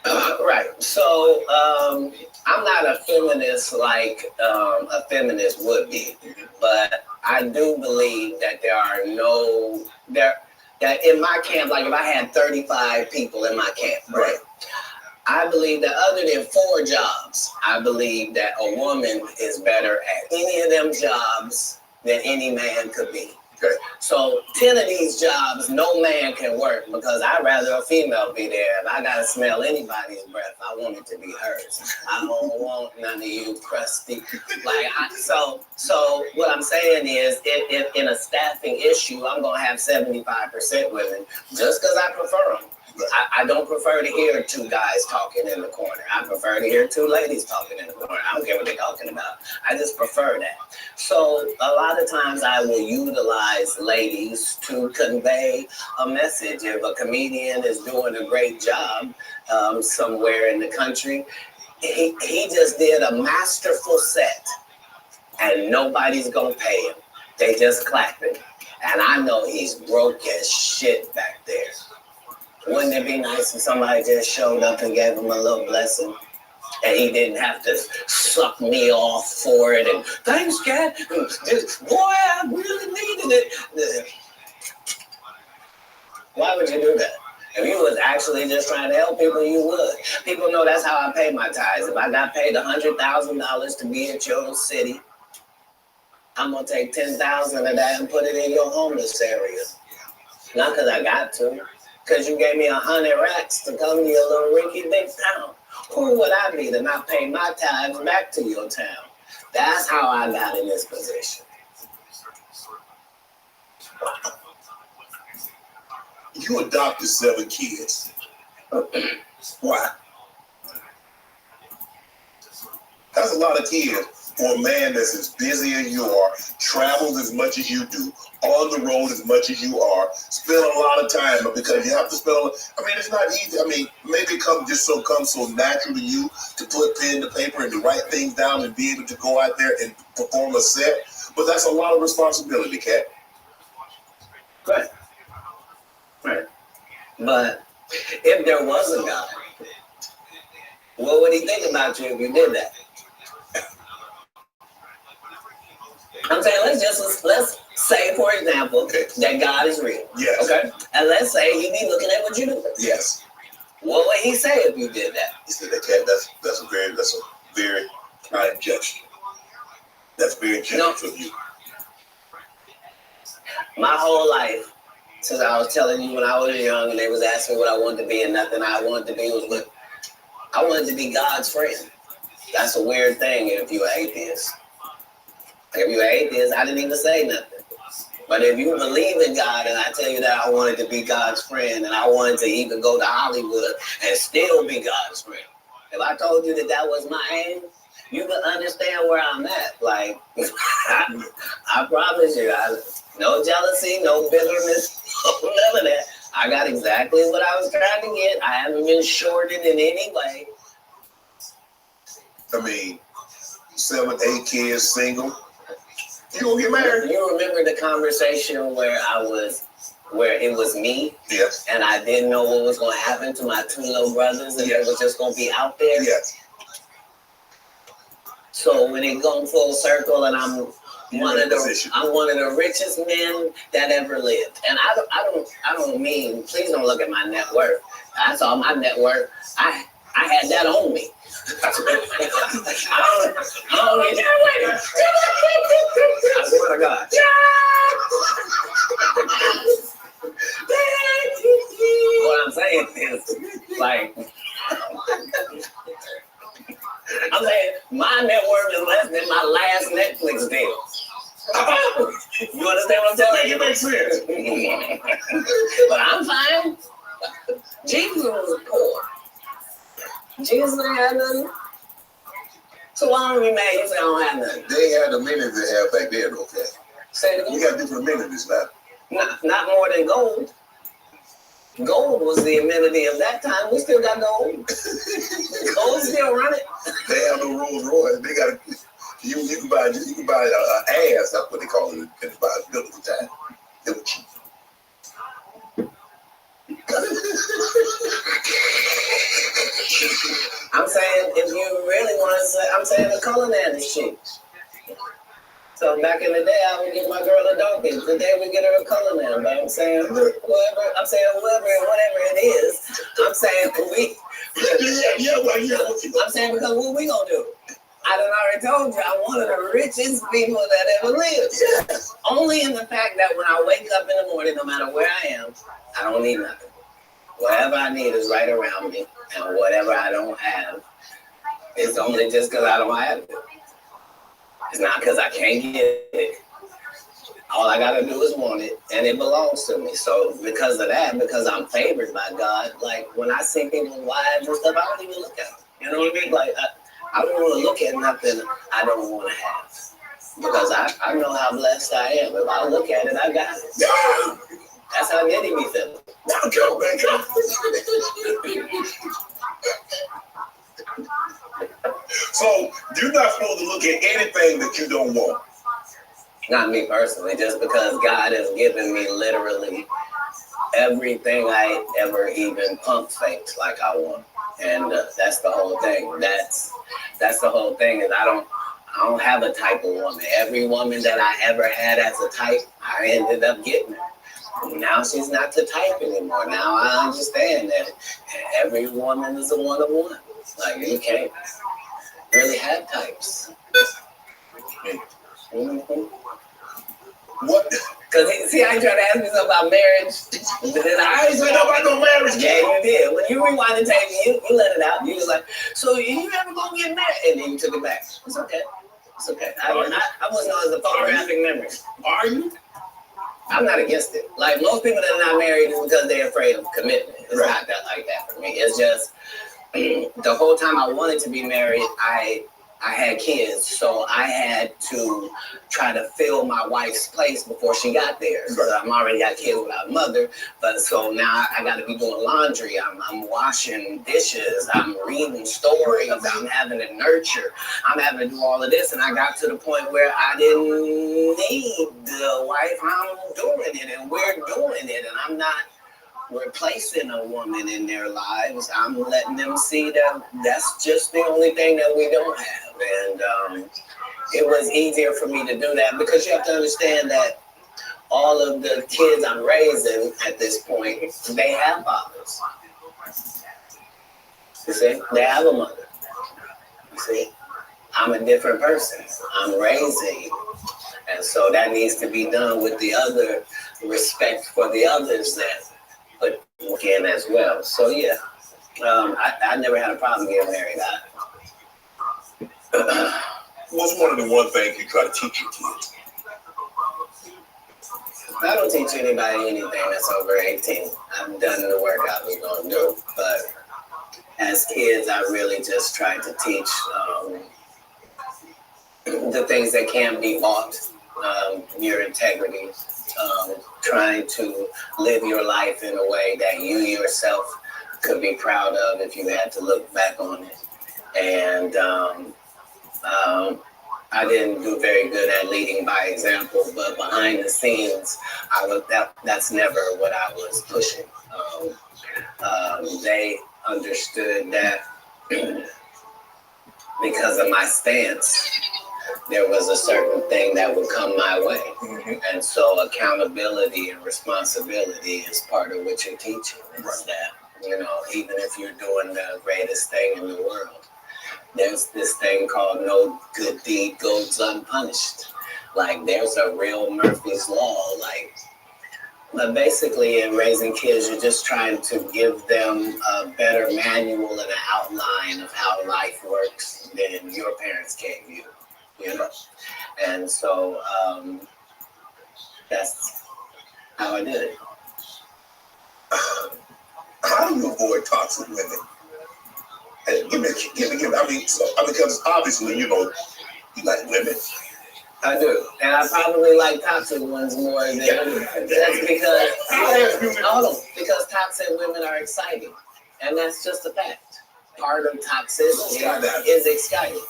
Right. So I'm not a feminist like a feminist would be, but I do believe that that in my camp, like if I had 35 people in my camp, right? I believe that other than 4 jobs, I believe that a woman is better at any of them jobs than any man could be. Okay. So 10 of these jobs, no man can work because I'd rather a female be there. If I gotta smell anybody's breath, I want it to be hers. I don't want none of you crusty. So what I'm saying is, if in a staffing issue, I'm gonna have 75% women just because I prefer them. I don't prefer to hear 2 guys talking in the corner. I prefer to hear 2 ladies talking in the corner. I don't care what they're talking about. I just prefer that. So a lot of times I will utilize ladies to convey a message. If a comedian is doing a great job somewhere in the country, he just did a masterful set and nobody's gonna pay him. They just clapping. And I know he's broke as shit back there. Wouldn't it be nice if somebody just showed up and gave him a little blessing? And he didn't have to suck me off for it. And thanks, Cat. Boy, I really needed it. Why would you do that? If you was actually just trying to help people, you would. People know that's how I pay my tithes. If I got paid $100,000 to be at your city, I'm going to take 10,000 of that and put it in your homeless area. Not because I got to. Because you gave me 100 racks to come to your little rinky dink town. Who would I be to not pay my tithes back to your town? That's how I got in this position. You adopted 7 kids. Why? That's a lot of kids for a man that's as busy as you are, travels as much as you do, on the road as much as you are, spend a lot of time, but because you have to spend it's not easy. Maybe it comes so natural to you to put pen to paper and to write things down and be able to go out there and perform a set, but that's a lot of responsibility, Cat. Right. But if there was a God, what would he think about you if you did that? I'm saying let's say, for example, that God is real. Yes. Okay. And let's say he be looking at what you do. Yes. What would he say if you did that? He said, "Cat, that's a very kind gesture. That's very generous of you." My whole life, since I was telling you when I was young and they was asking me what I wanted to be, and nothing I wanted to be was I wanted to be God's friend. That's a weird thing if you're an atheist. If you're an atheist, I didn't even say nothing. But if you believe in God and I tell you that I wanted to be God's friend and I wanted to even go to Hollywood and still be God's friend, if I told you that was my aim, you can understand where I'm at. Like, I promise you, no jealousy, no bitterness, none of that. I got exactly what I was trying to get. I haven't been shorted in any way. 7, 8 kids, single. You gonna get married? You remember the conversation where it was me? Yes. And I didn't know what was going to happen to my 2 little brothers and it was just going to be out there? Yes. So when it goes full circle and I'm one of the richest men that ever lived. And I don't mean, please don't look at my net worth. I saw my net worth. I had that on me. I swear to God. What I'm saying is, I'm saying my net worth is less than my last Netflix deal. You understand what I'm telling you? It makes sense. But I'm fine. Jesus was poor. Jesus ain't had nothing. So why don't we mad? You say I don't have nothing. They ain't had the amenities they had back then, okay? Say it We again. got different amenities now. Not more than gold. Gold was the amenity of that time. We still got gold. Gold still running. They have no Rolls Royce. They got you can buy an ass. That's what they call it. You can buy a biblical time. They were cheap. I'm saying if you really want to say, I'm saying the color man is cheap. So back in the day, I would get my girl a donkey. Today we get her a color man. But I'm saying whoever it is, I'm saying I'm saying because what we gonna do? I done already told you I'm one of the richest people that ever lived. Yes. Only in the fact that when I wake up in the morning, no matter where I am, I don't need nothing. Whatever I need is right around me, and whatever I don't have is only just because I don't have it. It's not because I can't get it. All I gotta do is want it, and it belongs to me. So because of that, because I'm favored by God, like when I see people's wives and stuff, I don't even look at them. You know what I mean? Like I don't want to look at nothing I don't want to have, because I know how blessed I am. If I look at it, I got it. That's how nitty me feeling. Now go, man, go. So you're not supposed to look at anything that you don't want. Not me personally, just because God has given me literally everything I ever even pump faked like I want, and that's the whole thing. That's the whole thing. Is I don't have a type of woman. Every woman that I ever had as a type, I ended up getting her. Now she's not the type anymore. Now I understand that every woman is a one of one. Like you can't really have types. Mm-hmm. What? Because see, I tried to ask me something about marriage. I ain't said about no marriage. Yeah, you did. When you rewind the tape, you let it out. You was like, so you ever gonna get married? And then you took it back. It's okay. It's okay. I wasn't on the photographic memory. Are you? I'm not against it. Like most people that are not married is because they're afraid of commitment. It's not that like that for me. It's just the whole time I wanted to be married, I had kids, so I had to try to fill my wife's place before she got there. So I'm already got kids without a mother, but so now I got to be doing laundry. I'm washing dishes. I'm reading stories. I'm having to nurture. I'm having to do all of this, and I got to the point where I didn't need the wife. I'm doing it, and we're doing it, and I'm not replacing a woman in their lives. I'm letting them see that that's just the only thing that we don't have. And it was easier for me to do that because you have to understand that all of the kids I'm raising at this point, they have fathers. You see, they have a mother. You see, I'm a different person. I'm raising, and so that needs to be done with the other respect for the others that put in as well. So yeah, I never had a problem getting married. What's one of the one things you try to teach your kids? I don't teach anybody anything that's over 18. I've done the work I was going to do, but as kids, I really just tried to teach the things that can be bought, your integrity. Trying to live your life in a way that you yourself could be proud of if you had to look back on it. And I didn't do very good at leading by example, but behind the scenes, that's never what I was pushing. They understood that because of my stance, there was a certain thing that would come my way. Mm-hmm. And so accountability and responsibility is part of what you're teaching. Is that, even if you're doing the greatest thing in the world, there's this thing called no good deed goes unpunished. Like there's a real Murphy's Law. But basically in raising kids, you're just trying to give them a better manual and an outline of how life works than your parents gave you. And so that's how I did it. How do you avoid toxic women? Hey, give me. I mean, because obviously, you know, you like women. I do, and I probably like toxic ones more than that's because because toxic women are exciting, and that's just a fact. Part of toxicity is exciting.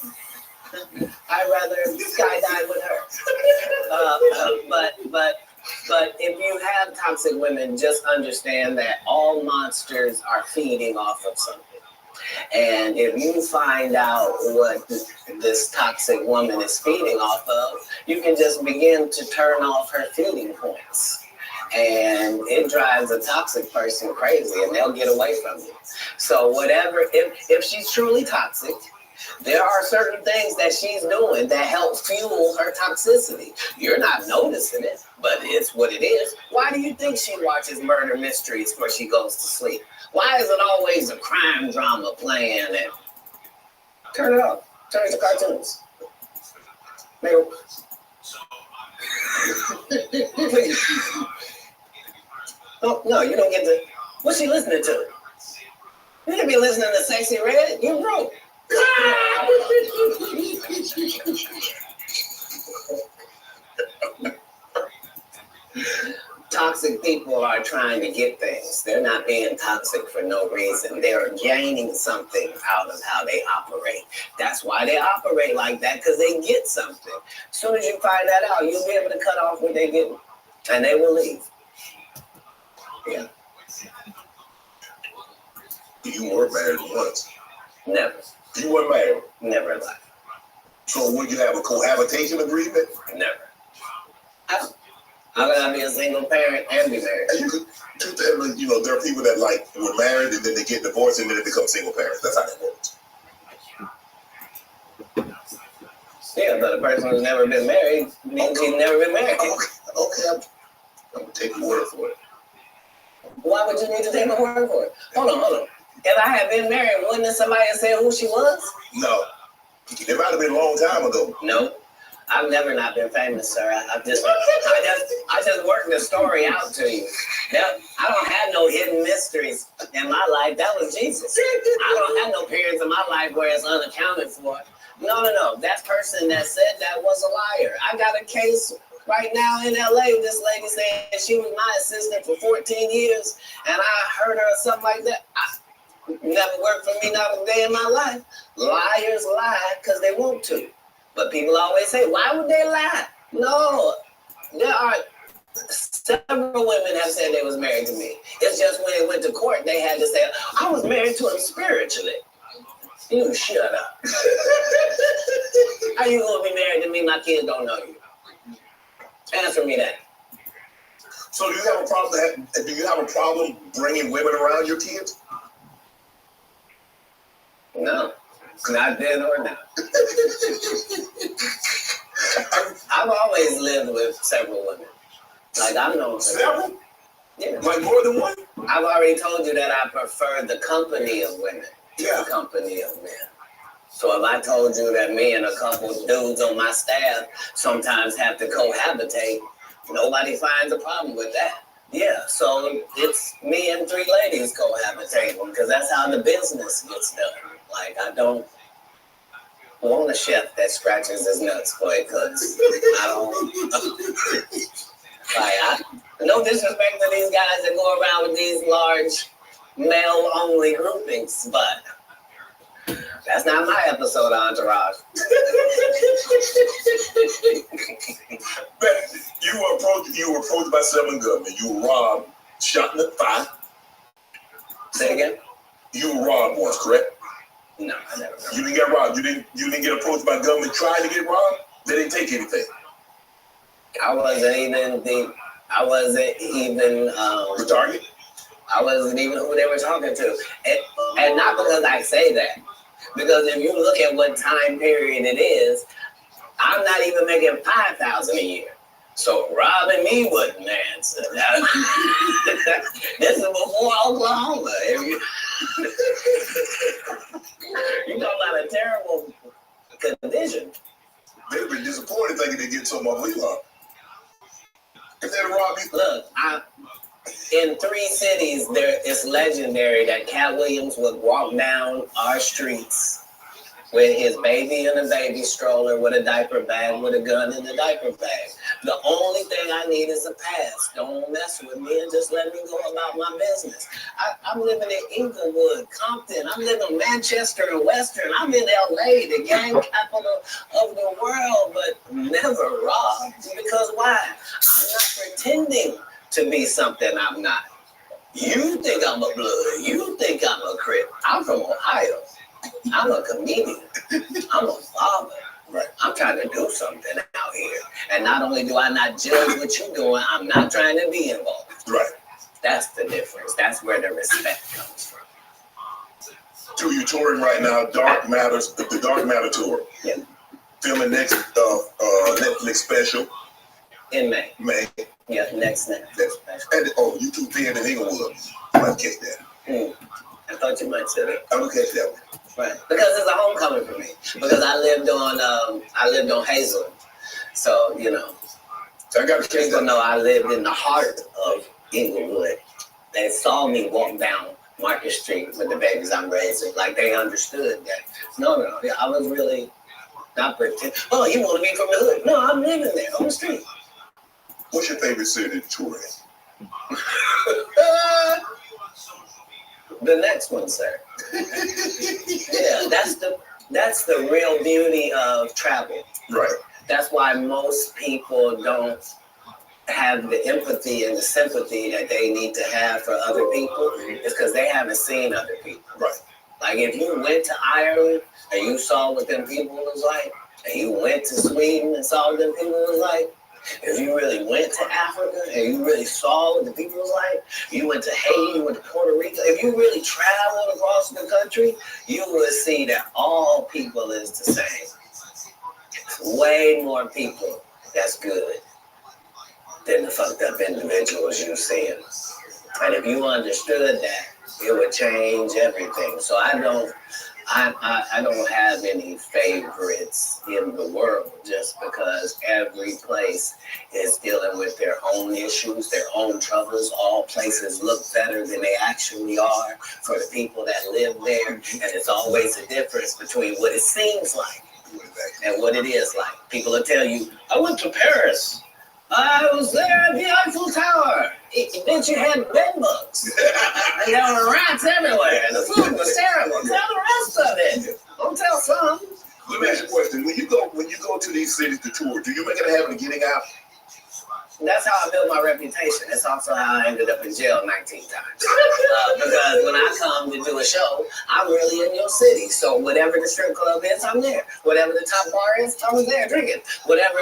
I'd rather skydive with her. But if you have toxic women, just understand that all monsters are feeding off of something. And if you find out what this toxic woman is feeding off of, you can just begin to turn off her feeding points. And it drives a toxic person crazy and they'll get away from you. So whatever, if she's truly toxic, there are certain things that she's doing that help fuel her toxicity. You're not noticing it, but it's what it is. Why do you think she watches murder mysteries before she goes to sleep? Why is it always a crime drama playing? And turn it off. Turn it to cartoons. Please. Oh, no, you don't get to. What's she listening to? You can't be listening to Sexy Red. You broke. Toxic people are trying to get things. They're not being toxic for no reason. They're gaining something out of how they operate. That's why they operate like that, because they get something. As soon as you find that out, you'll be able to cut off what they get, and they will leave. Yeah. You were married once. Never. You were married. Never in life. So would you have a cohabitation agreement? Never. How can I be a single parent and be married? You know, there are people that like were married and then they get divorced and then they become single parents. That's how that works. Yeah, but a person who's never been married means he's never been married. Okay, I'm gonna take your word for it. Why would you need to take my word for it? Hold on. If I had been married, wouldn't somebody have said who she was? No. It might have been a long time ago. No. I've never not been famous, sir. I just worked the story out to you. I don't have no hidden mysteries in my life. That was Jesus. I don't have no periods in my life where it's unaccounted for. No. That person that said that was a liar. I got a case right now in LA. This lady said she was my assistant for 14 years, and I heard her or something like that. Never worked for me not a day in my life. Liars lie because they want to. But people always say, why would they lie? No, there are several women have said they was married to me. It's just when they went to court, they had to say, I was married to him spiritually. You shut up. How you gonna be married to me? My kids don't know you. Answer me that. So do you have a problem bringing women around your kids? No. Not then or now. I've always lived with several women. Like I've known several? Yeah. Like more than one? I've already told you that I prefer the company of women to the company of men. So if I told you that me and a couple of dudes on my staff sometimes have to cohabitate, nobody finds a problem with that. Yeah, so it's me and 3 ladies cohabitating because that's how the business gets done. Like, I don't want a chef that scratches his nuts before he cooks. I don't. No disrespect to these guys that go around with these large male-only groupings, but that's not my episode of Entourage. You were approached by 7 gunmen. You were robbed, shot in the thigh. Say again? You were robbed once, correct? No, I never. You didn't get robbed. You didn't get approached by gunmen trying to get robbed. They didn't take anything. I wasn't even the target. I wasn't even who they were talking to, and not because I say that. Because if you look at what time period it is, I'm not even making $5,000 a year. So robbing me wouldn't answer. This is before Oklahoma. You talking about a terrible condition. They'd have been disappointed thinking they'd get something off Elon. If they'd have robbed you. Look, In 3 cities, it's legendary that Cat Williams would walk down our streets with his baby in a baby stroller, with a diaper bag, with a gun in the diaper bag. The only thing I need is a pass. Don't mess with me and just let me go about my business. I'm living in Inglewood, Compton. I'm living in Manchester and Western. I'm in LA, the gang capital of the world, but never robbed. Because why? I'm not pretending to be something I'm not. You think I'm a blood. You think I'm a Crip. I'm from Ohio. I'm a comedian. I'm a father. Right. I'm trying to do something out here. And not only do I not judge what you're doing, I'm not trying to be involved. Right. That's the difference. That's where the respect comes from. So you're touring right now, Dark Matters, the Dark Matter tour. Yeah. Filming next Netflix special. In May. May. Yeah, next special. And you two being in Inglewood. I might catch that. I thought you might say that. I'm gonna catch that one. Right. Because it's a homecoming for me. Because I lived on Hazel. So, you know. So I got to catch people that. know I lived in the heart of Inglewood. They saw me walk down Market Street with the babies I'm raising. Like they understood that. No, I was really not pretending. Oh, you want to be from the hood? No, I'm living there on the street. What's your favorite city to tour in? The next one, sir. Yeah, that's the real beauty of travel. Right. That's why most people don't have the empathy and the sympathy that they need to have for other people. It's because they haven't seen other people. Right. Like if you went to Ireland and you saw what them people was like, and you went to Sweden and saw what them people was like, if you really went to Africa and you really saw what the people was like, you went to Haiti, you went to Puerto Rico, if you really traveled across the country, you would see that all people is the same. Way more people that's good than the fucked up individuals you see. And if you understood that, it would change everything. So I don't have any favorites in the world just because every place is dealing with their own issues, their own troubles. All places look better than they actually are for the people that live there. And it's always a difference between what it seems like and what it is like. People will tell you, I went to Paris. I was there at the Eiffel Tower. Bitch, you had bed bugs. And there were rats everywhere. And the food was terrible. Tell the rest of it. Don't tell some. Let me ask you a question. When you go to these cities to tour, do you make it a habit of getting out? That's how I built my reputation. That's also how I ended up in jail 19 times. Because when I come to do a show, I'm really in your city. So whatever the strip club is, I'm there. Whatever the top bar is, I was there drinking. Whatever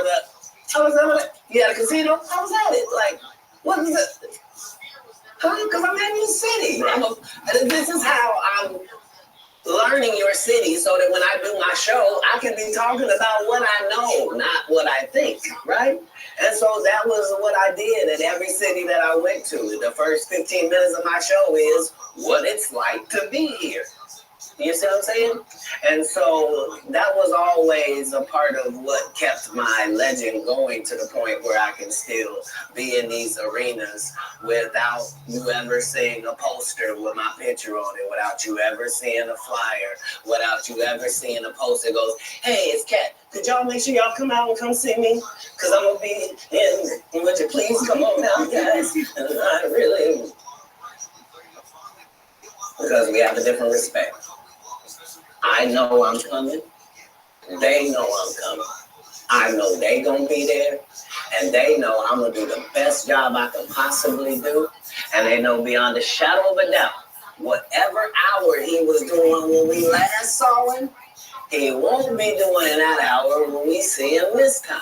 you had a casino, I was at it. Like, what is it? Because I'm in your city. This is how I'm learning your city so that when I do my show, I can be talking about what I know, not what I think, right? And so that was what I did in every city that I went to. The first 15 minutes of my show is what it's like to be here. You see what I'm saying? And so that was always a part of what kept my legend going to the point where I can still be in these arenas without you ever seeing a poster with my picture on it, without you ever seeing a flyer, without you ever seeing a poster that goes, hey, it's Cat. Could y'all make sure y'all come out and come see me? Because I'm going to be in. Would you please come on out, guys? And I really... Because we have a different respect. I know I'm coming. They know I'm coming. I know they gonna be there. And they know I'm gonna do the best job I can possibly do. And they know beyond a shadow of a doubt, whatever hour he was doing when we last saw him, he won't be doing that hour when we see him this time.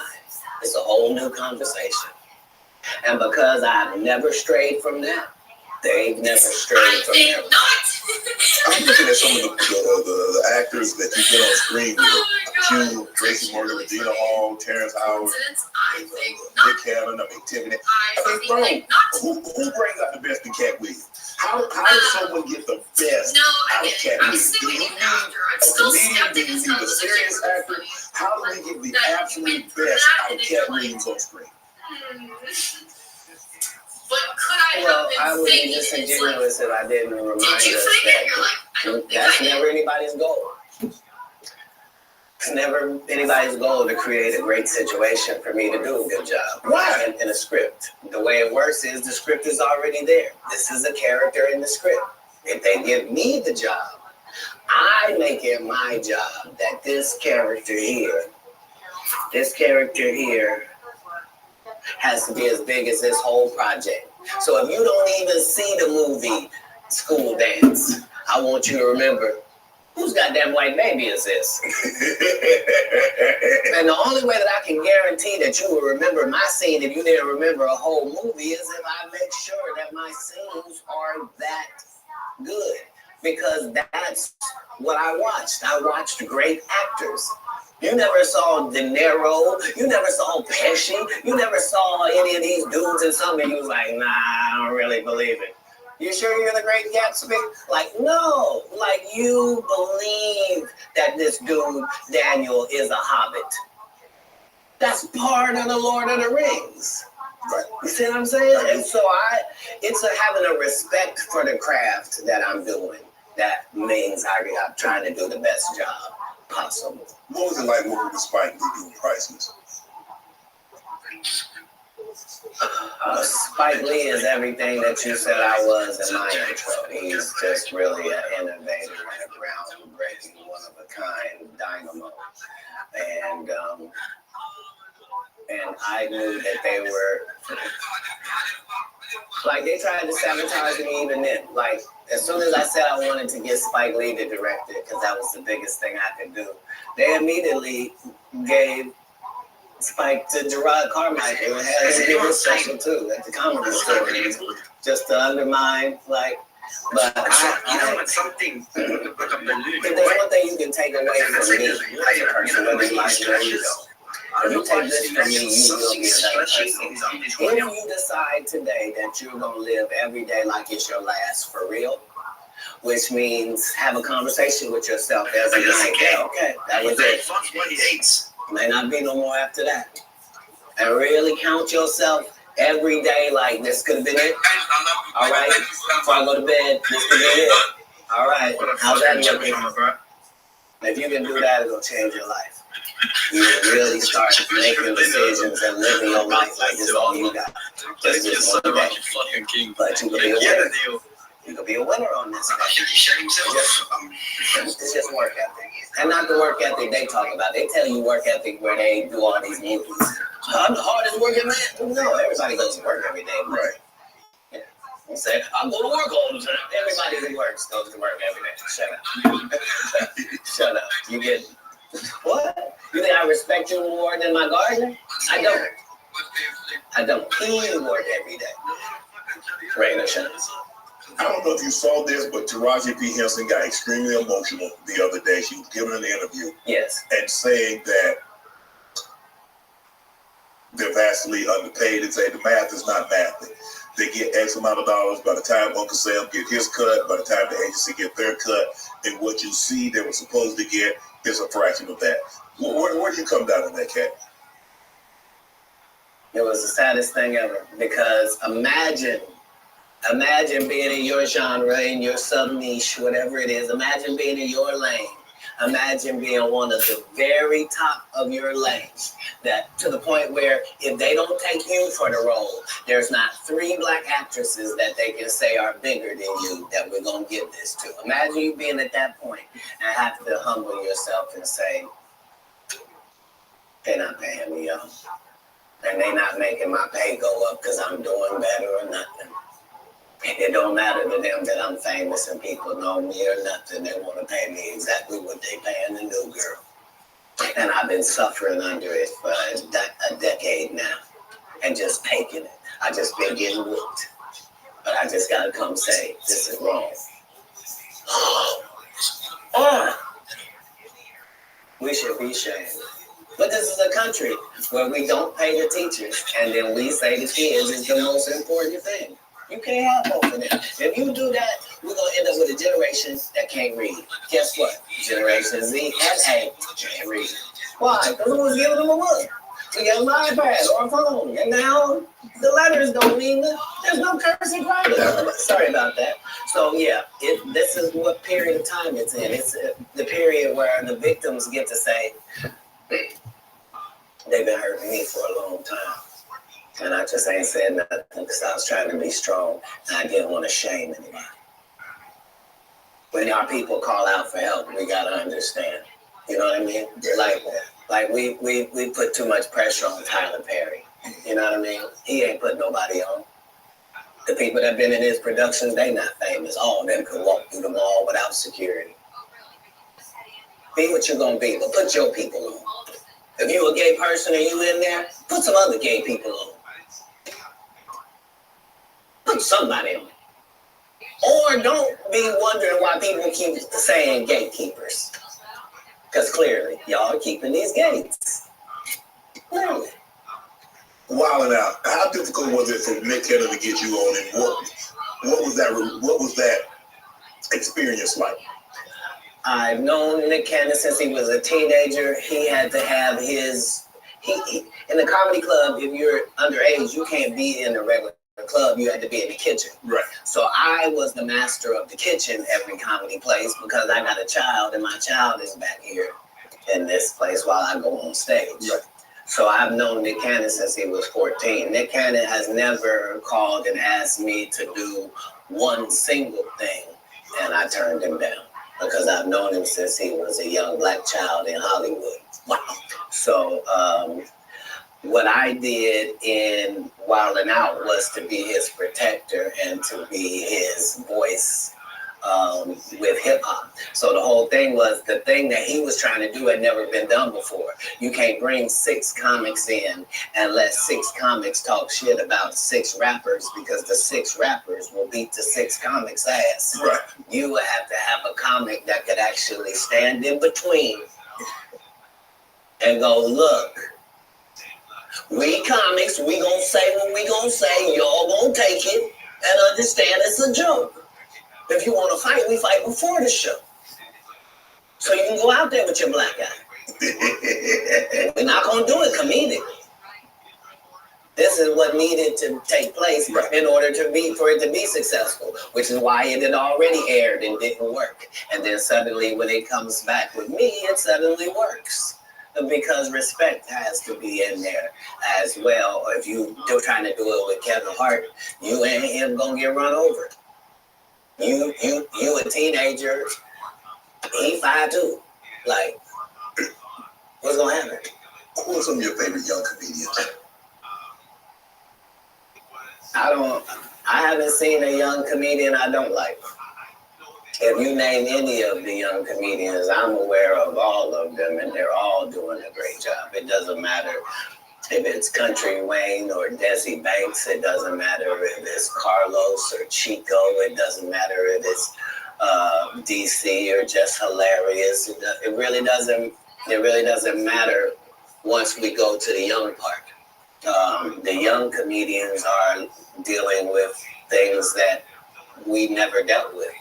It's a whole new conversation. And because I've never strayed from that, they've never strayed from that. I'm looking at some of the actors that you've been on screen with. Q, Tracy Morgan, Regina Hall, Terrence Howard, Nick Cannon, Tiffany. Who brings out the best in Cat Williams? How does someone get the best out of Cat Williams? Do you need a comedian? Do you need a serious actor? How do we get the absolute best out of Cat Williams on screen? But could I Well, have I been would be thinking? It's like, disingenuous if I didn't remind did you us think it? that You're like, I don't think that's I did. never anybody's goal. It's never anybody's goal to create a great situation for me to do a good job. Why? In a script. The way it works is the script is already there. This is a character in the script. If they give me the job, I make it my job that this character here has to be as big as this whole project. So if you don't even see the movie School Dance, I want you to remember, whose goddamn white baby is this? And the only way that I can guarantee that you will remember my scene if you didn't remember a whole movie is if I make sure that my scenes are that good. Because that's what I watched. I watched great actors. You never saw De Niro. You never saw Pesci. You never saw any of these dudes in something. You was like, nah, I don't really believe it. You sure you're the Great Gatsby? Like, no. Like, you believe that this dude, Daniel, is a hobbit. That's part of the Lord of the Rings. You see what I'm saying? And so it's having a respect for the craft that I'm doing. That means I'm trying to do the best job possible. What was it like working with Spike Lee doing Priceless? Spike Lee is everything that you said I was in my intro. He's just really an innovator and a groundbreaking, one-of-a-kind dynamo. And I knew that they were, like, they tried to sabotage me even then. Like, as soon as I said I wanted to get Spike Lee to direct it, because that was the biggest thing I could do, they immediately gave Spike to Gerard Carmichael and had him do a special too at the Comedy Store, just to undermine, like, but it's something like a balloon. if there's one thing you can take away from me as a person, whether you like it or you don't, if you take this from me, you will be a better person. If you decide today that you're going to live every day like it's your last for real, which means have a conversation with yourself as a guy. Okay, that was it. May not be no more after that. And really count yourself every day like this could have been it. All right, before I go to bed, this could be it. All right, how's that looking? If you can do that, it'll change your life. You will really start making decisions and living your life like this is all you got. Just one day. But you could be a winner. You could be a winner on this. It's just work ethic. And not the work ethic they talk about. They tell you work ethic where they do all these movies. I'm the hardest working man. No, everybody goes to work every day. Right. Yeah. You say, I go to work all the time. Everybody who works goes to work every day. Shut up. Shut up. You get... What? You think I respect you more than my gardener? I don't. He work every day. Raina, shut up. I don't know if you saw this, but Taraji P. Henson got extremely emotional the other day. She was giving an interview. Yes. And saying that they're vastly underpaid and say the math is not mathing. They get X amount of dollars by the time Uncle Sam get his cut, by the time the agency get their cut, and what you see they were supposed to get is a fraction of that. Where do you come down on that, Cat? It was the saddest thing ever, because imagine being in your genre, in your sub-niche, whatever it is. Imagine being in your lane. Imagine being one of the very top of your lanes. That to the point where if they don't take you for the role, there's not 3 black actresses that they can say are bigger than you that we're going to give this to. Imagine you being at that point and have to humble yourself and say, they're not paying me up. And they're not making my pay go up because I'm doing better or nothing. It don't matter to them that I'm famous and people know me or nothing. They want to pay me exactly what they paying the new girl. And I've been suffering under it for a decade now and just taking it. I just been getting whooped. But I just got to come say, this is wrong. We should be ashamed. But this is a country where we don't pay the teachers and then we say the kids is the most important thing. You can't have both of them. If you do that, we're going to end up with a generation that can't read. Guess what? Generation Z and A can't read. Why? Because who was giving them a book? We got an iPad or a phone, and now the letters don't mean that there's no cursive writing. Sorry about that. So yeah, this is what period of time it's in. It's the period where the victims get to say, they've been hurting me for a long time. And I just ain't said nothing because I was trying to be strong and I didn't want to shame anybody. When our people call out for help, we gotta understand. You know what I mean? Like we put too much pressure on Tyler Perry. You know what I mean? He ain't put nobody on. The people that been in his productions, they not famous. All of them could walk through the mall without security. Be what you're gonna be, but put your people on. If you a gay person and you in there, put some other gay people on. Put somebody on. Or don't be wondering why people keep saying gatekeepers. Because clearly, y'all are keeping these gates. Clearly. Wilding out. How difficult was it for Nick Cannon to get you on, and what was that experience like? I've known Nick Cannon since he was a teenager. He had to have his in the comedy club. If you're underage, you can't be in the regular club. You had to be in the kitchen. Right. So I was the master of the kitchen every comedy place because I got a child, and my child is back here in this place while I go on stage. Right. So I've known Nick Cannon since he was 14. Nick Cannon has never called and asked me to do one single thing, and I turned him down because I've known him since he was a young black child in Hollywood. Wow. So what I did in Wildin' Out was to be his protector and to be his voice with hip hop. So the whole thing was the thing that he was trying to do had never been done before. You can't bring 6 comics in and let 6 comics talk shit about 6 rappers because the 6 rappers will beat the 6 comics' ass. Right. You would have to have a comic that could actually stand in between and go, look, we comics, we gonna say what we gonna say, y'all gonna take it and understand it's a joke. If you want to fight, we fight before the show. So you can go out there with your black eye. We're not going to do it comedically. This is what needed to take place in order for it to be successful, which is why it had already aired and didn't work. And then suddenly when it comes back with me, it suddenly works. Because respect has to be in there as well. Or if you're trying to do it with Kevin Hart, you and him going to get run over. You a teenager, he 5'2". Like, what's gonna happen? Who are some of your favorite young comedians? I haven't seen a young comedian I don't like. If you name any of the young comedians, I'm aware of all of them, and they're all doing a great job. It doesn't matter if it's Country Wayne or Desi Banks, it doesn't matter if it's Carlos or Chico, it doesn't matter if it's DC or Just Hilarious. It really doesn't matter once we go to the young part. The young comedians are dealing with things that we never dealt with.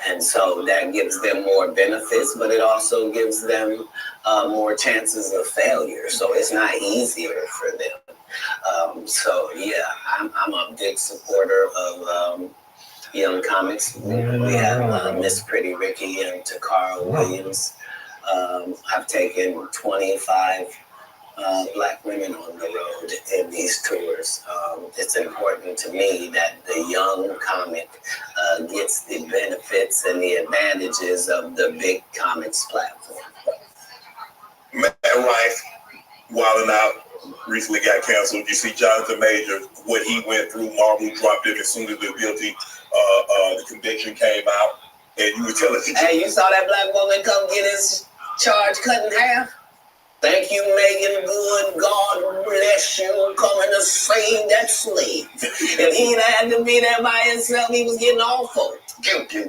And so that gives them more benefits, but it also gives them more chances of failure. So it's not easier for them. So yeah, I'm a big supporter of young comics. We have Miss Pretty Ricky and Takara Williams. I've taken 25 black women on the road in these tours. It's important to me that the young comic gets the benefits and the advantages of the big comics platform. Matt Rife, Wildin' Out, recently got canceled. You see Jonathan Major, what he went through. Marvel dropped him as soon as the conviction came out. And you were telling me. Hey, you saw that black woman come get his charge cut in half? Thank you, Megan Good. God bless you, coming to save that slave. If he'd had to be there by himself, he was getting awful. Guilty.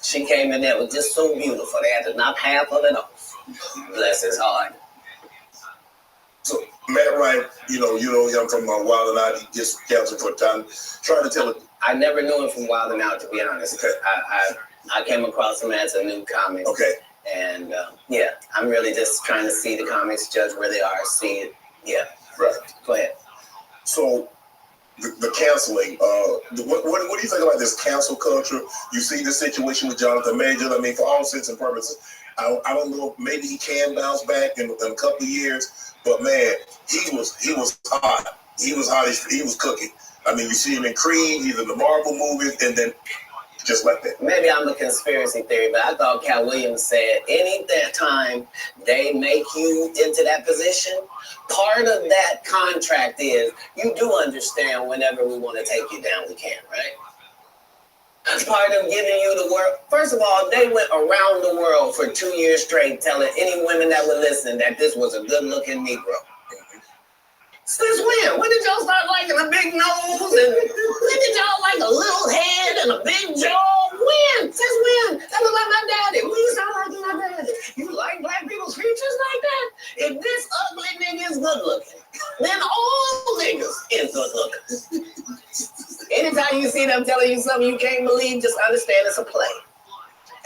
She came in there, was just so beautiful. They had to knock half of it off. Bless his heart. So Matt Wright, you know him from Wildin' Out. He gets canceled for a time. Trying to tell it. I never knew him from Wildin' Out, to be honest. I came across him as a new comic. Okay. And yeah, I'm really just trying to see the comics, judge where they are, see it. Yeah, Right. go ahead. So the canceling, what do you think about this cancel culture? You see the situation with Jonathan Majors. I mean, for all intents and purposes, I don't know. Maybe he can bounce back in a couple of years. But man, he was hot. He was hot. He was cooking. I mean, you see him in Creed, he's in the Marvel movies, and then just like that. Maybe I'm a conspiracy theory, but I thought Cat Williams said any that time they make you into that position, part of that contract is you do understand whenever we want to take you down, we can, right? That's part of giving you the world. First of all, they went around the world for 2 years straight telling any women that would listen that this was a good-looking Negro. Since when? When did y'all start liking a big nose? And when did y'all like a little head and a big jaw? When? Since when? That look like my daddy. When you start liking my daddy? You like black people's features like that? If this ugly nigga is good looking, then all niggas is good looking. Anytime you see them telling you something you can't believe, just understand it's a play.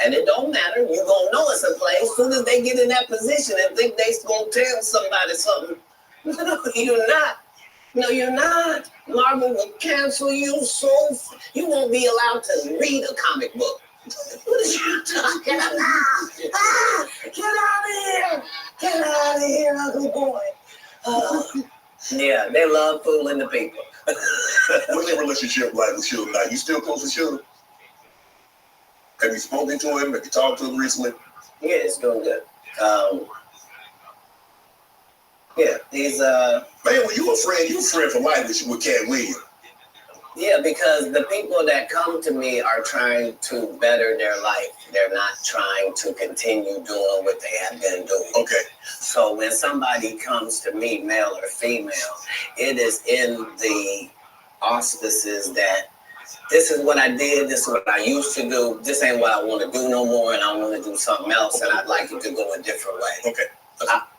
And it don't matter. You're going to know it's a play as soon as they get in that position and think they going to tell somebody something. No, you're not. No, you're not. Marvel will cancel you so you won't be allowed to read a comic book. What is you talking about? Ah, get out of here. Get out of here, ugly boy. Yeah, they love fooling the people. What's your relationship like with Suge Knight? You still close to Suge? Have you spoken to him? Have you talked to him recently? Yeah, it's doing good. Yeah, he's Man, when you a friend for life with Cat Williams. Yeah, because the people that come to me are trying to better their life. They're not trying to continue doing what they have been doing. Okay. So when somebody comes to me, male or female, it is in the auspices that this is what I did, this is what I used to do, this ain't what I want to do no more, and I want to do something else, and I'd like it to go a different way. Okay.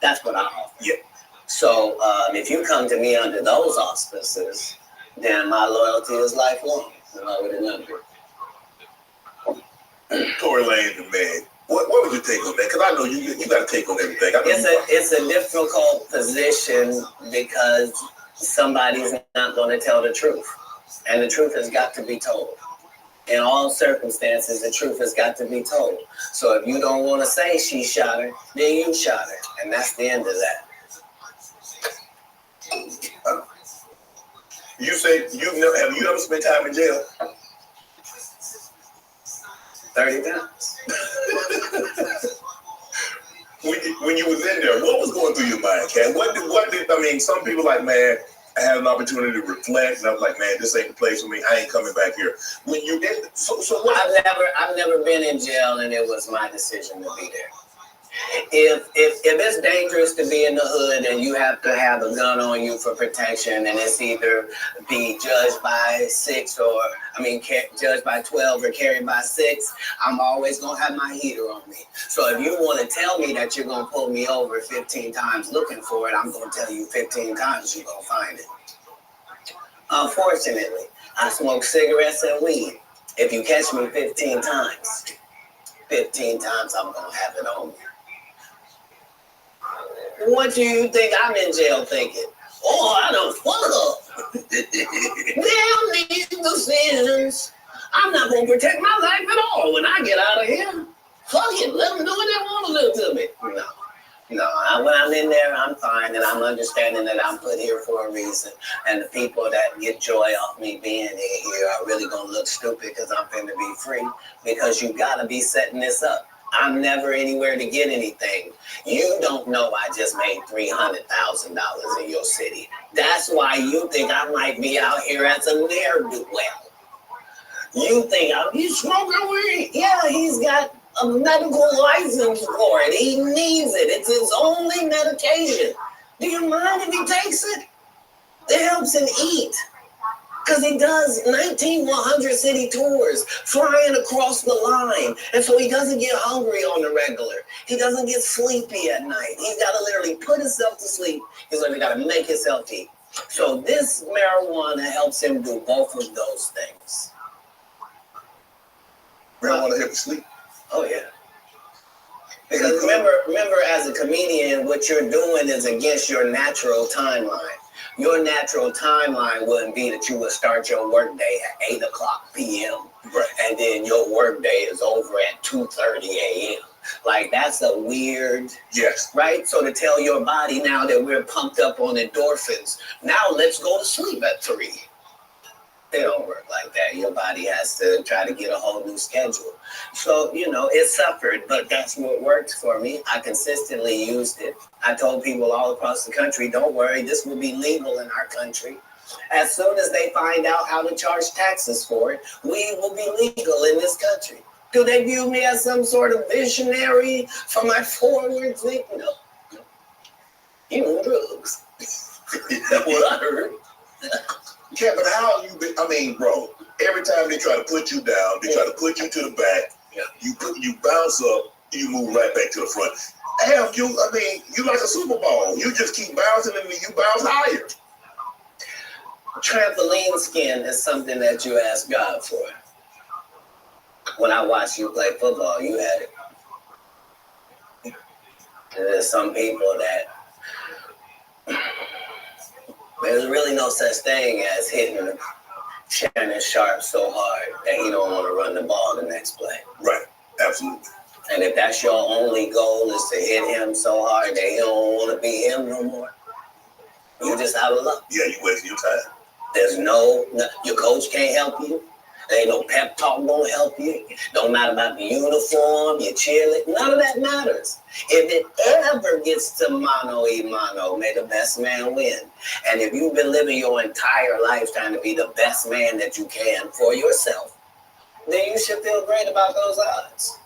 That's what I offer. Yeah. So if you come to me under those auspices, then my loyalty is lifelong. And I would remember. Tory Lanez, man. What would you take on that? Because I know you got to take on everything. It's a difficult position because somebody's not going to tell the truth. And the truth has got to be told. In all circumstances, the truth has got to be told. So if you don't want to say she shot her, then you shot her. And that's the end of that. You say have you ever spent time in jail? 30 times. when you was in there, what was going through your mind, Cat? What did I mean? Some people like, man, I had an opportunity to reflect, and I was like, man, this ain't the place for me. I ain't coming back here. When you did, so what? I've never been in jail, and it was my decision to be there. If it's dangerous to be in the hood and you have to have a gun on you for protection, and it's either be judged by 12 or carried by 6, I'm always gonna have my heater on me. So if you want to tell me that you're gonna pull me over 15 times looking for it, I'm gonna tell you 15 times you're gonna find it. Unfortunately, I smoke cigarettes and weed. If you catch me 15 times, I'm gonna have it on me. What do you think I'm in jail thinking? Oh, I don't fuck up. Damn these decisions. I'm not going to protect my life at all when I get out of here. Fuck it, let them do what they want to do to me. No, when I'm in there, I'm fine, and I'm understanding that I'm put here for a reason. And the people that get joy off me being here are really going to look stupid because I'm finna be free, because you got to be setting this up. I'm never anywhere to get anything. You don't know I just made $300,000 in your city. That's why you think I might be out here as a ne'er-do-well. You think he's smoking weed? Yeah, he's got a medical license for it. He needs it. It's his only medication. Do you mind if he takes it? It helps him eat. Because he does 1,900 city tours, flying across the line. And so he doesn't get hungry on the regular. He doesn't get sleepy at night. He's got to literally put himself to sleep. He's literally got to make himself eat. So this marijuana helps him do both of those things. Marijuana helps you sleep? Oh, yeah. Because remember, as a comedian, what you're doing is against your natural timeline. Your natural timeline wouldn't be that you would start your workday at 8 o'clock p.m. Right. and then your workday is over at 2:30 a.m. Like, that's a weird, Yes. right? So to tell your body now that we're pumped up on endorphins, now let's go to sleep at 3. They don't work like that. Your body has to try to get a whole new schedule. So, it suffered, but that's what worked for me. I consistently used it. I told people all across the country, don't worry, this will be legal in our country. As soon as they find out how to charge taxes for it, we will be legal in this country. Do they view me as some sort of visionary for my forward thing? No. You on drugs. That's what I heard. Yeah, but how you been? I mean, bro, every time they try to put you down, they try to put you to the back. Yeah. You bounce up, you move right back to the front. Hell, you like a Super Bowl. You just keep bouncing and you bounce higher. Trampoline skin is something that you ask God for. When I watched you play football, you had it. And there's some people that there's really no such thing as hitting Shannon Sharp so hard that he don't want to run the ball the next play. Right, absolutely. And if that's your only goal is to hit him so hard that he don't want to be him no more, you just out of luck. Yeah, you wasting your time. There's your coach can't help you. There ain't no pep talk gonna help you. Don't matter about the uniform, your cheerleader, none of that matters. If it ever gets to mano y mano, may the best man win. And if you've been living your entire life trying to be the best man that you can for yourself, then you should feel great about those odds.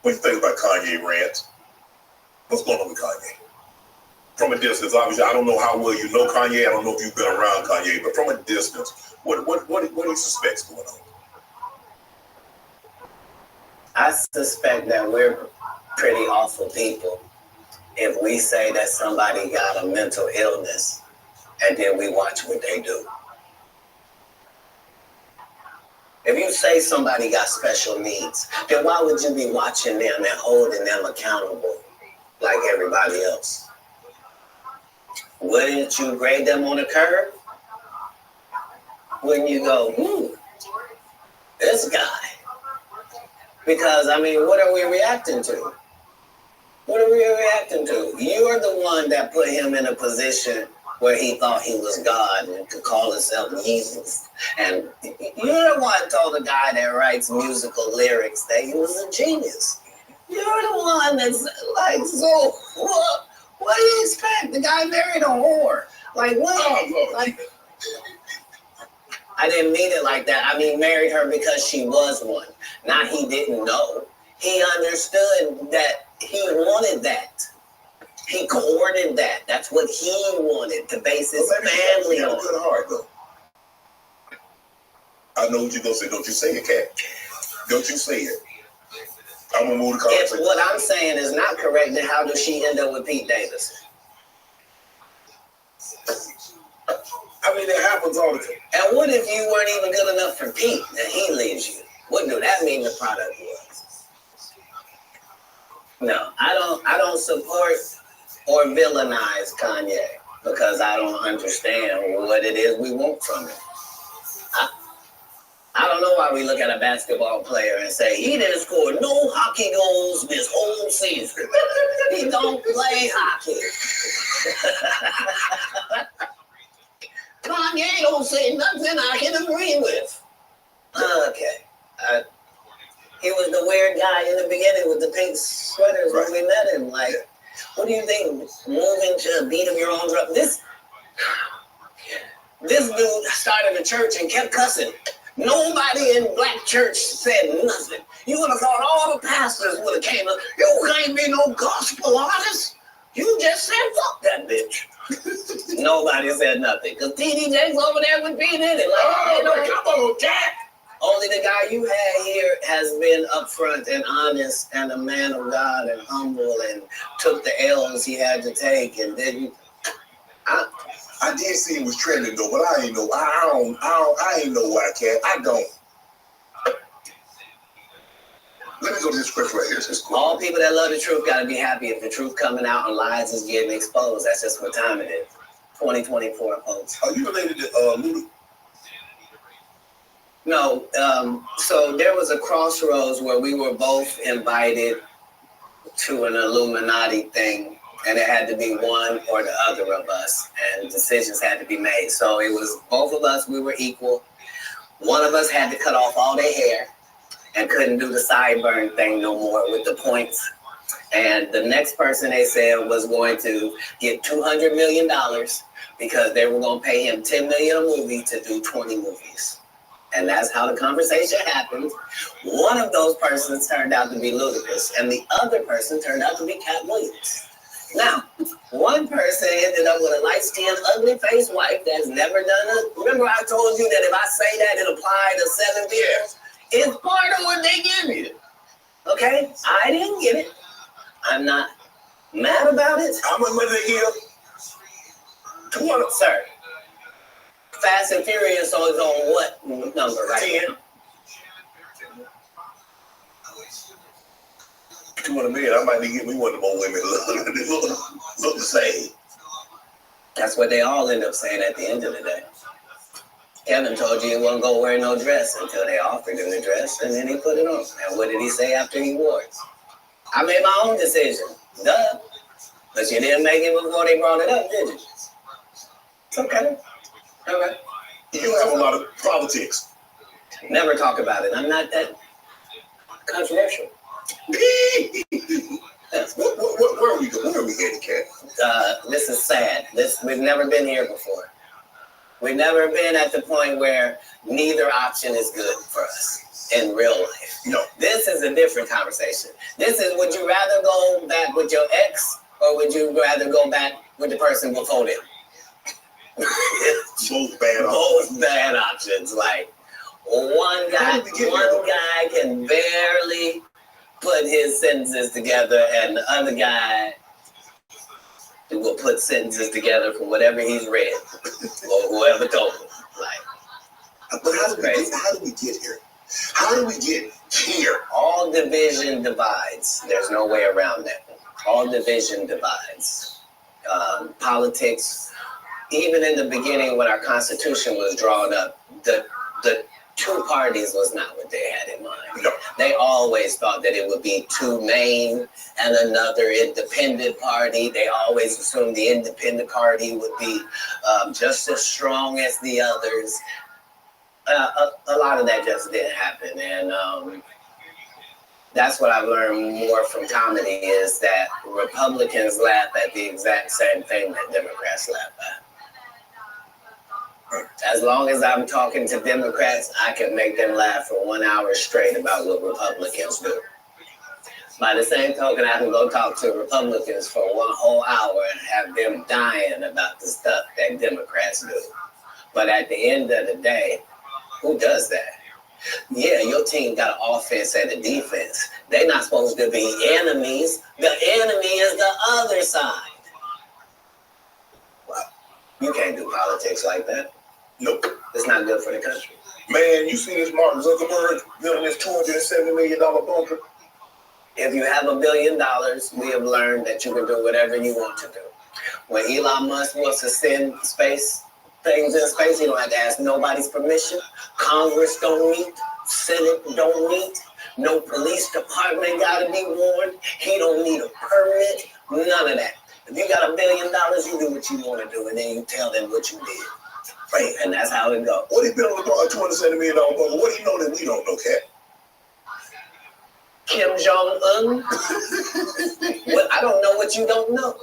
What do you think about Kanye rants? What's going on with Kanye? From a distance, obviously, I don't know how well you know Kanye. I don't know if you've been around Kanye, but from a distance, what do you suspect's going on? I suspect that we're pretty awful people if we say that somebody got a mental illness and then we watch what they do. If you say somebody got special needs, then why would you be watching them and holding them accountable like everybody else? Wouldn't you grade them on a curve? Wouldn't you go, this guy? Because, what are we reacting to? What are we reacting to? You're the one that put him in a position where he thought he was God and could call himself Jesus. And you're the one told the guy that writes musical lyrics that he was a genius. You're the one that's like, so what do you expect? The guy married a whore. Like, what? Like, I didn't mean it like that. Married her because she was one. Not he didn't know. He understood that he wanted that. He courted that. That's what he wanted to base his family on. Good heart, though. I know what you're going to say. Don't you say it, Cat. Don't you say it. I'm going to move the conversation. If what I'm saying is not correct, then how does she end up with Pete Davidson? It happens all the time. And what if you weren't even good enough for Pete and he leaves you? What do that mean the product was? No, I don't support or villainize Kanye because I don't understand what it is we want from him. I don't know why we look at a basketball player and say, he didn't score no hockey goals this whole season. He don't play hockey. Kanye don't say nothing I can agree with. Okay. He was the weird guy in the beginning with the pink sweaters when we met him. Like, what do you think? Moving to a beat of your own drum? This dude started a church and kept cussing. Nobody in black church said nothing. You would have thought all the pastors would have came up. You can't be no gospel artist. You just said fuck that bitch. Nobody said nothing. Because T.D. Jakes over there with Pete in it. Like, come on, Jack. Only the guy you had here has been upfront and honest and a man of God and humble and took the L's he had to take and didn't. I did see it was trending though, but I ain't know. I ain't know why, Cat. I don't. Let me go to this question right here. This is cool. All people that love the truth gotta be happy if the truth coming out and lies is getting exposed. That's just what time it is. 2024, folks. Are you related to Luda? No, so there was a crossroads where we were both invited to an Illuminati thing, and it had to be one or the other of us, and decisions had to be made. So it was both of us, we were equal. One of us had to cut off all their hair and couldn't do the sideburn thing no more with the points. And the next person they said was going to get $200 million because they were going to pay him $10 million a movie to do 20 movies. And that's how the conversation happened. One of those persons turned out to be Ludacris, and the other person turned out to be Cat Williams. Now, one person ended up with a light-skinned, ugly-faced wife that's never done it. Remember I told you that if I say that, it applied to 7 years? It's part of what they give you. Okay? I didn't get it. I'm not mad about it. How much money they give? 200, sir. Fast and Furious is on what number right now? 200 million. I might need to get me one of the more women look the same. That's what they all end up saying at the end of the day. Kevin told you he wasn't going to wear no dress until they offered him the dress, and then he put it on. And what did he say after he wore it? I made my own decision. Duh. But you didn't make it before they brought it up, did you? It's okay. All right. You have a lot of politics. Never talk about it. I'm not that controversial. Where are we going? Where are we headed, Cat? This is sad. We've never been here before. We've never been at the point where neither option is good for us in real life. No. This is a different conversation. This is, would you rather go back with your ex, or would you rather go back with the person before them? Both bad options. Both bad options. Like, one guy can barely put his sentences together, and the other guy will put sentences together from whatever he's read or whoever told him. Like, but how do we get here? How do we get here? All division divides. There's no way around that. All division divides. Politics, even in the beginning when our Constitution was drawn up, the two parties was not what they had in mind. No. They always thought that it would be two main and another independent party. They always assumed the independent party would be just as strong as the others. A lot of that just didn't happen. And that's what I've learned more from comedy, is that Republicans laugh at the exact same thing that Democrats laugh at. As long as I'm talking to Democrats, I can make them laugh for 1 hour straight about what Republicans do. By the same token, I can go talk to Republicans for 1 whole hour and have them dying about the stuff that Democrats do. But at the end of the day, who does that? Yeah, your team got an offense and a defense. They're not supposed to be enemies. The enemy is the other side. Well, you can't do politics like that. Nope. It's not good for the country. Man, you see this Mark Zuckerberg building this $270 million bunker? If you have $1 billion, we have learned that you can do whatever you want to do. When Elon Musk wants to send space things in space, he don't have to ask nobody's permission. Congress don't meet. Senate don't meet. No police department got to be warned. He don't need a permit. None of that. If you got $1 billion, you do what you want to do, and then you tell them what you did. Right, and that's how it goes. What he built on a $270 million bunker? What do you know that we don't know, Cat? Kim Jong-un? Well, I don't know what you don't know.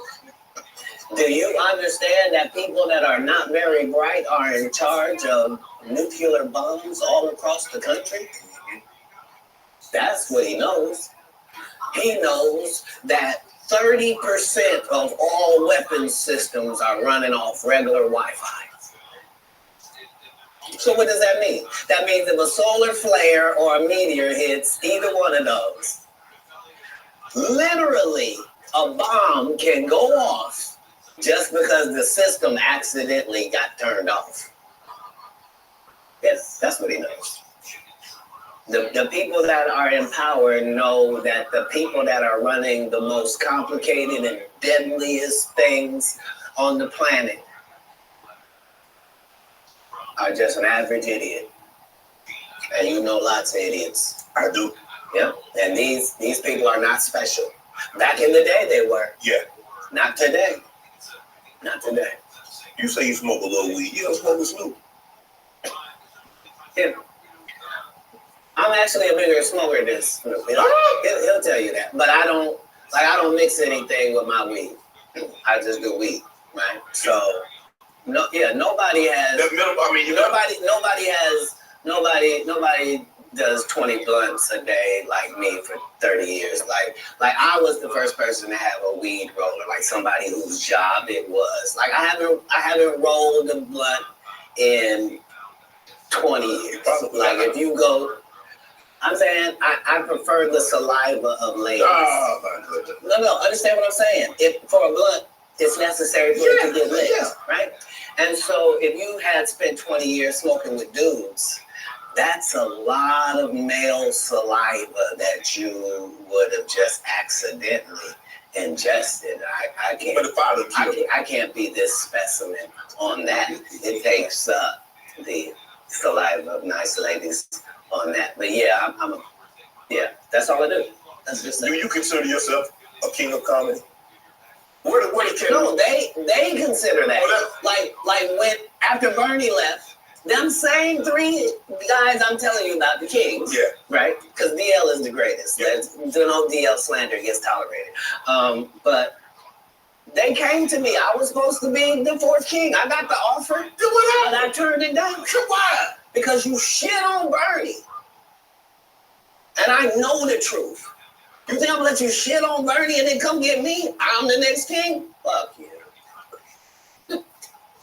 Do you understand that people that are not very bright are in charge of nuclear bombs all across the country? That's what he knows. He knows that 30% of all weapons systems are running off regular Wi-Fi. So what does that mean? That means if a solar flare or a meteor hits either one of those, literally a bomb can go off just because the system accidentally got turned off. Yes, that's what he knows. The people that are in power know that the people that are running the most complicated and deadliest things on the planet are just an average idiot. And you know lots of idiots. I do. Yep. And these people are not special. Back in the day they were. Yeah. Not today. Not today. You say you smoke a little weed. You don't smoke a Snoop. Yeah. I'm actually a bigger smoker than Snoop. He'll tell you that. But I don't mix anything with my weed. I just do weed, right? So nobody has nobody does 20 blunts a day like me for 30 years. Like I was the first person to have a weed roller, like somebody whose job it was. Like I haven't rolled a blunt in 20 years. Like if you go, I'm saying I prefer the saliva of ladies. Oh my goodness. No, understand what I'm saying? If for a blunt, it's necessary for it to get lit, right? And so if you had spent 20 years smoking with dudes, that's a lot of male saliva that you would have just accidentally ingested. I can't be this specimen on that. It takes the saliva of nice ladies on that. But yeah, that's all I do. That's just do you consider yourself a king of comedy? No, they consider that. Like when after Bernie left, them same three guys I'm telling you about, the kings, right? Because DL is the greatest. No DL slander gets tolerated. But they came to me. I was supposed to be the fourth king. I got the offer, and I turned it down. Why? Because you shit on Bernie, and I know the truth. You think I'm gonna let you shit on Bernie and then come get me? I'm the next king? Fuck you.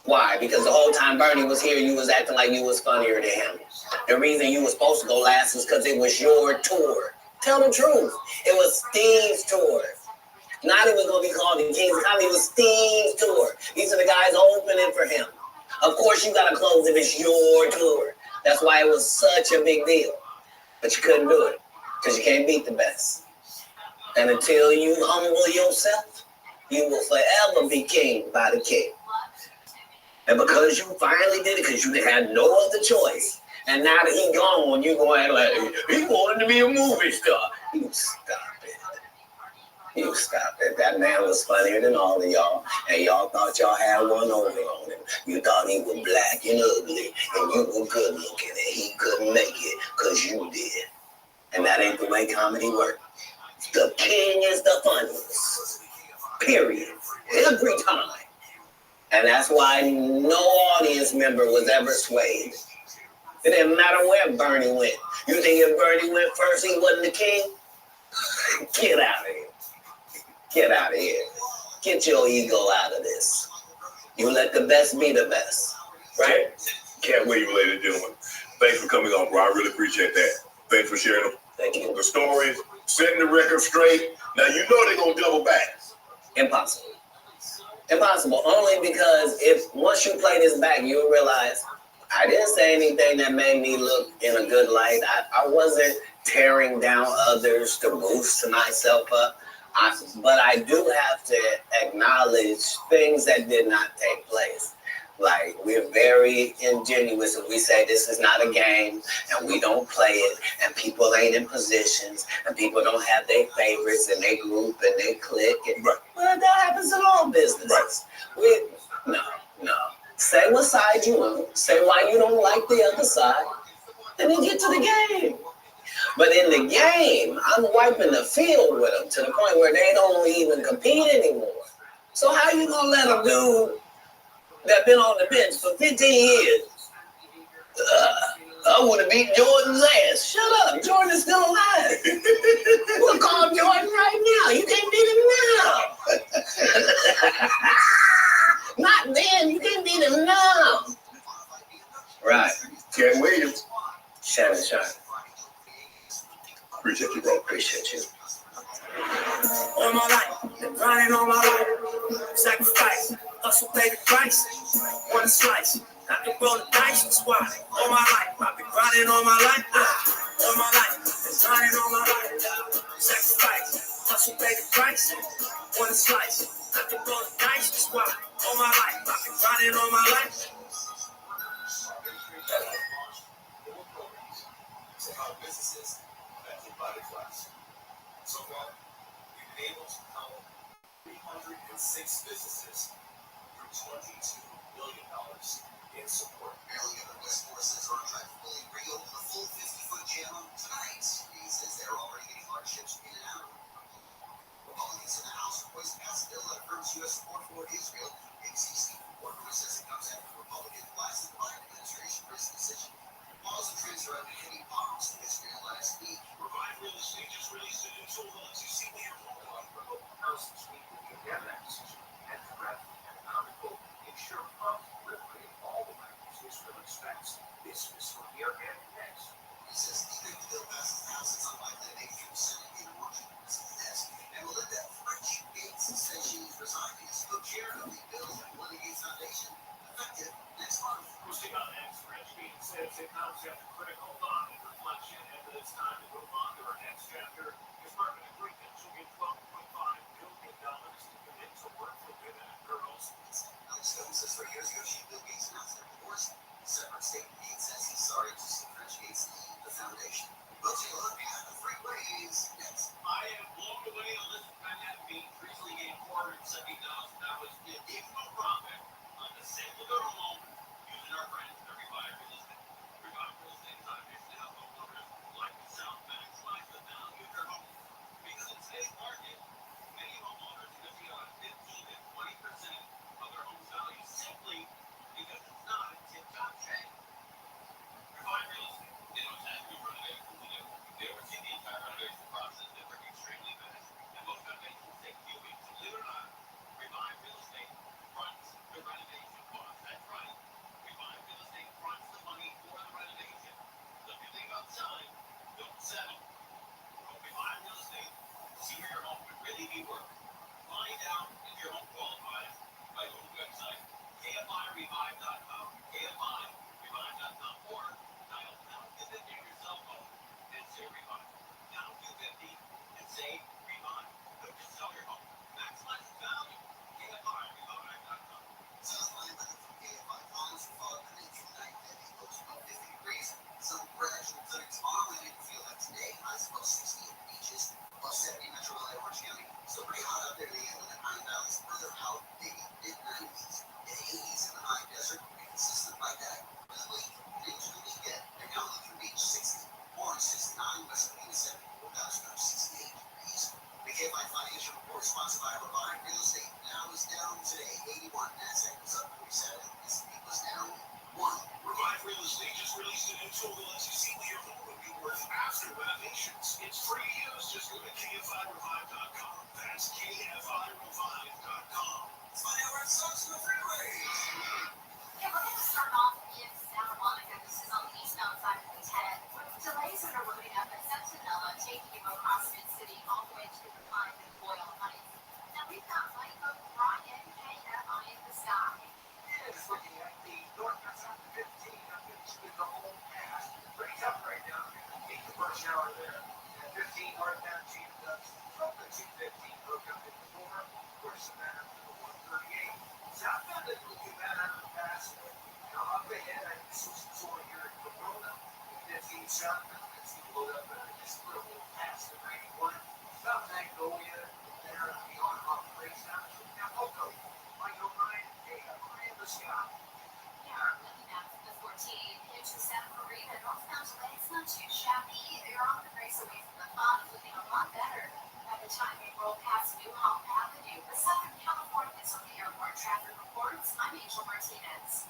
Why? Because the whole time Bernie was here, you was acting like you was funnier than him. The reason you was supposed to go last was because it was your tour. Tell the truth. It was Steve's tour. Not it was going to be called the King's Comedy. It was Steve's tour. These are the guys opening for him. Of course, you got to close if it's your tour. That's why it was such a big deal. But you couldn't do it because you can't beat the best. And until you humble yourself, you will forever be king by the king. And because you finally did it, because you had no other choice, and now that he gone, you going like, he wanted to be a movie star. You stop it. You stop it. That man was funnier than all of y'all, and y'all thought y'all had one over on him. You thought he was black and ugly, and you were good looking, and he couldn't make it because you did. And that ain't the way comedy works. The king is the funniest. Period. Every time. And that's why no audience member was ever swayed. It didn't matter where Bernie went. You think if Bernie went first, he wasn't the king? Get out of here. Get out of here. Get your ego out of this. You let the best be the best. Right? Can't wait, ladies and gentlemen. Thanks for coming on, bro. I really appreciate that. Thanks for sharing Thank you. the stories, setting the record straight. Now you know they're going to double back. Impossible. Impossible. Only because if once you play this back, you'll realize I didn't say anything that made me look in a good light. I wasn't tearing down others to boost myself up. But I do have to acknowledge things that did not take place. Like, we're very ingenuous if we say this is not a game and we don't play it and people ain't in positions and people don't have their favorites and they group and they click. And, well, that happens in all businesses. No. Say what side you on. Say why you don't like the other side. And then get to the game. But in the game, I'm wiping the field with them to the point where they don't even compete anymore. So how you gonna let a dude that been on the bench for 15 years, I would have beat Jordan's ass. Shut up, Jordan is still alive. We'll call Jordan right now. You can't beat him now. Not then, you can't beat him now. Right. Cat Williams. Shannon Sharp. Appreciate you, bro. Appreciate you. All my life, been grinding all my life. Sacrifice, hustle, pay the price. One slice, not to roll the dice, that's why. All my life, I've been grinding all my life. All my life. Hustle pay the price, wanna slice. I can roll the dice, that's why all my life I've been grinding all my life. To help businesses affected by the collapse. So far, we've been able to help 306 businesses through $22 million in support. Barely other West forces are on track to fully reopen the full 50-foot channel tonight. He says they're already getting large ships in and out. Republicans in the House are poised to pass a bill that affirms U.S. support for Israel. ABC's report says it comes after Republicans blasted the Biden administration for its decision. Laws and trends are heavy bombs to Israel last week. Revive Real Estate just released a new tool that lets you see where your home on for local houses. We will condemn that decision and threat and article ensure prompt delivery of all the items Israel expects this fiscal year and next. He says even if the bill passes the House, it's unlikely to make it through the Senate in Washington. And Melinda French Gates says she's resigning as co-chair of the Bill and Melinda Gates Foundation, effective next month. Posting on X, French Gates says it comes after critical thought and reflection, and that it's time to move on to our next chapter. Department agreement she'll get $12.5 billion to commit to work for women and girls. Alex Jones says 3 years ago she and Bill Gates announced their divorce. A separate statement, Gates says he's sorry to see French Gates leave the foundation. We'll take a look at the freeways next. I am blown away on this Manhattan Beach recently getting $470,000 in income profit on the sale of their home using our friends at Revive Real Estate. Revive Real Estate is on a mission to help homeowners like the South maximize the value of their home. Because in today's market, many homeowners are going to feel like 15 to 20% of their home's value simply because it's not in tip-top shape. Revive Real Estate. They don't have to be renovated from the new. They oversee the entire renovation process. They work extremely fast. And most renovations take a few weeks. So believe it or not, Revive Real Estate fronts the renovation cost. That's right. Revive Real Estate fronts the money for the renovation. So if you think about selling, don't settle. Go Revive Real Estate. See where your home would really be worth. Find out if your home qualifies by going to the website kfirevive.com, kfirevive.com, or dial pound 250 on your cell phone and say Revive. Pound 250 and say Revive. Don't just sell your home. Maximize its value. kfirevive.com. Southland weather from KFI Farms for fog tonight from 9:50, lows about 50 degrees. Some gradual clearing tomorrow, and you can feel that today. Highs above 60 at the beaches, above 70 Metro LA, Orange County. Still pretty hot out there at the end of the Nine Valleys. Further out, mid-90s. The 80s in the high desert will be consistent like that. For the week, into the weekend, they're now looking beach 60, Orange 69, West Covina 70, Downtown 68 degrees. The KFI Financial Report sponsored by Rabbi Real Estate. Now is down today, 81. NASDAQ was up 47. S&P was down 1. Revive Real Estate just released a new tool that lets you see what your home would be worth after renovations. It's free to use. Just go to kfirevive.com. That's kfirevive.com. Let's find out where it starts in the freeway. Yeah, we're going to start off in Santa Monica. This is on the eastbound side of the 10. With delays that are loading up at Sentinella, taking you across Mid-City all the way to the Pine and Boyle Heights. Now we've got Michael Ryan, KFI in the sky. It's looking at the northbound side of 15 up into the whole pass. Pretty tough right now. Take the rush hour there. At 15 northbound, Chief does from the 215 broke up into 4. Of course, Savannah to the 138. Southbound didn't look too bad out of the pass. Up ahead, I think this was sort of here in Corona. 15 southbound, it's the load up just a little past the 91. South Magnolia, there beyond off the racehouse. Now, Poco, Michael Ryan, KFI in the sky. Yeah, looking at the 14 into Santa Clarita, northbound delays not too shabby. You're on the race away from the fog, looking a lot better. By the time we roll past New Home Avenue, the Southern California Pacific Airport traffic reports. I'm Angel Martinez.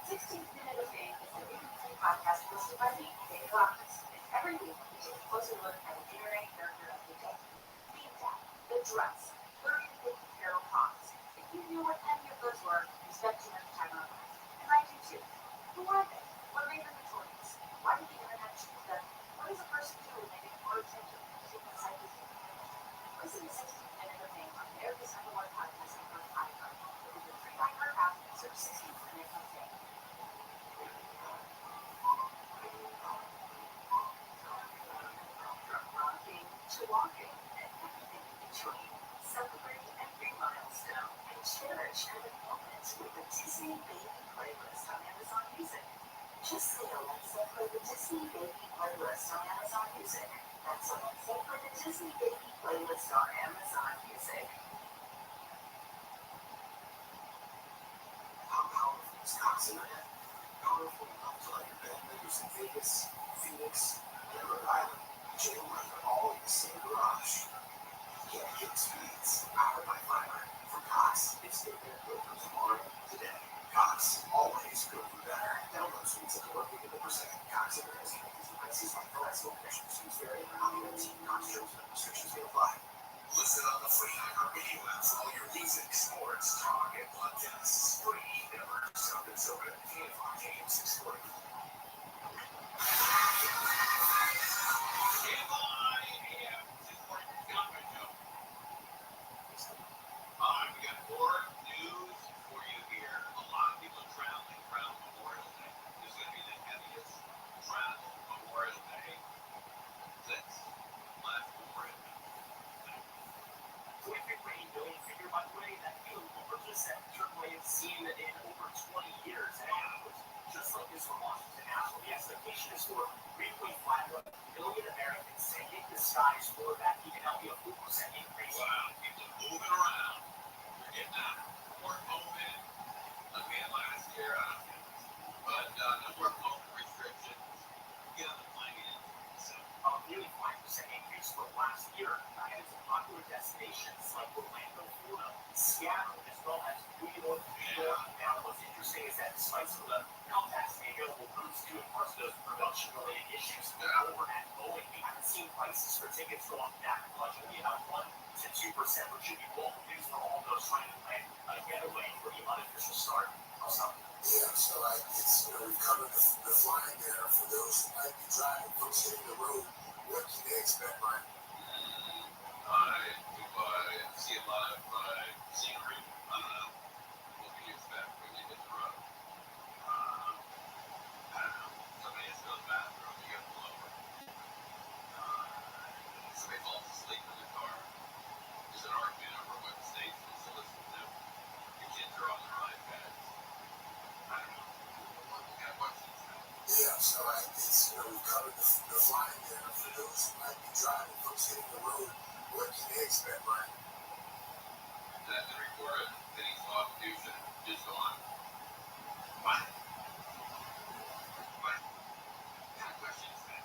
16th Minute of Fame is a weekly podcast hosted by me, Dave Roberts. Every week, we take a closer look at an internet character of the day. Beat that, the dress, 30 to 50 Carol Cons. If you knew what any of those were, you spent too much time on them. And I do too. Who are they? What made them notorious? Why did the internet choose them? What does a person do when they get more attention than human psyche? Listen to 16th Minute of Fame on America's #1 podcast network, iHeart. It is a free iHeart app and search 16th Minute of Fame. To walking. music. That's something for the Disney Baby playlist on Amazon Music. How powerful is Cox Internet? Powerful enough to let your band members in Vegas, Phoenix, and Rhode Island jailbreak all in the same garage. Get hit speeds powered by fiber. From Cox, it's internet built for tomorrow, today. Cox, always built for better. Download speeds at 1 gigabit per second. Cox Internet connected devices like flexible connection speeds vary and copyright Cox terms and restrictions may apply. Listen on the free iHeartRadio app for all your music, sports, talk, and podcasts. Free, never stop and so good. KFI AM 640. We got more news for you here. A lot of people are traveling around Memorial Day. This is going to be the heaviest travel Memorial Day since last Memorial Day. Terrific rain, Billy figure, by the way, that feeling gorgeous that AAA has seen in over 20 years. And it was just like this for Washington National. The expectation is for 3.5 million Americans to hit the skies for that even now be a 4% increase. Wow, people moving around. They're getting out. Work open. Again, last year, but no work open restrictions. Get on the plane. So, nearly 5% increase from last year. And it's popular destinations like Orlando, Florida, Seattle, as well as New York. Now, what's interesting is that despite some of the comebacks being available boosts due in parts of those production-related issues, over at Boeing, we haven't seen prices for tickets go up that much, only about 1 to 2%, which should be welcome news for all those trying to plan a getaway for the unofficial start of summer. Yeah, so it's, we've covered the flying there for those who might be driving, folks hitting the road. What can they expect, Ryan? I see a lot of scenery. I don't know. What can you expect when you hit the road? I don't know. Somebody has to go to the bathroom. You got to pull over. Somebody falls asleep in the car. There's an argument over what stations to listen to. Your kids are on their iPads. I don't know. What kind of questions? Yeah, so it's, we've covered the flying there for those who might be driving, folks hitting the road. What can they expect, Ryan? That the report of Vinny's constitution is gone. What? What kind of question is that?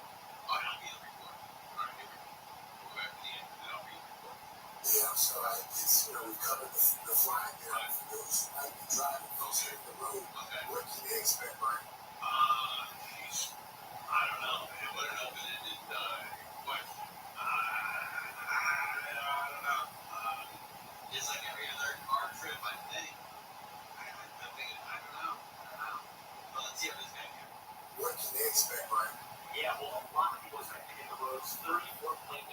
Oh, I'll be the report. All right, here we go. We'll go back to the end, and then I'll be the report. Yeah, so it's, we've covered the flying there for those who might be driving, folks hitting the road. Okay. What can they expect, Ryan? Geez. I don't know. It would an open-ended question. I don't know. Just like every other car trip, I think. I'm thinking, I don't know. But let's see how this guy goes. What can they expect, Ryan? Yeah, well, a lot of people expect to hit the roads 34.8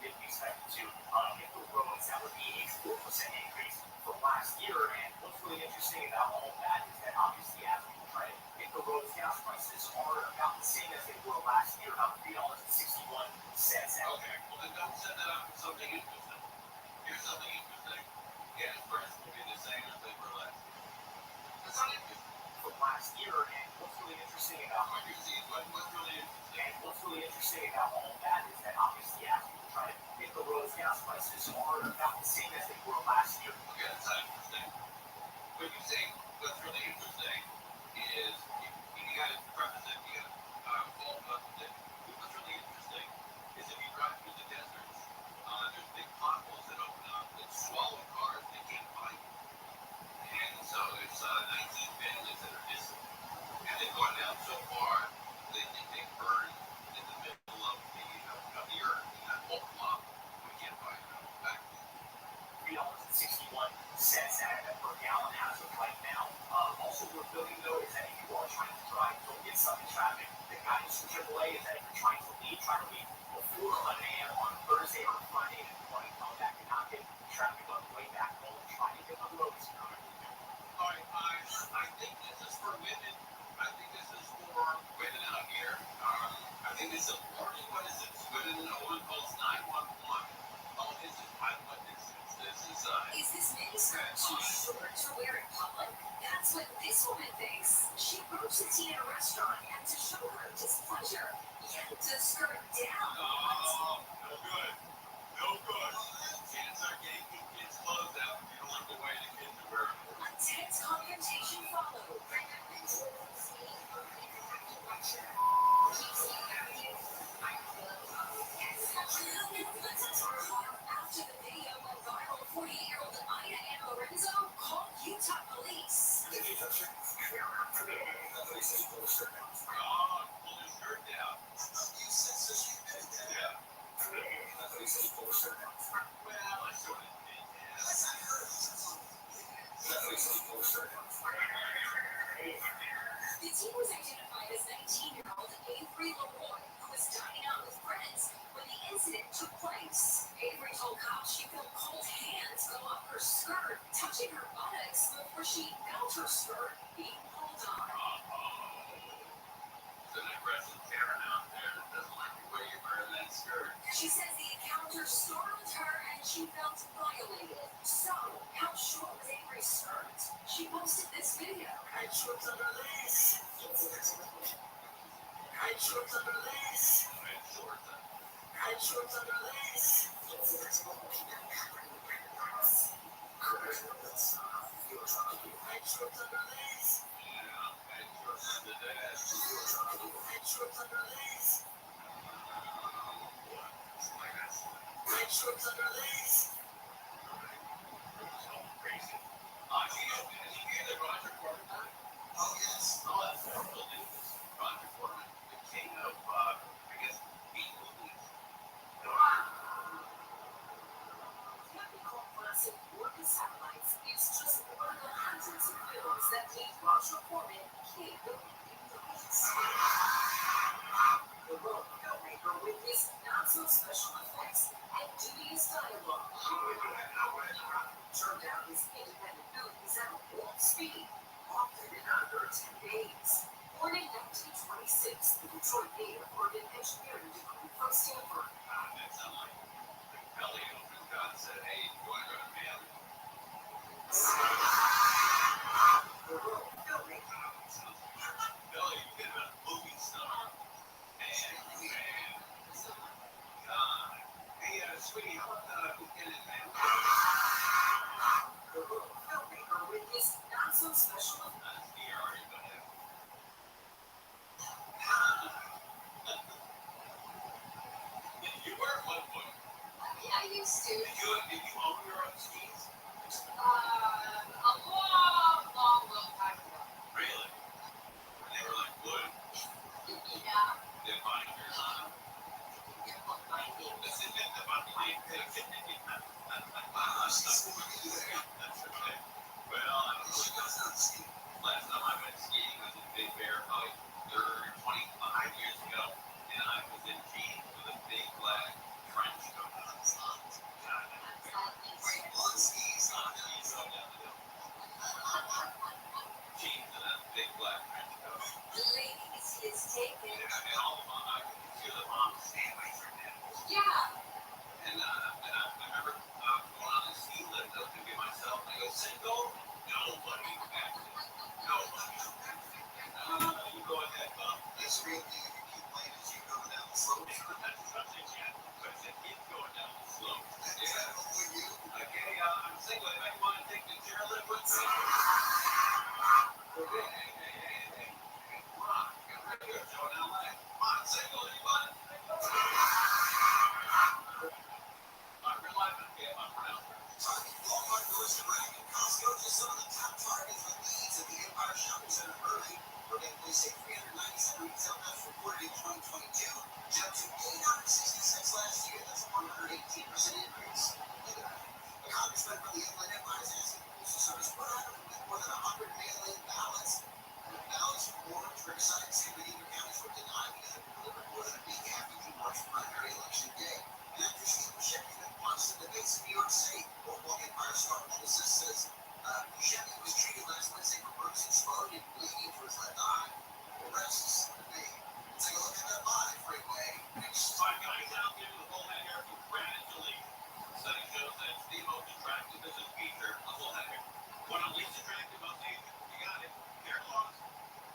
if we expect to hit the roads. That would be a 4% increase from last year. And what's really interesting about all of that is that obviously as people try to hit the roads, gas prices are about the same as they were last year, about $3.61. Okay, well then don't set that up for something interesting. Here's something interesting. Gas prices will be the same as they were last year. That's not interesting. From last year, and what's really interesting about What's really interesting? And what's really interesting about all of that is that obviously as people try to hit the roads, gas prices are about the same as they were last year. Okay, that's not interesting. But you say what's really interesting is you got to preface it, you got to follow up with it. What's really interesting is if you drive through the deserts, there's big potholes that open up that swallow cars they can't find. And so there's 19 families that are missing. And they've gone down so far, they think they burned in the middle of the earth in that whole clump. We can't find them back. $3.61 per gallon as of right now. Also worth noting though is that if you are trying to drive, don't get stuck in traffic. The guidance from AAA is that if you're trying to leave before 11 a.m. on Thursday or Friday, and you want to come back and not get traffic on the way back home, try to get on the roads. I think this is for women. I think this is for women out here. I think this is a warning. What is this? Women, no one calls 911. Oh, this is what this is. This is Is this miniskirt too short to wear in public? That's what this woman thinks. She approached the teen at a restaurant and to show her displeasure, yet to skirt down. Oh, no good. No good. Kids are getting kids' clothes out. You don't like the way the kids are wearing them. A tense confrontation followed. After the video went viral, 48-year-old Ida and Lorenzo called Utah police. Oh, pull his shirt down. Yeah. Well, I sort of did. The teen was identified as 19-year-old Avery Leroy, who was dining out with friends when the incident took place. Avery told cops she felt cold hands go up her skirt, touching her buttocks before she felt her skirt being pulled on. There's an aggressive Karen out there that doesn't like the way you're wearing that skirt. She says the encounter startled her and she felt violated. So, how short was Avery's skirt? She posted this video. Tight shorts under this. Tight shorts under this. Tight shorts. Tight shorts under this. Tight shorts under this. Yeah, tight shorts under that. Tight shorts under this. Tight shorts under this. So crazy. Did you hear that Roger Foreman died? Oh, yes. Oh, that's unbelievable. Roger Foreman, the king of, I guess, beat movies. Camping called Classic Orca Satellites is just one of the hundreds of films that made Roger Foreman king of movies. The role filmmaker with his not-so-special effects and dubious dialogue turned out his independent movies at warp speed, often in under 10 days. Born in 1926, the Detroit native earned an engineering degree from Stanford. That sounds like Elliot who God said, hey, you want to go to mail? The role filmmaker Billy, you get a movie star. Man. God. Hey, sweetie, how about weekend in man? The role filmmaker with his not-so-special effects. You're already going to You were at one point. I used to. Did you own your own skis? A long time ago. Really? They were like wood. Yeah. They're binders. This is just about the name thing. That's okay. Well, I don't know. Last time I went skiing was in Big Bear about 25 years ago, and I was in jeans with a big black trench coat on. Wait, on skis? Skis go down the hill. Jeans and a big black trench coat. Ladies, his taken. And all the mom, I could hear the mom stay away from that. Yeah. And I remember going on the ski lift up to be myself, and I go, single? Nobody back there. Nobody. You go ahead, Bob. It's real deal. You keep playing as you go down the slope. That's something, yeah. But I said, keep going down the slope. Is that only you? Okay, I'm single. Anybody want to take the chairlift with me? Okay, hey. Come on. Get ready to go down LA. Come on, single. Anybody? I realize I'm getting my pronouncer. Walmart, Nordstrom, and Costco just some of the top targets with leads at the Empire Shopping Center early. Berlin police say 397 retail thefts reported in 2022, jumped to 866 last year. That's a 118% increase. Look at that. A congressman from the Inland Empire is asking the Postal Service what happened with more than 100 mail-in ballots. Ballots from Orange, Riverside, and San Benito counties were denied because they were delivered more than a week after the March primary election day. And after Steve Buscemi watched the debates in New York City, Boardwalk Empire star publicist says Buscemi was treated last Wednesday for bruised exploding and bleeding for his left eye. Arrests in May. Take a look at that live freeway. Five guys out there with a bull head hair congratulations. Study shows that it's the most attractive as a feature of bull head hair. One of the least attractive of nature. You got it. Hair loss.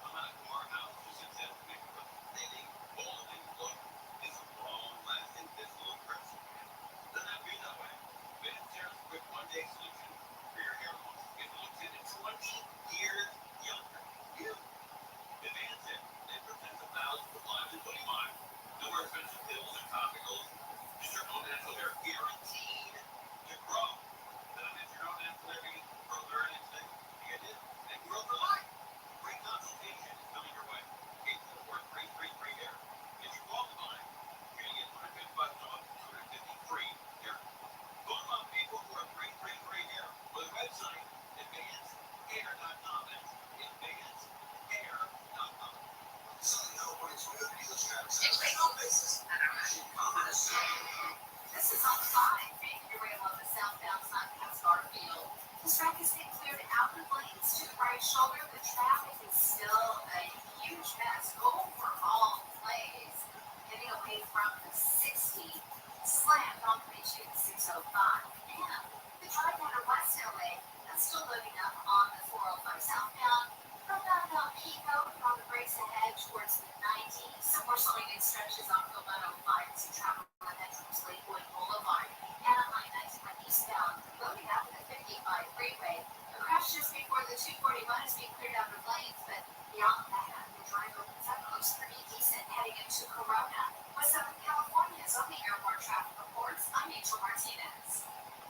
I'm at a farmhouse just in San Francisco. Really balding look. right shoulder, the traffic is still a huge mess overall plays. Getting away from the 60, slammed on 605. And the drive out of West LA, that's still loading up on the 405 southbound. From downtown Pico, on the brakes ahead towards the 90. Some more slowing in stretches on the 105 as you travel ahead towards Lakewood Boulevard. Anaheim 91 eastbound, loading up the 55 freeway. A crash just before the 241 is being cleared out of lanes, but beyond that, the drive opens up, looks pretty decent heading into Corona. West Southern California is on the airport traffic reports. I'm Angel Martinez.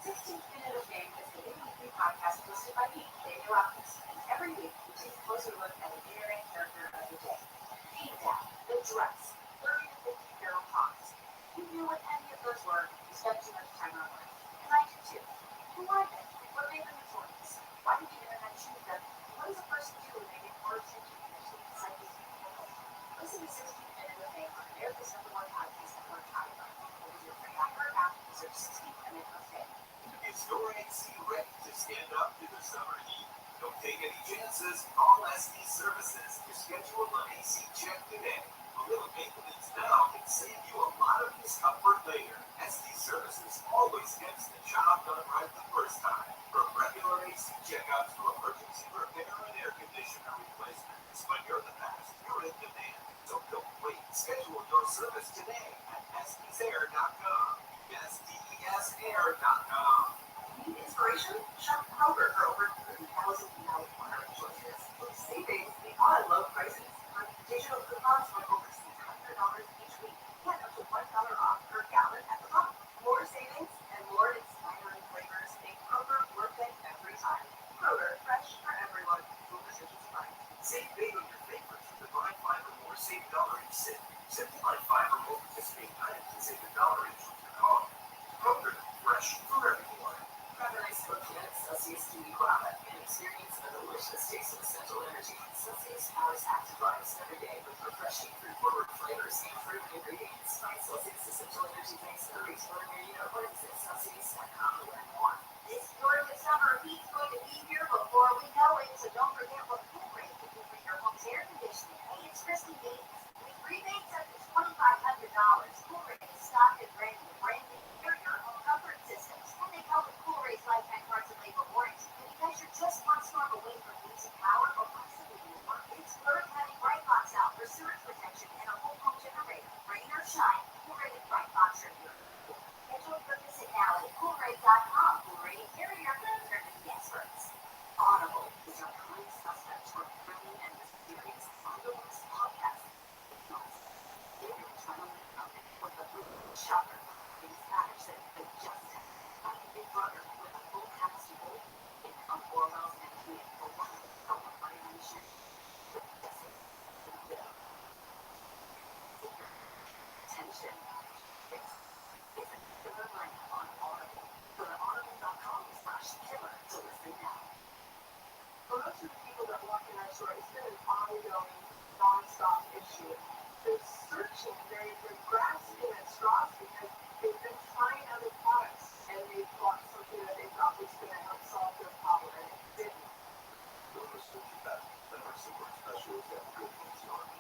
16th Minute of Fame is the weekly podcast hosted by me, David Rothschild. And every week, we take a closer look at a literary character of the day. Paint Down, The Dress, 30 to 50 Feral Cons. You knew what any of those were, you spent too much time on work. And I did too. Who are they? What made them notorious? Why did the internet choose them? What does a person do when they get more attention than their sleep cycles can handle? Listen to 16th Minute of Fame on America's #1 podcast network, Spotify. Or with your free iHeart app, search 16th Minute of Fame. Is your AC ready to stand up to the summer heat? Don't take any chances. Call SD Services to schedule an AC check today. A little maintenance now can save you a lot of discomfort later. SD Services always gets the job done right the first time. From regular AC checkups to emergency repair and air conditioner replacements. When you're the best, you're in demand. So don't wait. Schedule your service today at sdesair.com. sdesair.com. Need inspiration? Shop Kroger for over 30,000 compelling product choices. With savings beyond low prices on digital coupons for over $600 each week. Get up to $1 off per gallon at the pump. More savings and more inspiring flavors make Kroger worth it every time. Kroger, fresh for everyone. Full decisions fine. Save big on your favorites with the Buy 5 or More Save $1 each sip. Simply buy 5 or more participating items and save $1 each with your card. Kroger, fresh for everyone. Grab a nice coconut Celsius kiwi guava and experience the delicious taste of Essential Energy. Celsius powers active lives every day with refreshing fruit-forward flavors and fruit ingredients. Find Celsius Essential Energy drinks at a retailer near you or visit Celsius.com to learn more. This gorgeous summer heat's going to be here before we know it, so don't forget what Cool Rate can do for your home's air conditioning. Hey, it's Christy Davis. With rebates up to $2,500, Cool Rate is stocked and ready to brand new superior home comfort systems. And they come with Cool Rate's lifetime parts and labor warranty. And because you're just one storm away from losing power or possibly more, it's worth having Bright Box out for surge protection and a whole home generator. Rain or shine, Cool Rate and Bright Box are here. Schedule your visit now at CoolRate.com. Cool Rate Interior, they're the experts. Audible is your prime suspect for thrilling and mysterious Audiobooks podcast. Get your time with the shocker in Spanish that they just had. Like Big Brother with a full cast of old in on Orwell's and Key for one from a funny mission. Tension. It's a killer lineup on Audible. Go to audible.com/killer to listen now. For most of the people that walk in our store, it's been an ongoing, non-stop issue. They're searching, they're grasping at straws because they've been trying other products and they've bought something that they thought was going to help solve their problem and it didn't.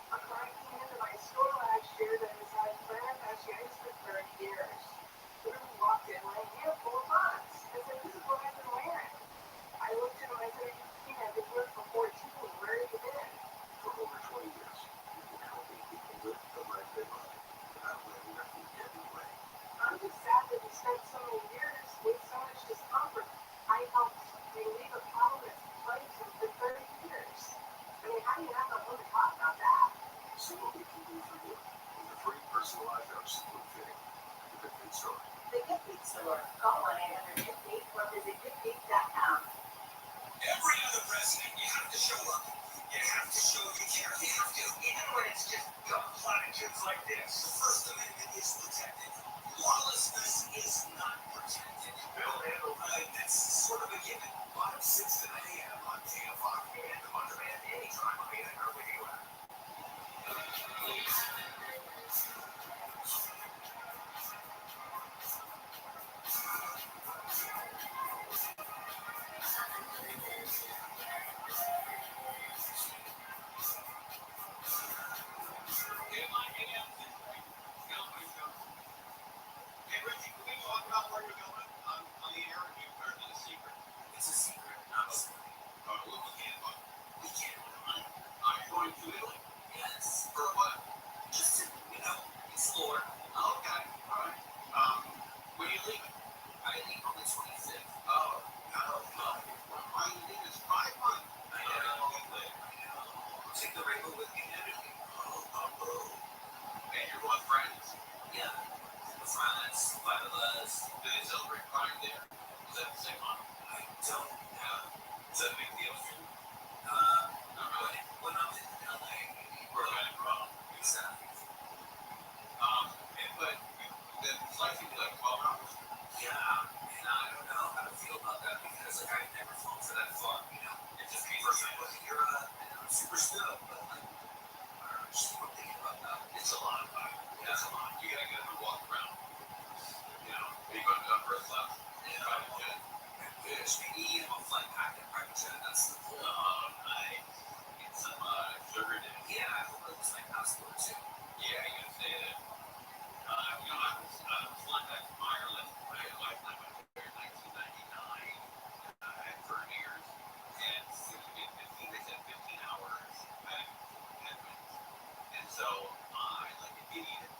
A client came into my store last year that has had plantar fasciitis for 30 years. Literally walked in with a handful of products. I said, this is what I've been wearing. I looked at him, I said, I've been here for 14. Where have you been? For over 20 years. You've been helping people live the life they love. Without letting nothing get in the way. I'm just sad that we spent so many years with so much discomfort. I helped relieve a problem that's plagued him for 30 years. I mean, how do you not know when to talk about that? So what we can do for you with a free personalized absolute fitting. The Good Feet Store. The Good Feet Store. Call 1-800-GOOD-FEET or visit goodfeet.com. Every other president, you have to show up. You have to show you care. You have to. Even when it's just dumb platitudes like this. The First Amendment is protected. Lawlessness is not protected. They'll handle that. That's sort of a given. 5, 6 to 9 a.m. on KFI and on demand anytime on the iHeartRadio app. which maybe a flight pack and private jet. That's the whole. Get some sugar in it. Yeah, I hope it was my passport too. Yeah, you can say that. I was flying back from Ireland. My lifetime I was there in 1999. I had 30 years, and it would be 15. They said 15 hours back to headwinds, and so I, like an idiot,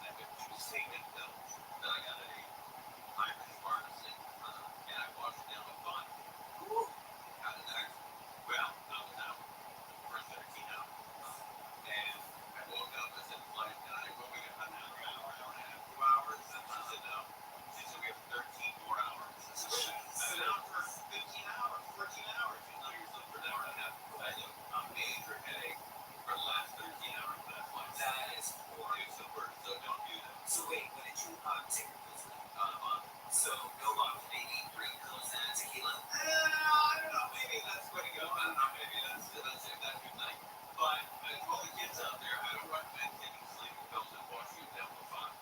I went to the saving pills that I got at a Irish pharmacy, and I washed down with vodka. Woo! How did that? Well, I was out for 13 hours. And I woke up and said, flight tonight, well, we got another hour and a half, 2 hours. And she said, no. She said, we have 13 more hours. I've been out for 15 hours, 14 hours. You know yourself for an hour and a half. I had a major headache for the last 13 hours of that flight. That is horrible. So don't do that. So wait, when did you take your pills? So no maybe 3 pills and tequila? I don't know. Maybe that's going to go. I don't know. Maybe that's a good night. But all the kids out there, I don't recommend taking sleeping pills and washing it down with vodka.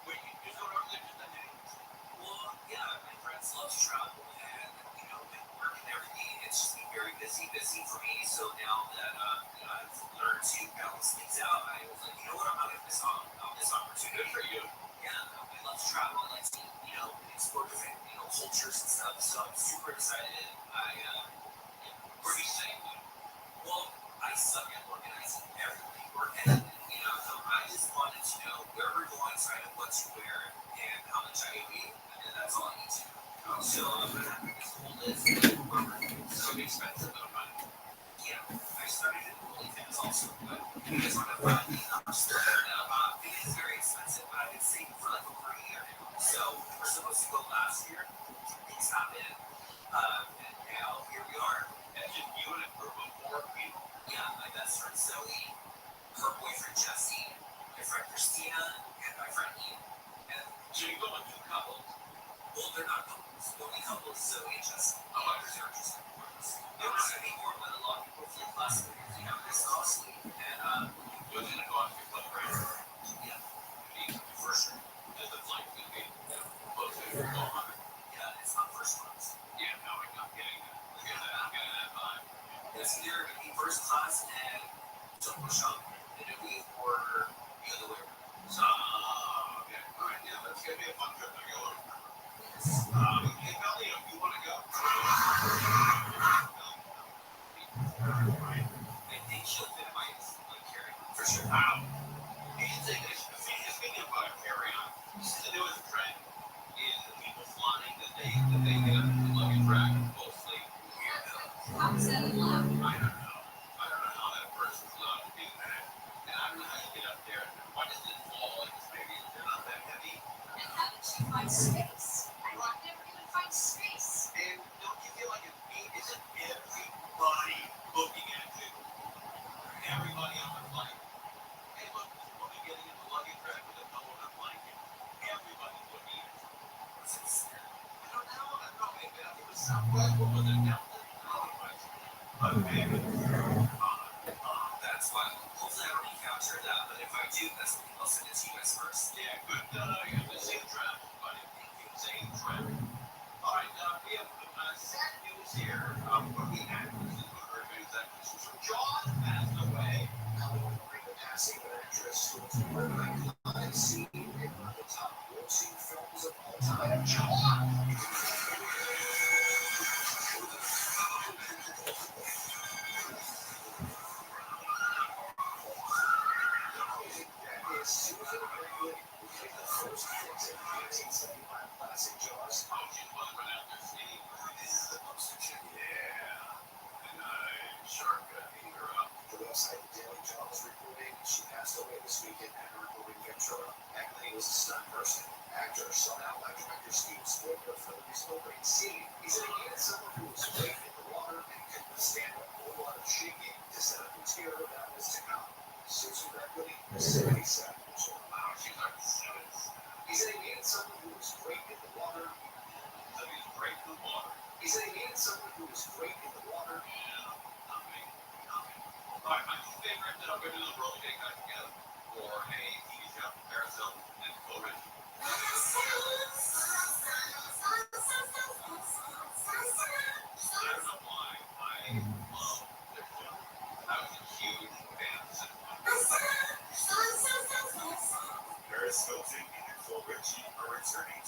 When you just go to our religion, then well, yeah, my friends love to travel, and with work and everything, it's just been very busy for me. So now that I've learned to balance things out, I was like, you know what, I'm not gonna miss on this opportunity. Good for you. Yeah, I love to travel. I like to explore different cultures and stuff. So I'm super excited. Where are you staying? Well, I suck at organizing everything. So I just wanted to know where we're going, so I know what to wear and how much I eat, and that's all I need to know. So I'm gonna have this whole list of where we're going. So expensive though, but yeah, I started in OnlyFans also, but you guys want to find me it is very expensive, but I've been saving for like over a year now. So we're supposed to go last year. Things happened, and now here we are. And just you and a group of 4 people. Yeah, my best friend Zoe, her boyfriend Jesse, my friend Christina, and my friend Ian. And so you go with 2 couples. Well, they're not couples. The only couple is Zoe and Jesse. Oh, others are just couples. There was going to be more, but a lot of people flew last week. It's costly. And you're going to go off your club, right? Yeah. For sure. There's a flight going to be close to 400. Yeah, it's not first class. Yeah, no, I'm not getting that. I'm getting that vibe. It's either going to be first class and double shop, and it'll be for the other way around. So, okay. All right, yeah, that's going to be a fun trip. I go over. Hey, Melly, if you want to go. I think she'll fit my carry-on for sure. Wow. Speaking of carry-on, this is the newest trend in people flying that they get up to the luggage rack and fall asleep. How is that allowed? I don't know. I don't know how that person's allowed to do that. And I don't know how you get up there. Why does it fall? Maybe they're not that heavy. And how did you find space? Well, I've never even find space. And don't you feel like isn't everybody looking at you? Everybody on the flight. Hey, look, there's a woman getting in the luggage rack with a pillow and a blanket. Everybody's looking at you. Was it scary? I don't know. Maybe it was Southwest. What was it? That's why. Hopefully I don't encounter that, but if I do, that's what I'll send it to you guys first. Yeah, good. You have the same traffic, buddy. Same traffic. All right, we have sad news here. What we have is from John passed away. The passing of an actress who was part of an iconic scene in one of the top grossing films of all time. John! Susan Greenwood, who played the first Fix in 1975 classic Jaws. Oh, she's one went out there skating. This is the poster chick. Yeah. And Shark beat her up. The website The Daily Journal is reporting she passed away this weekend at her home in Ventura. Ackley was a stunt person. Actor sought out by director Steve Spielberg for the recent opening scene. He said he needed someone who was great in the water and could withstand a whole lot of shaking to set up material that was to come. Susan Greenwood was 77 years old. Wow, she's like 7. He said he needed someone who was great in the water. So he's great in the water. He said he needed someone who was great in the water. Yeah, not me. All right, my two favorite we're doing the Roll Jake guys together for a TV show, Carousel, and COVID.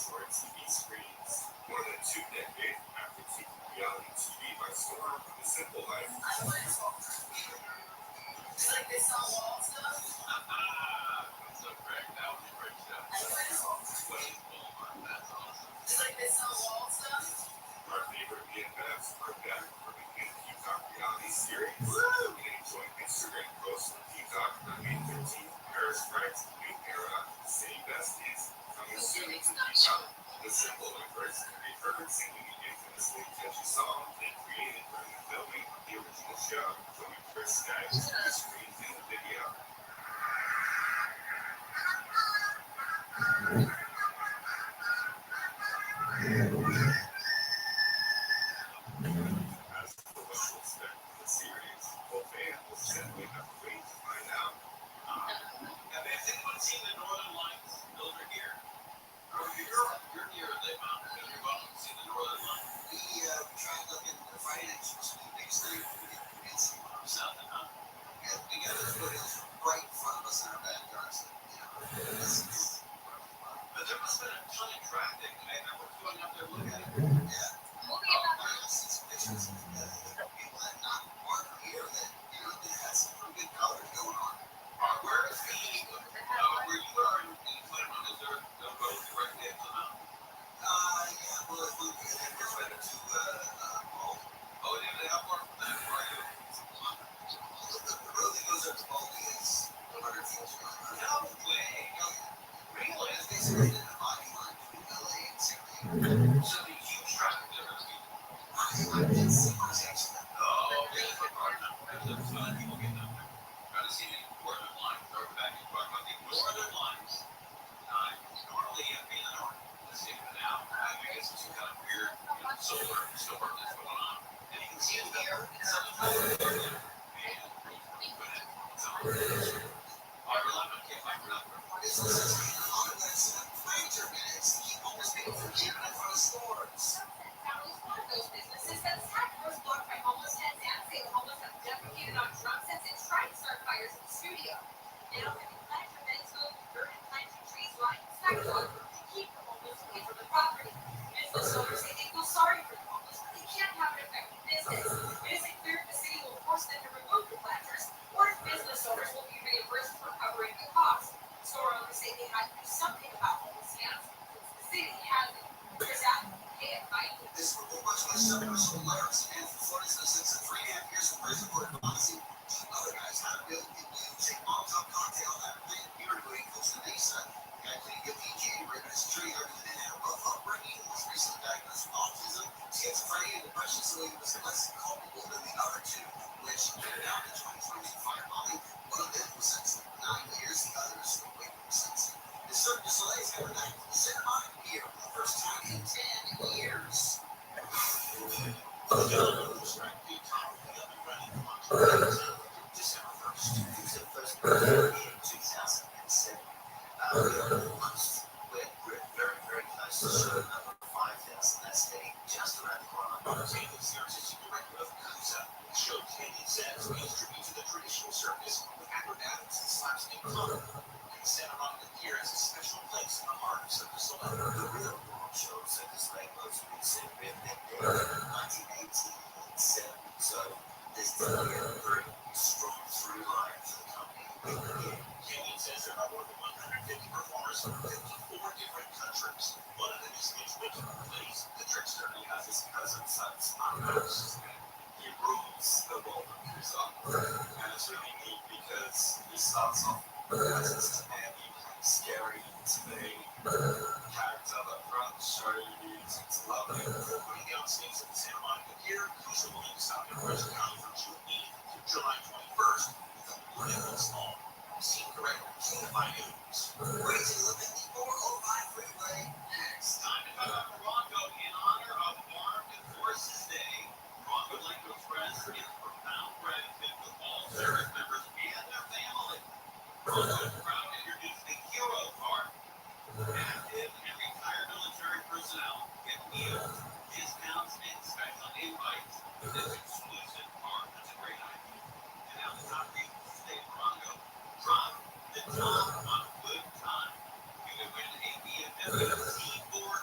Android TV screens. More than 2 decades after taking reality TV by storm, The Simple Life. It's like they saw wall stuff. So Greg, that was a great show. What is Walmart? That's awesome. It's like they saw wall stuff. Our favorite BFFs are back for the new Peacock reality series. Woo! You can enjoy Instagram posts from Peacock on May 13th. Paris Wright's New Era, City Besties, coming soon to Peacock. The Simple Life can be heard singing the infamously catchy song they created during the filming of the original show, showing Chris Skype to the screen in the video. As for what to expect from the series, well, fans will simply have to wait to find out. Has anyone seen the Northern Lights? Those are here. You're near the mountain. Have you gone and seen the Northern Lights? We tried looking at the financials. The biggest thing we didn't see Something, huh? we got the footage right in front of us in our backyard. So, this is But there must have been a ton of traffic. I remember going up there looking at it. movie about I see some pictures of people that not aren't here that that had some pretty good colors going on. Where is the, where you are in Cleveland? Is there a road directly up to the mountain? Yeah, well, if we get better to Oh, yeah, they have more from that. Where are you? the road that goes up to Baldy is 100 feet. No way. Really? It's basically the dividing line between LA and San Diego. So the huge traffic there must be. I didn't see much actually. Oh, really? There's a ton of people getting up there. Trying to see the northern lines. Start back and talk about the northern lines. Normally, being the north, let's see, but now, I guess it's some kind of weird, solar storm that's going on. And you can see it there. Some of the man, some of the fiber line, I can't fiber line. It's major minutes to keep almost people from keeping in front of stores. Family is one of those businesses that's had doors blocked by homeless heads and say the homeless have defecated on drum sets and tried to start fires in the studio. Now, if you plant your beds full of dirt and planting trees right smack dog to keep the homeless away from the property. Business owners say they feel sorry for the homeless, but they can't have it affect business. It isn't clear if the city will force them to remove the planters or if business owners will be reimbursed for covering the cost. Store owners say they had to do something about homeless camps since the city hasn't. Chris Allen, KFI. This report much like separation of Larry's and Florida citizens and 3.5 years in prison for advocacy. Other guys had a bill to take moms up cocktail that night here in Green Coast and Mesa. Guy couldn't get PGA ribbon his tree or didn't have a rough upbringing, was recently diagnosed with autism, schizophrenia, and depression, so he was less culpable than the other two, which ended out in 2022 firebombing. One of them was sentenced to 9 years, the other is still waiting for sentencing. The Cirque du Soleil is having that Santa Monica here for the first time in 10 years. December 1st, it was the first birthday in 2007. We're very, very close to showing number 5,000. That's heading just around the corner. Taylor is the artistic director of Kusa. The show Candy Says pays tribute to the traditional circus with Edward Adams and slapstick comedy. And Santa Monica here has a special place in the heart of Cirque du Soleil. The real world show of Cirque du Soleil was reinstated in 1987. So this is a very strong through line for the company. Candy Says there are more than 150 performers from 54 different countries. One of them is Mitch Winter, who plays the trickster who has his cousin's son's house. He rules the world of himself. And it's really neat because he starts off as a man, he becomes scary today. Character up front, show it's lovely. When he goes things at the Santa Monica Pier, Kusa will be stopped in Orange County from June 8th to July 21st. It's a beautiful small. Scene correct, KFI News. Raising the 5405 freeway. Next. Time to cut off Morocco in honor of Armed Forces Day. Morocco would like to express its profound gratitude to all service members and their family. Morocco is proud to introduce the Hero Card. Active and retired military personnel get meals, discounts, and special invites with this exclusive card. That's a great idea. And now the top reason to stay in Morocco. Drop the top on a good time. You can win a BFF T4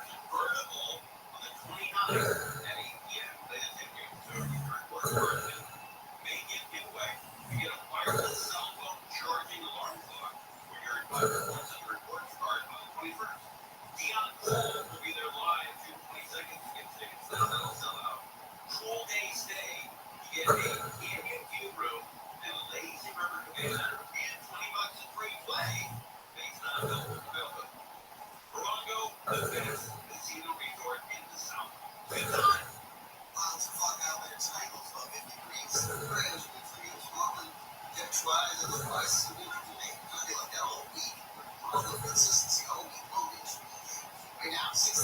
This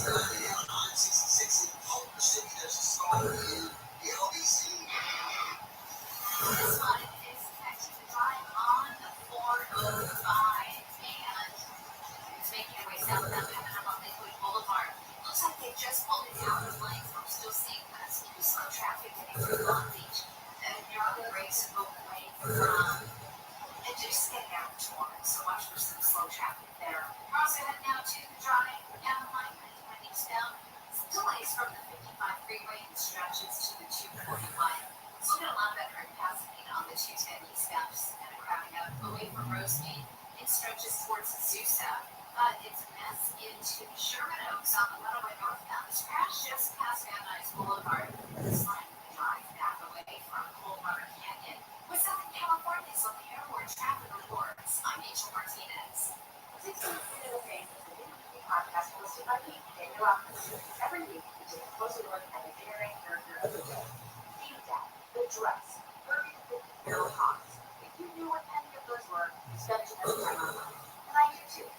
one is expected to drive on the 405 and it's making our way southbound coming up on Lakewood Boulevard. Looks like they just pulled it out of lane, so I'm still seeing kind of slow traffic getting through Long Beach. And you're on the brakes both ways and just getting out of Torrance, so watch for some slow traffic there. We're also heading out to the drive down line, heading eastbound. Some delays from the 55 freeway and stretches to the 241. Still got a lot of veteran passing on the 210 eastbound, just kind of crowding out away from Rosemead. It stretches towards Azusa. It's a mess into Sherman Oaks on the runaway northbound. This crash just past Van Nuys Boulevard. This line will drive back away from Cold Water Canyon. With Southern California's on the airport traffic reports, I'm Angel Martinez. 16 Minute of Fame is a weekly podcast hosted by me, Daniel Rothschild. Every week, we take a closer look at a generating character of the day. Theme Dad, The Dress, 30 to 50 Feral Hogs. If you knew what any of those were, you spend too much time online. And I do too.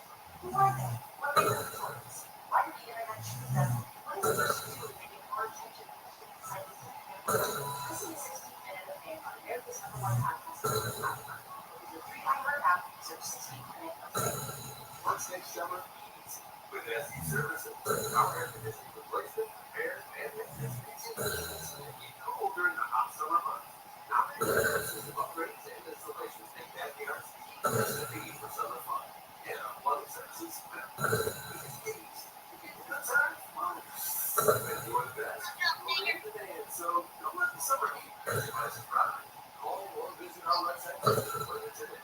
Who are they? What are they looking towards? Why did the internet choose them? What is the person doing to get more attention than just exciting and listen to 16 Minute of Fame on America's #1 podcast platform. With your free iHeart app, search 16 Minute of Fame. What's next summer? Easy. With SE Services, our air conditioning replacement, repair, and maintenance makes it easy to keep cool during the hot summer months. Not many system upgrades and installations make backyards the easiest to be for summer fun. And our plumbing services, well, it's easy. You get the good times, well, enjoy the best. We're in demand, so don't let the summer heat catch you by surprise. Call or visit our website for further today.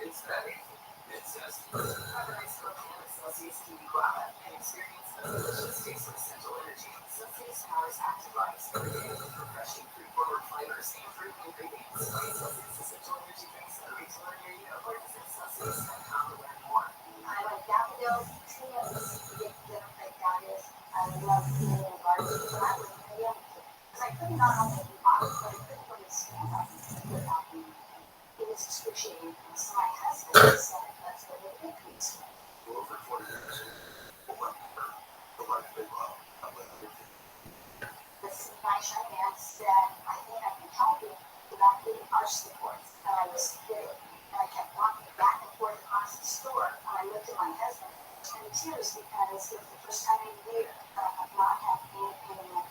It's that easy. It's SE. Have a nice smoking and Celsius TV guava and experience the delicious taste of Central Energy. Celsius powers active lives every day with refreshing fruit-forward flavors and fruit ingredients. Find Celsius Essential Energy drinks at a retailer near you or visit Celsius.com to learn more. I like daffodils, tulips, dinner plate dahlias. I love being in a garden, but I was really young because I couldn't not only be honest, but I couldn't really stand up without being. It was excruciating, and so my husband said, let's go to the picnic. For over 20 years, The nice young man said, I think I can help you without getting arch supports. And I was kidding. And I kept walking back and forth across the store. And I looked at my husband in tears because it was the first time in a year that I have not had any pain.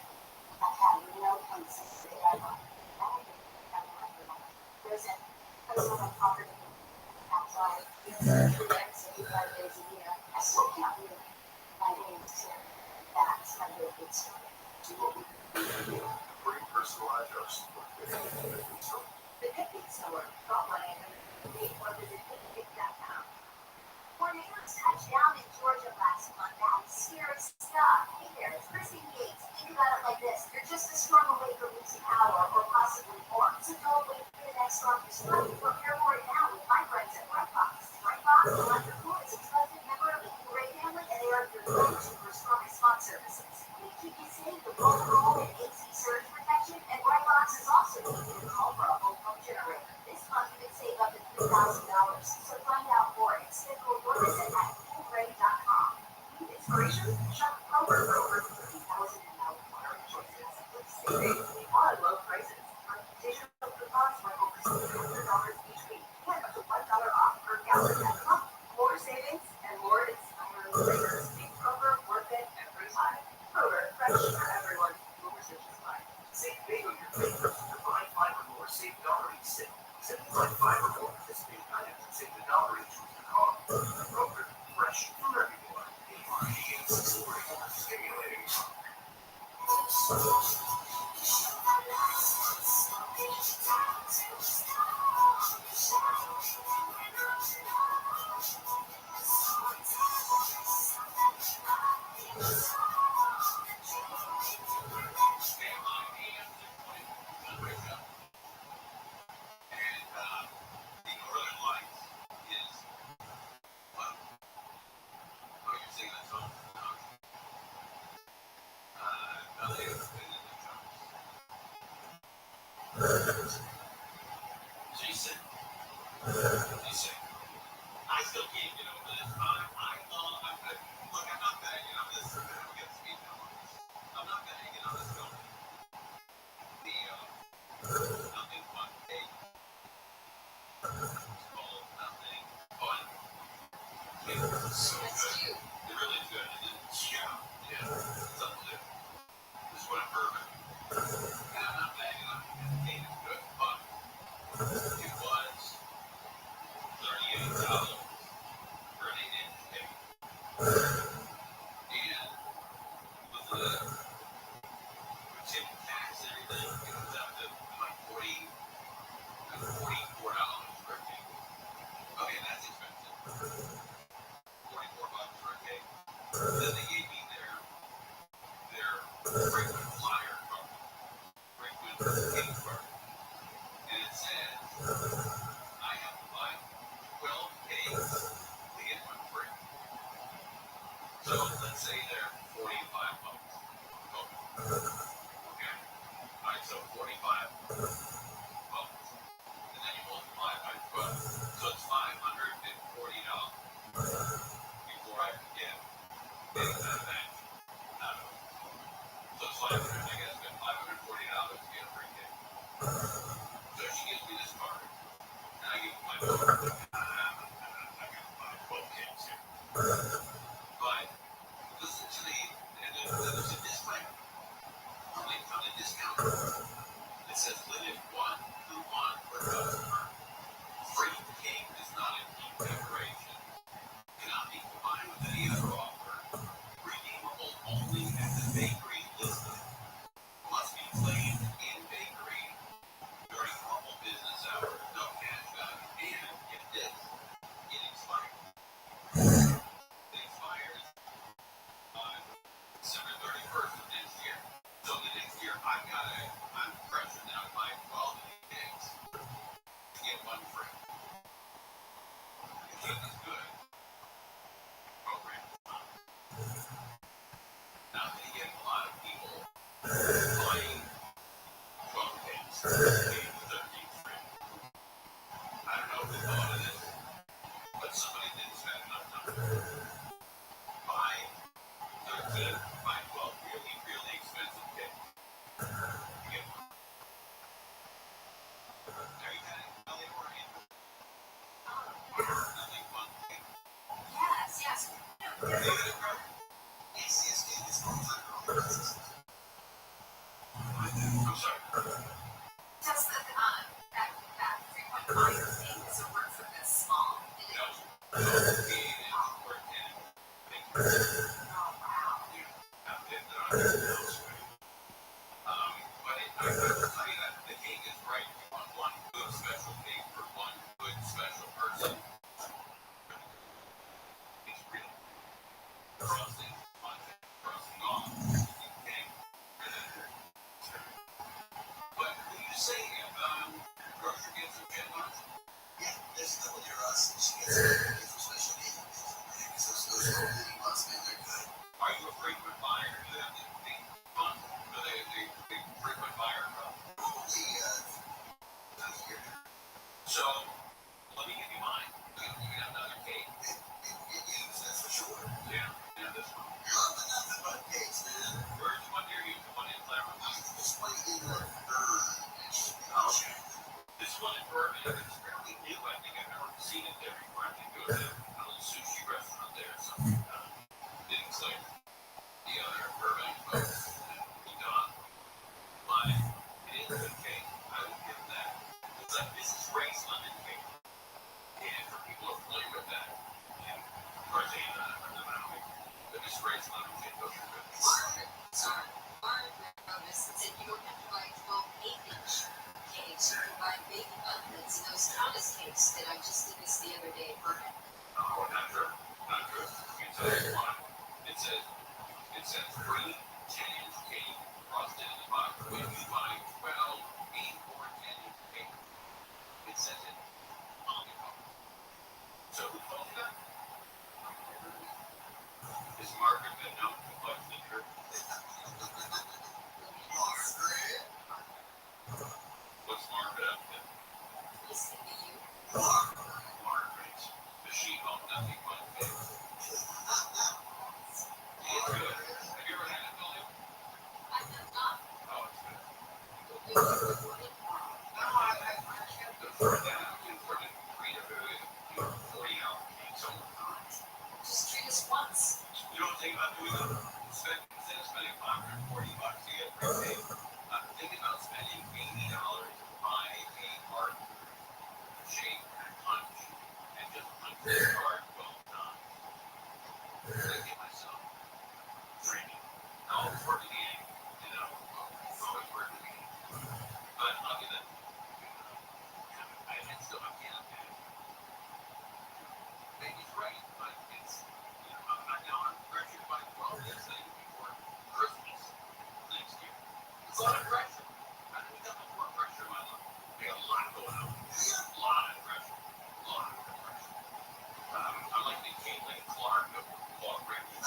I've had no pain since the day I bought it. There's a place on my property outside. It's 365 days a year. I still can't believe my name is here. That's my real good story. bring personalized our support. The picnic store, call 1-800-8 or visit picnic.com. Tornadoes touched down in Georgia last month. That's scary stuff. Hey there, it's Chrissy Gates. Think about it like this. You're just a storm away from losing power or possibly more. So don't wait for the next storm to strike. Prepare for it now with my friends at Brightbox. Brightbox Electrical is a trusted member of the Ray family, and they are your go-to for storm response services. They keep you safe with roll and AC surge protection, and Brightbox is also easy to call for a whole home generator. This month you can save up to $3,000. So find out more and schedule your visit at coolray.com. Need inspiration? Shop Kroger for over 50,000 in water choices. With savings on low prices. Digital coupons for over $600 each week. And up to $1 off per gallon at pump. More savings and more inspiring flavors. Make Kroger worth it every time. Kroger, fresh for everyone. More citrus life. Save big on your favorites. Divine Fiber More Save Dollar Each Sale. Simplify Fiber More. Participate items and save the dollar each with the car. Kroger, fresh for everyone. Stimulating. Jason, I still can't get over this. Look, I'm not that, this It's unlimited. This is what I'm bourbon. And I'm not bagging on it. The cane is good, but it was $38 for an 8-inch cane. And with the tip tax and everything, it comes out to like $44 for a cake. Okay, that's expensive. $44 for a cake. Then they gave me their frequent flyer card, frequent cake card, and it says I have to buy 12 cakes to get one free. So let's say they're $45. Oh, okay. All right, so 45 bucks, and then you multiply it by 12. So it's $540 before I forget getting that back out of it. So it's $500. I guess I spent $540 to get a free cake. So she gives me this card, and I give my daughter. I got to buy 12 cakes here. But listen to the, and then there's a disclaimer on the discount. It says limit 1 to 1 per customer. Free cake is not a deep decoration. Cannot be combined with any other offer. Redeemable only at the bakery listed. Must be plain in bakery during normal business hours. No cash value. And get this, it expires. It expires on December 31st of next year. So the next year I'm pressured now to buy 12 cakes to get one free. The cake is good. Program is not. Now they get a lot of people buying 12 cakes, 13 free. I don't know who thought of this, but somebody didn't spend enough time. Buy 13, buy 12 really, really expensive cakes. You get one. Have you had it? Nothing oriented. Nothing fun. Yes. David, bro. ACSK is on fire. I'm sorry. Just that frequent flyer thing doesn't work for this small individual. No, 8-inch or 10. Oh, wow. Yeah, I've lived it on this house. But I will tell you that the cake is right. You want one good special cake for one good special person. It's real. Frosting, frosting off. Okay. But who you say grocery gets some jet lunch? Yeah, there's a couple near us. She gets some special needs. So those really must be they're good. Are you a frequent buyer? Do they have the fun? Do they frequent buyer club? Probably not here. So let me give you mine. You can have another cake. People get used, that's for sure. Yeah, this one. Love the nothing but cakes, man. Where's the one near you? The one in Claremont? This one in Oh, okay. This one in Burbank is fairly new. I think I've never seen it there before. I think go to a little sushi restaurant there or something. Didn't click. The other Burbank folks done. But it is a good cake. I would give that. It's like this is Ray's lemon cake. And for people who are familiar with that, and of course they have that from the Maui. But this Ray's lemon cake, those are good. Sorry. Bonus said you don't have to buy 12 8-inch cakes. You can buy baby buttons and those Thomas cakes that I just did this the other day at Burbank. Oh, not true. Not true. Let me tell you why. It says free 10-inch cake frosted in the box when you buy 12 8 or 10-inch cake. It says it on the box. So who told you that? Is Margaret been known to flex the truth? Margaret. What's Margaret up to? Listen to you. Margaret. Does she own nothing but cakes? It's good. Have you ever had it, Billy? I have not. Oh, it's good. No, I can't afford that. I can afford to treat a 40-ounce cake all the time. Just treat us once. You don't think about doing that? lot of pressure. I think we got much more pressure in my life. We got a lot going on. A lot of pressure. A lot of pressure. I like the Caitlin Clark of Clark Records.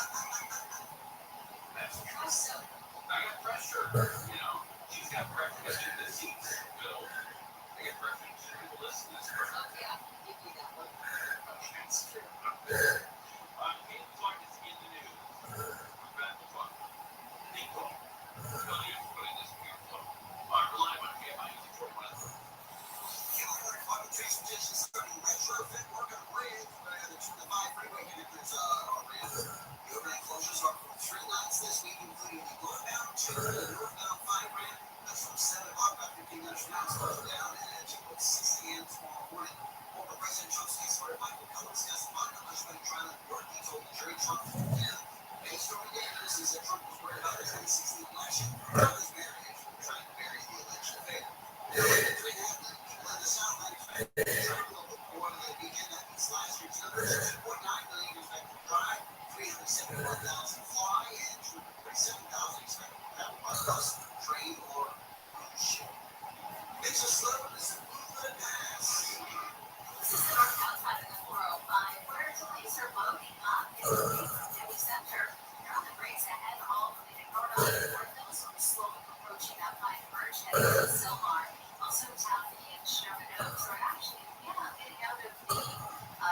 That's true. I got pressure. You know, she's got pressure to get the seats filled. I get pressure to listen to this person. Oh, yeah. Give me that one. That's true. Caitlin Clark is in the news. We're back to talk. Nico. Tony is putting this in your phone. Rely on KMI 41. Starting retrofit work on bridge, the 5 freeway connectors are the overnight closures are for 3 nights this week, including the northbound 2 and the northbound 5 ramp. That's from 7 o'clock about 15 minutes from now. It's closed down and 6 a.m. tomorrow morning. Former President Trump's case lawyer Michael Cohen testified on Hunter's wedding trial in court. He told the jury Trump told him, "Hey, Stormy Daniels," he said Trump was worried about the 2016 election, not his marriage, trying to bury the alleged affair. Now, between that, the people in the South had expected Trump will look more than the weekend that means last year's numbers, 2.9 million expected to drive, 371,000 fly, and 237,000 expected to travel by bus, train, or ship. It's a slow, it's a movement pass. This is dark outside of the 405, where delays are loading up. It's a big city center. You're on the brakes ahead, all moving north on the North Hills, so slowly approaching that 5 merge heading to Silmar. Also, traffic in Sherman Oaks, or actually, getting out of the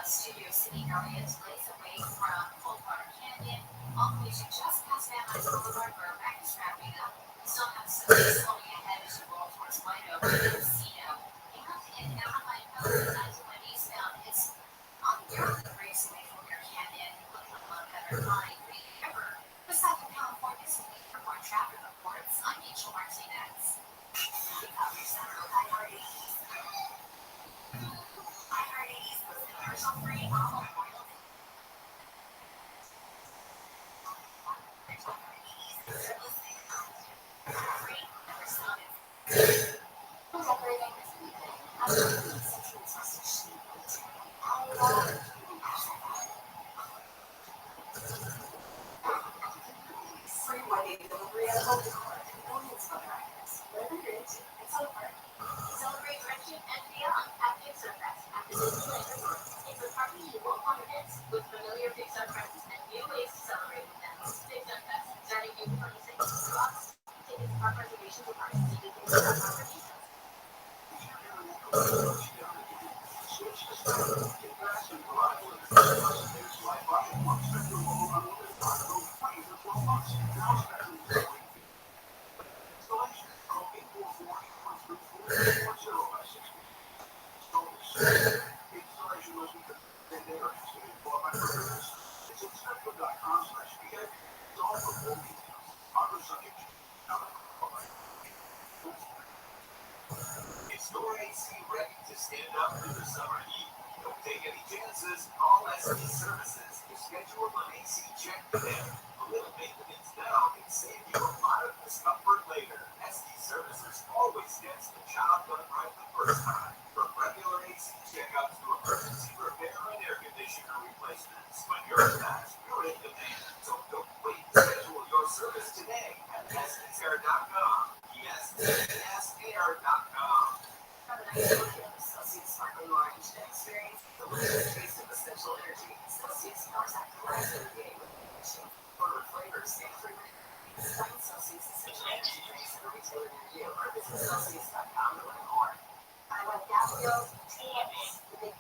Studio City area to lace away from Coldwater Canyon, all the way to just past Van Nuys Boulevard, where Rack is wrapping up. You still have some slowing ahead as you roll towards White Oak and Casino. And in Anaheim, Pelham, 91 eastbound, it's on the brakes away from your Canyon, looking a lot better line. Remember, the Southern California State Airport traffic reports. I'm Rachel Martinez. iHeart80's was commercial-free all Memorial Day. Free, never started. Decorating this weekend. I'm going to Central Sausage Sheet. Free wedding delivery at home decor and millions of other items. Whatever you're into, it's over. Celebrate friendship and beyond at Pixar Fest at the Disneyland Resort. It's a party you won't want to miss with familiar Pixar friends and new ways to celebrate with them. Pixar Fest, starting April 26th. Slots, tickets, park reservations, and parking tickets for details. It's your AC ready to stand up through the summer heat. Don't take any chances. Call SD Services to schedule an AC check today. A little maintenance now can save you a lot of discomfort later. SD Services always gets the job done right the first time. From regular AC checkups to emergency repair and air conditioner replacements. When you're fast, you're in demand. So don't wait to schedule your service today at SDAir.com. SDAir.com. Have a nice weekend with Celsius Sparkling Orange to experience the delicious taste of essential energy. Celsius powers that class every day with innovation. Order flavors and free. Find Celsius Essential Energy drinks at a retailer near you or visit Celsius.com to learn more. I like daffodils, tulips, the big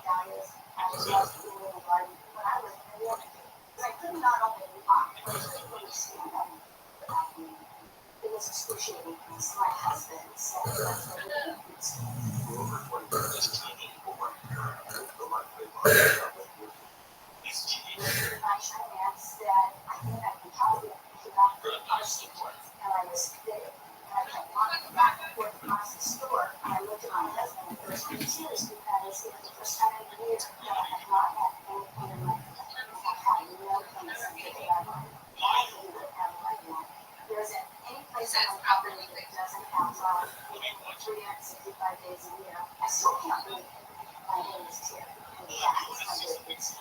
dahlias. I love the little garden when I was in the other day. I could not only walk, but I couldn't understand them. It was excruciating because my husband said that's what it is. My Chinaman said, I think I can help you if you got the parts support. And I was committed. And I kept walking back and forth across the store. And I looked at my husband and burst into tears because it was the first time in a year that I had not had anything in my life. I had no place to get it out of. I hated it out of my life. There isn't any place on my property that doesn't have love 365 days a year. I still can't believe it. My name is Terry, and that is my business.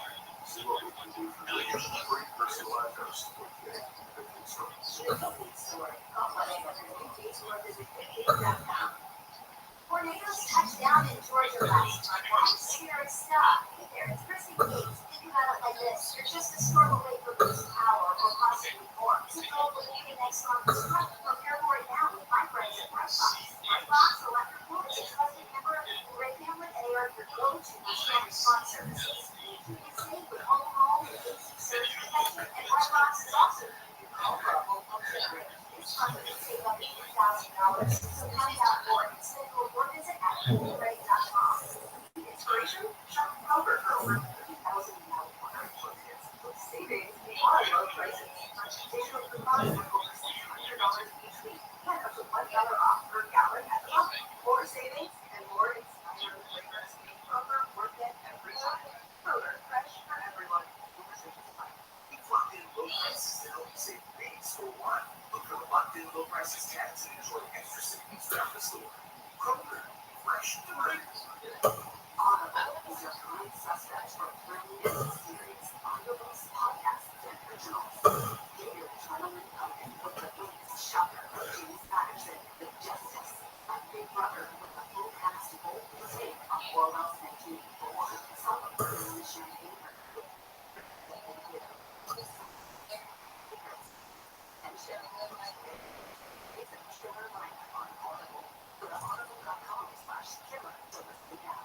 Tornadoes touched down in Georgia last month. That's scary stuff. Hey there, it's Chrissy Gates. Think about it like this. You're just a storm away from losing power or possibly more. So don't believe the next storm is coming. Prepare for it now with my friends at Brightbox. Brightbox Electrical is a trusted member of the Gray family, and they are your go-to for storm response services. You can save with home, AC surge protection, and Brightbox is also your call for a home generator. This month you can save up to $2,000. So find out more and schedule your visit at GoogleRay.com. Need inspiration? Shop Kroger for over 30,000 water choices. Savings are low prices. Digital coupons worth over $600 each week. Get up to $1 off per gallon at the pump. More savings and more inspiring flavors. Make Kroger worth it every time. Kroger, fresh for everyone. We've locked in low prices to help you save big store one. Look for the locked in low prices tags and enjoy extra savings throughout the store. Kroger, fresh for everyone. Audible is your prime suspect for brilliant and serious audiobooks, podcasts, and originals. Get your adrenaline pumping with the latest shocker of James Patterson, The Justice, a Big Brother with a full cast bold take on Orwell's 1984, celebrating the champagne and share. It's a killer lineup on Audible. Go to audible.com/killer to listen now.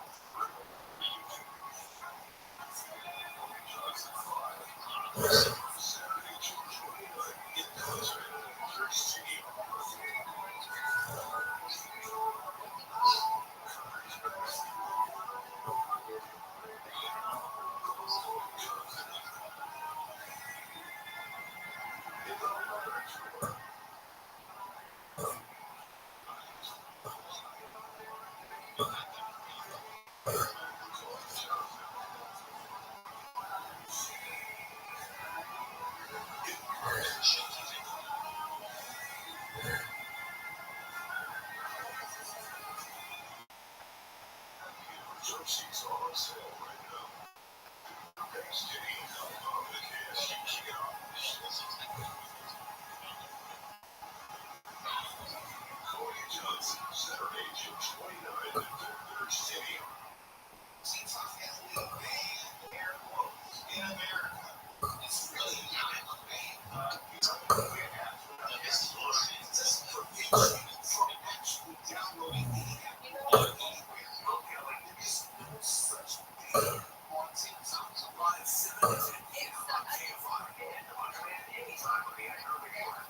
She's on sale right now. Thanks, Jenny. On the cash, she got Cody Johnson, Saturday, June 29th at their stadium. Seems like a band air quotes in America. It's really not a band. This is just for from actually downloading the app anywhere. Okay, there's no such thing on TikTok. Live 7 to 10 on KFI and on demand anytime on the Android report.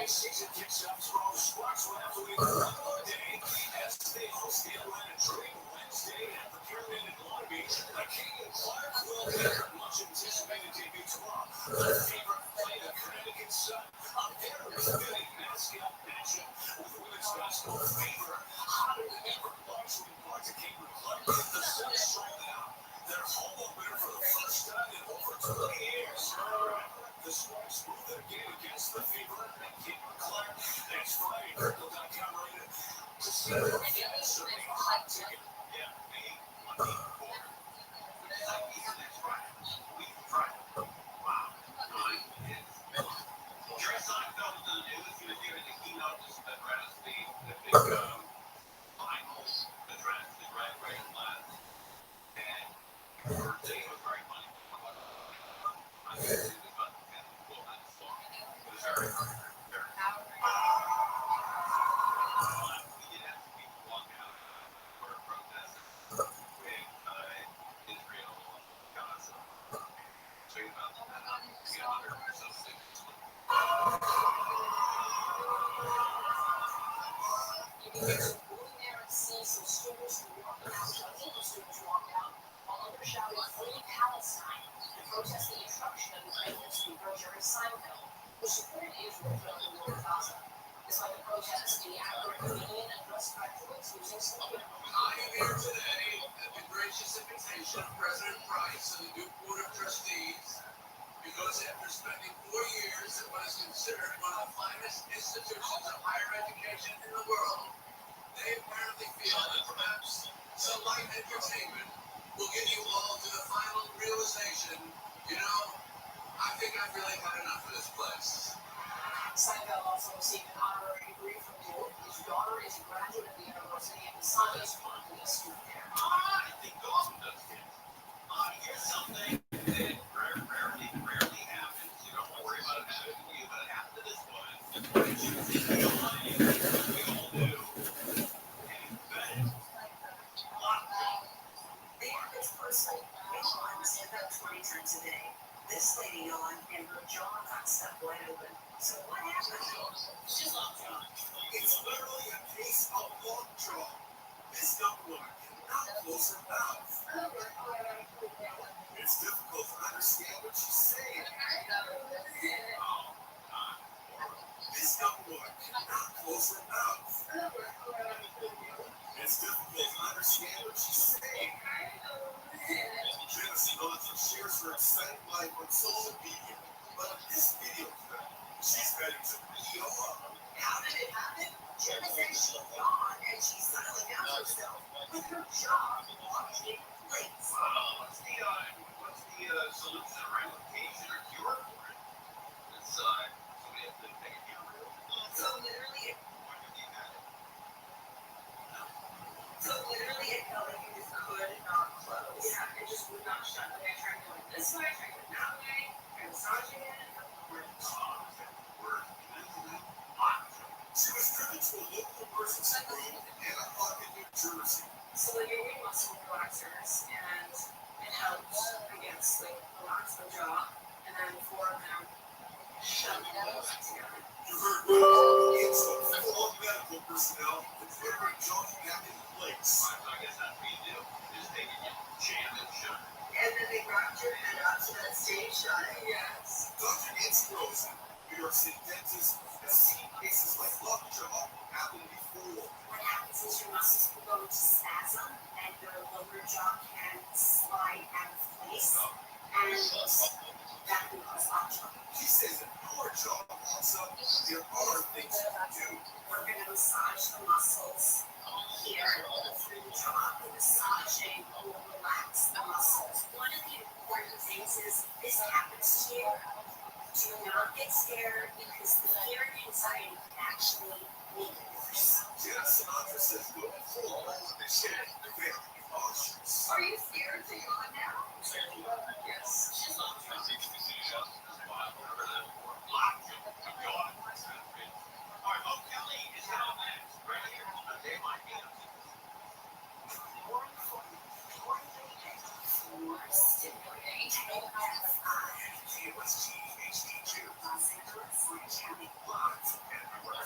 Season kicks off for all the sports after we Monday as they host the Atlanta Dream Wednesday at the Pyramid in Long Beach. King Clark will make her much anticipated debut tomorrow. The favorite play the Connecticut Sun. A very fitting mascot matchup with women's basketball favor hotter than ever. Largely in part to King Clark. The Sun sold out their home opener for the first time in over 20 years. The Sparks move their game against the favorite and King Clark next Friday. Purple.com rated to see if it's a hot ticket. Yeah, me, money, four. Next Friday. We can try it. Wow. Jerry Seinfeld was in the news. He was giving the keynote to address the big finals, address the graduation class. And her day was very funny. I guess it was about the 10th, 12th song. It was Going there and see some students who walked out, dozens of students walked out, while others shouted "Free Palestine" to protest the introduction of the Guinness speaker Jerry Seinfeld, who supported Israel throughout the war in Gaza. Despite the protests, the actor, comedian, and dress graduates using slogan. I am here today at the gracious invitation of President Price and the new Board of Trustees, because after spending 4 years at what is considered one of the finest institutions of higher education in the world, they apparently feel that perhaps some light entertainment will get you all to the final realization, you know, I think I've really had enough of this place. Seinfeld also received an honorary degree from Duke. His daughter is a graduate of the university, and his son is currently a student there. I think Dawson does it. Here's something that rarely happens. You don't worry about it happening to you, but it happened to this one. We all do. The average person yawns about 20 times a day. This lady yawned and her jaw got stuck wide open. So what happened? She's lockjaw. It's literally a case of lockjaw. This young woman cannot close her mouth. It's difficult to understand what she's saying. This young woman cannot close her mouth. It's difficult to understand what she's saying. Genesis Milton shares her exciting life on social media, but in this video clip, she's heading to ER. How did it happen? Jenna said she yawned and she suddenly found herself with her jaw locked in place. What's the solution or ramification or cure for it? It's somebody has to take a camera. So literally it felt like it just could not close. Yeah, it just would not shut. Like I tried going this way, I tried going that way, I massaging it, and it worked. She was driven to a local emergency room in Anaheim, New Jersey. So like you're doing muscle relaxers, and it helps, I guess, like relax the jaw, and then four of them shut the nose together. You heard me. It's full of medical personnel to put her jaw back in place. I guess that's what you do. Just take it, jam it shut. And then they wrapped your head up so that it stayed shut. Yes. Dr. Nancy Rosen, New York City dentist, has seen cases like lockjaw happen before. What happens is your muscles will go into spasm, and your lower jaw can slide out of place, and that can cause lockjaw. She says if your jaw locks up, there are things you can do. We're going to massage the muscles here through the jaw. The massaging will relax the muscles. One of the important things is this happens to you. Do not get scared because the fear and anxiety can actually make it worse. Jenna Sinatra says going forward, they said the very cautious. Are you scared to yawn now? Yes. She's not trying to teach me to All right, Mo Kelly is now next, right here on the Day My Hands. More stimulating. KUST HD2. Los Angeles, County. Live and everywhere.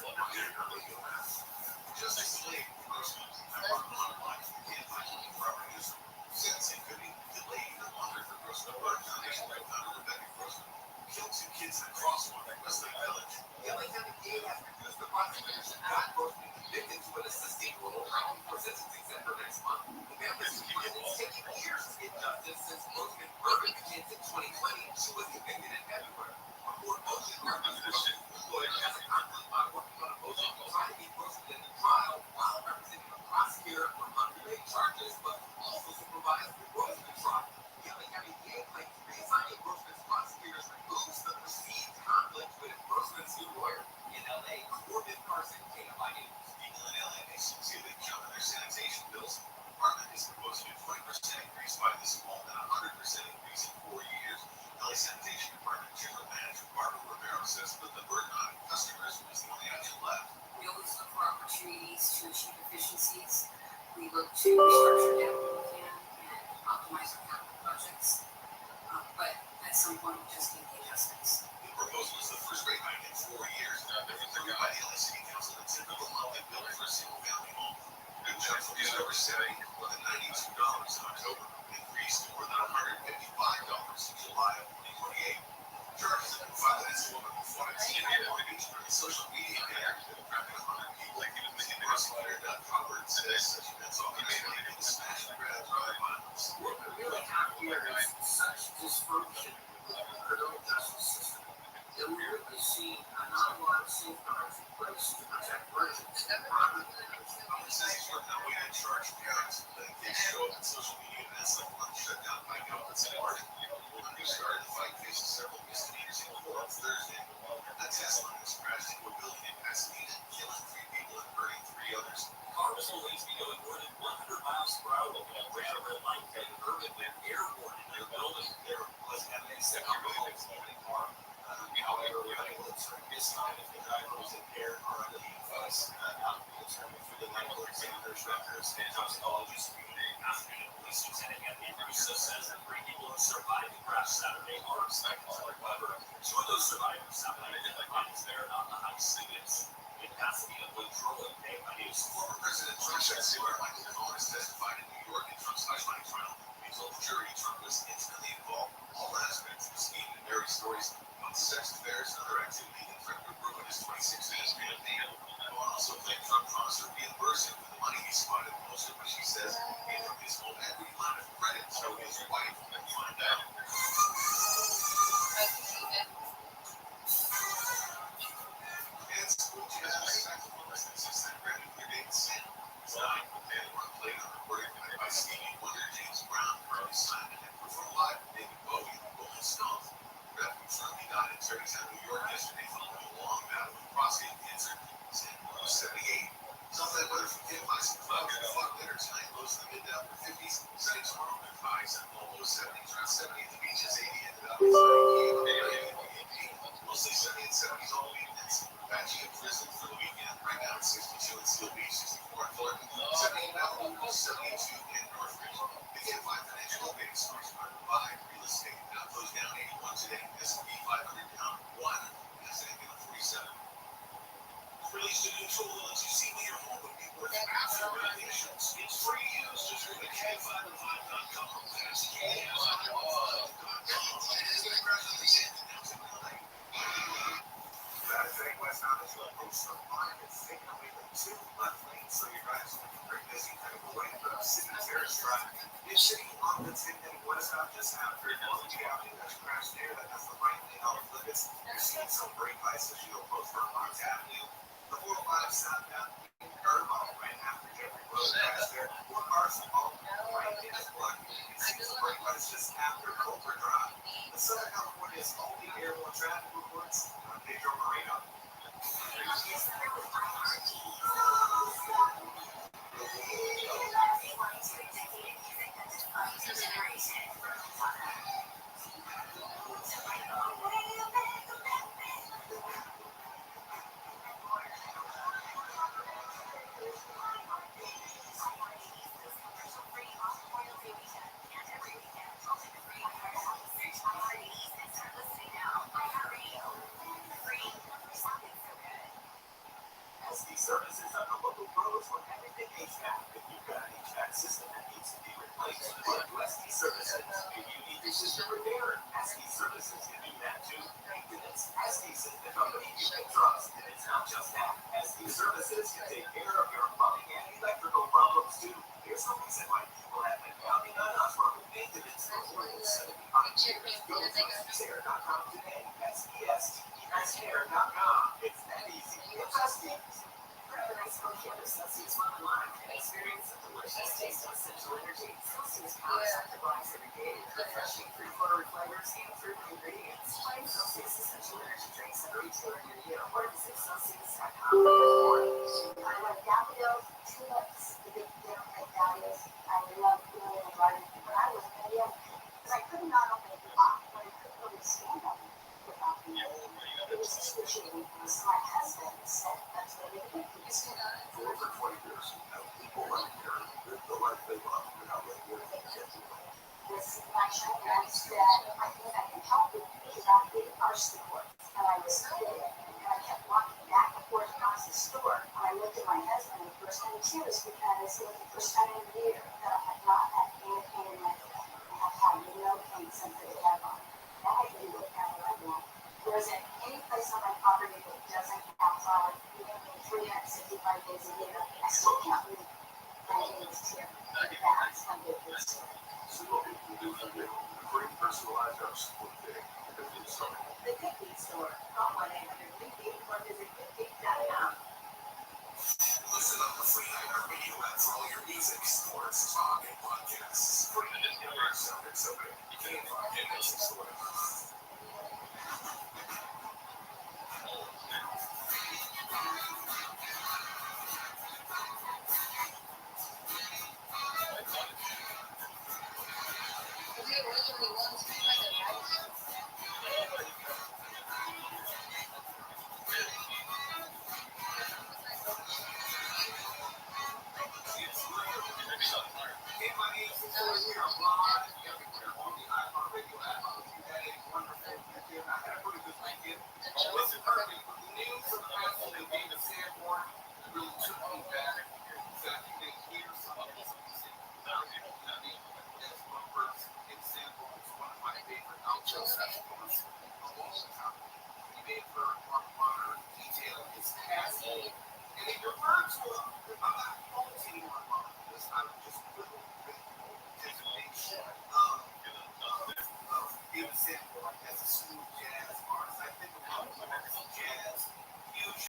Just explain first. I work a lot of lives who can't find any proper use. Sentencing could be delayed or longer for Grossman. Our foundation right now, Rebecca Grossman killed 2 kids in a crosswalk at Westlake Village. LA County DA has refused the prosecution not Grossman convicted to an assisting role for sentencing December next month. The family's it's taking years to get justice since Grossman murdered the kids in 2020. She was convicted in February. A court motion Grossman's lawyer has a conflict by working on a motion to try to get Grossman in the trial while representing the prosecutor for unrelated charges, but also supervise the Grossman trial. The LA County DA claims reassigning Grossman's prosecutors removes the perceived conflict with Grossman's new lawyer. In LA, Corbin Carson, KFI News. People in LA may see they counter their sanitation bills. The department is proposing a 20% increase by this fall and a 100% increase in 4 years. LA Sanitation Department General Manager Barbara Romero says that the burden on customers is the only option left. We always look for opportunities to achieve efficiencies. We look to restructure down when we can and optimize our capital projects. But at some point, we just need the adjustments. The proposal is the first rate hike in 4 years. They're required by the LA City Council. The typical monthly bill for a single family Prices over setting more than $92 in October, increased to more than $155 in July of 2028. Charges have been filed against a woman who fought a teenager on social media after trapping 100 people. Prosecutor Doug Howard says that's all he made money to smash and grab drug violence. What we really have here is such dysfunction with the criminal justice system that we really see not a lot of safeguards in place to protect virgins and private vendors. This is what the way to charge parents that they show up on social media events like one shut down by governments in March. When we started the fight, facing several misdemeanors in court on Thursday. A Tesla was crashed into a building in Pasadena, killing 3 people and hurting 3 others. Car was always going more than 100 miles per hour when a red light that urban went airborne in their building. There was evidence that alcohol was in the car. However, we were able to determine this time if the driver was impaired or under the influence. Not determined through the medical examiner's records and toxicologist community. Afternoon police lieutenant Anthony Russo says that 3 people who survived the crash Saturday are respected. However, 2 of those survivors have been identified as they are not the high students. In Pasadena, Woodrow Bay News. Former President Trump said Sarah Michael Cohen testified in New York in Trump's hush money trial. He told the jury Trump was intimately involved in all aspects of the scheme and Mary's stories about sex affairs and other activity that threatened to ruin his 26 years campaign. Cohen also claimed Trump promised to reimburse him for the money he squandered, most of which he says came from his home equity line of credit, so his wife would find out. And school teachers respect the businesses that granted their date sin. It's not and one played on recording by Stevie Wonder, James Brown, Carly Simon, and performed live with David Bowie and the Rolling Stones. Rabbi suddenly died in Tarrytown, New York yesterday following a long battle with prostate cancer. He's in 78. Sunset weather from KFI some clouds and fog later tonight, lows in the mid to upper 50s. Sunny tomorrow with highs at almost 70s, around 70 at the beaches, 80 at the mountains, 90 mostly sunny and 70s all weekends. Patchy and drizzly for the weekend. Right now it's 62 at Steel Beach, 64 at Fullerton, 70 in Malibu, 72 in Northridge. The KFI financial update stores are by real estate. Now closed down 81 today. S&P 500 down 1. Nasdaq down 47. Released a new tool that lets you see what your home would be worth after renovations. It's free use. Just go to K505.com. That's K505.com. Saturday, West Island will host a park and take away the 2 left lanes, so your guys will be very busy kind of away from City Terrace Drive. New City on the 10 and West Island just after Multi Avenue, there's a crash there that has the right lane off limits. You're seeing some brake lights as you approach Vermont Avenue. The 405 southbound Irvine right after Jeffrey Road crash there. 4 cars involved right in the block. You can see some brake lights just after Cobra Drive. The Southern California's only airborne traffic reports on Pedro Marino. SD Services are the local pros for everything HVAC. If you've got an HVAC system that needs to be replaced, go to SD Services. If you need your system repaired, SD Services can do that too. Maintenance, SD is the company you can trust, and it's not just that. SD Services can take care of your plumbing and electrical problems too. Here's the reason why people have been counting on us for maintenance for more than 75 years. Go to SDSair.com today. SDSair.com. It's that easy. It's SD. Celsius Modern Line and experience the delicious taste of essential energy. Celsius powers active lives every day. Refreshing fruit-flavored flavors and fruity ingredients. Find Celsius essential energy drinks at a retailer near you or visit Celsius.com. I like daffodils, tulips, the big dahlias. I love blooming and garden. When I was in India, because I could not open the box, but I couldn't really stand up without the it was excruciating. So my husband said, that's what they do. For over 20 years, people like Mary live the life they love without letting anything get to them. This election, I said, I think I can help you because I'm a big car store. And I was kidding. And I kept walking back and forth across the store. And I looked at my husband and burst into tears because it was the first time 5 days a year. I still can't believe my days here. That's how good this is. The Good Feet Store. Call 1-800-384 visit goodfeet.com. Listen up the free iHeartRadio app for all your music, sports, talk, and podcasts. Free and it's open. You can't find it else store.